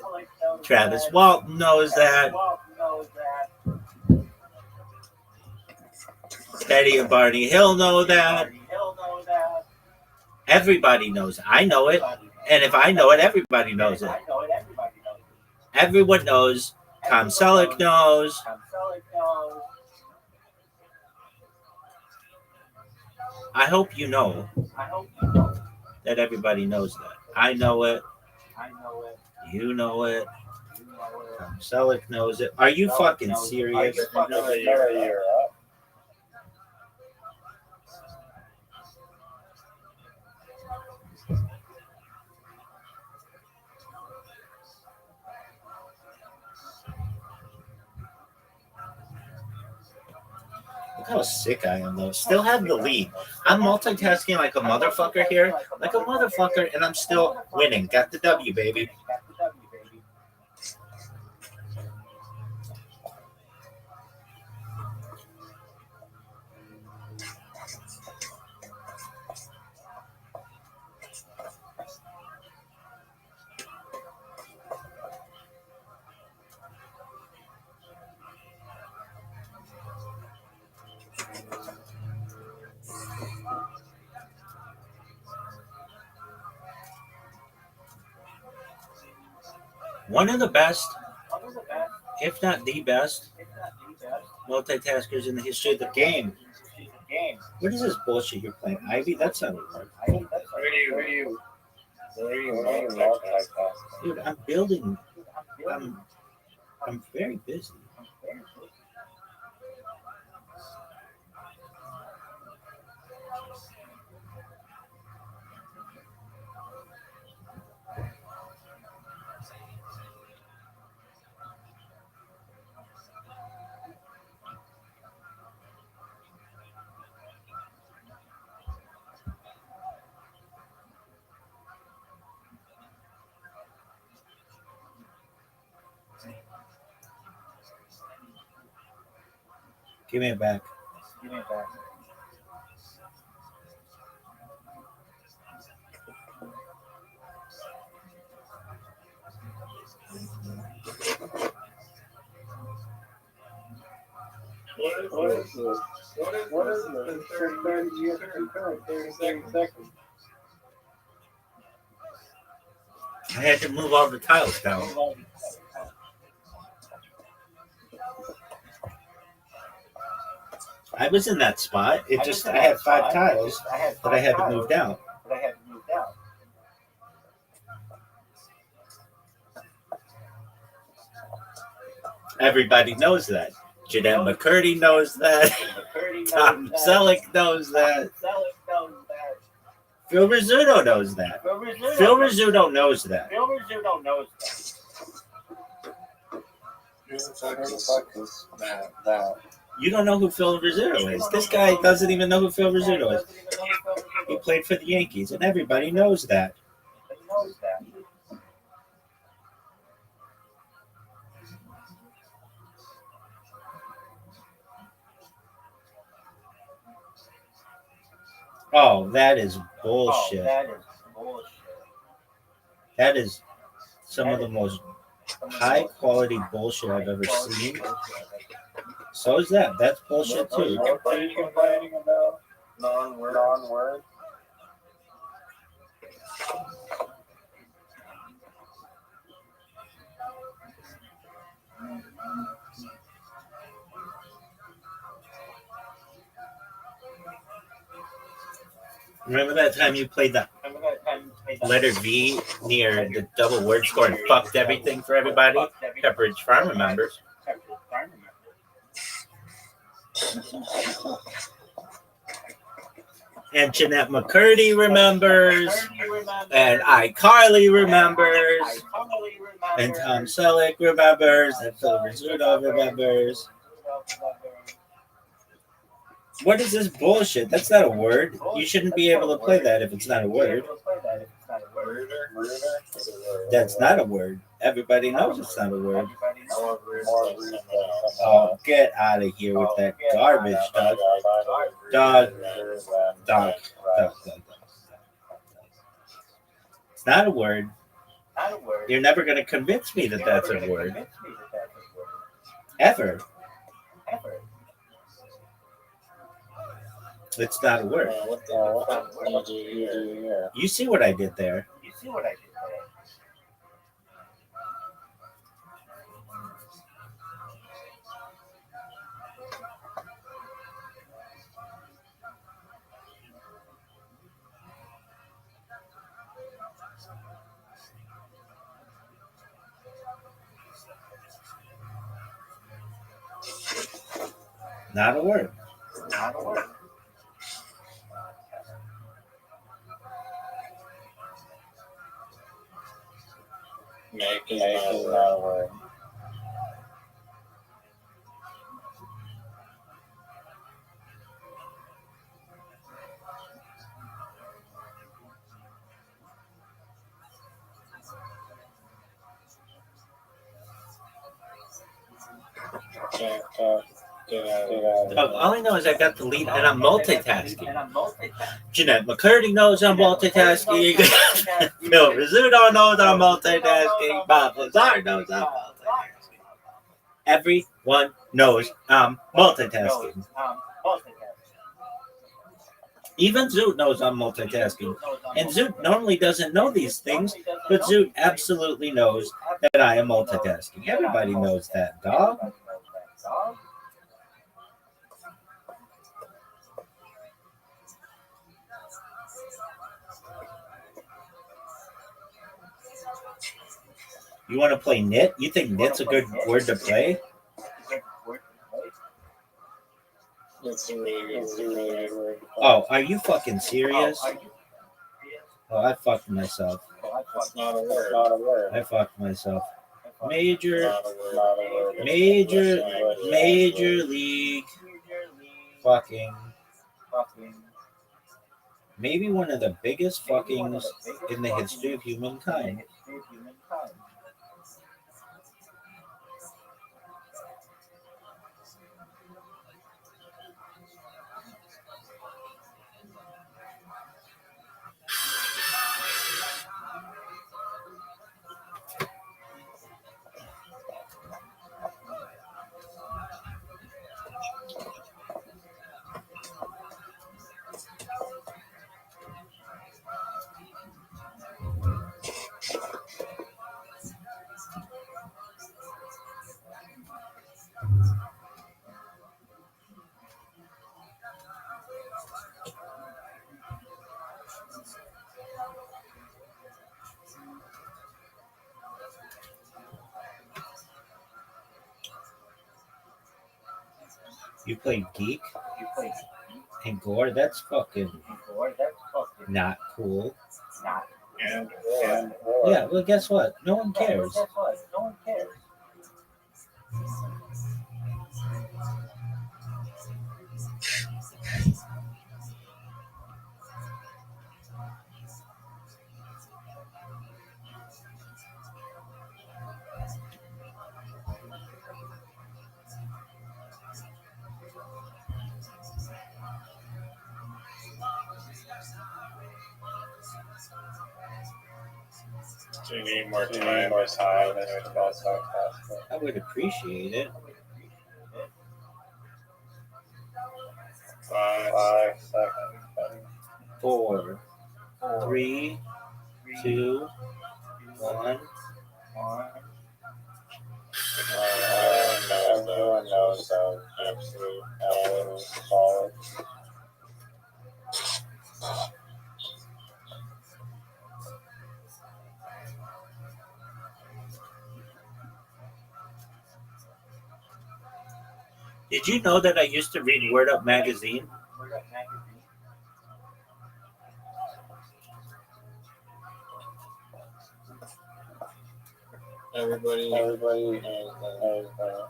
Speaker 6: Travis Walton knows that. Teddy and Barney Hill know that. Everybody knows it. I know it. And if I know it, everybody knows it. Everyone knows. Tom Selleck knows. I hope you know that everybody knows that. I know it. You know it. Tom Selleck knows it. Are you fucking serious? Look how sick I am, though. Still have the lead. I'm multitasking like a motherfucker here. Like a motherfucker, and I'm still winning. Got the W, baby. One of the best, if not the best, multitaskers in the history of the game. What is this bullshit you're playing? Ivy? That sounded hard. Dude, I'm building. I'm very busy. Give me it back.
Speaker 3: What is this? What is this? 6:30, you have to turn 30 seconds.
Speaker 6: I had to move all the tiles down. I was in that spot. It just I had 5 tiles that I had to move down. Everybody knows that. Jeanette McCurdy knows that. Tom Selleck knows that. Phil Rizzuto knows that. Phil Rizzuto knows that. You don't know who Phil Rizzuto is. This guy doesn't even know who Phil Rizzuto is. He played for the Yankees, and everybody knows that. Oh, that is bullshit. That is some of the most high quality bullshit I've ever seen. So is that. That's bullshit too.
Speaker 3: What are you complaining about? Non-word.
Speaker 6: Remember that time you played the letter V near the double word score and fucked everything for everybody? Pepperidge Farm remembers. And Jeanette McCurdy remembers. And iCarly remembers. And Tom Selleck remembers. And Phil Rizzuto remembers. What is this bullshit? That's not a word. You shouldn't be able to play that if it's not a word. That's not a word. Everybody knows it's not a word. Oh, get out of here with that garbage, dog. Dog. It's not a word. You're never going to convince me that that's a word. Ever. It's not a word. You see what I did there. Not a word.
Speaker 9: Making not a word.
Speaker 6: All I know is I got the lead and I'm multitasking. Jeanette McCurdy knows I'm multitasking. Phil Rizzuto knows I'm multitasking. Bob Lazar knows I'm multitasking. Everyone knows I'm multitasking. Even Zoot knows I'm multitasking. And Zoot normally doesn't know these things, but Zoot absolutely knows that I am multitasking. Everybody knows that, dog. You want to play knit? You think knit's a good word to play? Oh, are you fucking serious? Oh, I fucked myself.
Speaker 9: That's not a word.
Speaker 6: I fucked myself. Major league fucking. Maybe one of the biggest fuckings in the history of humankind. You play Geek and Gore? That's fucking not cool.
Speaker 9: And
Speaker 6: Yeah, well, guess what? No one cares.
Speaker 9: do you need more time? More time.
Speaker 6: I would appreciate it.
Speaker 9: 5 seconds.
Speaker 6: 4, 3, 2, 1.
Speaker 9: Everyone knows that absolute solid.
Speaker 6: Did you know that I used to read Word Up magazine?
Speaker 9: Everybody knows that.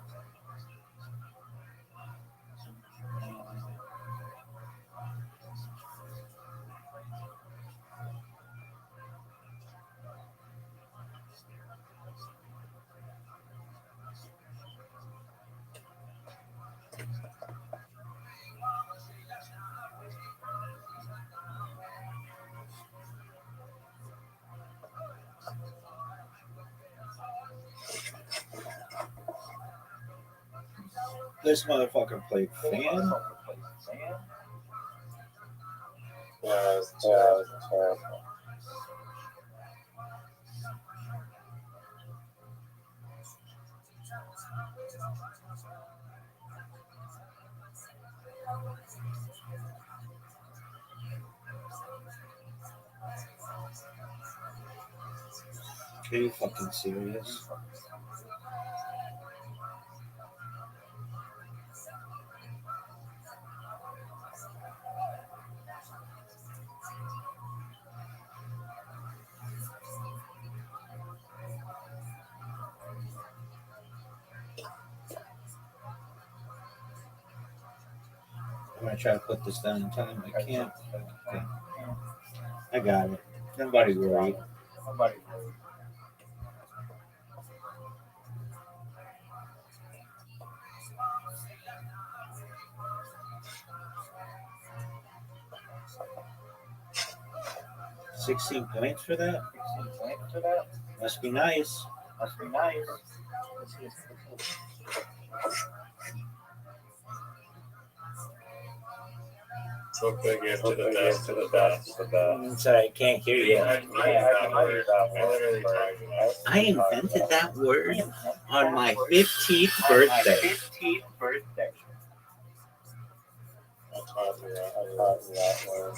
Speaker 6: This motherfucker played fan.
Speaker 9: Yeah, it's terrible.
Speaker 6: Are you fucking serious? I'm gonna try to put this down in time. I can't. Okay. I got it. Nobody worry. 16 points for that? Must be nice.
Speaker 9: Took the gift to the best.
Speaker 6: I'm sorry, I can't hear you. I invented that word on my 15th birthday.
Speaker 9: I taught you that word.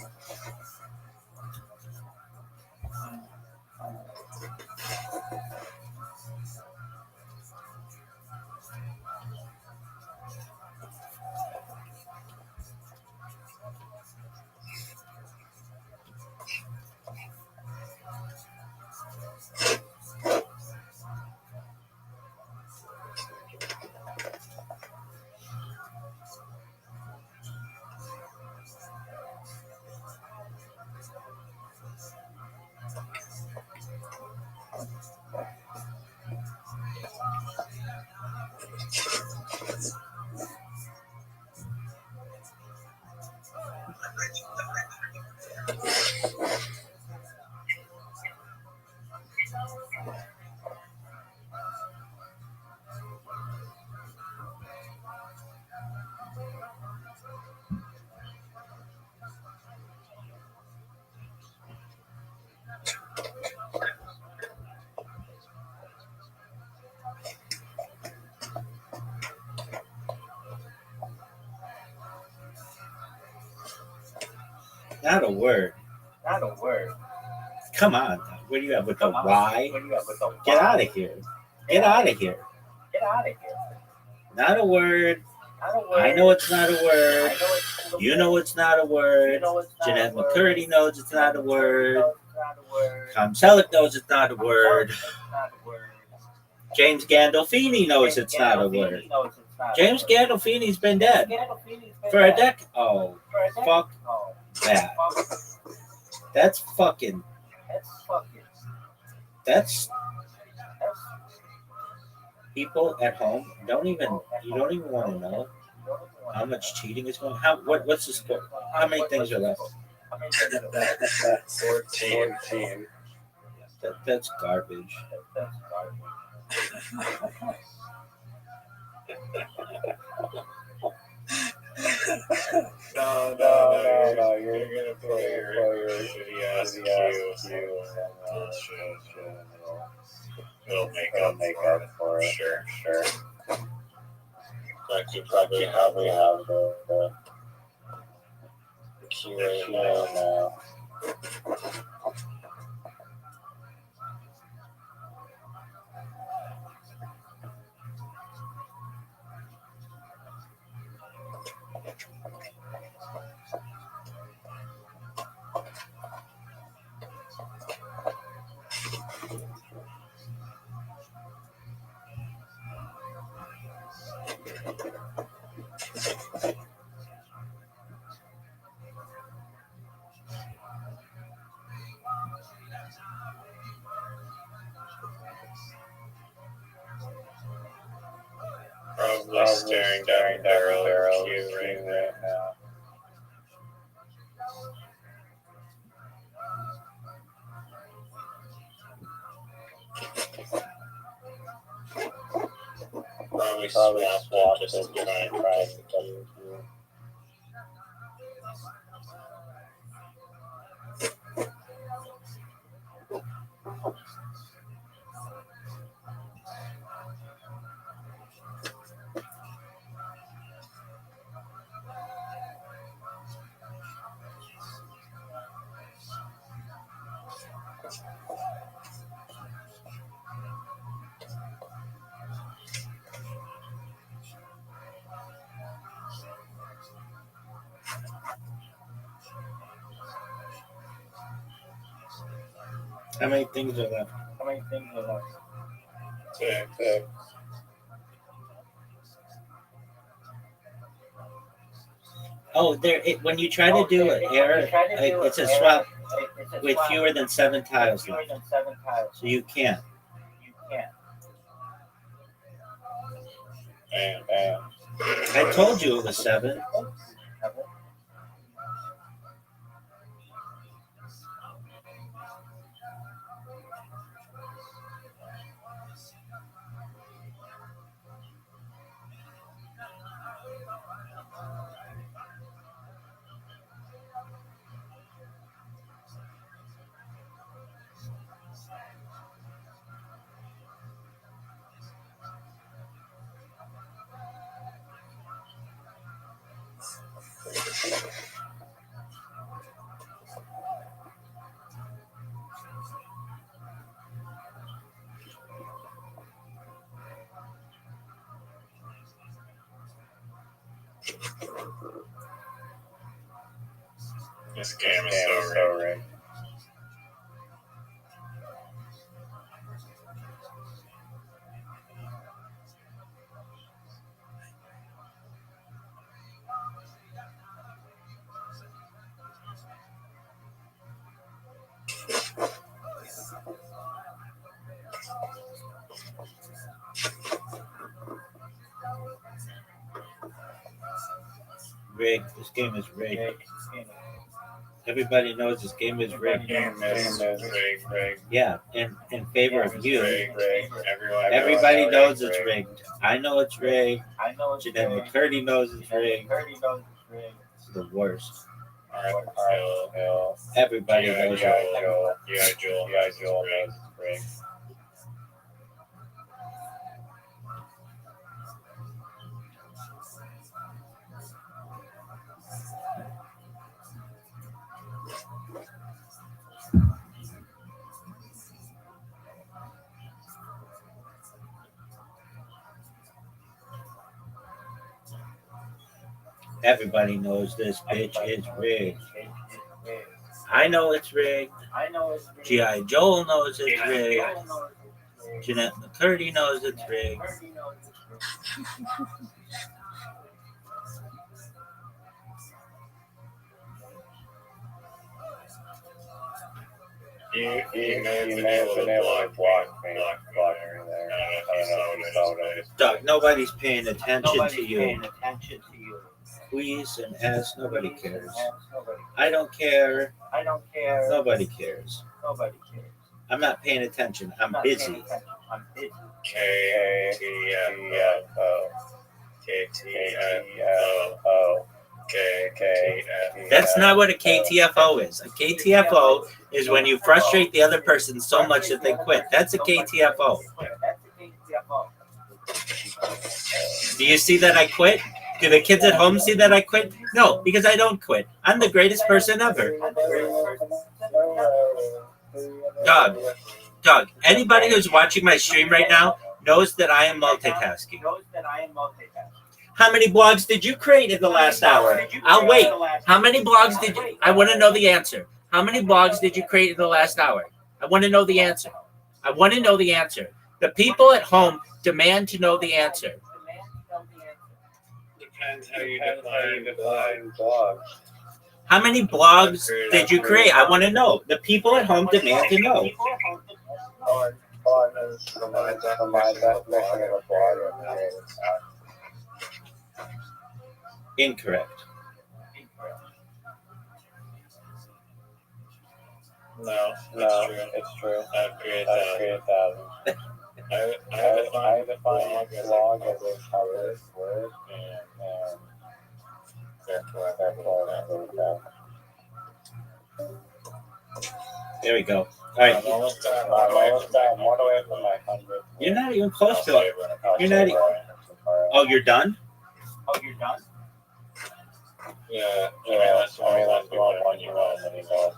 Speaker 6: Not a word. Come on. What do you have with the Y? Get out of here. Not a word. I know it's not a word. You know it's not a word. Jeanette McCurdy knows it's not a word. Tom Selleck knows it's not a word. James Gandolfini knows it's not a word. James Gandolfini's been dead for a decade. Oh, fuck that. That's fucking. That's people at home don't even. You don't even want to know how much cheating is going on. What's the score? How many things are left?
Speaker 9: 14.
Speaker 6: That's garbage.
Speaker 9: No, you're gonna play your shitty ass cue. It'll make up for it. Sure. But you probably have the cue right now. Probably staring down the barrel of cue right now. Probably swapped just to try and find the cue.
Speaker 6: How many things are left?
Speaker 9: Six.
Speaker 6: Oh, when you try to do it, it's a swap with fewer than 7 tiles left. So you can't. I told you it was 7.
Speaker 9: This game is so rigged.
Speaker 6: Rigged. This game is rigged. Everybody knows this game is rigged.
Speaker 9: Rigged.
Speaker 6: Yeah, in favor of you.
Speaker 9: Rigged.
Speaker 6: Everybody knows it's rigged. I know it's rigged. Jeanette McCurdy knows it's rigged. It's the worst. Everybody knows it.
Speaker 9: Joel knows it's rigged.
Speaker 6: Everybody knows this bitch is rigged. I know it's rigged. G.I. Joel knows it's rigged. Jeanette McCurdy knows it's rigged.
Speaker 9: You may have been able to block me there. I don't know if you saw it.
Speaker 6: Doug, nobody's paying attention to you. Please and ask, nobody cares. I don't care. Nobody cares. I'm not paying attention. I'm busy. That's not what a KTFO is. A KTFO is when you frustrate the other person so much that they quit. That's a KTFO. Do you see that I quit? Do the kids at home see that I quit? No, because I don't quit. I'm the greatest person ever. Doug, anybody who's watching my stream right now knows that I am multitasking. How many blogs did you create in the last hour? I'll wait. How many blogs did you? I want to know the answer. How many blogs did you create in the last hour? I want to know the answer. I want to know the answer. The people at home demand to know the answer.
Speaker 9: Depends how you define blogs.
Speaker 6: How many blogs did you create? I want to know. The people at home demand to know. Incorrect.
Speaker 9: No, it's true. I've created thousands. I define blog as a cover word, and therefore
Speaker 6: there we go. All right.
Speaker 9: I'm one away from my 100.
Speaker 6: You're not even close to it. You're not even. Oh, you're done?
Speaker 9: Yeah, that's the one you want, mini golf.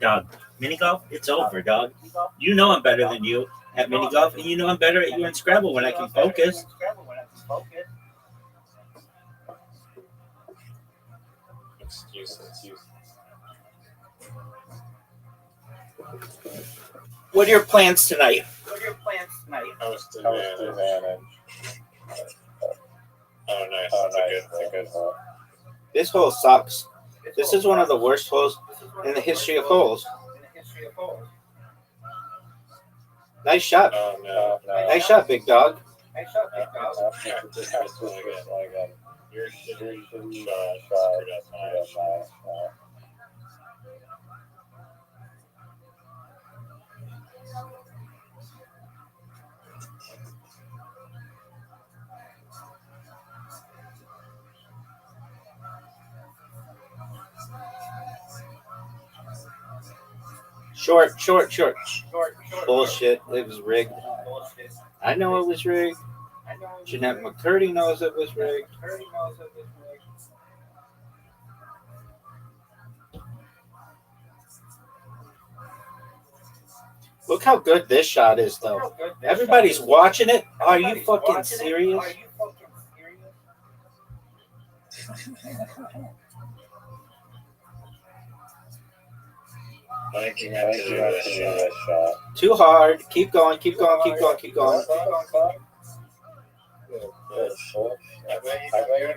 Speaker 6: Dog, mini golf? It's over, dog. You know I'm better than you at mini golf, and you know I'm better at you in Scrabble when I can focus.
Speaker 9: Excuses.
Speaker 6: What are your plans tonight?
Speaker 9: Host advantage. Oh, nice. That's a good hole.
Speaker 6: This hole sucks. This is one of the worst holes in the history of holes. Nice shot.
Speaker 9: Oh, no.
Speaker 6: Nice shot, big dog.
Speaker 9: You're shooting shot.
Speaker 6: Short. Bullshit. It was rigged. I know it was rigged. Jeanette McCurdy knows it was rigged. Look how good this shot is, though. Everybody's watching it. Are you fucking serious?
Speaker 9: Thank you have to do this shot.
Speaker 6: Too hard. Keep going.
Speaker 9: Good. I bet you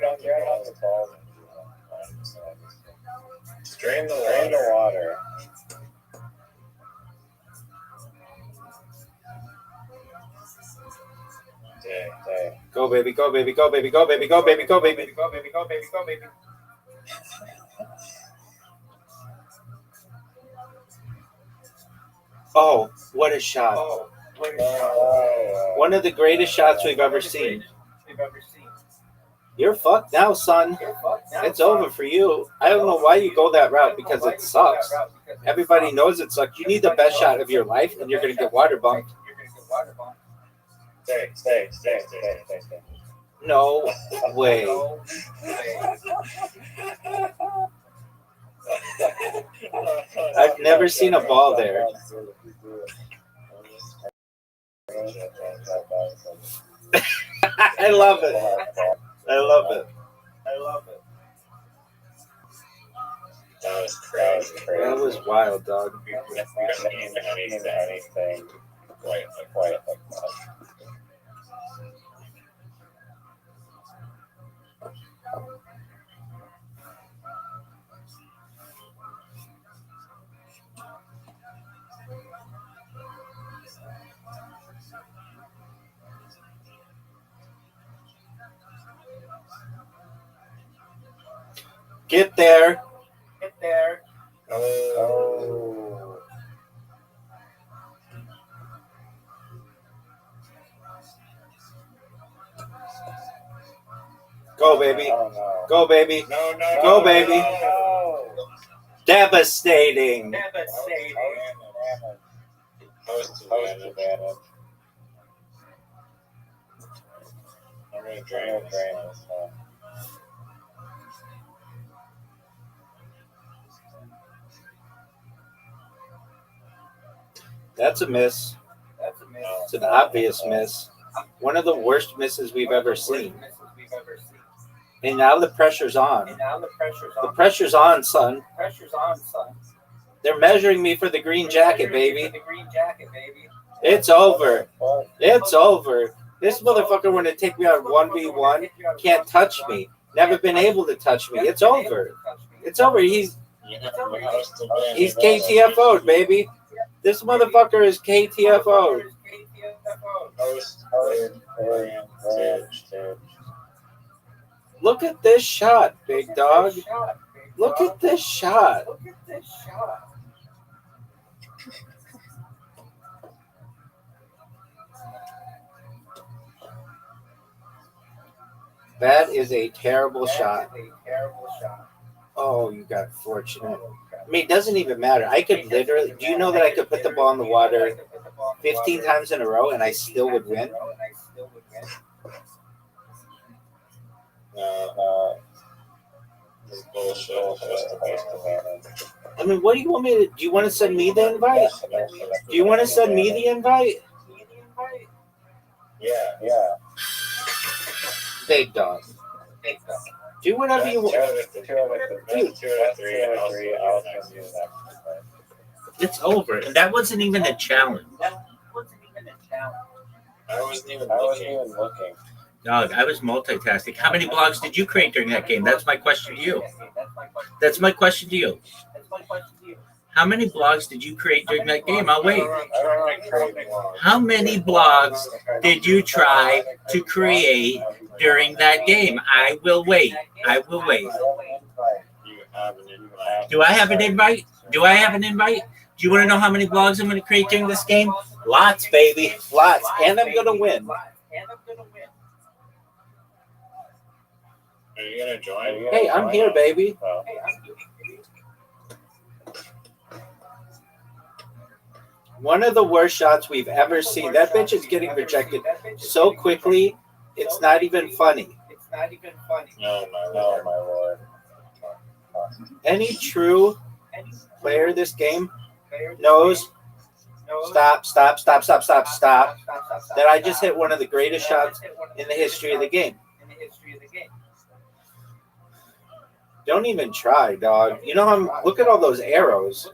Speaker 9: don't get on the ball. Drain the water.
Speaker 6: Go, baby. Oh, what a shot. One of the greatest shots we've ever seen. You're fucked now, son. It's over for you. I don't know why you go that route, because it sucks. Everybody knows it sucks. You need the best shot of your life, and you're going to get water bumped.
Speaker 9: Stay.
Speaker 6: No way. I've never seen a ball there. I love it.
Speaker 9: That was crazy.
Speaker 6: That was wild, dog.
Speaker 9: We've never seen anything quite like that.
Speaker 6: Get there.
Speaker 9: Oh.
Speaker 6: Go, baby.
Speaker 9: Oh, no.
Speaker 6: Go, baby.
Speaker 9: No.
Speaker 6: Go, baby.
Speaker 9: No.
Speaker 6: Devastating.
Speaker 9: Host advantage. I'm gonna drain this one.
Speaker 6: That's a miss. It's an obvious miss. One of the worst misses we've ever seen. And now the pressure's on. The pressure's on, son. They're measuring me for the green jacket, baby. It's over. It's over. This motherfucker want to take me on 1v1. Can't touch me. Never been able to touch me. It's over. It's over. He's KTFO'd, baby. This motherfucker is KTFO'd. Look at this shot, big dog. Look at this shot. That is a terrible shot. Oh, you got fortunate. I mean, it doesn't even matter. I could literally, do you know that I could put the ball in the water 15 times in a row and I still would win?
Speaker 9: This is bullshit.
Speaker 6: I mean, what do you want me to, do you want to send me the invite? Do you want to send me the invite?
Speaker 9: Yeah.
Speaker 6: Big dog. Do whatever you want. Dude, it's over. And that wasn't even a challenge.
Speaker 9: I wasn't even looking.
Speaker 6: Dog, I was multitasking. How many blogs did you create during that game? That's my question to you. That's my question to you. How many blogs did you create during that game? I'll wait. How many blogs did you try to create during that game? I will wait. I will wait. Do I have an invite? Do I have an invite? Do you want to know how many blogs I'm going to create during this game? Lots, baby. Lots. And I'm going to win.
Speaker 9: Are you going to join?
Speaker 6: Hey, I'm here, baby. One of the worst shots we've ever seen. That bitch is getting rejected so quickly, it's not even funny.
Speaker 9: No, my lord.
Speaker 6: Any true player of this game knows, stop, that I just hit one of the greatest shots in the history of the game. Don't even try, dog. You know how, look at all those arrows.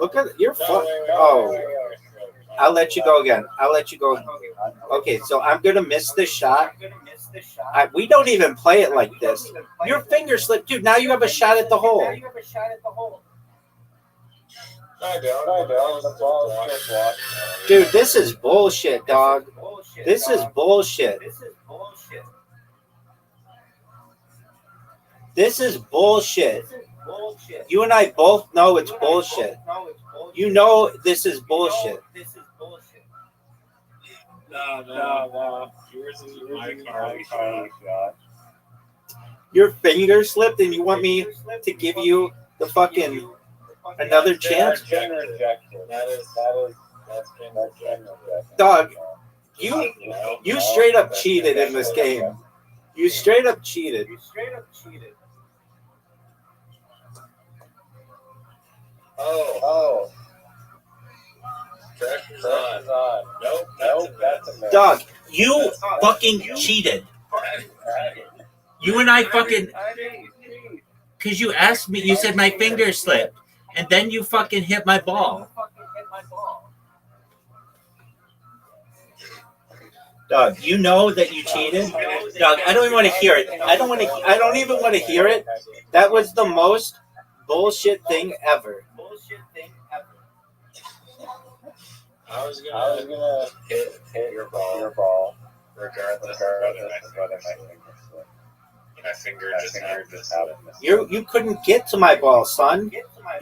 Speaker 6: Look at, you're fun. Oh, I'll let you go again. I'll let you go. Okay, so I'm going to miss this shot. We don't even play it like this. Your finger slipped. Dude, now you have a shot at the hole.
Speaker 9: I don't.
Speaker 6: Dude, this is bullshit, dog. This is bullshit. This is bullshit. You and I both know it's bullshit. You know this is bullshit.
Speaker 9: No. Yours is my car.
Speaker 6: Your finger slipped and you want me to give you the fucking another chance?
Speaker 9: That's been rejected.
Speaker 6: Dog, you straight up cheated in this game. You straight up cheated.
Speaker 9: Oh. Pressure's on. Nope, that's a miss.
Speaker 6: Dog, you fucking cheated. You and I fucking... Because you asked me, you said my finger slipped, and then you fucking hit my ball. Dog, you know that you cheated? Dog, I don't even want to hear it. I don't even want to hear it. That was the most bullshit thing ever.
Speaker 9: I was gonna hit your ball regardless of whether my finger slipped. My finger just happened.
Speaker 6: You couldn't get to my ball, son.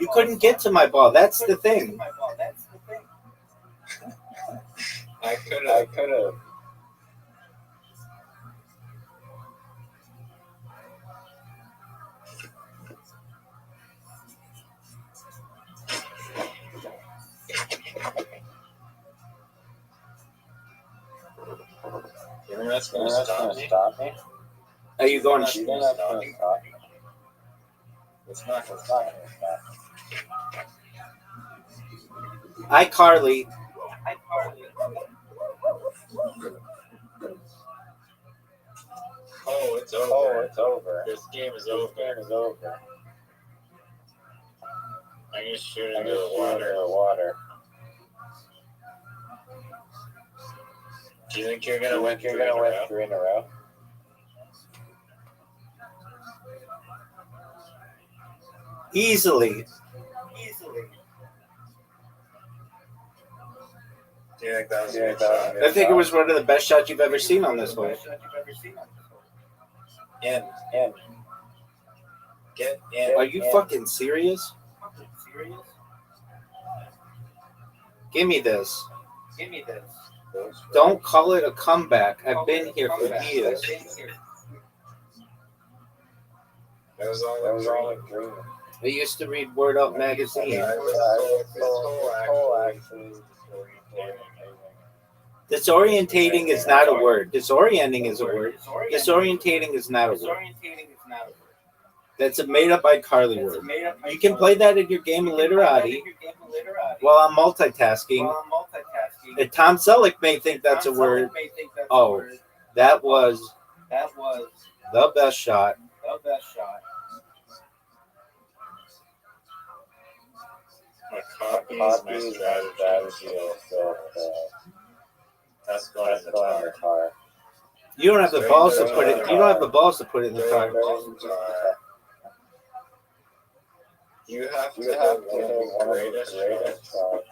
Speaker 6: You couldn't get to my ball. That's the thing.
Speaker 9: I could have. You're not gonna stop me?
Speaker 6: Are you going?
Speaker 9: You're not gonna stop me. It's not gonna stop me.
Speaker 6: Hi, Carly.
Speaker 9: Oh, it's over. This game is over. I'm gonna shoot into the water. Do you think you're gonna win 3 in a row?
Speaker 6: Easily.
Speaker 9: Do you think that was a good shot?
Speaker 6: I think it was one of the best shots you've ever seen on this hole.
Speaker 9: In. Get in.
Speaker 6: Are you fucking serious? Give me this. Don't call it a comeback. I've been here for years.
Speaker 9: That was all a dream.
Speaker 6: I used to read Word Up magazine. Disorientating is not a word. Disorienting is a word. Disorientating is not a word. That's a made up by Carly word. You can play that in your game of literati while I'm multitasking. And Tom Selleck may think that's a word. Oh, that was the best shot.
Speaker 9: My strategy. That's going in the car.
Speaker 6: You don't have the balls to put it. You don't have the balls to put it in the car.
Speaker 9: You have to have one of the greatest shots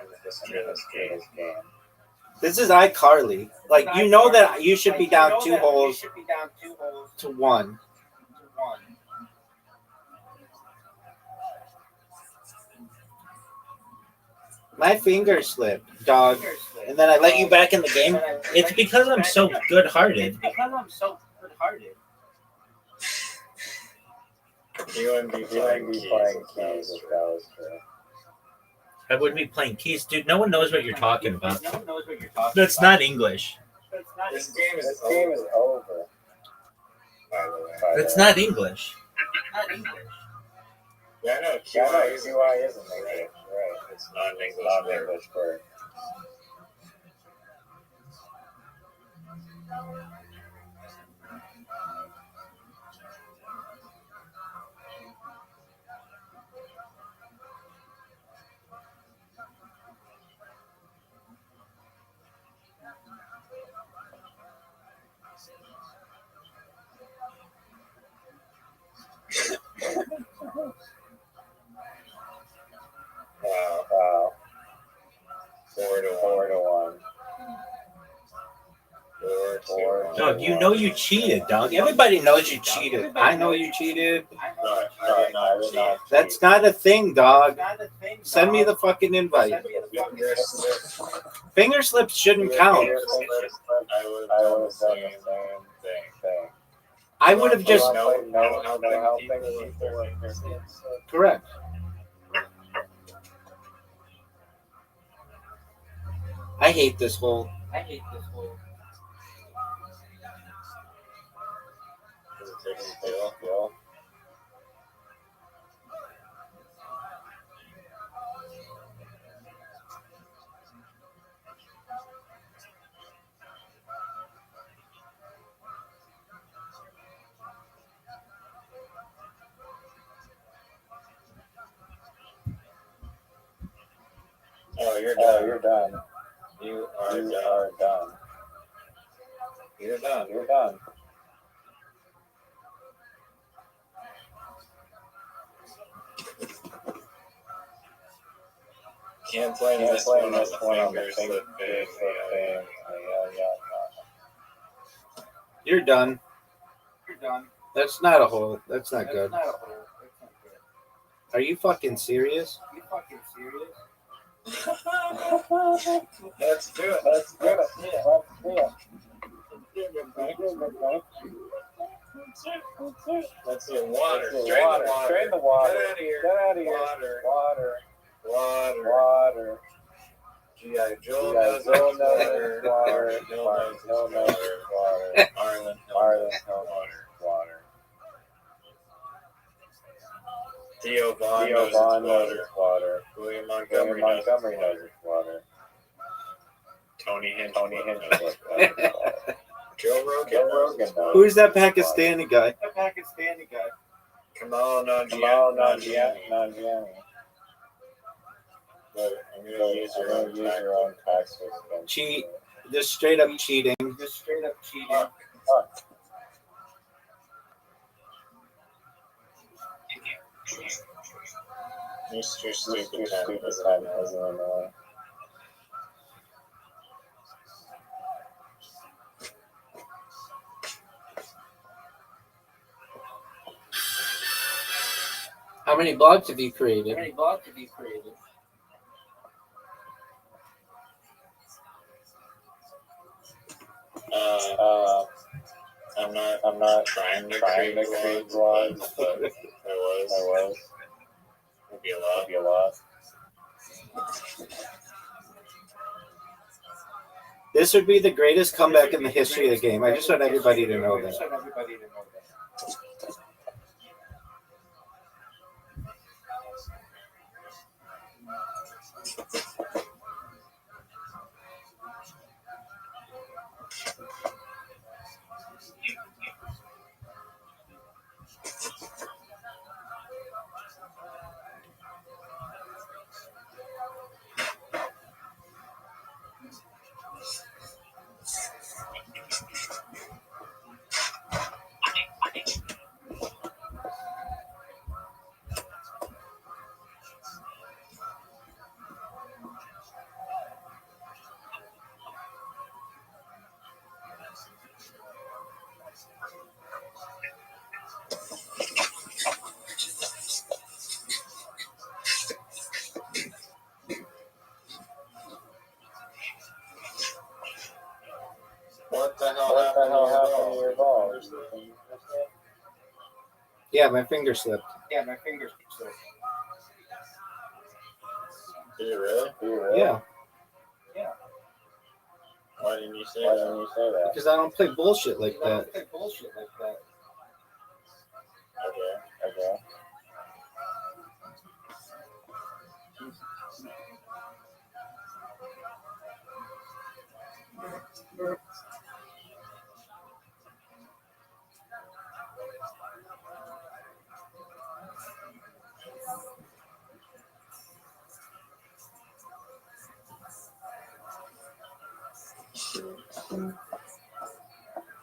Speaker 9: in the history of this game.
Speaker 6: This is iCarly. Like, you know that you should be down 2 holes to 1. My finger slipped, dog. And then I let you back in the game. It's because I'm so good-hearted.
Speaker 9: You wouldn't be playing keys if that was true.
Speaker 6: I wouldn't be playing keys. Dude, no one knows what you're talking about. That's not English.
Speaker 9: This game is over. By the way.
Speaker 6: That's not English.
Speaker 9: Yeah, I know. QI isn't English. Right. It's not an English word. Wow. 4-1.
Speaker 6: Dog, you know you cheated, dog. Everybody knows you cheated. I know you cheated. That's not a thing, dog. Send me the fucking invite. Finger slips shouldn't count. I would have just... Correct. I hate this hole.
Speaker 9: you're done. You're done. You are done. You're done. You're done. Can't blame this one on the fingers that big.
Speaker 6: You're done.
Speaker 8: You're done.
Speaker 6: That's not a hole. That's not good.
Speaker 8: That's not a hole. That's not good.
Speaker 6: Are you fucking serious?
Speaker 8: You fucking serious?
Speaker 9: Let's do it. Let's do it. Yeah, let's do it. Let's do water. Drain the water. Get out of here. Get out of here. Water. G.I. Joe knows water. Martin Hill knows water. Arlen Hill water. Theo Vaughn knows water. William Montgomery knows water. Tony Hinch knows water. Joe Rogan knows.
Speaker 6: Who's that Pakistani guy?
Speaker 9: Kamal Nanjiani. But I'm going to use your own tax system.
Speaker 6: Cheat. Just straight up cheating.
Speaker 9: Mr. Stupid Time has Illinois.
Speaker 6: How many blogs have you created?
Speaker 9: I'm not trying to create blogs, but I was. It'd be a lot.
Speaker 6: This would be the greatest comeback in the history of the game. I just want everybody to know that.
Speaker 9: What the hell happened to your ball?
Speaker 6: Yeah, my finger slipped.
Speaker 9: Did you really?
Speaker 6: Yeah.
Speaker 9: Why didn't you say that?
Speaker 6: Because I don't play bullshit like that.
Speaker 9: Okay.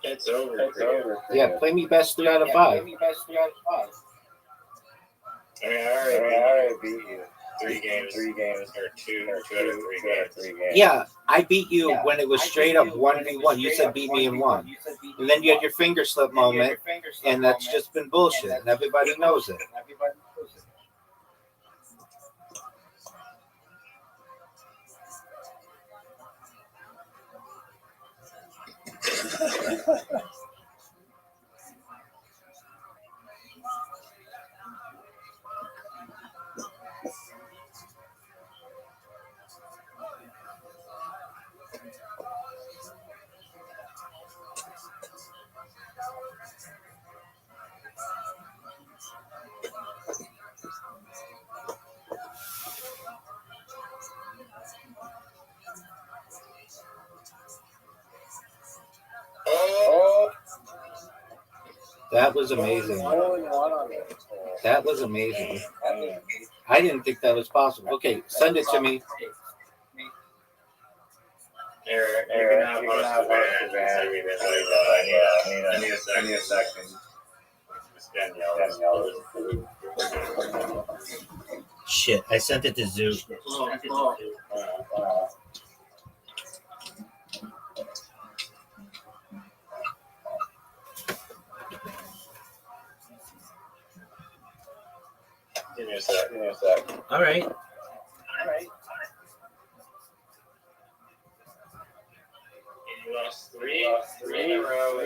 Speaker 9: It's over.
Speaker 6: Yeah, play me best 3 out of 5.
Speaker 9: I mean, I already beat you. 3 games, or 2 out of 3 games.
Speaker 6: Yeah, I beat you when it was straight up 1v1. You said beat me in 1. And then you had your finger slip moment, and that's just been bullshit, and everybody knows it. That was amazing. That was amazing. I didn't think that was possible. Okay, send it to me.
Speaker 9: Eric, you can have most of it. I need a second. Miss Danielle.
Speaker 6: Shit, I sent it to Zoo.
Speaker 9: Give me a sec.
Speaker 6: All right.
Speaker 9: You lost three in a row.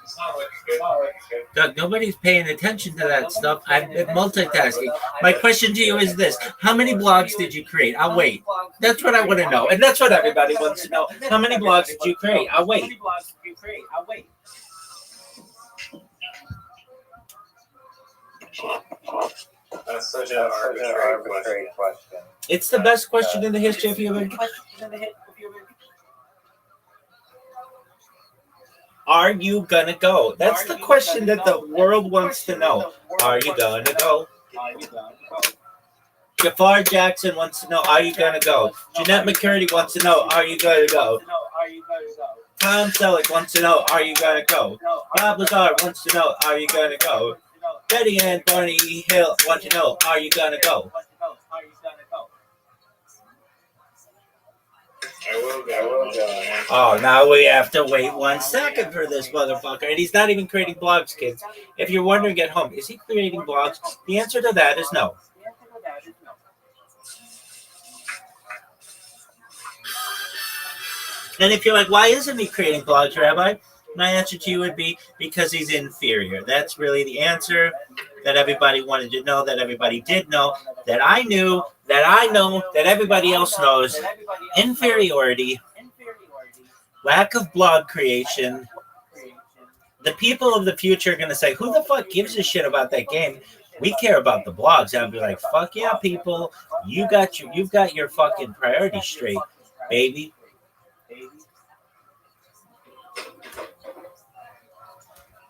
Speaker 9: It's not looking good.
Speaker 6: Doug, nobody's paying attention to that stuff. I'm multitasking. My question to you is this: how many blogs did you create? I'll wait. That's what I want to know, and that's what everybody wants to know. How many blogs did you create? I'll wait.
Speaker 9: That's such an arbitrary question.
Speaker 6: It's the best question in the history of human. Are you gonna go? That's the question that the world wants to know. Are you gonna go? Jafar Jackson wants to know, are you gonna go? Jeanette McCurdy wants to know, are you gonna go? Tom Selleck wants to know, are you gonna go? Bob Lazar wants to know, are you gonna go? Betty Ann Barney Hill want to know, are you gonna go?
Speaker 9: I will go.
Speaker 6: Oh, now we have to wait 1 second for this motherfucker. And he's not even creating blogs, kids. If you're wondering at home, is he creating blogs? The answer to that is no. And if you're like, why isn't he creating blogs, Rabbi? My answer to you would be because he's inferior. That's really the answer that everybody wanted to know, that everybody did know, that I knew, that I know, that everybody else knows. Inferiority, lack of blog creation. The people of the future are going to say, who the fuck gives a shit about that game? We care about the blogs. I'll be like, fuck yeah, people. You've got your fucking priorities straight, baby.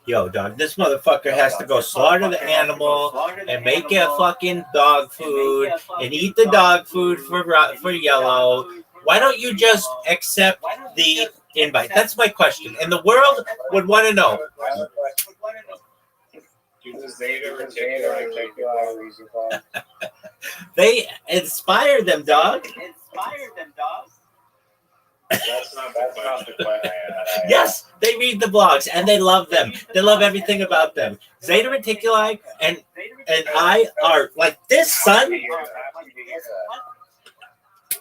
Speaker 6: Yo, dog, this motherfucker has to go slaughter the animal and make it fucking dog food and eat the dog food for Yellow. Why don't you just accept the invite? That's my question. And the world would want to know. They inspire them, dog.
Speaker 9: That's not the question.
Speaker 6: Yes, they read the blogs and they love them. They love everything about them. Zeta Reticuli and I are like this, son.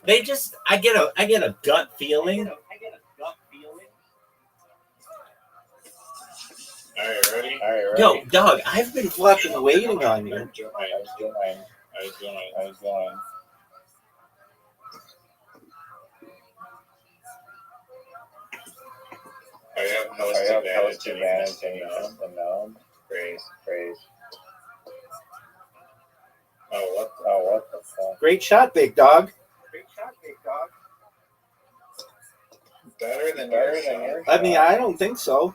Speaker 6: They just I get a gut feeling.
Speaker 9: Are you ready?
Speaker 6: Yo, dog, I've been fucking waiting on you.
Speaker 9: I was going. I have host advantage and unknown. Praise. Oh, what the fuck?
Speaker 6: Great shot, big dog.
Speaker 9: Better than your
Speaker 6: I mean, I don't think so.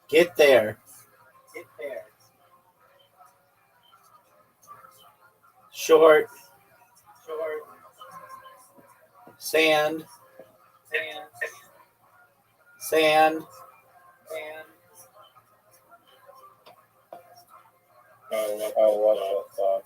Speaker 6: Get there. Short. Sand.
Speaker 9: Oh, what the fuck?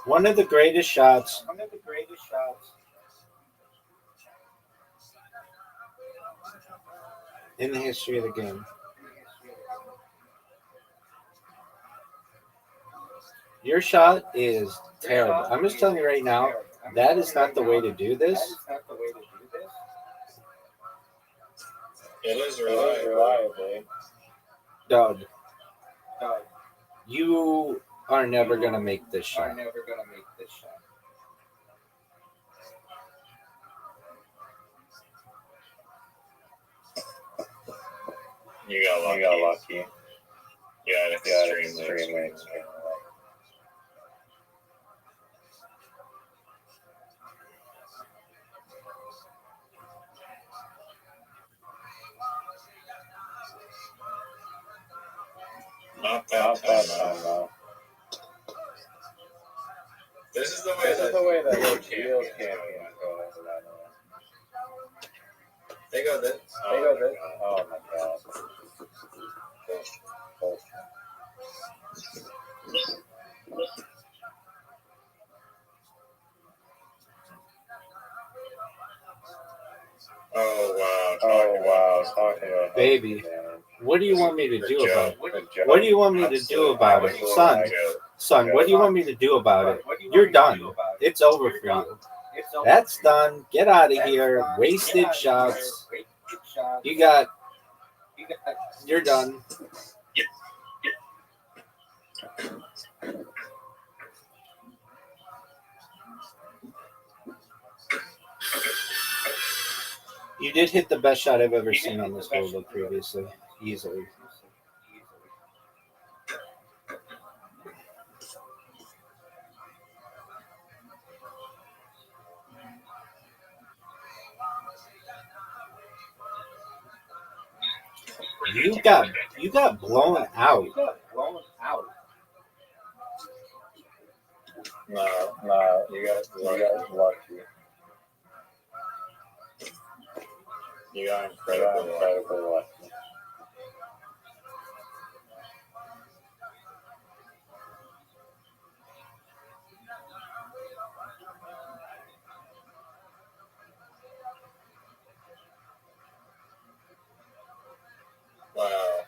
Speaker 6: One of the greatest shots. In the history of the game. Your shot is terrible. I'm just telling you right now, that is not the way to do this.
Speaker 9: It is reliable.
Speaker 6: Doug, you are never gonna make this shot.
Speaker 9: You got lucky. You got extremely. Not that time, though. This is the way that real champions go. They go this. Oh my god. Oh wow. Talking about
Speaker 6: Baby, what do you want me to do about it? What do you want me to do about it? Son, what do you want me to do about it? You're done. It's over for you. That's done. Get out of here. Wasted shots. You're done. You did hit the best shot I've ever seen on this hole previously. Easily. You got blown out.
Speaker 9: No, you got lucky. You got incredibly lucky.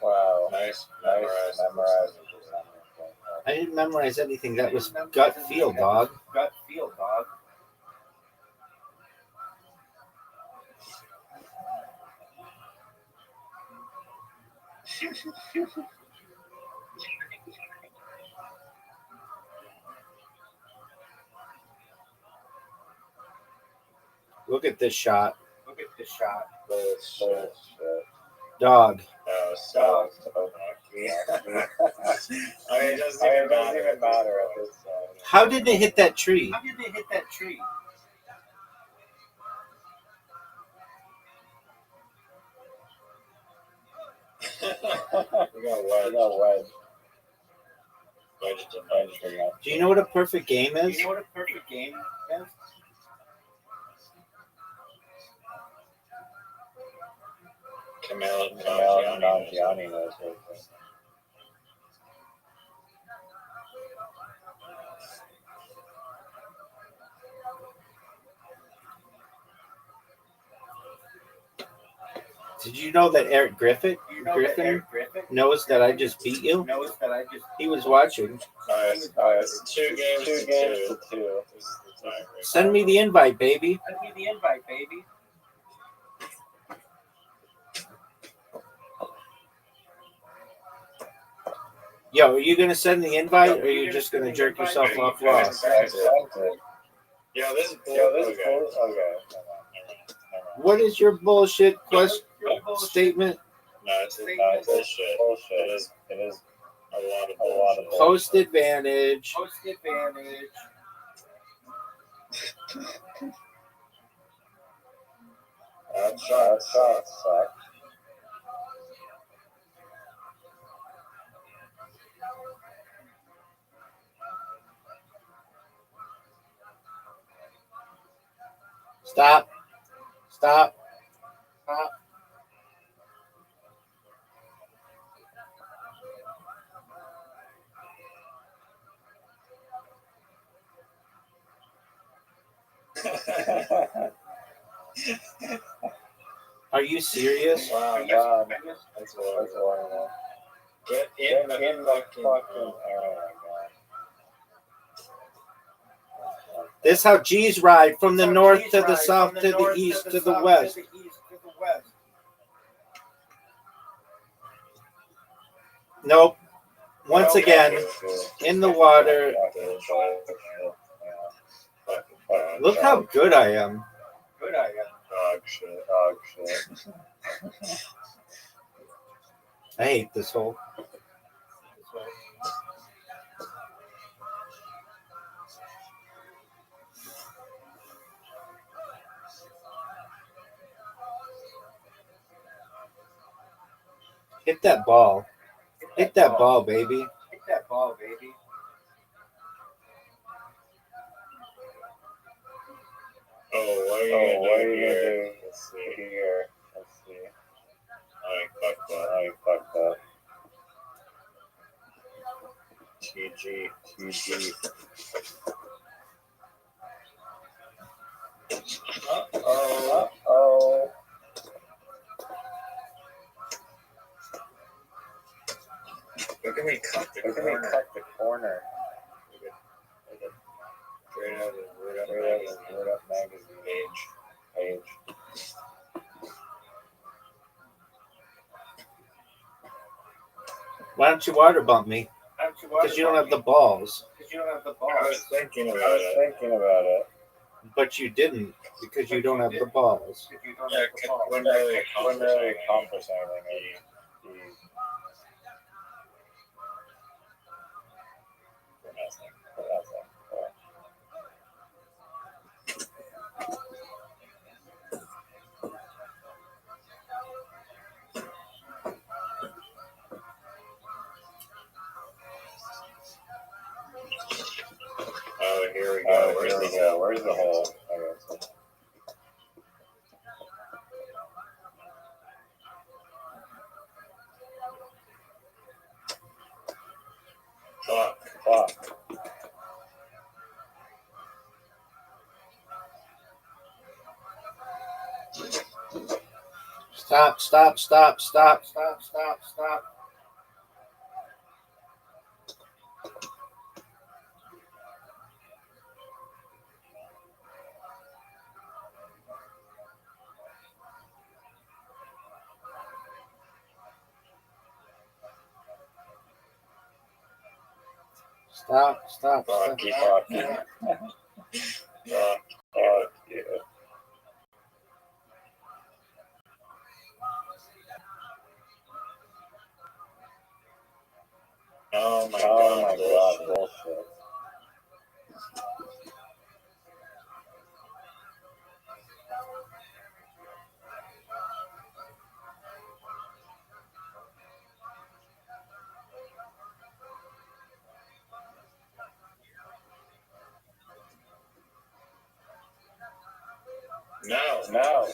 Speaker 9: Wow. Nice memorized.
Speaker 6: I didn't memorize anything. That was gut feel, dog. Look at this shot. Dog.
Speaker 9: So I mean, it doesn't even matter at this point.
Speaker 6: How did it hit that tree?
Speaker 9: We got wedge.
Speaker 6: Do you know what a perfect game is?
Speaker 9: Camille and Gianni knows it.
Speaker 6: Did you know that Eric Griffin knows that I just beat you? He was watching.
Speaker 9: It's 2 games to 2.
Speaker 6: Send me the invite, baby. Yo, are you going to send the invite, or are you just going to jerk yourself off lost?
Speaker 9: Yo, this is bullshit. Okay.
Speaker 6: What is your bullshit statement?
Speaker 9: No, it's bullshit. It is a lot of bullshit.
Speaker 6: Host advantage.
Speaker 9: That shot sucked.
Speaker 6: Stop. Are you serious?
Speaker 9: Wow, God. That's horrible. Get in the fucking area, God.
Speaker 6: This is how G's ride from the north to the south to the east to the west. Nope. Once again, in the water. Look how good I am.
Speaker 9: Dog shit.
Speaker 6: I hate this hole. Hit that ball. Hit that ball, baby.
Speaker 8: Hit that ball, baby.
Speaker 9: Oh, what are you gonna do here? Let's see. I fucked up. TG. Uh-oh. Look at me cut the corner. Straight out of Word Up magazine page.
Speaker 6: Why don't you water bump me? Because you don't have the balls.
Speaker 9: I was thinking about it.
Speaker 6: But you didn't because you don't have the balls.
Speaker 9: Yeah, wouldn't really accomplish anything. Oh, here we go. Where's the hole? Fuck.
Speaker 6: Stop. Stop.
Speaker 9: Fuck yeah. Oh my god, bullshit. No.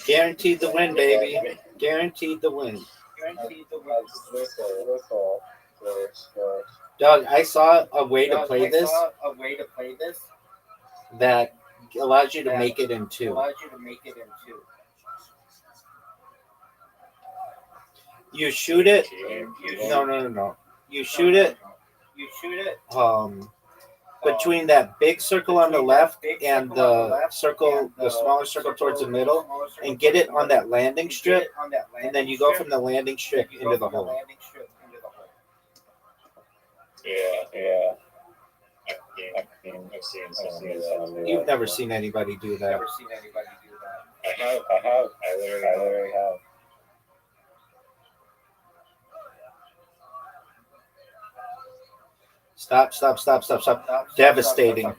Speaker 6: Guaranteed the win, baby. Guaranteed the win. Doug, I saw a way to play this that allows you to make it in two. You shoot it. No. You shoot it. Between that big circle on the left and the smaller circle towards the middle, and get it on that landing strip, and then you go from the landing strip into the hole.
Speaker 9: Yeah. I've seen some.
Speaker 6: You've never seen anybody do that.
Speaker 9: I have. I literally have.
Speaker 6: Stop. Devastating.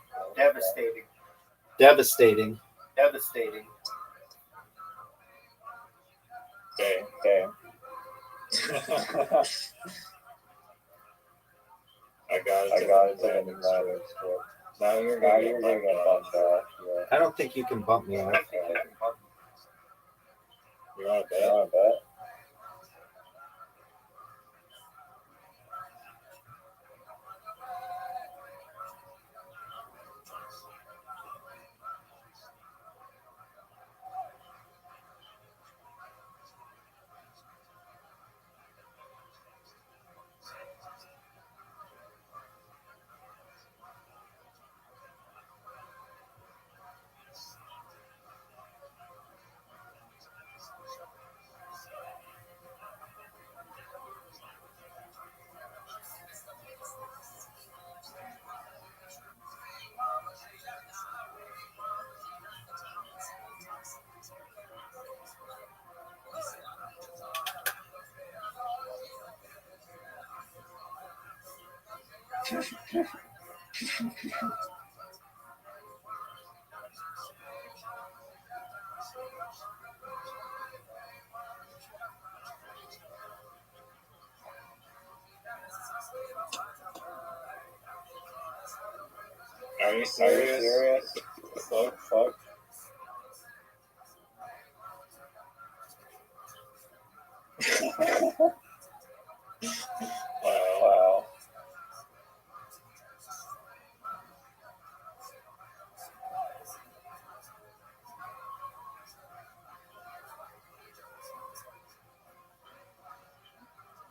Speaker 9: Okay. I got it. Now you're gonna get bumped off. Yeah.
Speaker 6: I don't think you can bump me off.
Speaker 9: You want to bet? Are you serious? Fuck. Wow.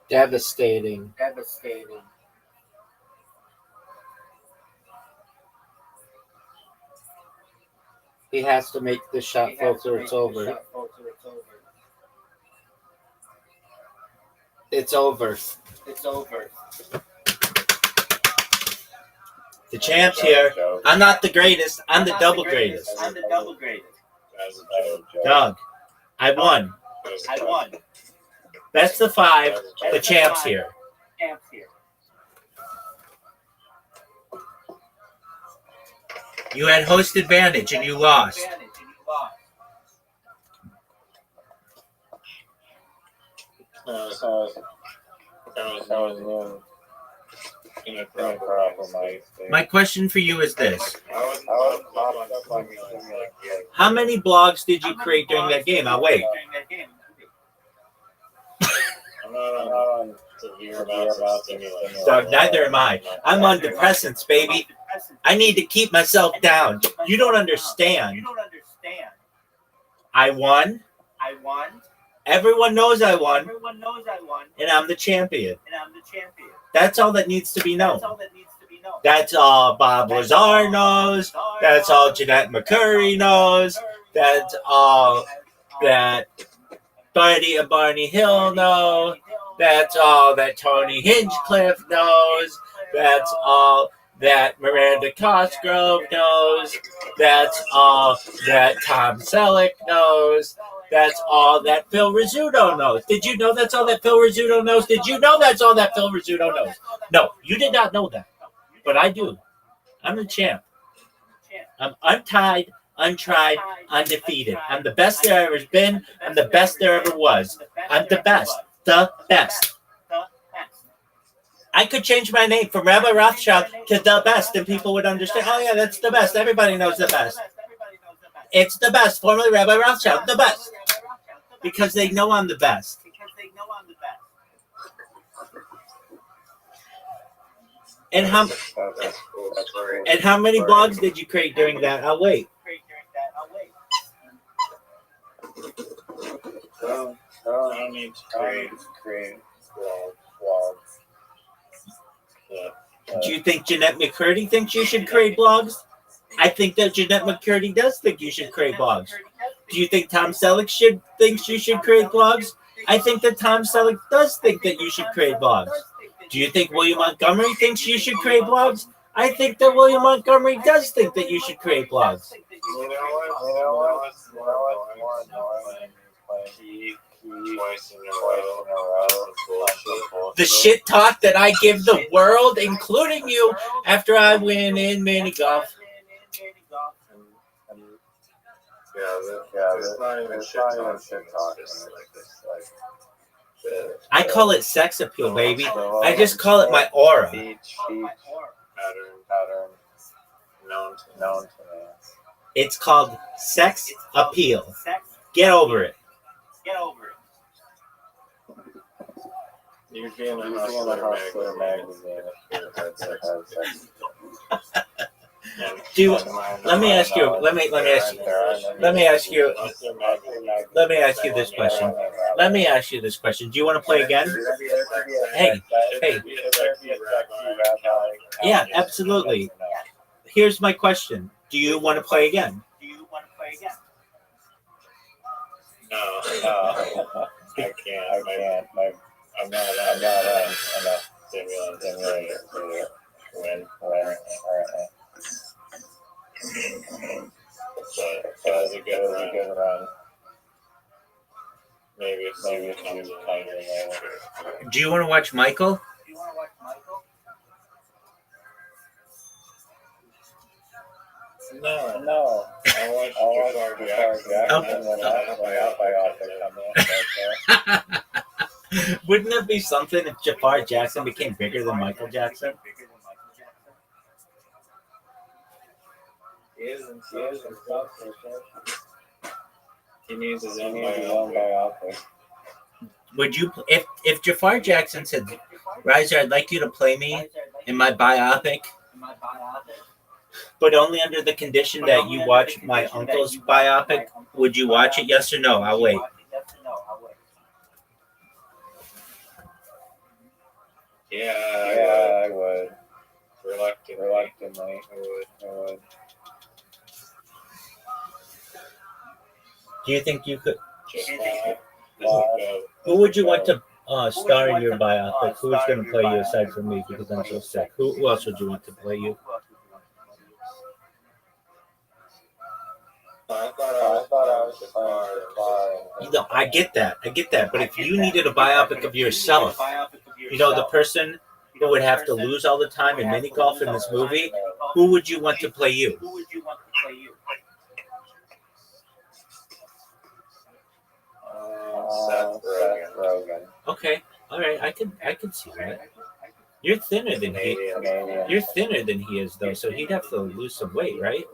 Speaker 6: Devastating. He has to make the shot filter. It's over. It's over. The champ's here. I'm not the greatest. I'm the double greatest. Doug, I won. Best of 5. The champ's here. You had host advantage and you lost. My question for you is this. How many blogs did you create during that game? I'll wait. Doug, neither am I. I'm on depressants, baby. I need to keep myself down. You don't understand. I won. Everyone knows I won. And I'm the champion. That's all that needs to be known. That's all Bob Lazar knows. That's all Jeanette McCurry knows. That's all that Buddy and Barney Hill know. That's all that Tony Hinchcliffe knows. That's all that Miranda Cosgrove knows. That's all that Tom Selleck knows. That's all that Phil Rizzuto knows. Did you know that's all that Phil Rizzuto knows? Did you know that's all that Phil Rizzuto knows? No, you did not know that. But I do. I'm the champ. I'm untied, untried, undefeated. I'm the best there ever been. I'm the best there ever was. I'm the best. The best. I could change my name from Rabbi Rothschild to the best, and people would understand. Oh, yeah, that's the best. Everybody knows the best. It's the best. Formerly Rabbi Rothschild, the best. Because they know I'm the best. And how many blogs did you create during that? I'll wait.
Speaker 9: I don't need to create blogs.
Speaker 6: Do you think Jeanette McCurdy thinks you should create blogs? I think that Jeanette McCurdy does think you should create blogs. Do you think Tom Selleck thinks you should create blogs? I think that Tom Selleck does think that you should create blogs. Do you think William Montgomery thinks you should create blogs? I think that William Montgomery does think that you should create blogs. The shit talk that I give the world, including you, after I win in mini golf.
Speaker 9: It's not even shit talk.
Speaker 6: I call it sex appeal, baby. I just call it my aura.
Speaker 9: Pattern known to me.
Speaker 6: It's called sex appeal. Get over it.
Speaker 9: You'd be in a Hustler magazine if you had sex.
Speaker 6: Let me ask you this question. Let me ask you this question. Do you want to play again? Hey. Yeah, absolutely. Here's my question. Do you want to play again?
Speaker 9: No. I can't. I'm not enough stimulated to win. But it was a good run. Maybe it's comes later.
Speaker 6: Do you want to watch Michael?
Speaker 9: No. I watched Jafar Jackson and then biopic.
Speaker 6: Wouldn't it be something if Jafar Jackson became bigger than Michael Jackson?
Speaker 9: He is in stuff for sure. He needs his own biopic.
Speaker 6: Would you, if Jafar Jackson said, Riser, I'd like you to play me in my biopic, but only under the condition that you watch my uncle's biopic, would you watch it? Yes or no? I'll wait.
Speaker 9: Yeah, I would. Reluctantly, I would.
Speaker 6: Do you think you could? Who would you want to star in your biopic? Who's going to play you aside from me because I'm so sick? Who else would you want to play you?
Speaker 9: I thought I was Jafar.
Speaker 6: No, I get that. But if you needed a biopic of yourself, the person who would have to lose all the time in mini golf in this movie, who would you want to play you?
Speaker 9: Seth Rogen.
Speaker 6: Okay, all right, I could see that. You're thinner than he. You're thinner than he is, though, so he'd have to lose some weight, right?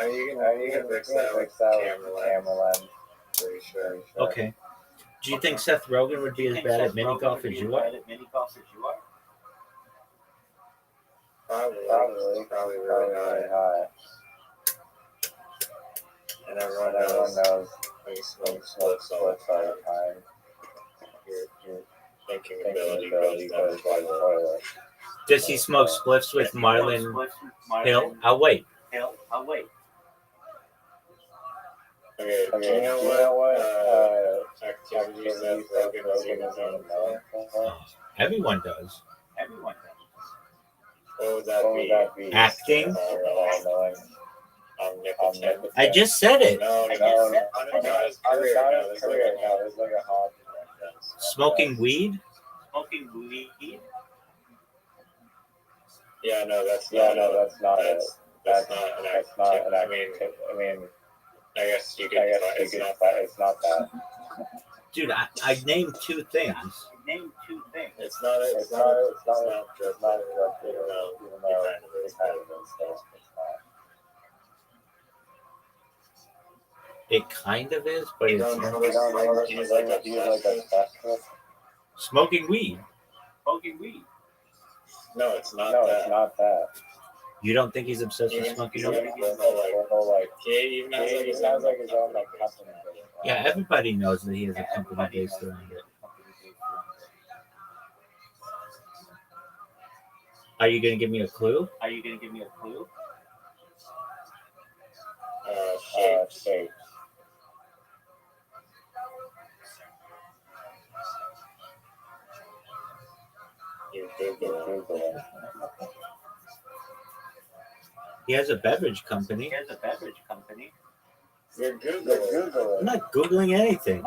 Speaker 9: You can fix that with camera lens. Pretty sure.
Speaker 6: Okay. Do you think Seth Rogen would be as bad at mini golf as you are?
Speaker 9: Probably really high. And everyone knows when you smoke splits all the time, your thinking ability goes down the toilet.
Speaker 6: Does he smoke spliffs with Marlon Hill? I'll wait.
Speaker 9: Okay, do you know what activities that Rogen is known for?
Speaker 6: Everyone does.
Speaker 9: What would that be?
Speaker 6: Acting?
Speaker 9: Nicotine.
Speaker 6: I just said it.
Speaker 9: No, not his career. There's like a hobby.
Speaker 6: Smoking weed?
Speaker 9: Yeah, no, that's not it. That's not an activity. I mean, I guess you could. It's not that.
Speaker 6: Dude, I named two things.
Speaker 9: It's not just even though it kind of is.
Speaker 6: It kind of is, but it's not.
Speaker 9: He's like a specialist.
Speaker 6: Smoking weed.
Speaker 9: No, it's not that.
Speaker 6: You don't think he's obsessed with smoking weed?
Speaker 9: He has like his own company.
Speaker 6: Yeah, everybody knows that he has a company based around it. Are you going to give me a clue?
Speaker 9: Shape. You Google it.
Speaker 6: He has a beverage company.
Speaker 9: You're Google
Speaker 6: I'm not Googling anything.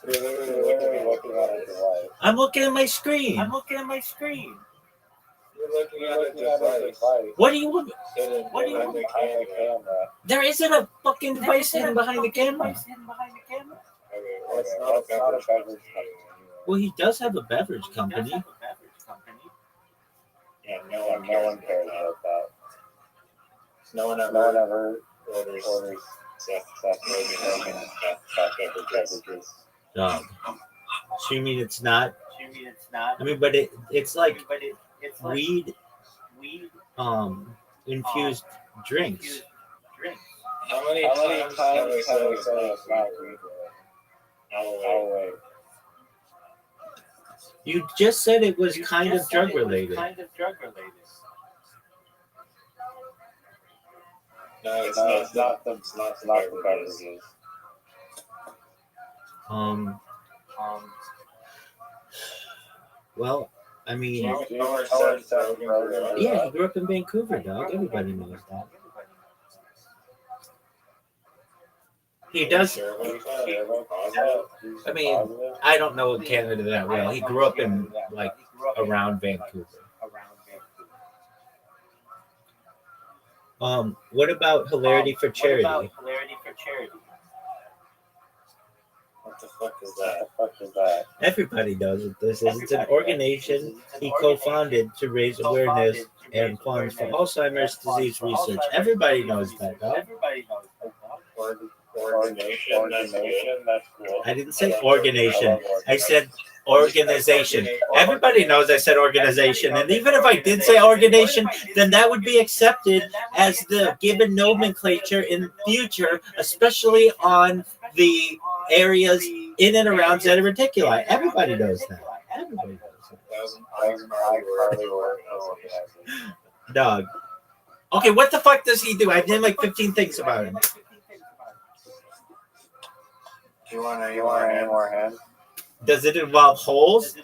Speaker 9: You're literally looking at a device.
Speaker 6: I'm looking at my screen.
Speaker 9: You're looking at a device.
Speaker 6: What do you want?
Speaker 9: Behind the camera.
Speaker 6: There isn't a fucking device hidden behind the camera.
Speaker 9: Okay, well, it's not a beverage company.
Speaker 6: Well, he does have a beverage company.
Speaker 9: Yeah, no one cares about that. No one ever orders Seth Rogen beverages.
Speaker 6: Dog. So you mean it's not? I mean, but it's like weed infused drinks.
Speaker 9: How many times have we said it's not weed? I'll wait.
Speaker 6: You just said it was kind of drug related.
Speaker 9: No, it's not the beverages.
Speaker 6: Well, I mean,
Speaker 9: Seth Rogen.
Speaker 6: yeah, he grew up in Vancouver, dog. Everybody knows that. He does.
Speaker 9: Sure about that? Positive?
Speaker 6: I mean, I don't know Canada that well. He grew up in like around Vancouver. What about hilarity for charity?
Speaker 9: What the fuck is that?
Speaker 6: Everybody knows what this is. It's an organization he co-founded to raise awareness and funds for Alzheimer's disease research. Everybody knows that, dog.
Speaker 9: Organization, that's cool.
Speaker 6: I didn't say organization. I said organization. Everybody knows I said organization. And even if I did say organization, then that would be accepted as the given nomenclature in future, especially on the areas in and around zeta reticuli. Everybody knows that. Everybody knows that. Dog. Okay, what the fuck does he do? I've named like 15 things about him.
Speaker 9: You want any more hands?
Speaker 6: Does it involve holes?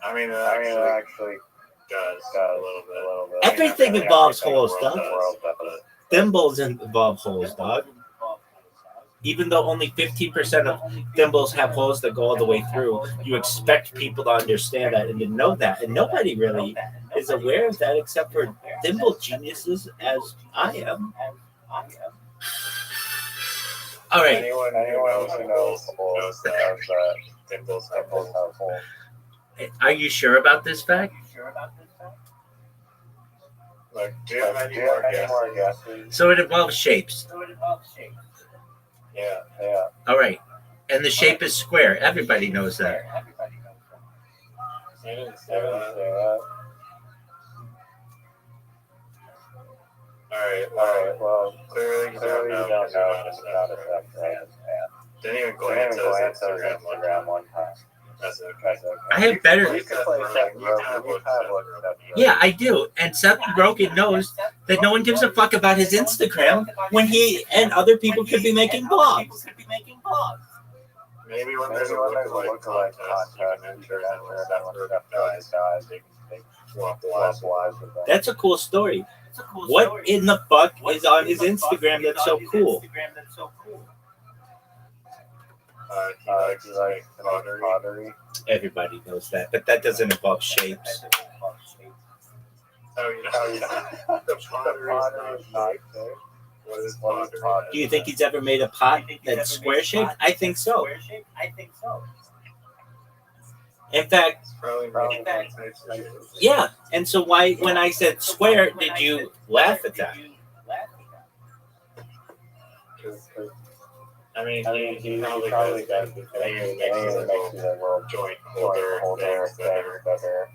Speaker 9: I mean, it actually does a little bit.
Speaker 6: Everything involves holes, dog. Thimbles involve holes, dog. Even though only 15% of thimbles have holes that go all the way through, you expect people to understand that and to know that. And nobody really is aware of that except for thimble geniuses as I am. All right.
Speaker 9: Anyone who knows that thimbles have holes.
Speaker 6: Are you sure about this fact?
Speaker 9: Like, do you have any more guesses?
Speaker 6: So it involves shapes.
Speaker 9: Yeah.
Speaker 6: All right. And the shape is square. Everybody knows that.
Speaker 9: I didn't say that. Alright, well, clearly you don't know because you're not a fan. Didn't even glance at his Instagram one time. That's okay.
Speaker 6: I have better.
Speaker 9: You can play Seth Rogen.
Speaker 6: Yeah, I do. And Seth Rogen knows that no one gives a fuck about his Instagram when he and other people could be making vlogs.
Speaker 9: Maybe when there's a lookalike contest, you can enter and wherever guys, they swap lives with them.
Speaker 6: That's a cool story. What in the fuck is on his Instagram that's so cool?
Speaker 9: He likes pottery.
Speaker 6: Everybody knows that, but that doesn't involve shapes.
Speaker 9: Oh, you know, the pottery is not safe. What is pottery?
Speaker 6: Do you think he's ever made a pot that's square shaped? I think so. In fact, yeah. And so why, when I said square, did you laugh at that?
Speaker 9: I mean, he probably does because he makes a little joint holder that are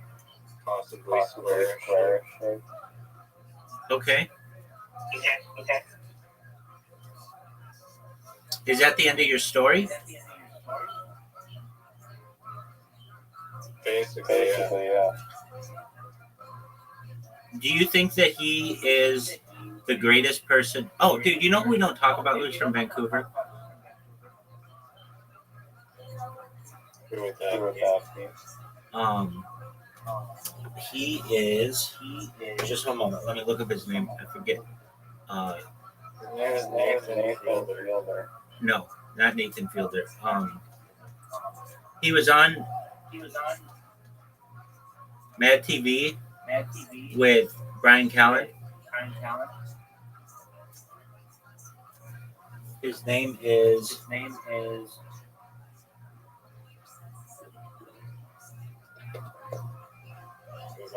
Speaker 9: possibly square shaped.
Speaker 6: Okay. Is that the end of your story?
Speaker 9: Basically, yeah.
Speaker 6: Do you think that he is the greatest person? Oh, dude, you know who we don't talk about who's from Vancouver?
Speaker 9: Who would that be?
Speaker 6: He is. Just one moment. Let me look up his name. I forget.
Speaker 9: His name is Nathan Fielder.
Speaker 6: No, not Nathan Fielder. He was on Mad TV with Brian Callen. His name is.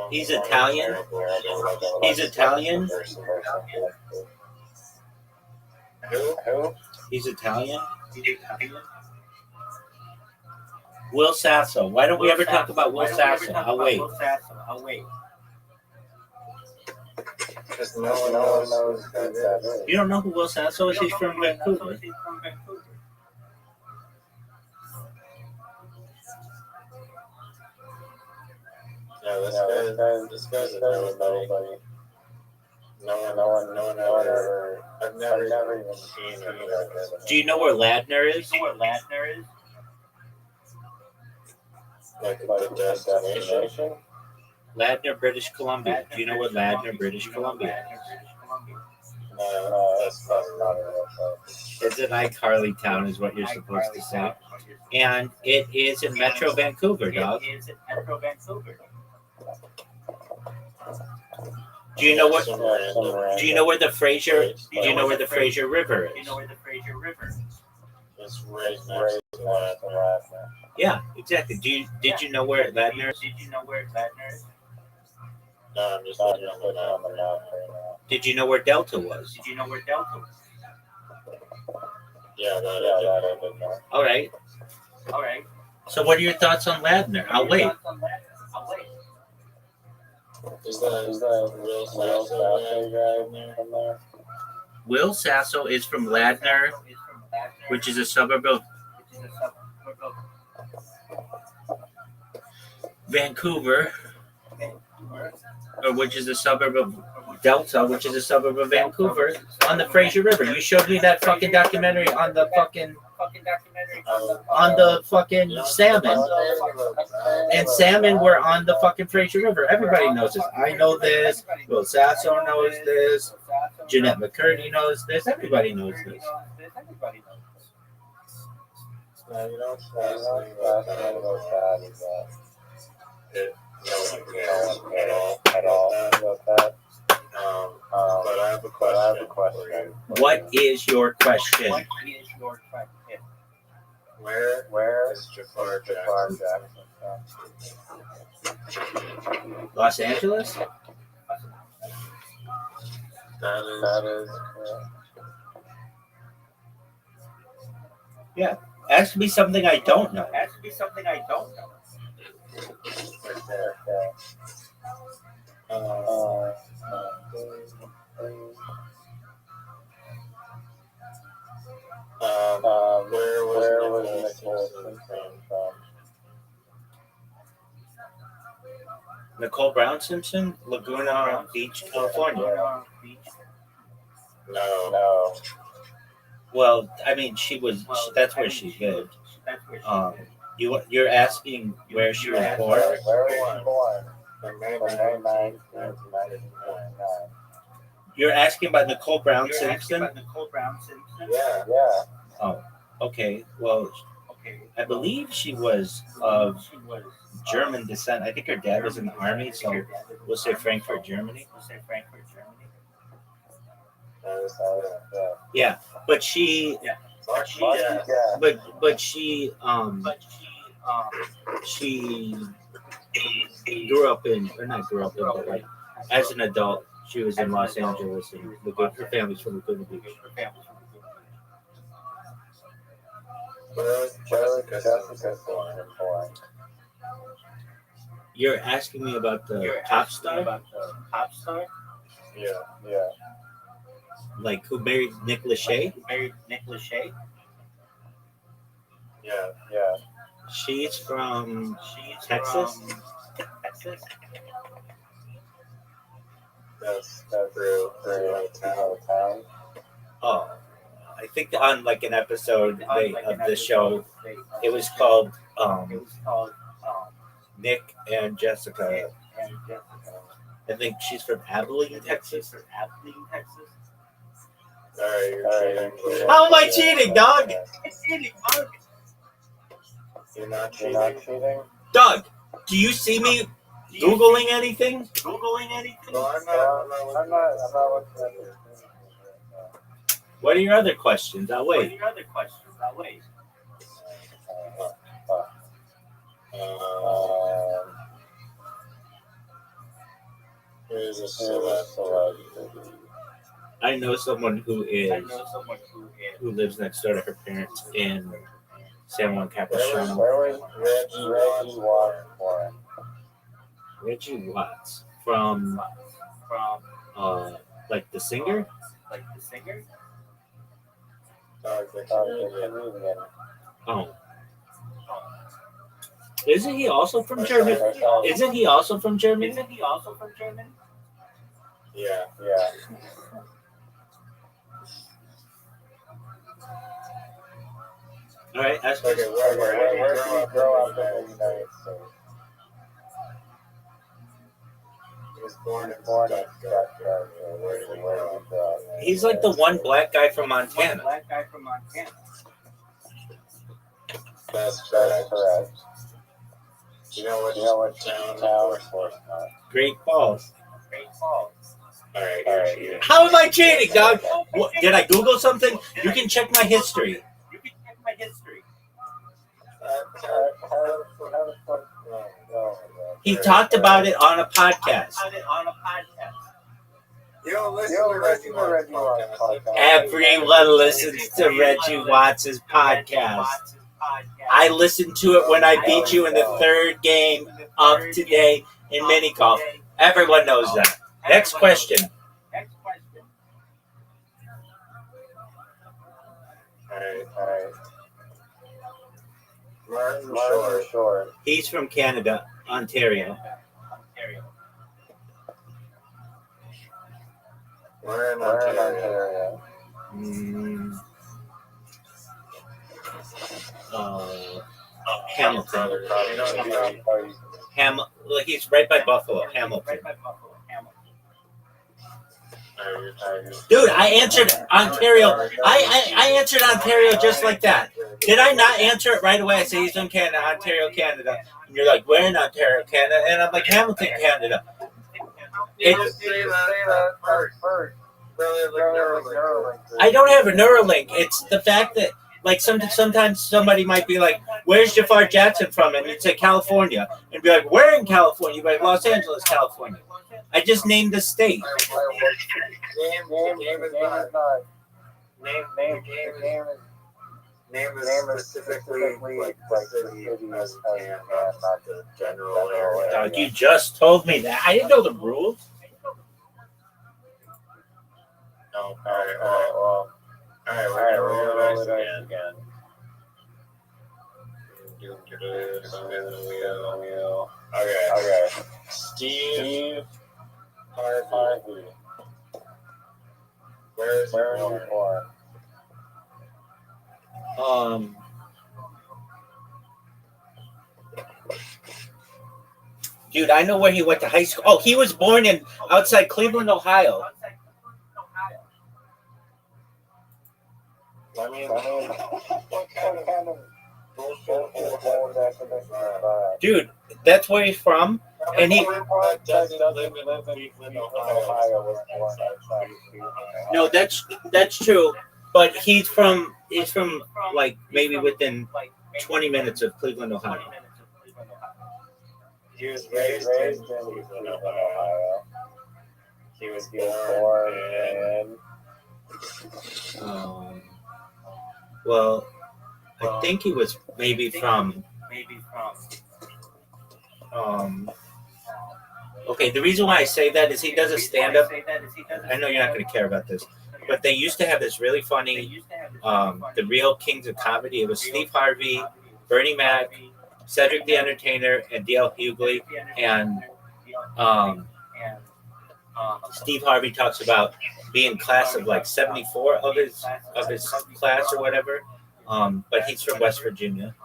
Speaker 6: He's Italian. He's Italian.
Speaker 9: Who?
Speaker 6: He's Italian. Will Sasso. Why don't we ever talk about Will Sasso? I'll wait.
Speaker 9: Because no one knows who that is.
Speaker 6: You don't know who Will Sasso is? He's from Vancouver.
Speaker 9: No, this guy's nobody. No one ever. I've never even seen him.
Speaker 6: Do you know where Ladner is?
Speaker 9: Like the destination?
Speaker 6: Ladner, British Columbia. Do you know where Ladner, British Columbia is?
Speaker 9: That's not a real place.
Speaker 6: It's an iCarly town, is what you're supposed to say. And it is in Metro Vancouver, dog. Do you know what? Do you know where the Fraser? Do you know where the Fraser River is?
Speaker 9: It's right next to Ladner.
Speaker 6: Yeah, exactly. Did you know where Ladner is?
Speaker 9: No, I'm just looking on the map right now.
Speaker 6: Did you know where Delta was?
Speaker 9: Yeah, that I did know.
Speaker 6: All right. So, what are your thoughts on Ladner? I'll wait.
Speaker 9: Is that real Sasso guy from there?
Speaker 6: Will Sasso is from Ladner, which is a suburb of Vancouver, or which is a suburb of Delta, which is a suburb of Vancouver, on the Fraser River. You showed me that fucking documentary on the fucking salmon, and salmon were on the fucking Fraser River. Everybody knows this. I know this. Will Sasso knows this. Jeanette McCurdy knows this. Everybody knows this.
Speaker 9: No, you don't fascinate about that. No one cares at all about that. But I have a question.
Speaker 6: What is your question?
Speaker 9: Where is Jafar Jackson?
Speaker 6: Los Angeles?
Speaker 9: That is
Speaker 6: Yeah. Ask me something I don't know.
Speaker 9: right there. Where was Nicole Simpson from?
Speaker 6: Nicole Brown Simpson, Laguna Beach, California.
Speaker 9: No.
Speaker 6: Well, I mean, that's where she lived. You're asking where she was born?
Speaker 9: Where was she born? On May 9th, 1999.
Speaker 6: You're asking about Nicole Brown Simpson?
Speaker 9: Yeah.
Speaker 6: Oh, okay. Well, I believe she was of German descent. I think her dad was in the army, so we'll say Frankfurt, Germany. Yeah, but she grew up in, or not grew up in, but like as an adult, she was in Los Angeles, and her family's from Laguna Beach.
Speaker 9: Where was Jessica born?
Speaker 6: You're asking me about the pop star?
Speaker 9: Yeah.
Speaker 6: Like who married Nick Lachey?
Speaker 9: Yeah.
Speaker 6: She's from Texas.
Speaker 9: That's through town.
Speaker 6: Oh, I think on like an episode of the show, it was called Nick and Jessica. I think she's from Abilene, Texas.
Speaker 9: Alright,
Speaker 6: How am I cheating, dog?
Speaker 9: You're not cheating?
Speaker 6: Doug, do you see me Googling anything?
Speaker 9: No, I'm not looking at this.
Speaker 6: What are your other questions? I'll wait.
Speaker 9: Who's a celeb?
Speaker 6: I know someone who lives next door to her parents in San Juan Capistrano.
Speaker 9: Where was Reggie Watts born?
Speaker 6: Reggie Watts from like the singer. Oh, isn't he also from Germany?
Speaker 9: Yeah.
Speaker 6: All right, ask
Speaker 9: Okay, where did he grow up in the United States? He was born in Stuttgart. Where did he grow up?
Speaker 6: He's like the one black guy from Montana.
Speaker 9: That's correct. Do you know what town?
Speaker 6: Great Falls.
Speaker 9: All right.
Speaker 6: How am I cheating, dog? What, did I Google something? You can check my history. He talked about it on a podcast.
Speaker 9: You don't listen to Reggie Watts' podcast.
Speaker 6: Everyone listens to Reggie Watts' podcast. I listened to it when I beat you in the third game of today in mini golf. Everyone knows that. Next question.
Speaker 9: All right. Martin Short.
Speaker 6: He's from Canada, Ontario.
Speaker 9: We're in Ontario.
Speaker 6: Hamilton. Like he's right by Buffalo, Hamilton. Dude, I answered Ontario. I answered Ontario just like that. Did I not answer it right away? I said he's from Canada, Ontario, Canada. And you're like, we're in Ontario, Canada. And I'm like, Hamilton, Canada. I don't have a Neuralink. It's the fact that, like, sometimes somebody might be like, where's Jafar Jackson from? And you'd say California. And be like, where in California? You'd be like, Los Angeles, California. I just named the state.
Speaker 9: Name is specifically like the city as and not the general area.
Speaker 6: Dog, you just told me that. I didn't know the rules.
Speaker 9: No. All right. We're gonna roll the dice again. Okay. Steve Harvey. Where is he born?
Speaker 6: Dude, I know where he went to high school. Oh, he was born in outside Cleveland, Ohio.
Speaker 9: I mean, what kind of bullshit is that?
Speaker 6: Dude, that's where he's from. And he No, that's true. But he's from like maybe within 20 minutes of Cleveland, Ohio.
Speaker 9: He was raised in Cleveland, Ohio. He was born in.
Speaker 6: Well, I think he was maybe from. Okay, the reason why I say that is he does a stand-up. I know you're not going to care about this, but they used to have this really funny, the Real Kings of Comedy. It was Steve Harvey, Bernie Mac, Cedric the Entertainer, and D.L. Hughley. And Steve Harvey talks about being class of like 74 of his class or whatever. But he's from West Virginia.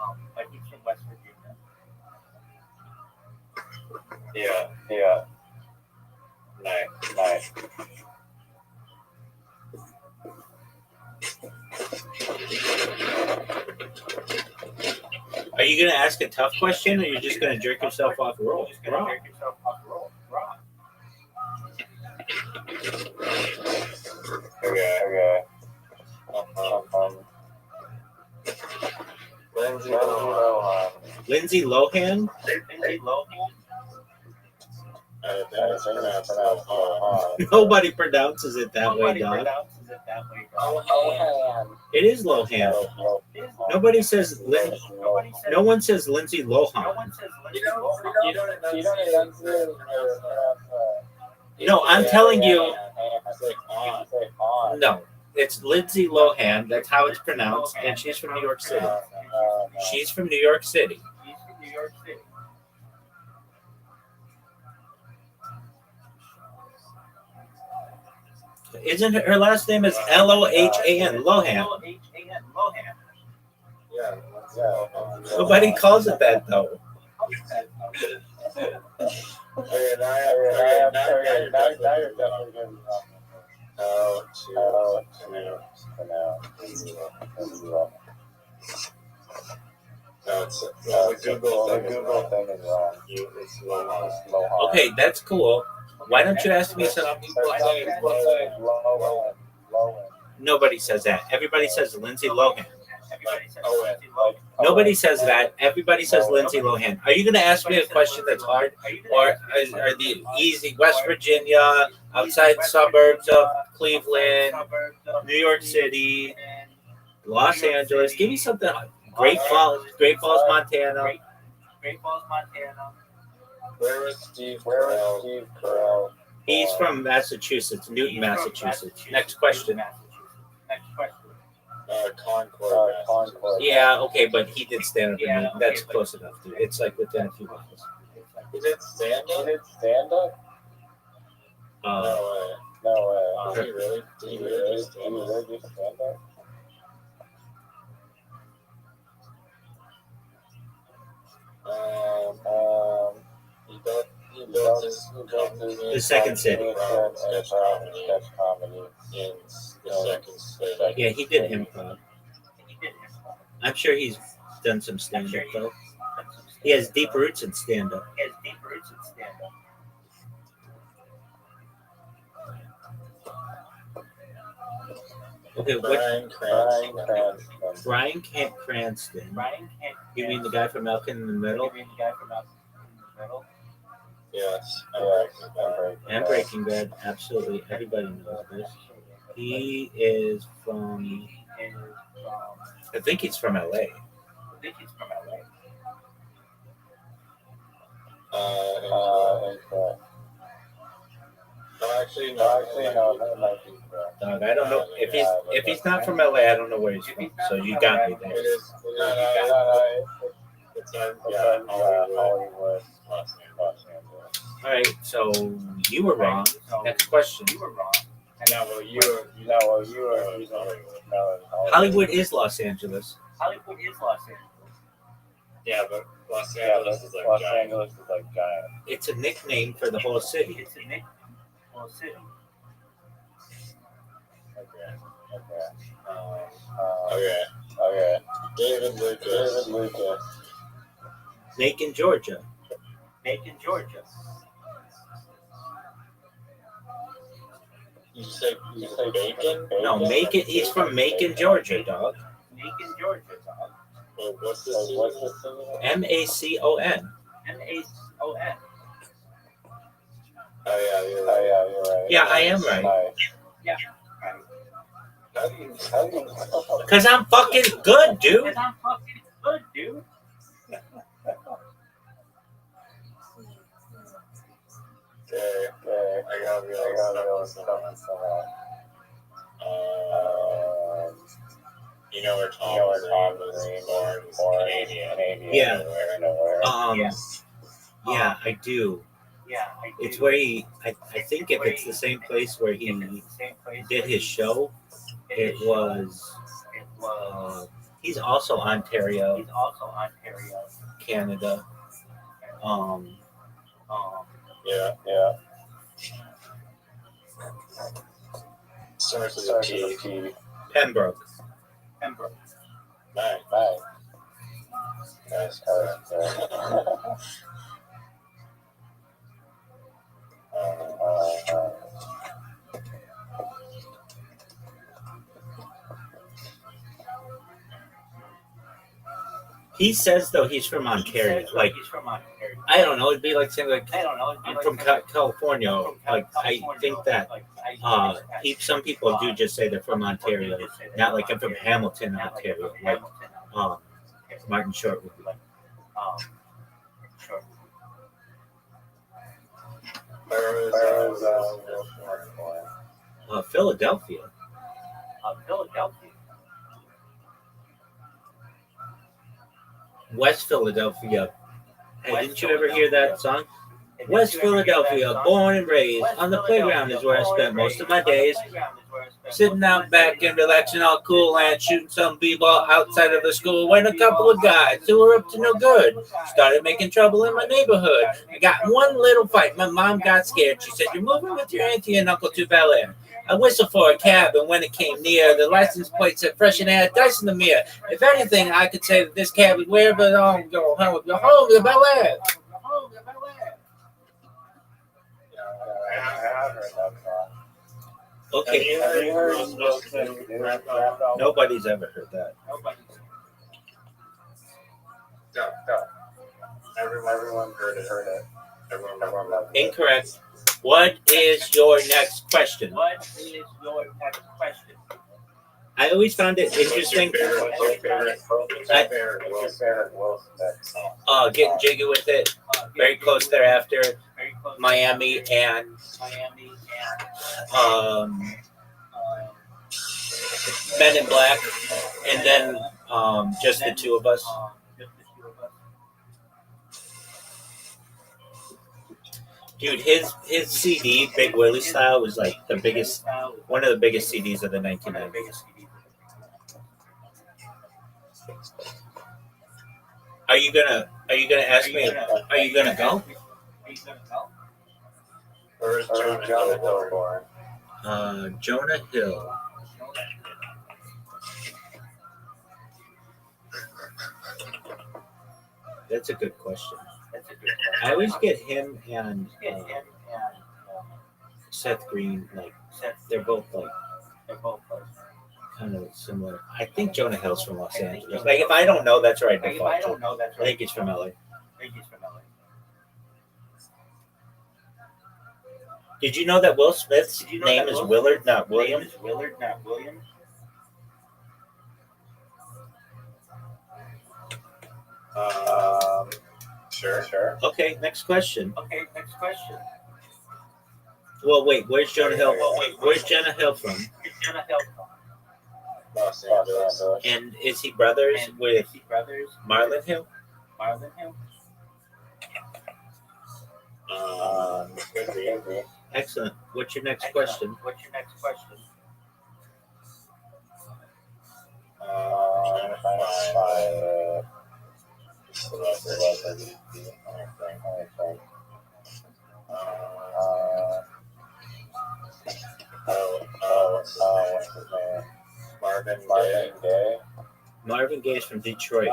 Speaker 9: Yeah. Nice.
Speaker 6: Are you going to ask a tough question, or are you just going to jerk yourself off roll?
Speaker 9: Okay.
Speaker 6: Lindsay Lohan? Nobody pronounces it that way, dog. It is Lohan. Nobody says no one says Lindsay Lohan. No, I'm telling you. No, it's Lindsay Lohan. That's how it's pronounced, and she's from New York City. She's from New York City. Isn't her last name is Lohan? Lohan.
Speaker 9: Yeah.
Speaker 6: Nobody calls it that though.
Speaker 9: How to the Google thing is wrong. It's Lohan.
Speaker 6: Okay, that's cool. Why don't you ask me some? Nobody says that. Everybody says Lindsay Lohan. Nobody says that. Everybody says Lindsay Lohan. Are you going to ask me a question that's hard? Or are the easy West Virginia, outside suburbs of Cleveland, New York City, Los Angeles? Give me something hard. Great Falls, Montana.
Speaker 9: Where is Steve Carell?
Speaker 6: He's from Massachusetts, Newton, Massachusetts. Next question.
Speaker 9: Concord.
Speaker 6: Yeah, okay, but he did stand up in Newton. That's close enough, dude. It's like within a few miles.
Speaker 9: Is it stand up? No way. Did he really? Did he really do stand up? He built
Speaker 6: The Second City.
Speaker 9: Sketch comedy in the Second City.
Speaker 6: Yeah, he did improv. I'm sure he's done some stand up though. He has deep roots in stand up. Okay, what? Bryan Cranston. You mean the guy from Malcolm in the Middle?
Speaker 9: Yes.
Speaker 6: And Breaking Bad. Absolutely. Everybody knows this. He is from. I think he's from LA.
Speaker 9: Actually, no, that might be correct.
Speaker 6: Dog, I don't know if he's not from LA. I don't know where he's from. So you got me there.
Speaker 9: Hollywood, Los Angeles.
Speaker 6: All right, so you were wrong. Next question. Hollywood is Los Angeles.
Speaker 9: Yeah, but Los Angeles is like giant.
Speaker 6: It's a nickname for the whole city.
Speaker 9: Okay. David Lucas.
Speaker 6: Macon, Georgia.
Speaker 9: You say Bacon?
Speaker 6: No, Macon. He's from Macon, Georgia, dog.
Speaker 9: Well, what's the city?
Speaker 6: Macon.
Speaker 9: Oh, you're right.
Speaker 6: Yeah, I am right.
Speaker 9: How do you
Speaker 6: Because I'm fucking good, dude.
Speaker 9: Okay. I gotta realize something. You know where Tom was born Canadian.
Speaker 6: Yeah.
Speaker 9: Nowhere.
Speaker 6: Yeah, I do. It's where he. I think if it's the same place where he did his show, it was. He's also Ontario, Canada.
Speaker 9: Yeah. Starts with a P.
Speaker 6: Pembroke.
Speaker 9: Nice. That's correct.
Speaker 6: He says though he's from Ontario. Like I don't know. It'd be like saying like I'm from California. Like I think that some people do just say they're from Ontario. Not like I'm from Hamilton, Ontario. Like Martin Short would be. Philadelphia. West Philadelphia. Hey, didn't you ever hear that song? West Philadelphia, born and raised. On the playground is where I spent most of my days. Sitting out back and relaxing all cool and shooting some b-ball outside of the school when a couple of guys who were up to no good started making trouble in my neighborhood. I got one little fight. My mom got scared. She said, "You're moving with your auntie and uncle to Bel Air." I whistled for a cab, and when it came near, the license plate said fresh and had dice in the mirror. If anything, I could say that this cab is weird, but go home to Bel Air.
Speaker 9: I have heard that song.
Speaker 6: Okay.
Speaker 9: Have you heard Rothschild rap album?
Speaker 6: Nobody's ever heard that.
Speaker 9: No. Everyone heard it. Everyone loved it.
Speaker 6: Incorrect. What is your next question? I always found it interesting. Getting jiggy with it. Very close thereafter. Miami and Men in Black, and then just the two of us. Dude, his CD, Big Willie Style, was like one of the biggest CDs of the 1990s. Are you gonna ask me? Are you gonna go?
Speaker 9: Where is Jonah Hill born?
Speaker 6: Jonah Hill. That's a good question. I always get him and Seth Green, like they're both kind of similar. I think Jonah Hill's from Los Angeles. Like if I don't know, that's right. I think he's from LA. Did you know that Will Smith's name is Willard, not William?
Speaker 9: Sure.
Speaker 6: Okay, next question. Well, wait, where's Jonah Hill? Where's Jonah Hill from?
Speaker 9: Los Angeles.
Speaker 6: And is he brothers with Marlon Hill?
Speaker 9: Could be.
Speaker 6: Excellent. What's your next question?
Speaker 9: What's his name? Marvin Gaye.
Speaker 6: Marvin Gaye's from Detroit.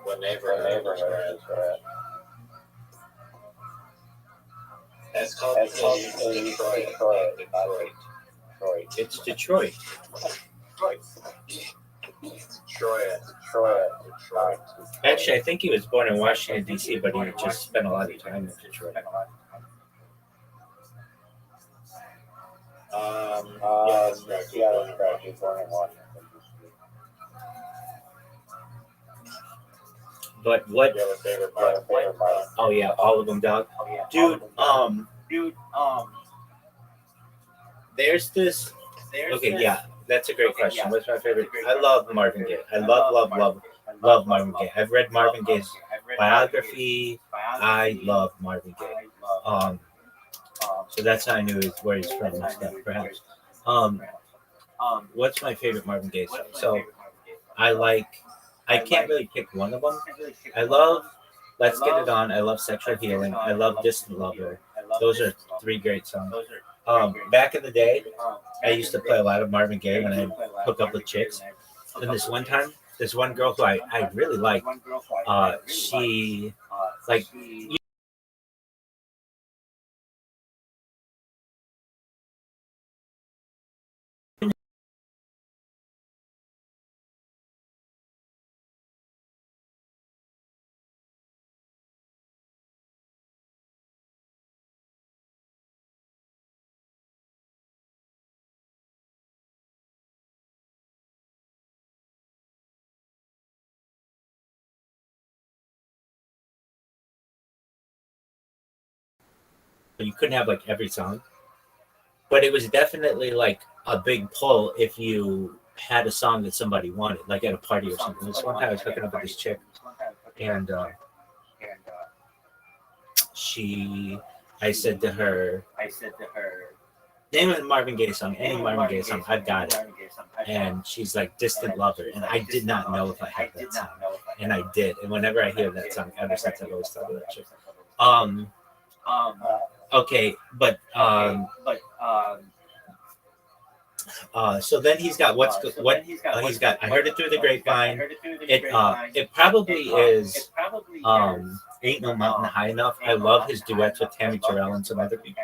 Speaker 9: What neighborhood is that? It's called Detroit.
Speaker 6: It's Detroit.
Speaker 9: Detroit.
Speaker 6: Actually, I think he was born in Washington, D.C., but he just spent a lot of time in Detroit.
Speaker 9: That's correct. He's born in Washington.
Speaker 6: But what?
Speaker 9: Do you have a favorite part?
Speaker 6: Oh yeah, all of them, dog. Dude, there's this. Okay, yeah, that's a great question. What's my favorite? I love Marvin Gaye. I love Marvin Gaye. I've read Marvin Gaye's biography. I love Marvin Gaye. So that's how I knew where he's from and stuff, perhaps. What's my favorite Marvin Gaye song? So I can't really pick one of them. I love Let's Get It On. I love Sexual Healing. I love Distant Lover. Those are three great songs. Back in the day, I used to play a lot of Marvin Gaye when I hook up with chicks. And this one time, this one girl who I really liked, she like. You couldn't have like every song, but it was definitely like a big pull if you had a song that somebody wanted, like at a party or something. This one time I was hooking up with this chick, and I said to her, name a Marvin Gaye song, any Marvin Gaye song, I've got it. And she's like, Distant Lover, and I did not know if I had that song, and I did. And whenever I hear that song, ever since I've always thought of that chick. Okay, but so then he's got he's got. I heard it through the grapevine. It probably is. Ain't no mountain high enough. I love his duets with Tammy Terrell and some other people.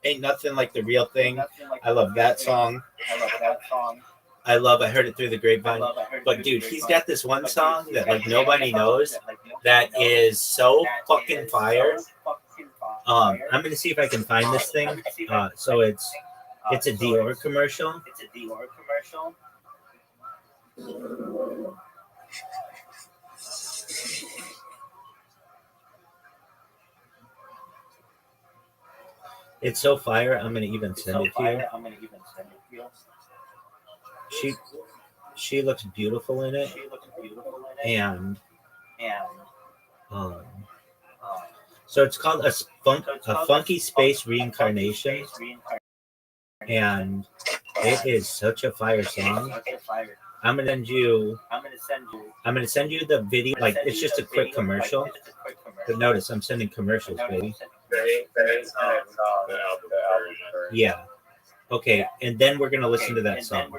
Speaker 6: Ain't nothing like the real thing. I love that song. I heard it through the grapevine. But dude, he's got this one song that like nobody knows that is so fucking fire. I'm gonna see if I can find this thing. So it's a Dior commercial. It's so fire. I'm gonna even send it to you. She looks beautiful in it, and so it's called a funky space reincarnation, and it is such a fire song. I'm gonna send you the video. Like it's just a quick commercial. But notice I'm sending commercials, baby. Yeah. Okay, and then we're gonna listen to that song.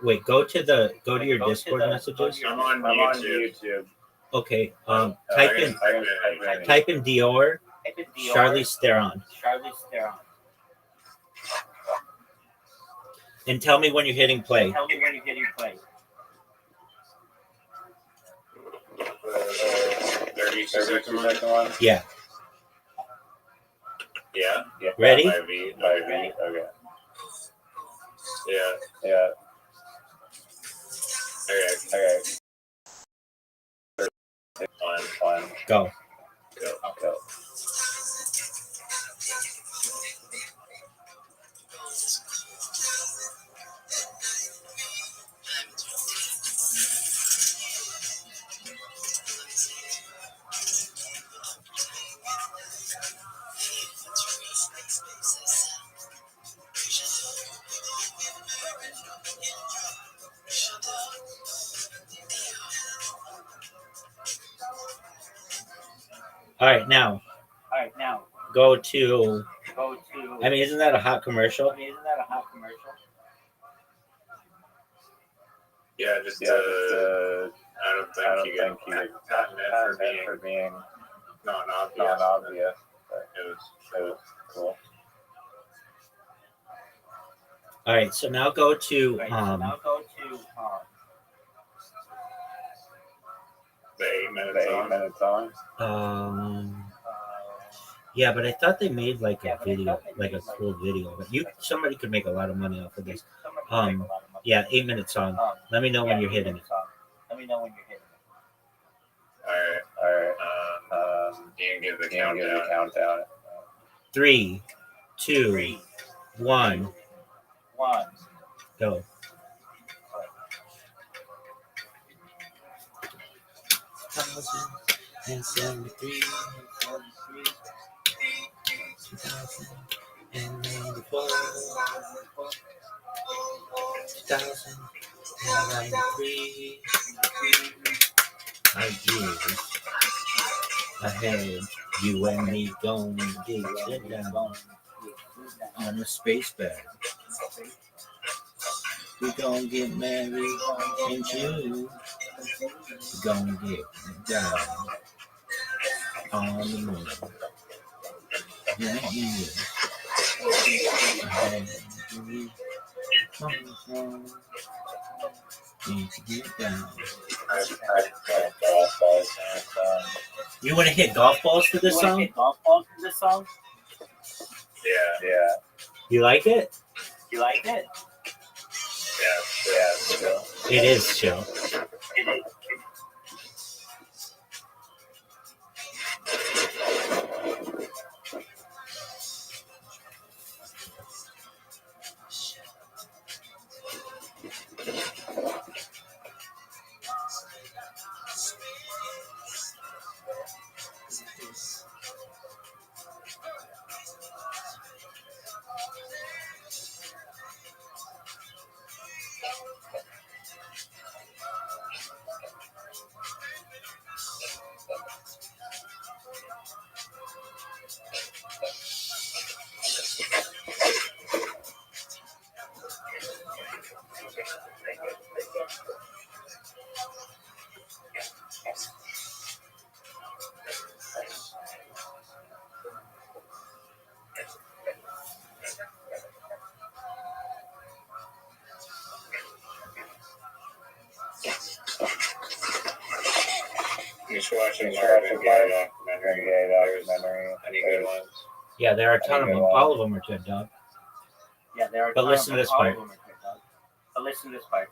Speaker 6: Wait, go to your Discord messages.
Speaker 9: I'm on YouTube.
Speaker 6: Okay. Type in Dior, Charlize Theron. And tell me when you're hitting play.
Speaker 9: 32 second one?
Speaker 6: Yeah.
Speaker 9: Yeah.
Speaker 6: Ready?
Speaker 9: My V. Okay. Yeah. Okay. Fine.
Speaker 6: Go. All right, now go to. I mean, isn't that a hot commercial?
Speaker 9: Yeah, just I don't think you get patented for being non-obvious. It was cool.
Speaker 6: All right, so now go to
Speaker 9: the 8-minute song.
Speaker 6: Yeah, but I thought they made like a video, like a cool video. But somebody could make a lot of money off of this. Yeah, 8-minute song. Let me know when you're hitting it.
Speaker 9: All right. You can give the countdown.
Speaker 6: 3, 2, 1, go. And 73, 2094, 2093. 5 years ahead, you and me gonna get it down on a space bag. We gonna get married in June. We gonna get down on the moon. Yeah. Need to get down. You want to hit golf balls for this song?
Speaker 9: Yeah.
Speaker 6: You like it?
Speaker 9: Yeah.
Speaker 6: It is chill.
Speaker 9: should watch a Marvin Gaye documentary. Any good ones?
Speaker 6: Yeah, there are a ton of them. All of them are good, dog.
Speaker 8: Yeah, there are.
Speaker 6: But listen to this part.
Speaker 8: But listen to this part.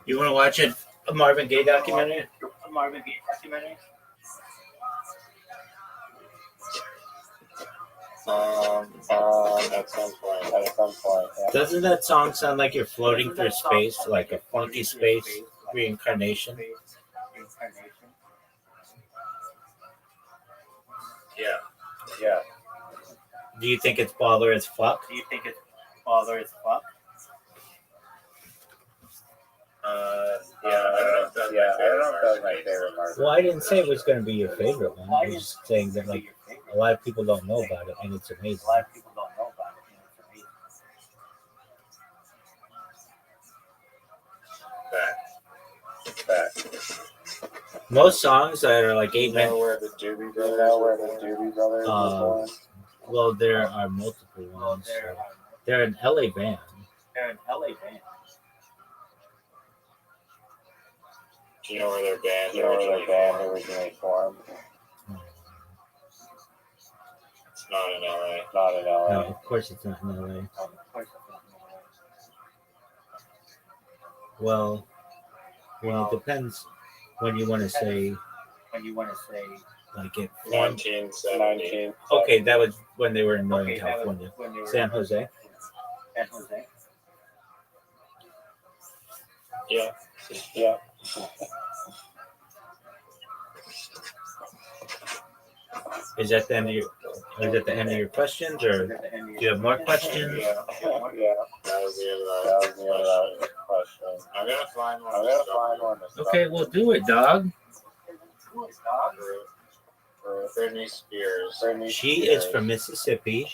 Speaker 6: You want to watch a Marvin Gaye documentary?
Speaker 8: Marvin Gaye documentary.
Speaker 9: At some point. Yeah.
Speaker 6: Doesn't that song sound like you're floating through space, like a funky space reincarnation?
Speaker 9: Yeah.
Speaker 6: Do you think it's baller as fuck?
Speaker 9: I don't know if that's my favorite Marvin.
Speaker 6: Well, I didn't say it was going to be your favorite one. I was just saying that like a lot of people don't know about it, and it's amazing.
Speaker 9: Fact.
Speaker 6: Most songs that are like 8 minutes.
Speaker 9: Where the Doobie Brothers were born?
Speaker 6: Well, there are multiple ones. They're an LA band.
Speaker 9: Do you know where their band originally formed? It's not in LA.
Speaker 6: No, of course it's not in LA. Well, it depends when you want to say. Like it.
Speaker 9: 1970.
Speaker 6: Okay, that was when they were in Northern California, San Jose.
Speaker 9: Yeah.
Speaker 6: Is that the end of your questions, or do you have more questions?
Speaker 9: Yeah. That was the end of that question. I'm gonna find one.
Speaker 6: Okay, we'll do it, dog.
Speaker 9: Britney Spears.
Speaker 6: She is from Mississippi.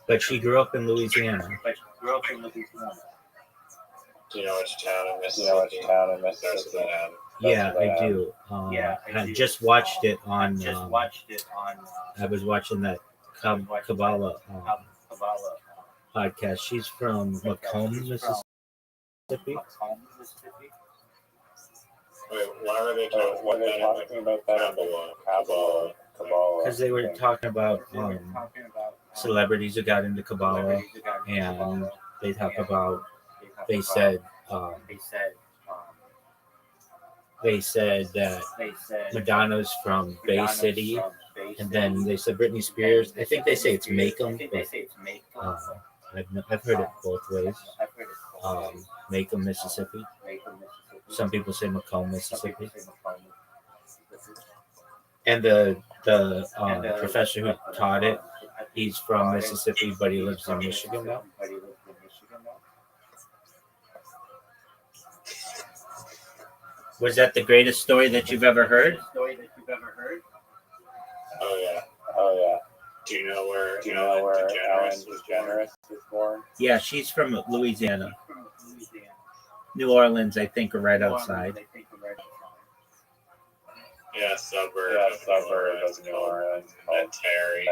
Speaker 6: But she grew up in Louisiana.
Speaker 9: Do you know which town in Mississippi?
Speaker 6: Yeah, I do. I just watched it on. I was watching that Kabbalah podcast. She's from Macomb, Mississippi.
Speaker 9: Wait, why were they talking about that? Kabbalah.
Speaker 6: Because they were talking about celebrities who got into Kabbalah, and they talk about. They said that Madonna's from Bay City, and then they said Britney Spears. I think they say it's Macomb, but I've heard it both ways. Macomb, Mississippi. Some people say Macomb, Mississippi. And the professor who taught it, he's from Mississippi, but he lives in Michigan now. Was that the greatest story that you've ever heard?
Speaker 9: Oh yeah. Do you know where Ellen DeGeneres was born?
Speaker 6: Yeah, she's from Louisiana. New Orleans, I think, are right outside.
Speaker 9: Yeah, suburb of New Orleans called Terry.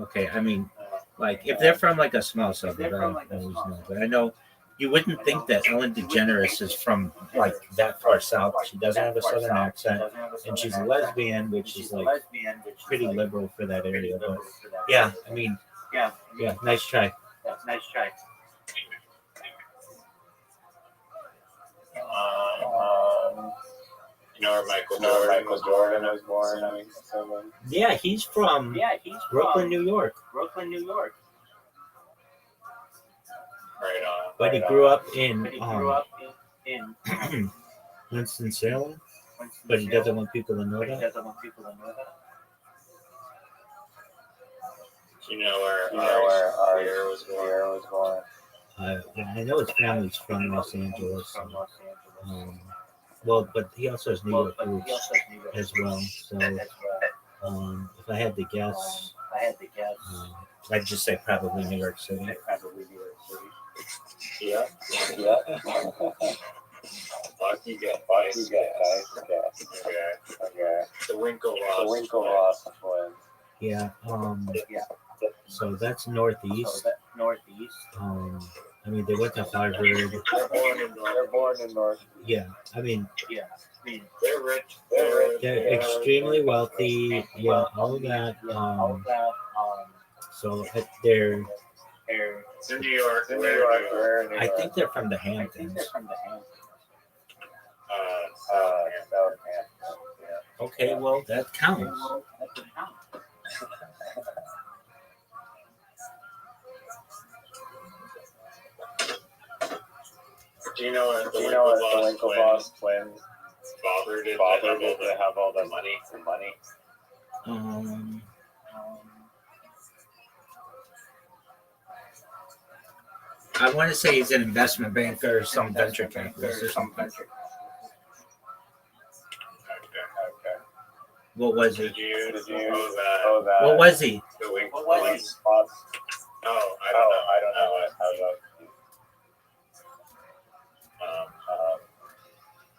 Speaker 6: Okay, I mean, like if they're from like a small suburb, I always know. But I know you wouldn't think that Ellen DeGeneres is from like that far south. She doesn't have a southern accent, and she's a lesbian, which is like pretty liberal for that area. But yeah, I mean, yeah, nice try.
Speaker 9: You know where Michael Jordan was born? I mean,
Speaker 6: Yeah, he's from Brooklyn, New York.
Speaker 9: Right on.
Speaker 6: But he grew up in Winston-Salem. But he doesn't want people to know that.
Speaker 9: Do you know where Ari was born?
Speaker 6: I know his family's from Los Angeles. Well, but he also has New York roots as well. So if I had to guess, I'd just say probably New York City.
Speaker 9: Yeah. Fuck you guys. Okay. The Winklevoss twins.
Speaker 6: Yeah. So that's northeast. I mean, they went to Harvard.
Speaker 9: They're born in North.
Speaker 6: Yeah. I mean,
Speaker 9: They're rich.
Speaker 6: they're extremely wealthy. Yeah, all of that. So they're.
Speaker 9: It's in New York. Where?
Speaker 6: I think they're from the Hamptons. Okay, well that counts.
Speaker 9: Do you know what the Winklevoss twins father did to have all the money?
Speaker 6: I want to say he's an investment banker or some venture capitalist or something.
Speaker 9: Okay.
Speaker 6: What was he?
Speaker 9: Did you know that?
Speaker 6: What was he?
Speaker 9: The Winklevoss. Oh, I don't know.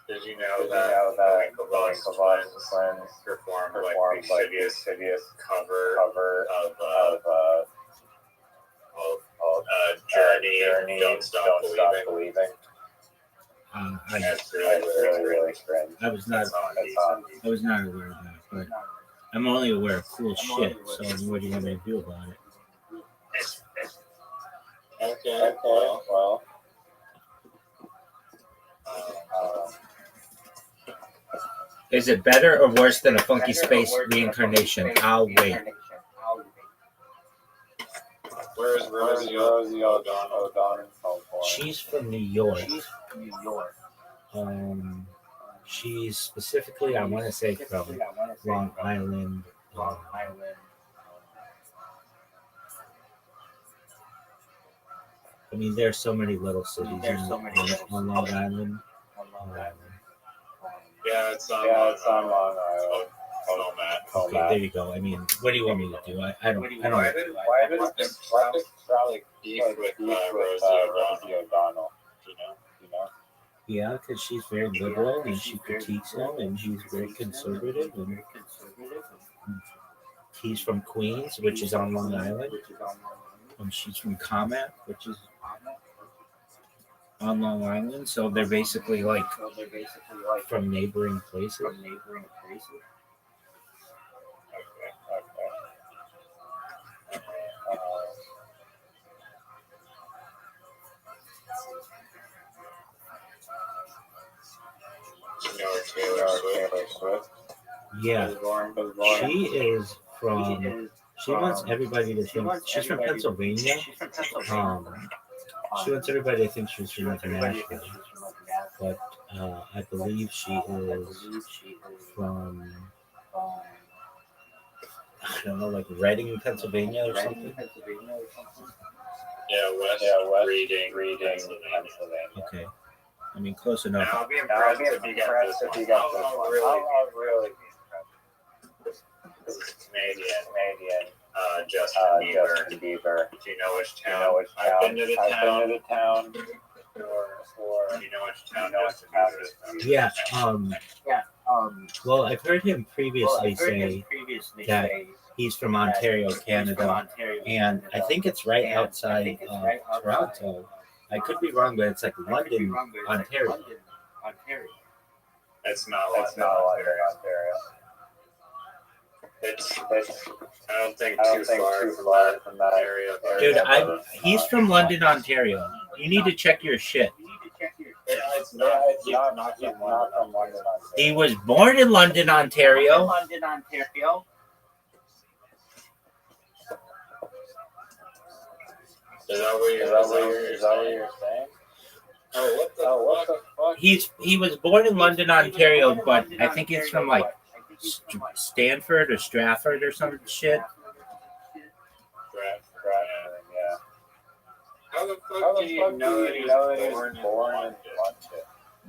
Speaker 9: Did you know that the Winklevoss twins performed like the shittiest cover of Journey, Don't Stop Believing? That's really strange.
Speaker 6: I was not aware of that, but I'm only aware of cool shit. So what do you want me to do about it?
Speaker 9: Okay. Well.
Speaker 6: Is it better or worse than a Funky Space reincarnation? I'll wait.
Speaker 9: Where's Rosie O'Donnell?
Speaker 6: She's from New York. She's specifically, I want to say, from Long Island. I mean, there's so many little cities on Long Island.
Speaker 9: Yeah, it's on Long Island.
Speaker 6: Okay, there you go. I mean, what do you want me to do? I don't.
Speaker 9: Why did Charlie beef with Rosie O'Donnell? You know?
Speaker 6: Yeah, because she's very liberal and she critiques him, and he's very conservative. And he's from Queens, which is on Long Island, and she's from Comac, which is on Long Island. So they're basically like from neighboring places.
Speaker 9: Taylor Swift.
Speaker 6: Yeah, she is from. She wants everybody to think she's from Pennsylvania. She wants everybody to think she's from Nashville, but I believe she is from. I don't know, like Reading, Pennsylvania, or something.
Speaker 9: Yeah, West Reading, Pennsylvania.
Speaker 6: Okay. I mean, close enough.
Speaker 9: I'll be impressed if you get this one. I'll really be impressed. This is Canadian. Justin Bieber. Do you know which town? I've been to the town. Or do you know which town Justin Bieber is from?
Speaker 6: Yeah. Well, I've heard him previously say that He's from Ontario, Canada, and I think it's right outside Toronto. I could be wrong, but it's like London, Ontario.
Speaker 9: It's not Ontario. It's I don't think too far from that area.
Speaker 6: Dude, he's from London, Ontario. You need to check your shit.
Speaker 9: It's not from London, Ontario.
Speaker 6: He was born in London, Ontario.
Speaker 9: Is that what you're saying? Oh, what the fuck?
Speaker 6: He was born in London, Ontario, but I think he's from like Stanford or Stratford or some shit.
Speaker 9: Stratford, yeah. How the fuck do you know that he was born in London?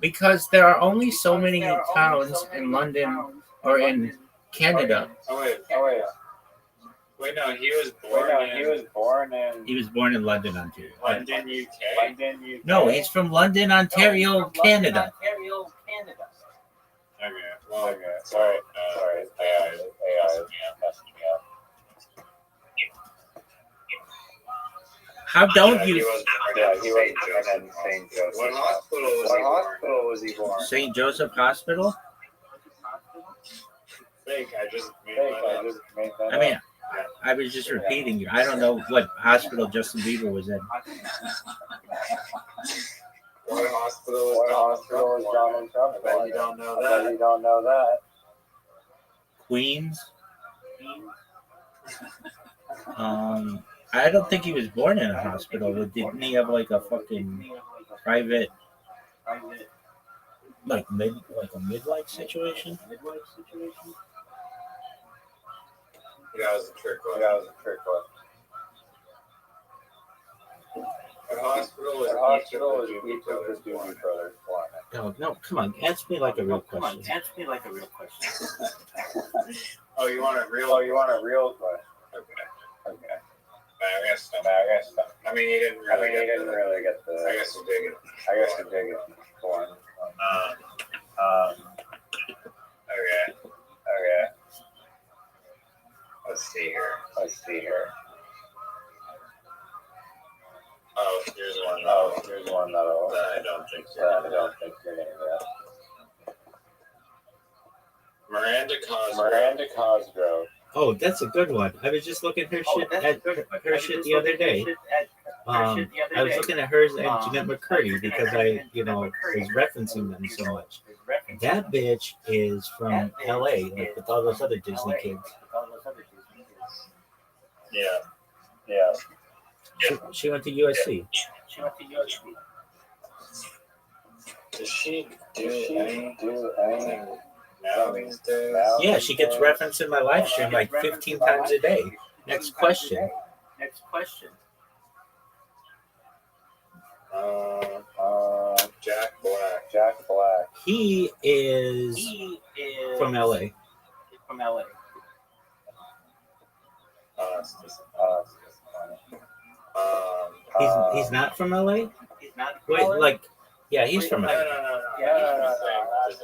Speaker 6: Because there are only so many towns in London or in Canada.
Speaker 9: Oh wait. Wait, no, he was born in
Speaker 6: London, Ontario.
Speaker 9: London, UK.
Speaker 6: No, he's from London, Ontario, Canada.
Speaker 9: Okay. Well, sorry. AI messed me up.
Speaker 6: How don't you?
Speaker 9: He was in St. Joseph. What hospital was he born?
Speaker 6: St. Joseph Hospital?
Speaker 9: Fake. I just made that up.
Speaker 6: I mean, I was just repeating you. I don't know what hospital Justin Bieber was in.
Speaker 9: What hospital is Donald Trump? I bet you don't know that.
Speaker 6: Queens. I don't think he was born in a hospital. Didn't he have like a fucking private, like a midlife situation?
Speaker 9: Yeah, that was a trick question. What hospital is each of the Doobie Brothers born in?
Speaker 6: No, come on. Answer me like a real question.
Speaker 9: Oh, you want a real question? Okay. I guess so. I mean, he didn't really get the. I guess you dig it. Born. Okay. Let's see here. Oh, here's one that I don't think you're gonna get. Miranda Cosgrove.
Speaker 6: Oh, that's a good one. I was just looking at her shit the other day. I was looking at hers and Jeanette McCurdy because I was referencing them so much. That bitch is from LA, like with all those other Disney kids.
Speaker 9: Yeah.
Speaker 6: She went to USC.
Speaker 9: Does she do anything now these days?
Speaker 6: Yeah, she gets referenced in my live stream like 15 times a day. Next question.
Speaker 9: Jack Black.
Speaker 6: He is from LA. He's not from LA? Wait, like, yeah, he's from LA.
Speaker 9: No. Just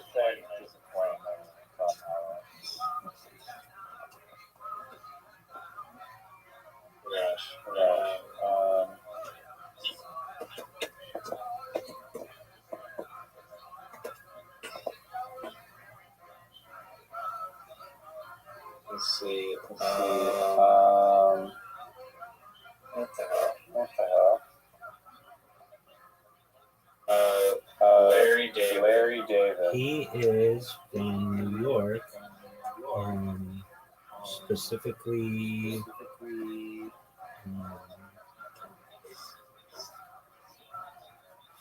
Speaker 9: let's see. What the hell? Larry David.
Speaker 6: He is from New York. Specifically,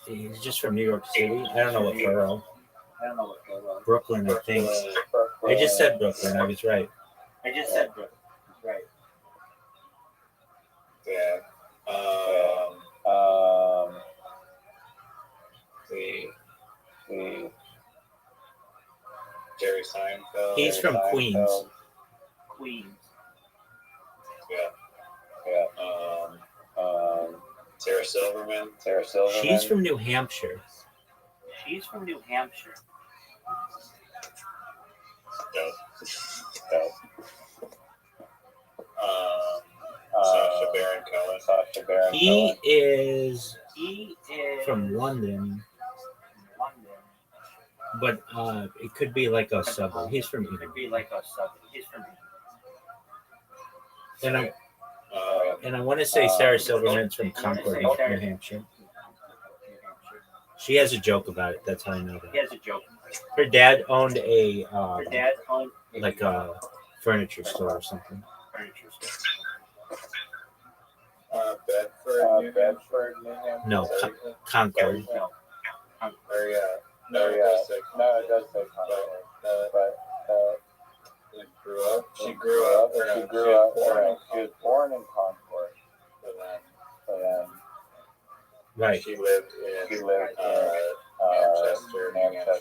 Speaker 6: he's just from New York City. I don't know what borough. Brooklyn, I think. I just said Brooklyn. I was right.
Speaker 9: Yeah. Jerry Seinfeld.
Speaker 6: He's from Queens.
Speaker 9: Yeah. Sarah Silverman.
Speaker 6: She's from New Hampshire.
Speaker 9: Dope. Sacha Baron Cohen.
Speaker 6: He is from London, but it could be like a suburb. He's from England. And I want to say Sarah Silverman's from Concord, New Hampshire. She has a joke about it. That's how I know that. Her dad owned a like a furniture store or something.
Speaker 9: Bedford, New Hampshire.
Speaker 6: No, Concord.
Speaker 9: No, it does say Concord. But she grew up. She was born in Concord. But then
Speaker 6: Right.
Speaker 9: She lived in Manchester, New Hampshire.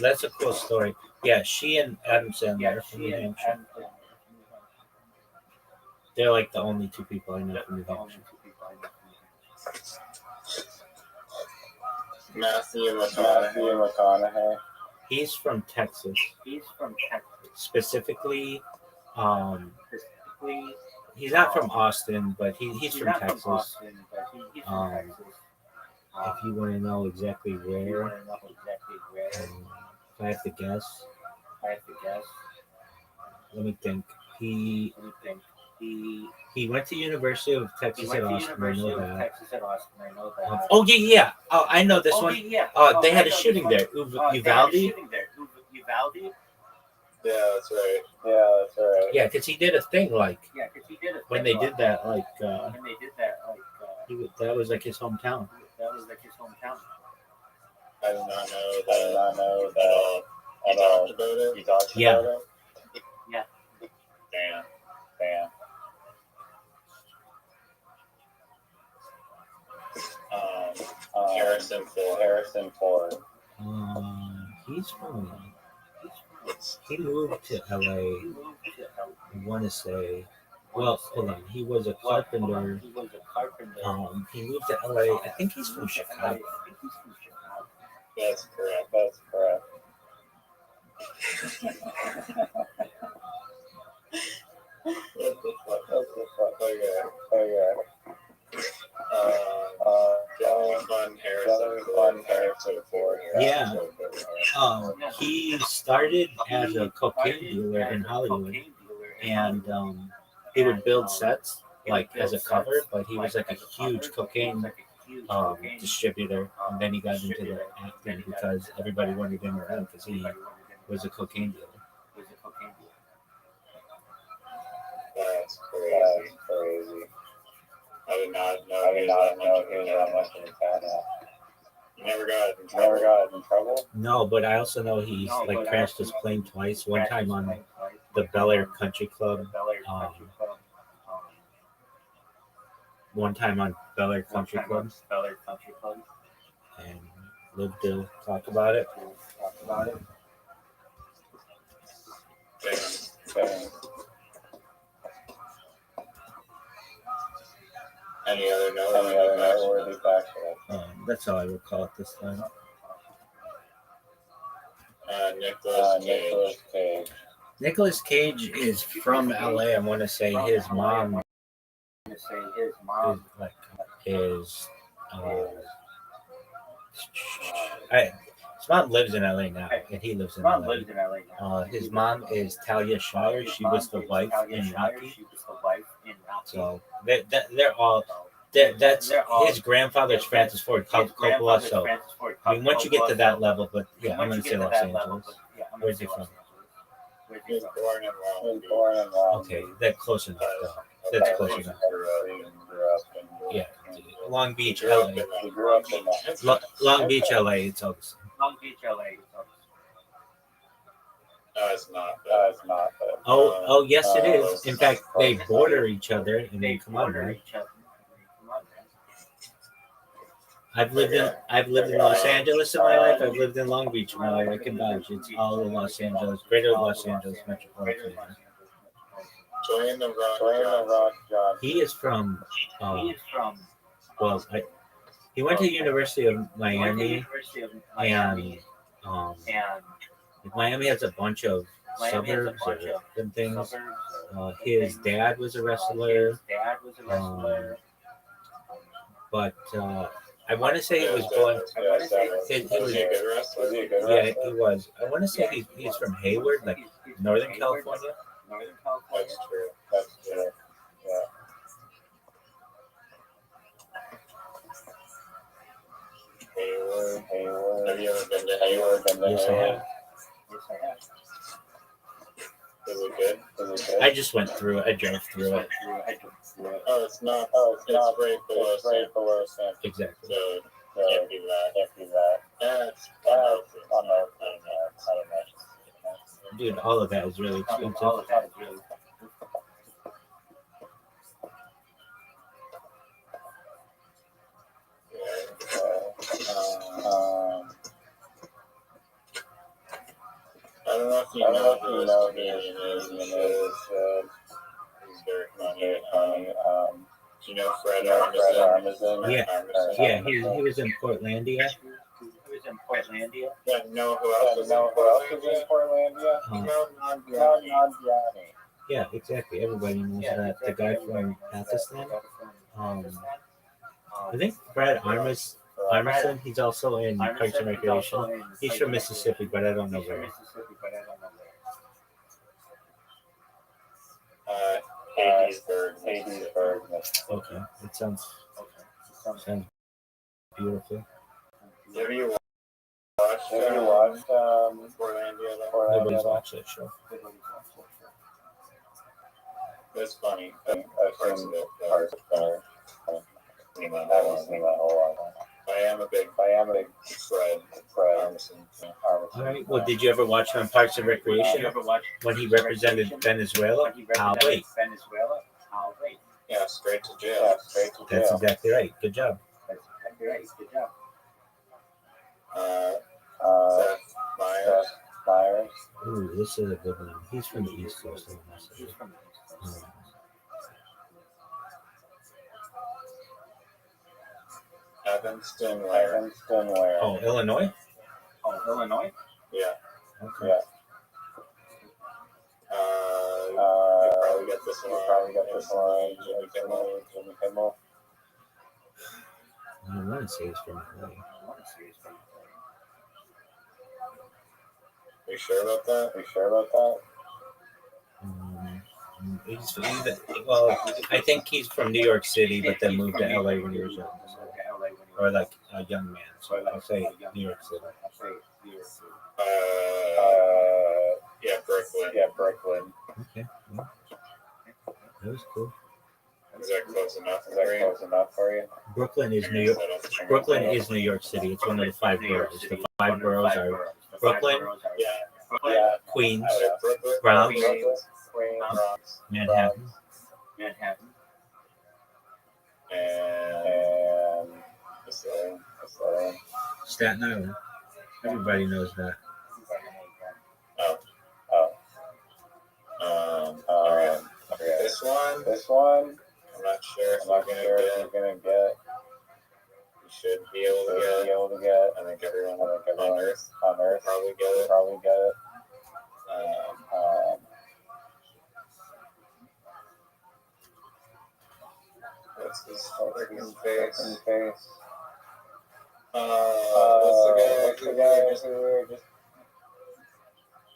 Speaker 6: That's a cool story. Yeah, she and Adam Sandler are from New Hampshire. They're like the only two people I know from New Hampshire.
Speaker 9: Matthew McConaughey.
Speaker 6: He's from Texas. Specifically, he's not from Austin, but he's from Texas. If you want to know exactly where, if I have to guess, let me think. He went to University of Texas at Austin. I know that. Oh yeah. Oh, I know this one. They had a shooting there. Uvalde.
Speaker 9: Yeah, that's right.
Speaker 6: Yeah, because he did a thing like when they did that, like that was like his hometown.
Speaker 9: I did not know that. You talked about it.
Speaker 6: Yeah.
Speaker 9: Damn. Harrison Ford.
Speaker 6: He moved to LA. I want to say. Well, hold on. He was a carpenter. He moved to LA. I think he's from Chicago.
Speaker 9: That's correct. What the fuck? Okay. Harrison Ford.
Speaker 6: Yeah. He started as a cocaine dealer in Hollywood, and he would build sets like as a cover, but he was like a huge cocaine distributor, and then he got into the acting because everybody wanted him around because he was a cocaine dealer.
Speaker 9: That's crazy. I did not know he was that much of a badass. You never got in trouble?
Speaker 6: No, but I also know he's like crashed his plane twice. One time on the Bel Air Country Club. One time on Bel Air Country Club. And lived to talk about it.
Speaker 9: Damn. Any other noteworthy facts?
Speaker 6: That's all I recall at this time.
Speaker 9: Nicolas Cage.
Speaker 6: Nicolas Cage is from LA. I want to say his mom his mom lives in LA now, and he lives in LA. His mom is Talia Shire. She was the wife in Rocky. So they're all. That's his grandfather's Francis Ford Coppola. So I mean, once you get to that level, but yeah, I'm gonna say Los Angeles. Where's he from?
Speaker 9: He was born in Long Beach.
Speaker 6: Okay, that's close enough. Though. That's close enough. Yeah, Long Beach, LA. Long Beach, LA. It's all the same.
Speaker 9: No, it's not.
Speaker 6: Oh, yes, it is. In fact, they border each other and they come on, right? I've lived in Los Angeles in my life. I've lived in Long Beach in my life. I can vouch. It's all in Los Angeles, greater Los Angeles metropolitan area.
Speaker 9: Join the Rock John.
Speaker 6: He is from. He went to University of Miami, and Miami has a bunch of suburbs or different things. His dad was a wrestler, but I want to say he was born.
Speaker 9: Was he a good wrestler?
Speaker 6: Yeah, he was. I want to say he's from Hayward, like Northern California.
Speaker 9: That's true. That's true. Yeah. Hayward. Have you ever been to Hayward?
Speaker 6: Yes, I have.
Speaker 9: Is it good?
Speaker 6: I just went through it. I drove through it.
Speaker 9: Oh, it's not. It's right below San.
Speaker 6: Exactly.
Speaker 9: So can't be that. That's on our thing. I don't know.
Speaker 6: Dude, all of that is really expensive.
Speaker 9: I don't know if you know who this comedian is. He's very funny. Do you know Fred Armisen?
Speaker 6: Yeah, he was in Portlandia.
Speaker 9: Yeah, know who else is in Portlandia? Nanjiani.
Speaker 6: Yeah, exactly. Everybody knows that. The guy from Pakistan. I think Brad Armisen, he's also in Parks and Recreation. He's from Mississippi, but I don't know where.
Speaker 9: Hades-burg.
Speaker 6: Okay, it sounds beautiful.
Speaker 9: Have you watched Portlandia?
Speaker 6: Nobody's watched that show.
Speaker 9: It's funny. I've seen parts of it. I haven't seen that whole lot. I am a big Fred Armisen.
Speaker 6: All right. Well, did you ever watch him on Parks and Recreation when he represented Venezuela? I'll wait.
Speaker 9: Yeah, straight to jail.
Speaker 6: That's exactly right. Good job.
Speaker 9: Seth Meyers.
Speaker 6: Ooh, this is a good one. He's from the East Coast.
Speaker 9: Evanston Ware.
Speaker 6: Oh, Illinois?
Speaker 9: Yeah.
Speaker 6: Okay.
Speaker 9: Yeah. You probably get this one. Jimmy Kimmel.
Speaker 6: I want to say he's from Illinois.
Speaker 9: Are you sure about that?
Speaker 6: Well, I think he's from New York City, but then moved to LA when he was young. Or like a young man. So I'll say New York City.
Speaker 9: Yeah, Brooklyn.
Speaker 6: Okay. Well, that was cool.
Speaker 9: Is that close enough for you?
Speaker 6: Brooklyn is New York. Brooklyn is New York City. It's one of the 5 boroughs. The 5 boroughs are Brooklyn, Queens, Bronx, Manhattan,
Speaker 9: and
Speaker 6: Staten Island. Everybody knows that.
Speaker 9: This one, I'm not sure if you're gonna get. You should be able to get. I think everyone on Earth probably get it. What's his freaking face? What's the guy who we were just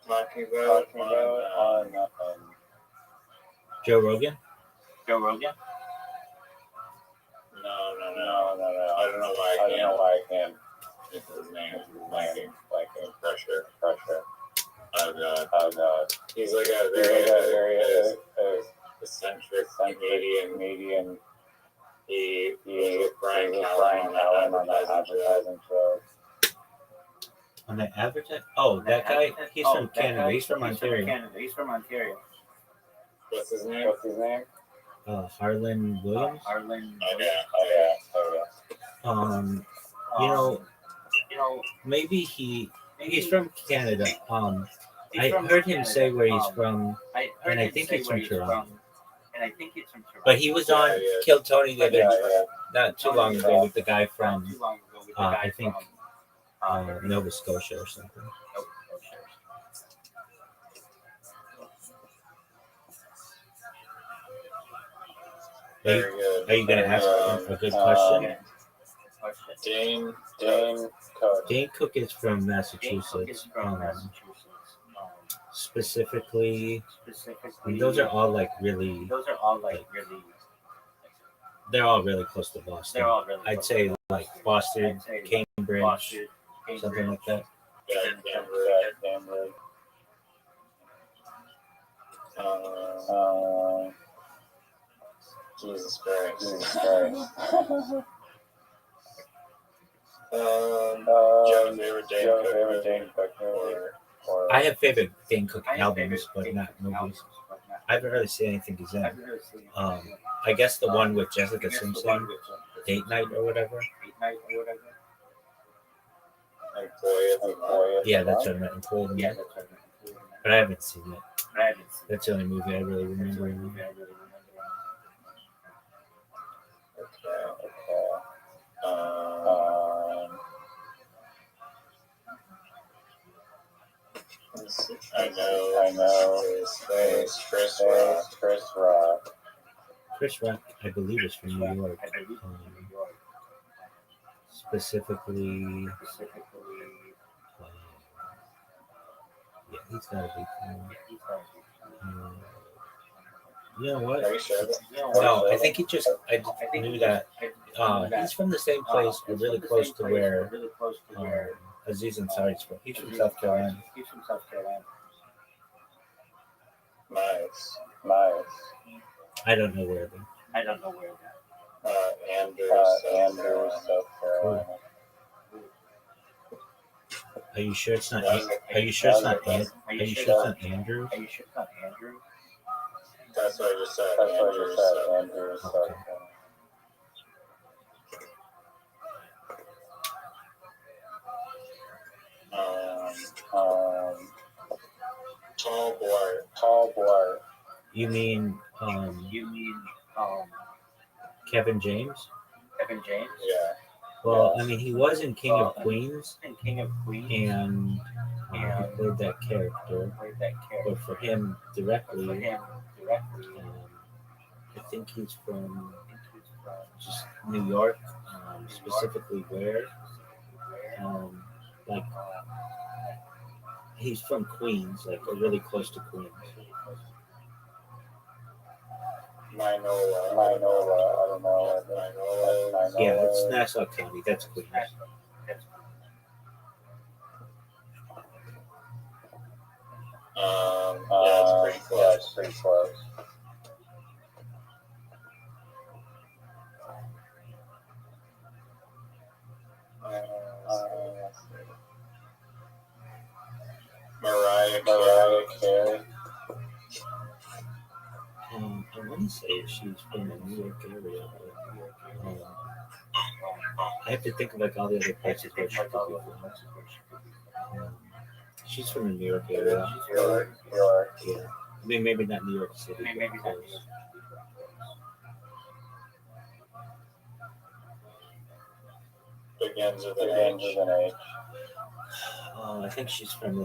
Speaker 9: talking about on
Speaker 6: Joe Rogan?
Speaker 9: No. I don't know why I can't. It's his name. Like pressure. Oh God. He's like a very eccentric comedian. He was with Brian Callen on that advertising show.
Speaker 6: On the advertising? Oh, that guy? He's from Canada. He's from Ontario.
Speaker 9: What's his name?
Speaker 6: Harlan Williams.
Speaker 9: Oh yeah.
Speaker 6: Maybe he's from Canada. I heard him say where he's from, and I think he's from Toronto. But he was on Kill Tony the other not too long ago with the guy from I think Nova Scotia or something.
Speaker 9: Very good.
Speaker 6: Are you going to ask a good question?
Speaker 9: Dane Cook.
Speaker 6: Dane Cook is from Massachusetts. Specifically, those are all like really. They're all really close to Boston. I'd say like Boston, Cambridge, something like that.
Speaker 9: Yeah, Cambridge. Jesus Christ. Joe, favorite Dane Cook or
Speaker 6: I have favorite Dane Cook albums, but not movies. I haven't really seen anything he's in. I guess the one with Jessica Simpson, Date Night or whatever. Yeah, that's what I meant. But I haven't seen it. That's the only movie I really remember.
Speaker 9: Okay. I know. It's Chris Rock.
Speaker 6: Chris Rock, I believe, is from New York. Specifically, yeah, he's got to be from. You know what?
Speaker 9: Are you sure?
Speaker 6: No, I think I knew that. He's from the same place, but really close to where Aziz Ansari's from. He's from South Carolina.
Speaker 9: Nice.
Speaker 6: I don't know where though.
Speaker 9: Andrews, South Carolina.
Speaker 6: Are you sure it's not? Are you sure it's not Andrews?
Speaker 9: That's what I just said. Andrews, South Carolina. Tall Blart.
Speaker 6: You mean Kevin James?
Speaker 9: Yeah.
Speaker 6: Well, I mean, he was in King of Queens, and he played that character. But for him directly, I think he's from just New York, specifically where, like, he's from Queens, like really close to Queens.
Speaker 9: Minola, I don't know.
Speaker 6: Yeah, it's Nassau County. That's Queens.
Speaker 9: Yeah, it's pretty close. Mariah Carey.
Speaker 6: I want to say she's from the New York area, but I have to think of like all the other places where she could be from. She's from the New York area. Yeah. I mean, maybe not New York City. But close.
Speaker 9: Begins with an H.
Speaker 6: I think she's from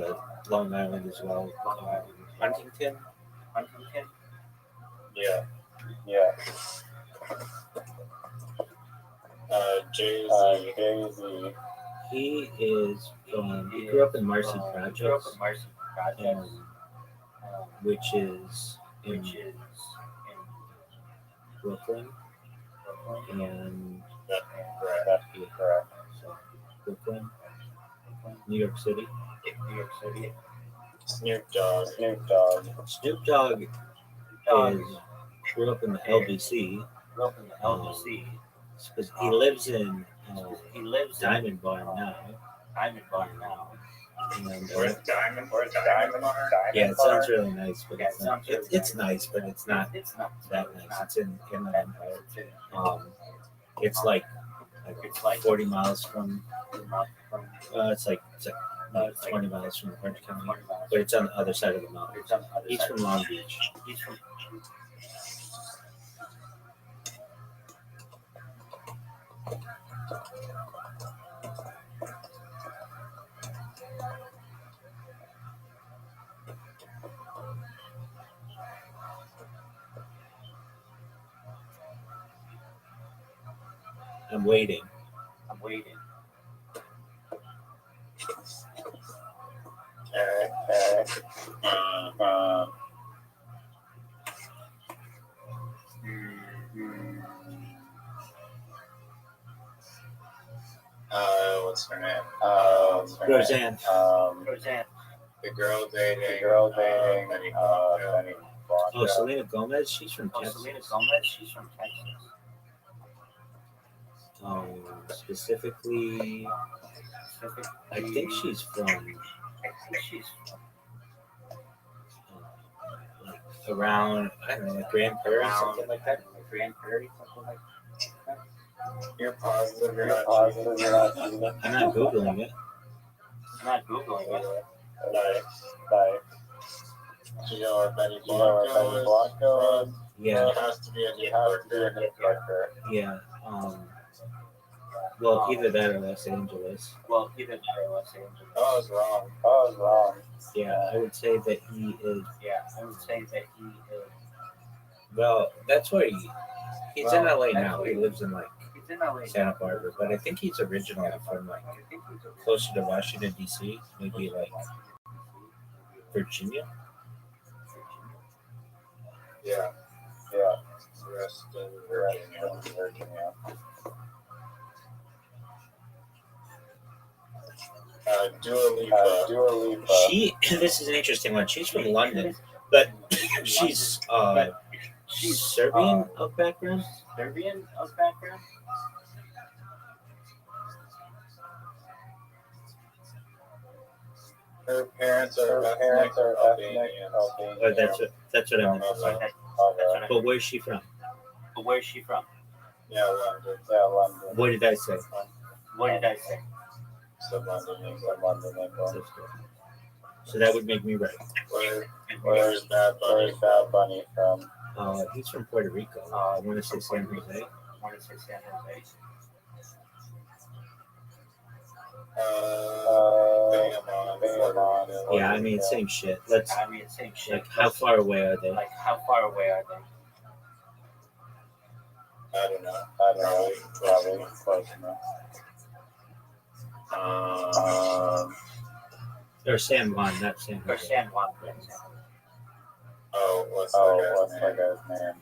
Speaker 6: Long Island as well. Huntington.
Speaker 9: Yeah. Jay-Z.
Speaker 6: He grew up in Marcy Projects, which is in Brooklyn, and
Speaker 9: Correct.
Speaker 6: so Brooklyn, New York City.
Speaker 9: Snoop Dogg.
Speaker 6: Snoop Dogg grew up in the LBC. He lives in Diamond Bar now. And,
Speaker 9: Where's Diamond Bar?
Speaker 6: Yeah, it sounds really nice, but it's not. It's nice, but it's not that nice. It's in Inland Empire. It's like 40 miles from. It's like 20 miles from Orange County, but it's on the other side of the mountain. He's from Long Beach. I'm waiting.
Speaker 9: What's her name?
Speaker 6: Roseanne.
Speaker 9: The girl dating. Benny
Speaker 6: Oh, Selena Gomez. She's from Texas. Specifically, I think she's from like around, I don't know, like Grand Prairie, something like that.
Speaker 9: You're positive you're not cheating?
Speaker 6: I'm not googling it.
Speaker 9: Nice. Do you know where Benny Blanco is?
Speaker 6: Yeah,
Speaker 9: It has to be a New Yorker.
Speaker 6: yeah. Well, either that or Los Angeles.
Speaker 9: Oh, I was wrong.
Speaker 6: Yeah, I would say that he is. Well, that's where he's in LA now. He lives in like Santa Barbara, but I think he's originally from like closer to Washington D.C., maybe like Virginia.
Speaker 9: Yeah. Rest in Virginia. Dua Lipa.
Speaker 6: This is an interesting one. She's from London, but she's Serbian of background.
Speaker 9: Her parents are ethnic Albanians.
Speaker 6: Oh, that's what I meant to say. But where's she from?
Speaker 9: Yeah, London.
Speaker 6: What did I say?
Speaker 9: So London, England.
Speaker 6: That's good. So that would make me right.
Speaker 9: Where's Bad Bunny from?
Speaker 6: He's from Puerto Rico. I want to say San Jose. Yeah, I mean same shit. Like how far away are they?
Speaker 9: I don't know. Probably close enough.
Speaker 6: Or San Juan, not San Jose.
Speaker 9: Oh, what's that guy's name?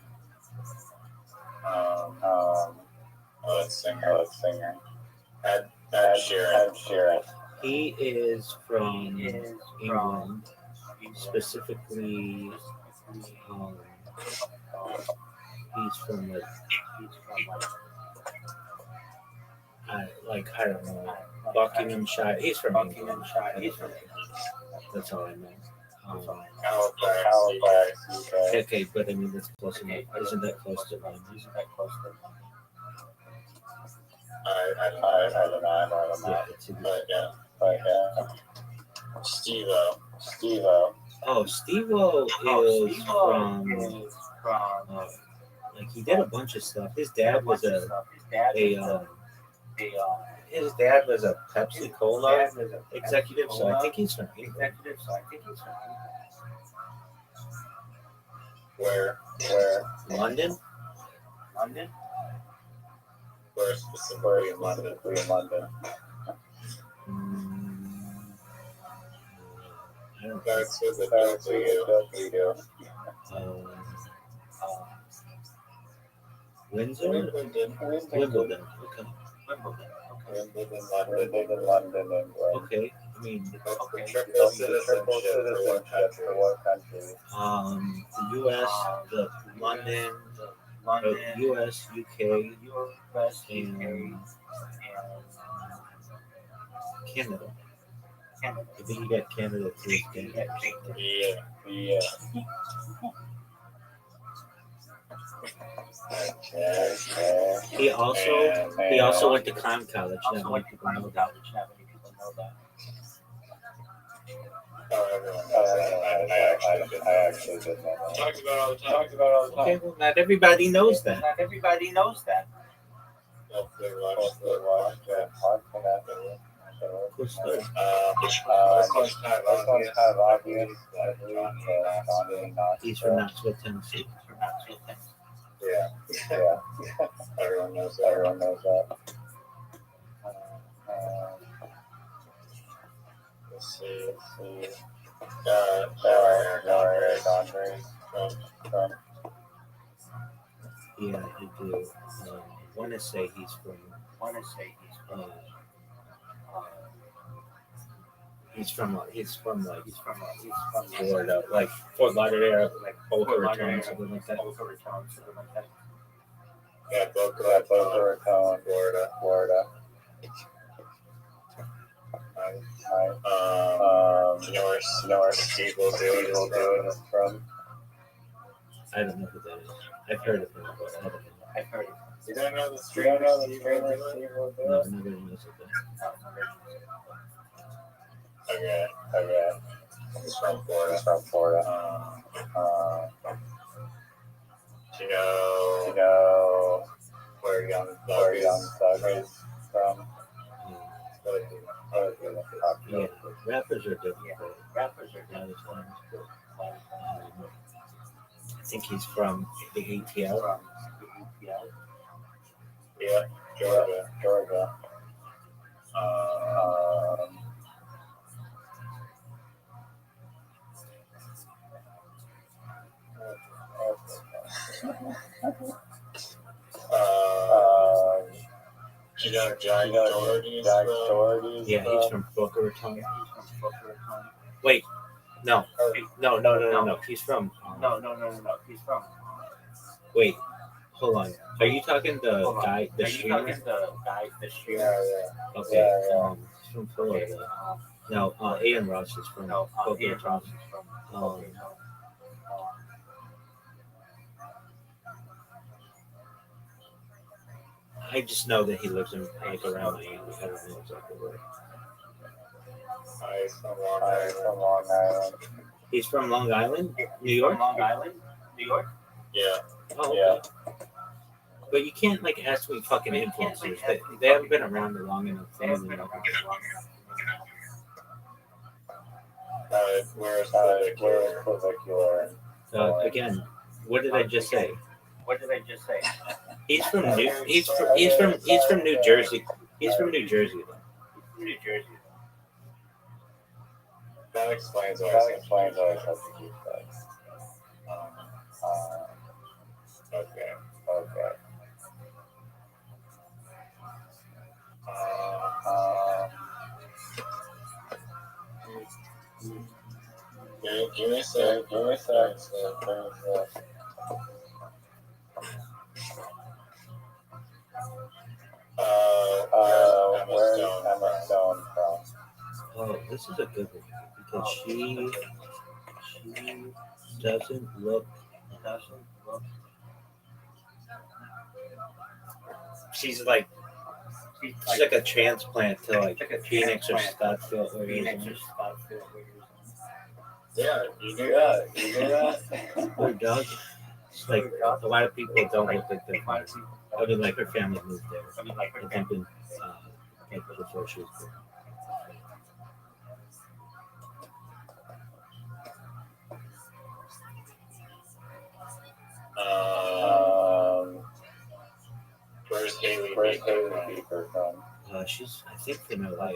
Speaker 9: Singer. Ed Sheeran.
Speaker 6: He is from England, specifically. He's from I don't know, Buckinghamshire. He's from England. That's all I meant.
Speaker 9: Halifax.
Speaker 6: Okay, but I mean that's close enough. Isn't that close to London?
Speaker 9: I don't know.
Speaker 6: Yeah, it's a good.
Speaker 9: But yeah. Steve-O.
Speaker 6: Oh, Steve-O is from like he did a bunch of stuff. His dad was a Pepsi Cola executive, so I think he's from England.
Speaker 9: Where?
Speaker 6: London?
Speaker 9: Where specifically in London?
Speaker 6: I don't know.
Speaker 9: That's with the W.
Speaker 6: Windsor? Wimbledon. Okay.
Speaker 9: Wimbledon, London, England.
Speaker 6: Okay. I mean,
Speaker 9: The triple citizenship for what country?
Speaker 6: The U.S., the London, U.S., UK, and Canada. I think you got Canada too.
Speaker 9: Yeah.
Speaker 6: He also went to Clown College. Not many people know that.
Speaker 9: I actually did know that. Talked about all the time.
Speaker 6: Okay, well, not everybody knows that.
Speaker 9: Hopefully watch that.
Speaker 6: Of course not.
Speaker 9: This one's kind of obvious.
Speaker 6: He's from Knoxville, Tennessee.
Speaker 9: Yeah. Everyone knows that. Let's see. Eric Andre's from.
Speaker 6: Yeah, I do. I want to say he's from. He's from Florida, like Fort Lauderdale, like Boca Raton, something like that.
Speaker 9: Yeah, Boca Raton, Florida. You know where Steve will do it from?
Speaker 6: I don't know who that is. I've heard of him, but I don't know.
Speaker 9: You don't know the streamer Steve will do it?
Speaker 6: No, nobody knows of that.
Speaker 9: Okay. He's from Florida. Do you know where Young Thug is from?
Speaker 6: Yeah, rappers are different. A lot of times. I think he's from the ATL.
Speaker 9: Yeah, Georgia. You know Jack Doherty?
Speaker 6: Yeah, he's from Boca Raton. Wait, no. He's from. Wait, hold on. Are you talking the guy, the streamer?
Speaker 9: Yeah.
Speaker 6: Okay, he's from Florida. No, Aiden Ross is from Boca Raton. I just know that he lives in like around Miami. I don't know exactly where.
Speaker 9: He's from Long Island.
Speaker 6: He's from Long Island, New York.
Speaker 9: Yeah.
Speaker 6: Oh, okay. But you can't like ask me fucking influencers. They haven't been around long enough for me to know.
Speaker 9: Where's Clavicular?
Speaker 6: Again, what did I just say? He's from New Jersey. He's from New Jersey though.
Speaker 9: That explains why I have to keep that. Okay. Give me a sec. Where's Emma Stone from?
Speaker 6: Oh, this is a good one because she doesn't look. She's like a transplant to like Phoenix or Scottsdale.
Speaker 9: Yeah, you do that.
Speaker 6: Her dog. It's like a lot of people don't look like their family. I mean, like her family moved there. I think like before she was born.
Speaker 9: Where's Haley Bieber from?
Speaker 6: She's, I think, from LA.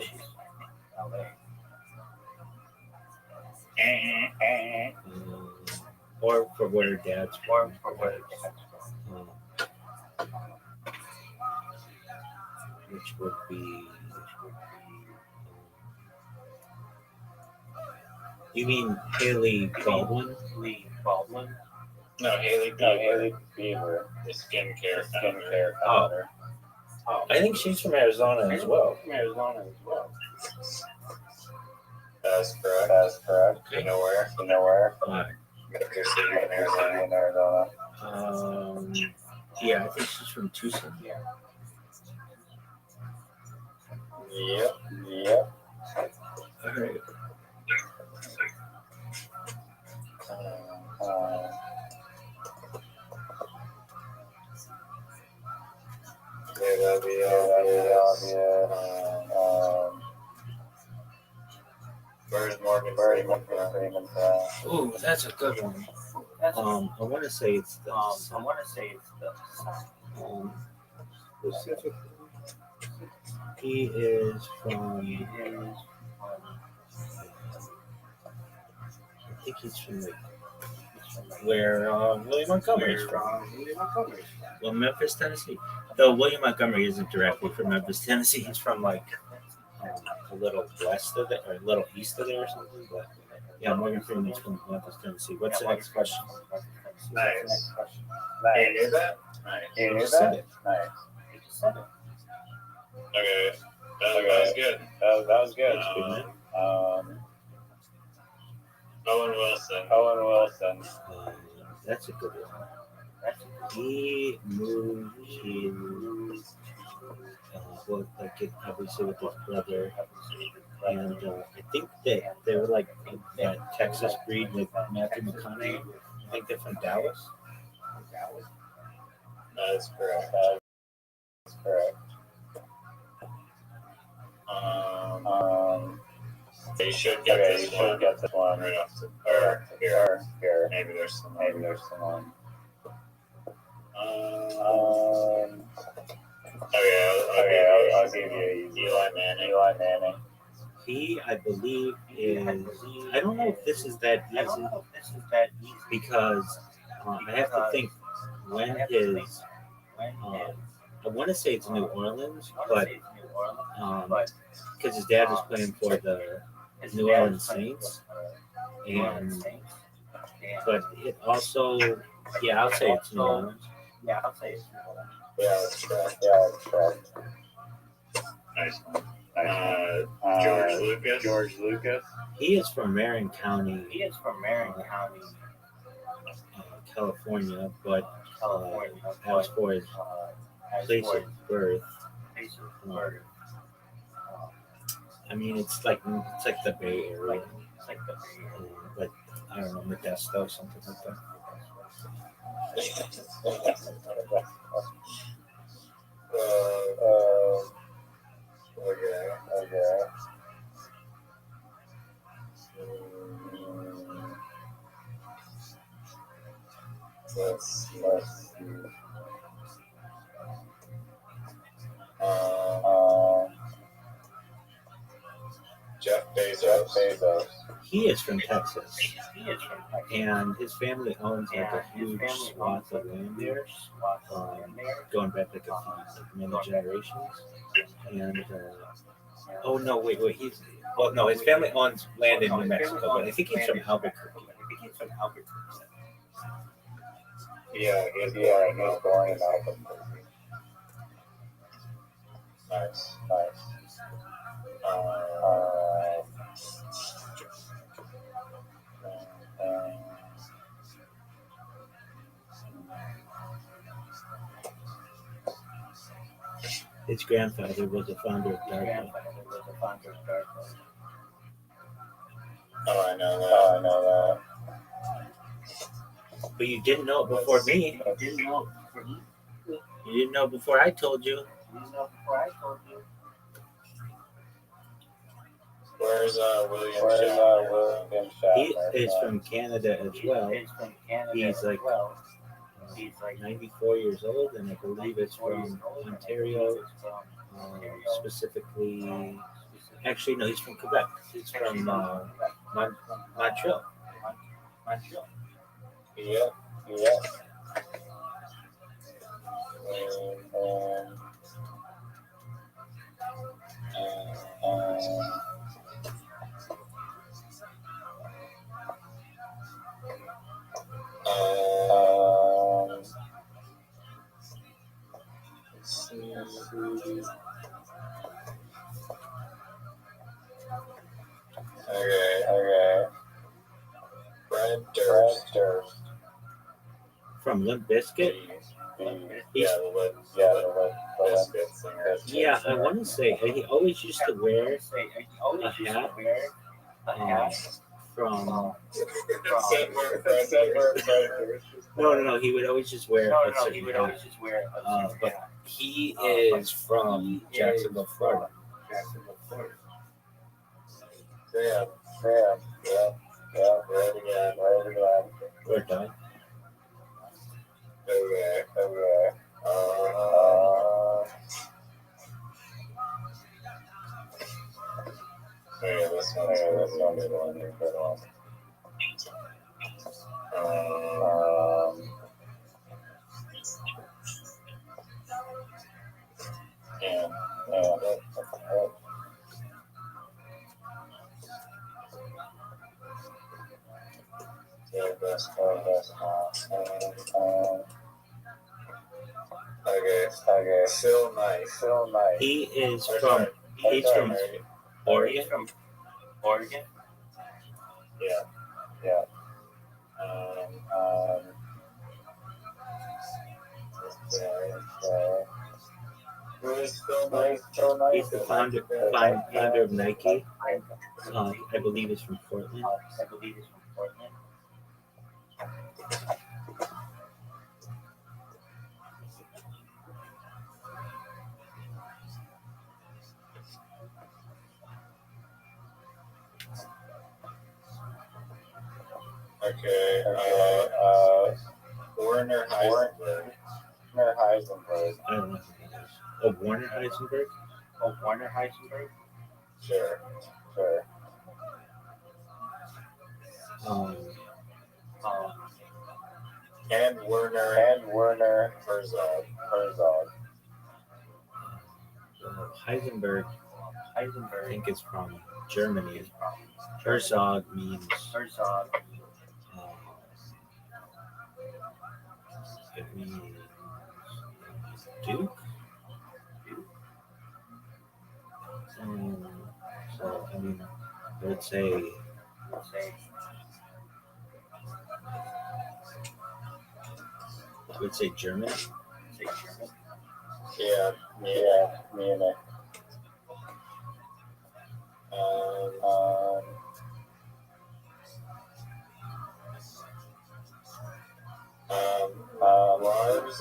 Speaker 6: Or for where her dad's from. Which would be. You mean Haley Baldwin?
Speaker 9: No, Haley Bieber, the skincare founder.
Speaker 6: Oh, I think she's from Arizona as well.
Speaker 9: That's correct. You know where? Your city in Arizona.
Speaker 6: Yeah, I think she's from Tucson.
Speaker 9: Yep.
Speaker 6: All right.
Speaker 9: That'll be obvious. Where's Morgan Freeman from?
Speaker 6: Ooh, that's a good one. I want to say it's the he is from. I think he's from where William Montgomery is from. Well, Memphis, Tennessee. Though William Montgomery isn't directly from Memphis, Tennessee. He's from like a little west of it or a little east of there or something. But yeah, Morgan Freeman's from Memphis, Tennessee. What's the next question?
Speaker 9: Nice. You knew that? Nice.
Speaker 6: You just said it.
Speaker 9: Nice. Okay. That was good. That was good. Owen Wilson.
Speaker 6: That's a good one. He moved to, obviously with his brother, and I think that they were like that Texas breed with Matthew McConaughey. I think they're from Dallas.
Speaker 9: That is correct. You should get this one right off the here. Maybe there's some on. I'll give you Eli Manning.
Speaker 6: He, I believe, is. I don't know if this is that easy because I have to think when his. I want to say it's New Orleans, but because his dad was playing for the New Orleans Saints, and but it also, yeah, I'll say it's New Orleans.
Speaker 9: Yeah, that's correct. Nice one. George Lucas.
Speaker 6: He is from Marion County. California, but as for his place of birth, I mean, it's like the Bay Area, like I don't know, Modesto, something like that.
Speaker 9: Okay. Let's see. Jeff Bezos.
Speaker 6: He is from Texas, and his family owns like a huge swath of land there, going back like many generations. And oh no, wait, his family owns land in New Mexico, but I think he's from Albuquerque.
Speaker 9: Yeah, he was born in Albuquerque. Nice.
Speaker 6: His grandfather was a founder of DARPA.
Speaker 9: Oh, I know that.
Speaker 6: But you didn't know it before me. You didn't know before I told you.
Speaker 9: Where's William Shatner?
Speaker 6: He is from Canada as well. He's like 94 years old, and I believe it's from Ontario, specifically. Actually, no, he's from Quebec. He's from Montreal.
Speaker 9: Yeah. Okay. Fred Durst.
Speaker 6: From Limp Bizkit?
Speaker 9: Yeah, the Limp Bizkit singer.
Speaker 6: Yeah, I want to say he always used to wear a hat from. No. He would always just wear a certain hat. But he is from Jacksonville, Florida.
Speaker 9: Yeah. Right again.
Speaker 6: We're done.
Speaker 9: Okay. Okay, this one's a good one. And okay. Phil Knight.
Speaker 6: He's from Oregon.
Speaker 9: Yeah. Who is Phil Knight?
Speaker 6: He's the founder of Nike. I believe he's from Portland.
Speaker 9: Okay. Werner Heisenberg.
Speaker 6: I don't know who that is. Oh, Warner Heisenberg.
Speaker 9: Sure. And Werner Herzog.
Speaker 6: Heisenberg. I think it's from Germany. Herzog means it means Duke. So I mean, I would say German.
Speaker 9: Yeah. Munich.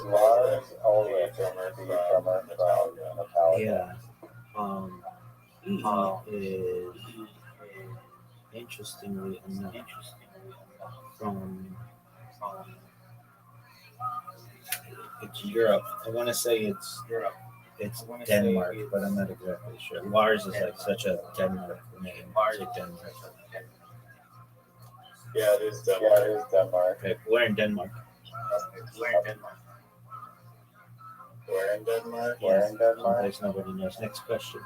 Speaker 9: Lars Ulrich, drummer from Metallica.
Speaker 6: Yeah. He is interestingly enough from it's Europe. I want to say it's Denmark, but I'm not exactly sure. Lars is like such a Denmark name. Denmark.
Speaker 9: Yeah, it is Denmark.
Speaker 6: Okay, we're in Denmark. Someplace nobody knows. Next question.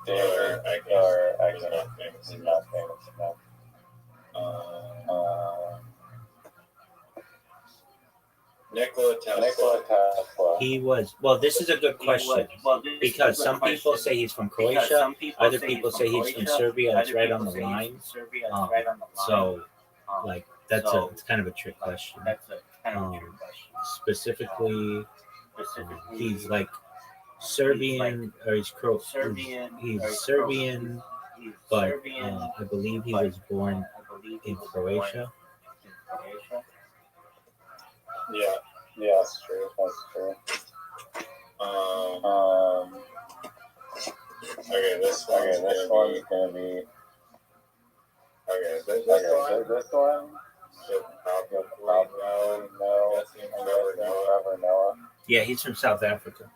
Speaker 9: David, he's not famous enough. Nikola Tesla.
Speaker 6: He was. Well, this is a good question because some people say he's from Croatia. Other people say he's from Serbia. It's right on the line. So, like, it's kind of a trick question. Specifically, he's like Serbian or he's Croatian. He's Serbian, but I believe he was born in Croatia.
Speaker 9: Yeah, that's true. Okay, this one's gonna be. Okay, this one. Probably no. Trevor Noah.
Speaker 6: Yeah, he's from South Africa.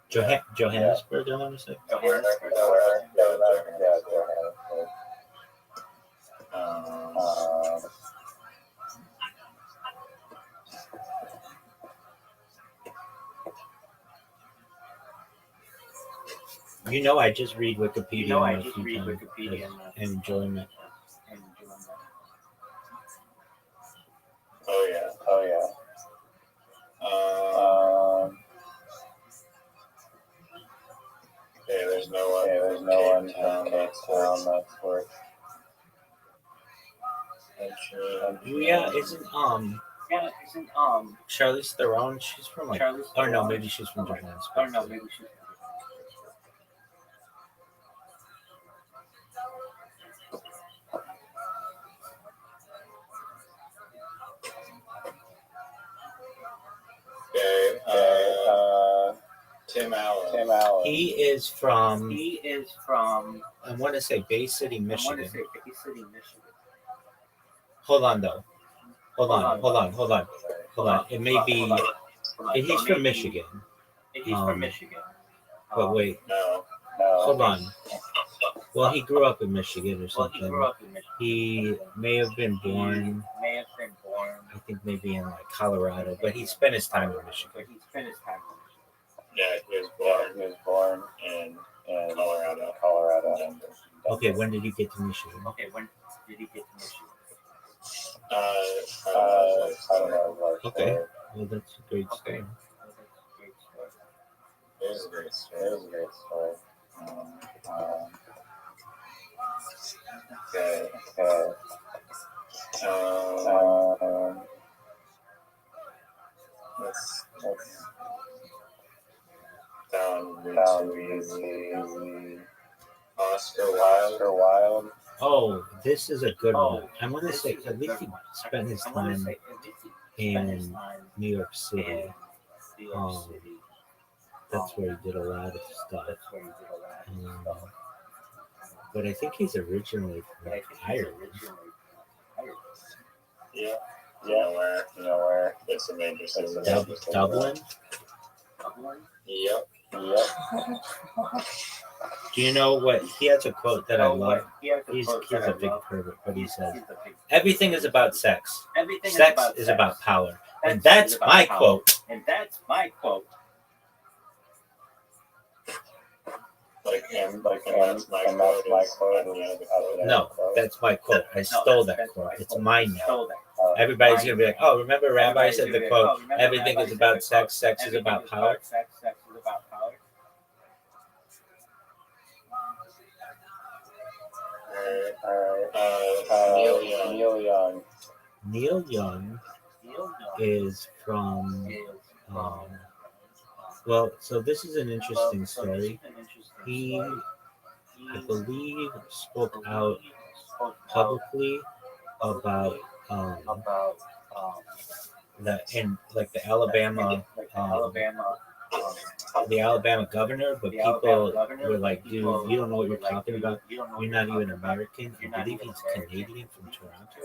Speaker 6: Johannesburg, I want to say.
Speaker 9: Johannesburg.
Speaker 6: You know, I just read Wikipedia and enjoyment.
Speaker 9: Oh yeah. Okay, there's no one from Cape Town that's worth.
Speaker 6: Yeah, isn't Charlize Theron, she's from like, or no, maybe she's from Japan.
Speaker 9: Okay. Tim Allen.
Speaker 6: He is from. I want to say Bay City, Michigan. Hold on, though. Hold on. It may be. He's from Michigan. But wait.
Speaker 9: No.
Speaker 6: Hold on. Well, he grew up in Michigan or something. He may have been born. I think maybe in like Colorado, but he spent his time in Michigan.
Speaker 9: Yeah, he was born in Colorado.
Speaker 6: Okay, when did he get to Michigan?
Speaker 9: I don't know.
Speaker 6: Okay, well that's a great story.
Speaker 9: It is a great story. Okay. Let's down to Oscar Wilde.
Speaker 6: Oh, this is a good one. I'm going to say at least he spent his time in New York City. That's where he did a lot of stuff. But I think he's originally from Ireland.
Speaker 9: Yeah. You know where? It's a major city.
Speaker 6: Dublin?
Speaker 9: Yep.
Speaker 6: Do you know what? He has a quote that I love. He's a big pervert, but he says, everything is about sex. Sex is about power. And that's my quote.
Speaker 9: That's my quote.
Speaker 6: No, that's my quote. I stole that quote. It's mine now. Everybody's going to be like, oh, remember Rabbi said the quote, everything is about sex, sex is about power? Neil Young is from, well, so this is an interesting story. He, I believe, spoke out publicly about the Alabama governor, but people were like, dude, you don't know what you're talking about. You're not even American. I believe he's Canadian from Toronto.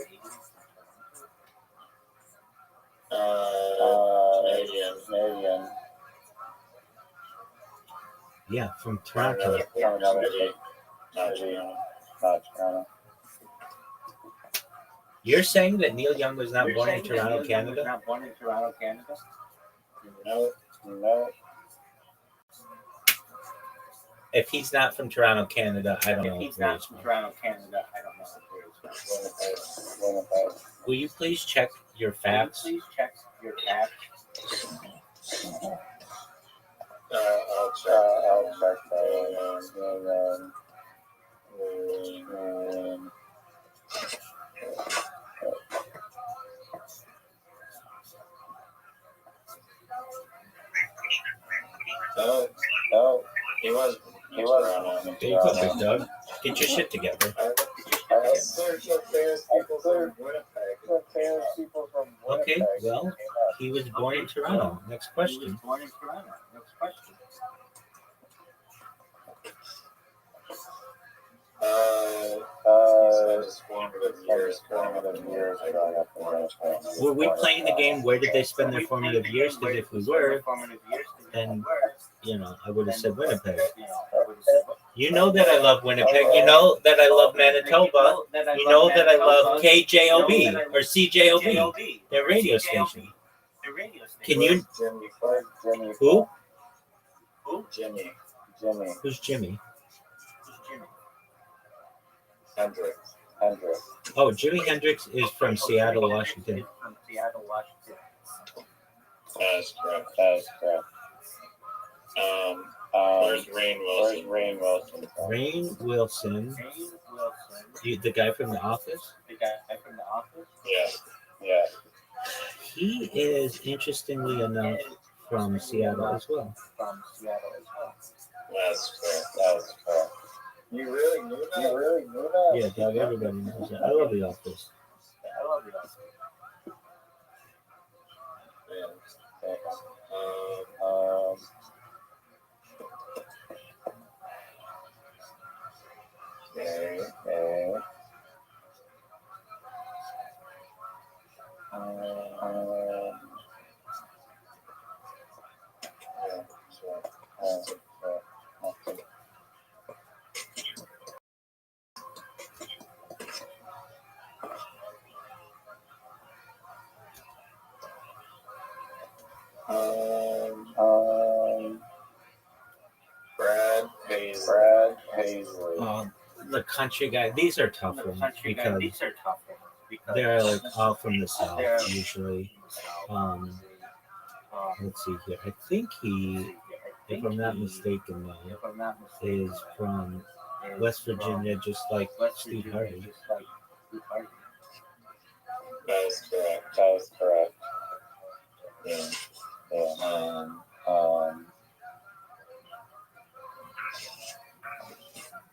Speaker 9: Canadian.
Speaker 6: Yeah, from Toronto. You're saying that Neil Young was not born in Toronto, Canada?
Speaker 9: No.
Speaker 6: If he's not from Toronto, Canada, I don't know. Will you please check your facts?
Speaker 9: I'll check Oh, he was.
Speaker 6: There you go, Big Doug. Get your shit together. Okay, well, he was born in Toronto. Next question. Were we playing the game? Where did they spend their formative years? Because if we were, then I would have said Winnipeg. You know that I love Winnipeg. You know that I love Manitoba. You know that I love KJOB or CJOB, their radio station. Can you? Who?
Speaker 9: Jimmy.
Speaker 6: Who's Jimmy?
Speaker 9: Hendrix.
Speaker 6: Oh, Jimi Hendrix is from Seattle, Washington.
Speaker 9: That's correct. Where's Rainn Wilson?
Speaker 6: Rainn Wilson. The guy from The Office?
Speaker 9: Yeah.
Speaker 6: He is, interestingly enough, from Seattle as well.
Speaker 9: That's correct. You really knew that?
Speaker 6: Yeah, dog, everybody knows that. I love The Office.
Speaker 9: Yeah. Okay. Brad Paisley.
Speaker 6: The country guy. These are tough ones because they're like all from the South usually. Let's see here. I think he, if I'm not mistaken, is from West Virginia, just like Steve Harvey.
Speaker 9: That is correct. Yeah.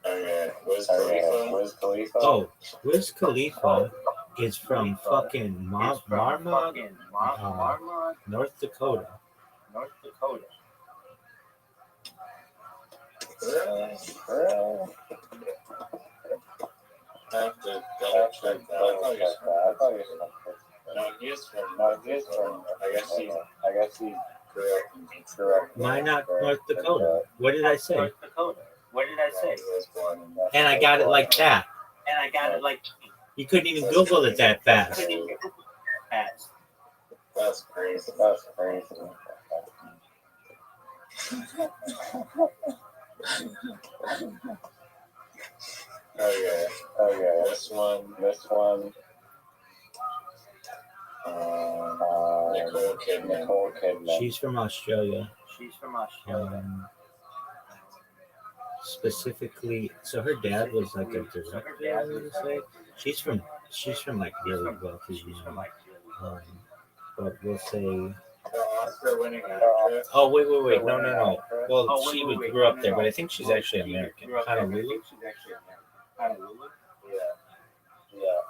Speaker 9: Okay. Wiz Khalifa?
Speaker 6: Oh, Wiz Khalifa is from fucking Marmot, North Dakota.
Speaker 9: I have to double check that. I thought he was from No, he is from. I guess he grew up.
Speaker 6: Minot, North Dakota. What did I say? And I got it like that. You couldn't even Google it that fast.
Speaker 9: That's crazy. Okay. This one. Nicole Kidman.
Speaker 6: She's from Australia. Specifically, so her dad was like a director, I would say. She's from like really wealthy. But we'll say.
Speaker 9: Oscar-winning
Speaker 6: Oh wait, no. Well, she grew up there, but I think she's actually American. Honolulu.
Speaker 9: Yeah.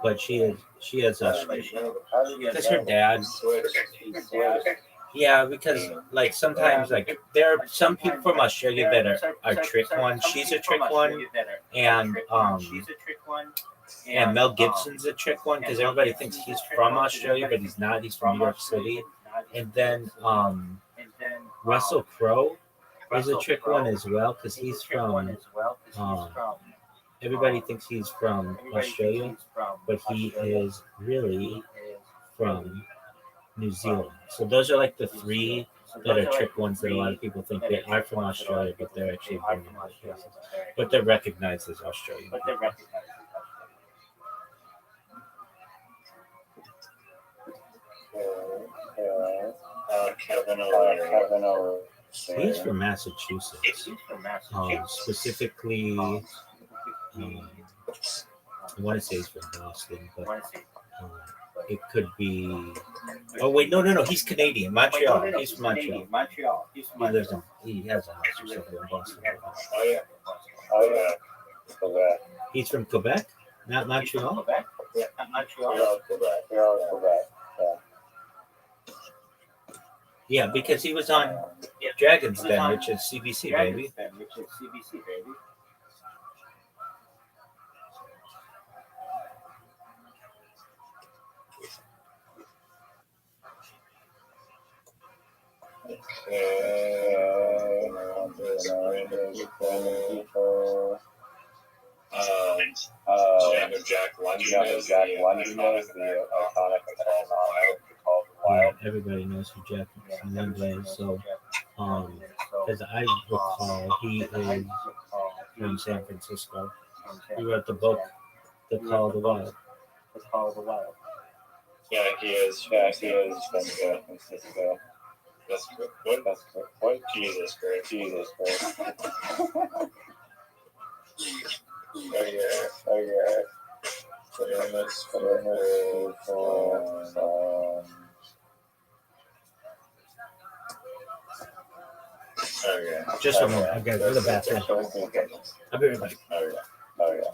Speaker 6: But she has Australian because her dad. Yeah, because like sometimes like there are some people from Australia that are trick ones. She's a trick one, and Mel Gibson's a trick one because everybody thinks he's from Australia, but he's not. He's from New York City. And then Russell Crowe is a trick one as well because he's from. Everybody thinks he's from Australia, but he is really from New Zealand. So those are like the three that are trick ones that a lot of people think they are from Australia, but they're actually born in other places. But they're recognized as Australian.
Speaker 9: Kevin O'Leary.
Speaker 6: He's from Massachusetts. Specifically, I want to say he's from Boston, but it could be. Oh wait, no. He's Canadian. Montreal. He's from Montreal. He has a house or something in Boston.
Speaker 9: Oh yeah. Quebec.
Speaker 6: He's from Quebec, not Montreal.
Speaker 9: Yeah, Quebec. Yeah.
Speaker 6: Yeah, because he was on Dragon's Den, which is CBC, baby.
Speaker 9: Jack London is the iconic
Speaker 6: Yeah, everybody knows who Jack London is. So, as I recall, he is from San Francisco. He wrote the book, The Call of the Wild.
Speaker 9: Yeah, he is from San Francisco. That's good. What? Jesus Christ. Oh yeah. famous people from. Okay.
Speaker 6: Just a moment. I gotta go to the bathroom. I'll be right back.
Speaker 9: Oh yeah.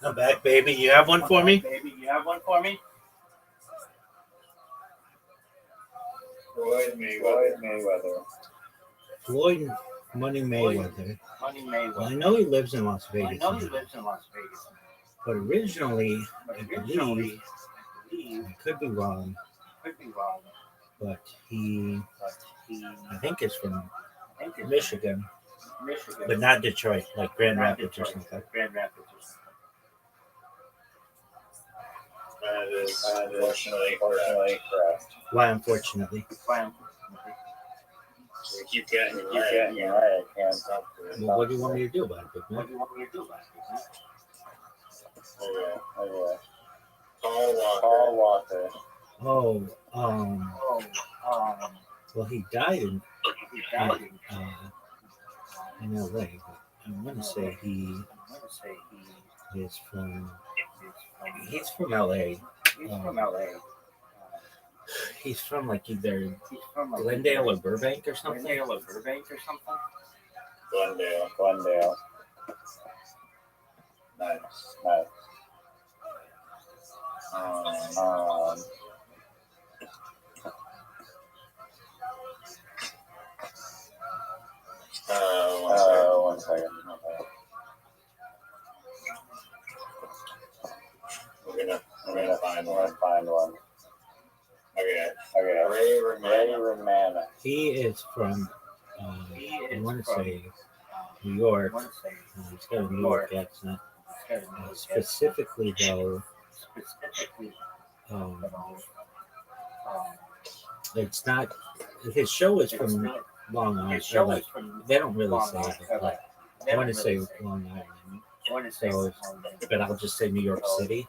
Speaker 6: I'm back, baby. You have one for me?
Speaker 9: Floyd Mayweather.
Speaker 6: Floyd Money Mayweather. Well, I know he lives in Las Vegas. But originally, I believe, I could be wrong, but I think it's from Michigan, but not Detroit, like Grand Rapids or something.
Speaker 9: That is unfortunately correct.
Speaker 6: Why, unfortunately?
Speaker 9: You keep getting it right. I can't stop it.
Speaker 6: Well, what do you want me to do about it, big man?
Speaker 9: Okay. Paul Walker.
Speaker 6: Oh, well, he died in LA, but I want to say he is from. He's from LA. He's from like either Glendale or Burbank or something.
Speaker 9: Glendale. Nice. One second. We're gonna find one. Okay. Ray Romano.
Speaker 6: He is from I want to say New York. It's got a New York accent. Specifically, though, um, it's not. His show is from Long Island. Like, they don't really say it, but like, I want to say Long Island. So, but I'll just say New York City.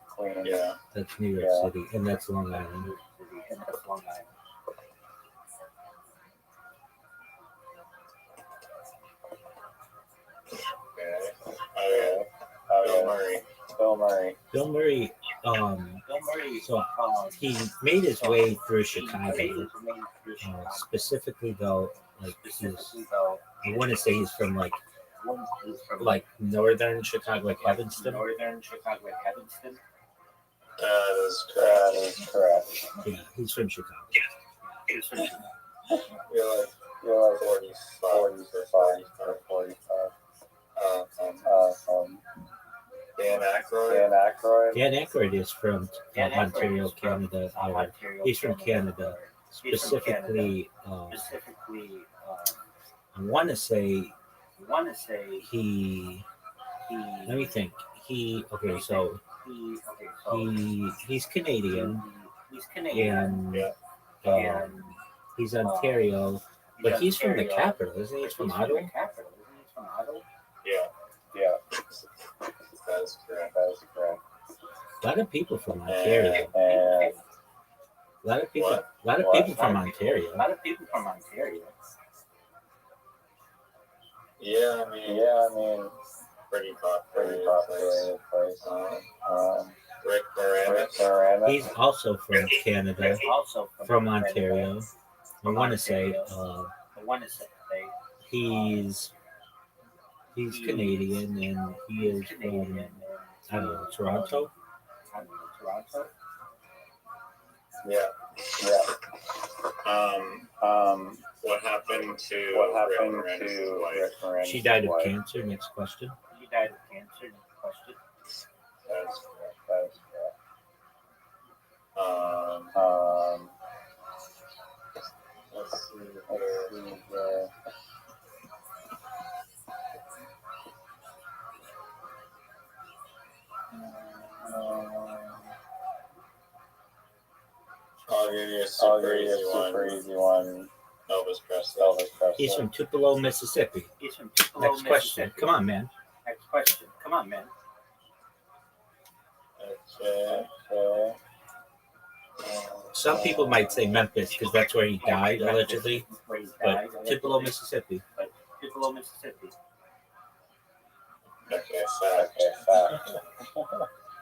Speaker 9: Queens. Yeah.
Speaker 6: That's New York City, and that's Long Island.
Speaker 9: Okay. Bill Murray.
Speaker 6: Bill Murray. So he made his way through Chicago. Specifically, though, like I want to say he's from like northern Chicago, like Evanston.
Speaker 9: That is correct.
Speaker 6: Yeah, he's from Chicago.
Speaker 9: You're like 45 or 45. Dan Aykroyd.
Speaker 6: Dan Aykroyd is from Ontario, Canada. He's from Canada. Specifically, I want to say he. Let me think. He's Canadian, and he's Ontario, but he's from the capital, isn't he? He's from Ottawa.
Speaker 9: Yeah. That's correct.
Speaker 6: A lot of people from Ontario.
Speaker 9: And
Speaker 6: A lot of people from Ontario.
Speaker 9: Yeah, I mean, pretty popular place. Rick Moranis.
Speaker 6: He's also from Canada, from Ontario. I want to say he's Canadian, and he is from, I don't know, Toronto.
Speaker 9: Yeah. What happened to Rick Moranis'
Speaker 6: She died of
Speaker 9: wife?
Speaker 6: cancer. Next question.
Speaker 9: That's correct. Let's see here. I'll give you a super easy one. Elvis Presley.
Speaker 6: He's from Tupelo, Mississippi. Next question. Come on, man.
Speaker 9: Okay.
Speaker 6: Some people might say Memphis because that's where he died, allegedly. But Tupelo, Mississippi.
Speaker 9: Okay, fact.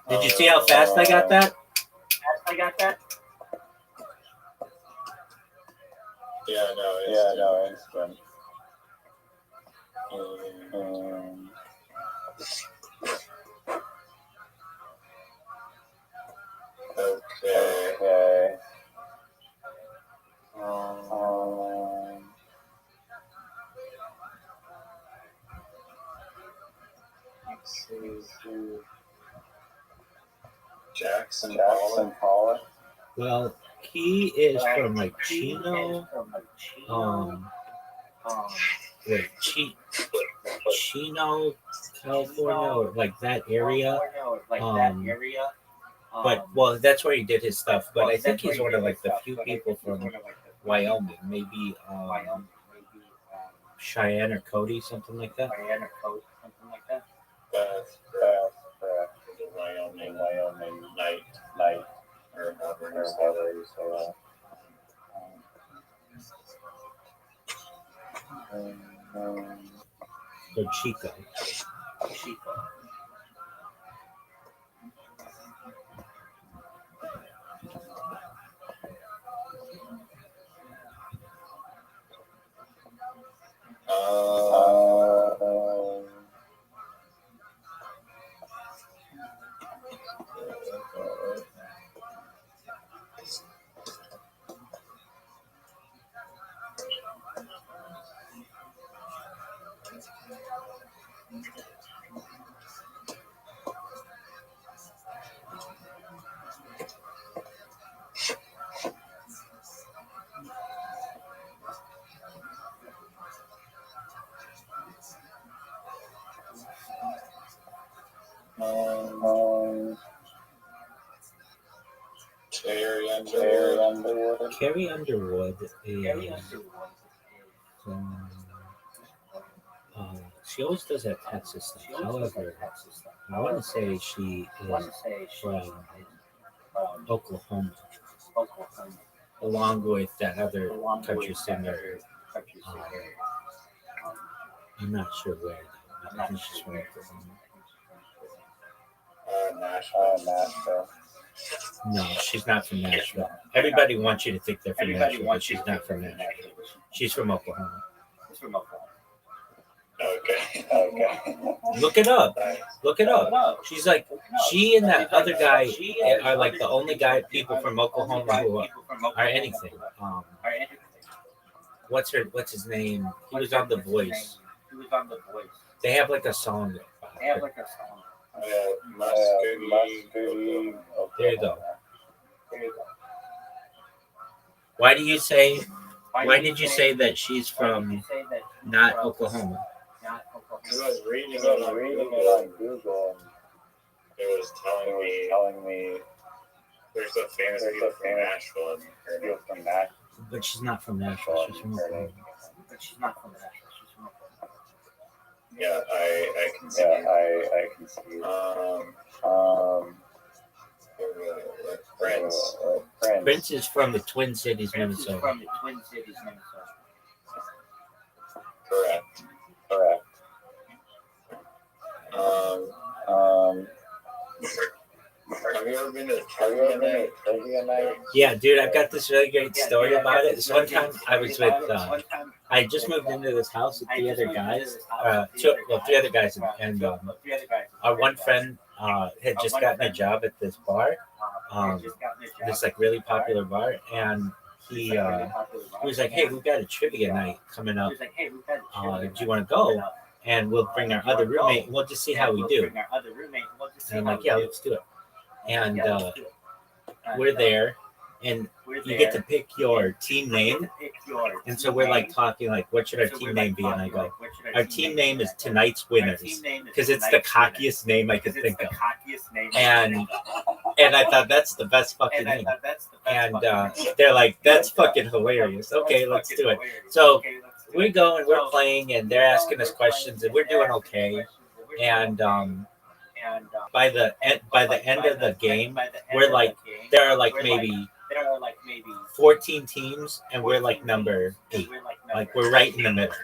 Speaker 6: Did you see how fast I got that?
Speaker 9: Yeah, no, it's good. Okay. Let's see. Jackson Pollock.
Speaker 6: Well, he is from like Chino, Chino, California, or like that area. But well, that's where he did his stuff. But I think he's one of like the few people from Wyoming, maybe Cheyenne or Cody, something like that.
Speaker 9: That's Wyoming night, or however you say that.
Speaker 6: So Chico. Carrie Underwood is. She always does that Texas stuff. However, I want to say she is from Oklahoma, along with that other country singer. I'm not sure where, though. I think she's from Oklahoma.
Speaker 9: Nashville.
Speaker 6: No, she's not from Nashville. Everybody wants you to think they're from Nashville, but she's not from Nashville. She's from Oklahoma.
Speaker 9: Okay.
Speaker 6: Look it up. Look it up. She's like, she and that other guy are like the only people from Oklahoma who are anything. What's his name? He was on The Voice. They have like a song. There you go. Why did you say that she's from not Oklahoma?
Speaker 9: I was reading it on Google, and it was telling me there's a famous people from Nashville, and her from Nashville.
Speaker 6: But she's not from Nashville. She's from Oklahoma.
Speaker 9: Yeah, I can see. I can see.
Speaker 6: Prince is from the Twin Cities, Minnesota.
Speaker 9: Correct. Have you ever been to trivia night?
Speaker 6: Yeah, dude, I've got this really great story about it. This one time I was with, I just moved into this house with three other guys, and our one friend had just gotten a job at this bar, this like really popular bar, and he was like, "Hey, we've got a trivia night coming up. Do you want to go? And we'll bring our other roommate, and we'll just see how we do." And I'm like, "Yeah, let's do it." And we're there, and you get to pick your team name. And so we're like talking, like, what should our team name be? And I go, our team name is Tonight's Winners, because it's the cockiest name I could think of. And I thought that's the best fucking name. And they're like, that's fucking hilarious. Okay, let's do it. So we go and we're playing, and they're asking us questions, and we're doing okay. And by the end of the game, we're like, there are like maybe 14 teams, and we're like number 8. Like, we're right in the middle.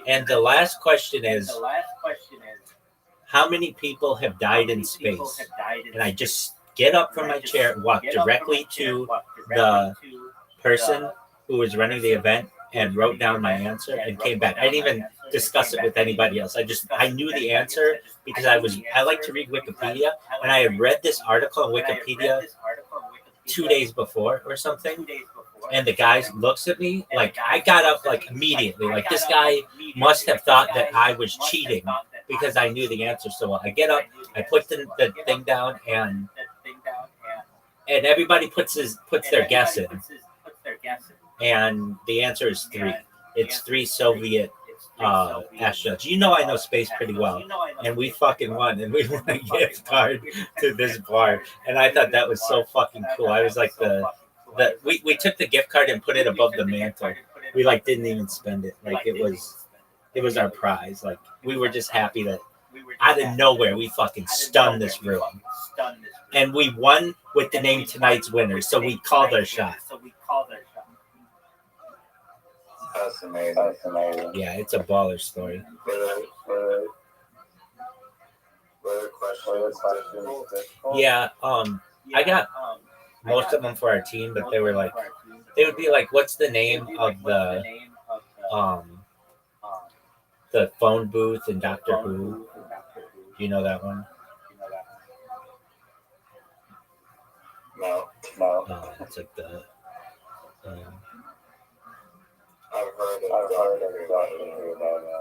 Speaker 6: And the last question is, how many people have died in space? And I just get up from my chair, walk directly to the person who was running the event, and wrote down my answer and came back. I didn't even discuss it with anybody else. I knew the answer because I like to read Wikipedia, and I had read this article on Wikipedia 2 days before or something. And the guy looks at me like, I got up like immediately. Like, this guy must have thought that I was cheating because I knew the answer so well. I get up, I put the thing down, and everybody puts their guess in. And the answer is 3. It's 3 Soviet astronauts. You know I know space pretty well. And we fucking won. And we won a gift card to this bar. And I thought that was so fucking cool. I was like we took the gift card and put it above the mantle. We like didn't even spend it. Like, it was our prize. Like, we were just happy that out of nowhere we fucking stunned this room. And we won with the name Tonight's Winners. So we called our shot.
Speaker 9: That's amazing.
Speaker 6: Yeah, it's a baller story. Yeah, I got most of them for our team, but they would be like, what's the name of the phone booth in Doctor Who? Do you know that one?
Speaker 9: No.
Speaker 6: It's like the
Speaker 9: I've heard of Doctor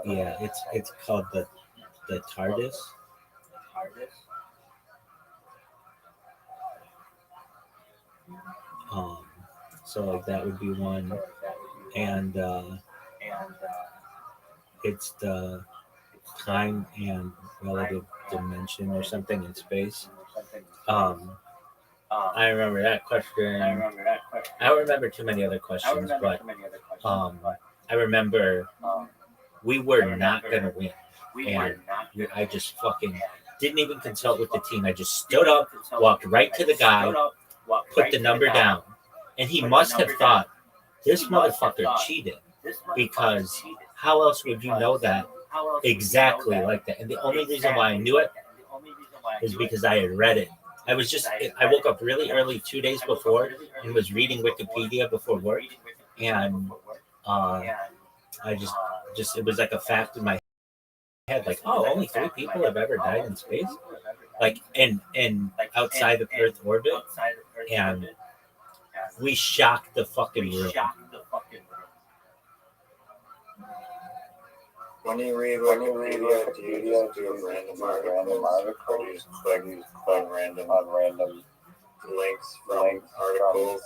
Speaker 9: Who.
Speaker 6: yeah, it's called the TARDIS. So like that would be one, and it's the time and relative dimension or something in space. I remember that question. I don't remember too many other questions, but I remember we were not gonna win, and I just fucking didn't even consult with the team. I just stood up, walked right to the guy, put the number down, and he must have thought this motherfucker cheated, because how else would you know that exactly like that? And the only reason why I knew it is because I had read it. I woke up really early 2 days before and was reading Wikipedia before work, and I just it was like a fact in my head, like, oh, only 3 people have ever died in space, like and outside of Earth orbit, and we shocked the fucking room.
Speaker 9: When you read Wikipedia, do you just do random articles, or do you just click on random links from articles?